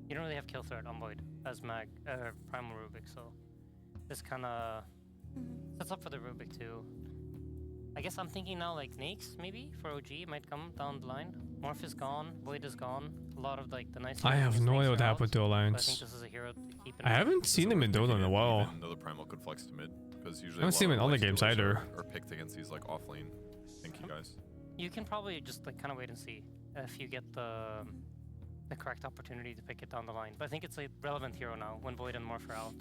You don't really have kill threat on Void as Primal Rubik, so this kind of sets up for the Rubik too. I guess I'm thinking now like Nakes maybe for OG might come down the line. Morph is gone, Void is gone. A lot of like the nice.
I have no idea what happened to
I
Alliance.
think this is a hero to keep in
I haven't seen him in Dota in a while.
Another Primal could flex to mid because usually
I haven't seen him in other games either.
Are picked against these like off lane tanky guys.
You can probably just like kind of wait and see if you get the correct opportunity to pick it down the line. But I think it's a relevant hero now when Void and Morph are out.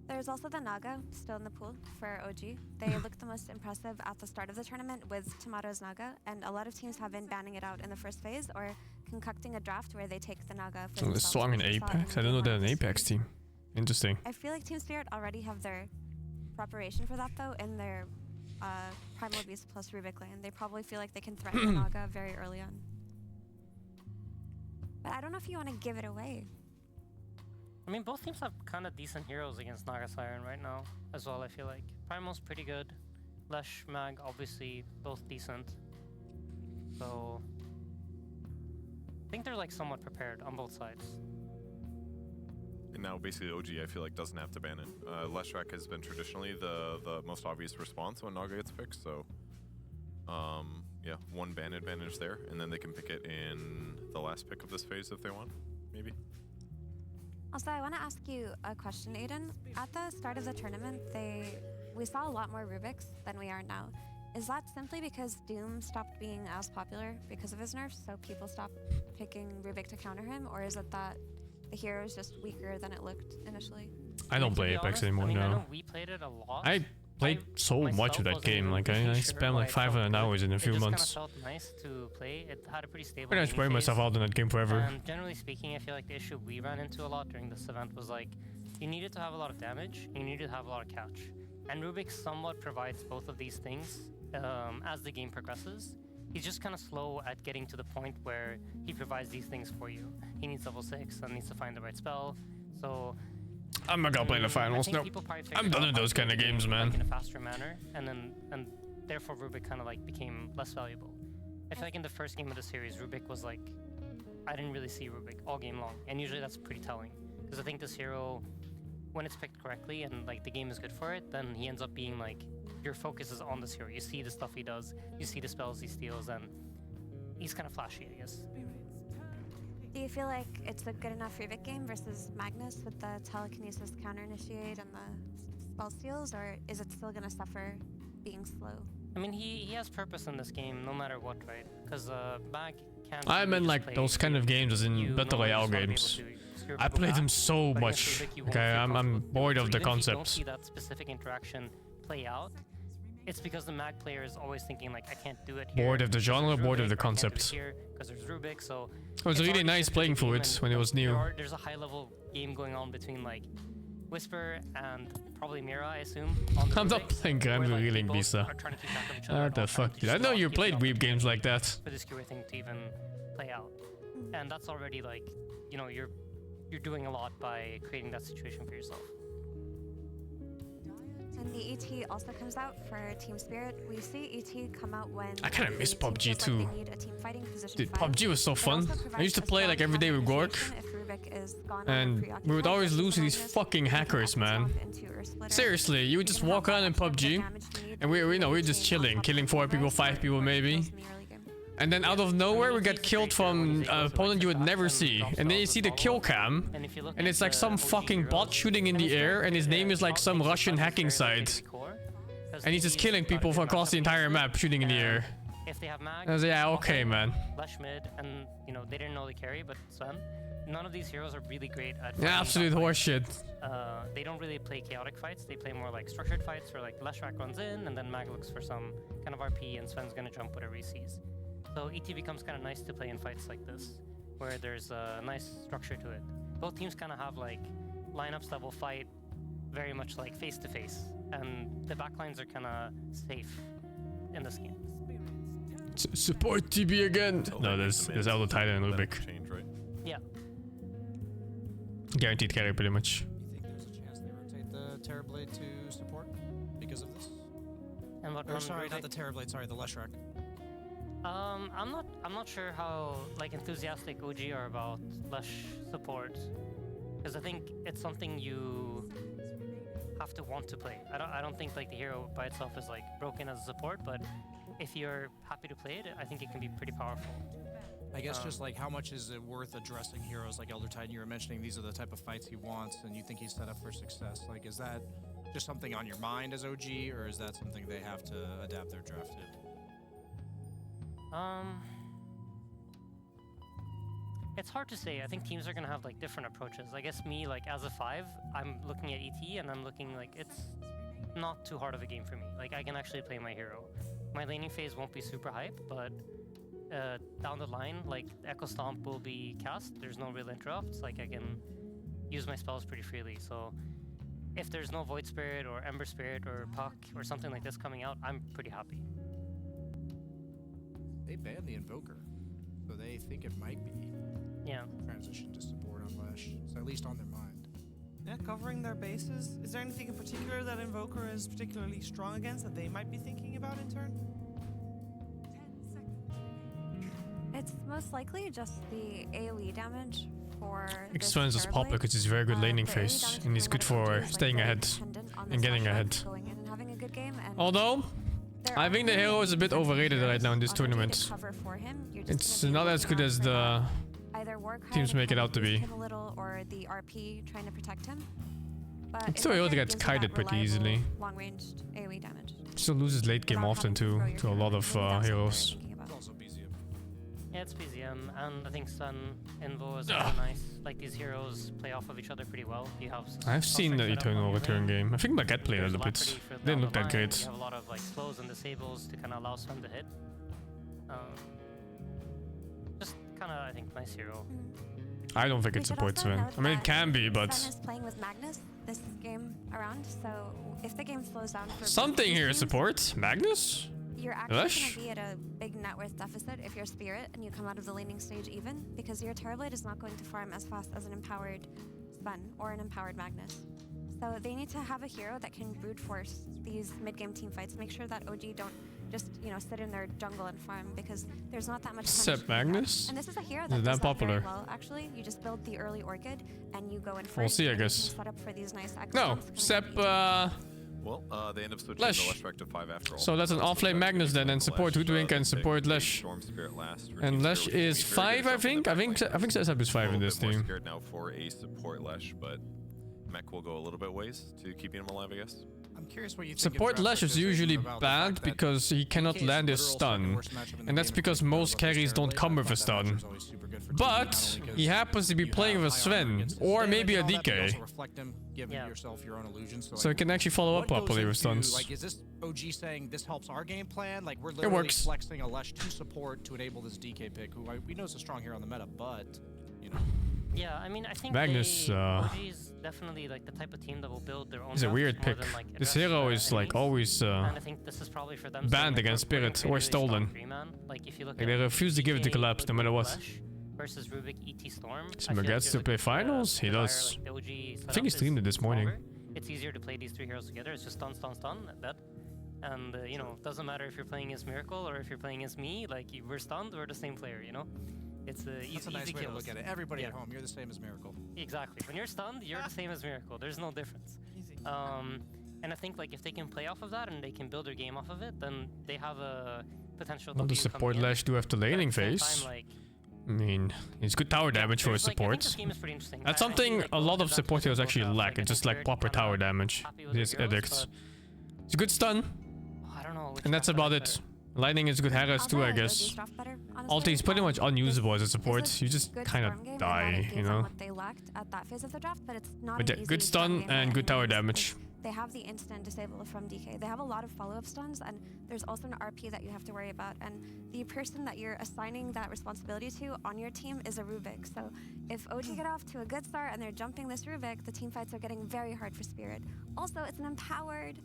There's also the Naga still in the pool for OG. They looked the most impressive at the start of the tournament with Tomato's Naga, and a lot of teams have been banning it out in the first phase or concocting a draft where they take the Naga for
It's strong in Apex. I don't know they're an Apex team. Interesting.
I feel like Team Spirit already have their preparation for that though in their Primal Beast plus Rubik lane. They probably feel like they can threaten the Naga very early on. But I don't know if you want to give it away.
I mean, both teams have kind of decent heroes against Naga Siren right now as well, I feel like. Primal's pretty good. Lesh, Mag, obviously, both decent. So, I think they're like somewhat prepared on both sides.
And now basically OG, I feel like, doesn't have to ban it. Leshrac has been traditionally the most obvious response when Naga gets picked, so yeah, one ban advantage there, and then they can pick it in the last pick of this phase if they want, maybe.
Also, I want to ask you a question, Aiden. At the start of the tournament, we saw a lot more Rubiks than we are now. Is that simply because Doom stopped being as popular because of his nerfs, so people stopped picking Rubik to counter him, or is it that the hero is just weaker than it looked initially?
I don't play Apex anymore
I
now.
know we played it a lot.
I played so much of that game. Like I spent like 500 hours in a few months.
It just kind of felt nice to play. It had a pretty stable.
I just played myself out in that game forever.
And generally speaking, I feel like the issue we ran into a lot during this event was like, you needed to have a lot of damage, and you needed to have a lot of catch. And Rubik somewhat provides both of these things as the game progresses. He's just kind of slow at getting to the point where he provides these things for you. He needs level 6 and needs to find the right spell. So
I'm not gonna play the finals. No, I'm done with those kind of games, man.
Like in a faster manner, and therefore Rubik kind of like became less valuable. I feel like in the first game of the series, Rubik was like, I didn't really see Rubik all game long, and usually that's pretty telling because I think this hero, when it's picked correctly and like the game is good for it, then he ends up being like, your focus is on this hero. You see the stuff he does, you see the spells he steals, and he's kind of flashy, I guess.
Do you feel like it's a good enough Rubik game versus Magnus with the telekinesis counter initiate and the spell steals, or is it still gonna suffer being slow?
I mean, he has purpose in this game no matter what, right? Because Mag can't.
I meant like those kind of games as in Battle Royale games. I played them so much. Okay, I'm bored of the concept.
If you don't see that specific interaction play out, it's because the Mag player is always thinking like, I can't do it here.
Bored of the genre, bored of the concept.
Because there's Rubik, so
it was really nice playing for it when it was new.
There's a high-level game going on between like Whisper and probably Mira, I assume.
I'm not playing Grand Revealing Visa. What the fuck, dude? I know you played weeb games like that.
For this QA thing to even play out, and that's already like, you know, you're doing a lot by creating that situation for yourself.
And the ET also comes out for Team Spirit. We see ET come out when
I kind of miss PUBG too.
Like they need a team fighting position.
Dude, PUBG was so fun. I used to play like every day with Gork, and we would always lose to these fucking hackers, man. Seriously, you would just walk around in PUBG, and we're just chilling, killing 4 people, 5 people maybe. And then out of nowhere, we get killed from an opponent you would never see. And then you see the kill cam, and it's like some fucking bot shooting in the air, and his name is like some Russian hacking site. And he's just killing people from across the entire map, shooting in the air.
If they have Mag,
I was like, yeah, okay, man.
Lesh mid, and you know they didn't know the carry, but Sven. none of these heroes are really great at
Yeah, absolute horseshit.
They don't really play chaotic fights. They play more like structured fights where like Leshrac runs in and then Mag looks for some kind of RP and Sven's gonna jump whatever he sees. So ET becomes kind of nice to play in fights like this, where there's a nice structure to it. Both teams kind of have like lineups that will fight very much like face to face, and the backlines are kind of safe in this game.
Support TB again. No, there's Elder Titan and Rubik.
Yeah.
Guaranteed carry pretty much.
You think there's a chance they rotate the Terrorblade to support because of this?
And what
Or
one
sorry, not
rotate?
the Terrorblade, sorry, the Leshrac.
I'm not sure how like enthusiastic OG are about Lesh support, because I think it's something you have to want to play. I don't think like the hero by itself is like broken as a support, but if you're happy to play it, I think it can be pretty powerful.
I guess just like how much is it worth addressing heroes like Elder Titan? You were mentioning these are the type of fights he wants, and you think he's set up for success. Like, is that just something on your mind as OG, or is that something they have to adapt their draft to?
It's hard to say. I think teams are gonna have like different approaches. I guess me, like as a 5, I'm looking at ET and I'm looking like it's not too hard of a game for me. Like I can actually play my hero. My laning phase won't be super hype, but down the line, like Echo Stomp will be cast. There's no real interrupts. Like I can use my spells pretty freely. So if there's no Void Spirit or Ember Spirit or Puck or something like this coming out, I'm pretty happy.
They banned the Invoker, so they think it might be transition to support on Lesh. It's at least on their mind.
Yeah, covering their bases. Is there anything in particular that Invoker is particularly strong against that they might be thinking about in turn?
It's most likely just the AoE damage for
Extends as pop because he's very good laning phase and he's good for staying ahead and getting ahead. Although, I think the hero is a bit overrated right now in this tournament. It's not as good as the teams make it out to be. It's still a hero that gets kited pretty easily.
Long-ranged AoE damage.
Still loses late game often too to a lot of heroes.
Yeah, it's BZM, and I think Sun, Invo is really nice. Like these heroes play off of each other pretty well. You have
I've seen the Eternal Return game. I think Baguette played a little bit. Didn't look that great.
You have a lot of like slows and disables to kind of allow Sun to hit. Just kind of, I think, nice hero.
I don't think it supports Sven. I mean, it can be, but
Sven is playing with Magnus this game around, so if the game slows down for
something here supports Magnus.
You're actually going to be at a big net worth deficit if you're Spirit and you come out of the laning stage even, because your Terrorblade is not going to farm as fast as an empowered Sven or an empowered Magnus. So they need to have a hero that can brute force these mid-game team fights. Make sure that OG don't just, sit in their jungle and farm, because there's not that much time.
Except Magnus?
And this is a hero
Is
that
that
does that
popular?
very well, actually. You just build the early Orchid and you go in first.
We'll see, I
and you
guess.
can set up for these nice
No, Sep,
Well, they end up switching
Lesh.
the Leshrac to 5 after all.
So that's an offlane Magnus then, and support Hoodwink and support Lesh.
Storm Spirit last.
And Lesh is 5, I think. I think Sep is 5 in this
I'm
team.
scared now for a support Lesh, but Mech will go a little bit ways to keeping him alive, I guess.
I'm curious what you think.
Support Lesh is usually bad because he cannot land his stun, and that's because most carries don't come with a stun. But he happens to be playing with a Sven, or maybe a DK. So he can actually follow up properly with stuns.
Like, is this OG saying this helps our game plan? Like, we're literally flexing a Lesh to support to enable this DK pick, who we know is a strong hero on the meta, but,
Yeah, I mean, I think
Magnus,
OG is definitely like the type of team that will build their own.
He's a weird
more
pick.
than, like,
This
address
hero is like always
and I think this is probably for them
banned
saying,
against
like, we're
Spirit or stolen.
Like, if you look
Like, they refuse to give it to Collapse no matter what.
Lesh versus Rubik ET Storm.
So Maguette to play finals? He does.
Like,
I think he streamed it this morning.
It's easier to play these 3 heroes together. It's just stun, stun, stun, that. And, doesn't matter if you're playing as Miracle or if you're playing as me, like, we're stunned, we're the same player, It's
That's a nice way to look at it. Everybody at home, you're the same as Miracle.
Exactly. When you're stunned, you're the same as Miracle. There's no difference.
Easy.
And I think like if they can play off of that and they can build their game off of it, then they have a potential.
What does support Lesh do after laning phase? I mean, it's good tower damage for a support. That's something a lot of support heroes actually lack. It's just like proper tower damage. These edicts. It's a good stun.
I don't know.
And that's about it. Lightning is good Harris too, I guess. Ulti is pretty much unusable as a support. You just kind of die, you know.
What they lacked at that phase of the draft, but it's not
But
an
yeah,
easy
good stun and good tower damage.
They have the instant disable from DK. They have a lot of follow-up stuns, and there's also an RP that you have to worry about. And the person that you're assigning that responsibility to on your team is a Rubik. So if OG get off to a good start and they're jumping this Rubik, the team fights are getting very hard for Spirit. Also, it's an empowered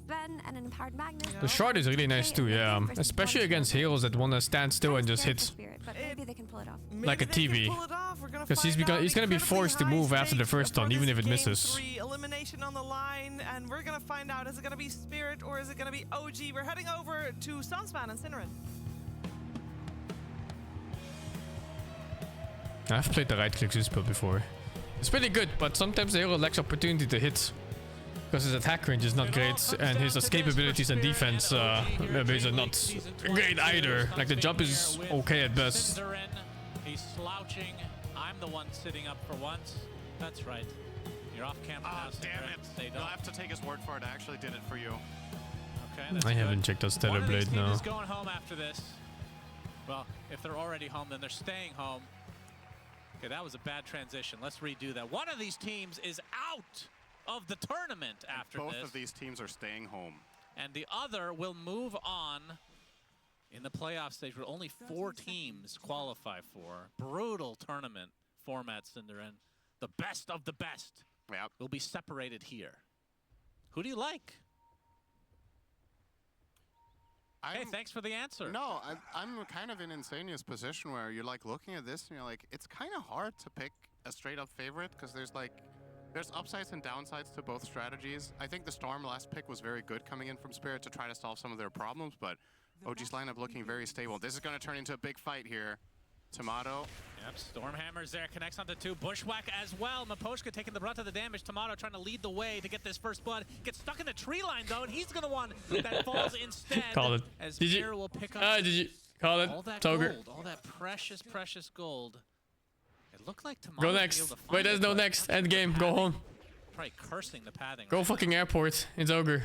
Sven and an empowered Magnus.
The shard is really nice too, yeah. Especially against heroes that want to stand still and just hit
But maybe they can pull it off.
like a TV. Because he's gonna be forced to move after the first stun, even if it misses.
3 elimination on the line, and we're gonna find out, is it gonna be Spirit or is it gonna be OG? We're heading over to Sunspan and Synerin.
I've played the right click build before. It's pretty good, but sometimes the hero lacks opportunity to hit. Because his attack range is not great, and his escape abilities and defense abilities are not great either. Like the jump is okay at best.
He's slouching. I'm the one sitting up for once. That's right. You're off camera now.
Damn it! You'll have to take his word for it. I actually did it for you.
Okay. That's
I
good.
haven't checked out Stellar Blade now.
One of these teams is going home after this. Well, if they're already home, then they're staying home. Okay, that was a bad transition. Let's redo that. One of these teams is out of the tournament after
Both
this.
of these teams are staying home.
And the other will move on in the playoff stage where only 4 teams qualify for. Brutal tournament format, Cinderin. The best of the best will be separated here. Who do you like? Hey, thanks for the answer.
No, I'm kind of in Insania's position where you're like looking at this and you're like, it's kind of hard to pick a straight up favorite because there's upsides and downsides to both strategies. I think the Storm last pick was very good coming in from Spirit to try to solve some of their problems, but OG's lineup looking very stable. This is going to turn into a big fight here. Tomato.
Yep, Stormhammer's there, connects onto 2. Bushwhack as well. Maposhka taking the brunt of the damage. Tomato trying to lead the way to get this first blood. Gets stuck in the tree line though, and he's gonna one that falls instead.
Call it.
As
Did
Fear
you?
will pick up
Did you? Call it.
all that
Toger.
gold, all that precious, precious gold. It looked like Tomato
Go
was
next.
able to find
Wait, there's
it,
no
but
next. End game. Go home.
Probably cursing the pathing.
Go fucking airport. It's Ogre.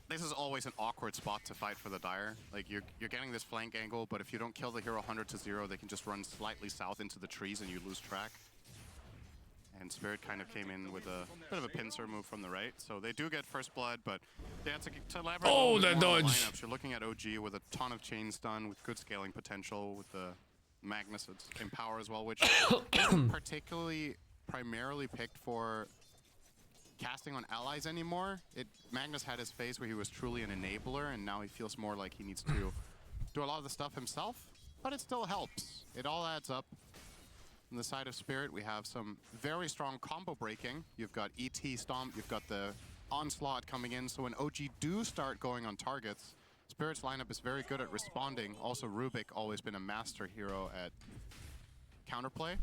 This is always an awkward spot to fight for the Dire. Like you're getting this flank angle, but if you don't kill the hero 100 to 0, they can just run slightly south into the trees and you lose track. And Spirit kind of came in with a bit of a pincer move from the right, so they do get first blood, but yeah, to elaborate on
that dodge.
lineups, you're looking at OG with a ton of chain stun, with good scaling potential, with the Magnus Empower as well, which isn't particularly primarily picked for casting on allies anymore. Magnus had his phase where he was truly an enabler, and now he feels more like he needs to do a lot of the stuff himself, but it still helps. It all adds up. On the side of Spirit, we have some very strong combo breaking. You've got ET Stomp, you've got the Onslaught coming in, so when OG do start going on targets, Spirit's lineup is very good at responding. Also, Rubik always been a master hero at counterplay.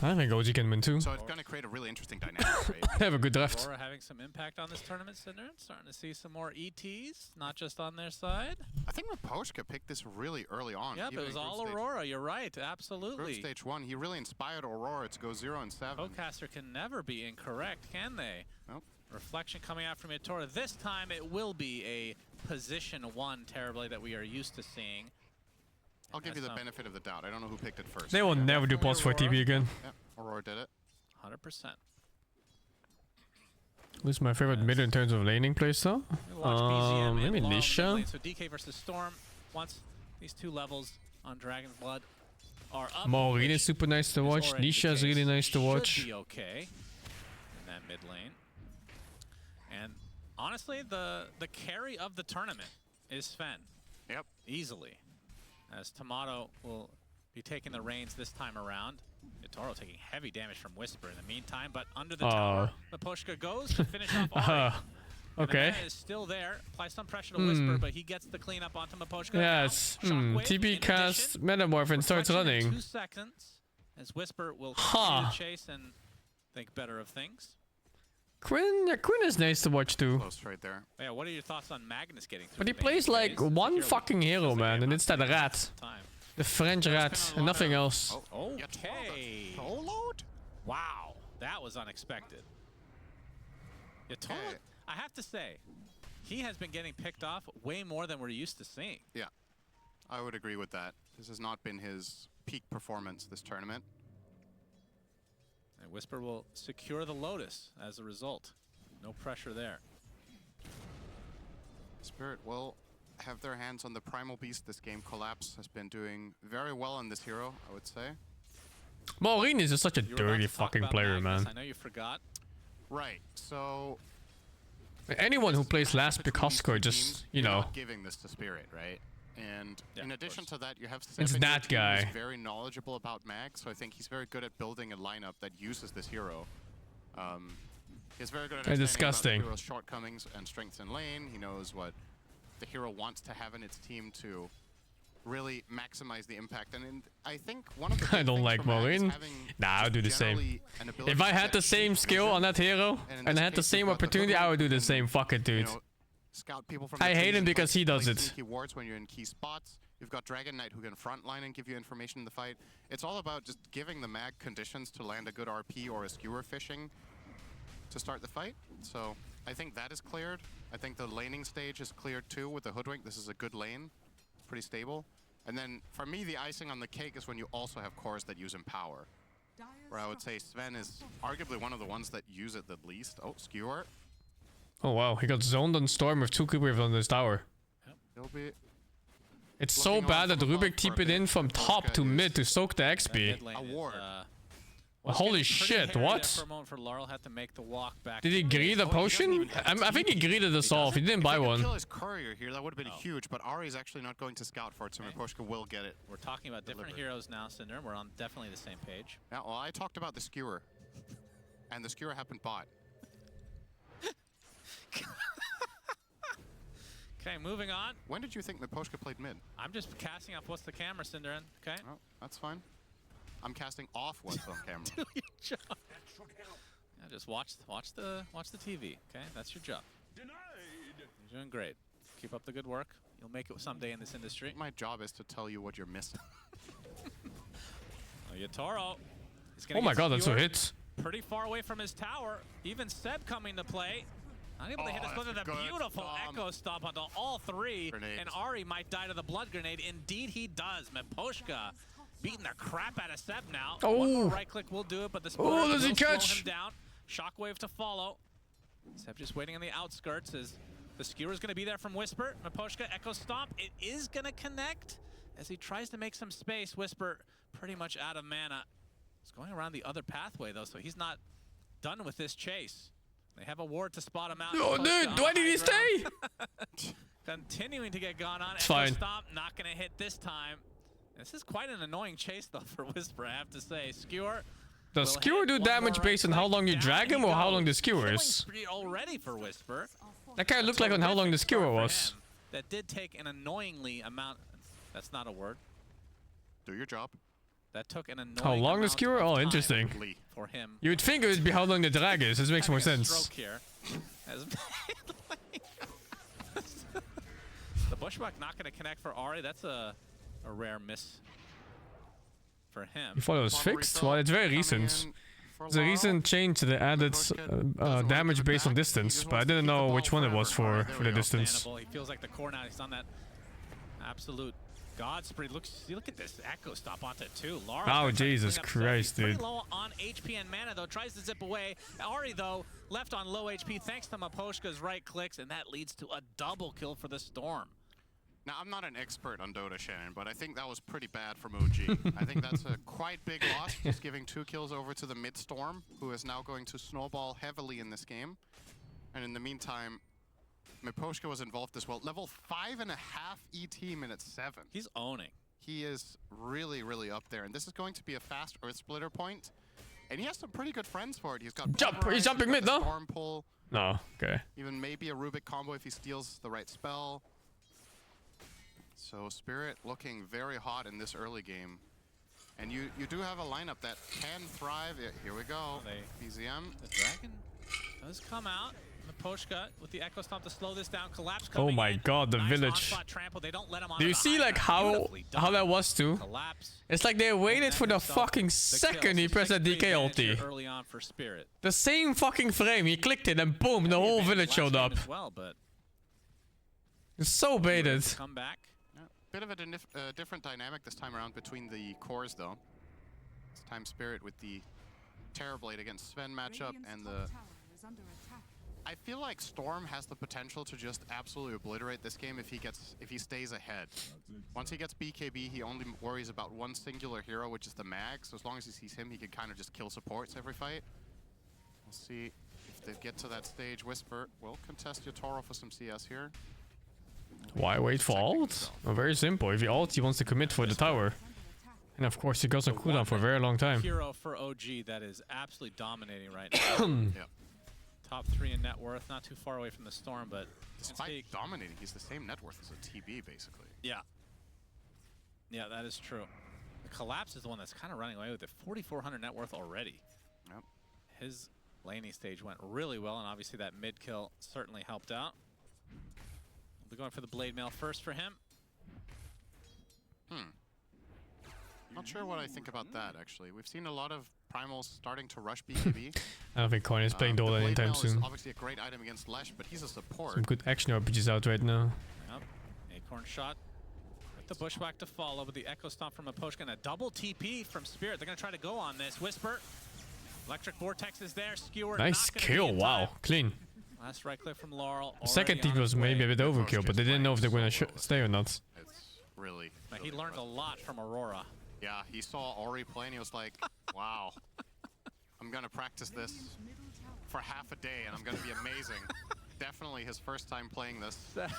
I think OG can win too.
So it's going to create a really interesting dynamic, right?
Have a good draft.
Aurora having some impact on this tournament, Cinder. Starting to see some more ETs, not just on their side.
I think Maposhka picked this really early on.
Yep, it was all Aurora. You're right, absolutely.
Group stage 1, he really inspired Aurora to go 0 and 7.
Bowcaster can never be incorrect, can they?
Nope.
Reflection coming out from Aurora. This time it will be a position 1 terribly that we are used to seeing.
I'll give you the benefit of the doubt. I don't know who picked it first.
They will never do pulse for TV again.
Yep, Aurora did it.
100%.
Who's my favorite mid in terms of laning playstyle? Maybe Nisha.
So DK versus Storm. Once these 2 levels on Dragon's Blood are up.
Maureen is super nice to watch. Nisha is really nice to watch.
Should be okay in that mid lane. And honestly, the carry of the tournament is Sven.
Yep.
Easily. As Tomato will be taking the reins this time around. Toro taking heavy damage from Whisper in the meantime, but under the tower, Maposhka goes to finish off Ori.
Okay.
Is still there. Apply some pressure to Whisper, but he gets the cleanup onto Maposhka.
Yes. TP cast Metamorph and starts running.
2 seconds as Whisper will continue to chase and think better of things.
Quinn is nice to watch too.
Close right there.
Yeah, what are your thoughts on Magnus getting through?
But he plays like one fucking hero, man, and it's that rat. The French rat, and nothing else.
Okay.
Soloed?
Wow, that was unexpected. I have to say, he has been getting picked off way more than we're used to seeing.
Yeah, I would agree with that. This has not been his peak performance this tournament.
And Whisper will secure the Lotus as a result. No pressure there.
Spirit will have their hands on the Primal Beast this game. Collapse has been doing very well on this hero, I would say.
Maureen is just such a dirty fucking player,
Magnus.
man.
I know you forgot.
Right, so...
Anyone who plays last Picasso just, you know...
Not giving this to Spirit, right? And in addition to that, you have
It's that guy.
who's very knowledgeable about mag, so I think he's very good at building a lineup that uses this hero. He's very good at understanding
disgusting.
about the hero's shortcomings and strengths in lane. He knows what the hero wants to have in its team to really maximize the impact. And I think one of the
I don't like Maureen. Nah, I would do the same. If I had the same skill on that hero and I had the same opportunity, I would do the same. Fuck it, dude.
Scout people from
I hate him because he does it.
Sneaky wards when you're in key spots. You've got Dragon Knight who can frontline and give you information in the fight. It's all about just giving the mag conditions to land a good RP or a skewer fishing to start the fight. So I think that is cleared. I think the laning stage is cleared too with the Hoodwink. This is a good lane. Pretty stable. And then for me, the icing on the cake is when you also have cores that use Empower. Where I would say Sven is arguably one of the ones that use it the least. Oh, Skewer.
Oh wow, he got zoned on Storm with 2 creep waves on this tower.
He'll be
It's so bad that Rubik TP'd it in from top to mid to soak the XP. Holy shit, what?
For a moment for Laurel had to make the walk back.
Did he greed a potion? I think he greeded us off. He didn't buy one.
Kill his courier here, that would have been huge, but Ari's actually not going to scout for it, so Miposhka will get it.
We're talking about different heroes now, Cinder. We're on definitely the same page.
Yeah, well, I talked about the skewer, and the skewer happened bot.
Okay, moving on.
When did you think Miposhka played mid?
I'm just casting off what's the camera, Cinderin. Okay.
Oh, that's fine. I'm casting off what's on camera.
Do your job. Yeah, just watch the TV. Okay, that's your job. Denied. You're doing great. Keep up the good work. You'll make it someday in this industry.
My job is to tell you what you're missing.
Oh, Yatoro.
Oh my god, that's a hit.
Pretty far away from his tower. Even Seb coming to play. Not able to hit us with a beautiful echo stomp onto all three.
Grenades.
And Ari might die to the blood grenade. Indeed he does. Miposhka beating the crap out of Seb now.
Oh.
One more right click will do it, but the Spirit
does he
will slow
catch?
him down. Shockwave to follow. Seb just waiting on the outskirts as the skewer is going to be there from Whisper. Miposhka echo stomp. It is going to connect as he tries to make some space. Whisper pretty much out of mana. He's going around the other pathway though, so he's not done with this chase. They have a ward to spot him out.
Oh, dude, why did he stay?
Continuing to get gone on.
It's fine.
Stomp, not going to hit this time. This is quite an annoying chase, though, for Whisper, I have to say. Skewer.
Does Skewer do damage based on how long you drag him or how long the Skewer is?
Already for Whisper.
That kind of looked like on how long the Skewer was.
That did take an annoyingly amount. That's not a word.
Do your job.
That took an annoying
How long the
amount
Skewer?
of
Oh,
time
interesting.
For him.
You would think it would be how long the drag is. This makes more sense.
Stroke here. The Bushwhack not going to connect for Ari. That's a rare miss for him.
You thought it was fixed? Well, it's very recent. It's a recent change that added damage based on distance, but I didn't know which one it was for the distance.
He feels like the core now. He's on that absolute God spree. Look at this echo stop onto two. Laura.
Oh Jesus Christ, dude!
Pretty low on HP and mana though. Tries to zip away. Ari though left on low HP thanks to Miposhka's right clicks, and that leads to a double kill for the Storm.
Now, I'm not an expert on Dota, Shannon, but I think that was pretty bad from OG. I think that's a quite big loss, just giving 2 kills over to the mid-Storm, who is now going to snowball heavily in this game. And in the meantime, Miposhka was involved as well. Level 5.5 ET minute 7.
He's owning.
He is really, really up there. And this is going to be a fast Earth Splitter point. And he has some pretty good friends for it. He's got
He's jumping mid, though?
Storm pull.
No, okay.
Even maybe a Rubik combo if he steals the right spell. So Spirit looking very hot in this early game. And you do have a lineup that can thrive. Here we go. BZM.
The Dragon does come out. Miposhka with the Echo Stomp to slow this down. Collapse coming
Oh my god, the
nice
village.
Trample. They don't let him on
Do you see like how that was too?
Collapse.
It's like they waited for the fucking second he pressed that DK ulti.
Early on for Spirit.
The same fucking frame, he clicked it and boom, the whole village showed up.
As well, but
It's so baited.
Come back.
Yeah. Bit of a different dynamic this time around between the cores, though. This time Spirit with the Terrorblade against Sven matchup and the... I feel like Storm has the potential to just absolutely obliterate this game if he stays ahead. Once he gets BKB, he only worries about one singular hero, which is the Mag. So as long as he sees him, he can kind of just kill supports every fight. We'll see if they get to that stage. Whisper will contest Yotaro for some CS here.
Why wait for ult? Well, very simple. If he ults, he wants to commit for the tower. And of course, he goes on cooldown for a very long time.
Hero for OG that is absolutely dominating right now.
Yep.
Top 3 in net worth, not too far away from the Storm, but
despite dominating, he's the same net worth as a TB, basically.
Yeah. Yeah, that is true. The Collapse is the one that's kind of running away with it. 4,400 net worth already.
Yep.
His laning stage went really well, and obviously that mid kill certainly helped out. We'll be going for the Blade Mail first for him.
Not sure what I think about that, actually. We've seen a lot of Primals starting to rush BKB.
I don't think Coin is playing Dota anytime soon.
Is obviously a great item against Lesh, but he's a support.
Some good action RPGs out right now.
Yep. Acorn shot. With the Bushwhack to follow, with the Echo Stomp from Aposhka and a double TP from Spirit. They're going to try to go on this. Whisper. Electric Vortex is there. Skewer.
Nice kill. Wow. Clean.
Last right click from Laurel.
The second TP was maybe a bit overkill, but they didn't know if they were going to stay or not.
It's really...
He learned a lot from Aurora.
Yeah, he saw Ori play and he was like, wow, I'm going to practice this for half a day and I'm going to be amazing. Definitely his first time playing this.
They're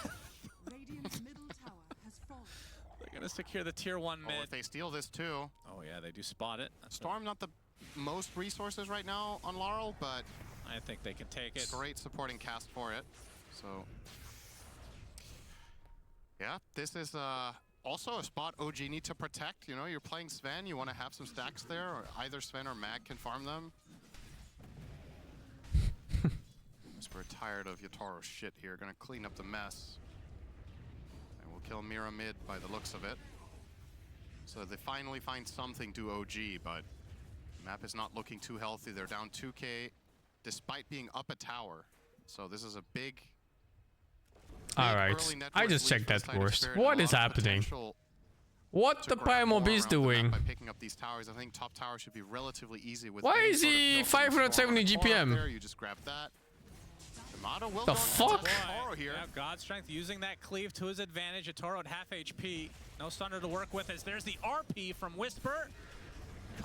going to secure the tier 1 mid.
If they steal this too.
Oh yeah, they do spot it.
Storm not the most resources right now on Laurel, but
I think they can take it.
Great supporting cast for it. So yeah, this is also a spot OG need to protect. You know, you're playing Sven, you want to have some stacks there, or either Sven or Mag can farm them. We're tired of Yotaro's shit here. Gonna clean up the mess. And we'll kill Mira mid by the looks of it. So they finally find something to OG, but the map is not looking too healthy. They're down 2k despite being up a tower. So this is a big
Alright, I just checked that first. What is happening? What the Primal Beast doing?
By picking up these towers, I think top tower should be relatively easy with.
Why is he 570 GPM?
There, you just grab that.
The fuck?
Here. Yeah, God Strength using that cleave to his advantage. Yotaro at half HP. No Sunder to work with as there's the RP from Whisper.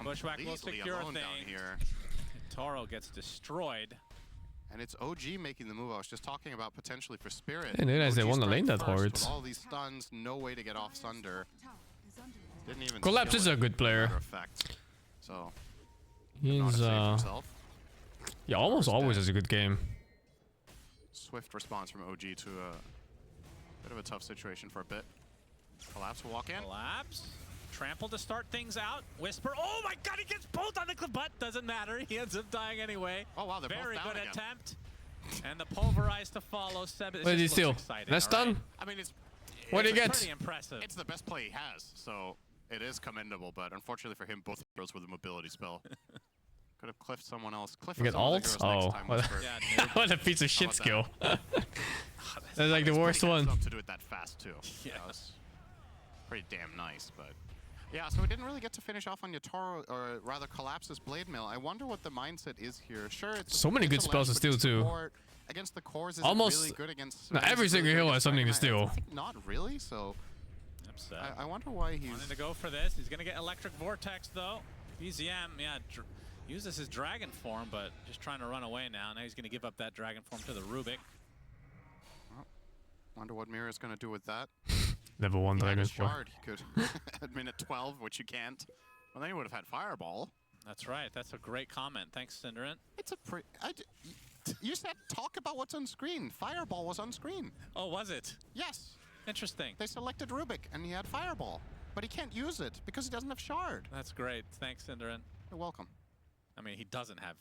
Bushwhack will secure thing. Yotaro gets destroyed.
And it's OG making the move I was just talking about potentially for Spirit.
I didn't realize they want to lane that hard.
With all these stuns, no way to get off Sunder. Didn't even
Collapse is a good player.
So
he's yeah, almost always has a good game.
Swift response from OG to a bit of a tough situation for a bit. Collapse will walk in.
Collapse. Trample to start things out. Whisper. Oh my god, he gets both on the cliff, but doesn't matter. He ends up dying anyway.
Oh wow, they're
very
both down
good
again.
Attempt. And the pulverize to follow. Seb.
What did he steal? That's done?
Right? I mean,
what did he get?
Pretty impressive.
It's the best play he has, so it is commendable. But unfortunately for him, both heroes with a mobility spell. Could have cliffed someone else.
You get ult? Oh, what a piece of shit skill. That's like the worst one.
To do it that fast too. Yeah, that's pretty damn nice, but. Yeah, so we didn't really get to finish off on Yotaro, or rather Collapse's Blade Mail. I wonder what the mindset is here. Sure, it's
so many good spells to steal too.
Against the cores, is
almost
really good against
every single hero has something to steal.
Not really, so
upset.
I wonder why he's
wanting to go for this. He's gonna get Electric Vortex though. BZM, yeah, uses his Dragon form, but just trying to run away now. Now he's gonna give up that Dragon form to the Rubik.
Well, wonder what Mira's gonna do with that.
Level 1 Dragon
Shard, he could at minute 12, which you can't. Well, then he would have had Fireball.
That's right. That's a great comment. Thanks, Cinderin.
It's a you said talk about what's on screen. Fireball was on screen.
Oh, was it?
Yes.
Interesting.
They selected Rubik, and he had Fireball. But he can't use it, because he doesn't have Shard.
That's great. Thanks, Cinderin.
You're welcome.
I mean, he doesn't have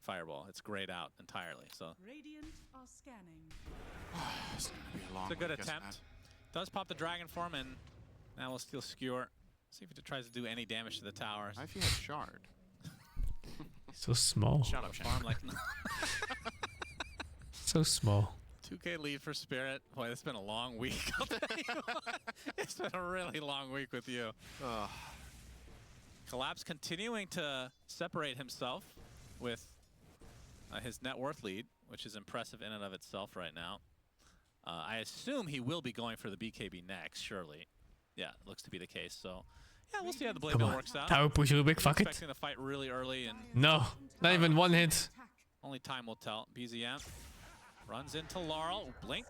Fireball. It's grayed out entirely, so.
Radiant are scanning.
It's gonna be a long
it's a good attempt. Does pop the Dragon form, and now we'll steal Skewer. See if it tries to do any damage to the towers.
I feel like Shard.
So small.
Shut up,
farm like
so small.
2K lead for Spirit. Boy, it's been a long week. I'll tell you what. It's been a really long week with you. Collapse continuing to separate himself with his net worth lead, which is impressive in and of itself right now. I assume he will be going for the BKB next, surely. Yeah, it looks to be the case. So, yeah, we'll see how the Blade Bill works out.
Tower push Rubik, fuck it.
Expecting the fight really early. And
no, not even one hit.
Only time will tell. BZM runs into Laurel. Blink.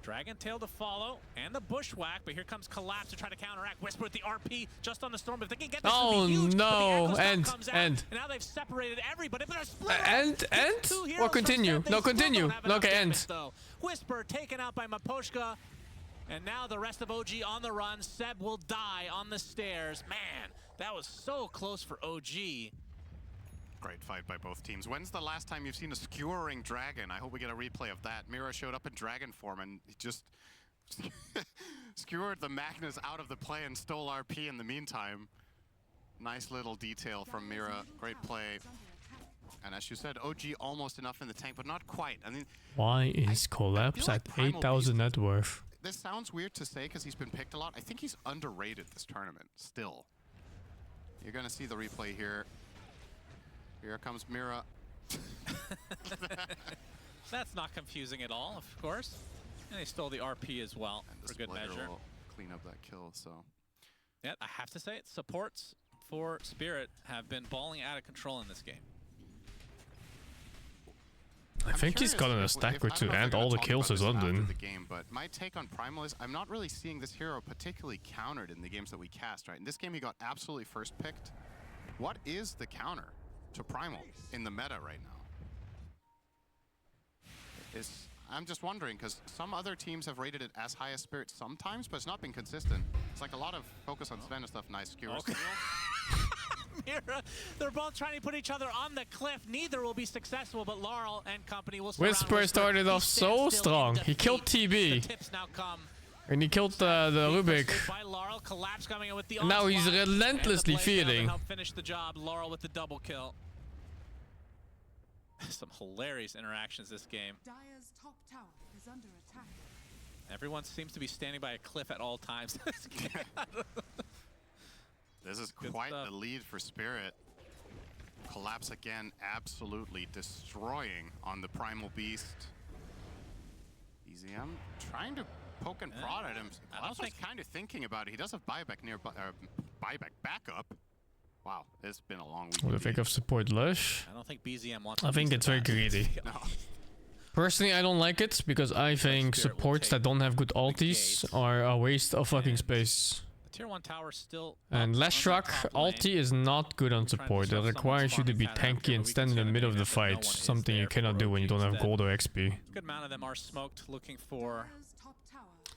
Dragon Tail to follow, and the Bushwhack, but here comes Collapse to try to counteract. Whisper with the RP just on the storm, but if they can get this,
oh
huge,
no, and
and now they've separated everybody, but they're split
end or continue? No, continue. Okay, end.
Whisper taken out by Maposhka, and now the rest of OG on the run. Seb will die on the stairs. Man, that was so close for OG.
Great fight by both teams. When's the last time you've seen a skewering dragon? I hope we get a replay of that. Mira showed up in dragon form and he just skewered the Magnus out of the play and stole RP in the meantime. Nice little detail from Mira. Great play. And as you said, OG almost enough in the tank, but not quite. I mean,
why is Collapse at 8,000 net worth?
This sounds weird to say because he's been picked a lot. I think he's underrated this tournament still. You're going to see the replay here. Here comes Mira.
That's not confusing at all, of course. And he stole the RP as well, for good measure.
Will clean up that kill, so.
Yeah, I have to say it. Supports for Spirit have been balling out of control in this game.
I think he's gotten a stack or two and all the kills is London.
The game, but my take on Primal is I'm not really seeing this hero particularly countered in the games that we cast, right? In this game, he got absolutely first picked. What is the counter to Primal in the meta right now? I'm just wondering, because some other teams have rated it as high as Spirit sometimes, but it's not been consistent. It's like a lot of focus on Sven and stuff. Nice skewers.
Okay. Mira, they're both trying to put each other on the cliff. Neither will be successful, but Laurel and company will
Whisper started off so strong. He killed TB.
The tips now come.
And he killed the Rubik.
Laurel, Collapse coming in with the
and now he's relentlessly feeding.
Help finish the job. Laurel with the double kill. Some hilarious interactions this game.
Dire's top tower is under attack.
Everyone seems to be standing by a cliff at all times.
This is quite the lead for Spirit. Collapse again, absolutely destroying on the Primal Beast. EZM trying to poke and prod at him. Collapse was kind of thinking about it. He does have buyback nearby, buyback backup. Wow, it's been a long week.
What do you think of support Lush?
I don't think BZM wants.
I think it's very greedy.
No.
Personally, I don't like it because I think supports that don't have good ultis are a waste of fucking space.
The tier 1 tower still.
And Leshrac ulti is not good on support. It requires you to be tanky and stand in the middle of the fight, something you cannot do when you don't have gold or XP.
Good amount of them are smoked, looking for.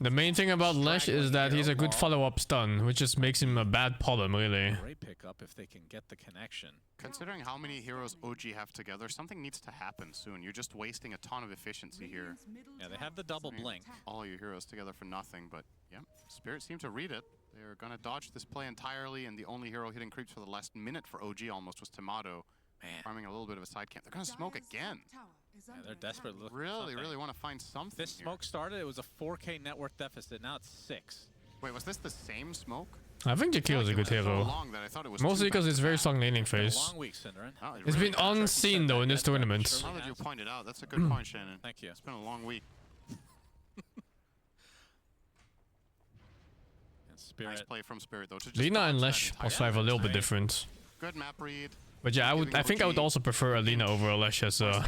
The main thing about Lesh is that he's a good follow-up stun, which just makes him a bad problem, really.
Great pickup if they can get the connection.
Considering how many heroes OG have together, something needs to happen soon. You're just wasting a ton of efficiency here.
Yeah, they have the double blink.
All your heroes together for nothing, but yeah, Spirit seemed to read it. They're gonna dodge this play entirely, and the only hero hitting creeps for the last minute for OG almost was Tomato.
Man.
Farming a little bit of a side camp. They're gonna smoke again.
Yeah, they're desperate.
Really want to find something.
This smoke started, it was a 4K net worth deficit. Now it's 6.
Wait, was this the same smoke?
I think Jakeel is a good hero. Mostly because it's very strong laning phase.
Long week, Synderen.
It's been unseen though in this tournament.
Now that you pointed out, that's a good point, Shannon.
Thank you.
It's been a long week. Nice play from Spirit though.
Lina and Lesh also have a little bit different.
Good map read.
But yeah, I think I would also prefer Alina over Alesh as a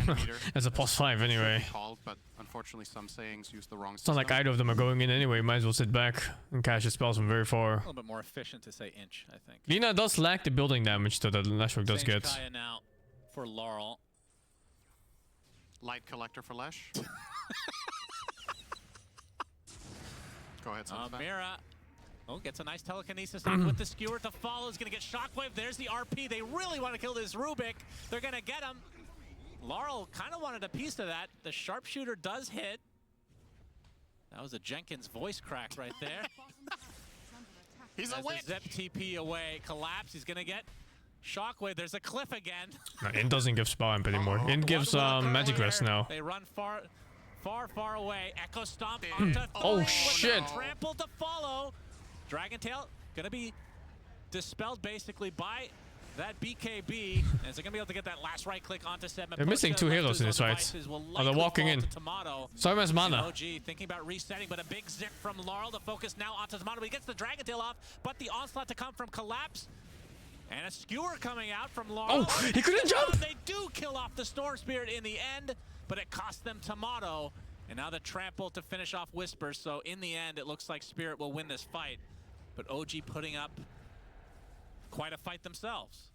as a +5 anyway.
But unfortunately, some sayings use the wrong.
It's not like either of them are going in anyway. Might as well sit back and catch his spells from very far.
A little bit more efficient to say inch, I think.
Lina does lack the building damage that Leshrac does get.
Kaya now for Laurel.
Light collector for Lesh. Go ahead,
Mira. Oh, gets a nice telekinesis off with the skewer to follow. Is going to get shockwave. There's the RP. They really want to kill this Rubik. They're going to get him. Laurel kind of wanted a piece of that. The sharpshooter does hit. That was a Jenkins voice crack right there.
He's a witch.
Zep TP away. Collapse. He's going to get shockwave. There's a cliff again.
No, Int doesn't give Spa Imp anymore. Int gives Magic Rest now.
They run far, far away. Echo Stomp onto
Oh, shit.
Trample to follow. Dragon Tail going to be dispelled basically by that BKB. Is it going to be able to get that last right click onto Seb?
They're missing 2 heroes in this fight. Oh, they're walking in. So much mana.
OG thinking about resetting, but a big zip from Laurel to focus now onto Tomato. He gets the Dragon Tail off, but the onslaught to come from Collapse. And a skewer coming out from Laurel.
Oh, he couldn't jump!
They do kill off the Storm Spirit in the end, but it cost them Tomato. And now the trample to finish off Whisper. So in the end, it looks like Spirit will win this fight. But OG putting up quite a fight themselves.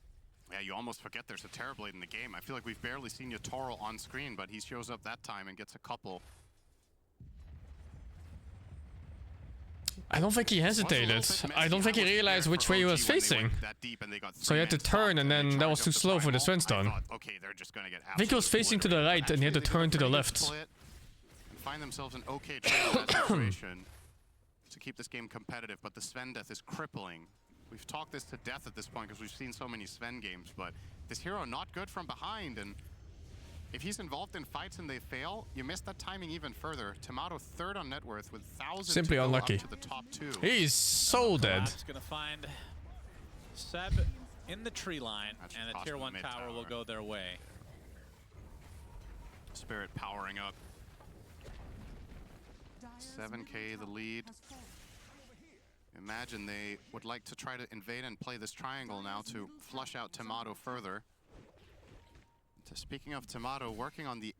Yeah, you almost forget there's a Terrorblade in the game. I feel like we've barely seen Yotaro on screen, but he shows up that time and gets a couple.
I don't think he hesitated. I don't think he realized which way he was facing. So he had to turn, and then that was too slow for the Svenstone. I think he was facing to the right, and he had to turn to the left.
Find themselves an okay trade in that situation to keep this game competitive, but the Sven death is crippling. We've talked this to death at this point because we've seen so many Sven games, but this hero not good from behind, and if he's involved in fights and they fail, you miss that timing even further. Tomato third on net worth with 1,000
Simply unlucky.
to the top 2.
He's so dead.
He's gonna find Seb in the tree line, and the tier 1 tower will go their way.
Spirit powering up. 7K the lead. Imagine they would like to try to invade and play this triangle now to flush out Tomato further. Speaking of Tomato, working on the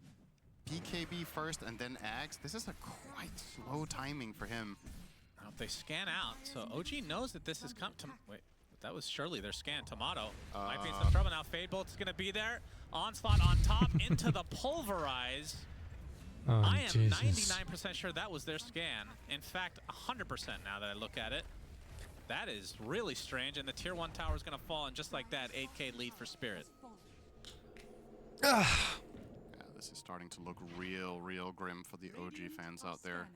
BKB first and then Ags, this is a quite slow timing for him.
Now if they scan out, so OG knows that this is come to wait, that was surely their scan. Tomato might be in some trouble now. Fade Bolt's gonna be there. Onslaught on top into the Pulverize.
Oh,
I am
Jesus.
99% sure that was their scan. In fact, 100% now that I look at it. That is really strange, and the tier 1 tower is gonna fall, and just like that, 8K lead for Spirit.
Yeah, this is starting to look real grim for the OG fans out there.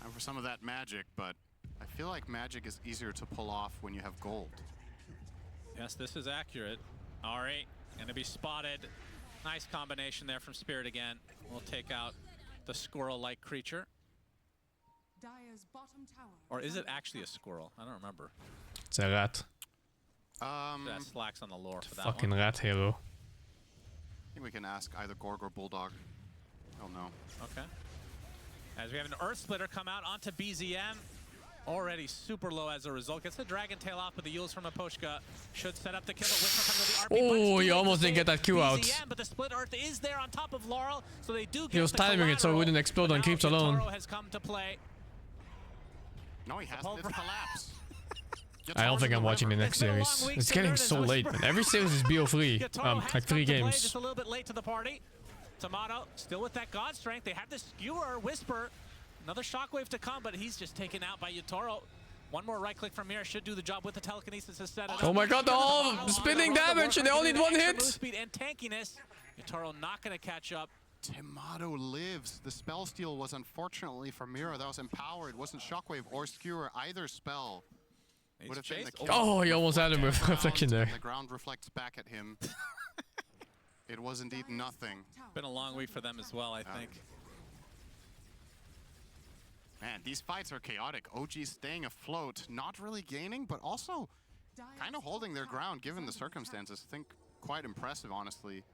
Time for some of that magic, but I feel like magic is easier to pull off when you have gold.
Yes, this is accurate. Ari gonna be spotted. Nice combination there from Spirit again. We'll take out the squirrel-like creature. Or is it actually a squirrel? I don't remember.
It's a rat.
That slacks on the lore for that
Fucking
one.
rat hero.
I think we can ask either Gorg or Bulldog. Oh no.
Okay. As we have an Earth Splitter come out onto BZM. Already super low as a result. Gets the Dragon Tail off, but the Yules from Aposhka should set up the kill.
Oh, he almost didn't get that Q out.
But the Split Earth is there on top of Laurel, so they do get
He was timing it so it wouldn't explode on creeps alone.
has come to play.
No, he hasn't. It's Collapse.
I don't think I'm watching the next series. It's getting so late, man. Every series is BO3. Like 3 games.
Just a little bit late to the party. Tomato still with that God Strength. They have the Skewer, Whisper. Another Shockwave to come, but he's just taken out by Yotaro. One more right click from Mira should do the job with the telekinesis to set it up.
Oh my god, the spinning damage and they all need 1 hit.
Move speed and tankiness. Yotaro not going to catch up.
Tomato lives. The spell steal was unfortunately for Mira. That was empowered. It wasn't Shockwave or Skewer. Either spell would have been the kill.
Oh, he almost had him with reflection there.
The ground reflects back at him. It was indeed nothing.
Been a long week for them as well, I think.
Man, these fights are chaotic. OG staying afloat, not really gaining, but also kind of holding their ground given the circumstances. I think quite impressive, honestly.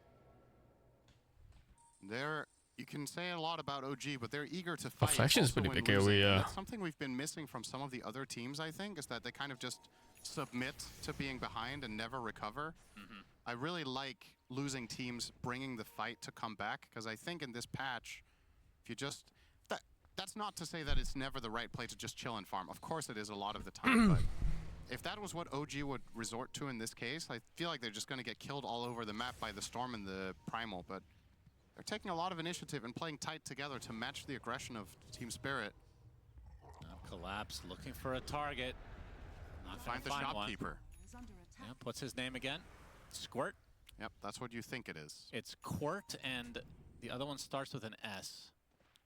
You can say a lot about OG, but they're eager to fight.
Reflection's pretty big here.
That's something we've been missing from some of the other teams, I think, is that they kind of just submit to being behind and never recover. I really like losing teams bringing the fight to come back, because I think in this patch, if you just... That's not to say that it's never the right play to just chill and farm. Of course it is a lot of the time, but if that was what OG would resort to in this case, I feel like they're just going to get killed all over the map by the Storm and the Primal, but they're taking a lot of initiative and playing tight together to match the aggression of Team Spirit.
Collapse, looking for a target. Not
find the shopkeeper.
Yep, what's his name again? Squirt?
Yep, that's what you think it is.
It's Quirt, and the other one starts with an S.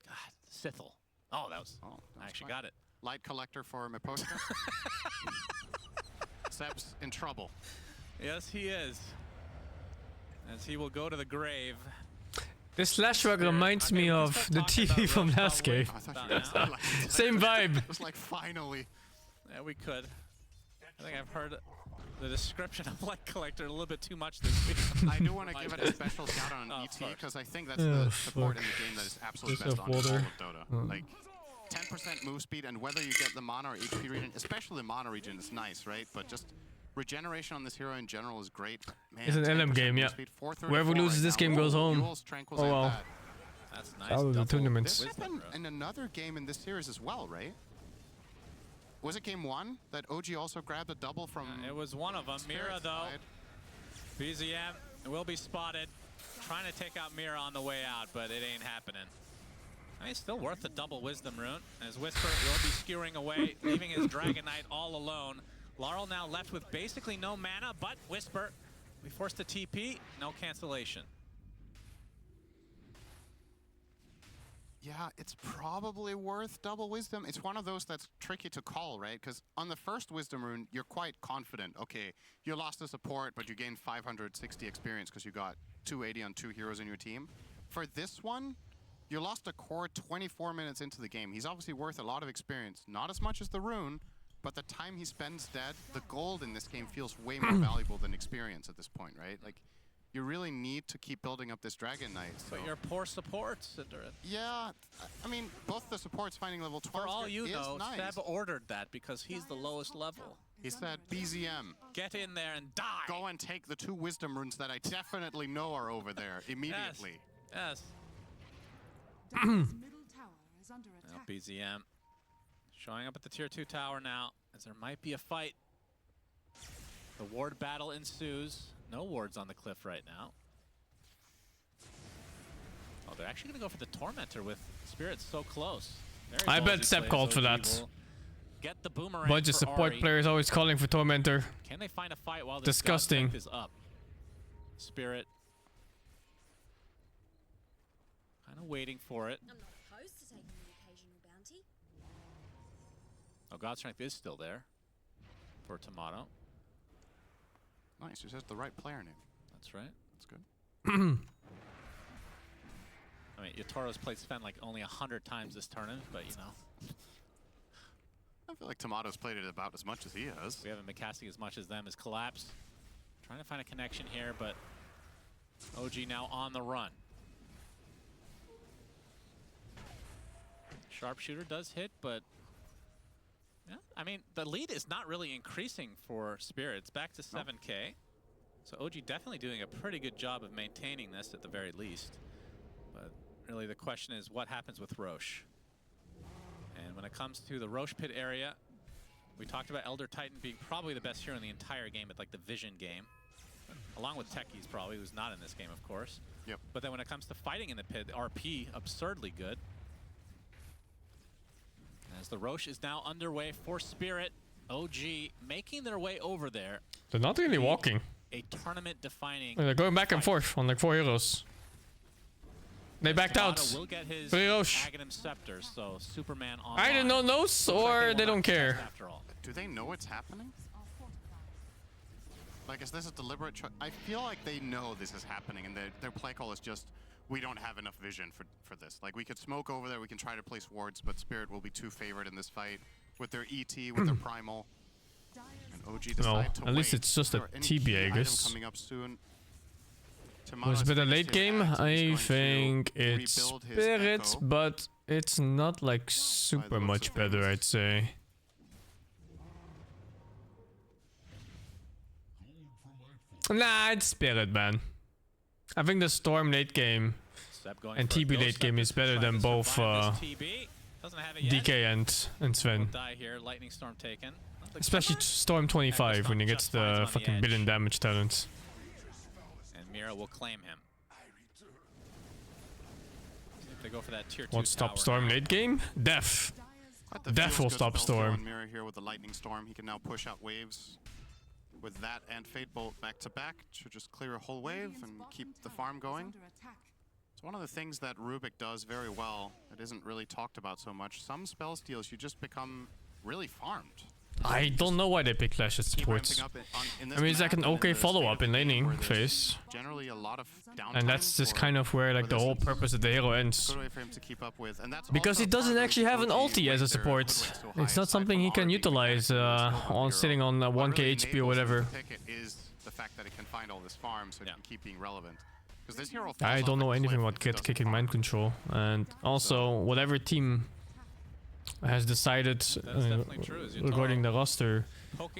God, Sithel. Oh, that was... I actually got it.
Light collector for Miposhka. Seb's in trouble.
Yes, he is. As he will go to the grave.
This flashback reminds me of the TV from last game. Same vibe.
It was like finally.
Yeah, we could. I think I've heard the description of Light Collector a little bit too much this week.
I do want to give it a special shout out on ET because I think that's the support in the game that is absolutely best on all of Dota. Like 10% move speed, and whether you get the mana or HP region, especially the mana region, is nice, right? But just regeneration on this hero in general is great. Man,
it's an LM game, yeah. Whoever loses this game goes home. Oh well.
That's nice.
Out of the tournaments.
This happened in another game in this series as well, right? Was it game 1 that OG also grabbed a double from?
It was one of them. Mira though. BZM will be spotted, trying to take out Mira on the way out, but it ain't happening. I mean, it's still worth the double Wisdom Rune, as Whisper will be skewering away, leaving his Dragon Knight all alone. Laurel now left with basically no mana, but Whisper, we forced a TP, no cancellation.
Yeah, it's probably worth double Wisdom. It's one of those that's tricky to call, right? Because on the first Wisdom Rune, you're quite confident. Okay, you lost the support, but you gained 560 experience because you got 280 on 2 heroes in your team. For this one, you lost a core 24 minutes into the game. He's obviously worth a lot of experience. Not as much as the rune, but the time he spends dead, the gold in this game feels way more valuable than experience at this point, right? Like, you really need to keep building up this Dragon Knight. So.
But your poor supports, Cinderin.
Yeah, I mean, both the supports finding level 12
For all you know,
nice.
Seb ordered that because he's the lowest level.
He said, BZM.
Get in there and die.
Go and take the 2 Wisdom Runes that I definitely know are over there immediately.
Yes.
Middle tower is under attack.
BZM showing up at the tier 2 tower now, as there might be a fight. The ward battle ensues. No wards on the cliff right now. Oh, they're actually going to go for the Tormentor with Spirits so close. Very
I bet Seb called for that.
Get the boomerang.
Bunch of support players always calling for Tormentor.
Can they find a fight while this
disgusting
is up? Spirit kind of waiting for it.
I'm not opposed to taking the occasional bounty.
Oh, God Strength is still there for Tomato.
Nice, just has the right player name.
That's right.
That's good.
I mean, Yatoro's played Sven like only 100 times this tournament, but you know.
I feel like Tomato's played it about as much as he has.
We haven't been casting as much as them as Collapse. Trying to find a connection here, but OG now on the run. Sharpshooter does hit, but yeah, I mean, the lead is not really increasing for Spirit. It's back to 7K. So OG definitely doing a pretty good job of maintaining this at the very least. But really the question is what happens with Roche? And when it comes to the Roche pit area, we talked about Elder Titan being probably the best hero in the entire game at like the Vision game. Along with Techies probably, who's not in this game of course.
Yep.
But then when it comes to fighting in the pit, RP absurdly good. As the Roche is now underway for Spirit, OG making their way over there.
They're not really walking.
A tournament-defining.
They're going back and forth on like 4 heroes. They backed out.
Will get his Aghanim Scepter, so Superman on.
Either no knows or they don't care.
Do they know what's happening? Like, is this a deliberate choice? I feel like they know this is happening, and their play call is just, we don't have enough vision for this. Like, we could smoke over there, we can try to place wards, but Spirit will be too favored in this fight with their ET, with their Primal. And OG decide to
at least
wait.
it's just a TB, I guess.
Coming up soon.
Was a bit a late game. I think it's Spirit, but it's not like super much better, I'd say. Nah, it's Spirit, man. I think the Storm late game and TB late game is better than both DK and Sven.
Lightning Storm taken.
Especially Storm 25 when he gets the fucking billion damage talent.
And Mira will claim him. If they go for that tier 2
won't stop Storm late game? Def. Def will stop Storm.
Mira here with the Lightning Storm. He can now push out waves with that and Fate Bolt back to back to just clear a whole wave and keep the farm going. It's one of the things that Rubik does very well that isn't really talked about so much. Some spell steals, you just become really farmed.
I don't know why they pick Clash as supports. I mean, it's like an okay follow-up in laning phase. And that's just kind of where like the whole purpose of the hero ends. Because he doesn't actually have an ulti as a support. It's not something he can utilize on sitting on 1k HP or whatever.
The fact that it can find all this farm so it can keep being relevant.
I don't know anything about kicking mind control. And also, whatever team has decided regarding the roster,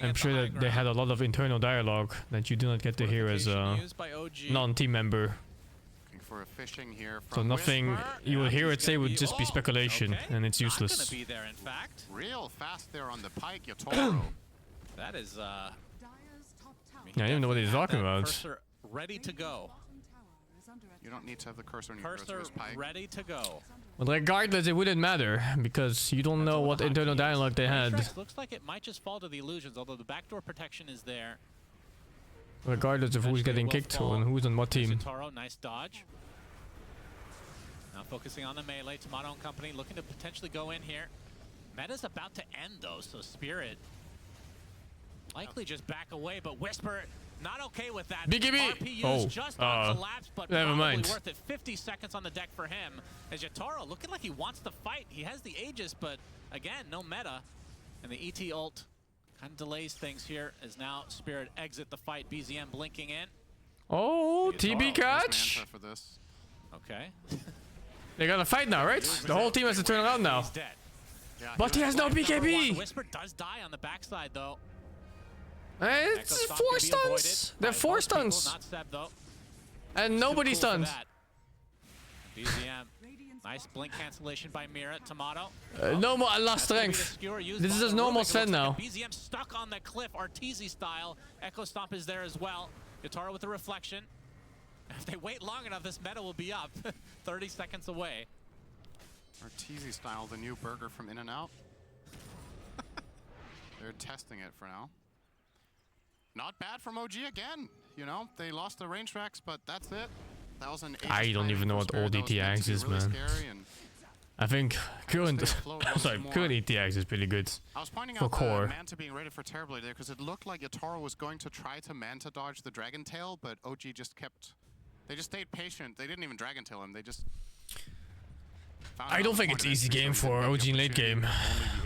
I'm sure that they had a lot of internal dialogue that you do not get to hear as a non-team member. So nothing you will hear it say would just be speculation, and it's useless.
Real fast there on the pike, Yotaro.
That is
yeah, I don't even know what he's talking about.
Cursor ready to go.
You don't need to have the cursor on your pike.
Ready to go.
But regardless, it wouldn't matter because you don't know what internal dialogue they had.
Looks like it might just fall to the illusions, although the backdoor protection is there.
Regardless of who's getting kicked and who's on what team.
Taro, nice dodge. Now focusing on the melee. Tomato and company looking to potentially go in here. Meta's about to end though, so Spirit likely just back away, but Whisper not okay with that.
BKB!
Just collapsed, but
never mind.
Worth it. 50 seconds on the deck for him. As Yotaro looking like he wants to fight. He has the Aegis, but again, no meta. And the ET ult kind of delays things here as now Spirit exit the fight. BZM blinking in.
Oh, TB catch!
Okay.
They gotta fight now, right? The whole team has to turn around now. But he has no BKB!
Whisper does die on the backside though.
It's 4 stuns! They're 4 stuns! And nobody stuns.
BZM. Nice blink cancellation by Mira. Tomato.
No more last strength. This is just normal Sven now.
BZM stuck on the cliff, Arteezy style. Echo Stomp is there as well. Yotaro with the reflection. If they wait long enough, this meta will be up. 30 seconds away.
Arteezy style, the new burger from In-N-Out. They're testing it for now. Not bad from OG again. You know, they lost the range tracks, but that's it. That was an
I don't even know what old ETX is, man. I think current ETX is pretty good.
I was pointing
for
out
core.
Manta being ready for Terrorblade there because it looked like Yotaro was going to try to Manta dodge the Dragon Tail, but OG just kept. They just stayed patient. They didn't even Dragon Tail him. They just.
I don't think it's easy game for OG in late game.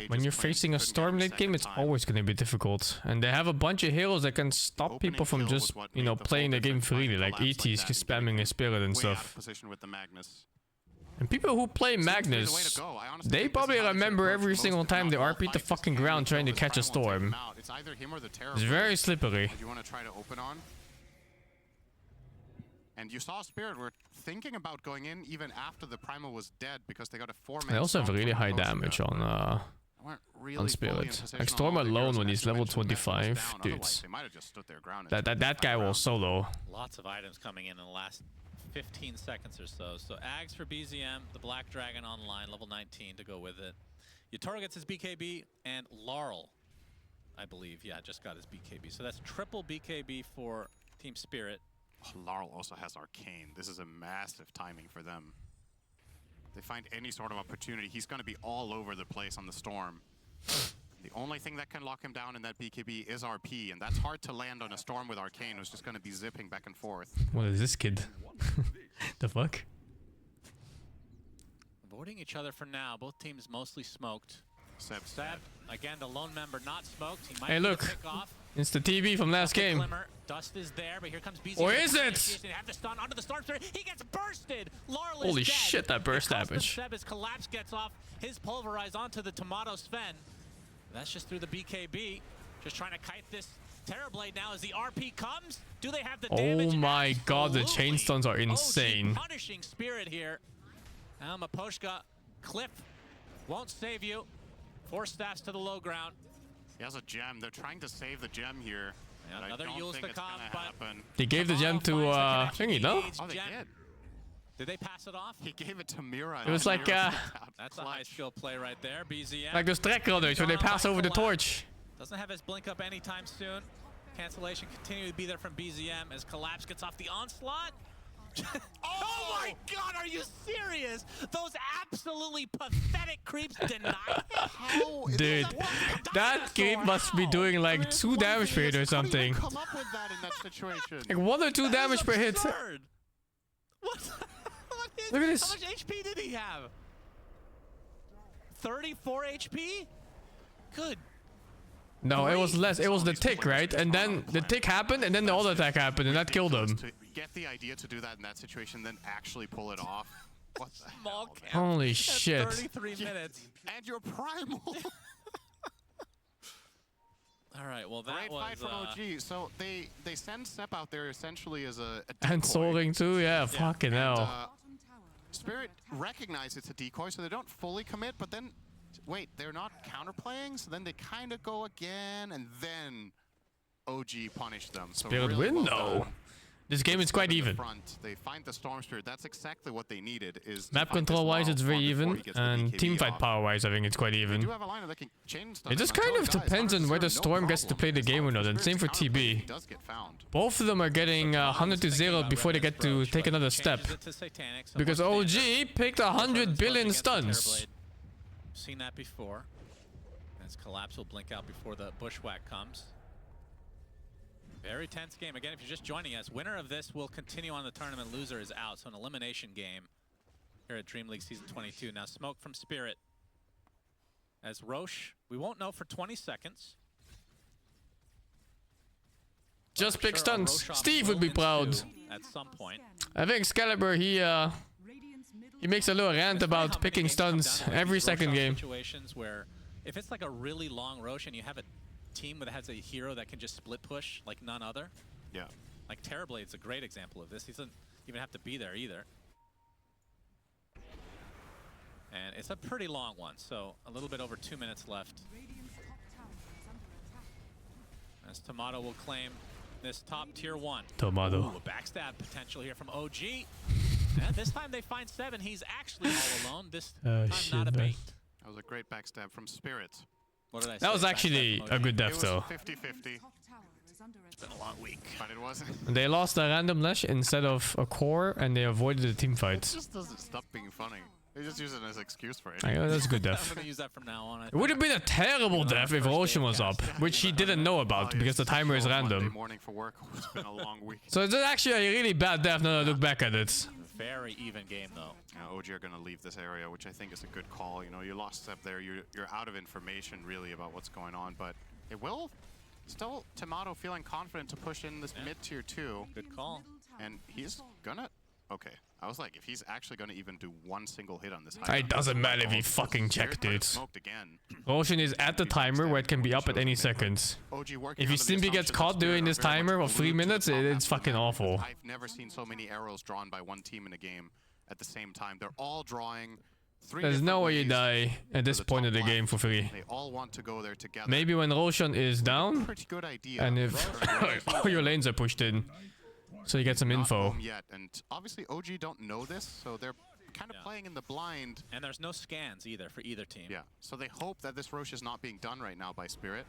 When you're facing a Storm late game, it's always going to be difficult. And they have a bunch of heroes that can stop people from just, you know, playing the game freely, like ET's spamming his Spirit and stuff. And people who play Magnus, they probably remember every single time they RP'd the fucking ground trying to catch a Storm. It's very slippery.
You want to try to open on? And you saw Spirit were thinking about going in even after the Primal was dead because they got a 4-man.
They also have really high damage on Spirit. Like Storm alone when he's level 25, dudes. That guy will solo.
Lots of items coming in the last 15 seconds or so. So Ags for BZM, the Black Dragon online, level 19 to go with it. Yotaro gets his BKB, and Laurel, I believe, yeah, just got his BKB. So that's triple BKB for Team Spirit.
Laurel also has Arcane. This is a massive timing for them. They find any sort of opportunity. He's going to be all over the place on the Storm. The only thing that can lock him down in that BKB is RP, and that's hard to land on a Storm with Arcane, who's just going to be zipping back and forth.
What is this kid? The fuck?
Avoiding each other for now. Both teams mostly smoked. Seb, again, the lone member not smoked. He might
hey, look.
Pick off.
It's the TV from last game.
Glimmer. Dust is there, but here comes BZM.
Or is it?
Have the stun onto the Storm Spirit. He gets bursted. Laurel
Holy
is dead.
shit, that burst damage.
Seb, his collapse gets off. His pulverize onto the Tomato Sven. That's just through the BKB. Just trying to kite this Terrorblade now as the RP comes. Do they have the damage?
Oh my god, the chain stuns are insane.
Punishing Spirit here. Now Maposhka, Cliff won't save you. 4 staffs to the low ground.
He has a gem. They're trying to save the gem here.
Yeah, another Yule's to come, but
they gave the gem to Thingy, no?
Oh, they did.
Did they pass it off?
He gave it to Mira.
It was like
that's a high skill play right there. BZM.
Like those track runners where they pass over the torch.
Doesn't have his blink up anytime soon. Cancellation continue to be there from BZM as Collapse gets off the onslaught. Oh my god, are you serious? Those absolutely pathetic creeps deny it?
How?
Dude, that kid must be doing like 2 damage per hit or something.
Come up with that in that situation.
Like 1 or 2 damage per hit.
What?
Look at this.
How much HP did he have? 34 HP? Good.
No, it was less. It was the tick, right? And then the tick happened, and then the auto attack happened, and that killed him.
To get the idea to do that in that situation, then actually pull it off. What the
Small
hell?
camp.
Holy
At
shit.
33 minutes.
And your primal.
All right, well that
Great
was
fight from OG. So they send Sep out there essentially as a
And
decoy.
soaring too, yeah, fucking hell.
Spirit recognize it's a decoy, so they don't fully commit, but then, wait, they're not counterplaying, so then they kind of go again, and then OG punish them. So
Spirit
really
win,
well
though.
done.
This game is quite
In the
even.
front, they find the Storm Spirit. That's exactly what they needed. Is to
Map
find this
control wise,
Laurel
it's very
Spawn before
even,
he gets the
and
BKB
team fight
off.
power wise, I think it's quite
They
even.
do have a lineup that can chain stun
It just
them.
kind
I'm
of
telling
depends
guys,
on whether
100% no
Storm gets to
problem.
play the game or not, and same for
He
TB.
does get found.
Both of them are getting 100 to 0 before they get to take another step. Because OG picked 100 billion stuns.
Seen that before. As Collapse will blink out before the bushwhack comes. Very tense game. Again, if you're just joining us, winner of this will continue on the tournament. Loser is out. So an elimination game here at Dream League Season 22. Now smoke from Spirit. As Roche, we won't know for 20 seconds.
Just pick stuns. Steve would be proud.
At some point.
I think Excalibur, he makes a little rant about picking stuns every second game.
Situations where if it's like a really long Roche and you have a team that has a hero that can just split push like none other.
Yeah.
Like Terrorblade's a great example of this. He doesn't even have to be there either. And it's a pretty long one, so a little bit over 2 minutes left. As Tomato will claim this top tier 1.
Tomato.
Ooh, a backstab potential here from OG. And this time they find 7. He's actually all alone. This time not a bait.
That was a great backstab from Spirit.
What did I say?
That was actually a good death, though.
50-50.
It's been a long week.
But it wasn't.
They lost a random lash instead of a core, and they avoided the team
It
fights.
just doesn't stop being funny. They just use it as an excuse for it.
I know, that's a good death.
I'm gonna use that from now on.
It would have been a terrible death if Roshan was up, which he didn't know about because the timer is
Monday
random.
morning for work. It's been a long week.
So it's actually a really bad death now that I look back at it.
Very even game though.
OG are going to leave this area, which I think is a good call. You know, you lost Step there. You're out of information really about what's going on, but it will still Tomato feeling confident to push in this mid tier 2.
Good call.
And he's gonna. Okay, I was like, if he's actually gonna even do one single hit on this high.
It doesn't matter if he fucking checked it.
Smoked again.
Roshan is at the timer where it can be up at any second. If he simply gets caught during this timer of 3 minutes, it's fucking awful.
I've never seen so many arrows drawn by one team in a game at the same time. They're all drawing 3
There's no way you
ways
die at this point of the game for free.
They all want to go there together.
Maybe when Roshan is down,
Pretty good idea.
and if all your lanes are pushed in, so you get some
Not
info.
home yet, and obviously OG don't know this, so they're kind of playing in the blind.
And there's no scans either for either team.
Yeah, so they hope that this Roche is not being done right now by Spirit.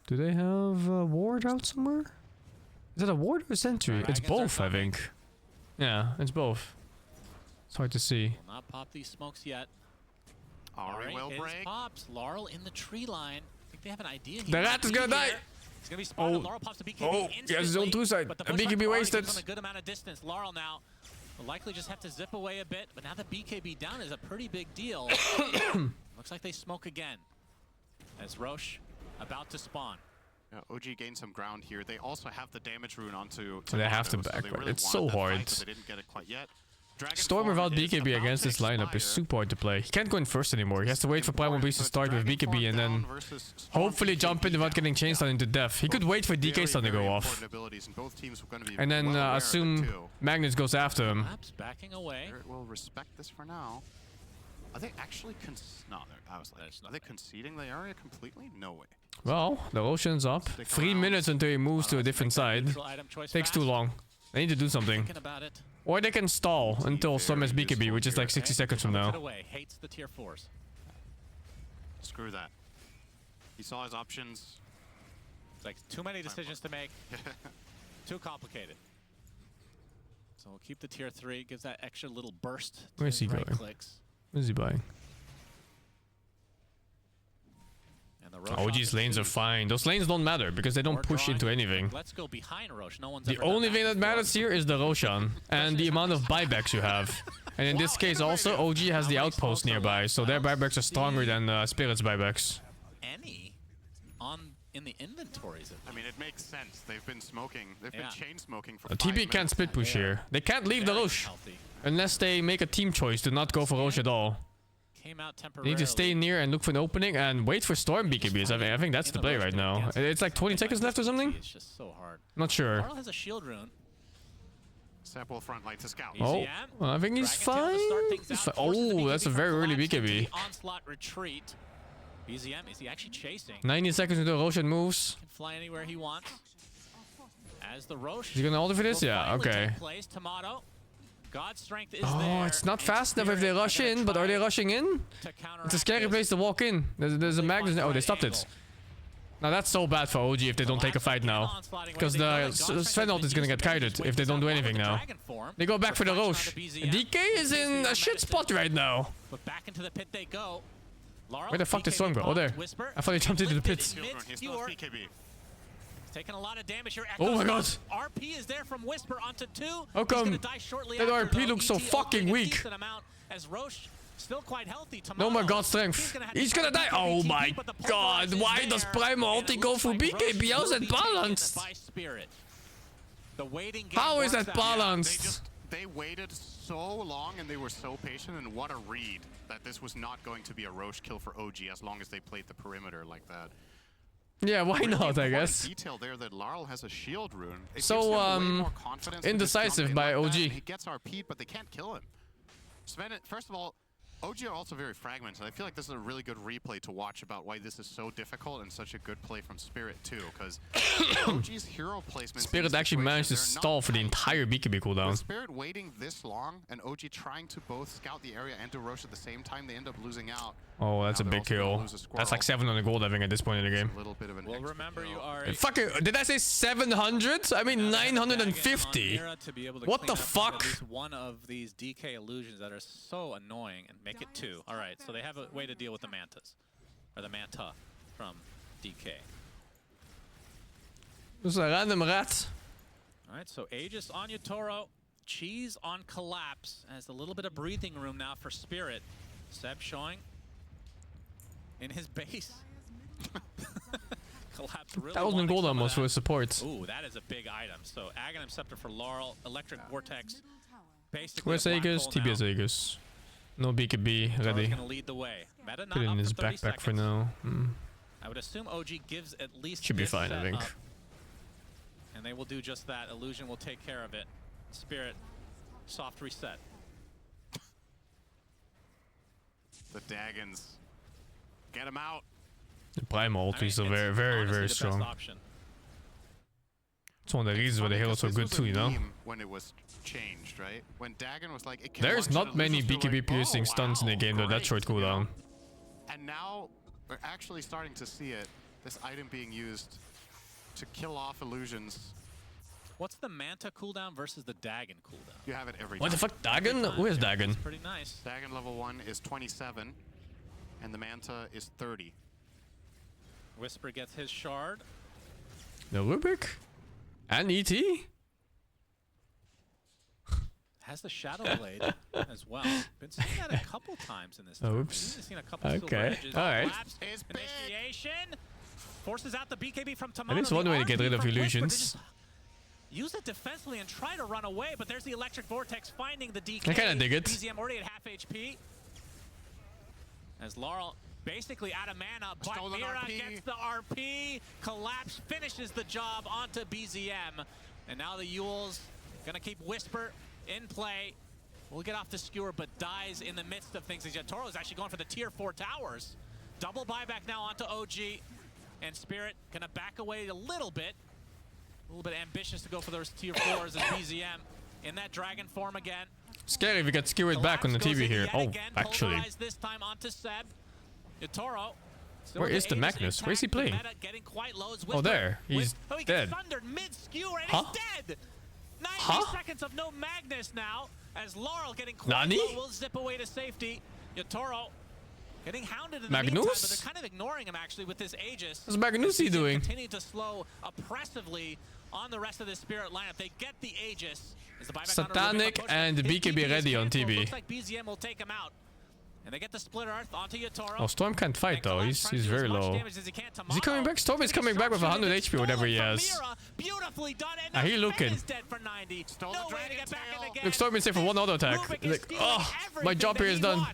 Do they have a ward out somewhere? Is it a ward or a sentry? It's both, I think. Yeah, it's both. It's hard to see.
Will not pop these smokes yet.
Ari will break.
Pops. Laurel in the tree line. I think they have an idea.
The rat is gonna die.
It's gonna be spawned. Laurel pops the BKB instantly.
He has his own two side.
But the
A BKB wasted.
On a good amount of distance. Laurel now will likely just have to zip away a bit. But now the BKB down is a pretty big deal. Looks like they smoke again. As Roche about to spawn.
Yeah, OG gained some ground here. They also have the damage rune onto.
They have to
Tomato, so
back,
they
right?
really
It's
wanted
so
that
hard.
fight, but they didn't get it quite yet. Dragon
Storm
Form
without
is
BKB
about
against
to
this lineup is
expire.
super hard to play. He can't go in first anymore. He has to wait for Primal Beast to start with BKB and then hopefully jump in without getting chain stun into death. He could wait for DK stun to go off. And then assume Magnus goes after him.
Perhaps backing away.
Spirit will respect this for now. Are they actually no, I was like, are they conceding the area completely? No way.
Well, the Roshan's up. 3 minutes until he moves to a different side. Takes too long. They need to do something. Or they can stall until Storm has BKB, which is like 60 seconds from now.
Hates the tier 4s.
Screw that. He saw his options.
It's like too many decisions to make. Too complicated. So we'll keep the tier 3. Gives that extra little burst.
Where's he going?
Clicks.
What is he buying? OG's lanes are fine. Those lanes don't matter because they don't push into anything.
Let's go behind Roche. No one's
The only thing that matters here is the Roshan and the amount of buybacks you have. And in this case also, OG has the outpost nearby, so their buybacks are stronger than Spirit's buybacks.
Any in the inventories.
I mean, it makes sense. They've been smoking. They've been chain smoking for 5
TB
minutes.
can't split push here. They can't leave the Roche unless they make a team choice to not go for Roche at all.
Came out
They need to stay near and look for an opening and wait for Storm BKBs. I think that's the play right now. It's like 20 seconds left or something?
It's just so hard.
Not sure.
Carl has a shield rune.
Sep will front light to scout.
Oh, well, I think he's fine. Oh, that's a very early BKB.
Onslaught retreat. BZM, is he actually chasing?
90 seconds until Roshan moves.
Can fly anywhere he wants. As the Roche.
Is he gonna ult for this? Yeah, okay.
Tomato. God's strength is
Oh, it's not fast enough if they rush in, but are they rushing in? It's a scary place to walk in. There's a Magnus. Oh, they stopped it. Now that's so bad for OG if they don't take a fight now. Because the Sven ult is gonna get kited if they don't do anything now. They go back for the Roche. DK is in a shit spot right now.
But back into the pit they go.
Where the fuck did Storm go? Oh, there. I thought he jumped into the pits.
Taking a lot of damage here.
Oh my god.
RP is there from Whisper onto 2.
How come that RP looks so fucking weak?
As Roche still quite healthy.
No more god strength. He's gonna die. Oh my god. Why does Primo ulti go for BKB? How is that balanced? How is that balanced?
They waited so long and they were so patient, and what a read that this was not going to be a Roche kill for OG as long as they played the perimeter like that.
Yeah, why not, I guess.
Detail there that Larl has a shield rune.
So, indecisive by OG.
He gets RP'd, but they can't kill him. Sven, first of all, OG are also very fragmented. I feel like this is a really good replay to watch about why this is so difficult and such a good play from Spirit too, because OG's hero placement.
Spirit actually managed to stall for the entire BKB cooldown.
With Spirit waiting this long and OG trying to both scout the area and do Roche at the same time, they end up losing out.
Oh, that's a big kill. That's like 700 gold, I think, at this point in the game.
A little bit of an
well, remember you are.
Fuck it. Did I say 700? I mean 950. What the fuck?
At least one of these DK illusions that are so annoying and make it 2. All right, so they have a way to deal with the mantas, or the manta from DK.
This is a random rat.
All right, so Aegis on Yutoro, Cheese on Collapse, has a little bit of breathing room now for Spirit. Seb showing in his base. Collapse really
1,000 gold almost for his support.
Ooh, that is a big item. So Aghanim Scepter for Laurel, Electric Vortex. Basically,
where's Aegis? TBS Aegis. No BKB ready.
Gonna lead the way. Meta
Put it in his backpack for now.
I would assume OG gives at least.
Should be fine, I think.
And they will do just that. Illusion will take care of it. Spirit, soft reset.
The Daggons. Get him out.
The Primal ult is very, very strong. It's one of the reasons why the Halo's so good too, you know?
When it was changed, right? When Dagon was like, it
there's not many BKB piercing stuns in the game though, that short cooldown.
And now we're actually starting to see it. This item being used to kill off illusions.
What's the Manta cooldown versus the Dagon cooldown?
You have it every time.
What the fuck? Dagon? Where's Dagon?
It's pretty nice.
Dagon level 1 is 27, and the Manta is 30.
Whisper gets his shard.
The Rubik? And ET?
Has the Shadow Blade as well. Been seeing that a couple times in this
Oops.
Seen a couple
okay. Alright.
Initiation forces out the BKB from Tomato.
And it's one way to get rid of illusions.
Use it defensively and try to run away, but there's the Electric Vortex finding the DK.
I kinda dig it.
BZM already at half HP. As Laurel basically out of mana, but Mira gets the RP. Collapse finishes the job onto BZM. And now the Yules gonna keep Whisper in play. Will get off the skewer, but dies in the midst of things. Toro is actually going for the tier 4 towers. Double buyback now onto OG. And Spirit gonna back away a little bit. A little bit ambitious to go for those tier 4s as BZM in that dragon form again.
Scary if we get skewered back on the TV here. Oh, actually.
This time onto Seb. Yutoro.
Where is the Magnus? Where's he playing? Oh, there. He's dead.
Thundered mid-skewer and
huh?
he's dead. 90 seconds of no Magnus now, as Laurel getting quite low will zip away to safety. Yotaro getting hounded in the meantime, but they're kind of ignoring him actually with this Aegis.
What's Magnus doing?
Continuing to slow oppressively on the rest of the Spirit lineup. They get the Aegis.
Satanic and BKB ready on TB.
Looks like BZM will take him out. And they get the split earth onto Yotaro.
Oh, Storm can't fight though. He's very low. Is he coming back? Storm is coming back with 100 HP, whatever he has. He looking. Look, Storm is there for one auto attack. Like, oh, my job here is done.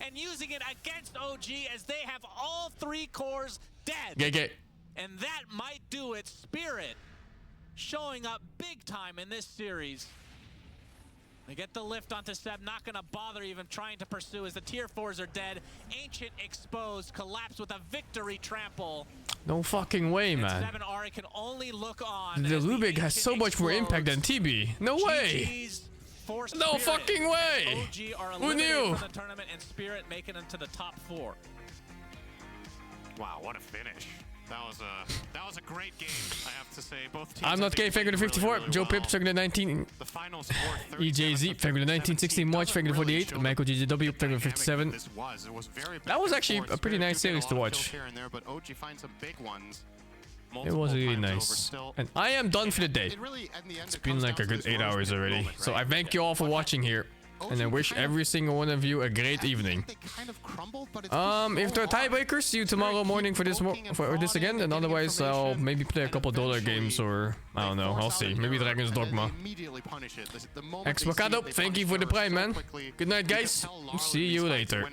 And using it against OG as they have all 3 cores dead.
GG.
And that might do it. Spirit showing up big time in this series. They get the lift onto Seb, not going to bother even trying to pursue as the tier 4s are dead. Ancient exposed, collapse with a victory trample.
No fucking way, man.
7 Ari can only look on.
The Lubig has so much more impact than TB. No way. No fucking way.
OG are
Who knew?
from the tournament and Spirit making it to the top 4.
Wow, what a finish. That was a great game, I have to say. Both teams
I'm not gay, Fangor the 54, really Joe Pip, Fangor the 19, EJZ, Fangor the 1916, March, Fangor the 48, Michael GGW, Fangor the 57. That was actually a pretty nice series to watch. It was really nice. And I am done for the day. It's been like a good 8 hours already. So I thank you all for watching here. And I wish every single one of you a great evening. If there are tiebreakers, see you tomorrow morning for this again. And otherwise, I'll maybe play a couple Dota games or I don't know. I'll see. Maybe Dragon's Dogma. Ex Macado, thank you for the prime, man. Good night, guys. See you later.